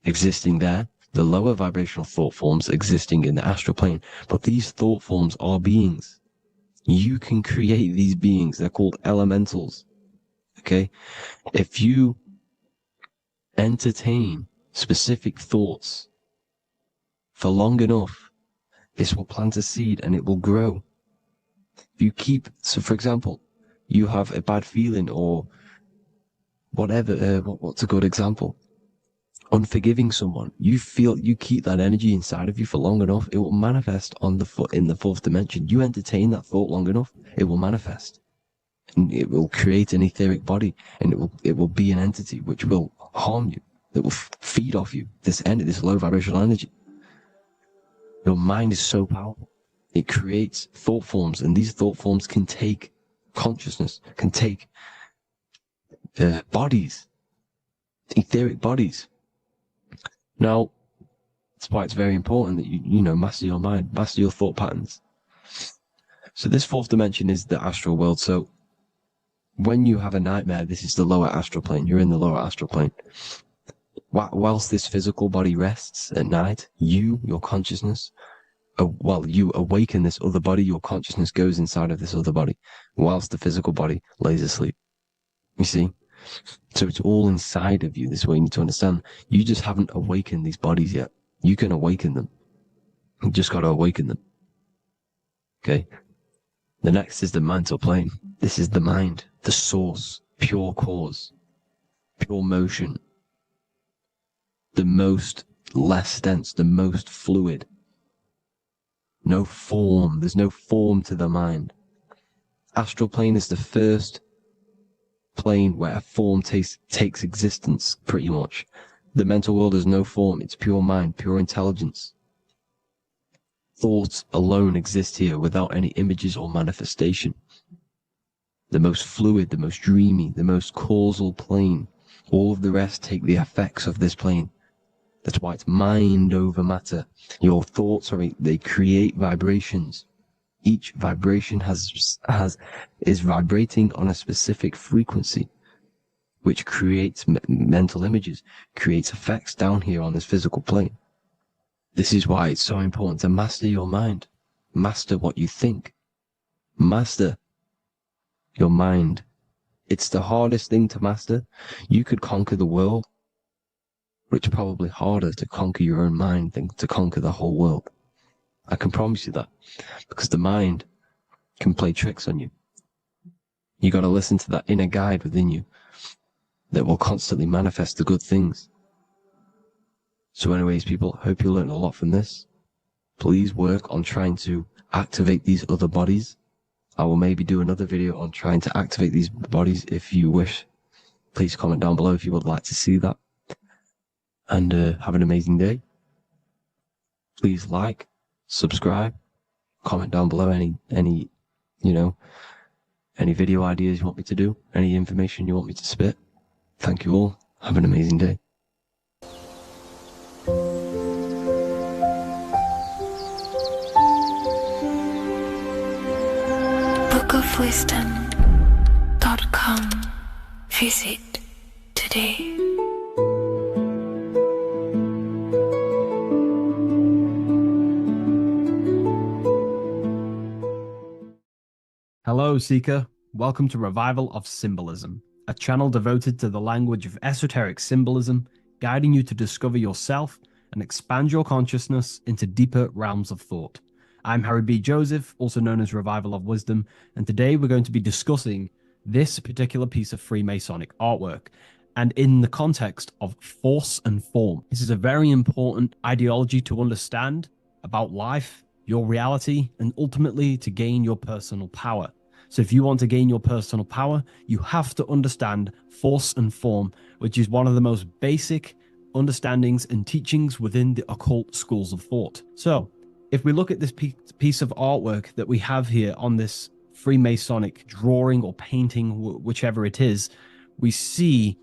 existing there. The lower vibrational thought forms existing in the astral plane. But these thought forms are beings. You can create these beings. They're called elementals. Okay? If you entertain specific thoughts for long enough, this will plant a seed and it will grow. If you keep, so for example, you have a bad feeling or whatever, what's a good example? Unforgiving someone. You keep that energy inside of you for long enough, it will manifest in the fourth dimension. You entertain that thought long enough, it will manifest. And it will create an etheric body, and it will be an entity which will harm you, that will feed off you, this low vibrational energy. Your mind is so powerful. It creates thought forms, and these thought forms can take consciousness can take bodies, etheric bodies. Now, that's why it's very important that you master your mind, master your thought patterns. So this fourth dimension is the astral world. So when you have a nightmare, this is the lower astral plane. You're in the lower astral plane. Whilst this physical body rests at night, your consciousness, you awaken this other body, your consciousness goes inside of this other body, whilst the physical body lays asleep. You see? So it's all inside of you. This way you need to understand. You just haven't awakened these bodies yet. You can awaken them. You just got to awaken them. Okay? The next is the mental plane. This is the mind, the source, pure cause, pure motion, the most less dense, the most fluid. No form. There's no form to the mind. Astral plane is the first plane where a form takes existence, pretty much. The mental world has no form. It's pure mind, pure intelligence. Thoughts alone exist here without any images or manifestation. The most fluid, the most dreamy, the most causal plane. All of the rest take the effects of this plane. That's why it's mind over matter. Your thoughts they create vibrations. Each vibration is vibrating on a specific frequency, which creates mental images, creates effects down here on this physical plane. This is why it's so important to master your mind. Master what you think. Master your mind. It's the hardest thing to master. You could conquer the world, but it's probably harder to conquer your own mind than to conquer the whole world. I can promise you that, because the mind can play tricks on you. You got to listen to that inner guide within you that will constantly manifest the good things. So anyways, people, hope you learned a lot from this. Please work on trying to activate these other bodies. I will maybe do another video on trying to activate these bodies if you wish. Please comment down below if you would like to see that. And have an amazing day. Please like, subscribe, comment down below any video ideas you want me to do, any information you want me to spit. Thank you all. Have an amazing day. bookofwisdom.com. Visit today. Hello, Seeker. Welcome to Revival of Symbolism, a channel devoted to the language of esoteric symbolism, guiding you to discover yourself and expand your consciousness into deeper realms of thought. I'm Harry B. Joseph, also known as Revival of Wisdom, and today we're going to be discussing this particular piece of Freemasonic artwork, and in the context of force and form. This is a very important ideology to understand about life, your reality, and ultimately to gain your personal power. So if you want to gain your personal power, you have to understand force and form, which is one of the most basic understandings and teachings within the occult schools of thought. So if we look at this piece of artwork that we have here on this Freemasonic drawing or painting, whichever it is, we see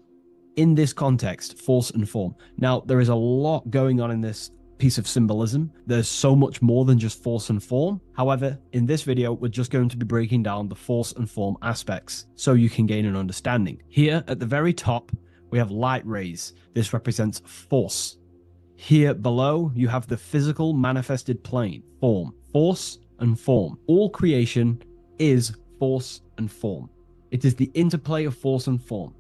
in this context force and form. Now, there is a lot going on in this piece of symbolism. There's so much more than just force and form. However, in this video, we're just going to be breaking down the force and form aspects so you can gain an understanding. Here at the very top, we have light rays. This represents force. Here below, you have the physical manifested plane, form, force and form. All creation is force and form. It is the interplay of force and form.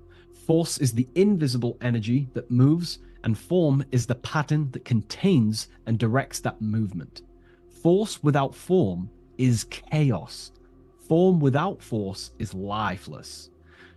Force is the invisible energy that moves, and form is the pattern that contains and directs that movement. Force without form is chaos. Form without force is lifeless.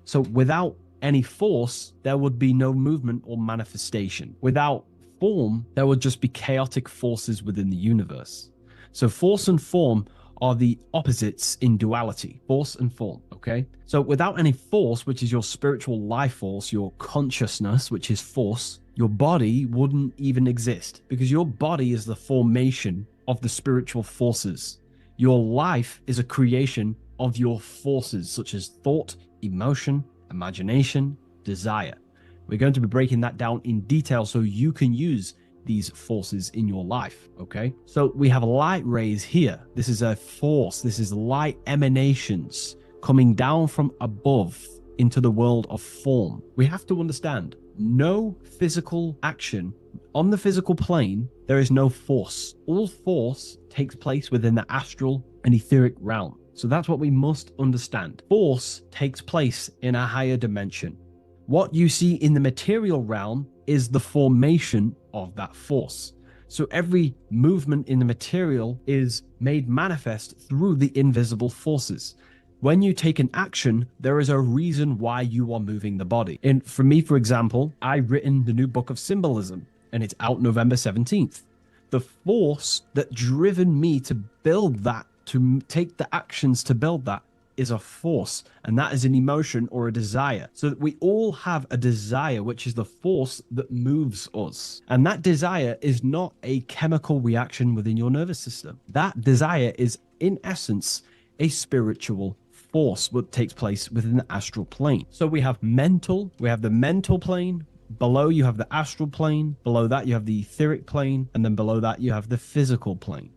So without any force, there would be no movement or manifestation. Without form, there would just be chaotic forces within the universe. So force and form are the opposites in duality, force and form, okay? So without any force, which is your spiritual life force, your consciousness, which is force, your body wouldn't even exist, because your body is the formation of the spiritual forces. Your life is a creation of your forces, such as thought, emotion, imagination, desire. We're going to be breaking that down in detail so you can use these forces in your life, okay? So we have light rays here. This is a force. This is light emanations coming down from above into the world of form. We have to understand, no physical action on the physical plane, there is no force. All force takes place within the astral and etheric realm. So that's what we must understand. Force takes place in a higher dimension. What you see in the material realm is the formation of that force. So every movement in the material is made manifest through the invisible forces. When you take an action, there is a reason why you are moving the body. And for me, for example, I've written the new book of symbolism, and it's out November 17th. The force that driven me to build that, to take the actions to build that, is a force, and that is an emotion or a desire. So that we all have a desire, which is the force that moves us. And that desire is not a chemical reaction within your nervous system. That desire is, in essence, a spiritual force that takes place within the astral plane. So we have the mental plane. Below you have the astral plane. Below that you have the etheric plane. And then below that you have the physical plane.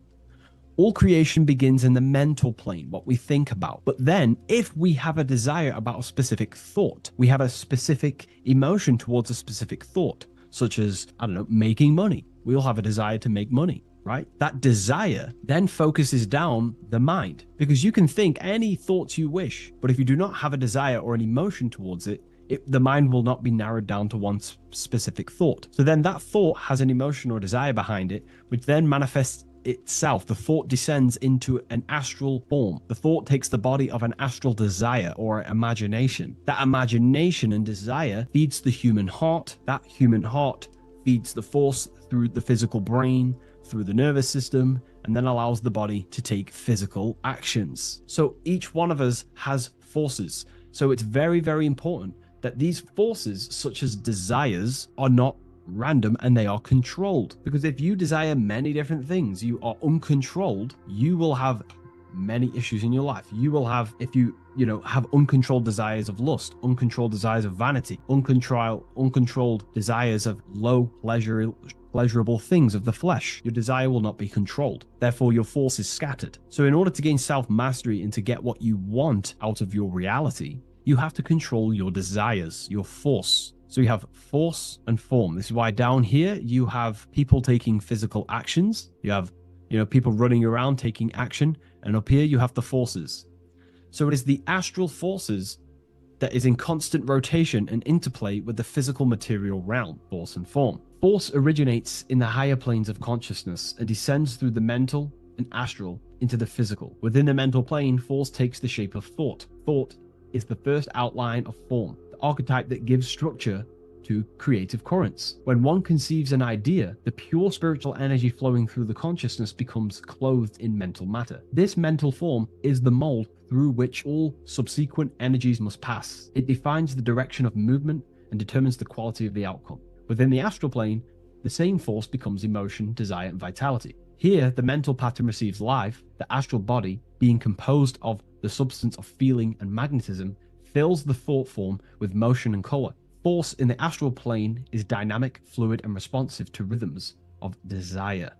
All creation begins in the mental plane, what we think about. But then if we have a desire about a specific thought, we have a specific emotion towards a specific thought, such as, I don't know, making money. We all have a desire to make money, right? That desire then focuses down the mind, because you can think any thoughts you wish, but if you do not have a desire or an emotion towards it, the mind will not be narrowed down to one specific thought. So then that thought has an emotion or desire behind it, which then manifests itself. The thought descends into an astral form. The thought takes the body of an astral desire or imagination. That imagination and desire feeds the human heart. That human heart feeds the force through the physical brain, through the nervous system, and then allows the body to take physical actions. So each one of us has forces. So it's very, very important that these forces, such as desires, are not random and they are controlled. Because if you desire many different things, you are uncontrolled, you will have many issues in your life. You will have, if you have uncontrolled desires of lust, uncontrolled desires of vanity, uncontrolled desires of low pleasurable things of the flesh, your desire will not be controlled. Therefore, your force is scattered. So in order to gain self-mastery and to get what you want out of your reality, you have to control your desires, your force. So you have force and form. This is why down here you have people taking physical actions. You have, people running around taking action. And up here you have the forces. So it is the astral forces that is in constant rotation and interplay with the physical material realm, force and form. Force originates in the higher planes of consciousness and descends through the mental and astral into the physical. Within the mental plane, force takes the shape of thought. Thought is the first outline of form, the archetype that gives structure to creative currents. When one conceives an idea, the pure spiritual energy flowing through the consciousness becomes clothed in mental matter. This mental form is the mold through which all subsequent energies must pass. It defines the direction of movement and determines the quality of the outcome. Within the astral plane, the same force becomes emotion, desire, and vitality. Here, the mental pattern receives life. The astral body, being composed of the substance of feeling and magnetism, fills the thought form with motion and color. Force in the astral plane is dynamic, fluid, and responsive to rhythms of desire.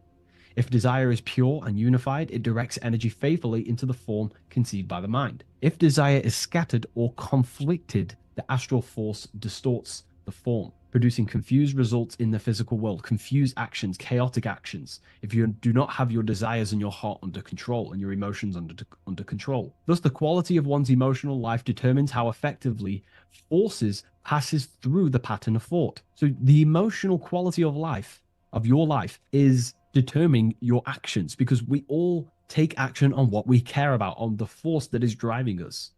If desire is pure and unified, it directs energy faithfully into the form conceived by the mind. If desire is scattered or conflicted, the astral force distorts the form, producing confused results in the physical world, confused actions, chaotic actions, if you do not have your desires and your heart under control and your emotions under control. Thus, the quality of one's emotional life determines how effectively forces passes through the pattern of thought. So the emotional quality of life, of your life, is determining your actions, because we all take action on what we care about, on the force that is driving us.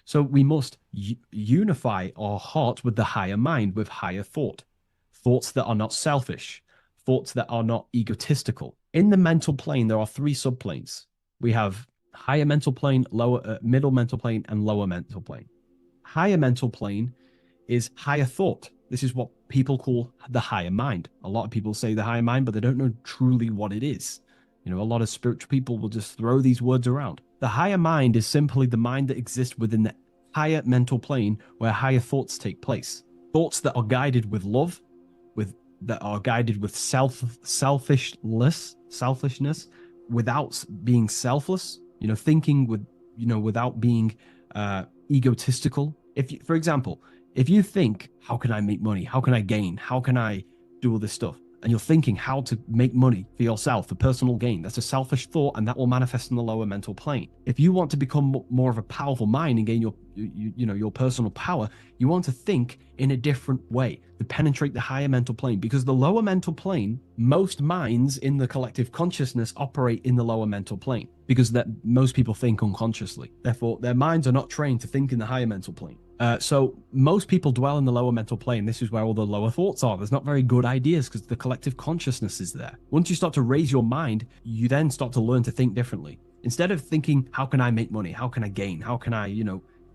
So we must unify our heart with the higher mind, with higher thought, thoughts that are not selfish, thoughts that are not egotistical. In the mental plane, there are three subplanes. We have higher mental plane, middle mental plane, and lower mental plane. Higher mental plane is higher thought. This is what people call the higher mind. A lot of people say the higher mind, but they don't know truly what it is. A lot of spiritual people will just throw these words around. The higher mind is simply the mind that exists within the higher mental plane where higher thoughts take place. Thoughts that are guided with love, that are guided with selfishness, without being selfless, thinking without being egotistical. For example, if you think, how can I make money? How can I gain? How can I do all this stuff? And you're thinking how to make money for yourself, for personal gain. That's a selfish thought, and that will manifest in the lower mental plane. If you want to become more of a powerful mind and gain your personal power, you want to think in a different way to penetrate the higher mental plane, because the lower mental plane, most minds in the collective consciousness operate in the lower mental plane because that most people think unconsciously. Therefore, their minds are not trained to think in the higher mental plane. So most people dwell in the lower mental plane. This is where all the lower thoughts are. There's not very good ideas because the collective consciousness is there. Once you start to raise your mind, you then start to learn to think differently. Instead of thinking, how can I make money? How can I gain? How can I,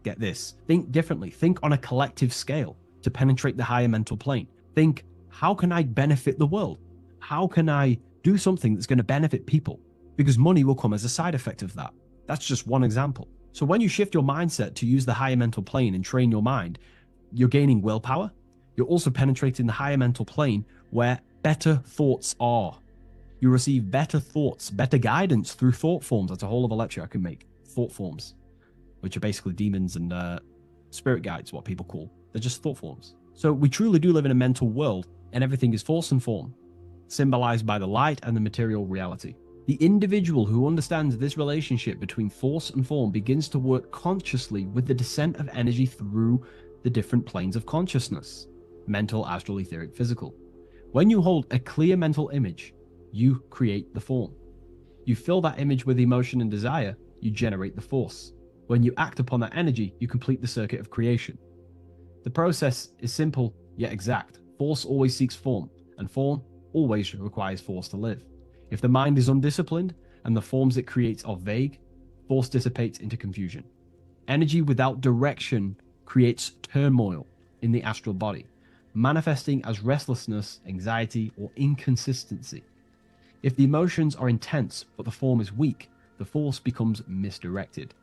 get this? Think differently. Think on a collective scale to penetrate the higher mental plane. Think, how can I benefit the world? How can I do something that's going to benefit people? Because money will come as a side effect of that. That's just one example. So when you shift your mindset to use the higher mental plane and train your mind, you're gaining willpower. You're also penetrating the higher mental plane where better thoughts are. You receive better thoughts, better guidance through thought forms. That's a whole other lecture I can make. Thought forms, which are basically demons and spirit guides, what people call. They're just thought forms. So we truly do live in a mental world, and everything is force and form, symbolized by the light and the material reality. The individual who understands this relationship between force and form begins to work consciously with the descent of energy through the different planes of consciousness: mental, astral, etheric, physical. When you hold a clear mental image, you create the form. You fill that image with emotion and desire, you generate the force. When you act upon that energy, you complete the circuit of creation. The process is simple yet exact. Force always seeks form, and form always requires force to live. If the mind is undisciplined and the forms it creates are vague, force dissipates into confusion. Energy without direction creates turmoil in the astral body, manifesting as restlessness, anxiety, or inconsistency. If the emotions are intense but the form is weak, the force becomes misdirected,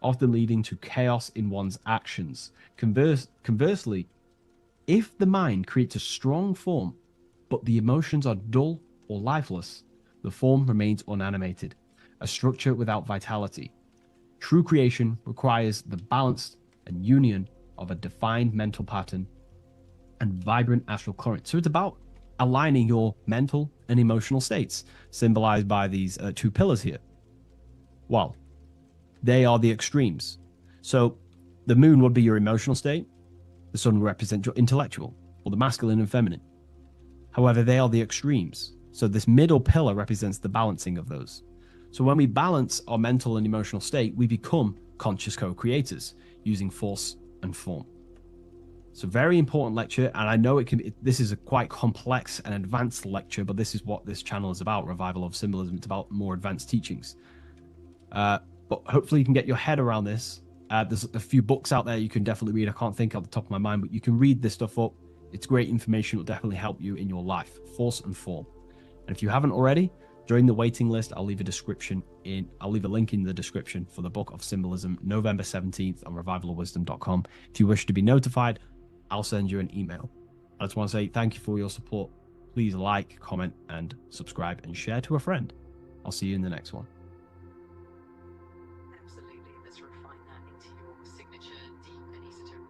often leading to chaos in one's actions. Conversely, if the mind creates a strong form but the emotions are dull or lifeless, the form remains unanimated, a structure without vitality. True creation requires the balance and union of a defined mental pattern and vibrant astral current. So it's about aligning your mental and emotional states, symbolized by these two pillars here. Well, they are the extremes. So the moon would be your emotional state, the sun would represent your intellectual, or the masculine and feminine. However, they are the extremes. So this middle pillar represents the balancing of those. So when we balance our mental and emotional state, we become conscious co-creators using force and form. It's a very important lecture, and I know this is a quite complex and advanced lecture, but this is what this channel is about, Revival of Symbolism. It's about more advanced teachings. But hopefully you can get your head around this. There's a few books out there you can definitely read. I can't think off the top of my mind, but you can read this stuff up. It's great information. It will definitely help you in your life. Force and form. And if you haven't already, join the waiting list. I'll leave a link in the description for the Book of Symbolism, November 17th on revivalofwisdom.com. If you wish to be notified, I'll send you an email. I just want to say thank you for your support. Please like, comment, and subscribe, and share to a friend. I'll see you in the next one. Absolutely. Let's refine that into your signature deep and esoteric.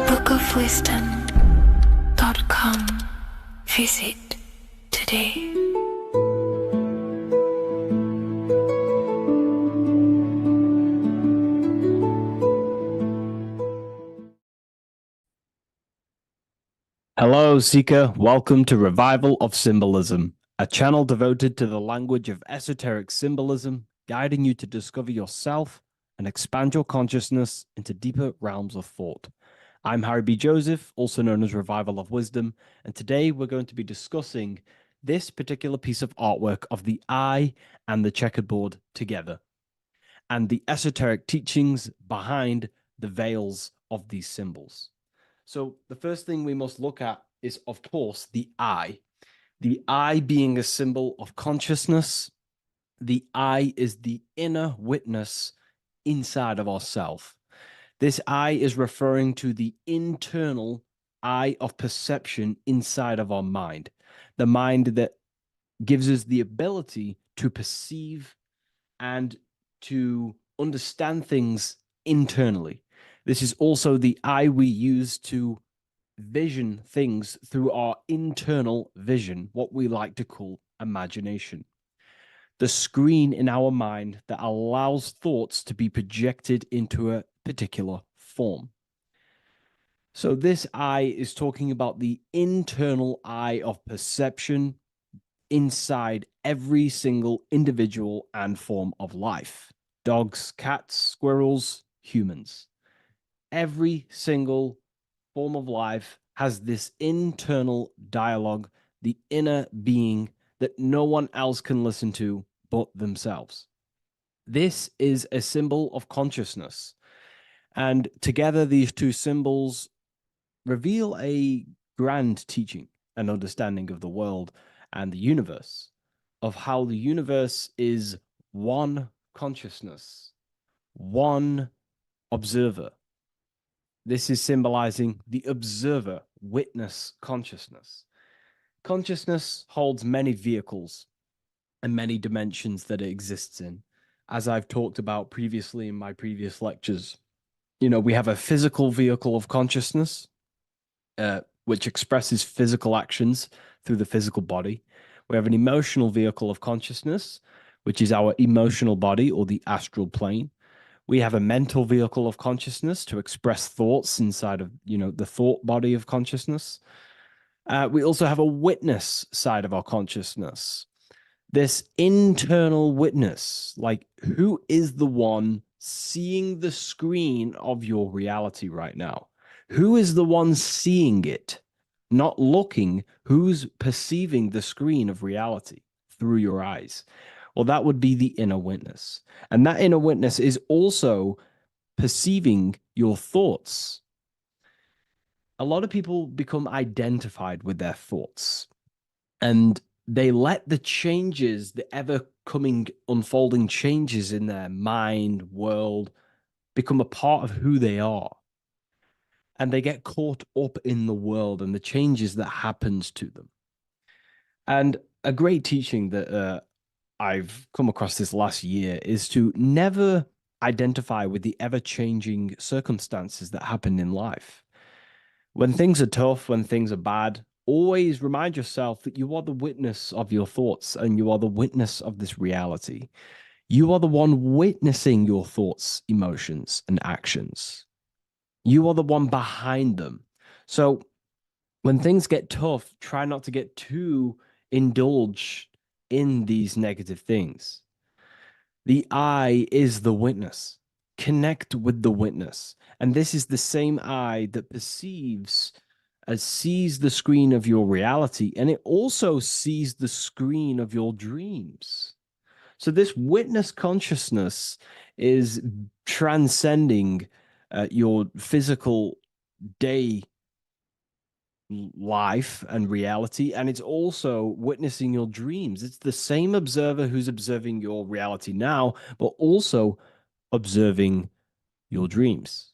bookofwisdom.com. Visit today. Hello, Seeker. Welcome to Revival of Symbolism, a channel devoted to the language of esoteric symbolism, guiding you to discover yourself and expand your consciousness into deeper realms of thought. I'm Harry B. Joseph, also known as Revival of Wisdom, and today we're going to be discussing this particular piece of artwork of the eye and the checkerboard together, and the esoteric teachings behind the veils of these symbols. So the first thing we must look at is, of course, the eye. The eye being a symbol of consciousness. The eye is the inner witness inside of ourself. This eye is referring to the internal eye of perception inside of our mind, the mind that gives us the ability to perceive and to understand things internally. This is also the eye we use to vision things through our internal vision, what we like to call imagination. The screen in our mind that allows thoughts to be projected into a particular form. So this eye is talking about the internal eye of perception inside every single individual and form of life. Dogs, cats, squirrels, humans. Every single form of life has this internal dialogue, the inner being that no one else can listen to but themselves. This is a symbol of consciousness. And together, these two symbols reveal a grand teaching and understanding of the world and the universe, of how the universe is one consciousness, one observer. This is symbolizing the observer witness consciousness. Consciousness holds many vehicles and many dimensions that it exists in. As I've talked about previously in my previous lectures, we have a physical vehicle of consciousness, which expresses physical actions through the physical body. We have an emotional vehicle of consciousness, which is our emotional body or the astral plane. We have a mental vehicle of consciousness to express thoughts inside of, the thought body of consciousness. We also have a witness side of our consciousness. This internal witness, like who is the one seeing the screen of your reality right now? Who is the one seeing it? Not looking, who's perceiving the screen of reality through your eyes? Well, that would be the inner witness. And that inner witness is also perceiving your thoughts. A lot of people become identified with their thoughts, and they let the changes, the ever coming, unfolding changes in their mind, world, become a part of who they are. And they get caught up in the world and the changes that happens to them. And a great teaching that I've come across this last year is to never identify with the ever-changing circumstances that happen in life. When things are tough, when things are bad, always remind yourself that you are the witness of your thoughts and you are the witness of this reality. You are the one witnessing your thoughts, emotions, and actions. You are the one behind them. So when things get tough, try not to get too indulged in these negative things. The eye is the witness. Connect with the witness. And this is the same eye that perceives, sees the screen of your reality, and it also sees the screen of your dreams. So this witness consciousness is transcending your physical day life and reality, and it's also witnessing your dreams. It's the same observer who's observing your reality now, but also observing your dreams.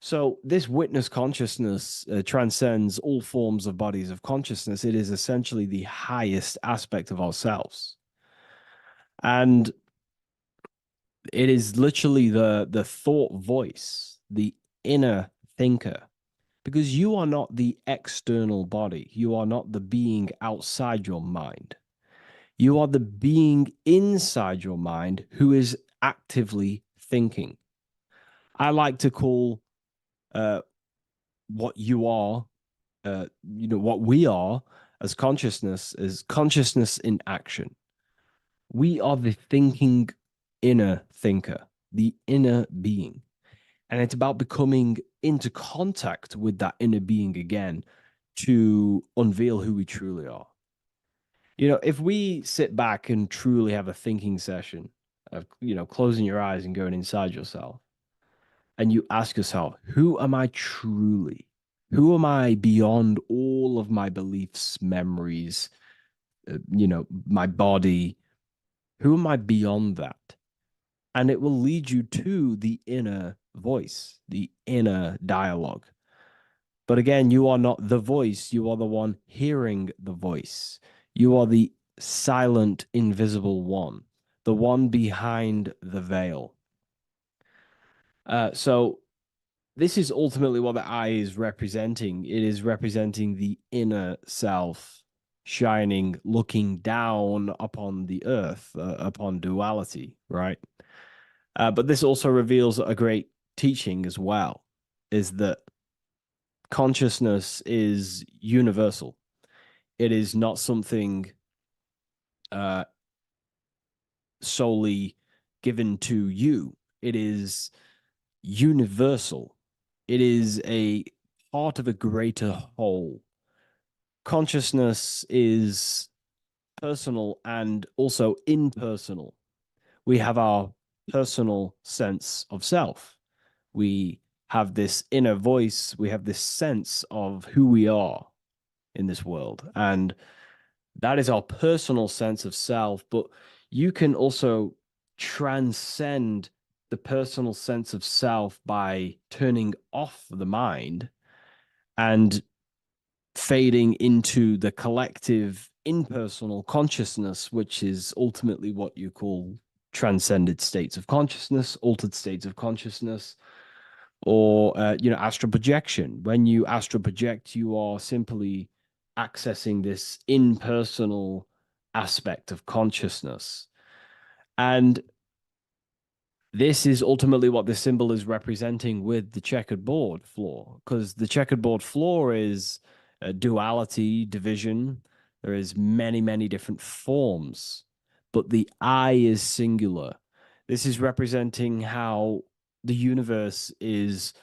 So this witness consciousness transcends all forms of bodies of consciousness. It is essentially the highest aspect of ourselves. And it is literally the thought voice, the inner thinker, because you are not the external body. You are not the being outside your mind. You are the being inside your mind who is actively thinking. I like to call what you are, what we are as consciousness is consciousness in action. We are the thinking inner thinker, the inner being. And it's about becoming into contact with that inner being again to unveil who we truly are. If we sit back and truly have a thinking session of, closing your eyes and going inside yourself, and you ask yourself, who am I truly? Who am I beyond all of my beliefs, memories, my body? Who am I beyond that? And it will lead you to the inner voice, the inner dialogue. But again, you are not the voice, you are the one hearing the voice. You are the silent, invisible one, the one behind the veil. So this is ultimately what the eye is representing. It is representing the inner self shining, looking down upon the earth, upon duality, right? But this also reveals a great teaching as well, is that consciousness is universal. It is not something solely given to you. It is universal. It is a part of a greater whole. Consciousness is personal and also impersonal. We have our personal sense of self. We have this inner voice. We have this sense of who we are in this world. And that is our personal sense of self. But you can also transcend the personal sense of self by turning off the mind and fading into the collective impersonal consciousness, which is ultimately what you call transcended states of consciousness, altered states of consciousness, or astral projection. When you astral project, you are simply accessing this impersonal aspect of consciousness. And this is ultimately what the symbol is representing with the checkered board floor, because the checkered board floor is duality, division. There is many, many different forms, but the I is singular. This is representing how the universe is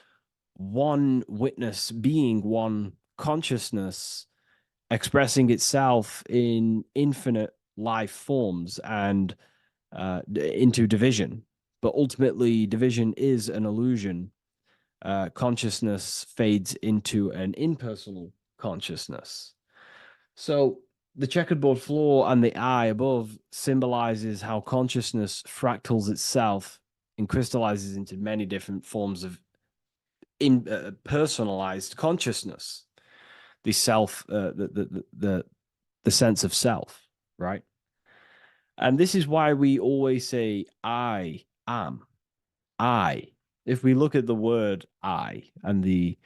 one witness being, one consciousness expressing itself in infinite life forms and into division. But ultimately, division is an illusion. Consciousness fades into an impersonal consciousness. So the checkerboard floor and the eye above symbolizes how consciousness fractals itself and crystallizes into many different forms of personalized consciousness. The self, the sense of self, right? And this is why we always say, I am. I. If we look at the word I and the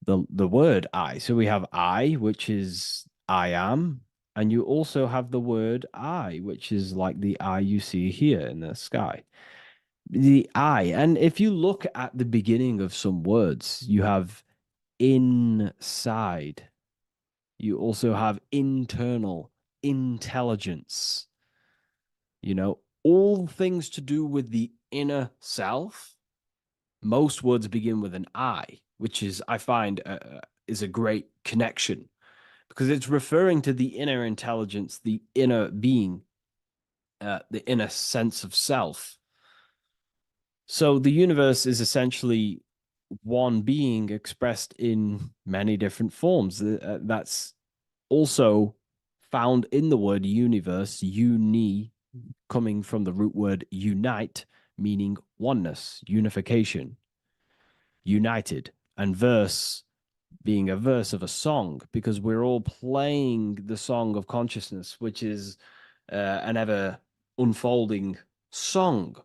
word I, so we have I, which is I am, and you also have the word I, which is like the I you see here in the sky. The I, and if you look at the beginning of some words, you have inside. You also have internal, intelligence. All things to do with the inner self. Most words begin with an I, which is, I find, is a great connection because it's referring to the inner intelligence, the inner being, the inner sense of self. So the universe is essentially one being expressed in many different forms. That's also found in the word universe, uni, coming from the root word unite, meaning oneness, unification, united, and verse being a verse of a song, because we're all playing the song of consciousness, which is an ever unfolding song,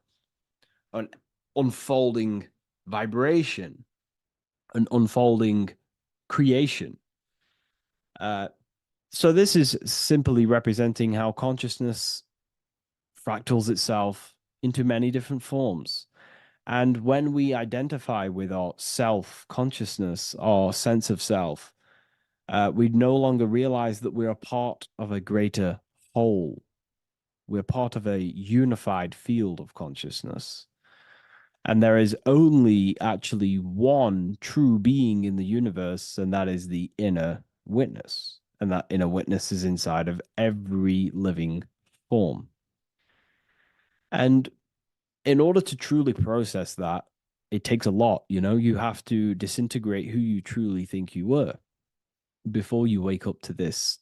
an unfolding vibration, an unfolding creation. So this is simply representing how consciousness fractals itself into many different forms. And when we identify with our self-consciousness, our sense of self, we no longer realize that we're a part of a greater whole. We're part of a unified field of consciousness. And there is only actually one true being in the universe, and that is the inner witness. And that inner witness is inside of every living form. And in order to truly process that, it takes a lot, you know. You have to disintegrate who you truly think you were before you wake up to this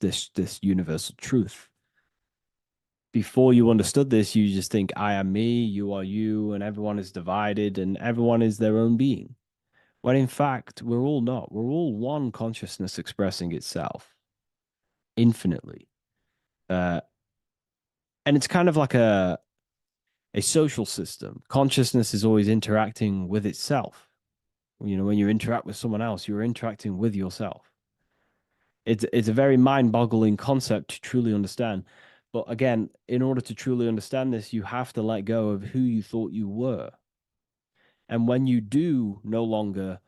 universal truth. Before you understood this, you just think, I am me, you are you, and everyone is divided and everyone is their own being. When in fact, we're all not. We're all one consciousness expressing itself infinitely. And it's kind of like a social system. Consciousness is always interacting with itself. You know, when you interact with someone else, you're interacting with yourself. It's a very mind-boggling concept to truly understand. But again, in order to truly understand this, you have to let go of who you thought you were. And when you do no longer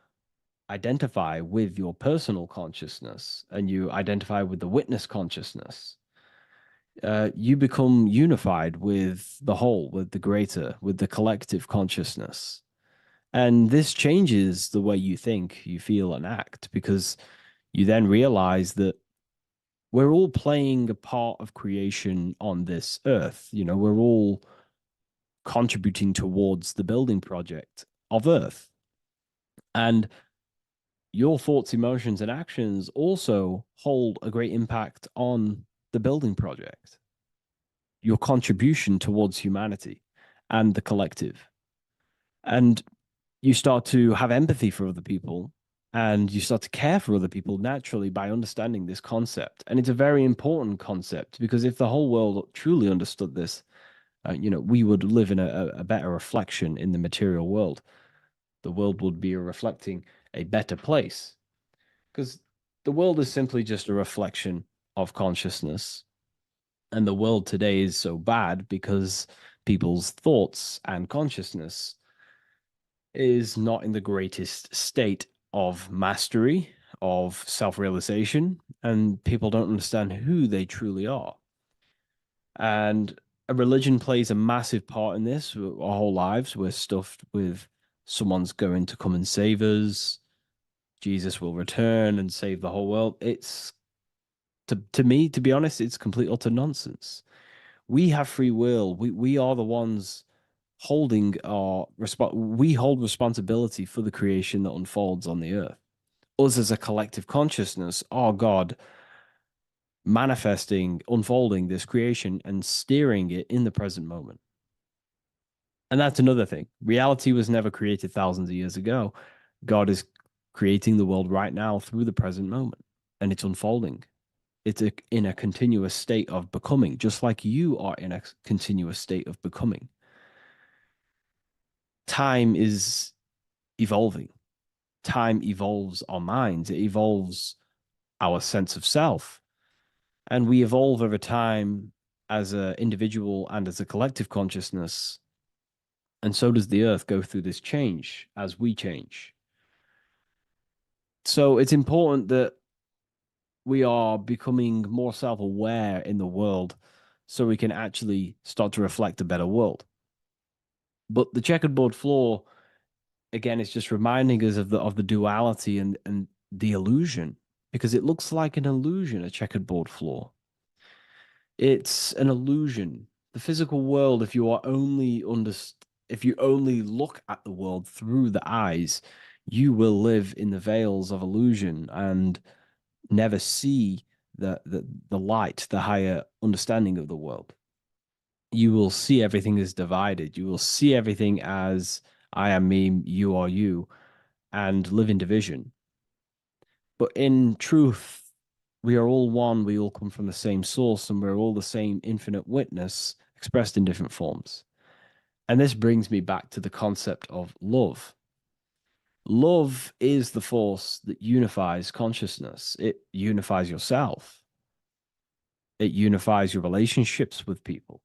identify with your personal consciousness and you identify with the witness consciousness, you become unified with the whole, with the greater, with the collective consciousness. And this changes the way you think, you feel, and act, because you then realize that we're all playing a part of creation on this earth. You know, we're all contributing towards the building project of Earth. And your thoughts, emotions, and actions also hold a great impact on the building project, your contribution towards humanity and the collective. And you start to have empathy for other people and you start to care for other people naturally by understanding this concept. And it's a very important concept, because if the whole world truly understood this, you know, we would live in a better reflection in the material world. The world would be reflecting a better place, because the world is simply just a reflection of consciousness. And the world today is so bad because people's thoughts and consciousness is not in the greatest state of mastery, of self-realization, and people don't understand who they truly are. And a religion plays a massive part in this. Our whole lives, we're stuffed with someone's going to come and save us. Jesus will return and save the whole world. It's, to me, to be honest, it's complete utter nonsense. We have free will. We are the ones holding we hold responsibility for the creation that unfolds on the earth. Us as a collective consciousness are God manifesting, unfolding this creation and steering it in the present moment. And that's another thing. Reality was never created thousands of years ago. God is creating the world right now through the present moment, and it's unfolding. It's in a continuous state of becoming, just like you are in a continuous state of becoming. Time is evolving. Time evolves our minds. It evolves our sense of self. And we evolve over time as an individual and as a collective consciousness. And so does the earth go through this change as we change. So it's important that we are becoming more self-aware in the world so we can actually start to reflect a better world. But the checkered board floor, again, is just reminding us of the duality and the illusion, because it looks like an illusion, a checkered board floor. It's an illusion. The physical world, if you only look at the world through the eyes, you will live in the veils of illusion and never see the light, the higher understanding of the world. You will see everything as divided. You will see everything as I am me, you are you, and live in division. But in truth, we are all one. We all come from the same source, and we're all the same infinite witness expressed in different forms. And this brings me back to the concept of love. Love is the force that unifies consciousness. It unifies yourself. It unifies your relationships with people.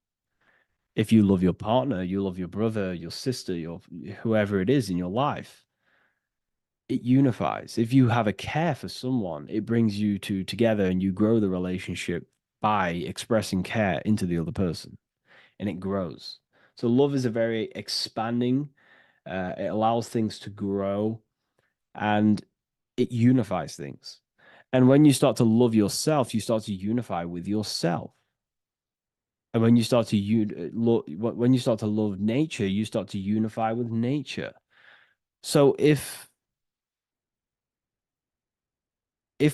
If you love your partner, you love your brother, your sister, whoever it is in your life, it unifies. If you have a care for someone, it brings you together and you grow the relationship by expressing care into the other person, and it grows. So love is a very expanding, it allows things to grow, and it unifies things. And when you start to love yourself, you start to unify with yourself. And when you start to love nature, you start to unify with nature. So if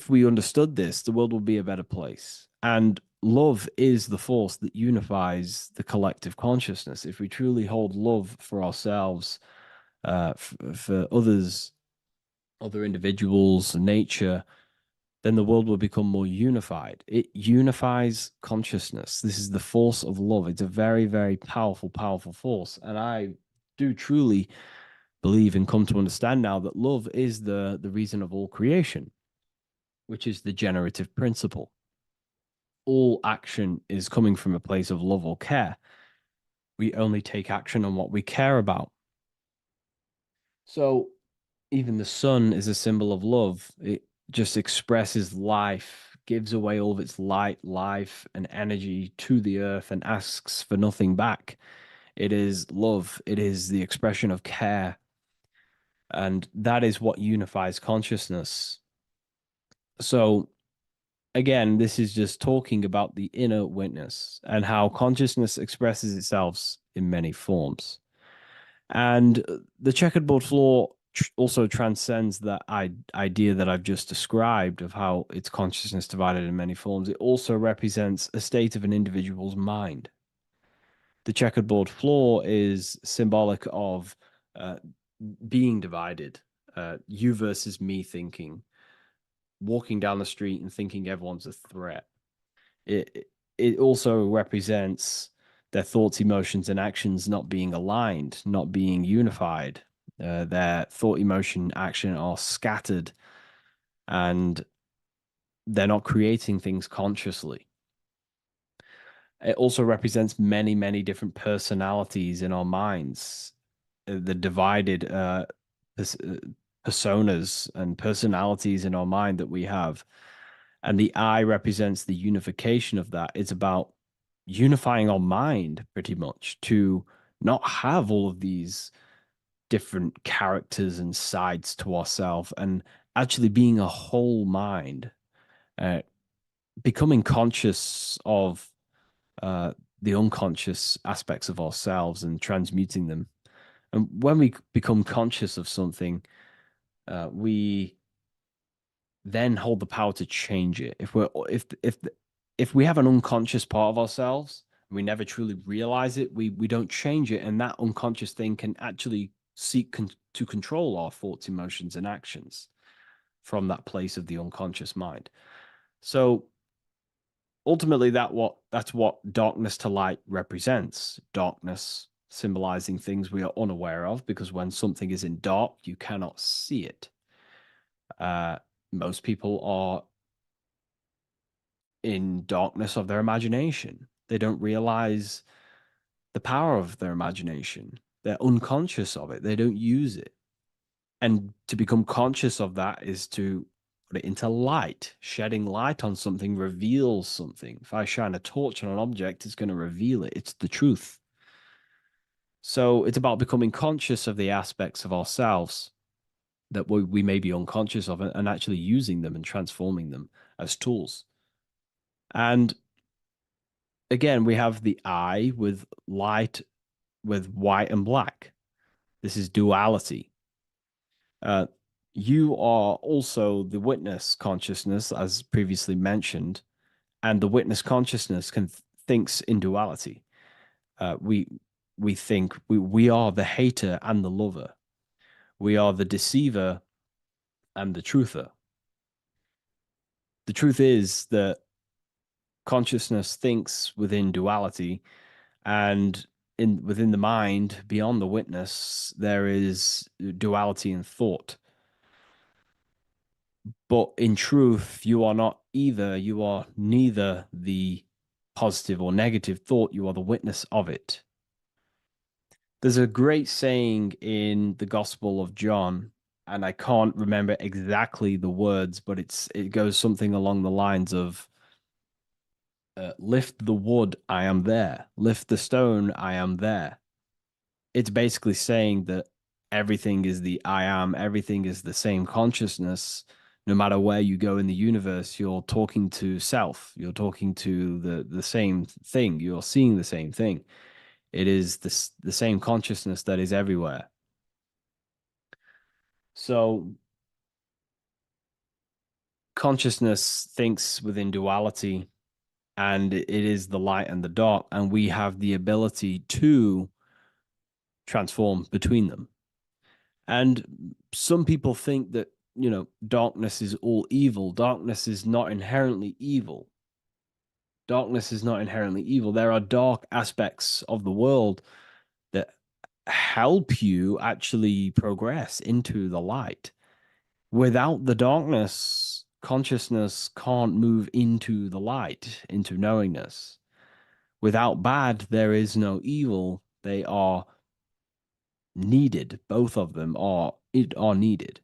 we understood this, the world would be a better place. And love is the force that unifies the collective consciousness. If we truly hold love for ourselves, for others, other individuals, nature, then the world will become more unified. It unifies consciousness. This is the force of love. It's a very, very powerful, powerful force. And I do truly believe and come to understand now that love is the reason of all creation, which is the generative principle. All action is coming from a place of love or care. We only take action on what we care about. So even the sun is a symbol of love. It just expresses life, gives away all of its light, life, and energy to the earth and asks for nothing back. It is love, it is the expression of care. And that is what unifies consciousness. So, again, this is just talking about the inner witness and how consciousness expresses itself in many forms. And the checkerboard floor also transcends that idea that I've just described of how it's consciousness divided in many forms. It also represents a state of an individual's mind. The checkerboard floor is symbolic of being divided, you versus me thinking, walking down the street and thinking everyone's a threat. It also represents their thoughts, emotions, and actions not being aligned, not being unified. Their thought, emotion, action are scattered, and they're not creating things consciously. It also represents many, many different personalities in our minds, the divided personas and personalities in our mind that we have. And the eye represents the unification of that. It's about unifying our mind pretty much to not have all of these different characters and sides to ourselves and actually being a whole mind, becoming conscious of the unconscious aspects of ourselves and transmuting them. And when we become conscious of something, we then hold the power to change it. If we have an unconscious part of ourselves, we never truly realize it, we don't change it, and that unconscious thing can actually seek to control our thoughts, emotions, and actions from that place of the unconscious mind. So ultimately, that's what darkness to light represents. Darkness symbolizing things we are unaware of, because when something is in dark, you cannot see it. Most people are in darkness of their imagination. They don't realize the power of their imagination. They're unconscious of it. They don't use it. And to become conscious of that is to put it into light. Shedding light on something reveals something. If I shine a torch on an object, it's going to reveal it. It's the truth. So it's about becoming conscious of the aspects of ourselves that we may be unconscious of, and actually using them and transforming them as tools. And again, we have the eye with light, with white and black. This is duality. You are also the witness consciousness, as previously mentioned, and the witness consciousness thinks in duality. We think we are the hater and the lover. We are the deceiver and the truther. The truth is that consciousness thinks within duality, and within the mind, beyond the witness, there is duality in thought. But in truth, you are not either. You are neither the positive or negative thought. You are the witness of it. There's a great saying in the Gospel of John, and I can't remember exactly the words, but it goes something along the lines of, lift the wood, I am there. Lift the stone, I am there. It's basically saying that everything is the I am, everything is the same consciousness. No matter where you go in the universe, you're talking to self. You're talking to the same thing. You're seeing the same thing. It is the same consciousness that is everywhere. So consciousness thinks within duality, and it is the light and the dark, and we have the ability to transform between them. And some people think that, darkness is all evil. Darkness is not inherently evil. Darkness is not inherently evil. There are dark aspects of the world that help you actually progress into the light. Without the darkness, consciousness can't move into the light, into knowingness. Without bad, there is no evil. They are needed. Both of them are needed.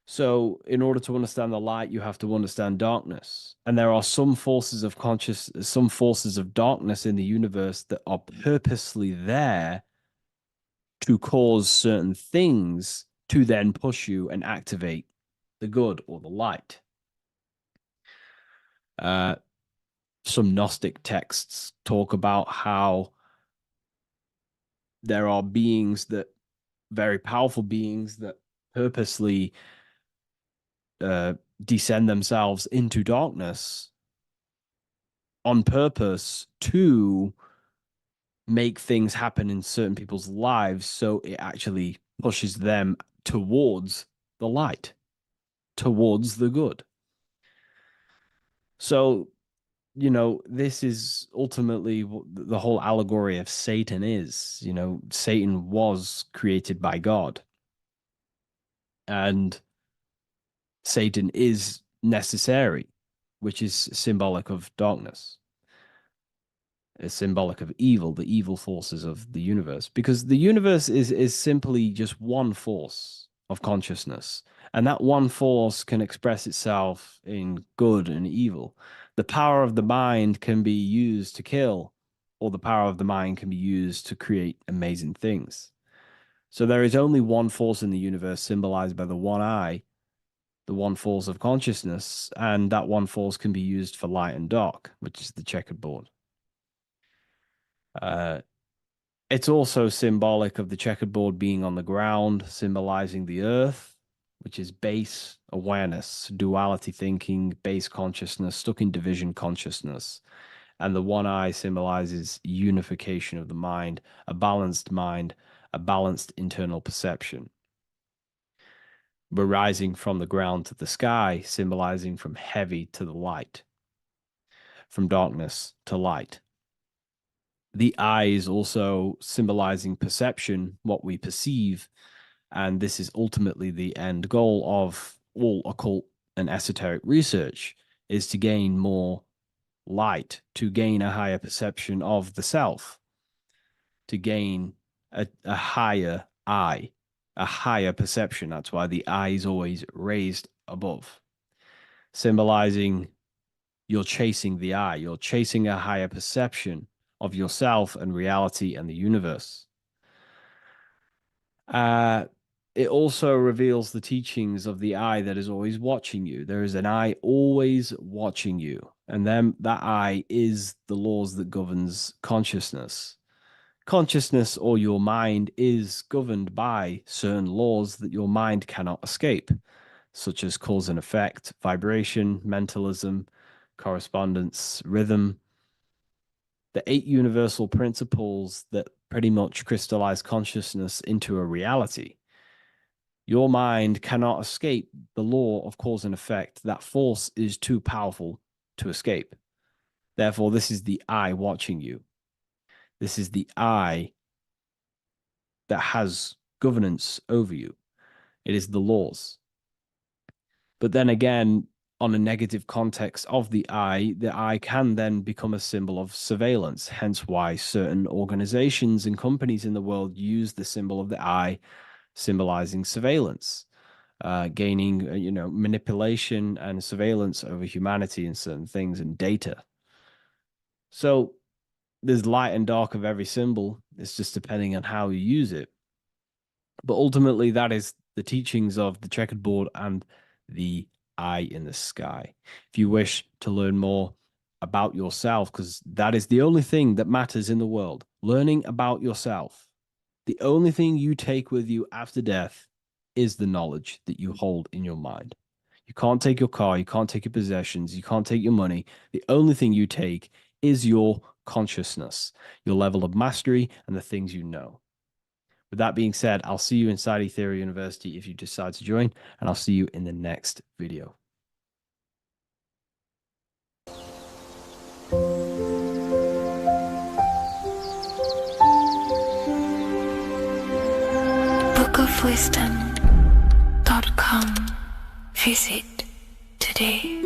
So, in order to understand the light, you have to understand darkness. And there are some forces of some forces of darkness in the universe that are purposely there to cause certain things to then push you and activate the good or the light. Some Gnostic texts talk about how there are beings that, very powerful beings that purposely descend themselves into darkness on purpose to make things happen in certain people's lives, so it actually pushes them towards the light, towards the good. So, this is ultimately what the whole allegory of Satan is. Satan was created by God, and Satan is necessary, which is symbolic of darkness. It's symbolic of evil, the evil forces of the universe, because the universe is simply just one force of consciousness, and that one force can express itself in good and evil. The power of the mind can be used to kill, or the power of the mind can be used to create amazing things. So there is only one force in the universe, symbolized by the one eye, the one force of consciousness, and that one force can be used for light and dark, which is the checkerboard. It's also symbolic of the checkerboard being on the ground, symbolizing the earth, which is base awareness, duality thinking, base consciousness, stuck in division consciousness. And the one eye symbolizes unification of the mind, a balanced internal perception. We're rising from the ground to the sky, symbolizing from heavy to the light, from darkness to light. The eye is also symbolizing perception, what we perceive. And this is ultimately the end goal of all occult and esoteric research, is to gain more light, to gain a higher perception of the self, to gain a higher eye, a higher perception. That's why the eye is always raised above, symbolizing you're chasing the eye, you're chasing a higher perception of yourself and reality and the universe. It also reveals the teachings of the eye that is always watching you. There is an eye always watching you, and then that eye is the laws that governs consciousness. Consciousness, or your mind, is governed by certain laws that your mind cannot escape, such as cause and effect, vibration, mentalism, correspondence, rhythm. The 8 universal principles that pretty much crystallize consciousness into a reality. Your mind cannot escape the law of cause and effect. That force is too powerful to escape. Therefore, this is the eye watching you. This is the eye that has governance over you. It is the laws. But then again, on a negative context of the eye can then become a symbol of surveillance. Hence why certain organizations and companies in the world use the symbol of the eye, symbolizing surveillance, gaining, manipulation and surveillance over humanity and certain things and data. So there's light and dark of every symbol. It's just depending on how you use it. But ultimately, that is the teachings of the checkerboard and the eye in the sky. If you wish to learn more about yourself, because that is the only thing that matters in the world, learning about yourself. The only thing you take with you after death is the knowledge that you hold in your mind. You can't take your car, you can't take your possessions, you can't take your money. The only thing you take is your consciousness, your level of mastery, and the things you know. With that being said, I'll see you inside Ethereal University if you decide to join, and I'll see you in the next video. bookofwisdom.com. Visit today.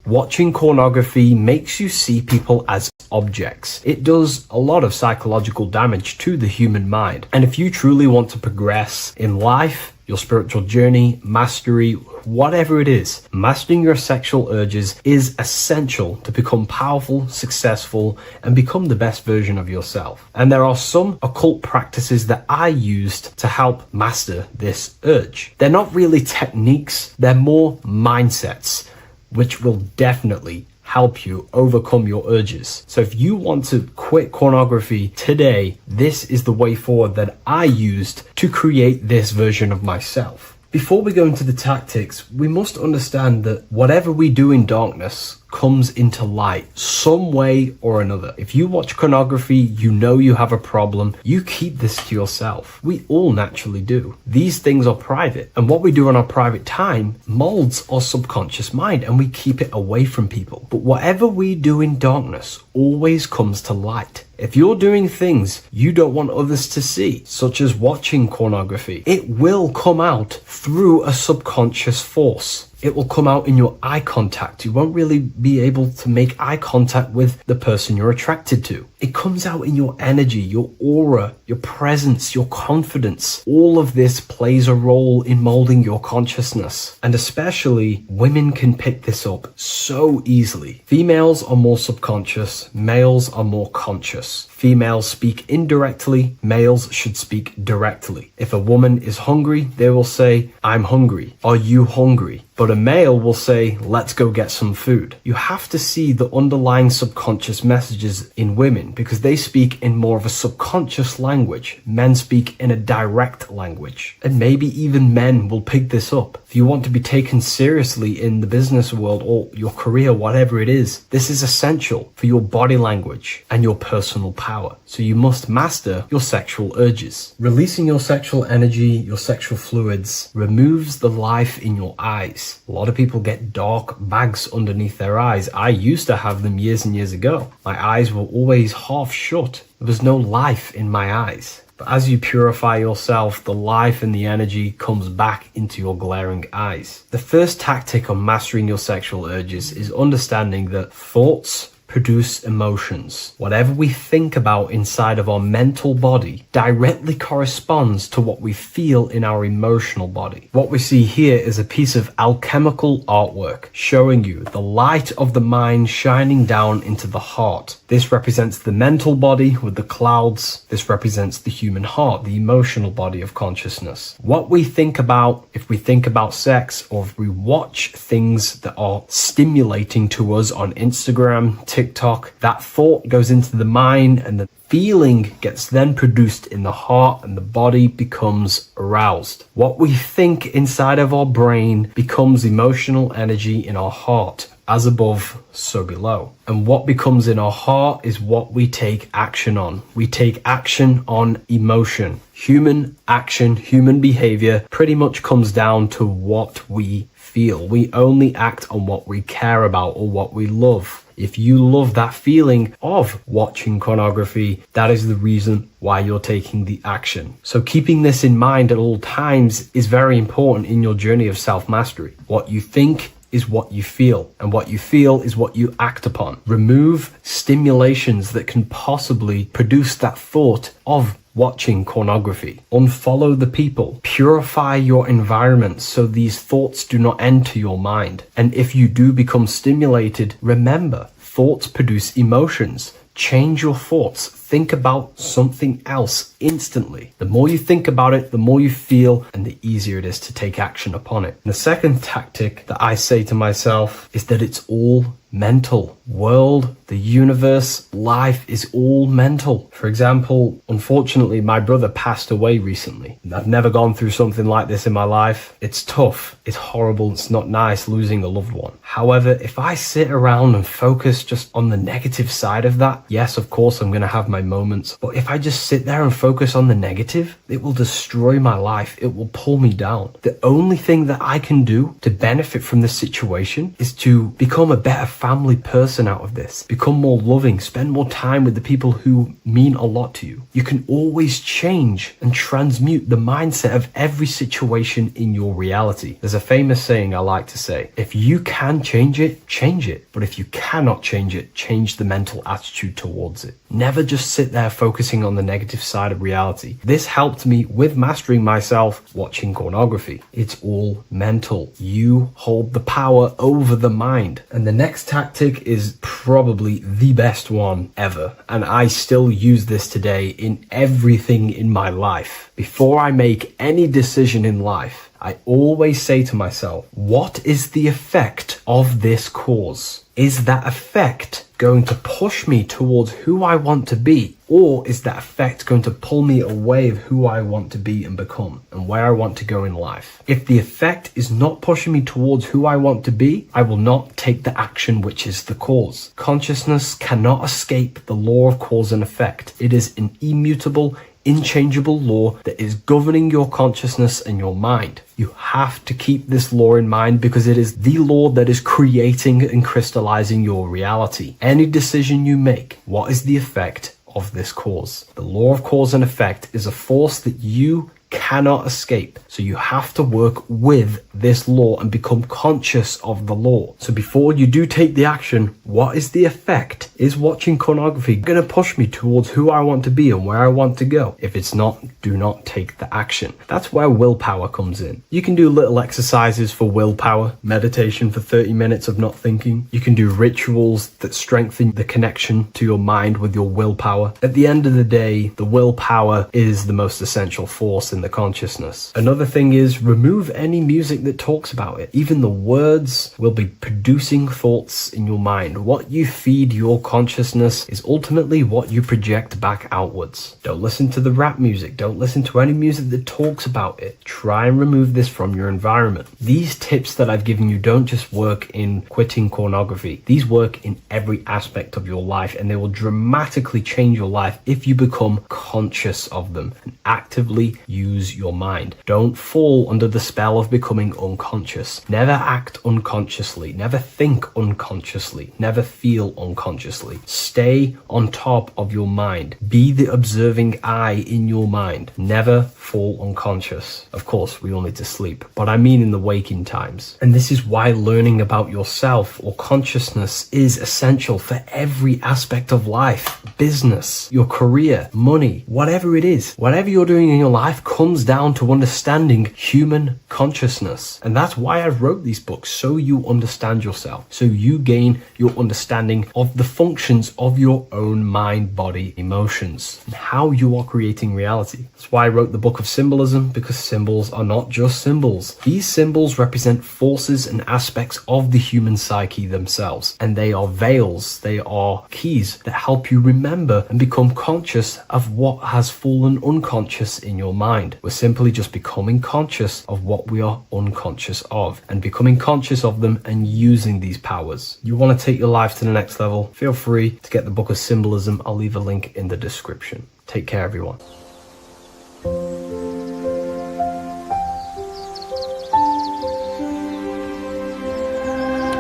Watching pornography makes you see people as objects. It does a lot of psychological damage to the human mind. And if you truly want to progress in life, your spiritual journey, mastery, whatever it is, mastering your sexual urges is essential to become powerful, successful, and become the best version of yourself. And there are some occult practices that I used to help master this urge. They're not really techniques, they're more mindsets, which will definitely help you overcome your urges. So if you want to quit pornography today, this is the way forward that I used to create this version of myself. Before we go into the tactics, we must understand that whatever we do in darkness comes into light some way or another. If you watch pornography, you know you have a problem, you keep this to yourself. We all naturally do. These things are private, and what we do in our private time molds our subconscious mind, and we keep it away from people. But whatever we do in darkness always comes to light. If you're doing things you don't want others to see, such as watching pornography, it will come out through a subconscious force. It will come out in your eye contact. You won't really be able to make eye contact with the person you're attracted to. It comes out in your energy, your aura, your presence, your confidence. All of this plays a role in molding your consciousness. And especially women can pick this up so easily. Females are more subconscious, males are more conscious. Females speak indirectly, males should speak directly. If a woman is hungry, they will say, "I'm hungry." "Are you hungry?" But a male will say, "Let's go get some food." You have to see the underlying subconscious messages in women because they speak in more of a subconscious language. Men speak in a direct language. And maybe even men will pick this up. If you want to be taken seriously in the business world or your career, whatever it is, this is essential for your body language and your personal power. So you must master your sexual urges. Releasing your sexual energy, your sexual fluids, removes the life in your eyes. A lot of people get dark bags underneath their eyes. I used to have them years and years ago. My eyes were always half shut. There was no life in my eyes. But as you purify yourself, the life and the energy comes back into your glaring eyes. The first tactic on mastering your sexual urges is understanding that thoughts produce emotions. Whatever we think about inside of our mental body directly corresponds to what we feel in our emotional body. What we see here is a piece of alchemical artwork showing you the light of the mind shining down into the heart. This represents the mental body with the clouds. This represents the human heart, the emotional body of consciousness. What we think about, if we think about sex, or if we watch things that are stimulating to us on Instagram, TikTok, that thought goes into the mind and the feeling gets then produced in the heart and the body becomes aroused. What we think inside of our brain becomes emotional energy in our heart. As above, so below. And what becomes in our heart is what we take action on. We take action on emotion. Human action, human behavior pretty much comes down to what we feel. We only act on what we care about or what we love. If you love that feeling of watching pornography, that is the reason why you're taking the action. So keeping this in mind at all times is very important in your journey of self-mastery. What you think is what you feel, and what you feel is what you act upon. Remove stimulations that can possibly produce that thought of watching pornography. Unfollow the people. Purify your environment so these thoughts do not enter your mind. And if you do become stimulated, remember, thoughts produce emotions. Change your thoughts. Think about something else instantly. The more you think about it, the more you feel, and the easier it is to take action upon it. And the second tactic that I say to myself is that it's all mental. World, the universe, life is all mental. For example, unfortunately, my brother passed away recently. I've never gone through something like this in my life. It's tough. It's horrible. It's not nice losing a loved one. However, if I sit around and focus just on the negative side of that, yes, of course, I'm going to have my moments. But if I just sit there and focus on the negative, it will destroy my life. It will pull me down. The only thing that I can do to benefit from this situation is to become a better family person out of this. Become more loving. Spend more time with the people who mean a lot to you. You can always change and transmute the mindset of every situation in your reality. There's a famous saying I like to say, if you can change it, change it. But if you cannot change it, change the mental attitude towards it. Never just sit there focusing on the negative side of reality. This helped me with mastering myself watching pornography. It's all mental. You hold the power over the mind. And the next tactic is probably the best one ever. And I still use this today in everything in my life. Before I make any decision in life, I always say to myself, what is the effect of this cause? Is that effect going to push me towards who I want to be? Or is that effect going to pull me away of who I want to be and become and where I want to go in life? If the effect is not pushing me towards who I want to be, I will not take the action which is the cause. Consciousness cannot escape the law of cause and effect. It is an immutable, inchangeable law that is governing your consciousness and your mind. You have to keep this law in mind because it is the law that is creating and crystallizing your reality. Any decision you make, what is the effect of this cause? The law of cause and effect is a force that you cannot escape. So you have to work with this law and become conscious of the law. So before you do take the action, what is the effect? Is watching pornography going to push me towards who I want to be and where I want to go? If it's not, do not take the action. That's where willpower comes in. You can do little exercises for willpower, meditation for 30 minutes of not thinking. You can do rituals that strengthen the connection to your mind with your willpower. At the end of the day, the willpower is the most essential force in the consciousness. Another thing is remove any music that talks about it. Even the words will be producing thoughts in your mind. What you feed your consciousness is ultimately what you project back outwards. Don't listen to the rap music. Don't listen to any music that talks about it. Try and remove this from your environment. These tips that I've given you don't just work in quitting pornography. These work in every aspect of your life, and they will dramatically change your life if you become conscious of them and actively use your mind. Don't fall under the spell of becoming unconscious. Never act unconsciously. Never think unconsciously. Never feel unconsciously. Stay on top of your mind. Be the observing eye in your mind. Never fall unconscious. Of course, we all need to sleep, but I mean in the waking times. And this is why learning about yourself or consciousness is essential for every aspect of life. Business, your career, money, whatever it is. Whatever you're doing in your life comes down to understanding human consciousness. And that's why I wrote these books, so you understand yourself, so you gain your understanding of the functions of your own mind, body, emotions, and how you are creating reality. That's why I wrote the book of symbolism, because symbols are not just symbols. These symbols represent forces and aspects of the human psyche themselves, and they are veils, they are keys that help you remember and become conscious of what has fallen unconscious in your mind. We're simply just becoming conscious of what we are unconscious of and becoming conscious of them and using these powers. You want to take your life to the next level? Feel free to get the book of symbolism. I'll leave a link in the description. Take care, everyone.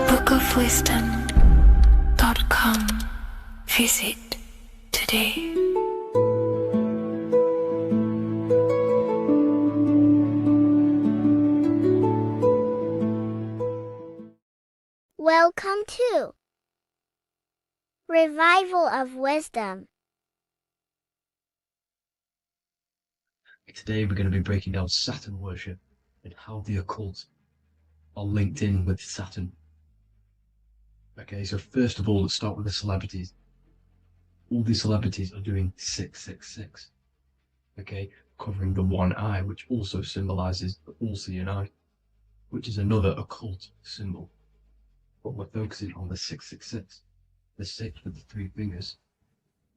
bookofwisdom.com. Visit today. Welcome to Revival of Wisdom. Today we're going to be breaking down Saturn worship and how the occult are linked in with Saturn. Okay, so first of all, let's start with the celebrities. All these celebrities are doing 666. Okay, covering the one eye, which also symbolizes the all-seeing eye, which is another occult symbol. but we're focusing on the 666, the 6 with the 3 fingers.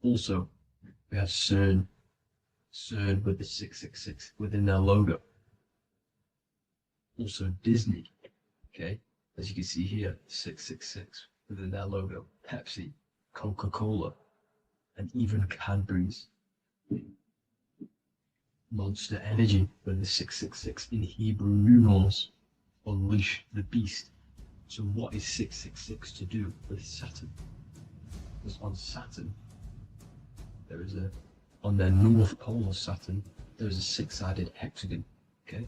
Also, we have CERN with the 666 within their logo. Also Disney, okay, as you can see here, 666 within their logo. Pepsi, Coca-Cola, and even Cadbury's. Monster Energy with the 666 in Hebrew numerals. Unleash the beast. So what is 666 to do with Saturn? Because on Saturn, there is on the north pole of Saturn, there is a 6-sided hexagon, okay?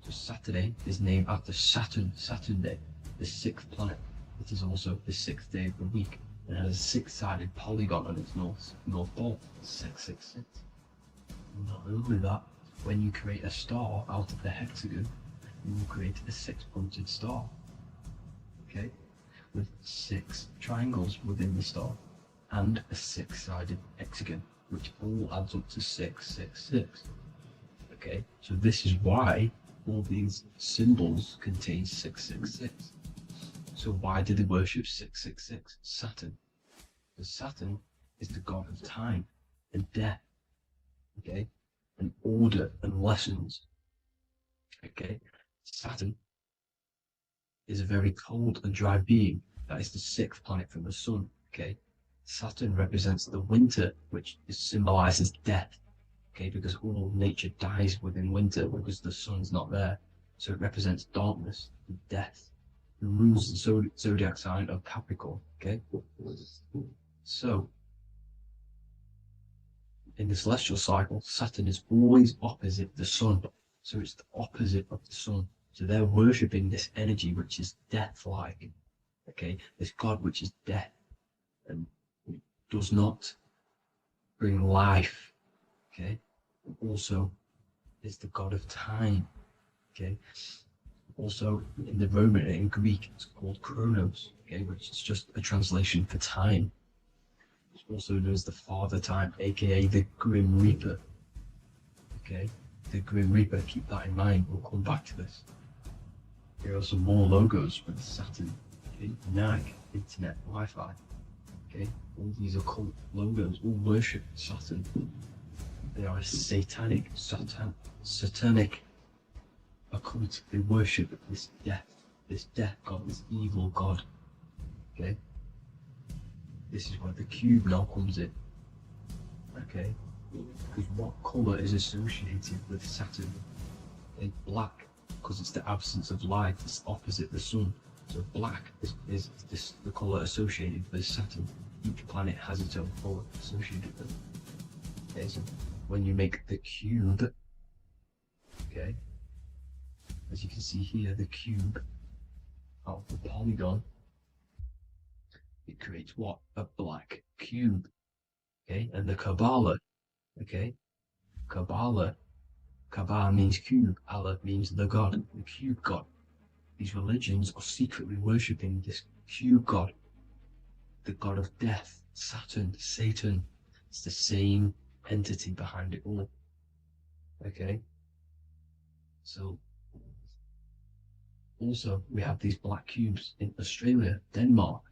So Saturday is named after Saturn Day, the 6th planet. It is also the 6th day of the week, and has a 6-sided polygon on its north pole, 666. And not only that, when you create a star out of the hexagon, you will create a 6-pointed star, okay? With 6 triangles within the star, and a 6-sided hexagon, which all adds up to 666. Okay, so this is why all these symbols contain 666. So why do they worship 666? Saturn. Because Saturn is the god of time and death, okay, and order and lessons. Okay, Saturn is a very cold and dry being. That is the 6th planet from the sun. Okay, Saturn represents the winter, which symbolizes death. Okay, because all nature dies within winter because the sun's not there. So it represents darkness and death. It rules the zodiac sign of Capricorn. Okay, so in the celestial cycle, Saturn is always opposite the sun. So it's the opposite of the sun. So they're worshipping this energy which is death-like. Okay, this god which is death and does not bring life. Okay, also is the god of time. Okay, also in the Roman and in Greek it's called Chronos. Okay, which is just a translation for time. It's also known as the Father Time, aka the Grim Reaper. Okay, the Grim Reaper. Keep that in mind. We'll come back to this. Here are some more logos with Saturn. Okay, NAG, Internet, Wi-Fi. Okay, all these occult logos all worship Saturn. They are a satanic occult. They worship this death god, this evil god. Okay, this is where the cube now comes in. Okay, because what color is associated with Saturn? It's black, because it's the absence of light. It's opposite the sun. So black is the color associated with Saturn. Each planet has its own color associated with it. Okay, so when you make the cube, okay, as you can see here, the cube out of the polygon, it creates what? A black cube. Okay, and the Kabbalah, okay, Kabbalah means cube, Allah means the god, the cube god. These religions are secretly worshipping this cube god, the god of death, Saturn, Satan. It's the same entity behind it all. Okay, so also we have these black cubes in Australia, Denmark,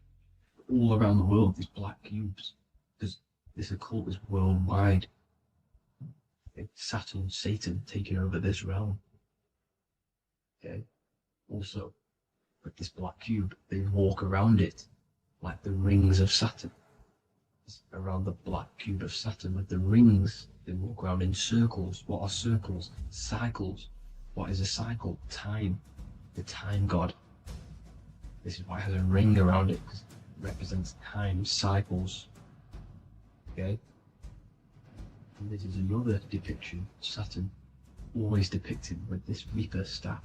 all around the world, these black cubes, because this occult is worldwide. Saturn, Satan taking over this realm. Okay, also with this black cube, they walk around it like the rings of Saturn. Around the black cube of Saturn with the rings, they walk around in circles. What are circles? Cycles. What is a cycle? Time. The time god. This is why it has a ring around it, because it represents time, cycles. Okay, and this is another depiction. Saturn, always depicted with this Reaper staff.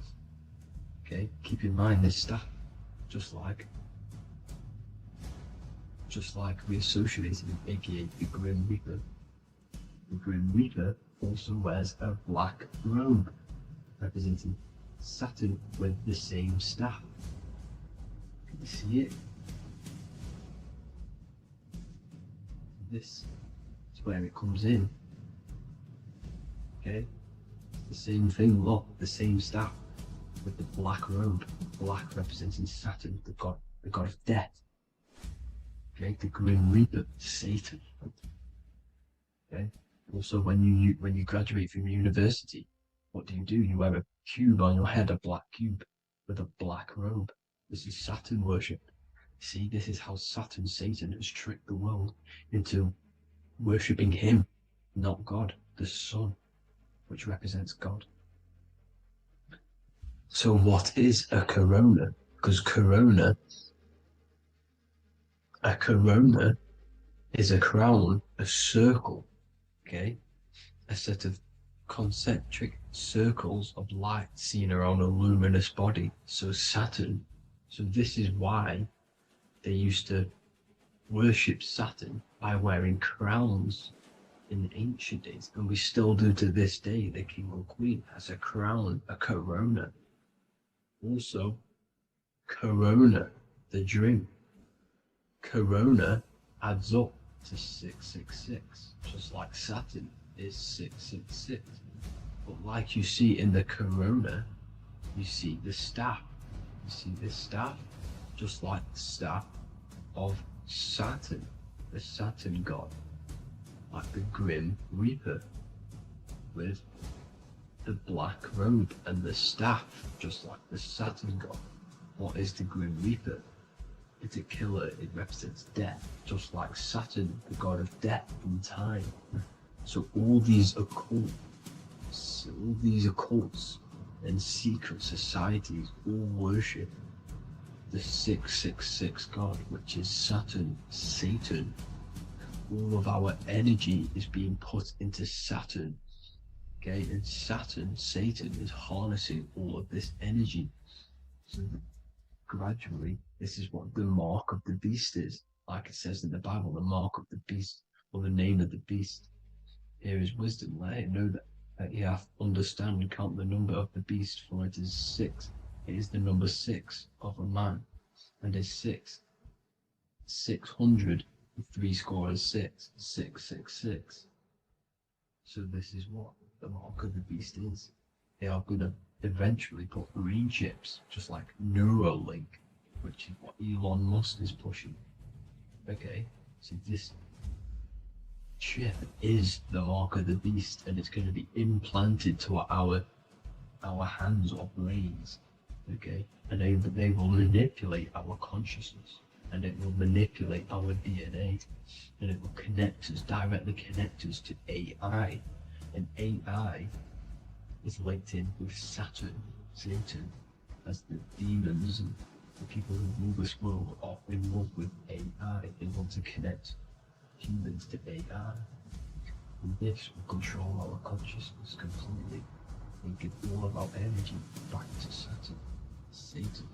Okay, keep in mind this staff, just like we associated with, aka the Grim Reaper. The Grim Reaper also wears a black robe, representing Saturn with the same staff. Can you see it? This is where it comes in. Okay, it's the same thing, look, the same staff with the black robe, black representing Saturn, the god the god of death. Okay, the Grim Reaper, Satan. Okay. Also, when you graduate from university, what do? You wear a cube on your head, a black cube with a black robe. This is Saturn worship. See, this is how Satan has tricked the world into worshipping him, not God, the sun, which represents God. So what is a corona? Because a corona is a crown, a circle, okay? A set of concentric circles of light seen around a luminous body. So Saturn. So this is why they used to worship Saturn by wearing crowns in ancient days, and we still do to this day. The king or queen has a crown, a corona. Also, corona, the drink. Corona adds up to 666, just like Saturn is 666. But like you see in the corona, you see the staff. You see this staff, just like the staff of Saturn, the Saturn god, like the Grim Reaper, with the black robe and the staff, just like the Saturn god. What is the Grim Reaper? It's a killer. It represents death, just like Saturn, the god of death and time. So all these occults and secret societies all worship the 666 god, which is Saturn, Satan. All of our energy is being put into Saturn. Okay, and Saturn, Satan, is harnessing all of this energy. So gradually, this is what the mark of the beast is. Like it says in the Bible, the mark of the beast, or the name of the beast. Here is wisdom. Let him know that you have to understand and count the number of the beast, for it is 6. It is the number 6 of a man, and is 600, 3 score is 6, 666. So this is what the mark of the beast is. They are going to eventually put green chips, just like Neuralink, which is what Elon Musk is pushing. Okay, so this chip is the mark of the beast, and it's going to be implanted to our hands or brains. Okay, and they will manipulate our consciousness, and it will manipulate our DNA, and it will directly connect us to AI, and AI is linked in with Saturn, Satan, as the demons and the people who rule this world are in love with AI. They want to connect humans to AI, and this will control our consciousness completely and give all of our energy back to Saturn, Satan,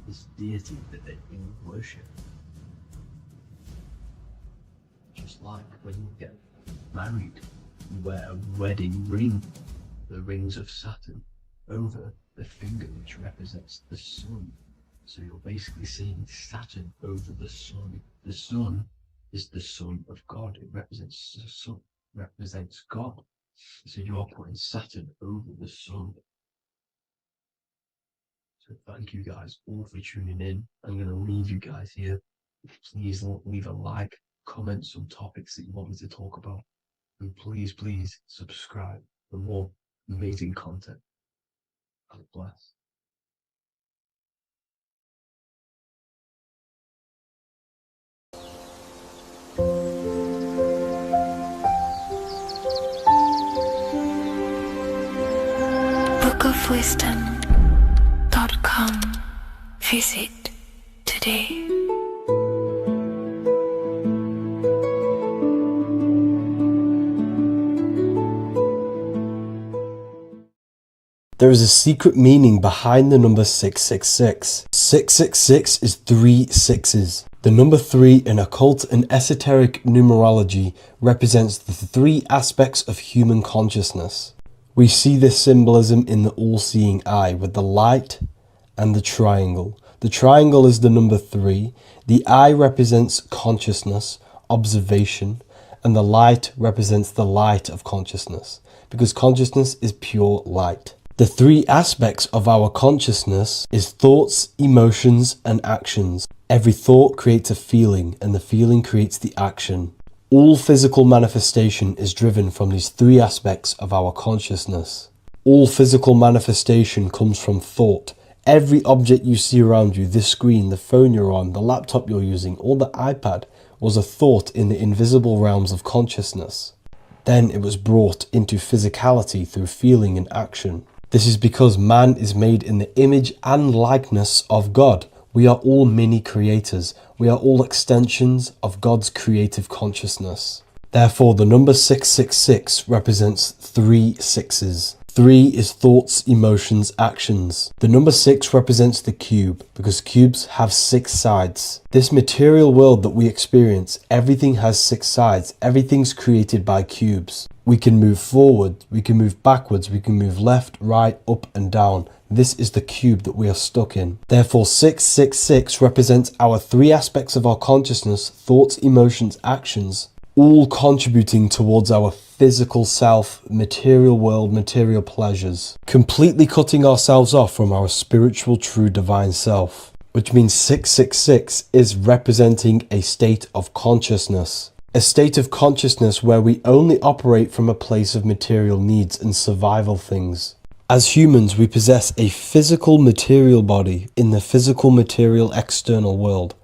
this deity that they all worship. Just like when you get married, you wear a wedding ring, the rings of Saturn, over the finger, which represents the sun. So you're basically seeing Saturn over the sun. The sun is the son of God. It represents the sun, represents God. So you're putting Saturn over the sun. So thank you guys all for tuning in. I'm going to leave you guys here. Please leave a like, comment some topics that you want me to talk about. And please subscribe for more amazing content. God bless. bookofwisdom.com. Visit today. There is a secret meaning behind the number 666. 666 is 3 sixes. The number 3 in occult and esoteric numerology represents the 3 aspects of human consciousness. We see this symbolism in the all-seeing eye with the light and the triangle. The triangle is the number 3, the eye represents consciousness, observation, and the light represents the light of consciousness, because consciousness is pure light. The 3 aspects of our consciousness is thoughts, emotions, and actions. Every thought creates a feeling, and the feeling creates the action. All physical manifestation is driven from these three aspects of our consciousness. All physical manifestation comes from thought. Every object you see around you, this screen, the phone you're on, the laptop you're using, or the iPad, was a thought in the invisible realms of consciousness. Then it was brought into physicality through feeling and action. This is because man is made in the image and likeness of God. We are all mini creators. We are all extensions of God's creative consciousness. Therefore, the number 666 represents 3 sixes. 3 is thoughts, emotions, actions. The number 6 represents the cube, because cubes have 6 sides. This material world that we experience, everything has 6 sides. Everything's created by cubes. We can move forward, we can move backwards, we can move left, right, up and down. This is the cube that we are stuck in. Therefore, 666 represents our 3 aspects of our consciousness, thoughts, emotions, actions, all contributing towards our physical self, material world, material pleasures, completely cutting ourselves off from our spiritual, true, divine self, which means 666 is representing a state of consciousness. A state of consciousness where we only operate from a place of material needs and survival things. As humans, we possess a physical material body in the physical material external world,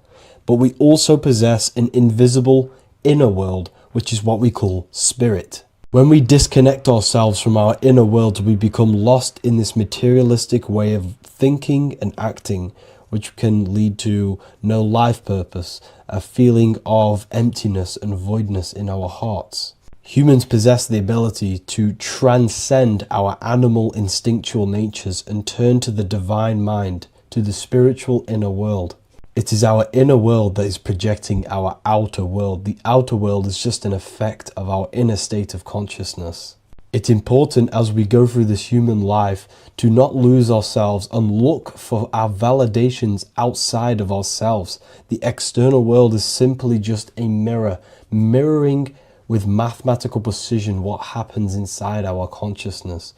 but we also possess an invisible inner world, which is what we call spirit. When we disconnect ourselves from our inner world, we become lost in this materialistic way of thinking and acting, which can lead to no life purpose, a feeling of emptiness and voidness in our hearts. Humans possess the ability to transcend our animal instinctual natures and turn to the divine mind, to the spiritual inner world. It is our inner world that is projecting our outer world. The outer world is just an effect of our inner state of consciousness. It's important as we go through this human life to not lose ourselves and look for our validations outside of ourselves. The external world is simply just a mirror, mirroring with mathematical precision what happens inside our consciousness.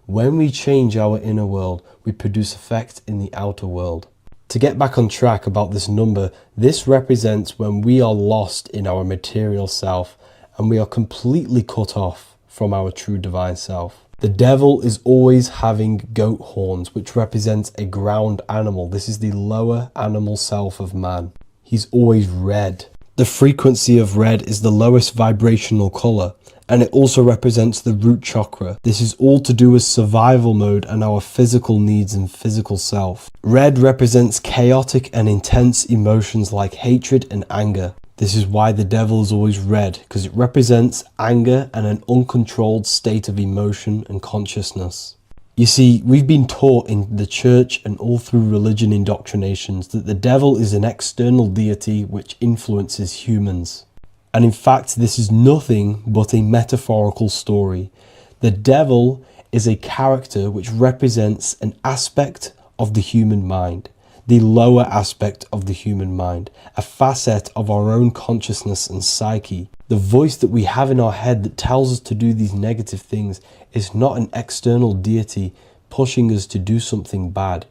When we change our inner world, we produce effect in the outer world. To get back on track about this number, this represents when we are lost in our material self and we are completely cut off from our true divine self. The devil is always having goat horns, which represents a ground animal. This is the lower animal self of man. He's always red. The frequency of red is the lowest vibrational color, and it also represents the root chakra. This is all to do with survival mode and our physical needs and physical self. Red represents chaotic and intense emotions like hatred and anger. This is why the devil is always red, because it represents anger and an uncontrolled state of emotion and consciousness. You see, we've been taught in the church and all through religion indoctrinations that the devil is an external deity which influences humans. And in fact, this is nothing but a metaphorical story. The devil is a character which represents an aspect of the human mind, the lower aspect of the human mind, a facet of our own consciousness and psyche. The voice that we have in our head that tells us to do these negative things is not an external deity pushing us to do something bad.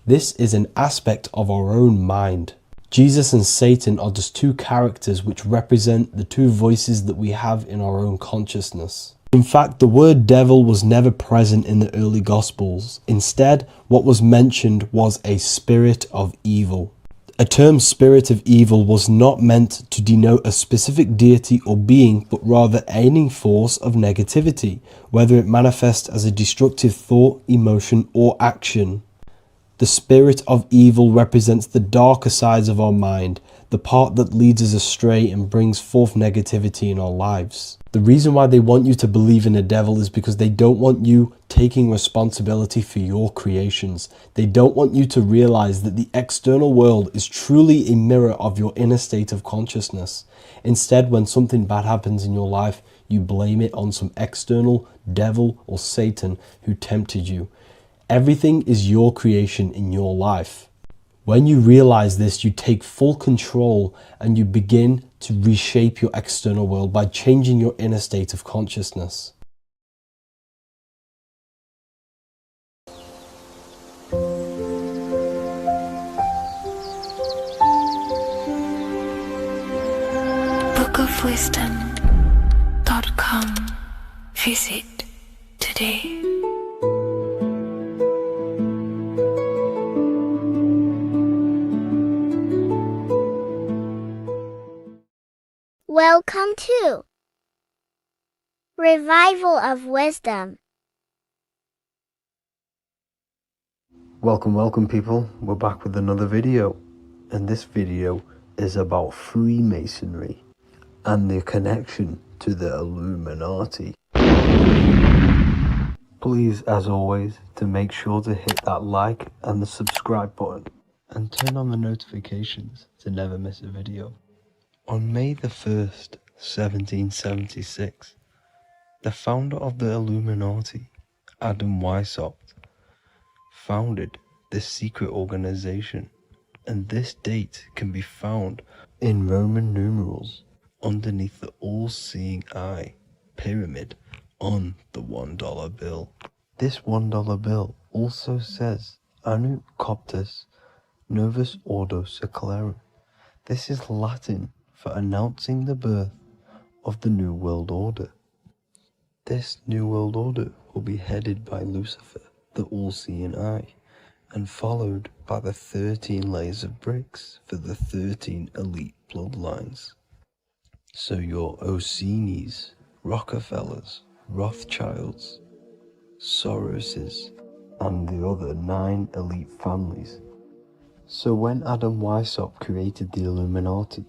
This is an aspect of our own mind. Jesus and Satan are just two characters which represent the two voices that we have in our own consciousness. In fact, the word devil was never present in the early Gospels. Instead, what was mentioned was a spirit of evil. A term spirit of evil was not meant to denote a specific deity or being, but rather any force of negativity, whether it manifests as a destructive thought, emotion, or action. The spirit of evil represents the darker sides of our mind, the part that leads us astray and brings forth negativity in our lives. The reason why they want you to believe in a devil is because they don't want you taking responsibility for your creations. They don't want you to realize that the external world is truly a mirror of your inner state of consciousness. Instead, when something bad happens in your life, you blame it on some external devil or Satan who tempted you. Everything is your creation in your life. When you realize this, you take full control and you begin to reshape your external world by changing your inner state of consciousness. wellofwisdom.com. Visit today. Welcome to Revival of Wisdom. Welcome people, we're back with another video, and this video is about Freemasonry and the connection to the Illuminati. Please, as always, to make sure to hit that like and the subscribe button and turn on the notifications to never miss a video. On May the 1st, 1776, the founder of the Illuminati, Adam Weishaupt, founded this secret organization, and this date can be found in Roman numerals underneath the all-seeing eye pyramid on the $1 bill. This $1 bill also says Anu Coptus Novus Ordo Secularum. This is Latin for announcing the birth of the New World Order. This New World Order will be headed by Lucifer, the all-seeing eye, and followed by the 13 layers of bricks for the 13 elite bloodlines. So your Orsini's, Rockefellers, Rothschilds, Soroses, and the other 9 elite families. So when Adam Weishaupt created the Illuminati,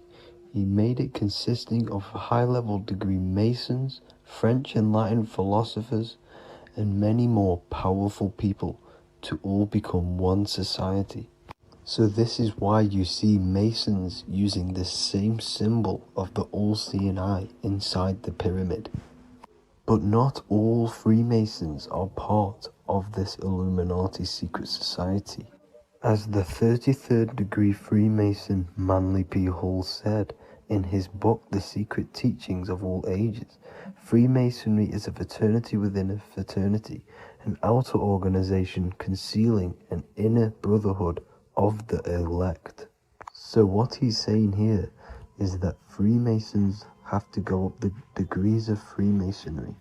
he made it consisting of high-level degree Masons, French and Latin philosophers, and many more powerful people to all become one society. So this is why you see Masons using this same symbol of the all-seeing eye inside the pyramid. But not all Freemasons are part of this Illuminati secret society. As the 33rd degree Freemason Manly P. Hall said in his book The Secret Teachings of All Ages, Freemasonry is a fraternity within a fraternity, an outer organization concealing an inner brotherhood of the elect. So what he's saying here is that Freemasons have to go up the degrees of Freemasonry,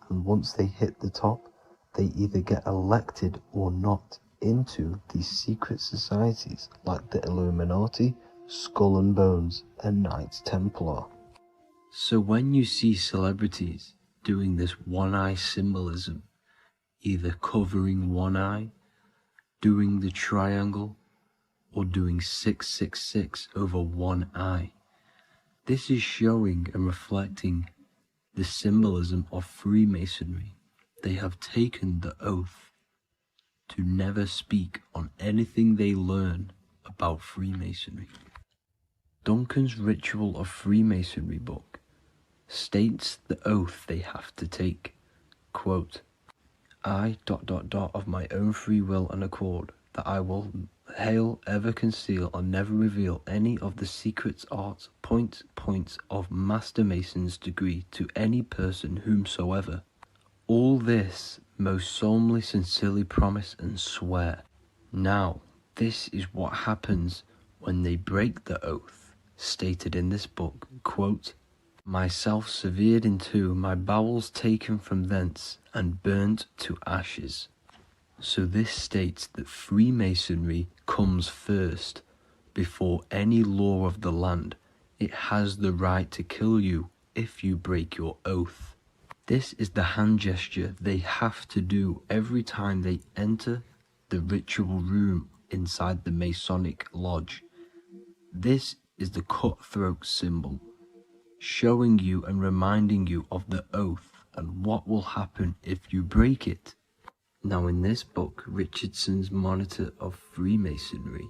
and once they hit the top, they either get elected or not into these secret societies like the Illuminati, Skull and Bones, and Knights Templar. So when you see celebrities doing this one-eye symbolism, either covering one eye, doing the triangle, or doing 666 over one eye, this is showing and reflecting the symbolism of Freemasonry. They have taken the oath to never speak on anything they learn about Freemasonry. Duncan's Ritual of Freemasonry book states the oath they have to take, quote, I ... of my own free will and accord, that I will ever conceal and never reveal any of the secrets, arts, points of Master Mason's degree to any person whomsoever. All this most solemnly, sincerely promise and swear. Now, this is what happens when they break the oath, stated in this book, quote, myself severed in two, my bowels taken from thence, and burnt to ashes. So this states that Freemasonry comes first, before any law of the land. It has the right to kill you if you break your oath. This is the hand gesture they have to do every time they enter the ritual room inside the Masonic lodge. This is the cutthroat symbol, showing you and reminding you of the oath and what will happen if you break it. Now in this book, Richardson's Monitor of Freemasonry,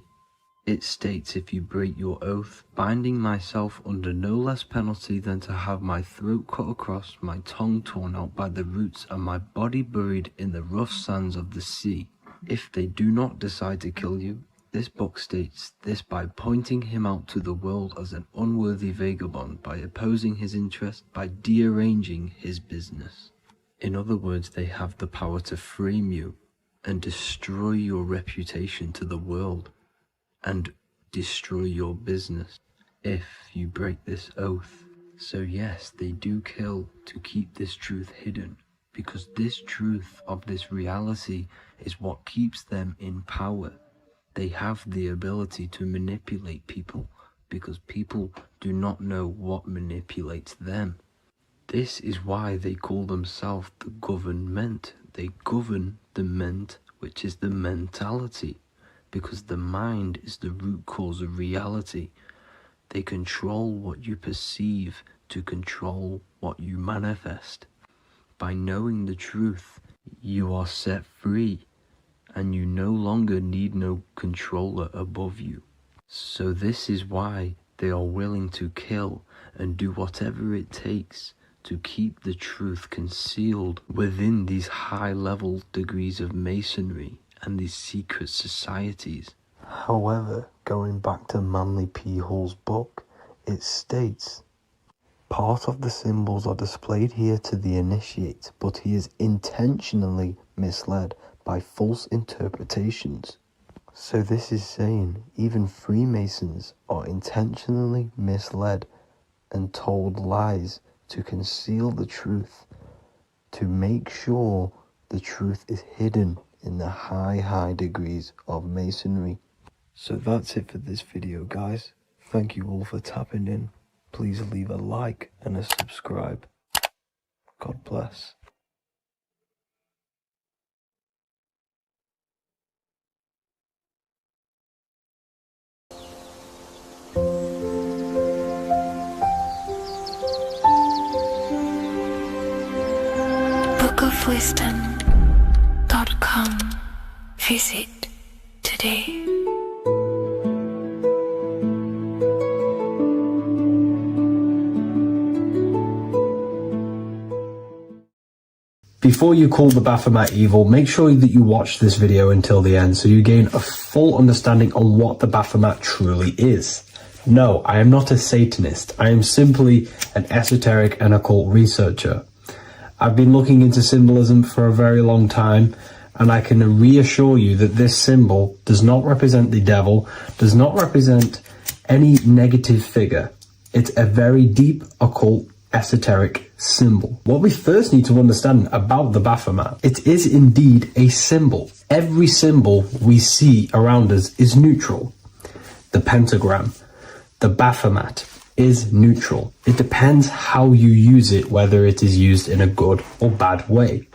it states, if you break your oath, binding myself under no less penalty than to have my throat cut across, my tongue torn out by the roots, and my body buried in the rough sands of the sea. If they do not decide to kill you, this book states this by pointing him out to the world as an unworthy vagabond, by opposing his interest, by dearranging his business. In other words, they have the power to frame you and destroy your reputation to the world and destroy your business if you break this oath So yes, they do kill to keep this truth hidden, because this truth of this reality is what keeps them in power. They have the ability to manipulate people, because people do not know what manipulates them. This is why they call themselves the government. They govern the ment, which is the mentality, because the mind is the root cause of reality. They control what you perceive to control what you manifest. By knowing the truth, you are set free, and you no longer need no controller above you. So this is why they are willing to kill and do whatever it takes to keep the truth concealed within these high-level degrees of masonry and these secret societies. However, going back to Manly P. Hall's book, it states, part of the symbols are displayed here to the initiate, but he is intentionally misled by false interpretations. So this is saying even Freemasons are intentionally misled and told lies to conceal the truth, to make sure the truth is hidden in the high degrees of masonry. So that's it for this video, guys. Thank you all for tapping in. Please leave a like and a subscribe. God bless. bookofwisdom.com. Visit today. Before you call the Baphomet evil, make sure that you watch this video until the end so you gain a full understanding on what the Baphomet truly is. No, I am not a Satanist. I am simply an esoteric and occult researcher. I've been looking into symbolism for a very long time, and I can reassure you that this symbol does not represent the devil, does not represent any negative figure. It's a very deep, occult, esoteric symbol. What we first need to understand about the Baphomet, it is indeed a symbol. Every symbol we see around us is neutral. The pentagram, the Baphomet, is neutral. It depends how you use it, whether it is used in a good or bad way.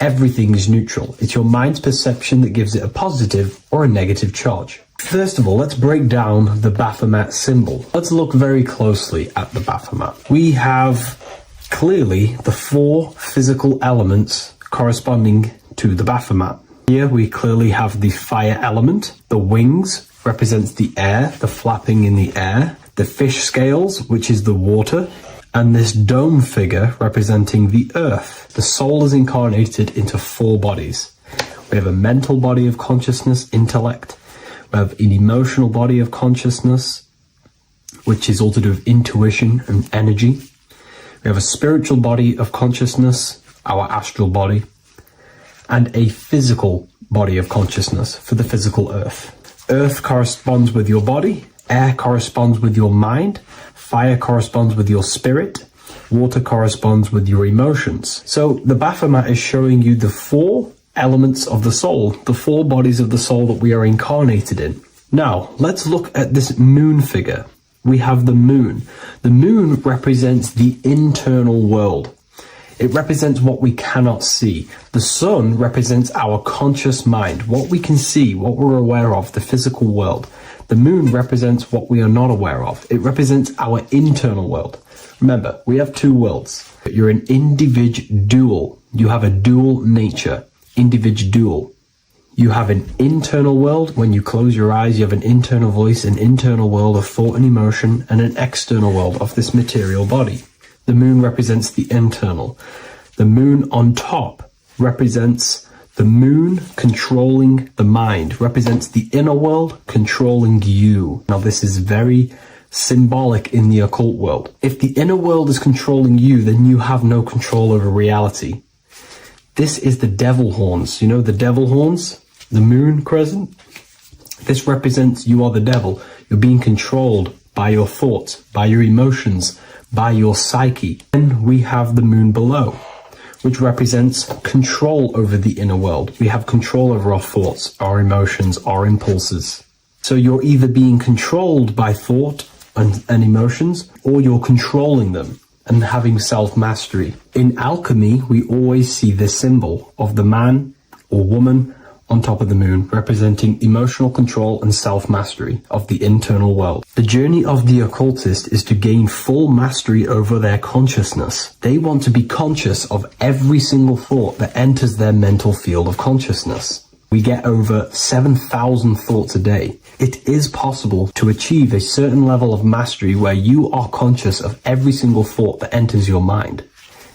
Everything is neutral. It's your mind's perception that gives it a positive or a negative charge. First of all, let's break down the Baphomet symbol. Let's look very closely at the Baphomet. We have clearly the four physical elements corresponding to the Baphomet. Here we clearly have the fire element. The wings represents the air, the flapping in the air. The fish scales, which is the water. And this dome figure representing the earth. The soul is incarnated into four bodies. We have a mental body of consciousness, intellect. We have an emotional body of consciousness, which is all to do with intuition and energy. We have a spiritual body of consciousness, our astral body, and a physical body of consciousness for the physical earth. Earth corresponds with your body, air corresponds with your mind, fire corresponds with your spirit, water corresponds with your emotions. So the Baphomet is showing you the four elements of the soul, the four bodies of the soul that we are incarnated in. Now, let's look at this moon figure. We have the moon. The moon represents the internal world. It represents what we cannot see. The sun represents our conscious mind, what we can see, what we're aware of, the physical world. The moon represents what we are not aware of. It represents our internal world. Remember, we have two worlds. You're an individual. You have a dual nature. Individual. You have an internal world. When you close your eyes, you have an internal voice, an internal world of thought and emotion, and an external world of this material body. The moon represents the internal. The moon on top represents the moon controlling the mind, represents the inner world controlling you. Now this is very symbolic in the occult world. If the inner world is controlling you, then you have no control over reality. This is the devil horns. You know the devil horns? The moon crescent? This represents you are the devil. You're being controlled by your thoughts, by your emotions, by your psyche. Then we have the moon below, which represents control over the inner world. We have control over our thoughts, our emotions, our impulses. So you're either being controlled by thought and emotions, or you're controlling them and having self-mastery. In alchemy, we always see this symbol of the man or woman on top of the moon, representing emotional control and self-mastery of the internal world. The journey of the occultist is to gain full mastery over their consciousness. They want to be conscious of every single thought that enters their mental field of consciousness. We get over 7,000 thoughts a day. It is possible to achieve a certain level of mastery where you are conscious of every single thought that enters your mind.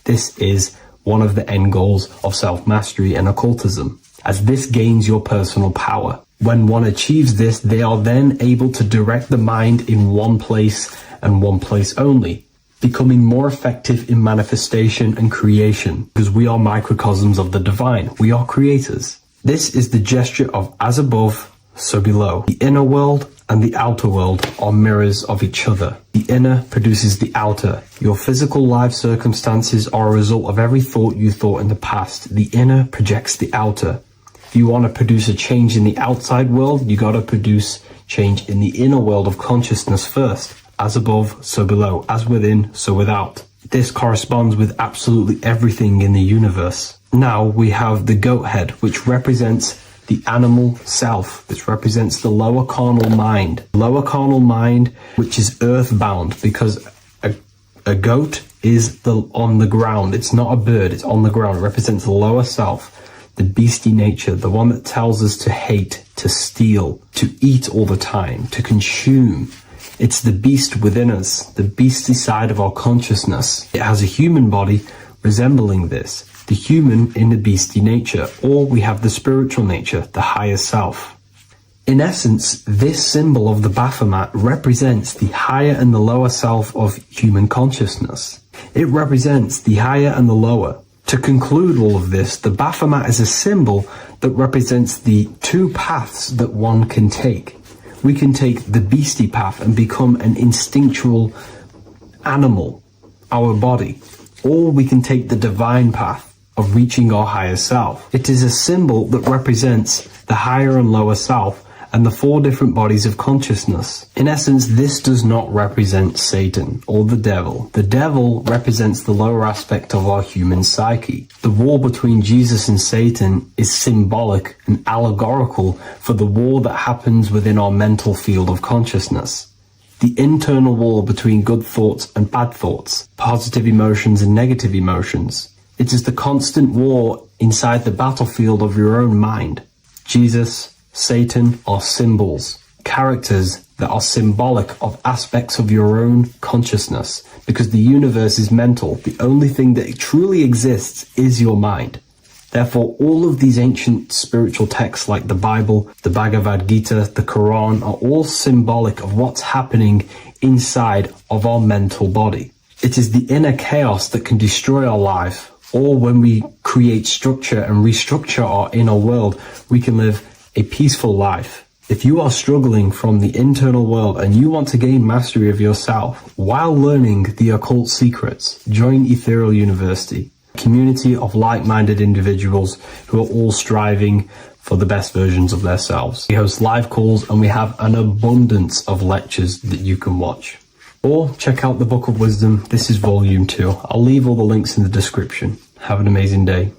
This is one of the end goals of self-mastery and occultism, as this gains your personal power. When one achieves this, they are then able to direct the mind in one place and one place only, becoming more effective in manifestation and creation, because we are microcosms of the divine. We are creators. This is the gesture of as above, so below. The inner world and the outer world are mirrors of each other. The inner produces the outer. Your physical life circumstances are a result of every thought you thought in the past. The inner projects the outer. If you want to produce a change in the outside world, you got to produce change in the inner world of consciousness first. As above, so below. As within, so without. This corresponds with absolutely everything in the universe. Now we have the goat head, which represents the animal self. This represents the lower carnal mind. Lower carnal mind, which is earthbound, because a goat is on the ground. It's not a bird, it's on the ground. It represents the lower self, the beastie nature, the one that tells us to hate, to steal, to eat all the time, to consume. It's the beast within us, the beastly side of our consciousness. It has a human body resembling this, the human in the beastie nature, or we have the spiritual nature, the higher self. In essence, this symbol of the Baphomet represents the higher and the lower self of human consciousness. It represents the higher and the lower. To conclude all of this, the Baphomet is a symbol that represents the two paths that one can take. We can take the beastie path and become an instinctual animal, our body, or we can take the divine path of reaching our higher self. It is a symbol that represents the higher and lower self and the four different bodies of consciousness. In essence, this does not represent Satan or the devil. The devil represents the lower aspect of our human psyche. The war between Jesus and Satan is symbolic and allegorical for the war that happens within our mental field of consciousness. The internal war between good thoughts and bad thoughts, positive emotions and negative emotions. It is the constant war inside the battlefield of your own mind. Jesus, Satan are symbols, characters that are symbolic of aspects of your own consciousness, because the universe is mental. The only thing that truly exists is your mind. Therefore, all of these ancient spiritual texts like the Bible, the Bhagavad Gita, the Quran are all symbolic of what's happening inside of our mental body. It is the inner chaos that can destroy our life, or when we create structure and restructure our inner world, we can live a peaceful life. If you are struggling from the internal world and you want to gain mastery of yourself while learning the occult secrets, join Ethereal University, a community of like-minded individuals who are all striving for the best versions of themselves. We host live calls and we have an abundance of lectures that you can watch. Or check out the Book of Wisdom. This is volume 2. I'll leave all the links in the description. Have an amazing day.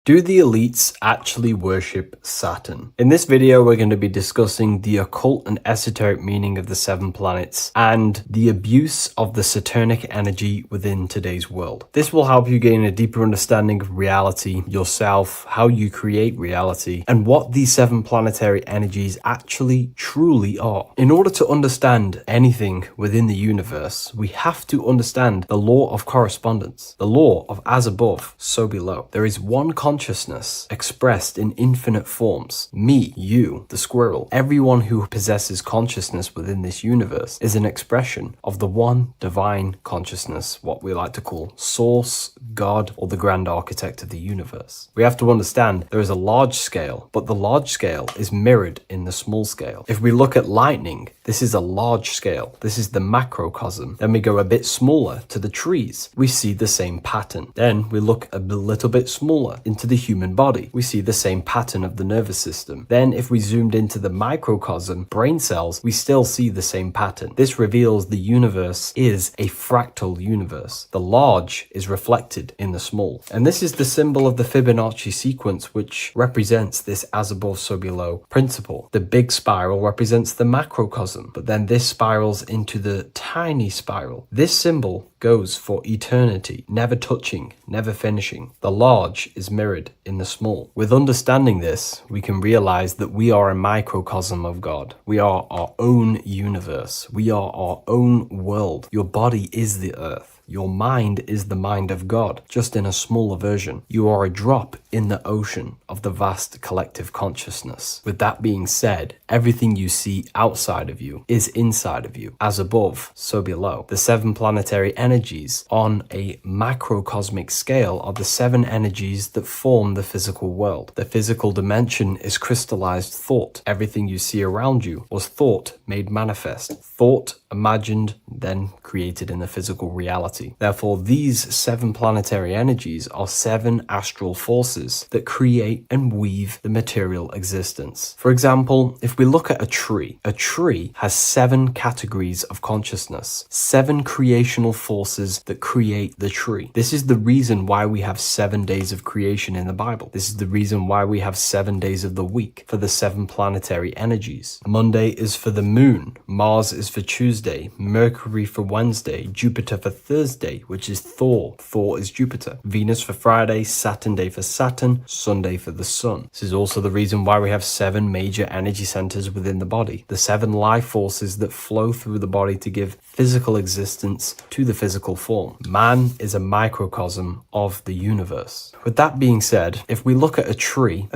Do the elites actually worship Saturn? In this video, we're going to be discussing the occult and esoteric meaning of the 7 planets and the abuse of the Saturnic energy within today's world. This will help you gain a deeper understanding of reality, yourself, how you create reality, and what these 7 planetary energies actually truly are. In order to understand anything within the universe, we have to understand the law of correspondence, the law of as above, so below. There is one concept consciousness expressed in infinite forms. Me, you, the squirrel, everyone who possesses consciousness within this universe is an expression of the one divine consciousness, what we like to call Source, God, or the grand architect of the universe. We have to understand there is a large scale, but the large scale is mirrored in the small scale. If we look at lightning, this is a large scale. This is the macrocosm. Then we go a bit smaller to the trees. We see the same pattern. Then we look a little bit smaller into the human body. We see the same pattern of the nervous system. Then if we zoomed into the microcosm, brain cells, we still see the same pattern. This reveals the universe is a fractal universe. The large is reflected in the small. And this is the symbol of the Fibonacci sequence, which represents this as above, so below principle. The big spiral represents the macrocosm, but then this spirals into the tiny spiral. This symbol goes for eternity, never touching, never finishing. The large is mirrored in the small. With understanding this, we can realize that we are a microcosm of God. We are our own universe. We are our own world. Your body is the earth. Your mind is the mind of God, just in a smaller version. You are a drop in the ocean of the vast collective consciousness. With that being said, everything you see outside of you is inside of you. As above, so below. The 7 planetary energies on a macrocosmic scale are the 7 energies that form the physical world. The physical dimension is crystallized thought. Everything you see around you was thought made manifest. Thought imagined, then created in the physical reality. Therefore, these 7 planetary energies are 7 astral forces that create and weave the material existence. For example, if we look at a tree has 7 categories of consciousness, 7 creational forces that create the tree. This is the reason why we have 7 days of creation in the Bible. This is the reason why we have 7 days of the week for the 7 planetary energies. Monday is for the moon, Mars is for Tuesday, Mercury for Wednesday, Jupiter for Thursday, which is Thor. Thor is Jupiter. Venus for Friday, Saturn day for Saturn, Sunday for the sun. This is also the reason why we have 7 major energy centers within the body. The 7 life forces that flow through the body to give physical existence to the physical form. Man is a microcosm of the universe. With that being said, if we look at a tree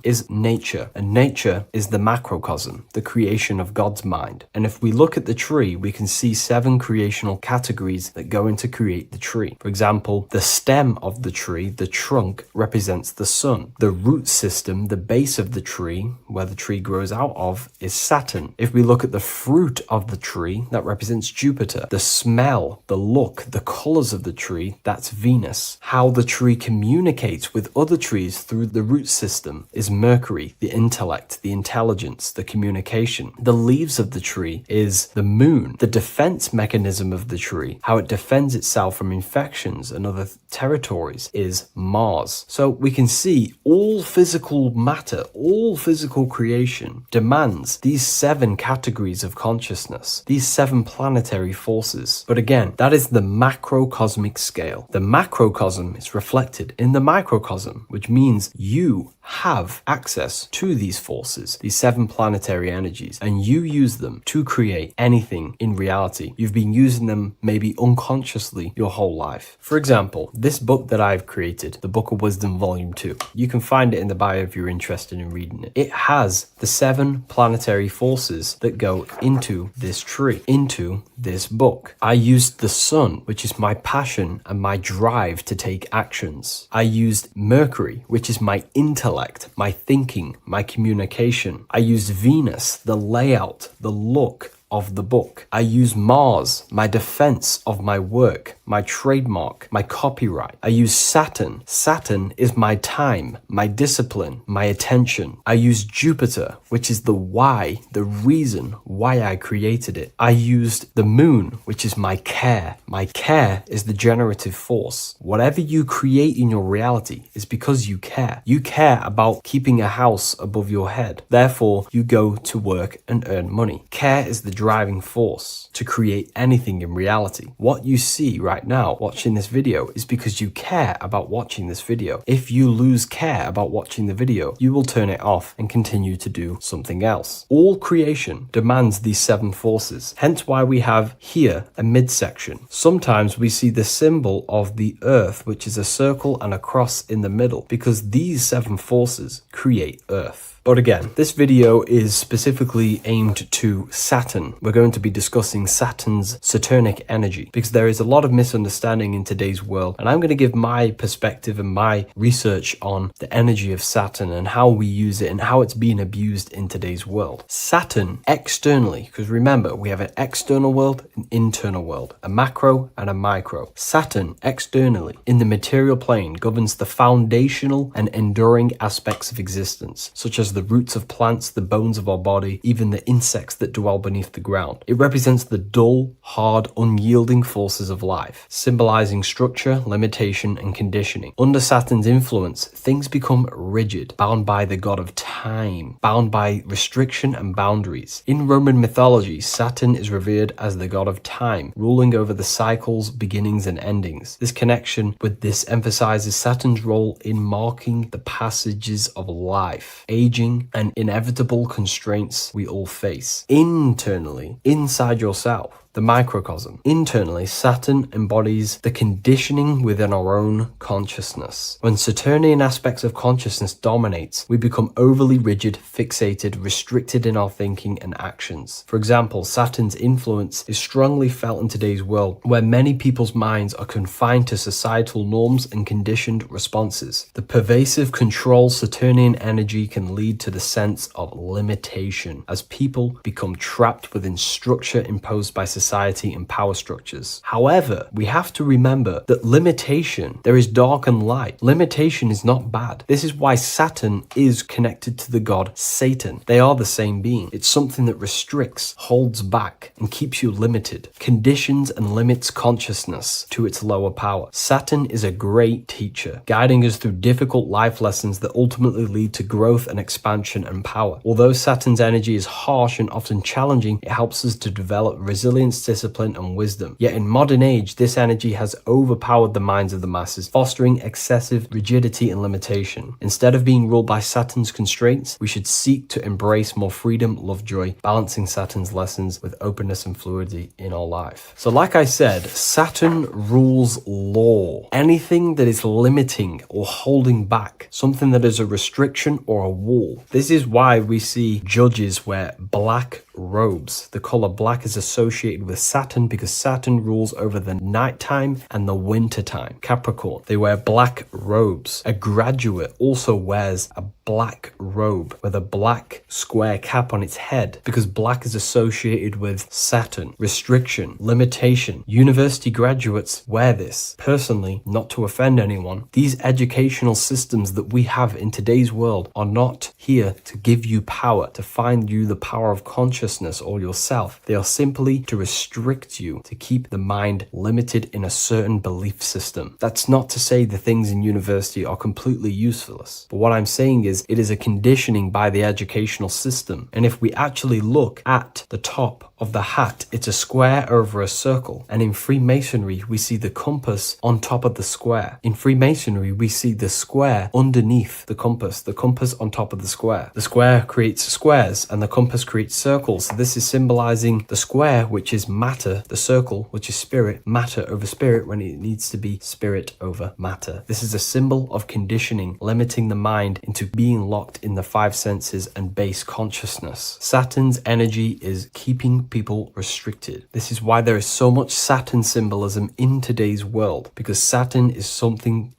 is nature, and nature is the macrocosm, the creation of God's mind. And if we look at the tree, we can see 7 creational categories that go into create the tree. For example, the stem of the tree, the trunk, represents the sun. The root system, the base of the tree, where the tree grows out of, is Saturn. If we look at the fruit of the tree, that represents Jupiter. The smell, the look, the colors of the tree, that's Venus. How the tree communicates with other trees through the root system is Mercury, the intellect, the intelligence, the communication. The leaves of the tree is the moon. The defense mechanism of the tree, how it defends itself from infections and other territories, is Mars. So we can see all physical matter, all physical creation demands these 7 categories of consciousness, these 7 planetary forces. But again, that is the macrocosmic scale. The macrocosm is reflected in the microcosm, which means you have access to these forces, these 7 planetary energies, and you use them to create anything in reality. You've been using them maybe unconsciously your whole life. For example, this book that I've created, the Book of Wisdom Volume 2, you can find it in the bio if you're interested in reading it. It has the 7 planetary forces that go into this tree, into this book. I used the sun, which is my passion and my drive to take actions. I used Mercury, which is my intellect, my thinking, my communication. I used Venus, the layout, the look of the book. I use Mars, my defense of my work, my trademark, my copyright. I use Saturn. Saturn is my time, my discipline, my attention. I use Jupiter, which is the why, the reason why I created it. I used the moon, which is my care. My care is the generative force. Whatever you create in your reality is because you care. You care about keeping a house above your head. Therefore, you go to work and earn money. Care is the driving force to create anything in reality. What you see right now watching this video is because you care about watching this video. If you lose care about watching the video, you will turn it off and continue to do something else. All creation demands these 7 forces, hence why we have here a midsection. Sometimes we see the symbol of the earth, which is a circle and a cross in the middle, because these 7 forces create earth. But again, this video is specifically aimed to Saturn. We're going to be discussing Saturn's Saturnic energy because there is a lot of misunderstanding in today's world, and I'm going to give my perspective and my research on the energy of Saturn and how we use it and how it's being abused in today's world. Saturn externally, because remember, we have an external world, an internal world, a macro and a micro. Saturn externally in the material plane governs the foundational and enduring aspects of existence, such as the roots of plants, the bones of our body, even the insects that dwell beneath the ground. It represents the dull, hard, unyielding forces of life, symbolizing structure, limitation, and conditioning. Under Saturn's influence, things become rigid, bound by the god of time, bound by restriction and boundaries. In Roman mythology, Saturn is revered as the god of time, ruling over the cycles, beginnings, and endings. This connection with this emphasizes Saturn's role in marking the passages of life, aging, and inevitable constraints we all face. Internally, inside yourself, the microcosm. Internally, Saturn embodies the conditioning within our own consciousness. When Saturnian aspects of consciousness dominates, we become overly rigid, fixated, restricted in our thinking and actions. For example, Saturn's influence is strongly felt in today's world, where many people's minds are confined to societal norms and conditioned responses. The pervasive control Saturnian energy can lead to the sense of limitation, as people become trapped within structure imposed by society and power structures. However, we have to remember that limitation, there is dark and light. Limitation is not bad. This is why Saturn is connected to the god Satan. They are the same being. It's something that restricts, holds back, and keeps you limited, conditions and limits consciousness to its lower power. Saturn is a great teacher, guiding us through difficult life lessons that ultimately lead to growth and expansion and power. Although Saturn's energy is harsh and often challenging, it helps us to develop resilience, discipline, and wisdom. Yet in modern age, this energy has overpowered the minds of the masses, fostering excessive rigidity and limitation. Instead of being ruled by Saturn's constraints, we should seek to embrace more freedom, love, joy, balancing Saturn's lessons with openness and fluidity in our life. So like I said, Saturn rules law. Anything that is limiting or holding back, something that is a restriction or a wall. This is why we see judges wear black robes. The color black is associated with Saturn because Saturn rules over the nighttime and the winter time. Capricorn, they wear black robes. A graduate also wears a black robe with a black square cap on its head because black is associated with Saturn, restriction, limitation. University graduates wear this. Personally, not to offend anyone, these educational systems that we have in today's world are not here to give you power, to find you the power of consciousness or yourself. They are simply to restrict you, to keep the mind limited in a certain belief system. That's not to say the things in university are completely useless, but what I'm saying is it is a conditioning by the educational system. And if we actually look at the top of the hat, it's a square over a circle. And in Freemasonry, we see the compass on top of the square. In Freemasonry, we see the square underneath the compass on top of the square. The square creates squares and the compass creates circles. So this is symbolizing the square, which is matter, the circle, which is spirit, matter over spirit when it needs to be spirit over matter. This is a symbol of conditioning, limiting the mind into being locked in the 5 senses and base consciousness. Saturn's energy is keeping people restricted. This is why there is so much Saturn symbolism in today's world, because Saturn is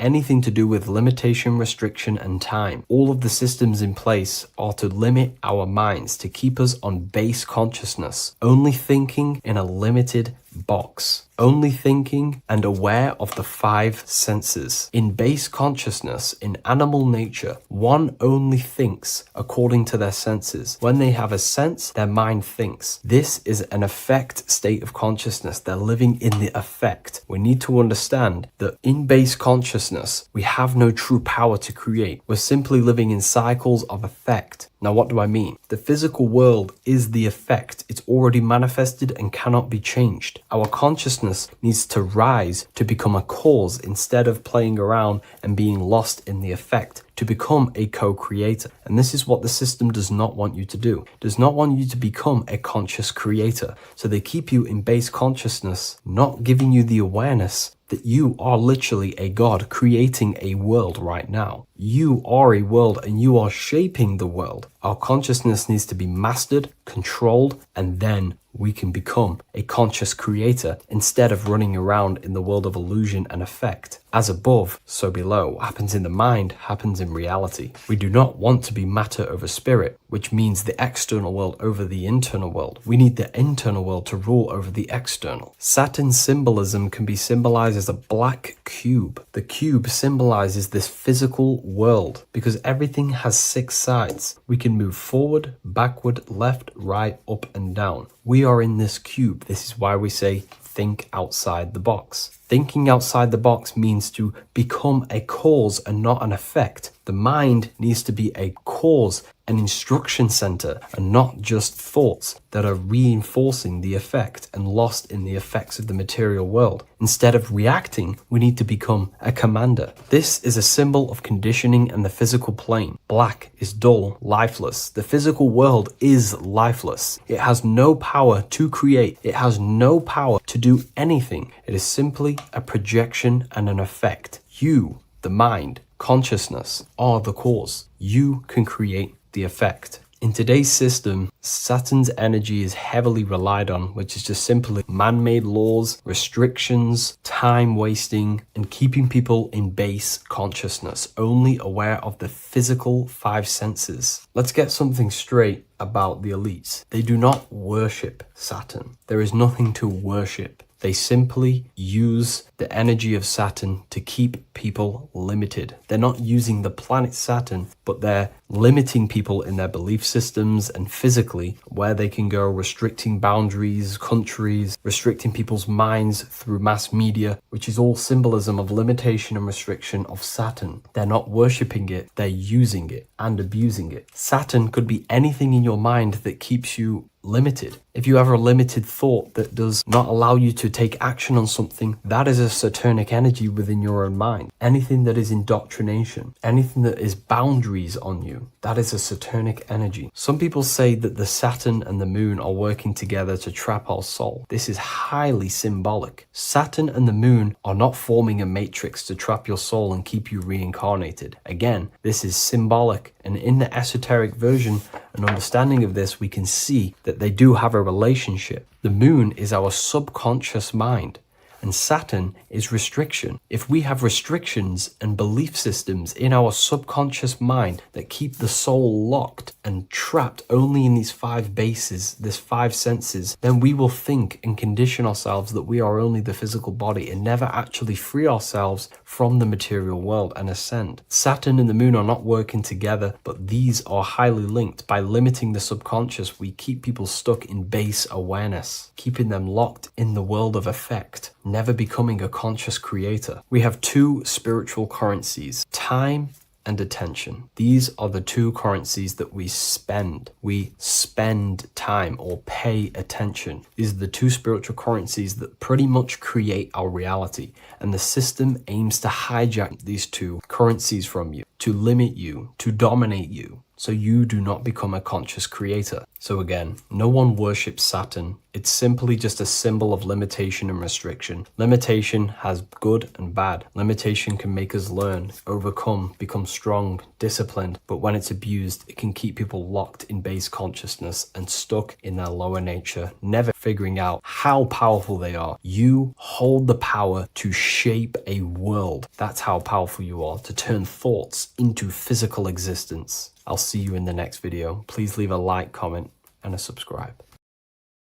anything to do with limitation, restriction, and time. All of the systems in place are to limit our minds, to keep us on base consciousness, only thinking in a limited box, only thinking and aware of the 5 senses. In base consciousness, in animal nature, one only thinks according to their senses. When they have a sense, their mind thinks. This is an affect state of consciousness. They're living in the affect. We need to understand that in base consciousness, we have no true power to create. We're simply living in cycles of affect. Now, what do I mean? The physical world is the effect. It's already manifested and cannot be changed. Our consciousness needs to rise to become a cause instead of playing around and being lost in the effect, to become a co-creator. And this is what the system does not want you to do. It does not want you to become a conscious creator. So they keep you in base consciousness, not giving you the awareness that you are literally a god creating a world right now. You are a world and you are shaping the world. Our consciousness needs to be mastered, controlled, and then we can become a conscious creator instead of running around in the world of illusion and effect. As above, so below. What happens in the mind happens in reality. We do not want to be matter over spirit, which means the external world over the internal world. We need the internal world to rule over the external. Saturn's symbolism can be symbolized as a black cube. The cube symbolizes this physical world because everything has 6 sides. We can move forward, backward, left, right, up, and down. We are in this cube. This is why we say think outside the box. Thinking outside the box means to become a cause and not an effect. The mind needs to be a cause, an instruction center, and not just thoughts that are reinforcing the effect and lost in the effects of the material world. Instead of reacting, we need to become a commander. This is a symbol of conditioning and the physical plane. Black is dull, lifeless. The physical world is lifeless. It has no power to create. It has no power to do anything. It is simply a projection and an effect. You, the mind, consciousness, are the cause. You can create the effect. In today's system, Saturn's energy is heavily relied on, which is just simply man-made laws, restrictions, time wasting, and keeping people in base consciousness, only aware of the physical 5 senses. Let's get something straight about the elites. They do not worship Saturn. There is nothing to worship. They simply use the energy of Saturn to keep people limited. They're not using the planet Saturn, but they're limiting people in their belief systems and physically where they can go, restricting boundaries, countries, restricting people's minds through mass media, which is all symbolism of limitation and restriction of Saturn. They're not worshipping it, they're using it and abusing it. Saturn could be anything in your mind that keeps you limited. If you have a limited thought that does not allow you to take action on something, that is a Saturnic energy within your own mind. Anything that is indoctrination, anything that is boundaries on you, that is a Saturnic energy. Some people say that the Saturn and the moon are working together to trap our soul. This is highly symbolic. Saturn and the moon are not forming a matrix to trap your soul and keep you reincarnated. Again, this is symbolic, and in the esoteric version and understanding of this, we can see that they do have a relationship. The moon is our subconscious mind, and Saturn is restriction. If we have restrictions and belief systems in our subconscious mind that keep the soul locked and trapped only in these 5 bases, these 5 senses, then we will think and condition ourselves that we are only the physical body and never actually free ourselves from the material world and ascend. Saturn and the moon are not working together, but these are highly linked. By limiting the subconscious, we keep people stuck in base awareness, keeping them locked in the world of effect, never becoming a conscious creator. We have 2 spiritual currencies, time and attention. These are the 2 currencies that we spend. We spend time or pay attention. These are the 2 spiritual currencies that pretty much create our reality. And the system aims to hijack these 2 currencies from you, to limit you, to dominate you, so you do not become a conscious creator. So again, no one worships Saturn. It's simply just a symbol of limitation and restriction. Limitation has good and bad. Limitation can make us learn, overcome, become strong, disciplined, but when it's abused, it can keep people locked in base consciousness and stuck in their lower nature, never figuring out how powerful they are. You hold the power to shape a world. That's how powerful you are, to turn thoughts into physical existence. I'll see you in the next video. Please leave a like, comment, and a subscribe.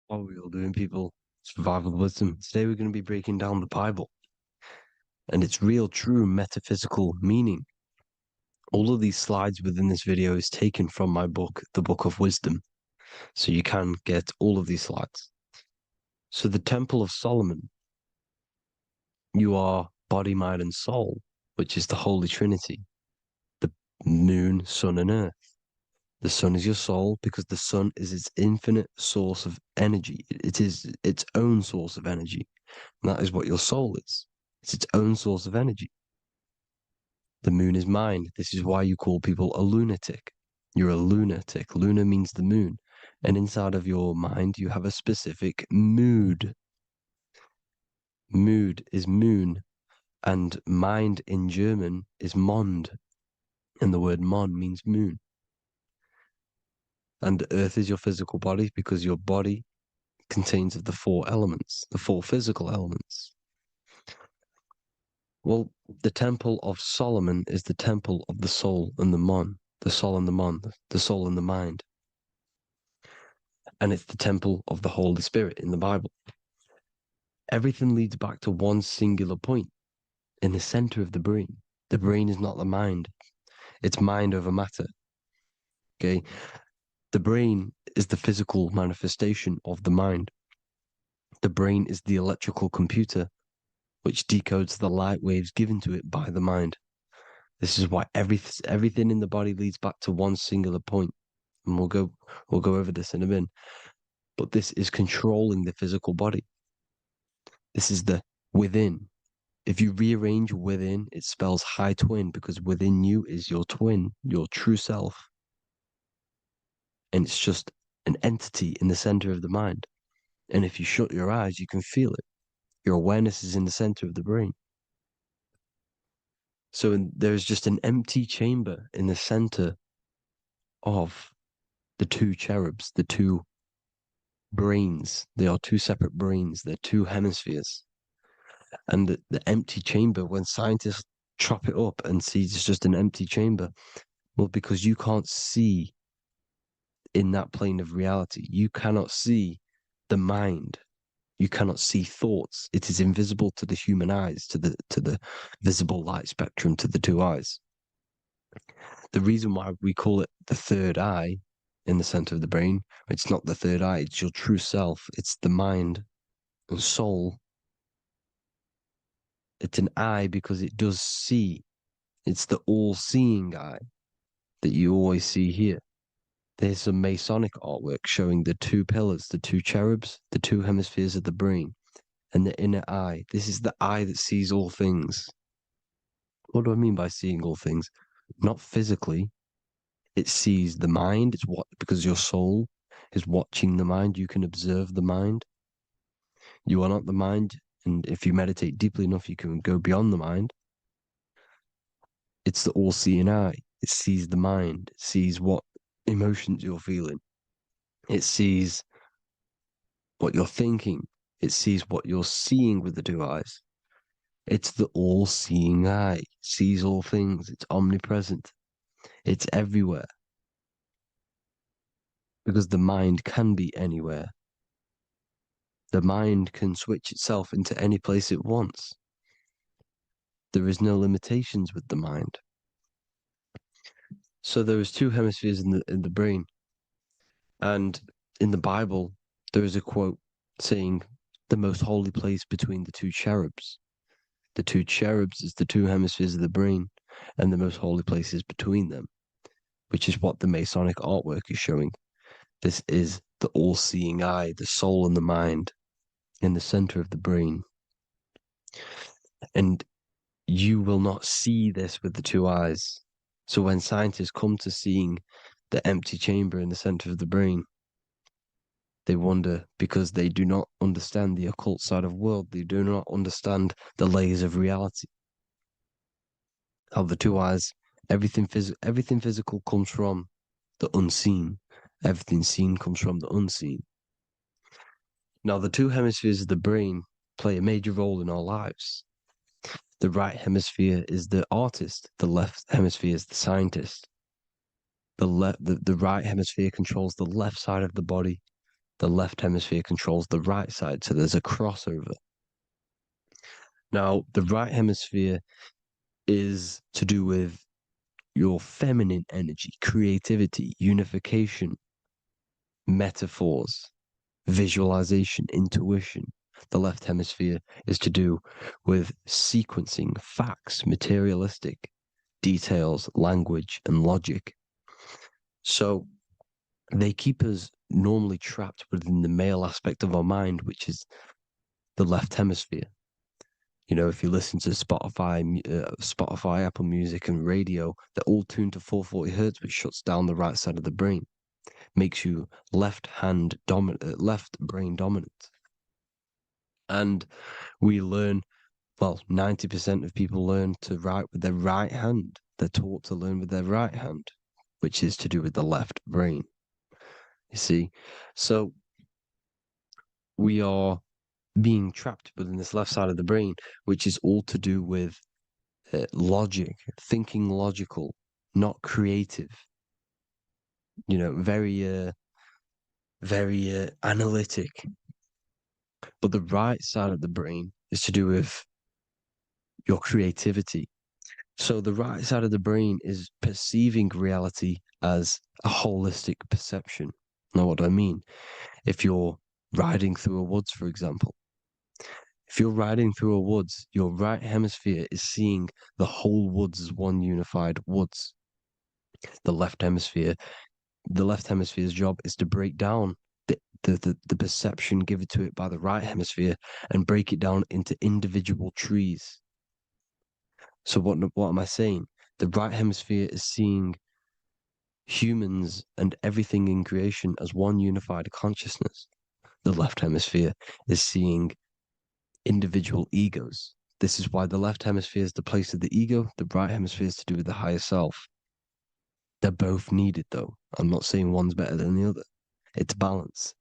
What are we all doing, people? Survival wisdom. Today we're going to be breaking down the Bible and its real, true metaphysical meaning. All of these slides within this video is taken from my book, The Book of Wisdom. So you can get all of these slides. So the Temple of Solomon, you are body, mind, and soul, which is the Holy Trinity, the moon, sun, and earth. The sun is your soul because the sun is its infinite source of energy. It is its own source of energy. And that is what your soul is. It's its own source of energy. The moon is mind. This is why you call people a lunatic. You're a lunatic. Luna means the moon. And inside of your mind, you have a specific mood. Mood is moon. And mind in German is Mond. And the word Mond means moon. And earth is your physical body because your body contains of the four elements, the four physical elements. Well, the temple of Solomon is the temple of the soul and the mon, the soul and the mon, the soul and the mind. And it's the temple of the Holy Spirit in the Bible. Everything leads back to one singular point in the center of the brain. The brain is not the mind. It's mind over matter. Okay? The brain is the physical manifestation of the mind. The brain is the electrical computer which decodes the light waves given to it by the mind. This is why everything in the body leads back to one singular point. And we'll go over this in a minute. But this is controlling the physical body. This is the within. If you rearrange within, it spells high twin because within you is your twin, your true self. And it's just an entity in the center of the mind. And if you shut your eyes, you can feel it. Your awareness is in the center of the brain. So there's just an empty chamber in the center of the two cherubs, the two brains. They are two separate brains. They're two hemispheres. And the empty chamber, when scientists chop it up and see it's just an empty chamber, well, because you can't see in that plane of reality, you cannot see the mind. You cannot see thoughts. It is invisible to the human eyes, to the visible light spectrum, to the two eyes. The reason why we call it the third eye in the center of the brain, it's not the third eye, it's your true self. It's the mind and soul. It's an eye because it does see. It's the all-seeing eye that you always see here. There's some Masonic artwork showing the two pillars, the two cherubs, the two hemispheres of the brain, and the inner eye. This is the eye that sees all things. What do I mean by seeing all things? Not physically. It sees the mind. It's what, because your soul is watching the mind. You can observe the mind. You are not the mind. And if you meditate deeply enough, you can go beyond the mind. It's the all-seeing eye. It sees the mind. It sees what emotions you're feeling. It sees what you're thinking. It sees what you're seeing with the two eyes. It's the all-seeing eye. It sees all things. It's omnipresent. It's everywhere. Because the mind can be anywhere. The mind can switch itself into any place it wants. There is no limitations with the mind. So there is two hemispheres in the brain. And in the Bible, there is a quote saying, the most holy place between the two cherubs. The two cherubs is the two hemispheres of the brain, and the most holy place is between them, which is what the Masonic artwork is showing. This is the all-seeing eye, the soul and the mind, in the center of the brain. And you will not see this with the two eyes. So when scientists come to seeing the empty chamber in the center of the brain, they wonder because they do not understand the occult side of the world. They do not understand the layers of reality. How the two eyes, everything physical comes from the unseen. Everything seen comes from the unseen. Now, the two hemispheres of the brain play a major role in our lives. The right hemisphere is the artist. The left hemisphere is the scientist. The right hemisphere controls the left side of the body. The left hemisphere controls the right side. So there's a crossover. Now, the right hemisphere is to do with your feminine energy, creativity, unification, metaphors, visualization, intuition. The left hemisphere is to do with sequencing, facts, materialistic, details, language, and logic. So they keep us normally trapped within the male aspect of our mind, which is the left hemisphere. You know, if you listen to Spotify, Apple Music, and radio, they're all tuned to 440 hertz, which shuts down the right side of the brain, makes you left brain dominant. And we learn, well, 90% of people learn to write with their right hand. They're taught to learn with their right hand, which is to do with the left brain. You see, so we are being trapped within this left side of the brain, which is all to do with logic, thinking logical, not creative. You know, very analytic. But the right side of the brain is to do with your creativity. So the right side of the brain is perceiving reality as a holistic perception. Now, what do I mean? If you're riding through a woods, for example, if you're riding through a woods, your right hemisphere is seeing the whole woods as one unified woods. The left hemisphere's job is to break down the perception given to it by the right hemisphere and break it down into individual trees. So what am I saying? The right hemisphere is seeing humans and everything in creation as one unified consciousness. The left hemisphere is seeing individual egos. This is why the left hemisphere is the place of the ego, the right hemisphere is to do with the higher self. They're both needed, though. I'm not saying one's better than the other. It's balance.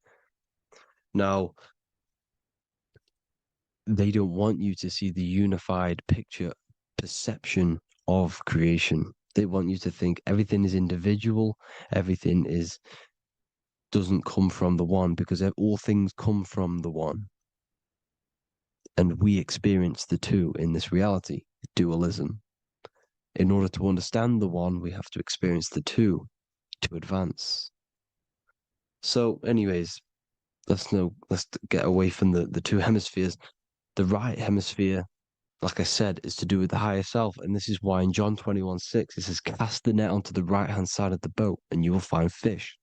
Now, they don't want you to see the unified picture, perception of creation. They want you to think everything is individual, everything doesn't come from the one, because all things come from the one. And we experience the two in this reality, dualism. In order to understand the one, we have to experience the two to advance. So, anyways, let's get away from the two hemispheres. The right hemisphere, like I said, is to do with the higher self. And this is why in John 21:6, it says, cast the net onto the right-hand side of the boat and you will find fish.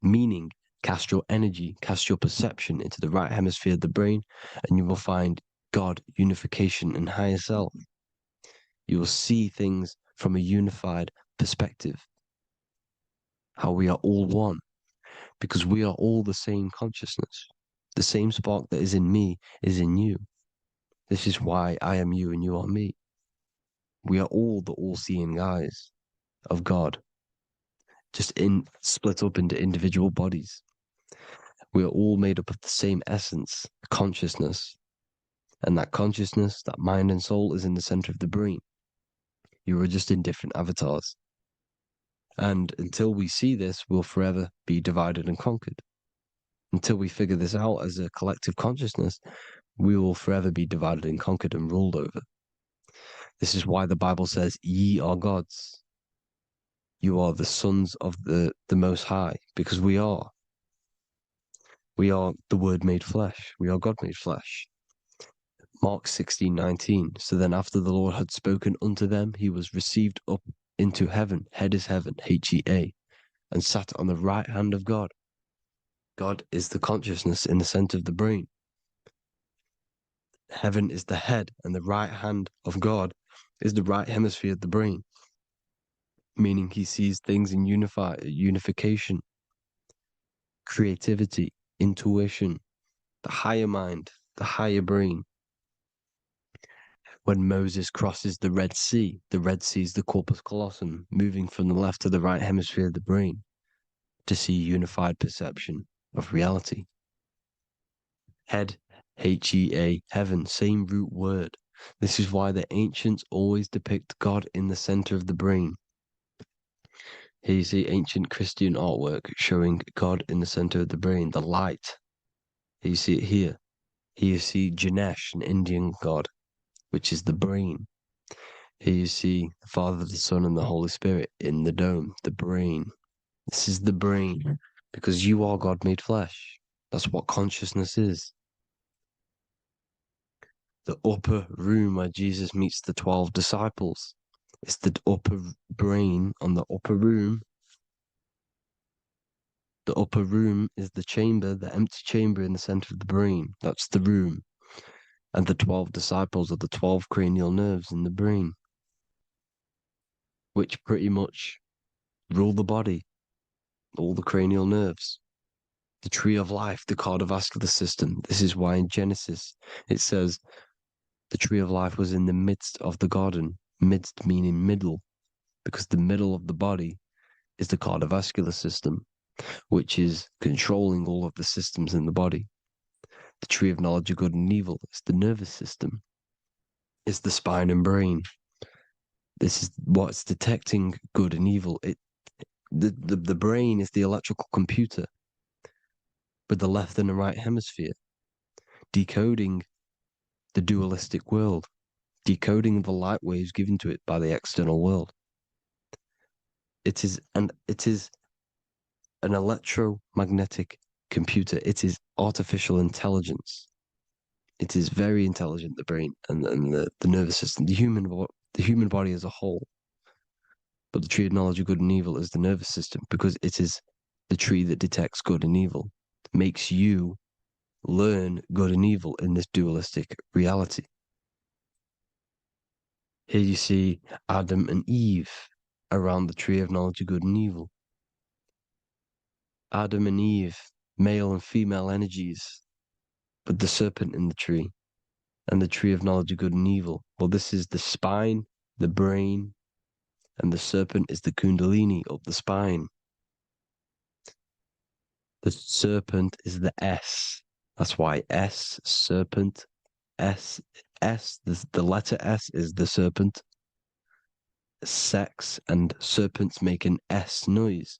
Meaning, cast your energy, cast your perception into the right hemisphere of the brain, and you will find God, unification, and higher self. You will see things from a unified perspective. How we are all one, because we are all the same consciousness. The same spark that is in me is in you. This is why I am you and you are me. We are all the all-seeing eyes of God, just split up into individual bodies. We are all made up of the same essence, consciousness. And that consciousness, that mind and soul, is in the center of the brain. You are just in different avatars. And until we see this, we'll forever be divided and conquered. Until we figure this out as a collective consciousness, we will forever be divided and conquered and ruled over. This is why the Bible says, ye are gods. You are the sons of the Most High, because we are. We are the Word made flesh. We are God made flesh. Mark 16:19. So then after the Lord had spoken unto them, he was received up into heaven. Head is heaven, H-E-A, and sat on the right hand of God. God is the consciousness in the center of the brain. Heaven is the head, and the right hand of God is the right hemisphere of the brain, meaning he sees things in unification, creativity, intuition, the higher mind, the higher brain. When Moses crosses the Red Sea is the corpus callosum, moving from the left to the right hemisphere of the brain to see unified perception of reality. Head, H-E-A, heaven, same root word. This is why the ancients always depict God in the center of the brain. Here you see ancient Christian artwork showing God in the center of the brain, the light. Here you see it here. Here you see Ganesh, an Indian god, which is the brain. Here you see the Father, the Son, and the Holy Spirit in the dome, the brain. This is the brain, because you are God made flesh. That's what consciousness is. The upper room where Jesus meets the 12 disciples. It's the upper brain on the upper room The upper room is the chamber, the empty chamber in the center of the brain. That's the room. And the 12 disciples are the 12 cranial nerves in the brain, which pretty much rule the body, all the cranial nerves. The tree of life, the cardiovascular system. This is why in Genesis it says the tree of life was in the midst of the garden. Midst meaning middle, because the middle of the body is the cardiovascular system, which is controlling all of the systems in the body. The tree of knowledge of good and evil is the nervous system. It's the spine and brain. This is what's detecting good and evil. The brain is the electrical computer with the left and the right hemisphere, decoding the dualistic world, decoding the light waves given to it by the external world. It is an electromagnetic computer. It is artificial intelligence. It is very intelligent, the brain and the nervous system, the human body as a whole. But the tree of knowledge of good and evil is the nervous system, because it is the tree that detects good and evil, makes you learn good and evil in this dualistic reality. Here you see Adam and Eve around the tree of knowledge of good and evil. Adam and Eve, male and female energies, but the serpent in the tree, and the tree of knowledge of good and evil. Well, this is the spine, the brain, and the serpent is the kundalini of the spine. The serpent is the S. That's why S, serpent, S, the letter S is the serpent. Sex and serpents make an S noise.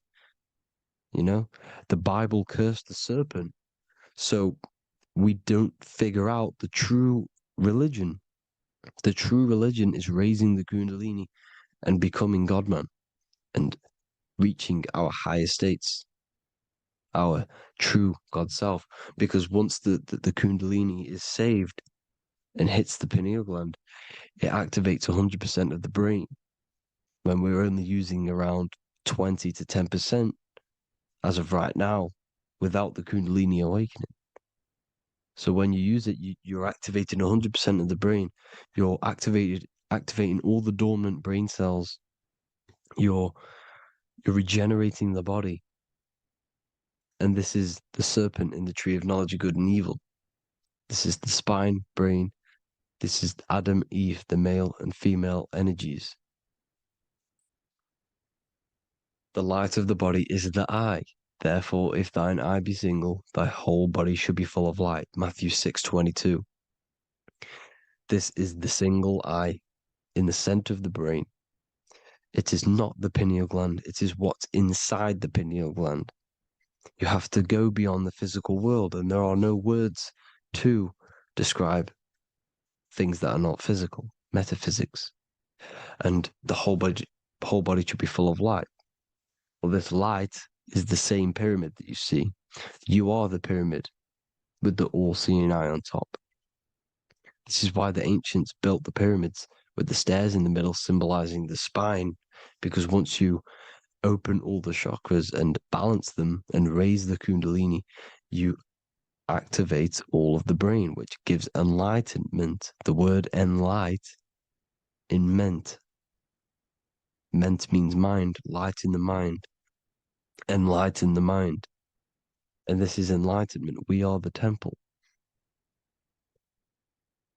You know, the Bible cursed the serpent. So we don't figure out the true religion. The true religion is raising the kundalini and becoming God-man and reaching our higher states, our true God self. Because once the kundalini is saved and hits the pineal gland, it activates 100% of the brain, when we're only using around 20 to 10% as of right now without the kundalini awakening. So when you use it, you're activating 100% of the brain. You're activating all the dormant brain cells. You're regenerating the body. And this is the serpent in the tree of knowledge of good and evil. This is the spine, brain. This is Adam, Eve, the male and female energies. The light of the body is the eye. Therefore, if thine eye be single, thy whole body should be full of light. Matthew 6:22. This is the single eye in the center of the brain. It is not the pineal gland. It is what's inside the pineal gland. You have to go beyond the physical world, and there are no words to describe things that are not physical, metaphysics. And the whole body should be full of light. Well, this light is the same pyramid that you see. You are the pyramid with the all-seeing eye on top. This is why the ancients built the pyramids with the stairs in the middle symbolizing the spine, because once you open all the chakras and balance them and raise the kundalini, you activate all of the brain, which gives enlightenment. The word enlight in ment. Ment means mind, light in the mind. Enlighten the mind. And this is enlightenment. We are the temple.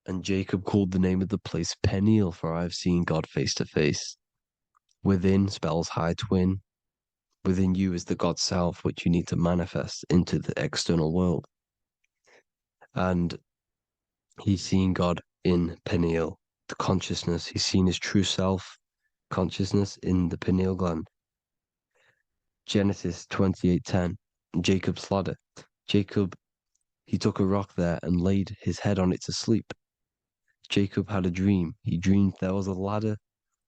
And Jacob called the name of the place Peniel, for I have seen God face to face. Within spells high twin. Within you is the God self, which you need to manifest into the external world. And he's seen God in Peniel, the consciousness. He's seen his true self, consciousness, in the pineal gland. Genesis 28:10, Jacob's ladder. Jacob, he took a rock there and laid his head on it to sleep. Jacob had a dream. He dreamed there was a ladder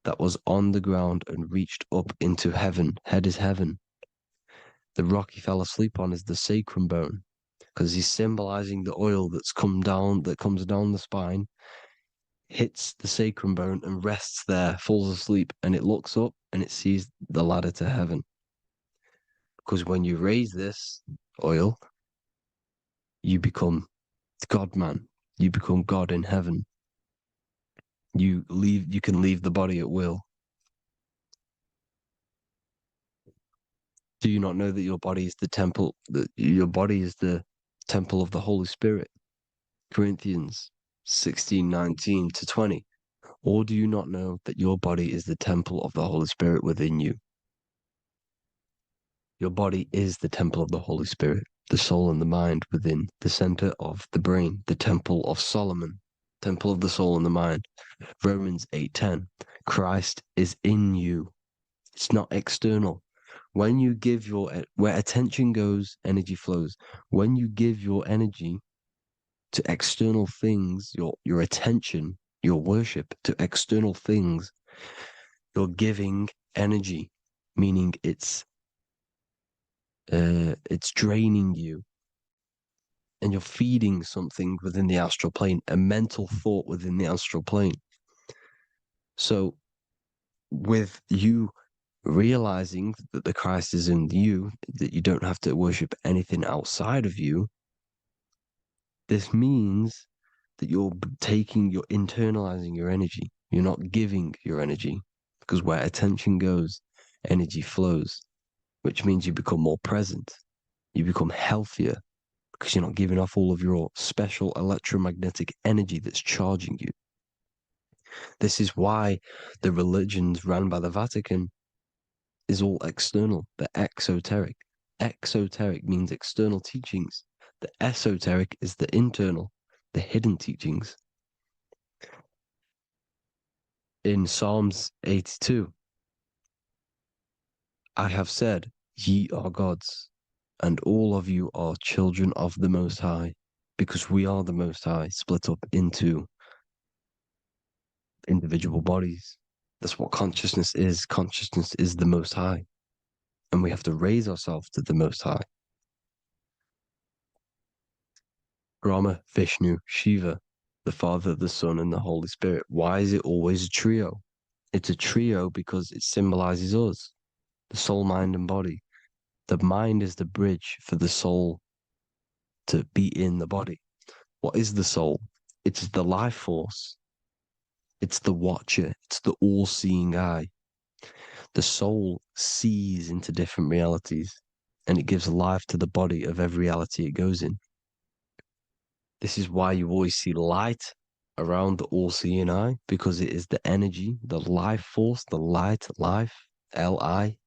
that was on the ground and reached up into heaven. Head is heaven. The rock he fell asleep on is the sacrum bone, because he's symbolizing the oil that comes down the spine, hits the sacrum bone and rests there, falls asleep, and it looks up and it sees the ladder to heaven. Because when you raise this oil, you become God man. You become God in heaven. You can leave the body at will. Do you not know that your body is the temple, that your body is the temple of the Holy Spirit? Corinthians 16:19-20. Or do you not know that your body is the temple of the Holy Spirit within you? Your body is the temple of the Holy Spirit, the soul and the mind within, the center of the brain, the temple of Solomon, temple of the soul and the mind. Romans 8:10. Christ is in you. It's not external. When you give where attention goes, energy flows. When you give your energy to external things, your attention, your worship to external things, you're giving energy, meaning it's draining you, and you're feeding something within the astral plane, a mental thought within the astral plane. So with you realizing that the Christ is in you, that you don't have to worship anything outside of you, this means that you're internalizing your energy. You're not giving your energy, because where attention goes, energy flows, which means you become more present. You become healthier because you're not giving off all of your special electromagnetic energy that's charging you. This is why the religions run by the Vatican is all external. They're exoteric. Exoteric means external teachings. The esoteric is the internal, the hidden teachings. In Psalms 82, I have said, ye are gods, and all of you are children of the Most High, because we are the Most High, split up into individual bodies. That's what consciousness is. Consciousness is the Most High, and we have to raise ourselves to the Most High. Brahma, Vishnu, Shiva, the Father, the Son, and the Holy Spirit. Why is it always a trio? It's a trio because it symbolizes us, the soul, mind, and body. The mind is the bridge for the soul to be in the body. What is the soul? It's the life force. It's the watcher. It's the all-seeing eye. The soul sees into different realities, and it gives life to the body of every reality it goes in. This is why you always see light around the all-seeing eye, because it is the energy, the life force, the light, life, L-I.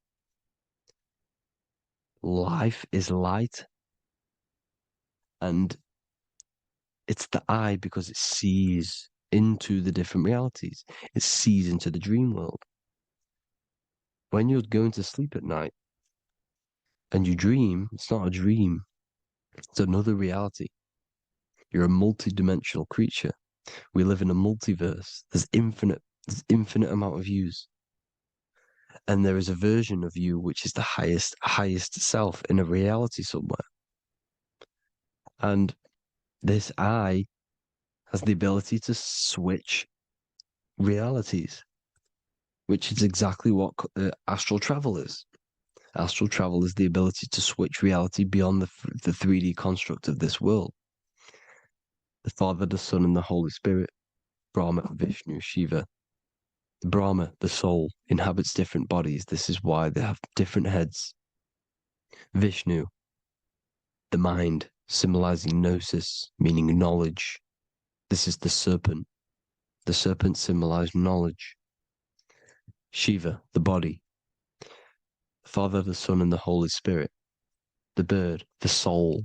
Life is light, and it's the eye because it sees into the different realities. It sees into the dream world. When you're going to sleep at night and you dream, it's not a dream. It's another reality. You're a multi-dimensional creature. We live in a multiverse. There's infinite amount of yous. And there is a version of you which is the highest self in a reality somewhere. And this I has the ability to switch realities, which is exactly what astral travel is. Astral travel is the ability to switch reality beyond the 3D construct of this world. The Father, the Son, and the Holy Spirit, Brahma, Vishnu, Shiva. Brahma, the soul, inhabits different bodies. This is why they have different heads. Vishnu, the mind, symbolizing gnosis, meaning knowledge. This is the serpent. The serpent symbolized knowledge. Shiva, the body. Father, the Son, and the Holy Spirit. The bird, the soul,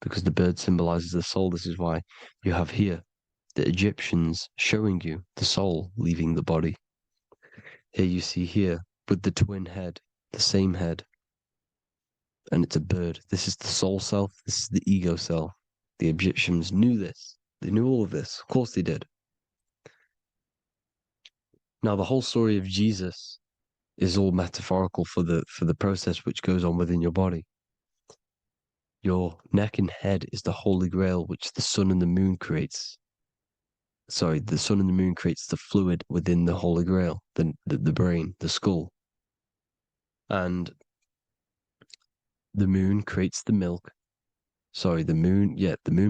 because the bird symbolizes the soul. This is why you have here the Egyptians showing you the soul leaving the body. Here you see here with the twin head, the same head, and it's a bird. This is the soul self. This is the ego self. The Egyptians knew this. They knew all of this. Of course they did. Now the whole story of Jesus is all metaphorical for the process which goes on within your body. Your neck and head is the holy grail which the sun and the moon creates. Sorry, the sun and the moon creates the fluid within the holy grail, the brain, the skull. And The moon creates the milk. Sorry, the moon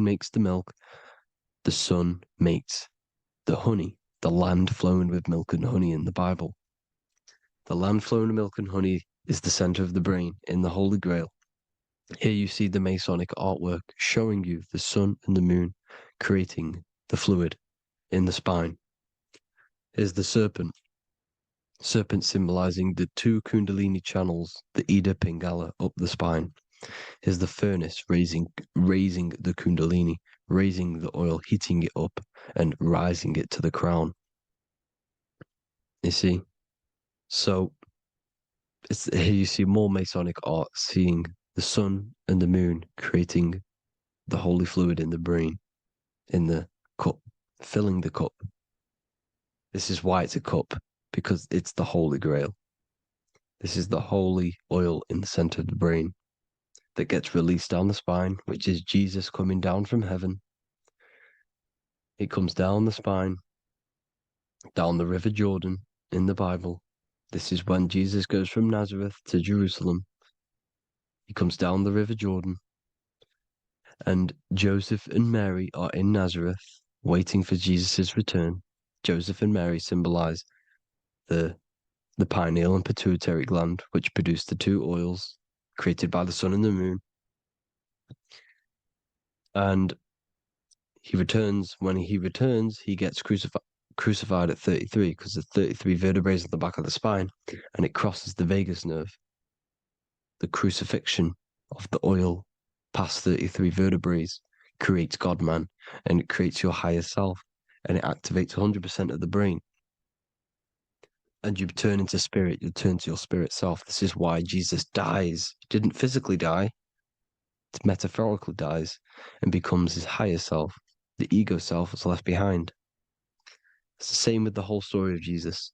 makes the milk. The sun makes the honey, the land flowing with milk and honey in the Bible. The land flowing with milk and honey is the center of the brain in the Holy Grail. Here you see the Masonic artwork showing you the sun and the moon creating the fluid in the spine. Here's the serpent. Serpent symbolizing the two Kundalini channels, the Ida Pingala up the spine. Here's the furnace raising the Kundalini, raising the oil, heating it up, and rising it to the crown. You see? So here you see more Masonic art, seeing the sun and the moon creating the holy fluid in the brain, in the cup, filling the cup. This is why it's a cup, because it's the Holy Grail. This is the holy oil in the center of the brain that gets released down the spine, which is Jesus coming down from heaven. It comes down the spine, down the River Jordan in the Bible. This is when Jesus goes from Nazareth to Jerusalem. He comes down the River Jordan, and Joseph and Mary are in Nazareth waiting for Jesus' return. Joseph and Mary symbolize the pineal and pituitary gland, which produce the two oils created by the sun and the moon. And he returns. When he returns, he gets crucified at 33, because there's 33 vertebrae at the back of the spine, and it crosses the vagus nerve. The crucifixion of the oil past 33 vertebrae creates God-man, and it creates your higher self, and it activates 100% of the brain. And you turn into spirit, you turn to your spirit self. This is why Jesus dies. He didn't physically die, it metaphorically dies, and becomes his higher self. The ego self is left behind. It's the same with the whole story of Jesus.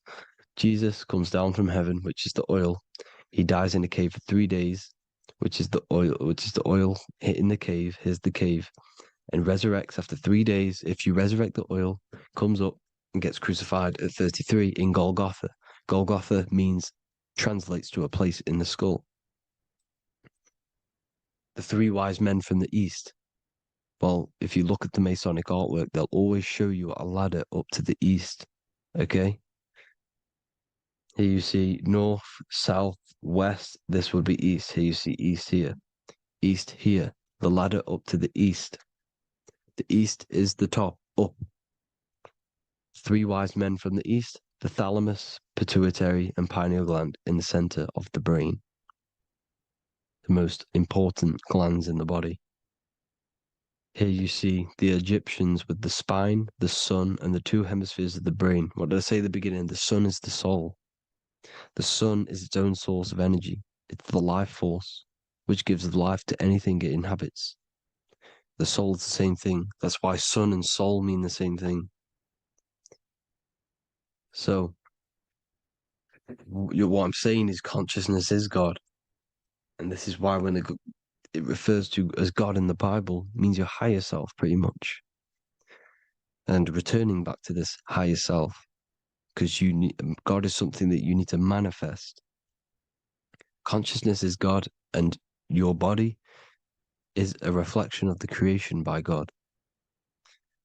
Jesus comes down from heaven, which is the oil. He dies in a cave for 3 days, which is the oil hitting the cave. Here's the cave. And resurrects after 3 days. If you resurrect the oil, comes up and gets crucified at 33 in Golgotha. Golgotha translates to a place in the skull. The three wise men from the east. Well, if you look at the Masonic artwork, they'll always show you a ladder up to the east. Okay? Here you see north, south, west. This would be east. Here you see east here. East here. The ladder up to the east. The east is the top, up. Three wise men from the east. The thalamus, pituitary, and pineal gland in the center of the brain. The most important glands in the body. Here you see the Egyptians with the spine, the sun, and the two hemispheres of the brain. What did I say at the beginning? The sun is the soul. The sun is its own source of energy. It's the life force, which gives life to anything it inhabits. The soul is the same thing. That's why sun and soul mean the same thing. So, what I'm saying is consciousness is God. And this is why when it refers to as God in the Bible, it means your higher self, pretty much. And returning back to this higher self, because God is something that you need to manifest. Consciousness is God, and your body is a reflection of the creation by God.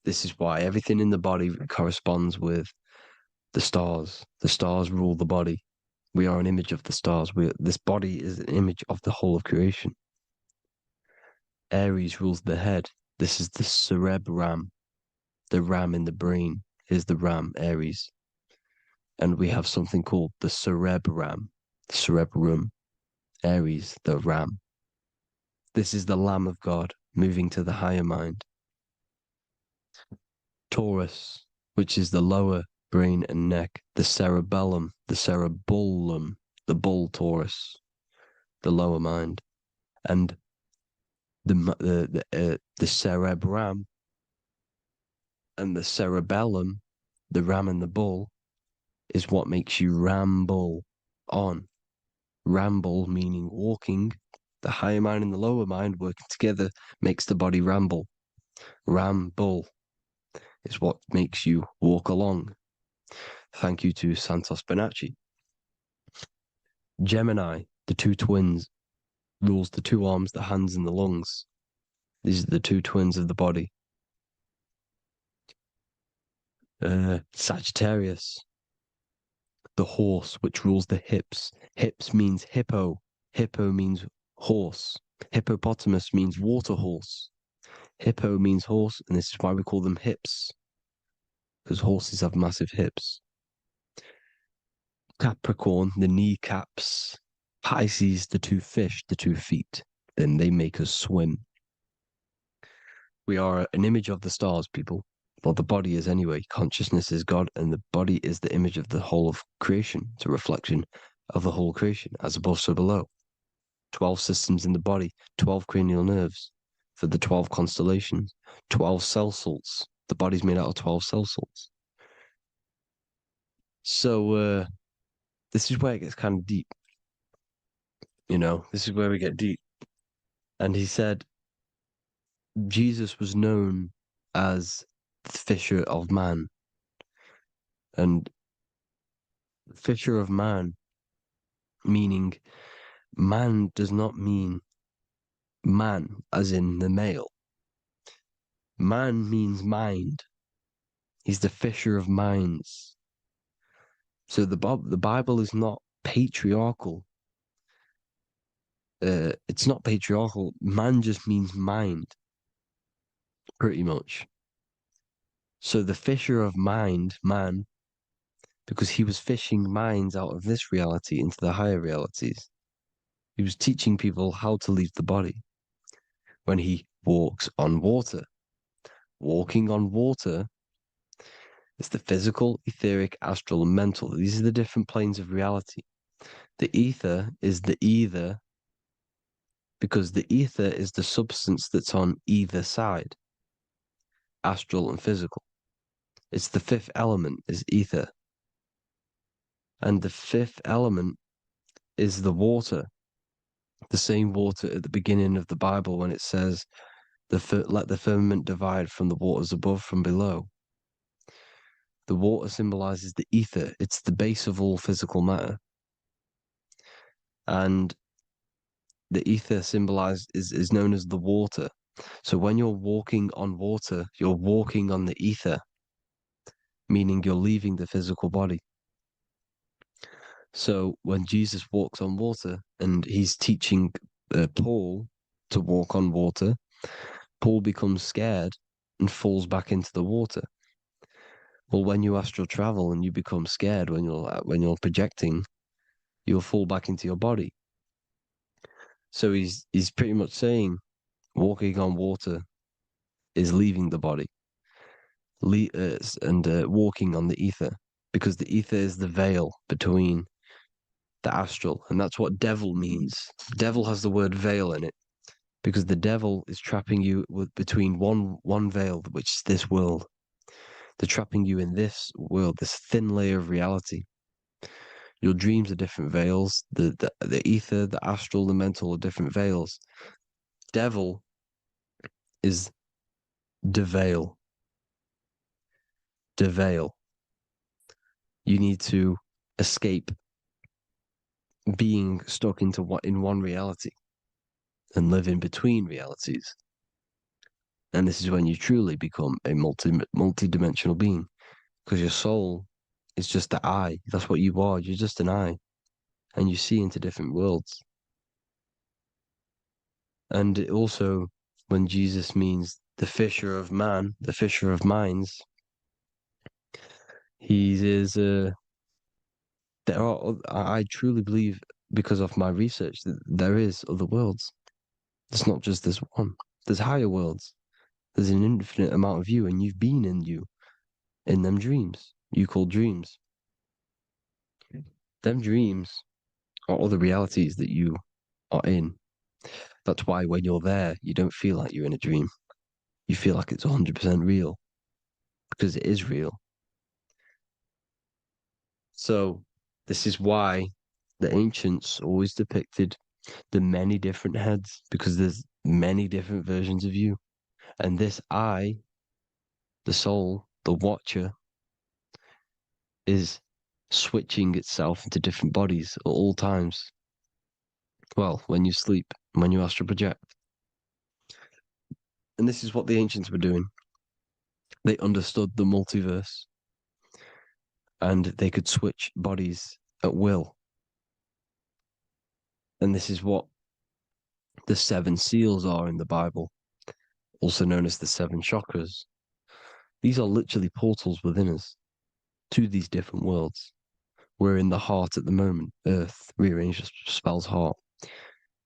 This is why everything in the body corresponds with the stars. The stars rule the body. We are an image of the stars. This body is an image of the whole of creation. Aries rules the head. This is the cerebrum, the ram in the brain. Here's the ram, Aries. And we have something called the cerebrum, Aries, the ram. This is the Lamb of God moving to the higher mind. Taurus, which is the lower brain and neck, the cerebellum, the bull Taurus, the lower mind, and the cerebrum and the cerebellum, the ram and the bull, is what makes you ramble on. Ramble meaning walking. The higher mind and the lower mind working together makes the body ramble. Ramble is what makes you walk along. Thank you to Santos Bonacci. Gemini, the two twins. rules the two arms, the hands, and the lungs. These are the two twins of the body. Sagittarius, the horse, which rules the hips. Hips means hippo. Hippo means horse. Hippopotamus means water horse. Hippo means horse, and this is why we call them hips, because horses have massive hips. Capricorn, the kneecaps. Pisces, the two fish, the 2 feet. Then they make us swim. We are an image of the stars, people. Well, the body is anyway. Consciousness is God, and the body is the image of the whole of creation. It's a reflection of the whole creation, as above, so below. 12 systems in the body, 12 cranial nerves for the 12 constellations, 12 cell salts. The body's made out of 12 cell salts. So, this is where it gets kind of deep. You know, this is where we get deep. And he said, Jesus was known as the fisher of man. And fisher of man, meaning man does not mean man as in the male. Man means mind. He's the fisher of minds. So the Bible is not patriarchal. It's not patriarchal. Man just means mind, pretty much. So the fisher of mind, man, because he was fishing minds out of this reality into the higher realities. He was teaching people how to leave the body when he walks on water. Walking on water is the physical, etheric, astral, and mental. These are the different planes of reality. The ether is the either, because the ether is the substance that's on either side, astral and physical. It's the 5th element, is ether. And the 5th element is the water. The same water at the beginning of the Bible when it says, let the firmament divide from the waters above from below. The water symbolizes the ether. It's the base of all physical matter. And the ether is known as the water. So when you're walking on water, you're walking on the ether, meaning you're leaving the physical body. So when Jesus walks on water and he's teaching Paul to walk on water, Paul becomes scared and falls back into the water. Well, when you astral travel and you become scared when you're projecting, you'll fall back into your body. So he's pretty much saying walking on water is leaving the body, and walking on the ether, because the ether is the veil between the astral, and that's what devil means. Devil has the word veil in it, because the devil is trapping you between one veil, which is this world. They're trapping you in this world, this thin layer of reality. Your dreams are different veils. The ether, the astral, the mental are different veils. Devil is the veil. The veil. You need to escape being stuck in one reality and live in between realities. And this is when you truly become a multi-dimensional being, because your soul is just the eye. That's what you are. You're just an eye, and you see into different worlds. And it also, when Jesus means the fisher of man, the fisher of minds, he is. I truly believe, because of my research, that there is other worlds. It's not just this one. There's higher worlds. There's an infinite amount of you, and you've been in them dreams you call dreams. Them dreams are other realities that you are in. That's why when you're there, you don't feel like you're in a dream. You feel like it's 100% real, because it is real. So this is why the ancients always depicted the many different heads, because there's many different versions of you. And this I, the soul, the watcher, is switching itself into different bodies at all times. Well, when you sleep, when you astral project. And this is what the ancients were doing. They understood the multiverse, and they could switch bodies at will. And this is what the 7 seals are in the Bible, also known as the 7 chakras. These are literally portals within us to these different worlds. We're in the heart at the moment. Earth, rearranged, spells heart,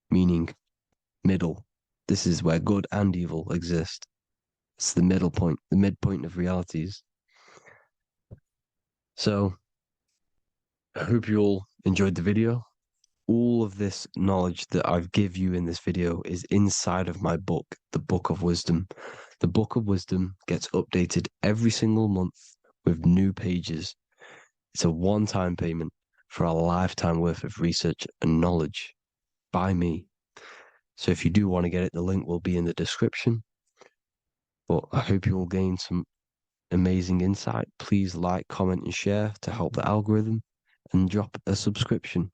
meaning middle. This is where good and evil exist. It's the middle point, the midpoint of realities. So, I hope you all enjoyed the video. All of this knowledge that I've give you in this video is inside of my book, the Book of Wisdom. The Book of Wisdom gets updated every single month with new pages. It's a one-time payment for a lifetime worth of research and knowledge by me. So if you do want to get it, the link will be in the description. But I hope you all gain some amazing insight. Please like, comment, and share to help the algorithm, and drop a subscription.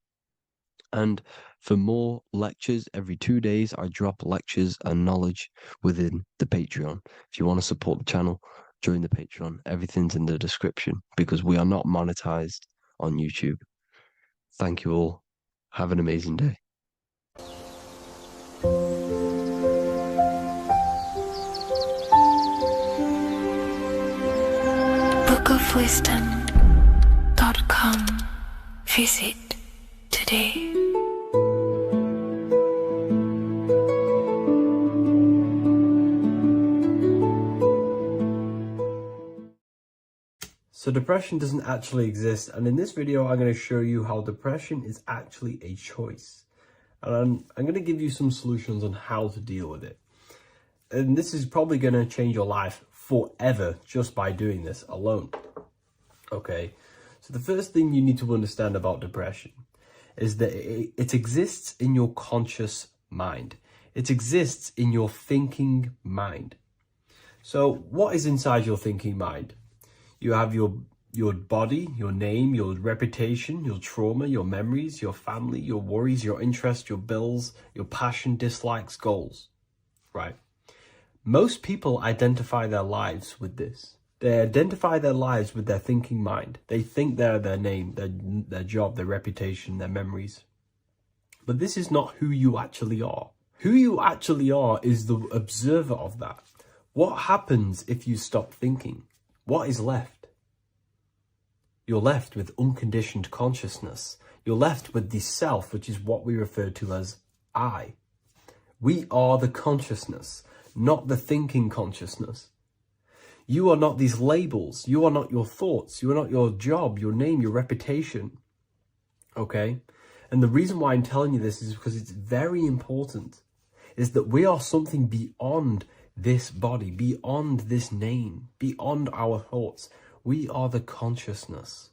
And for more lectures, every 2 days, I drop lectures and knowledge within the Patreon. If you want to support the channel, join the Patreon. Everything's in the description because we are not monetized on YouTube. Thank you all. Have an amazing day. bookofwisdom.com. Visit today. So depression doesn't actually exist, and in this video I'm going to show you how depression is actually a choice. And I'm going to give you some solutions on how to deal with it. And this is probably going to change your life forever just by doing this alone. Okay, so the first thing you need to understand about depression is that it exists in your conscious mind. It exists in your thinking mind. So what is inside your thinking mind? You have your body, your name, your reputation, your trauma, your memories, your family, your worries, your interests, your bills, your passion, dislikes, goals, right? Most people identify their lives with this. They identify their lives with their thinking mind. They think they're their name, their job, their reputation, their memories. But this is not who you actually are. Who you actually are is the observer of that. What happens if you stop thinking? What is left? You're left with unconditioned consciousness. You're left with the self, which is what we refer to as I. We are the consciousness, not the thinking consciousness. You are not these labels. You are not your thoughts. You are not your job, your name, your reputation. Okay? And the reason why I'm telling you this is because it's very important, is that we are something beyond this body, beyond this name, beyond our thoughts. We are the consciousness.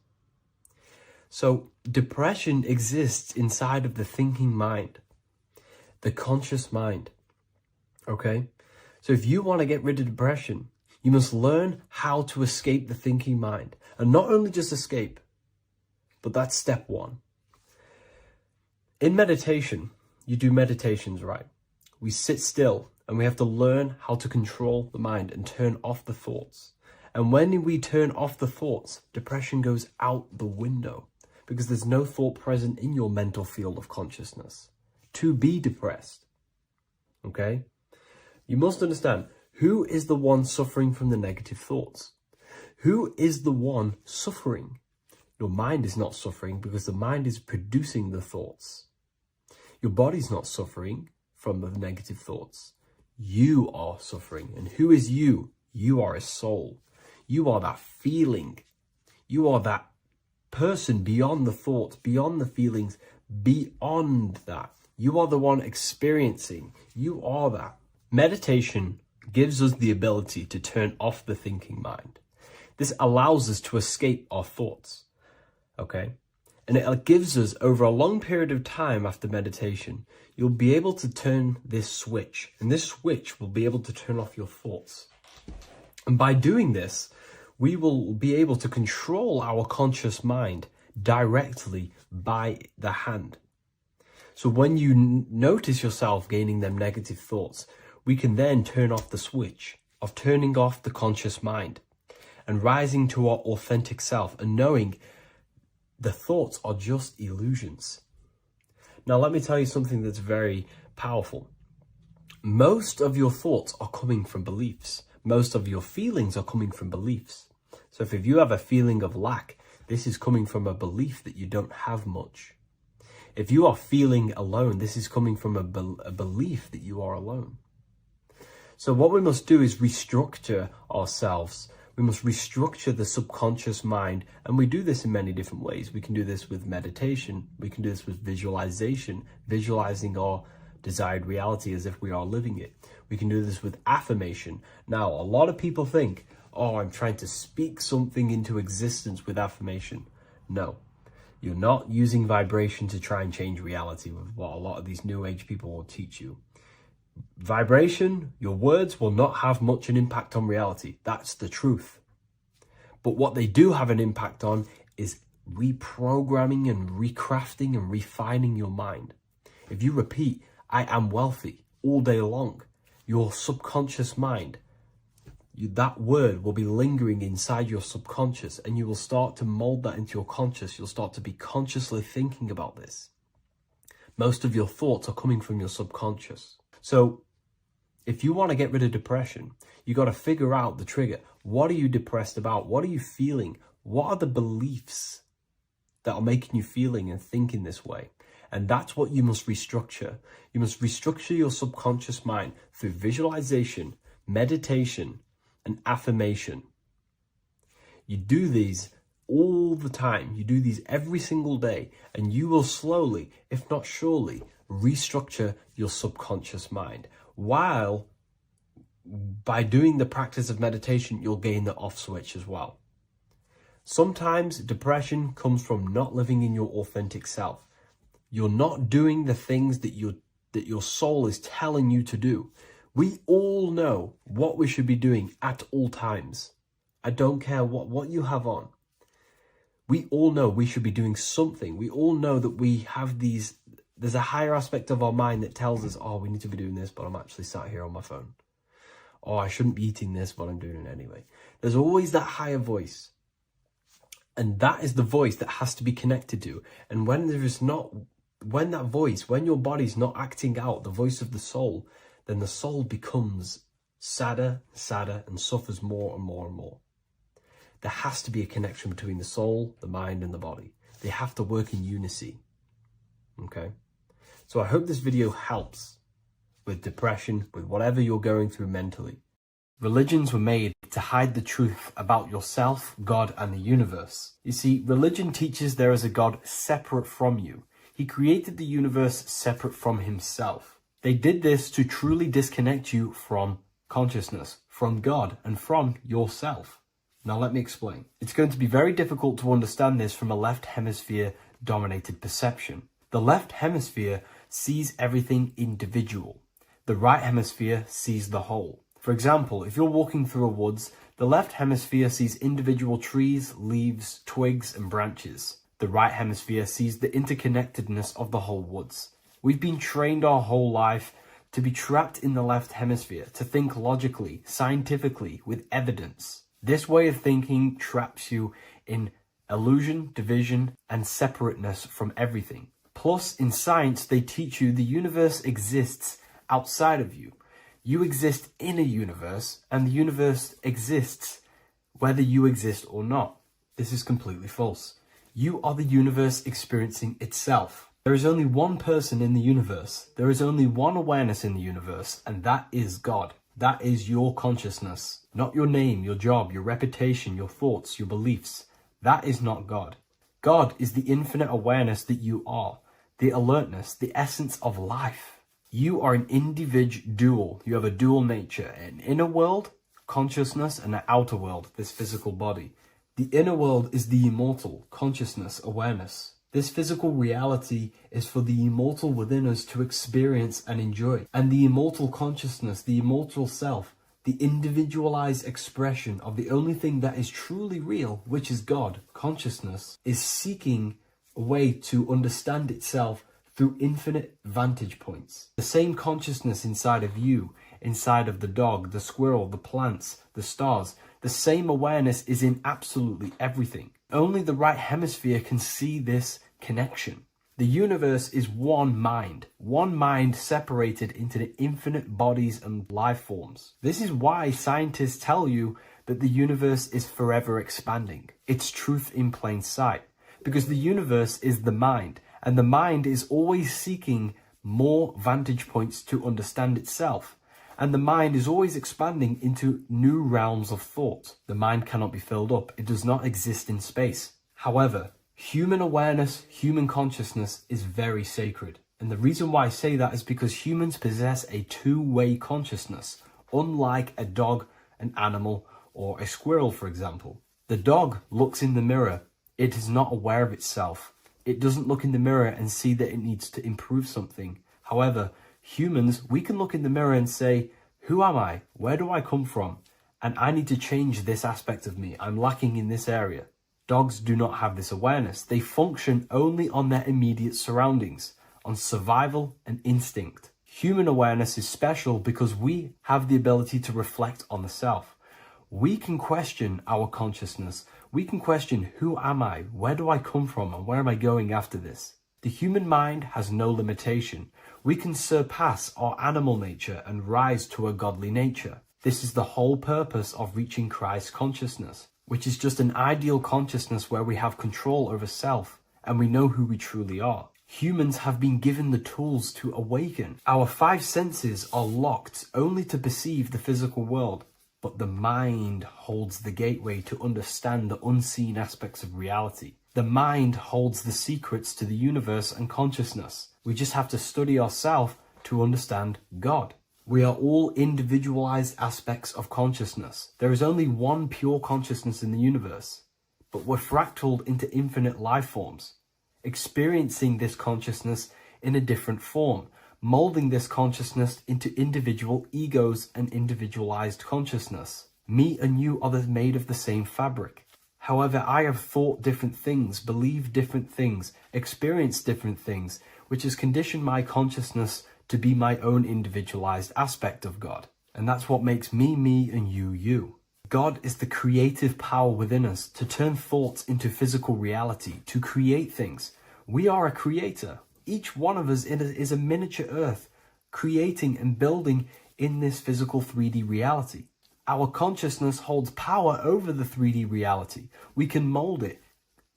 So depression exists inside of the thinking mind, the conscious mind. Okay? So if you want to get rid of depression, you must learn how to escape the thinking mind. And not only just escape, but that's step 1. In meditation, you do meditations, right? We sit still and we have to learn how to control the mind and turn off the thoughts. And when we turn off the thoughts, depression goes out the window because there's no thought present in your mental field of consciousness to be depressed. Okay? You must understand, who is the one suffering from the negative thoughts? Who is the one suffering? Your mind is not suffering because the mind is producing the thoughts. Your body's not suffering from the negative thoughts. You are suffering. And who is you? You are a soul. You are that feeling. You are that person beyond the thoughts, beyond the feelings, beyond that. You are the one experiencing. You are that. Meditation gives us the ability to turn off the thinking mind. This allows us to escape our thoughts. Okay? And it gives us, over a long period of time after meditation, you'll be able to turn this switch. And this switch will be able to turn off your thoughts. And by doing this, we will be able to control our conscious mind directly by the hand. So when you notice yourself gaining them negative thoughts, we can then turn off the switch of turning off the conscious mind and rising to our authentic self and knowing the thoughts are just illusions. Now, let me tell you something that's very powerful. Most of your thoughts are coming from beliefs. Most of your feelings are coming from beliefs. So if you have a feeling of lack, this is coming from a belief that you don't have much. If you are feeling alone, this is coming from a belief that you are alone. So what we must do is restructure ourselves. We must restructure the subconscious mind. And we do this in many different ways. We can do this with meditation. We can do this with visualization, visualizing our desired reality as if we are living it. We can do this with affirmation. Now, a lot of people think, oh, I'm trying to speak something into existence with affirmation. No, you're not using vibration to try and change reality with what a lot of these new age people will teach you. Vibration, your words will not have much an impact on reality. That's the truth. But what they do have an impact on is reprogramming and recrafting and refining your mind. If you repeat, I am wealthy all day long, your subconscious mind, that word will be lingering inside your subconscious, and you will start to mold that into your conscious. You'll start to be consciously thinking about this. Most of your thoughts are coming from your subconscious. So if you want to get rid of depression, you got to figure out the trigger. What are you depressed about? What are you feeling? What are the beliefs that are making you feeling and thinking this way? And that's what you must restructure. You must restructure your subconscious mind through visualization, meditation, and affirmation. You do these all the time. You do these every single day, and you will slowly, if not surely, restructure your subconscious mind. While by doing the practice of meditation, you'll gain the off switch as well. Sometimes depression comes from not living in your authentic self. You're not doing the things that your soul is telling you to do. We all know what we should be doing at all times. I don't care what you have on. We all know we should be doing something. We all know that we have there's a higher aspect of our mind that tells us, oh, we need to be doing this, but I'm actually sat here on my phone. Oh, I shouldn't be eating this, but I'm doing it anyway. There's always that higher voice. And that is the voice that has to be connected to. And when that voice, when your body's not acting out the voice of the soul, then the soul becomes sadder, and suffers more and more and more. There has to be a connection between the soul, the mind, and the body. They have to work in unison. Okay? So I hope this video helps with depression, with whatever you're going through mentally. Religions were made to hide the truth about yourself, God, and the universe. You see, religion teaches there is a God separate from you. He created the universe separate from himself. They did this to truly disconnect you from consciousness, from God, and from yourself. Now let me explain. It's going to be very difficult to understand this from a left hemisphere dominated perception. The left hemisphere sees everything individual. The right hemisphere sees the whole. For example, if you're walking through a woods, the left hemisphere sees individual trees, leaves, twigs, and branches. The right hemisphere sees the interconnectedness of the whole woods. We've been trained our whole life to be trapped in the left hemisphere, to think logically, scientifically, with evidence. This way of thinking traps you in illusion, division, and separateness from everything. Plus, in science, they teach you the universe exists outside of you. You exist in a universe, and the universe exists whether you exist or not. This is completely false. You are the universe experiencing itself. There is only one person in the universe. There is only one awareness in the universe, and that is God. That is your consciousness. Not your name, your job, your reputation, your thoughts, your beliefs. That is not God. God is the infinite awareness that you are, the alertness, the essence of life. You are an individual. You have a dual nature, an inner world, consciousness, and an outer world, this physical body. The inner world is the immortal, consciousness, awareness. This physical reality is for the immortal within us to experience and enjoy. And the immortal consciousness, the immortal self, the individualized expression of the only thing that is truly real, which is God, consciousness, is seeking a way to understand itself through infinite vantage points. The same consciousness inside of you, inside of the dog, the squirrel, the plants, the stars, the same awareness is in absolutely everything. Only the right hemisphere can see this connection. The universe is one mind separated into the infinite bodies and life forms. This is why scientists tell you that the universe is forever expanding. It's truth in plain sight, because the universe is the mind, and the mind is always seeking more vantage points to understand itself. And the mind is always expanding into new realms of thought. The mind cannot be filled up. It does not exist in space. However, human awareness, human consciousness is very sacred. And the reason why I say that is because humans possess a two-way consciousness, unlike a dog, an animal, or a squirrel, for example. The dog looks in the mirror. It is not aware of itself. It doesn't look in the mirror and see that it needs to improve something. However, humans, we can look in the mirror and say, who am I? Where do I come from? And I need to change this aspect of me. I'm lacking in this area. Dogs do not have this awareness. They function only on their immediate surroundings, on survival and instinct. Human awareness is special because we have the ability to reflect on the self. We can question our consciousness. We can question, who am I? Where do I come from? And where am I going after this? The human mind has no limitation. We can surpass our animal nature and rise to a godly nature. This is the whole purpose of reaching Christ consciousness, which is just an ideal consciousness where we have control over self and we know who we truly are. Humans have been given the tools to awaken. Our five senses are locked only to perceive the physical world, but the mind holds the gateway to understand the unseen aspects of reality. The mind holds the secrets to the universe and consciousness. We just have to study ourselves to understand God. We are all individualized aspects of consciousness. There is only one pure consciousness in the universe, but we're fractaled into infinite life forms, experiencing this consciousness in a different form, molding this consciousness into individual egos and individualized consciousness. Me and you are made of the same fabric. However, I have thought different things, believed different things, experienced different things, which has conditioned my consciousness to be my own individualized aspect of God. And that's what makes me, me, and you, you. God is the creative power within us to turn thoughts into physical reality, to create things. We are a creator. Each one of us is a miniature earth, creating and building in this physical 3D reality. Our consciousness holds power over the 3D reality. We can mold it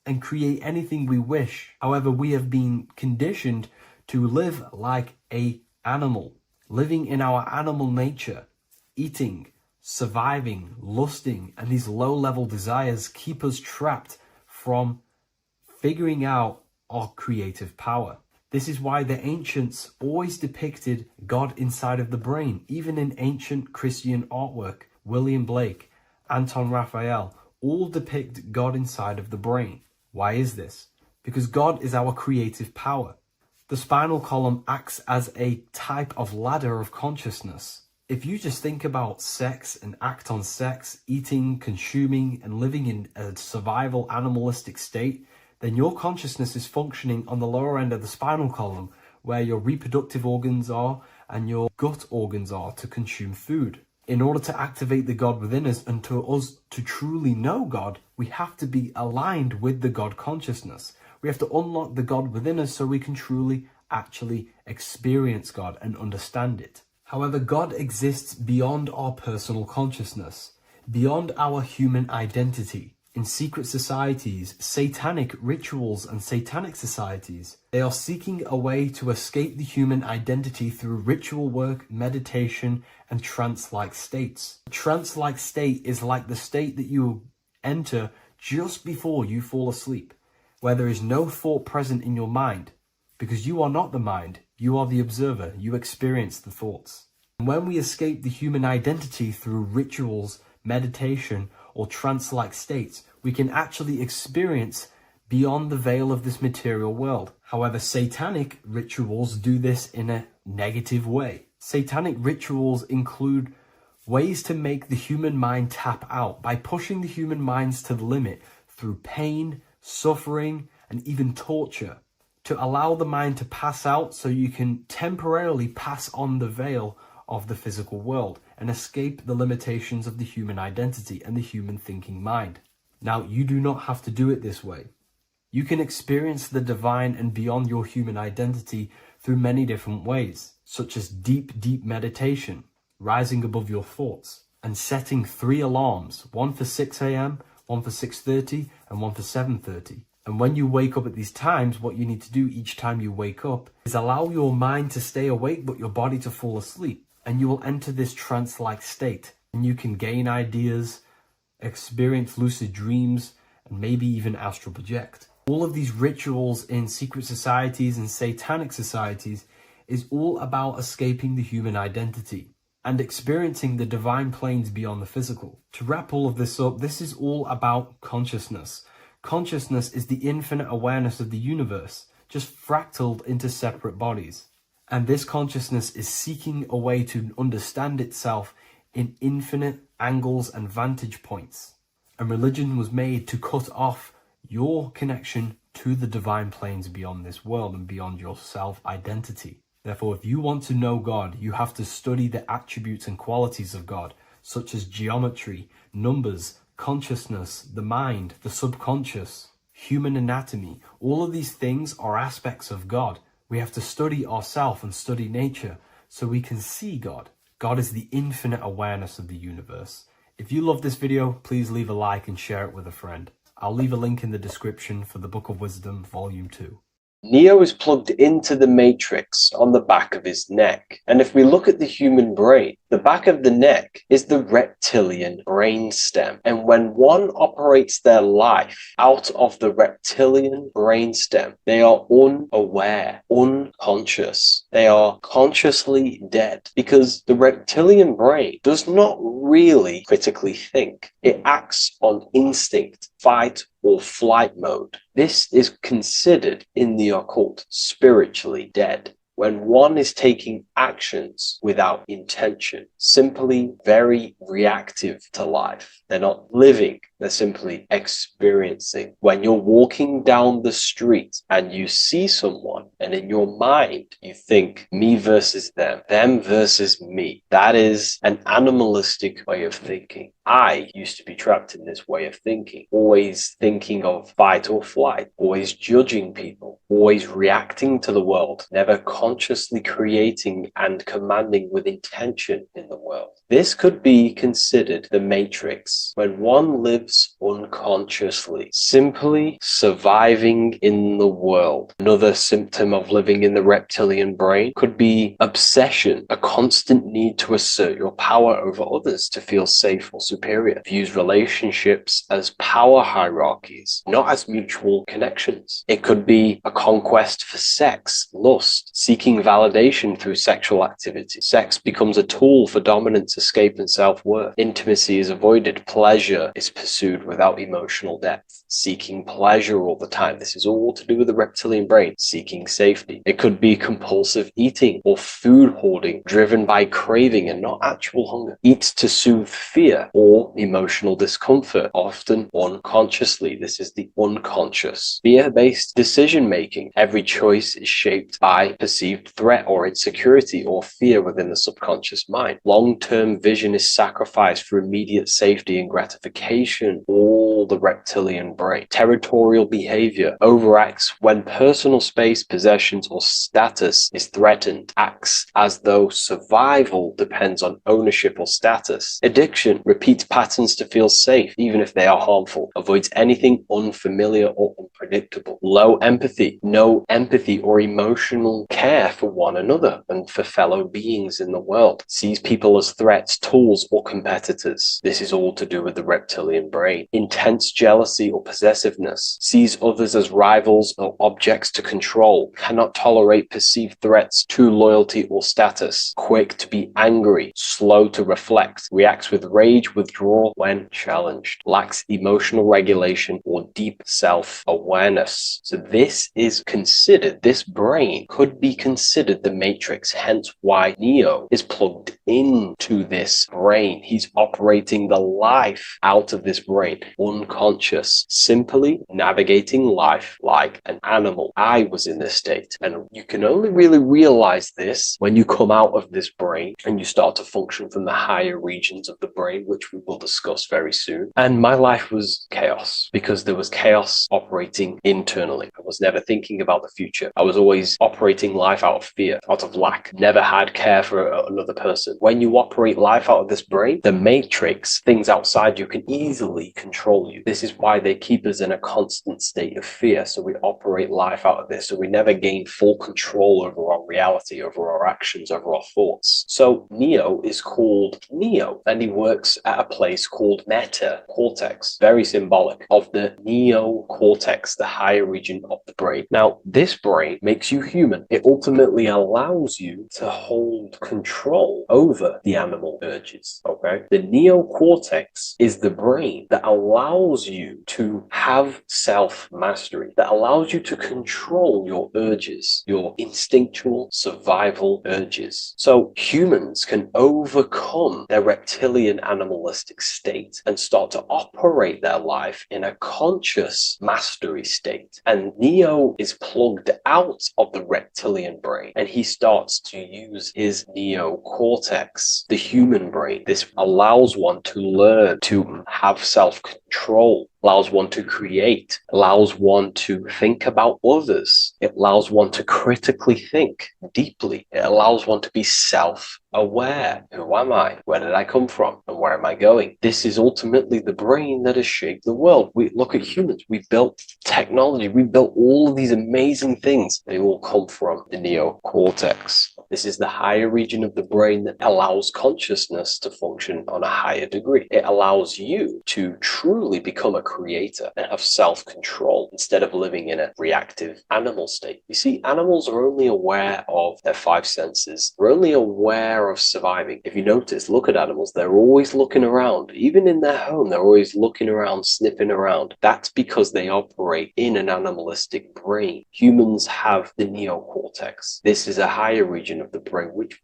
and create anything we wish. However, we have been conditioned to live like an animal, living in our animal nature, eating, surviving, lusting, and these low-level desires keep us trapped from figuring out our creative power. This is why the ancients always depicted God inside of the brain. Even in ancient Christian artwork, William Blake, Anton Raphael, all depict God inside of the brain. Why is this? Because God is our creative power. The spinal column acts as a type of ladder of consciousness. If you just think about sex and act on sex, eating, consuming, and living in a survival animalistic state, then your consciousness is functioning on the lower end of the spinal column, where your reproductive organs are and your gut organs are to consume food. In order to activate the God within us and to us to truly know God, we have to be aligned with the God consciousness. We have to unlock the God within us so we can truly actually experience God and understand it. However, God exists beyond our personal consciousness, beyond our human identity. In secret societies, satanic rituals and satanic societies, they are seeking a way to escape the human identity through ritual work, meditation, and trance-like states. A trance-like state is like the state that you enter just before you fall asleep, where there is no thought present in your mind, because you are not the mind, you are the observer, you experience the thoughts. And when we escape the human identity through rituals, meditation, or trance-like states, we can actually experience beyond the veil of this material world. However, satanic rituals do this in a negative way. Satanic rituals include ways to make the human mind tap out by pushing the human minds to the limit through pain, suffering, and even torture. to allow the mind to pass out so you can temporarily pass on the veil of the physical world and escape the limitations of the human identity and the human thinking mind. Now, you do not have to do it this way. You can experience the divine and beyond your human identity through many different ways, such as deep, deep meditation, rising above your thoughts, and setting 3 alarms, one for 6 a.m., one for 6:30, and one for 7:30. And when you wake up at these times, what you need to do each time you wake up is allow your mind to stay awake but your body to fall asleep. And you will enter this trance-like state. And you can gain ideas, experience lucid dreams, and maybe even astral project. All of these rituals in secret societies and satanic societies is all about escaping the human identity and experiencing the divine planes beyond the physical. To wrap all of this up, this is all about consciousness. Consciousness is the infinite awareness of the universe, just fractaled into separate bodies. And this consciousness is seeking a way to understand itself in infinite angles and vantage points. And religion was made to cut off your connection to the divine planes beyond this world and beyond your self-identity. Therefore, if you want to know God, you have to study the attributes and qualities of God, such as geometry, numbers, consciousness, the mind, the subconscious, human anatomy. All of these things are aspects of God. We have to study ourselves and study nature so we can see God. God is the infinite awareness of the universe. If you love this video, please leave a like and share it with a friend. I'll leave a link in the description for the Book of Wisdom, Volume 2. Neo is plugged into the matrix on the back of his neck. And if we look at the human brain, the back of the neck is the reptilian brainstem. And when one operates their life out of the reptilian brainstem, they are unaware, unconscious. They are consciously dead because the reptilian brain does not really critically think. It acts on instinct, fight or flight mode. This is considered in the occult spiritually dead. When one is taking actions without intention, simply very reactive to life. They're not living, they're simply experiencing. When you're walking down the street and you see someone, and in your mind you think me versus them versus me. That is an animalistic way of thinking. I used to be trapped in this way of thinking, always thinking of fight or flight, always judging people, always reacting to the world, never consciously creating and commanding with intention in the world. This could be considered the matrix, when one lives unconsciously, simply surviving in the world. Another symptom of living in the reptilian brain could be obsession, a constant need to assert your power over others to feel safe or superior. Views relationships as power hierarchies, not as mutual connections. It could be a conquest for sex, lust, seeking validation through sexual activity. Sex becomes a tool for dominance, escape, and self-worth. Intimacy is avoided. Pleasure is pursued without emotional depth. Seeking pleasure all the time. This is all to do with the reptilian brain. Seeking safety. It could be compulsive eating or food hoarding, driven by craving and not actual hunger. Eats to soothe fear or emotional discomfort, often unconsciously. This is the unconscious. Fear-based decision-making. Every choice is shaped by perceived threat or insecurity or fear within the subconscious mind. Long-term vision is sacrificed for immediate safety and gratification. All the reptilian brain. Territorial behavior overacts when personal space, possessions, or status is threatened. Acts as though survival depends on ownership or status. Addiction repeats patterns to feel safe, even if they are harmful. Avoids anything unfamiliar or unpredictable. Low empathy. No empathy or emotional care for one another and for fellow beings in the world. Sees people as threats, tools, or competitors. This is all to do with the reptilian brain. Intense jealousy or possessiveness. Sees others as rivals or objects to control. Cannot tolerate perceived threats to loyalty or status. Quick to be angry. Slow to reflect. Reacts with rage, withdrawal when challenged. Lacks emotional regulation or deep self-awareness. awareness. So this is considered, this brain could be considered the matrix, hence why Neo is plugged into this brain. He's operating the life out of this brain, unconscious, simply navigating life like an animal. I was in this state, and you can only really realize this when you come out of this brain and you start to function from the higher regions of the brain, which we will discuss very soon. And my life was chaos because there was chaos operating internally. I was never thinking about the future. I was always operating life out of fear, out of lack, never had care for another person. When you operate life out of this brain, the matrix, things outside you, can easily control you. This is why they keep us in a constant state of fear. So we operate life out of this. So we never gain full control over our reality, over our actions, over our thoughts. So Neo is called Neo, and he works at a place called meta cortex, very symbolic of the neocortex, the higher region of the brain. Now, this brain makes you human. It ultimately allows you to hold control over the animal urges, okay? The neocortex is the brain that allows you to have self-mastery, that allows you to control your urges, your instinctual survival urges. So humans can overcome their reptilian animalistic state and start to operate their life in a conscious mastery state. And Neo is plugged out of the reptilian brain, and he starts to use his neocortex, the human brain. This allows one to learn to have self-control, allows one to create, allows one to think about others. It allows one to critically think deeply. It allows one to be self-aware. Who am I? Where did I come from? And where am I going? This is ultimately the brain that has shaped the world. We look at humans. We built technology. We built all of these amazing things. They all come from the neocortex. This is the higher region of the brain that allows consciousness to function on a higher degree. It allows you to truly become a creator and have self-control instead of living in a reactive animal state. You see, animals are only aware of their five senses. They're only aware of surviving. If you notice, look at animals, they're always looking around. Even in their home, they're always looking around, sniffing around. That's because they operate in an animalistic brain. Humans have the neocortex. This is a higher region of the brain, which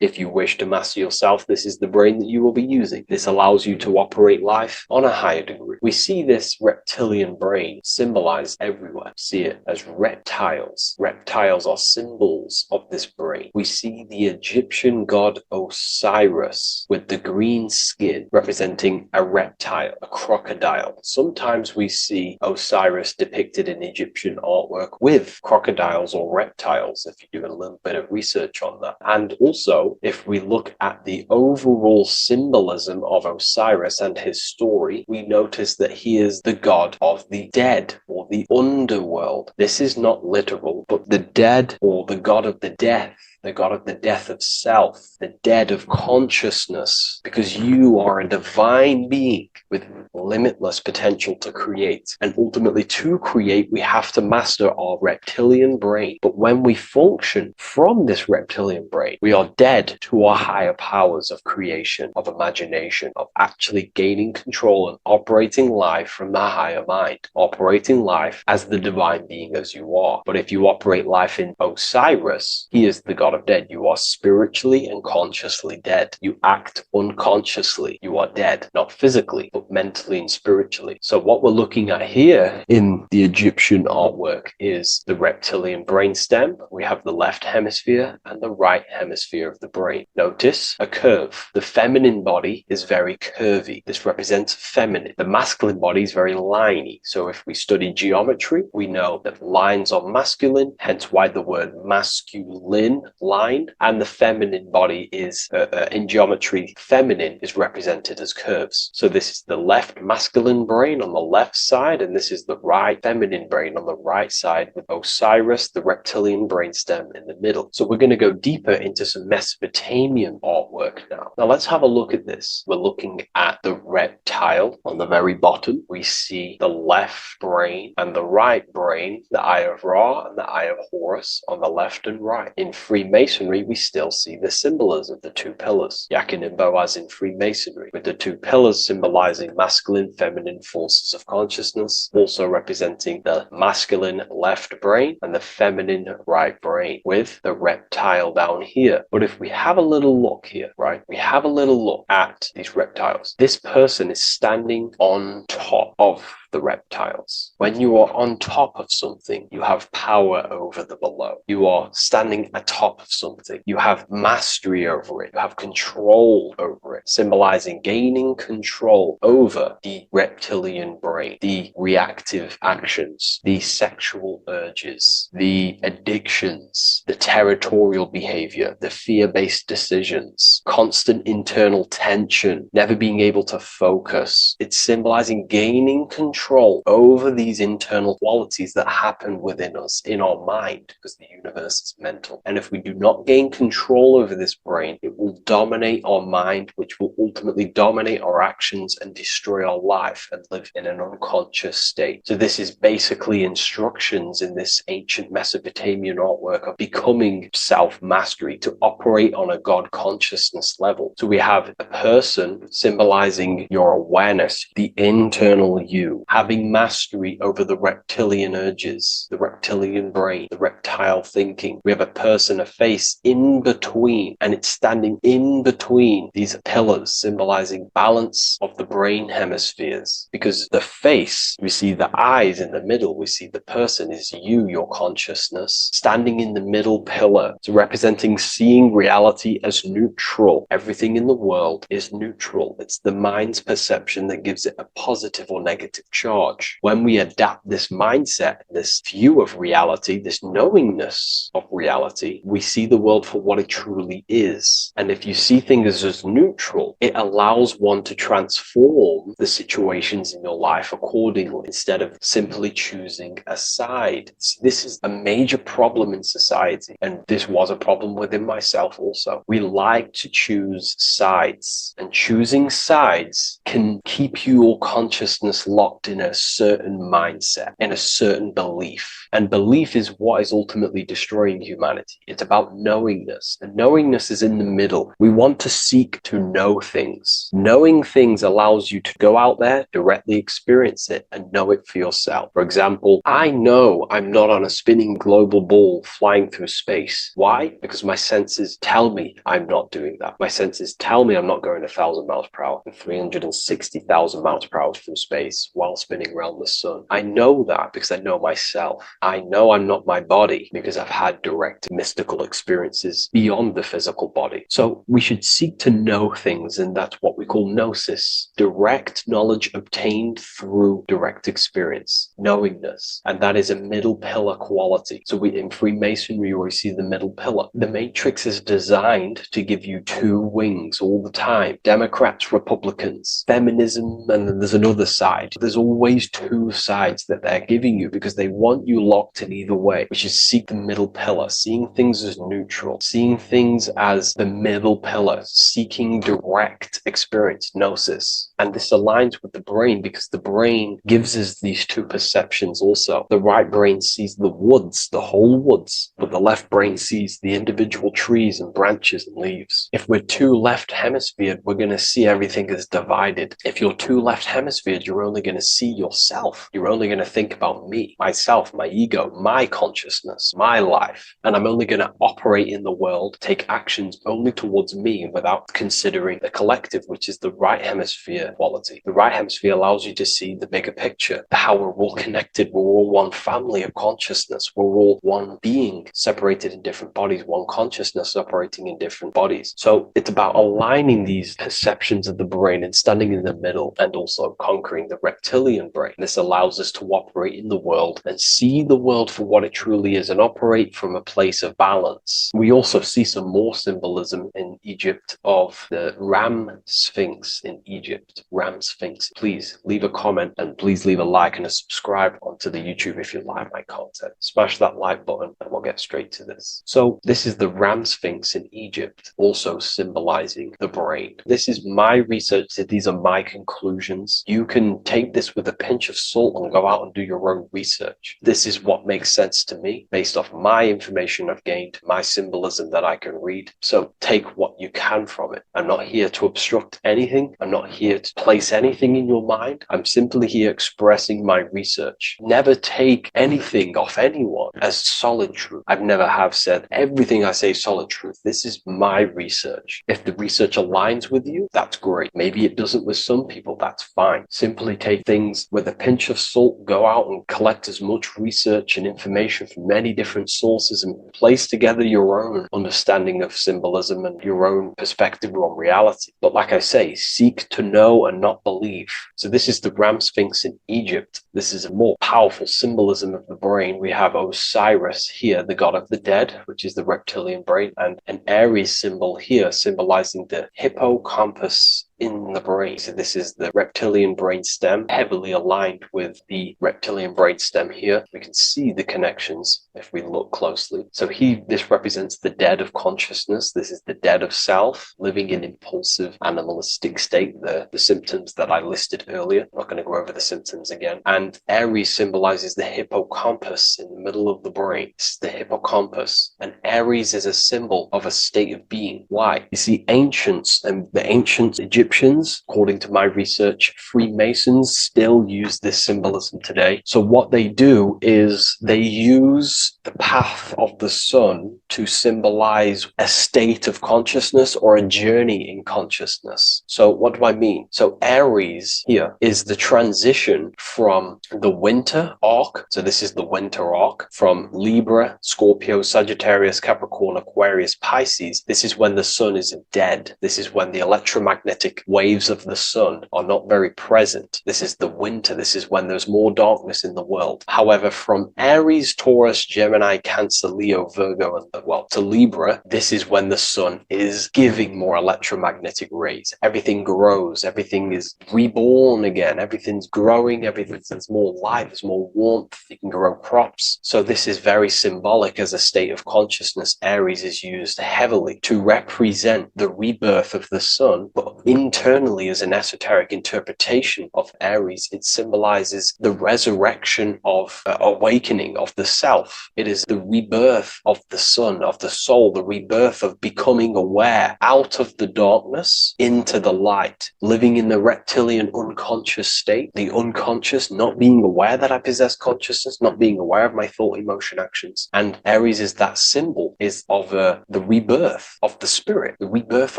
if you wish to master yourself, this is the brain that you will be using. This allows you to operate life on a higher degree. We see this reptilian brain symbolized everywhere. See it as reptiles. Reptiles are symbols of this brain. We see the Egyptian god Osiris with the green skin representing a reptile, a crocodile. Sometimes we see Osiris depicted in Egyptian artwork with crocodiles or reptiles, if you do a little bit of research on that. And also, if we look at the overall symbolism of Osiris and his story, we notice that he is the god of the dead or the underworld. This is not literal, but the dead or the god of the death, the god of the death of self, the dead of consciousness, because you are a divine being with limitless potential to create. And ultimately, to create, we have to master our reptilian brain. But when we function from this reptilian brain, we are dead to our higher powers of creation, of imagination, of actually gaining control and operating life from the higher mind, operating life as the divine being as you are. But if you operate life in Osiris, he is the god of dead. You are spiritually and consciously dead. You act unconsciously. You are dead, not physically, but mentally and spiritually. So what we're looking at here in the Egyptian artwork is the reptilian brainstem. We have the left hemisphere and the right hemisphere of the brain. Notice a curve. The feminine body is very curvy. This represents feminine. The masculine body is very liney. So if we study geometry, we know that lines are masculine, hence why the word masculine, line, and the feminine body is, in geometry, feminine is represented as curves. So this is the left masculine brain on the left side, and this is the right feminine brain on the right side, with Osiris, the reptilian brainstem, in the middle. So we're going to go deeper into some Mesopotamian artwork now. Now let's have a look at this. We're looking at the reptile on the very bottom. We see the left brain and the right brain, the Eye of Ra and the Eye of Horus on the left and right. In Freemasonry, Freemasonry, we still see the symbolism, the two pillars. Yakinimbo as in Freemasonry, with the two pillars symbolizing masculine, feminine forces of consciousness, also representing the masculine left brain and the feminine right brain, with the reptile down here. But if we have a little look here, right, we have a little look at these reptiles. This person is standing on top of the reptiles. When you are on top of something, you have power over the below. You are standing atop of something. You have mastery over it. You have control over it, symbolizing gaining control over the reptilian brain, the reactive actions, the sexual urges, the addictions, the territorial behavior, the fear-based decisions, constant internal tension, never being able to focus. It's symbolizing gaining control over these internal qualities that happen within us, in our mind, because the universe is mental. And if we do not gain control over this brain, it will dominate our mind, which will ultimately dominate our actions and destroy our life and live in an unconscious state. So this is basically instructions in this ancient Mesopotamian artwork of becoming self-mastery, to operate on a God consciousness level. So we have a person symbolizing your awareness, the internal you, having mastery over the reptilian urges, the reptilian brain, the reptile thinking. We have a person, a face in between, and it's standing in between these pillars, symbolizing balance of the brain hemispheres. Because the face, we see the eyes in the middle, we see the person is you, your consciousness, standing in the middle pillar. So representing seeing reality as neutral. Everything in the world is neutral. It's the mind's perception that gives it a positive or negative charge. When we adapt this mindset, this view of reality, this knowingness of reality, we see the world for what it truly is. And if you see things as neutral, it allows one to transform the situations in your life accordingly, instead of simply choosing a side. This is a major problem in society, and this was a problem within myself also. We like to choose sides, and choosing sides can keep your consciousness locked in a certain mindset, in a certain belief. And belief is what is ultimately destroying humanity. It's about knowingness. And knowingness is in the middle. We want to seek to know things. Knowing things allows you to go out there, directly experience it, and know it for yourself. For example, I know I'm not on a spinning global ball flying through space. Why? Because my senses tell me I'm not doing that. My senses tell me I'm not going 1,000 miles per hour and 360,000 miles per hour through space while spinning around the sun. I know that because I know myself. I know I'm not my body because I've had direct mystical experiences beyond the physical body. So we should seek to know things, and that's what we call gnosis, direct knowledge obtained through direct experience, knowingness. And that is a middle pillar quality. So in Freemasonry, we see the middle pillar. The matrix is designed to give you two wings all the time. Democrats, Republicans, feminism, and then there's another side. There's always two sides that they're giving you because they want you locked in either way, which is seek the middle pillar, seeing things as neutral, seeing things as the middle pillar, seeking direct experience, gnosis. And this aligns with the brain because the brain gives us these two perceptions also. The right brain sees the woods, the whole woods, but the left brain sees the individual trees and branches and leaves. If we're too left hemisphered, we're going to see everything as divided. If you're too left hemisphered, you're only going to see yourself. You're only going to think about me, myself, my ego, my consciousness, my life. And I'm only going to operate in the world, take actions only towards me without considering the collective, which is the right hemisphere quality. The right hemisphere allows you to see the bigger picture, how we're all connected. We're all one family of consciousness. We're all one being separated in different bodies, one consciousness operating in different bodies. So it's about aligning these perceptions of the brain and standing in the middle, and also conquering the reptilian brain. This allows us to operate in the world and see the world for what it truly is and operate from a place of balance. We also see some more symbolism in Egypt of the Ram Sphinx in Egypt. Ram Sphinx. Please leave a comment and please leave a like and a subscribe onto the YouTube if you like my content. Smash that like button and we'll get straight to this. So this is the Ram Sphinx in Egypt, also symbolizing the brain. This is my research. These are my conclusions. You can take this this with a pinch of salt and go out and do your own research. This is what makes sense to me based off my information I've gained, my symbolism that I can read. So take what you can from it. I'm not here to obstruct anything. I'm not here to place anything in your mind. I'm simply here expressing my research. Never take anything off anyone as solid truth. I've never have said everything I say is solid truth. This is my research. If the research aligns with you, that's great. Maybe it doesn't with some people, that's fine. Simply take things with a pinch of salt, go out and collect as much research and information from many different sources and place together your own understanding of symbolism and your own perspective on reality. But like I say, seek to know and not believe. So this is the Ram Sphinx in Egypt. This is a more powerful symbolism of the brain. We have Osiris here, the god of the dead, which is the reptilian brain, and an Aries symbol here symbolizing the hippocampus in the brain. So this is the reptilian brain stem, heavily aligned with the reptilian brain stem here. We can see the connections if we look closely. So this represents the dead of consciousness. This is the dead of self, living in impulsive animalistic state, the symptoms that I listed earlier. I'm not going to go over the symptoms again. And Aries symbolizes the hippocampus in the middle of the brain. It's the hippocampus. And Aries is a symbol of a state of being. Why? You see, ancients and the ancient Egyptians, according to my research, Freemasons still use this symbolism today. So what they do is they use the path of the sun to symbolize a state of consciousness or a journey in consciousness. So what do I mean? So Aries here is the transition from the winter arc. So this is the winter arc from Libra, Scorpio, Sagittarius, Capricorn, Aquarius, Pisces. This is when the sun is dead. This is when the electromagnetic waves of the sun are not very present. This is the winter. This is when there's more darkness in the world. However, from Aries, Taurus, Gemini, Cancer, Leo, Virgo, and to Libra, this is when the sun is giving more electromagnetic rays. Everything grows. Everything is reborn again. Everything's growing. There's more light. There's more warmth. You can grow crops. So this is very symbolic as a state of consciousness. Aries is used heavily to represent the rebirth of the sun, but internally as an esoteric interpretation of Aries, it symbolizes the resurrection of awakening of the self. It is the rebirth of the sun, of the soul, the rebirth of becoming aware out of the darkness into the light, living in the reptilian unconscious state, the unconscious, not being aware that I possess consciousness, not being aware of my thought, emotion, actions. And Aries is that symbol, is of the rebirth of the spirit, the rebirth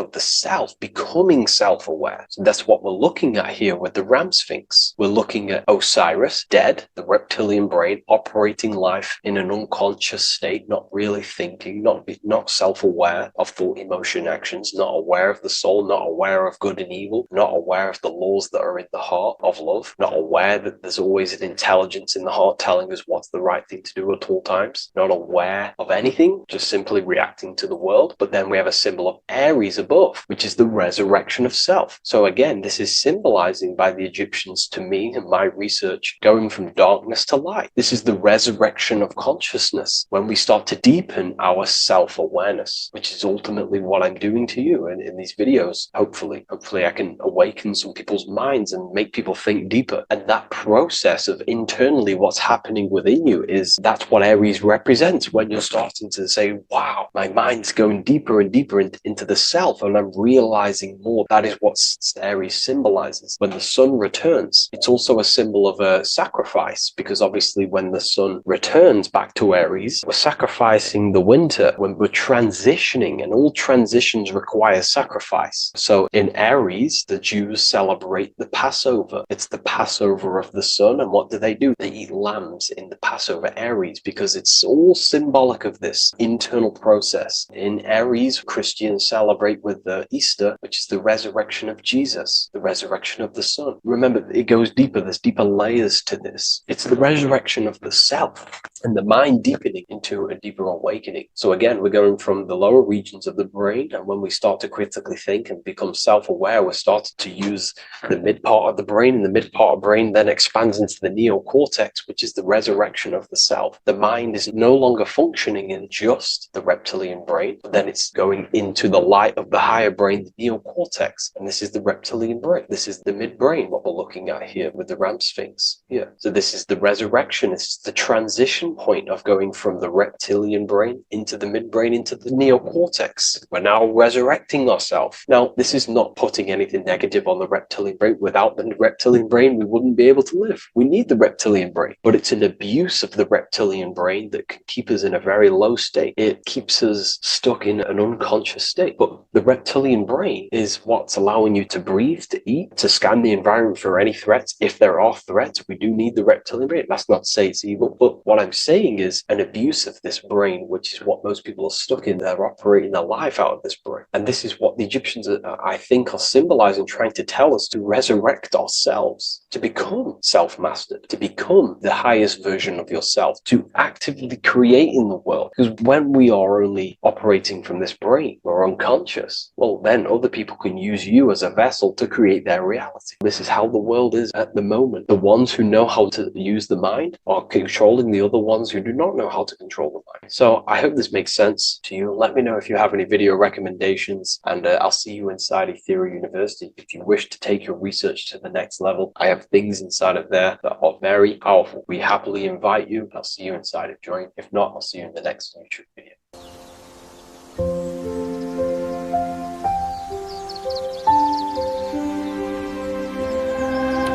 of the self, becoming self-aware. So that's what we're looking at here with the Ram Sphinx. We're looking at Osiris, dead, the reptilian brain, operating life in an unconscious state, not really thinking, not self-aware of thought, emotion, actions, not aware of the soul, not aware of good and evil, not aware of the laws that are in the heart of love, not aware that there's always an intelligence in the heart telling us what's the right thing to do at all times, not aware of anything, just simply reacting to the world. But then we have a symbol of Aries above, which is the resurrection of self. So again, this is symbolizing by the Egyptians to me and my research going from darkness to light. This is the resurrection of consciousness when we start to deepen our self-awareness, which is ultimately what I'm doing to you in these videos. Hopefully I can awaken some people's minds and make people think deeper. And that process of internally what's happening within you that's what Aries represents when you're starting to say, wow, my mind's going deeper and deeper into the self and I'm realizing more. That is what Aries symbolizes. When the sun returns, it's also a symbol of a sacrifice, because obviously when the sun returns back to Aries, we're sacrificing the winter, when we're transitioning, and all transitions require sacrifice. So in Aries, the Jews celebrate the Passover. It's the Passover of the sun. And what do? They eat lambs in the Passover Aries, because it's all symbolic of this internal process. In Aries, Christians celebrate with Easter, which is the resurrection of Jesus, the resurrection of the sun. Remember, it goes deeper. There's deeper layers to this. It's the resurrection of the self and the mind deepening into a deeper awakening. So again, we're going from the lower regions of the brain, and when we start to critically think and become self-aware, we're starting to use the mid part of the brain, and the mid part of the brain then expands into the neocortex, which is the resurrection of the self. The mind is no longer functioning in just the reptilian brain, but then it's going into the light of the higher brain, the neocortex. Sphinx, and this is the reptilian brain. This is the midbrain, what we're looking at here with the Ram Sphinx. Yeah. So this is the resurrection. It's the transition point of going from the reptilian brain into the midbrain, into the neocortex. We're now resurrecting ourselves. Now, this is not putting anything negative on the reptilian brain. Without the reptilian brain, we wouldn't be able to live. We need the reptilian brain, but it's an abuse of the reptilian brain that can keep us in a very low state. It keeps us stuck in an unconscious state. But the reptilian brain is what's allowing you to breathe, to eat, to scan the environment for any threats. If there are threats, we do need the reptilian brain. That's not to say it's evil, but what I'm saying is an abuse of this brain, which is what most people are stuck in. They're operating their life out of this brain. And this is what the Egyptians, I think, are symbolizing, trying to tell us to resurrect ourselves, to become self-mastered, to become the highest version of yourself, to actively create in the world. Because when we are only operating from this brain, we're unconscious, well, then other people can use you as a vessel to create their reality. This is how the world is at the moment. The ones who know how to use the mind are controlling the other ones who do not know how to control the mind. So I hope this makes sense to you. Let me know if you have any video recommendations, and I'll see you inside Ethereal University. If you wish to take your research to the next level, I have things inside of there that are very powerful. We happily invite you. I'll see you inside of Join. If not, I'll see you in the next YouTube video.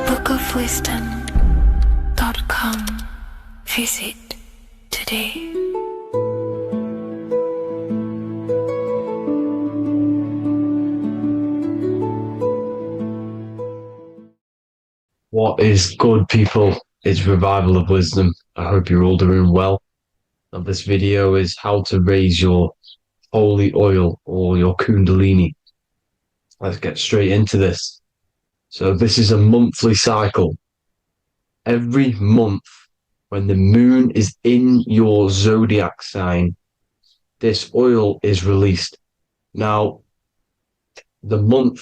bookofwisdom.com. Visit today. What is good, people? It's Revival of Wisdom. I hope you're all doing well. Now, this video is how to raise your holy oil or your kundalini. Let's get straight into this. So this is a monthly cycle. Every month, when the moon is in your zodiac sign, this oil is released. Now, the moon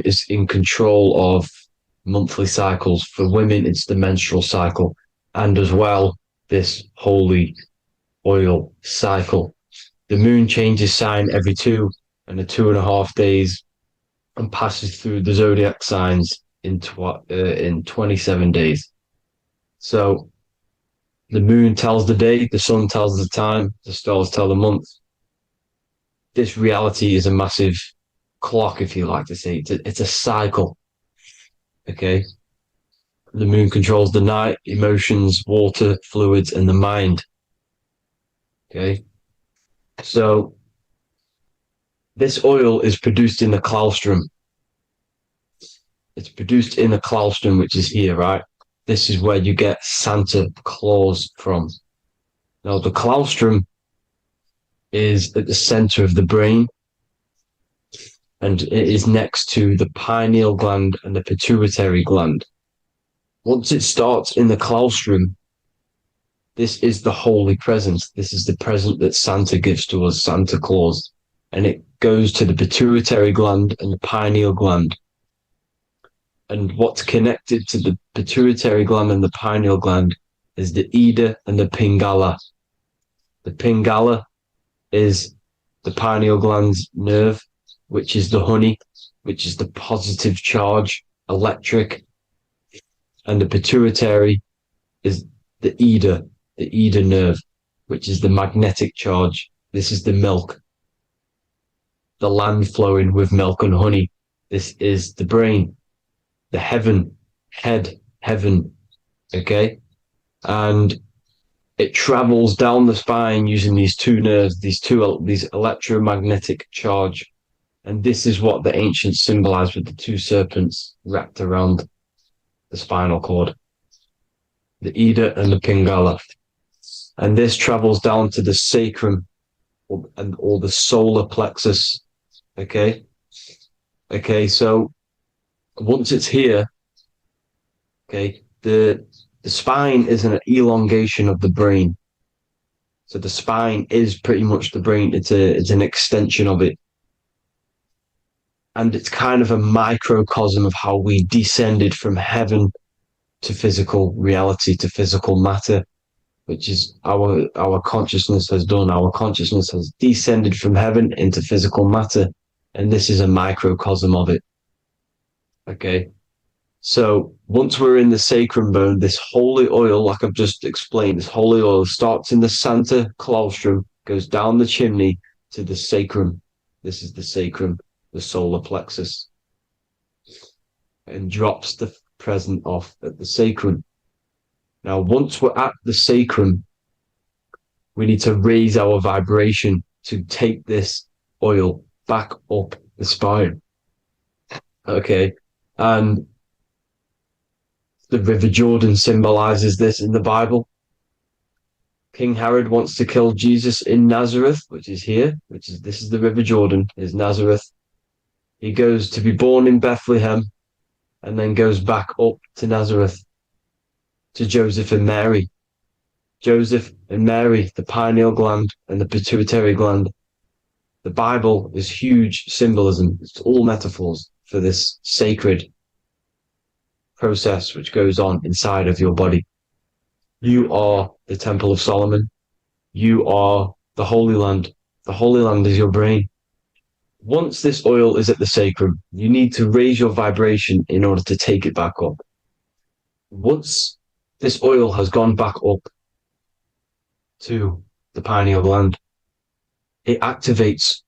is in control of monthly cycles. For women, it's the menstrual cycle, and as well, this holy oil cycle. The moon changes sign every 2.5 days and passes through the zodiac signs in 27 days. So the moon tells the day, the sun tells the time, the stars tell the month. This reality is a massive clock, if you like to say. It's a cycle. Okay. The moon controls the night, emotions, water, fluids, and the mind. Okay. So this oil is produced in the claustrum. It's produced in the claustrum, which is here, right? This is where you get Santa Claus from. Now, the claustrum is at the center of the brain, and it is next to the pineal gland and the pituitary gland. Once it starts in the claustrum, this is the holy present. This is the present that Santa gives to us, Santa Claus. And it goes to the pituitary gland and the pineal gland. And what's connected to the pituitary gland and the pineal gland is the Ida and the Pingala. The Pingala is the pineal gland's nerve, which is the honey, which is the positive charge, electric. And the pituitary is the Ida nerve, which is the magnetic charge. This is the milk, the land flowing with milk and honey. This is the brain, the heaven, okay? And it travels down the spine using these two nerves, these electromagnetic charge. And this is what the ancients symbolized with the two serpents wrapped around the spinal cord, the Ida and the Pingala. And this travels down to the sacrum or the solar plexus. Okay. So once it's here, okay, the spine is an elongation of the brain. So the spine is pretty much the brain. It's an extension of it. And it's kind of a microcosm of how we descended from heaven to physical reality, to physical matter, which is our consciousness has done. Our consciousness has descended from heaven into physical matter. and this is a microcosm of it. Okay. So once we're in the sacrum bone, this holy oil, like I've just explained, this holy oil starts in the Santa Claustrum, goes down the chimney to the sacrum. This is the sacrum, the solar plexus, and drops the present off at the sacrum. Now, once we're at the sacrum, we need to raise our vibration to take this oil back up the spine. Okay. And the River Jordan symbolizes this in the Bible. King Herod wants to kill Jesus in Nazareth, which is here, this is the River Jordan, is Nazareth. He goes to be born in Bethlehem and then goes back up to Nazareth to Joseph and Mary. Joseph and Mary, the pineal gland and the pituitary gland. The Bible is huge symbolism. It's all metaphors for this sacred process which goes on inside of your body. You are the Temple of Solomon. You are the Holy Land. The Holy Land is your brain. Once this oil is at the sacrum, you need to raise your vibration in order to take it back up. Once this oil has gone back up to the pineal gland, it activates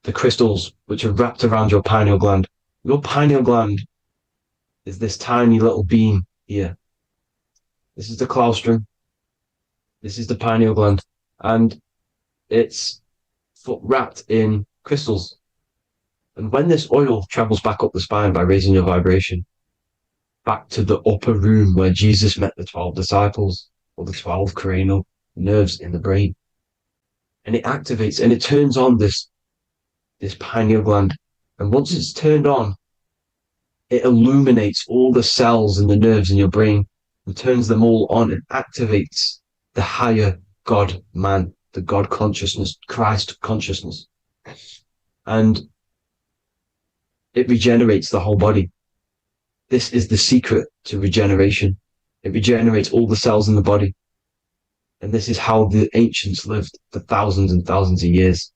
the crystals which are wrapped around your pineal gland. Your pineal gland is this tiny little beam here. This is the claustrum. This is the pineal gland. And it's wrapped in crystals. And when this oil travels back up the spine by raising your vibration, back to the upper room where Jesus met the 12 disciples, or the 12 cranial nerves in the brain, and it activates and it turns on this pineal gland. And once it's turned on, it illuminates all the cells and the nerves in your brain and turns them all on and activates the higher God man, the God consciousness, Christ consciousness. And it regenerates the whole body. This is the secret to regeneration. It regenerates all the cells in the body. And this is how the ancients lived for thousands and thousands of years,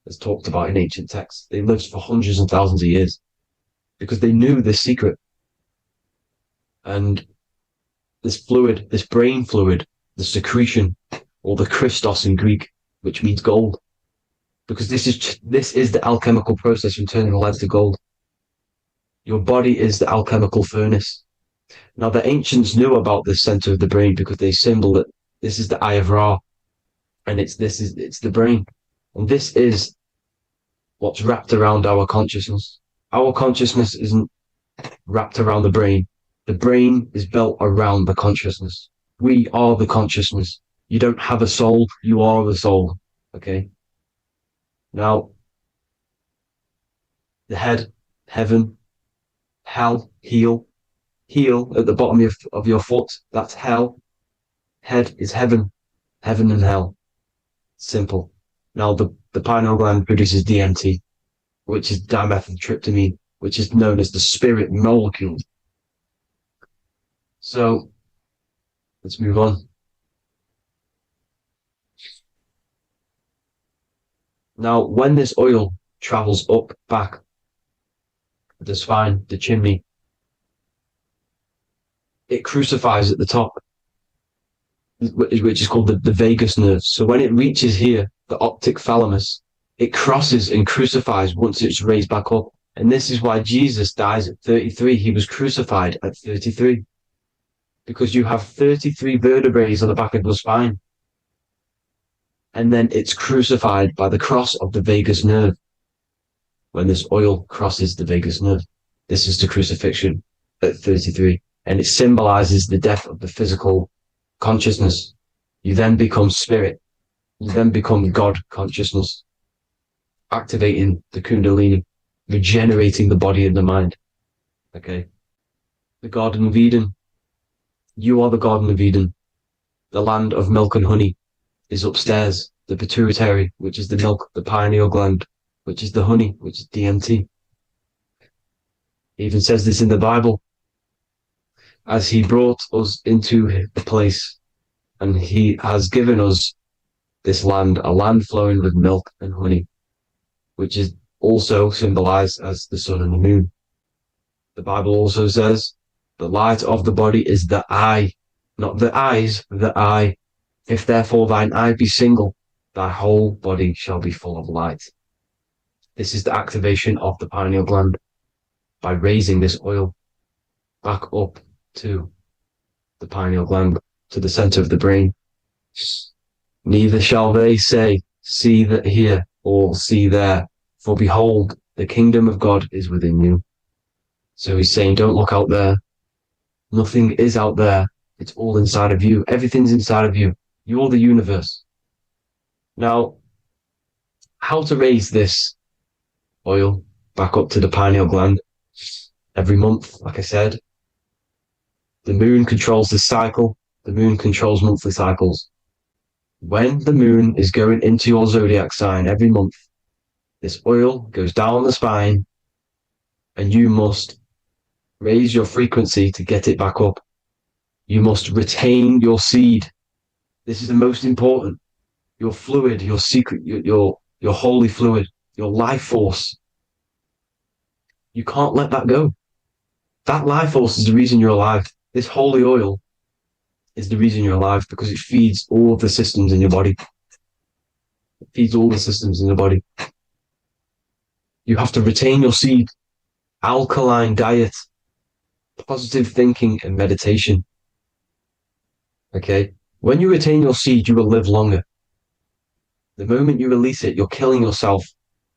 as talked about in ancient texts. They lived for hundreds and thousands of years because they knew this secret. And this fluid, this brain fluid, the secretion, or the Christos in Greek, which means gold, because this is the alchemical process from turning lead to gold. Your body is the alchemical furnace. Now, the ancients knew about this center of the brain because they symboled it. This is the Eye of Ra, and it's the brain. And this is what's wrapped around our consciousness. Our consciousness isn't wrapped around the brain. The brain is built around the consciousness. We are the consciousness. You don't have a soul, you are the soul. Okay? Now, the head, heaven, hell, heel at the bottom of your foot, that's hell. Head is heaven and hell. Simple. Now, the pineal gland produces DMT, which is dimethyltryptamine, which is known as the spirit molecule. So, let's move on. Now, when this oil travels up, back, the spine, the chimney, it crucifies at the top, which is called the vagus nerve. So when it reaches here, the optic thalamus, it crosses and crucifies once it's raised back up. And this is why Jesus dies at 33. He was crucified at 33. Because you have 33 vertebrae on the back of your spine. And then it's crucified by the cross of the vagus nerve. When this oil crosses the vagus nerve, this is the crucifixion at 33. And it symbolizes the death of the physical consciousness. You then become spirit. You then become God consciousness, activating the Kundalini, regenerating the body and the mind. Okay. The Garden of Eden. You are the Garden of Eden. The land of milk and honey is upstairs. The pituitary, which is the milk, the pineal gland, which is the honey, which is DMT. It even says this in the Bible. As he brought us into the place, and he has given us this land, a land flowing with milk and honey, which is also symbolized as the sun and the moon. The Bible also says the light of the body is the eye, not the eyes, the eye. If therefore thine eye be single, thy whole body shall be full of light. This is the activation of the pineal gland by raising this oil back up to the pineal gland, to the center of the brain. Neither shall they say, see that here, or see there, for behold, the kingdom of God is within you. So he's saying, don't look out there. Nothing is out there. It's all inside of you. Everything's inside of you. You're the universe. Now, how to raise this oil back up to the pineal gland? Every month, like I said, the moon controls the cycle. The moon controls monthly cycles. When the moon is going into your zodiac sign every month, this oil goes down the spine and you must raise your frequency to get it back up. You must retain your seed. This is the most important. Your fluid, your secret, your holy fluid, your life force. You can't let that go. That life force is the reason you're alive. This holy oil is the reason you're alive, because it feeds all of the systems in your body. It feeds all the systems in your body. You have to retain your seed, alkaline diet, positive thinking, and meditation. Okay? When you retain your seed, you will live longer. The moment you release it, you're killing yourself.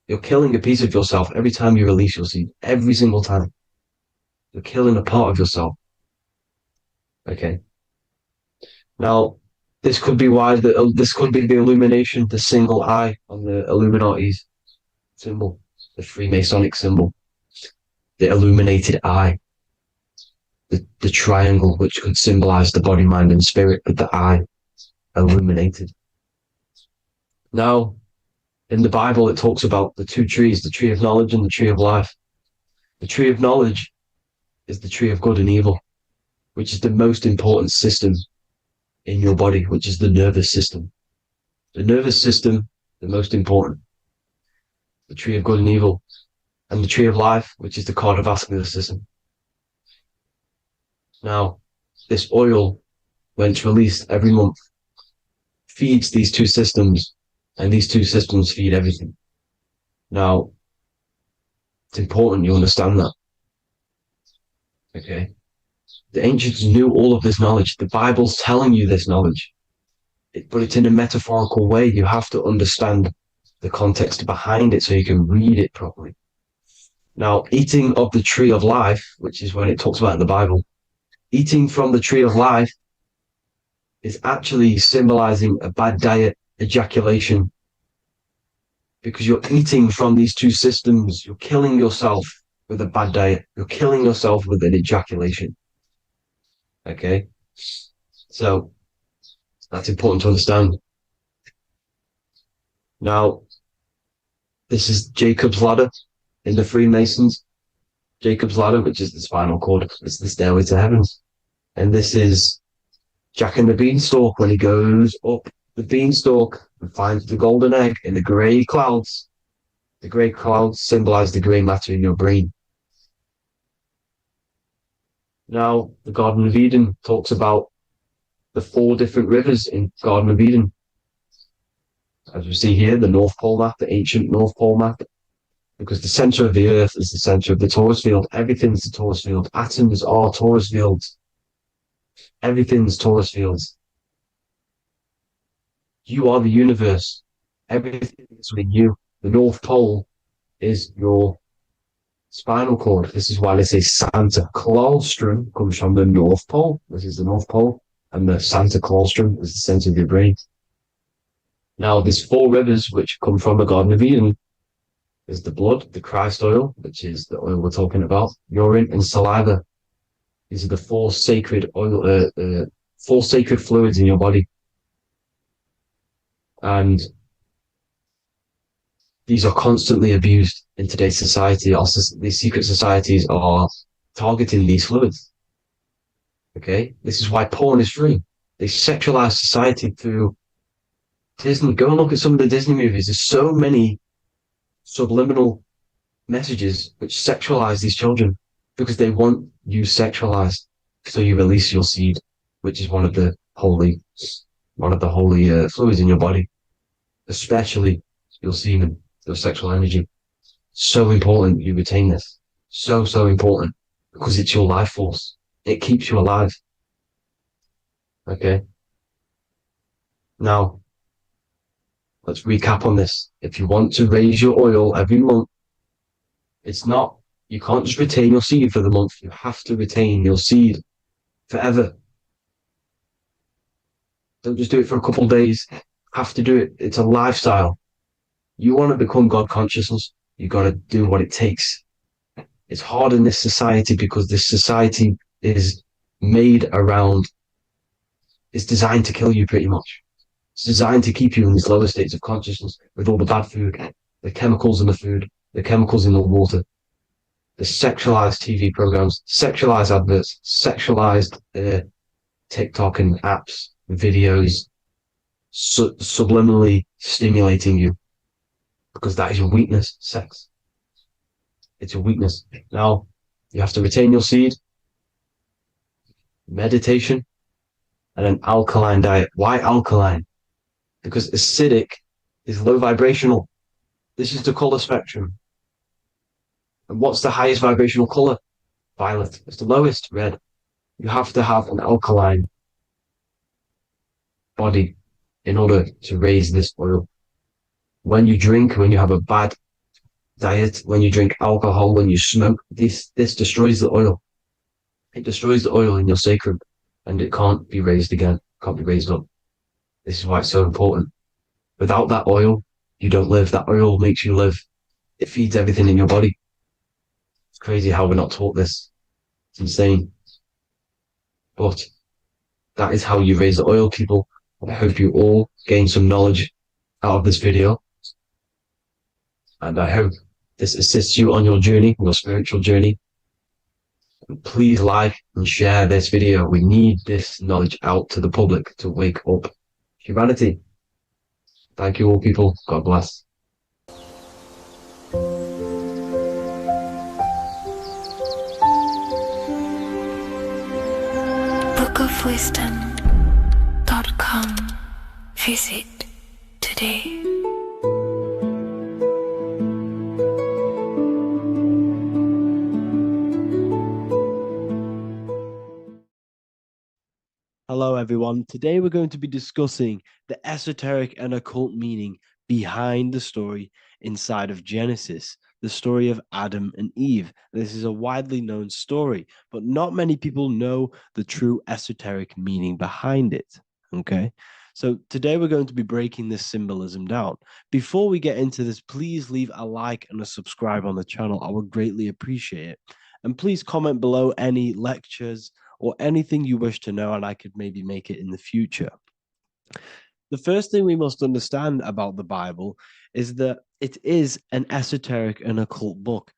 You're killing a piece of yourself every time you release your seed. Every single time. You're killing a part of yourself. Okay? Now, this could be why this could be the illumination, the single eye on the Illuminati's symbol, the Freemasonic symbol, the illuminated eye, the triangle, which could symbolize the body, mind, and spirit, but the eye illuminated. Now, in the Bible, it talks about the two trees, the tree of knowledge and the tree of life. The tree of knowledge is the tree of good and evil, which is the most important system in your body, which is the nervous system. The nervous system, the most important. The tree of good and evil. And the tree of life, which is the cardiovascular system. Now, this oil, when it's released every month, feeds these two systems, and these two systems feed everything. Now, it's important you understand that. Okay? The ancients knew all of this knowledge. The Bible's telling you this knowledge. But it's in a metaphorical way. You have to understand the context behind it so you can read it properly. Now, eating of the tree of life, which is when it talks about in the Bible, eating from the tree of life is actually symbolizing a bad diet, ejaculation. Because you're eating from these two systems. You're killing yourself with a bad diet. You're killing yourself with an ejaculation. Okay, so that's important to understand. Now, this is Jacob's ladder in the Freemasons. Jacob's ladder, which is the spinal cord, it's the stairway to heaven. And this is Jack and the Beanstalk when he goes up the beanstalk and finds the golden egg in the grey clouds. The grey clouds symbolize the grey matter in your brain. Now, the Garden of Eden talks about the 4 different rivers in Garden of Eden. As we see here, the North Pole map, the ancient North Pole map, because the center of the earth is the center of the torus field. Everything's the torus field. Atoms are torus fields. Everything's torus fields. You are the universe. Everything is within you. The North Pole is your spinal cord. This is why they say Santa Claustrum comes from the North Pole. This is the North Pole. And the Santa Claustrum is the center of your brain. Now, there's 4 rivers which come from the Garden of Eden. There's the blood, the Christ oil, which is the oil we're talking about, urine, and saliva. These are the 4 sacred oil, 4 sacred fluids in your body. And these are constantly abused in today's society. Also, these secret societies are targeting these fluids. Okay? This is why porn is free. They sexualize society through Disney. Go and look at some of the Disney movies. There's so many subliminal messages which sexualize these children because they want you sexualized. So you release your seed, which is one of the holy fluids in your body, especially your semen, your sexual energy. So important you retain this. So, so important because it's your life force. It keeps you alive. Okay. Now, let's recap on this. If you want to raise your oil every month, you can't just retain your seed for the month. You have to retain your seed forever. Don't just do it for a couple of days. You have to do it. It's a lifestyle. You want to become God consciousness, you got to do what it takes. It's hard in this society because this society is made around, it's designed to kill you pretty much. It's designed to keep you in these lower states of consciousness with all the bad food, the chemicals in the food, the chemicals in the water, the sexualized TV programs, sexualized adverts, sexualized TikTok and apps, videos, subliminally stimulating you because that is your weakness, sex. It's your weakness. Now, you have to retain your seed, meditation, and an alkaline diet. Why alkaline? Because acidic is low vibrational. This is the color spectrum. And what's the highest vibrational color? Violet. It's the lowest, red. You have to have an alkaline body in order to raise this oil. When you drink, when you have a bad diet, when you drink alcohol, when you smoke, this destroys the oil. It destroys the oil in your sacrum and it can't be raised again, can't be raised up. This is why it's so important. Without that oil, you don't live. That oil makes you live. It feeds everything in your body. It's crazy how we're not taught this. It's insane. But that is how you raise the oil, people. I hope you all gain some knowledge out of this video. And I hope this assists you on your journey, your spiritual journey. And please like and share this video. We need this knowledge out to the public to wake up humanity. Thank you all, people. God bless. bookofwisdom.com. Visit today. Hello, everyone. Today we're going to be discussing the esoteric and occult meaning behind the story inside of Genesis, the story of Adam and Eve. This is a widely known story, but not many people know the true esoteric meaning behind it. Okay, so today we're going to be breaking this symbolism down. Before we get into this, please leave a like and a subscribe on the channel. I would greatly appreciate it. And please comment below any lectures or anything you wish to know, and I could maybe make it in the future. The first thing we must understand about the Bible is that it is an esoteric and occult book.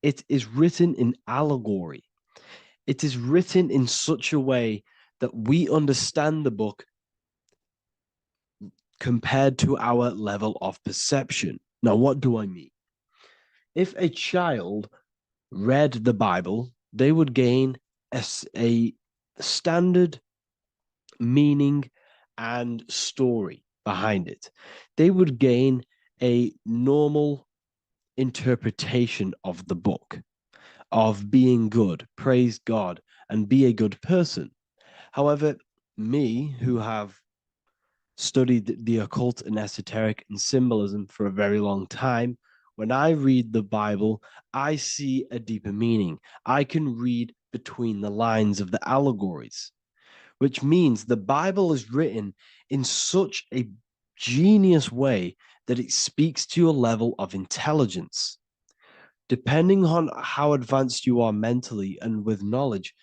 It is written in allegory. It is written in such a way that we understand the book compared to our level of perception. Now, what do I mean? If a child read the Bible, they would gain a standard meaning and story behind it. They would gain a normal interpretation of the book, of being good, praise God, and be a good person. However, me, who have studied the occult and esoteric and symbolism for a very long time, when I read the Bible, I see a deeper meaning. I can read between the lines of the allegories, which means the Bible is written in such a genius way that it speaks to your level of intelligence. Depending on how advanced you are mentally and with knowledge,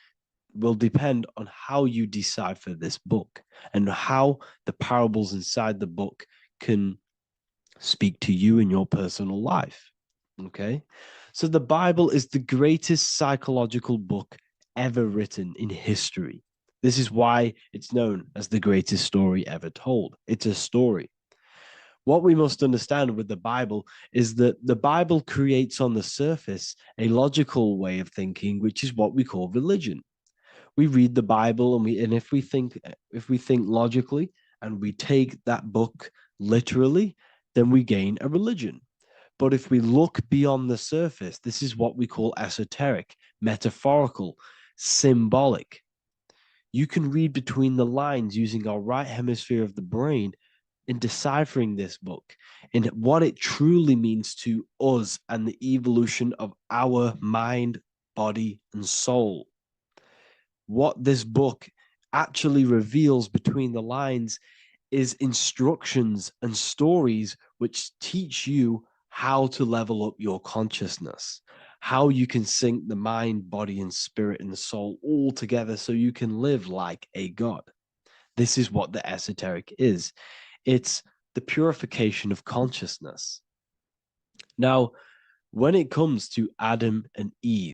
will depend on how you decipher this book and how the parables inside the book can speak to you in your personal life. Okay, so the Bible is the greatest psychological book ever written in history. This is why it's known as the greatest story ever told. It's a story. What we must understand with the Bible is that the Bible creates on the surface a logical way of thinking, which is what we call religion. We read the Bible and if we think logically and we take that book literally, then we gain a religion. But if we look beyond the surface, this is what we call esoteric, metaphorical, symbolic. You can read between the lines using our right hemisphere of the brain in deciphering this book and what it truly means to us and the evolution of our mind, body, and soul. What this book actually reveals between the lines is instructions and stories which teach you how to level up your consciousness, how you can sync the mind, body, and spirit and the soul all together so you can live like a god. This is what the esoteric is. It's the purification of consciousness. Now, when it comes to Adam and Eve,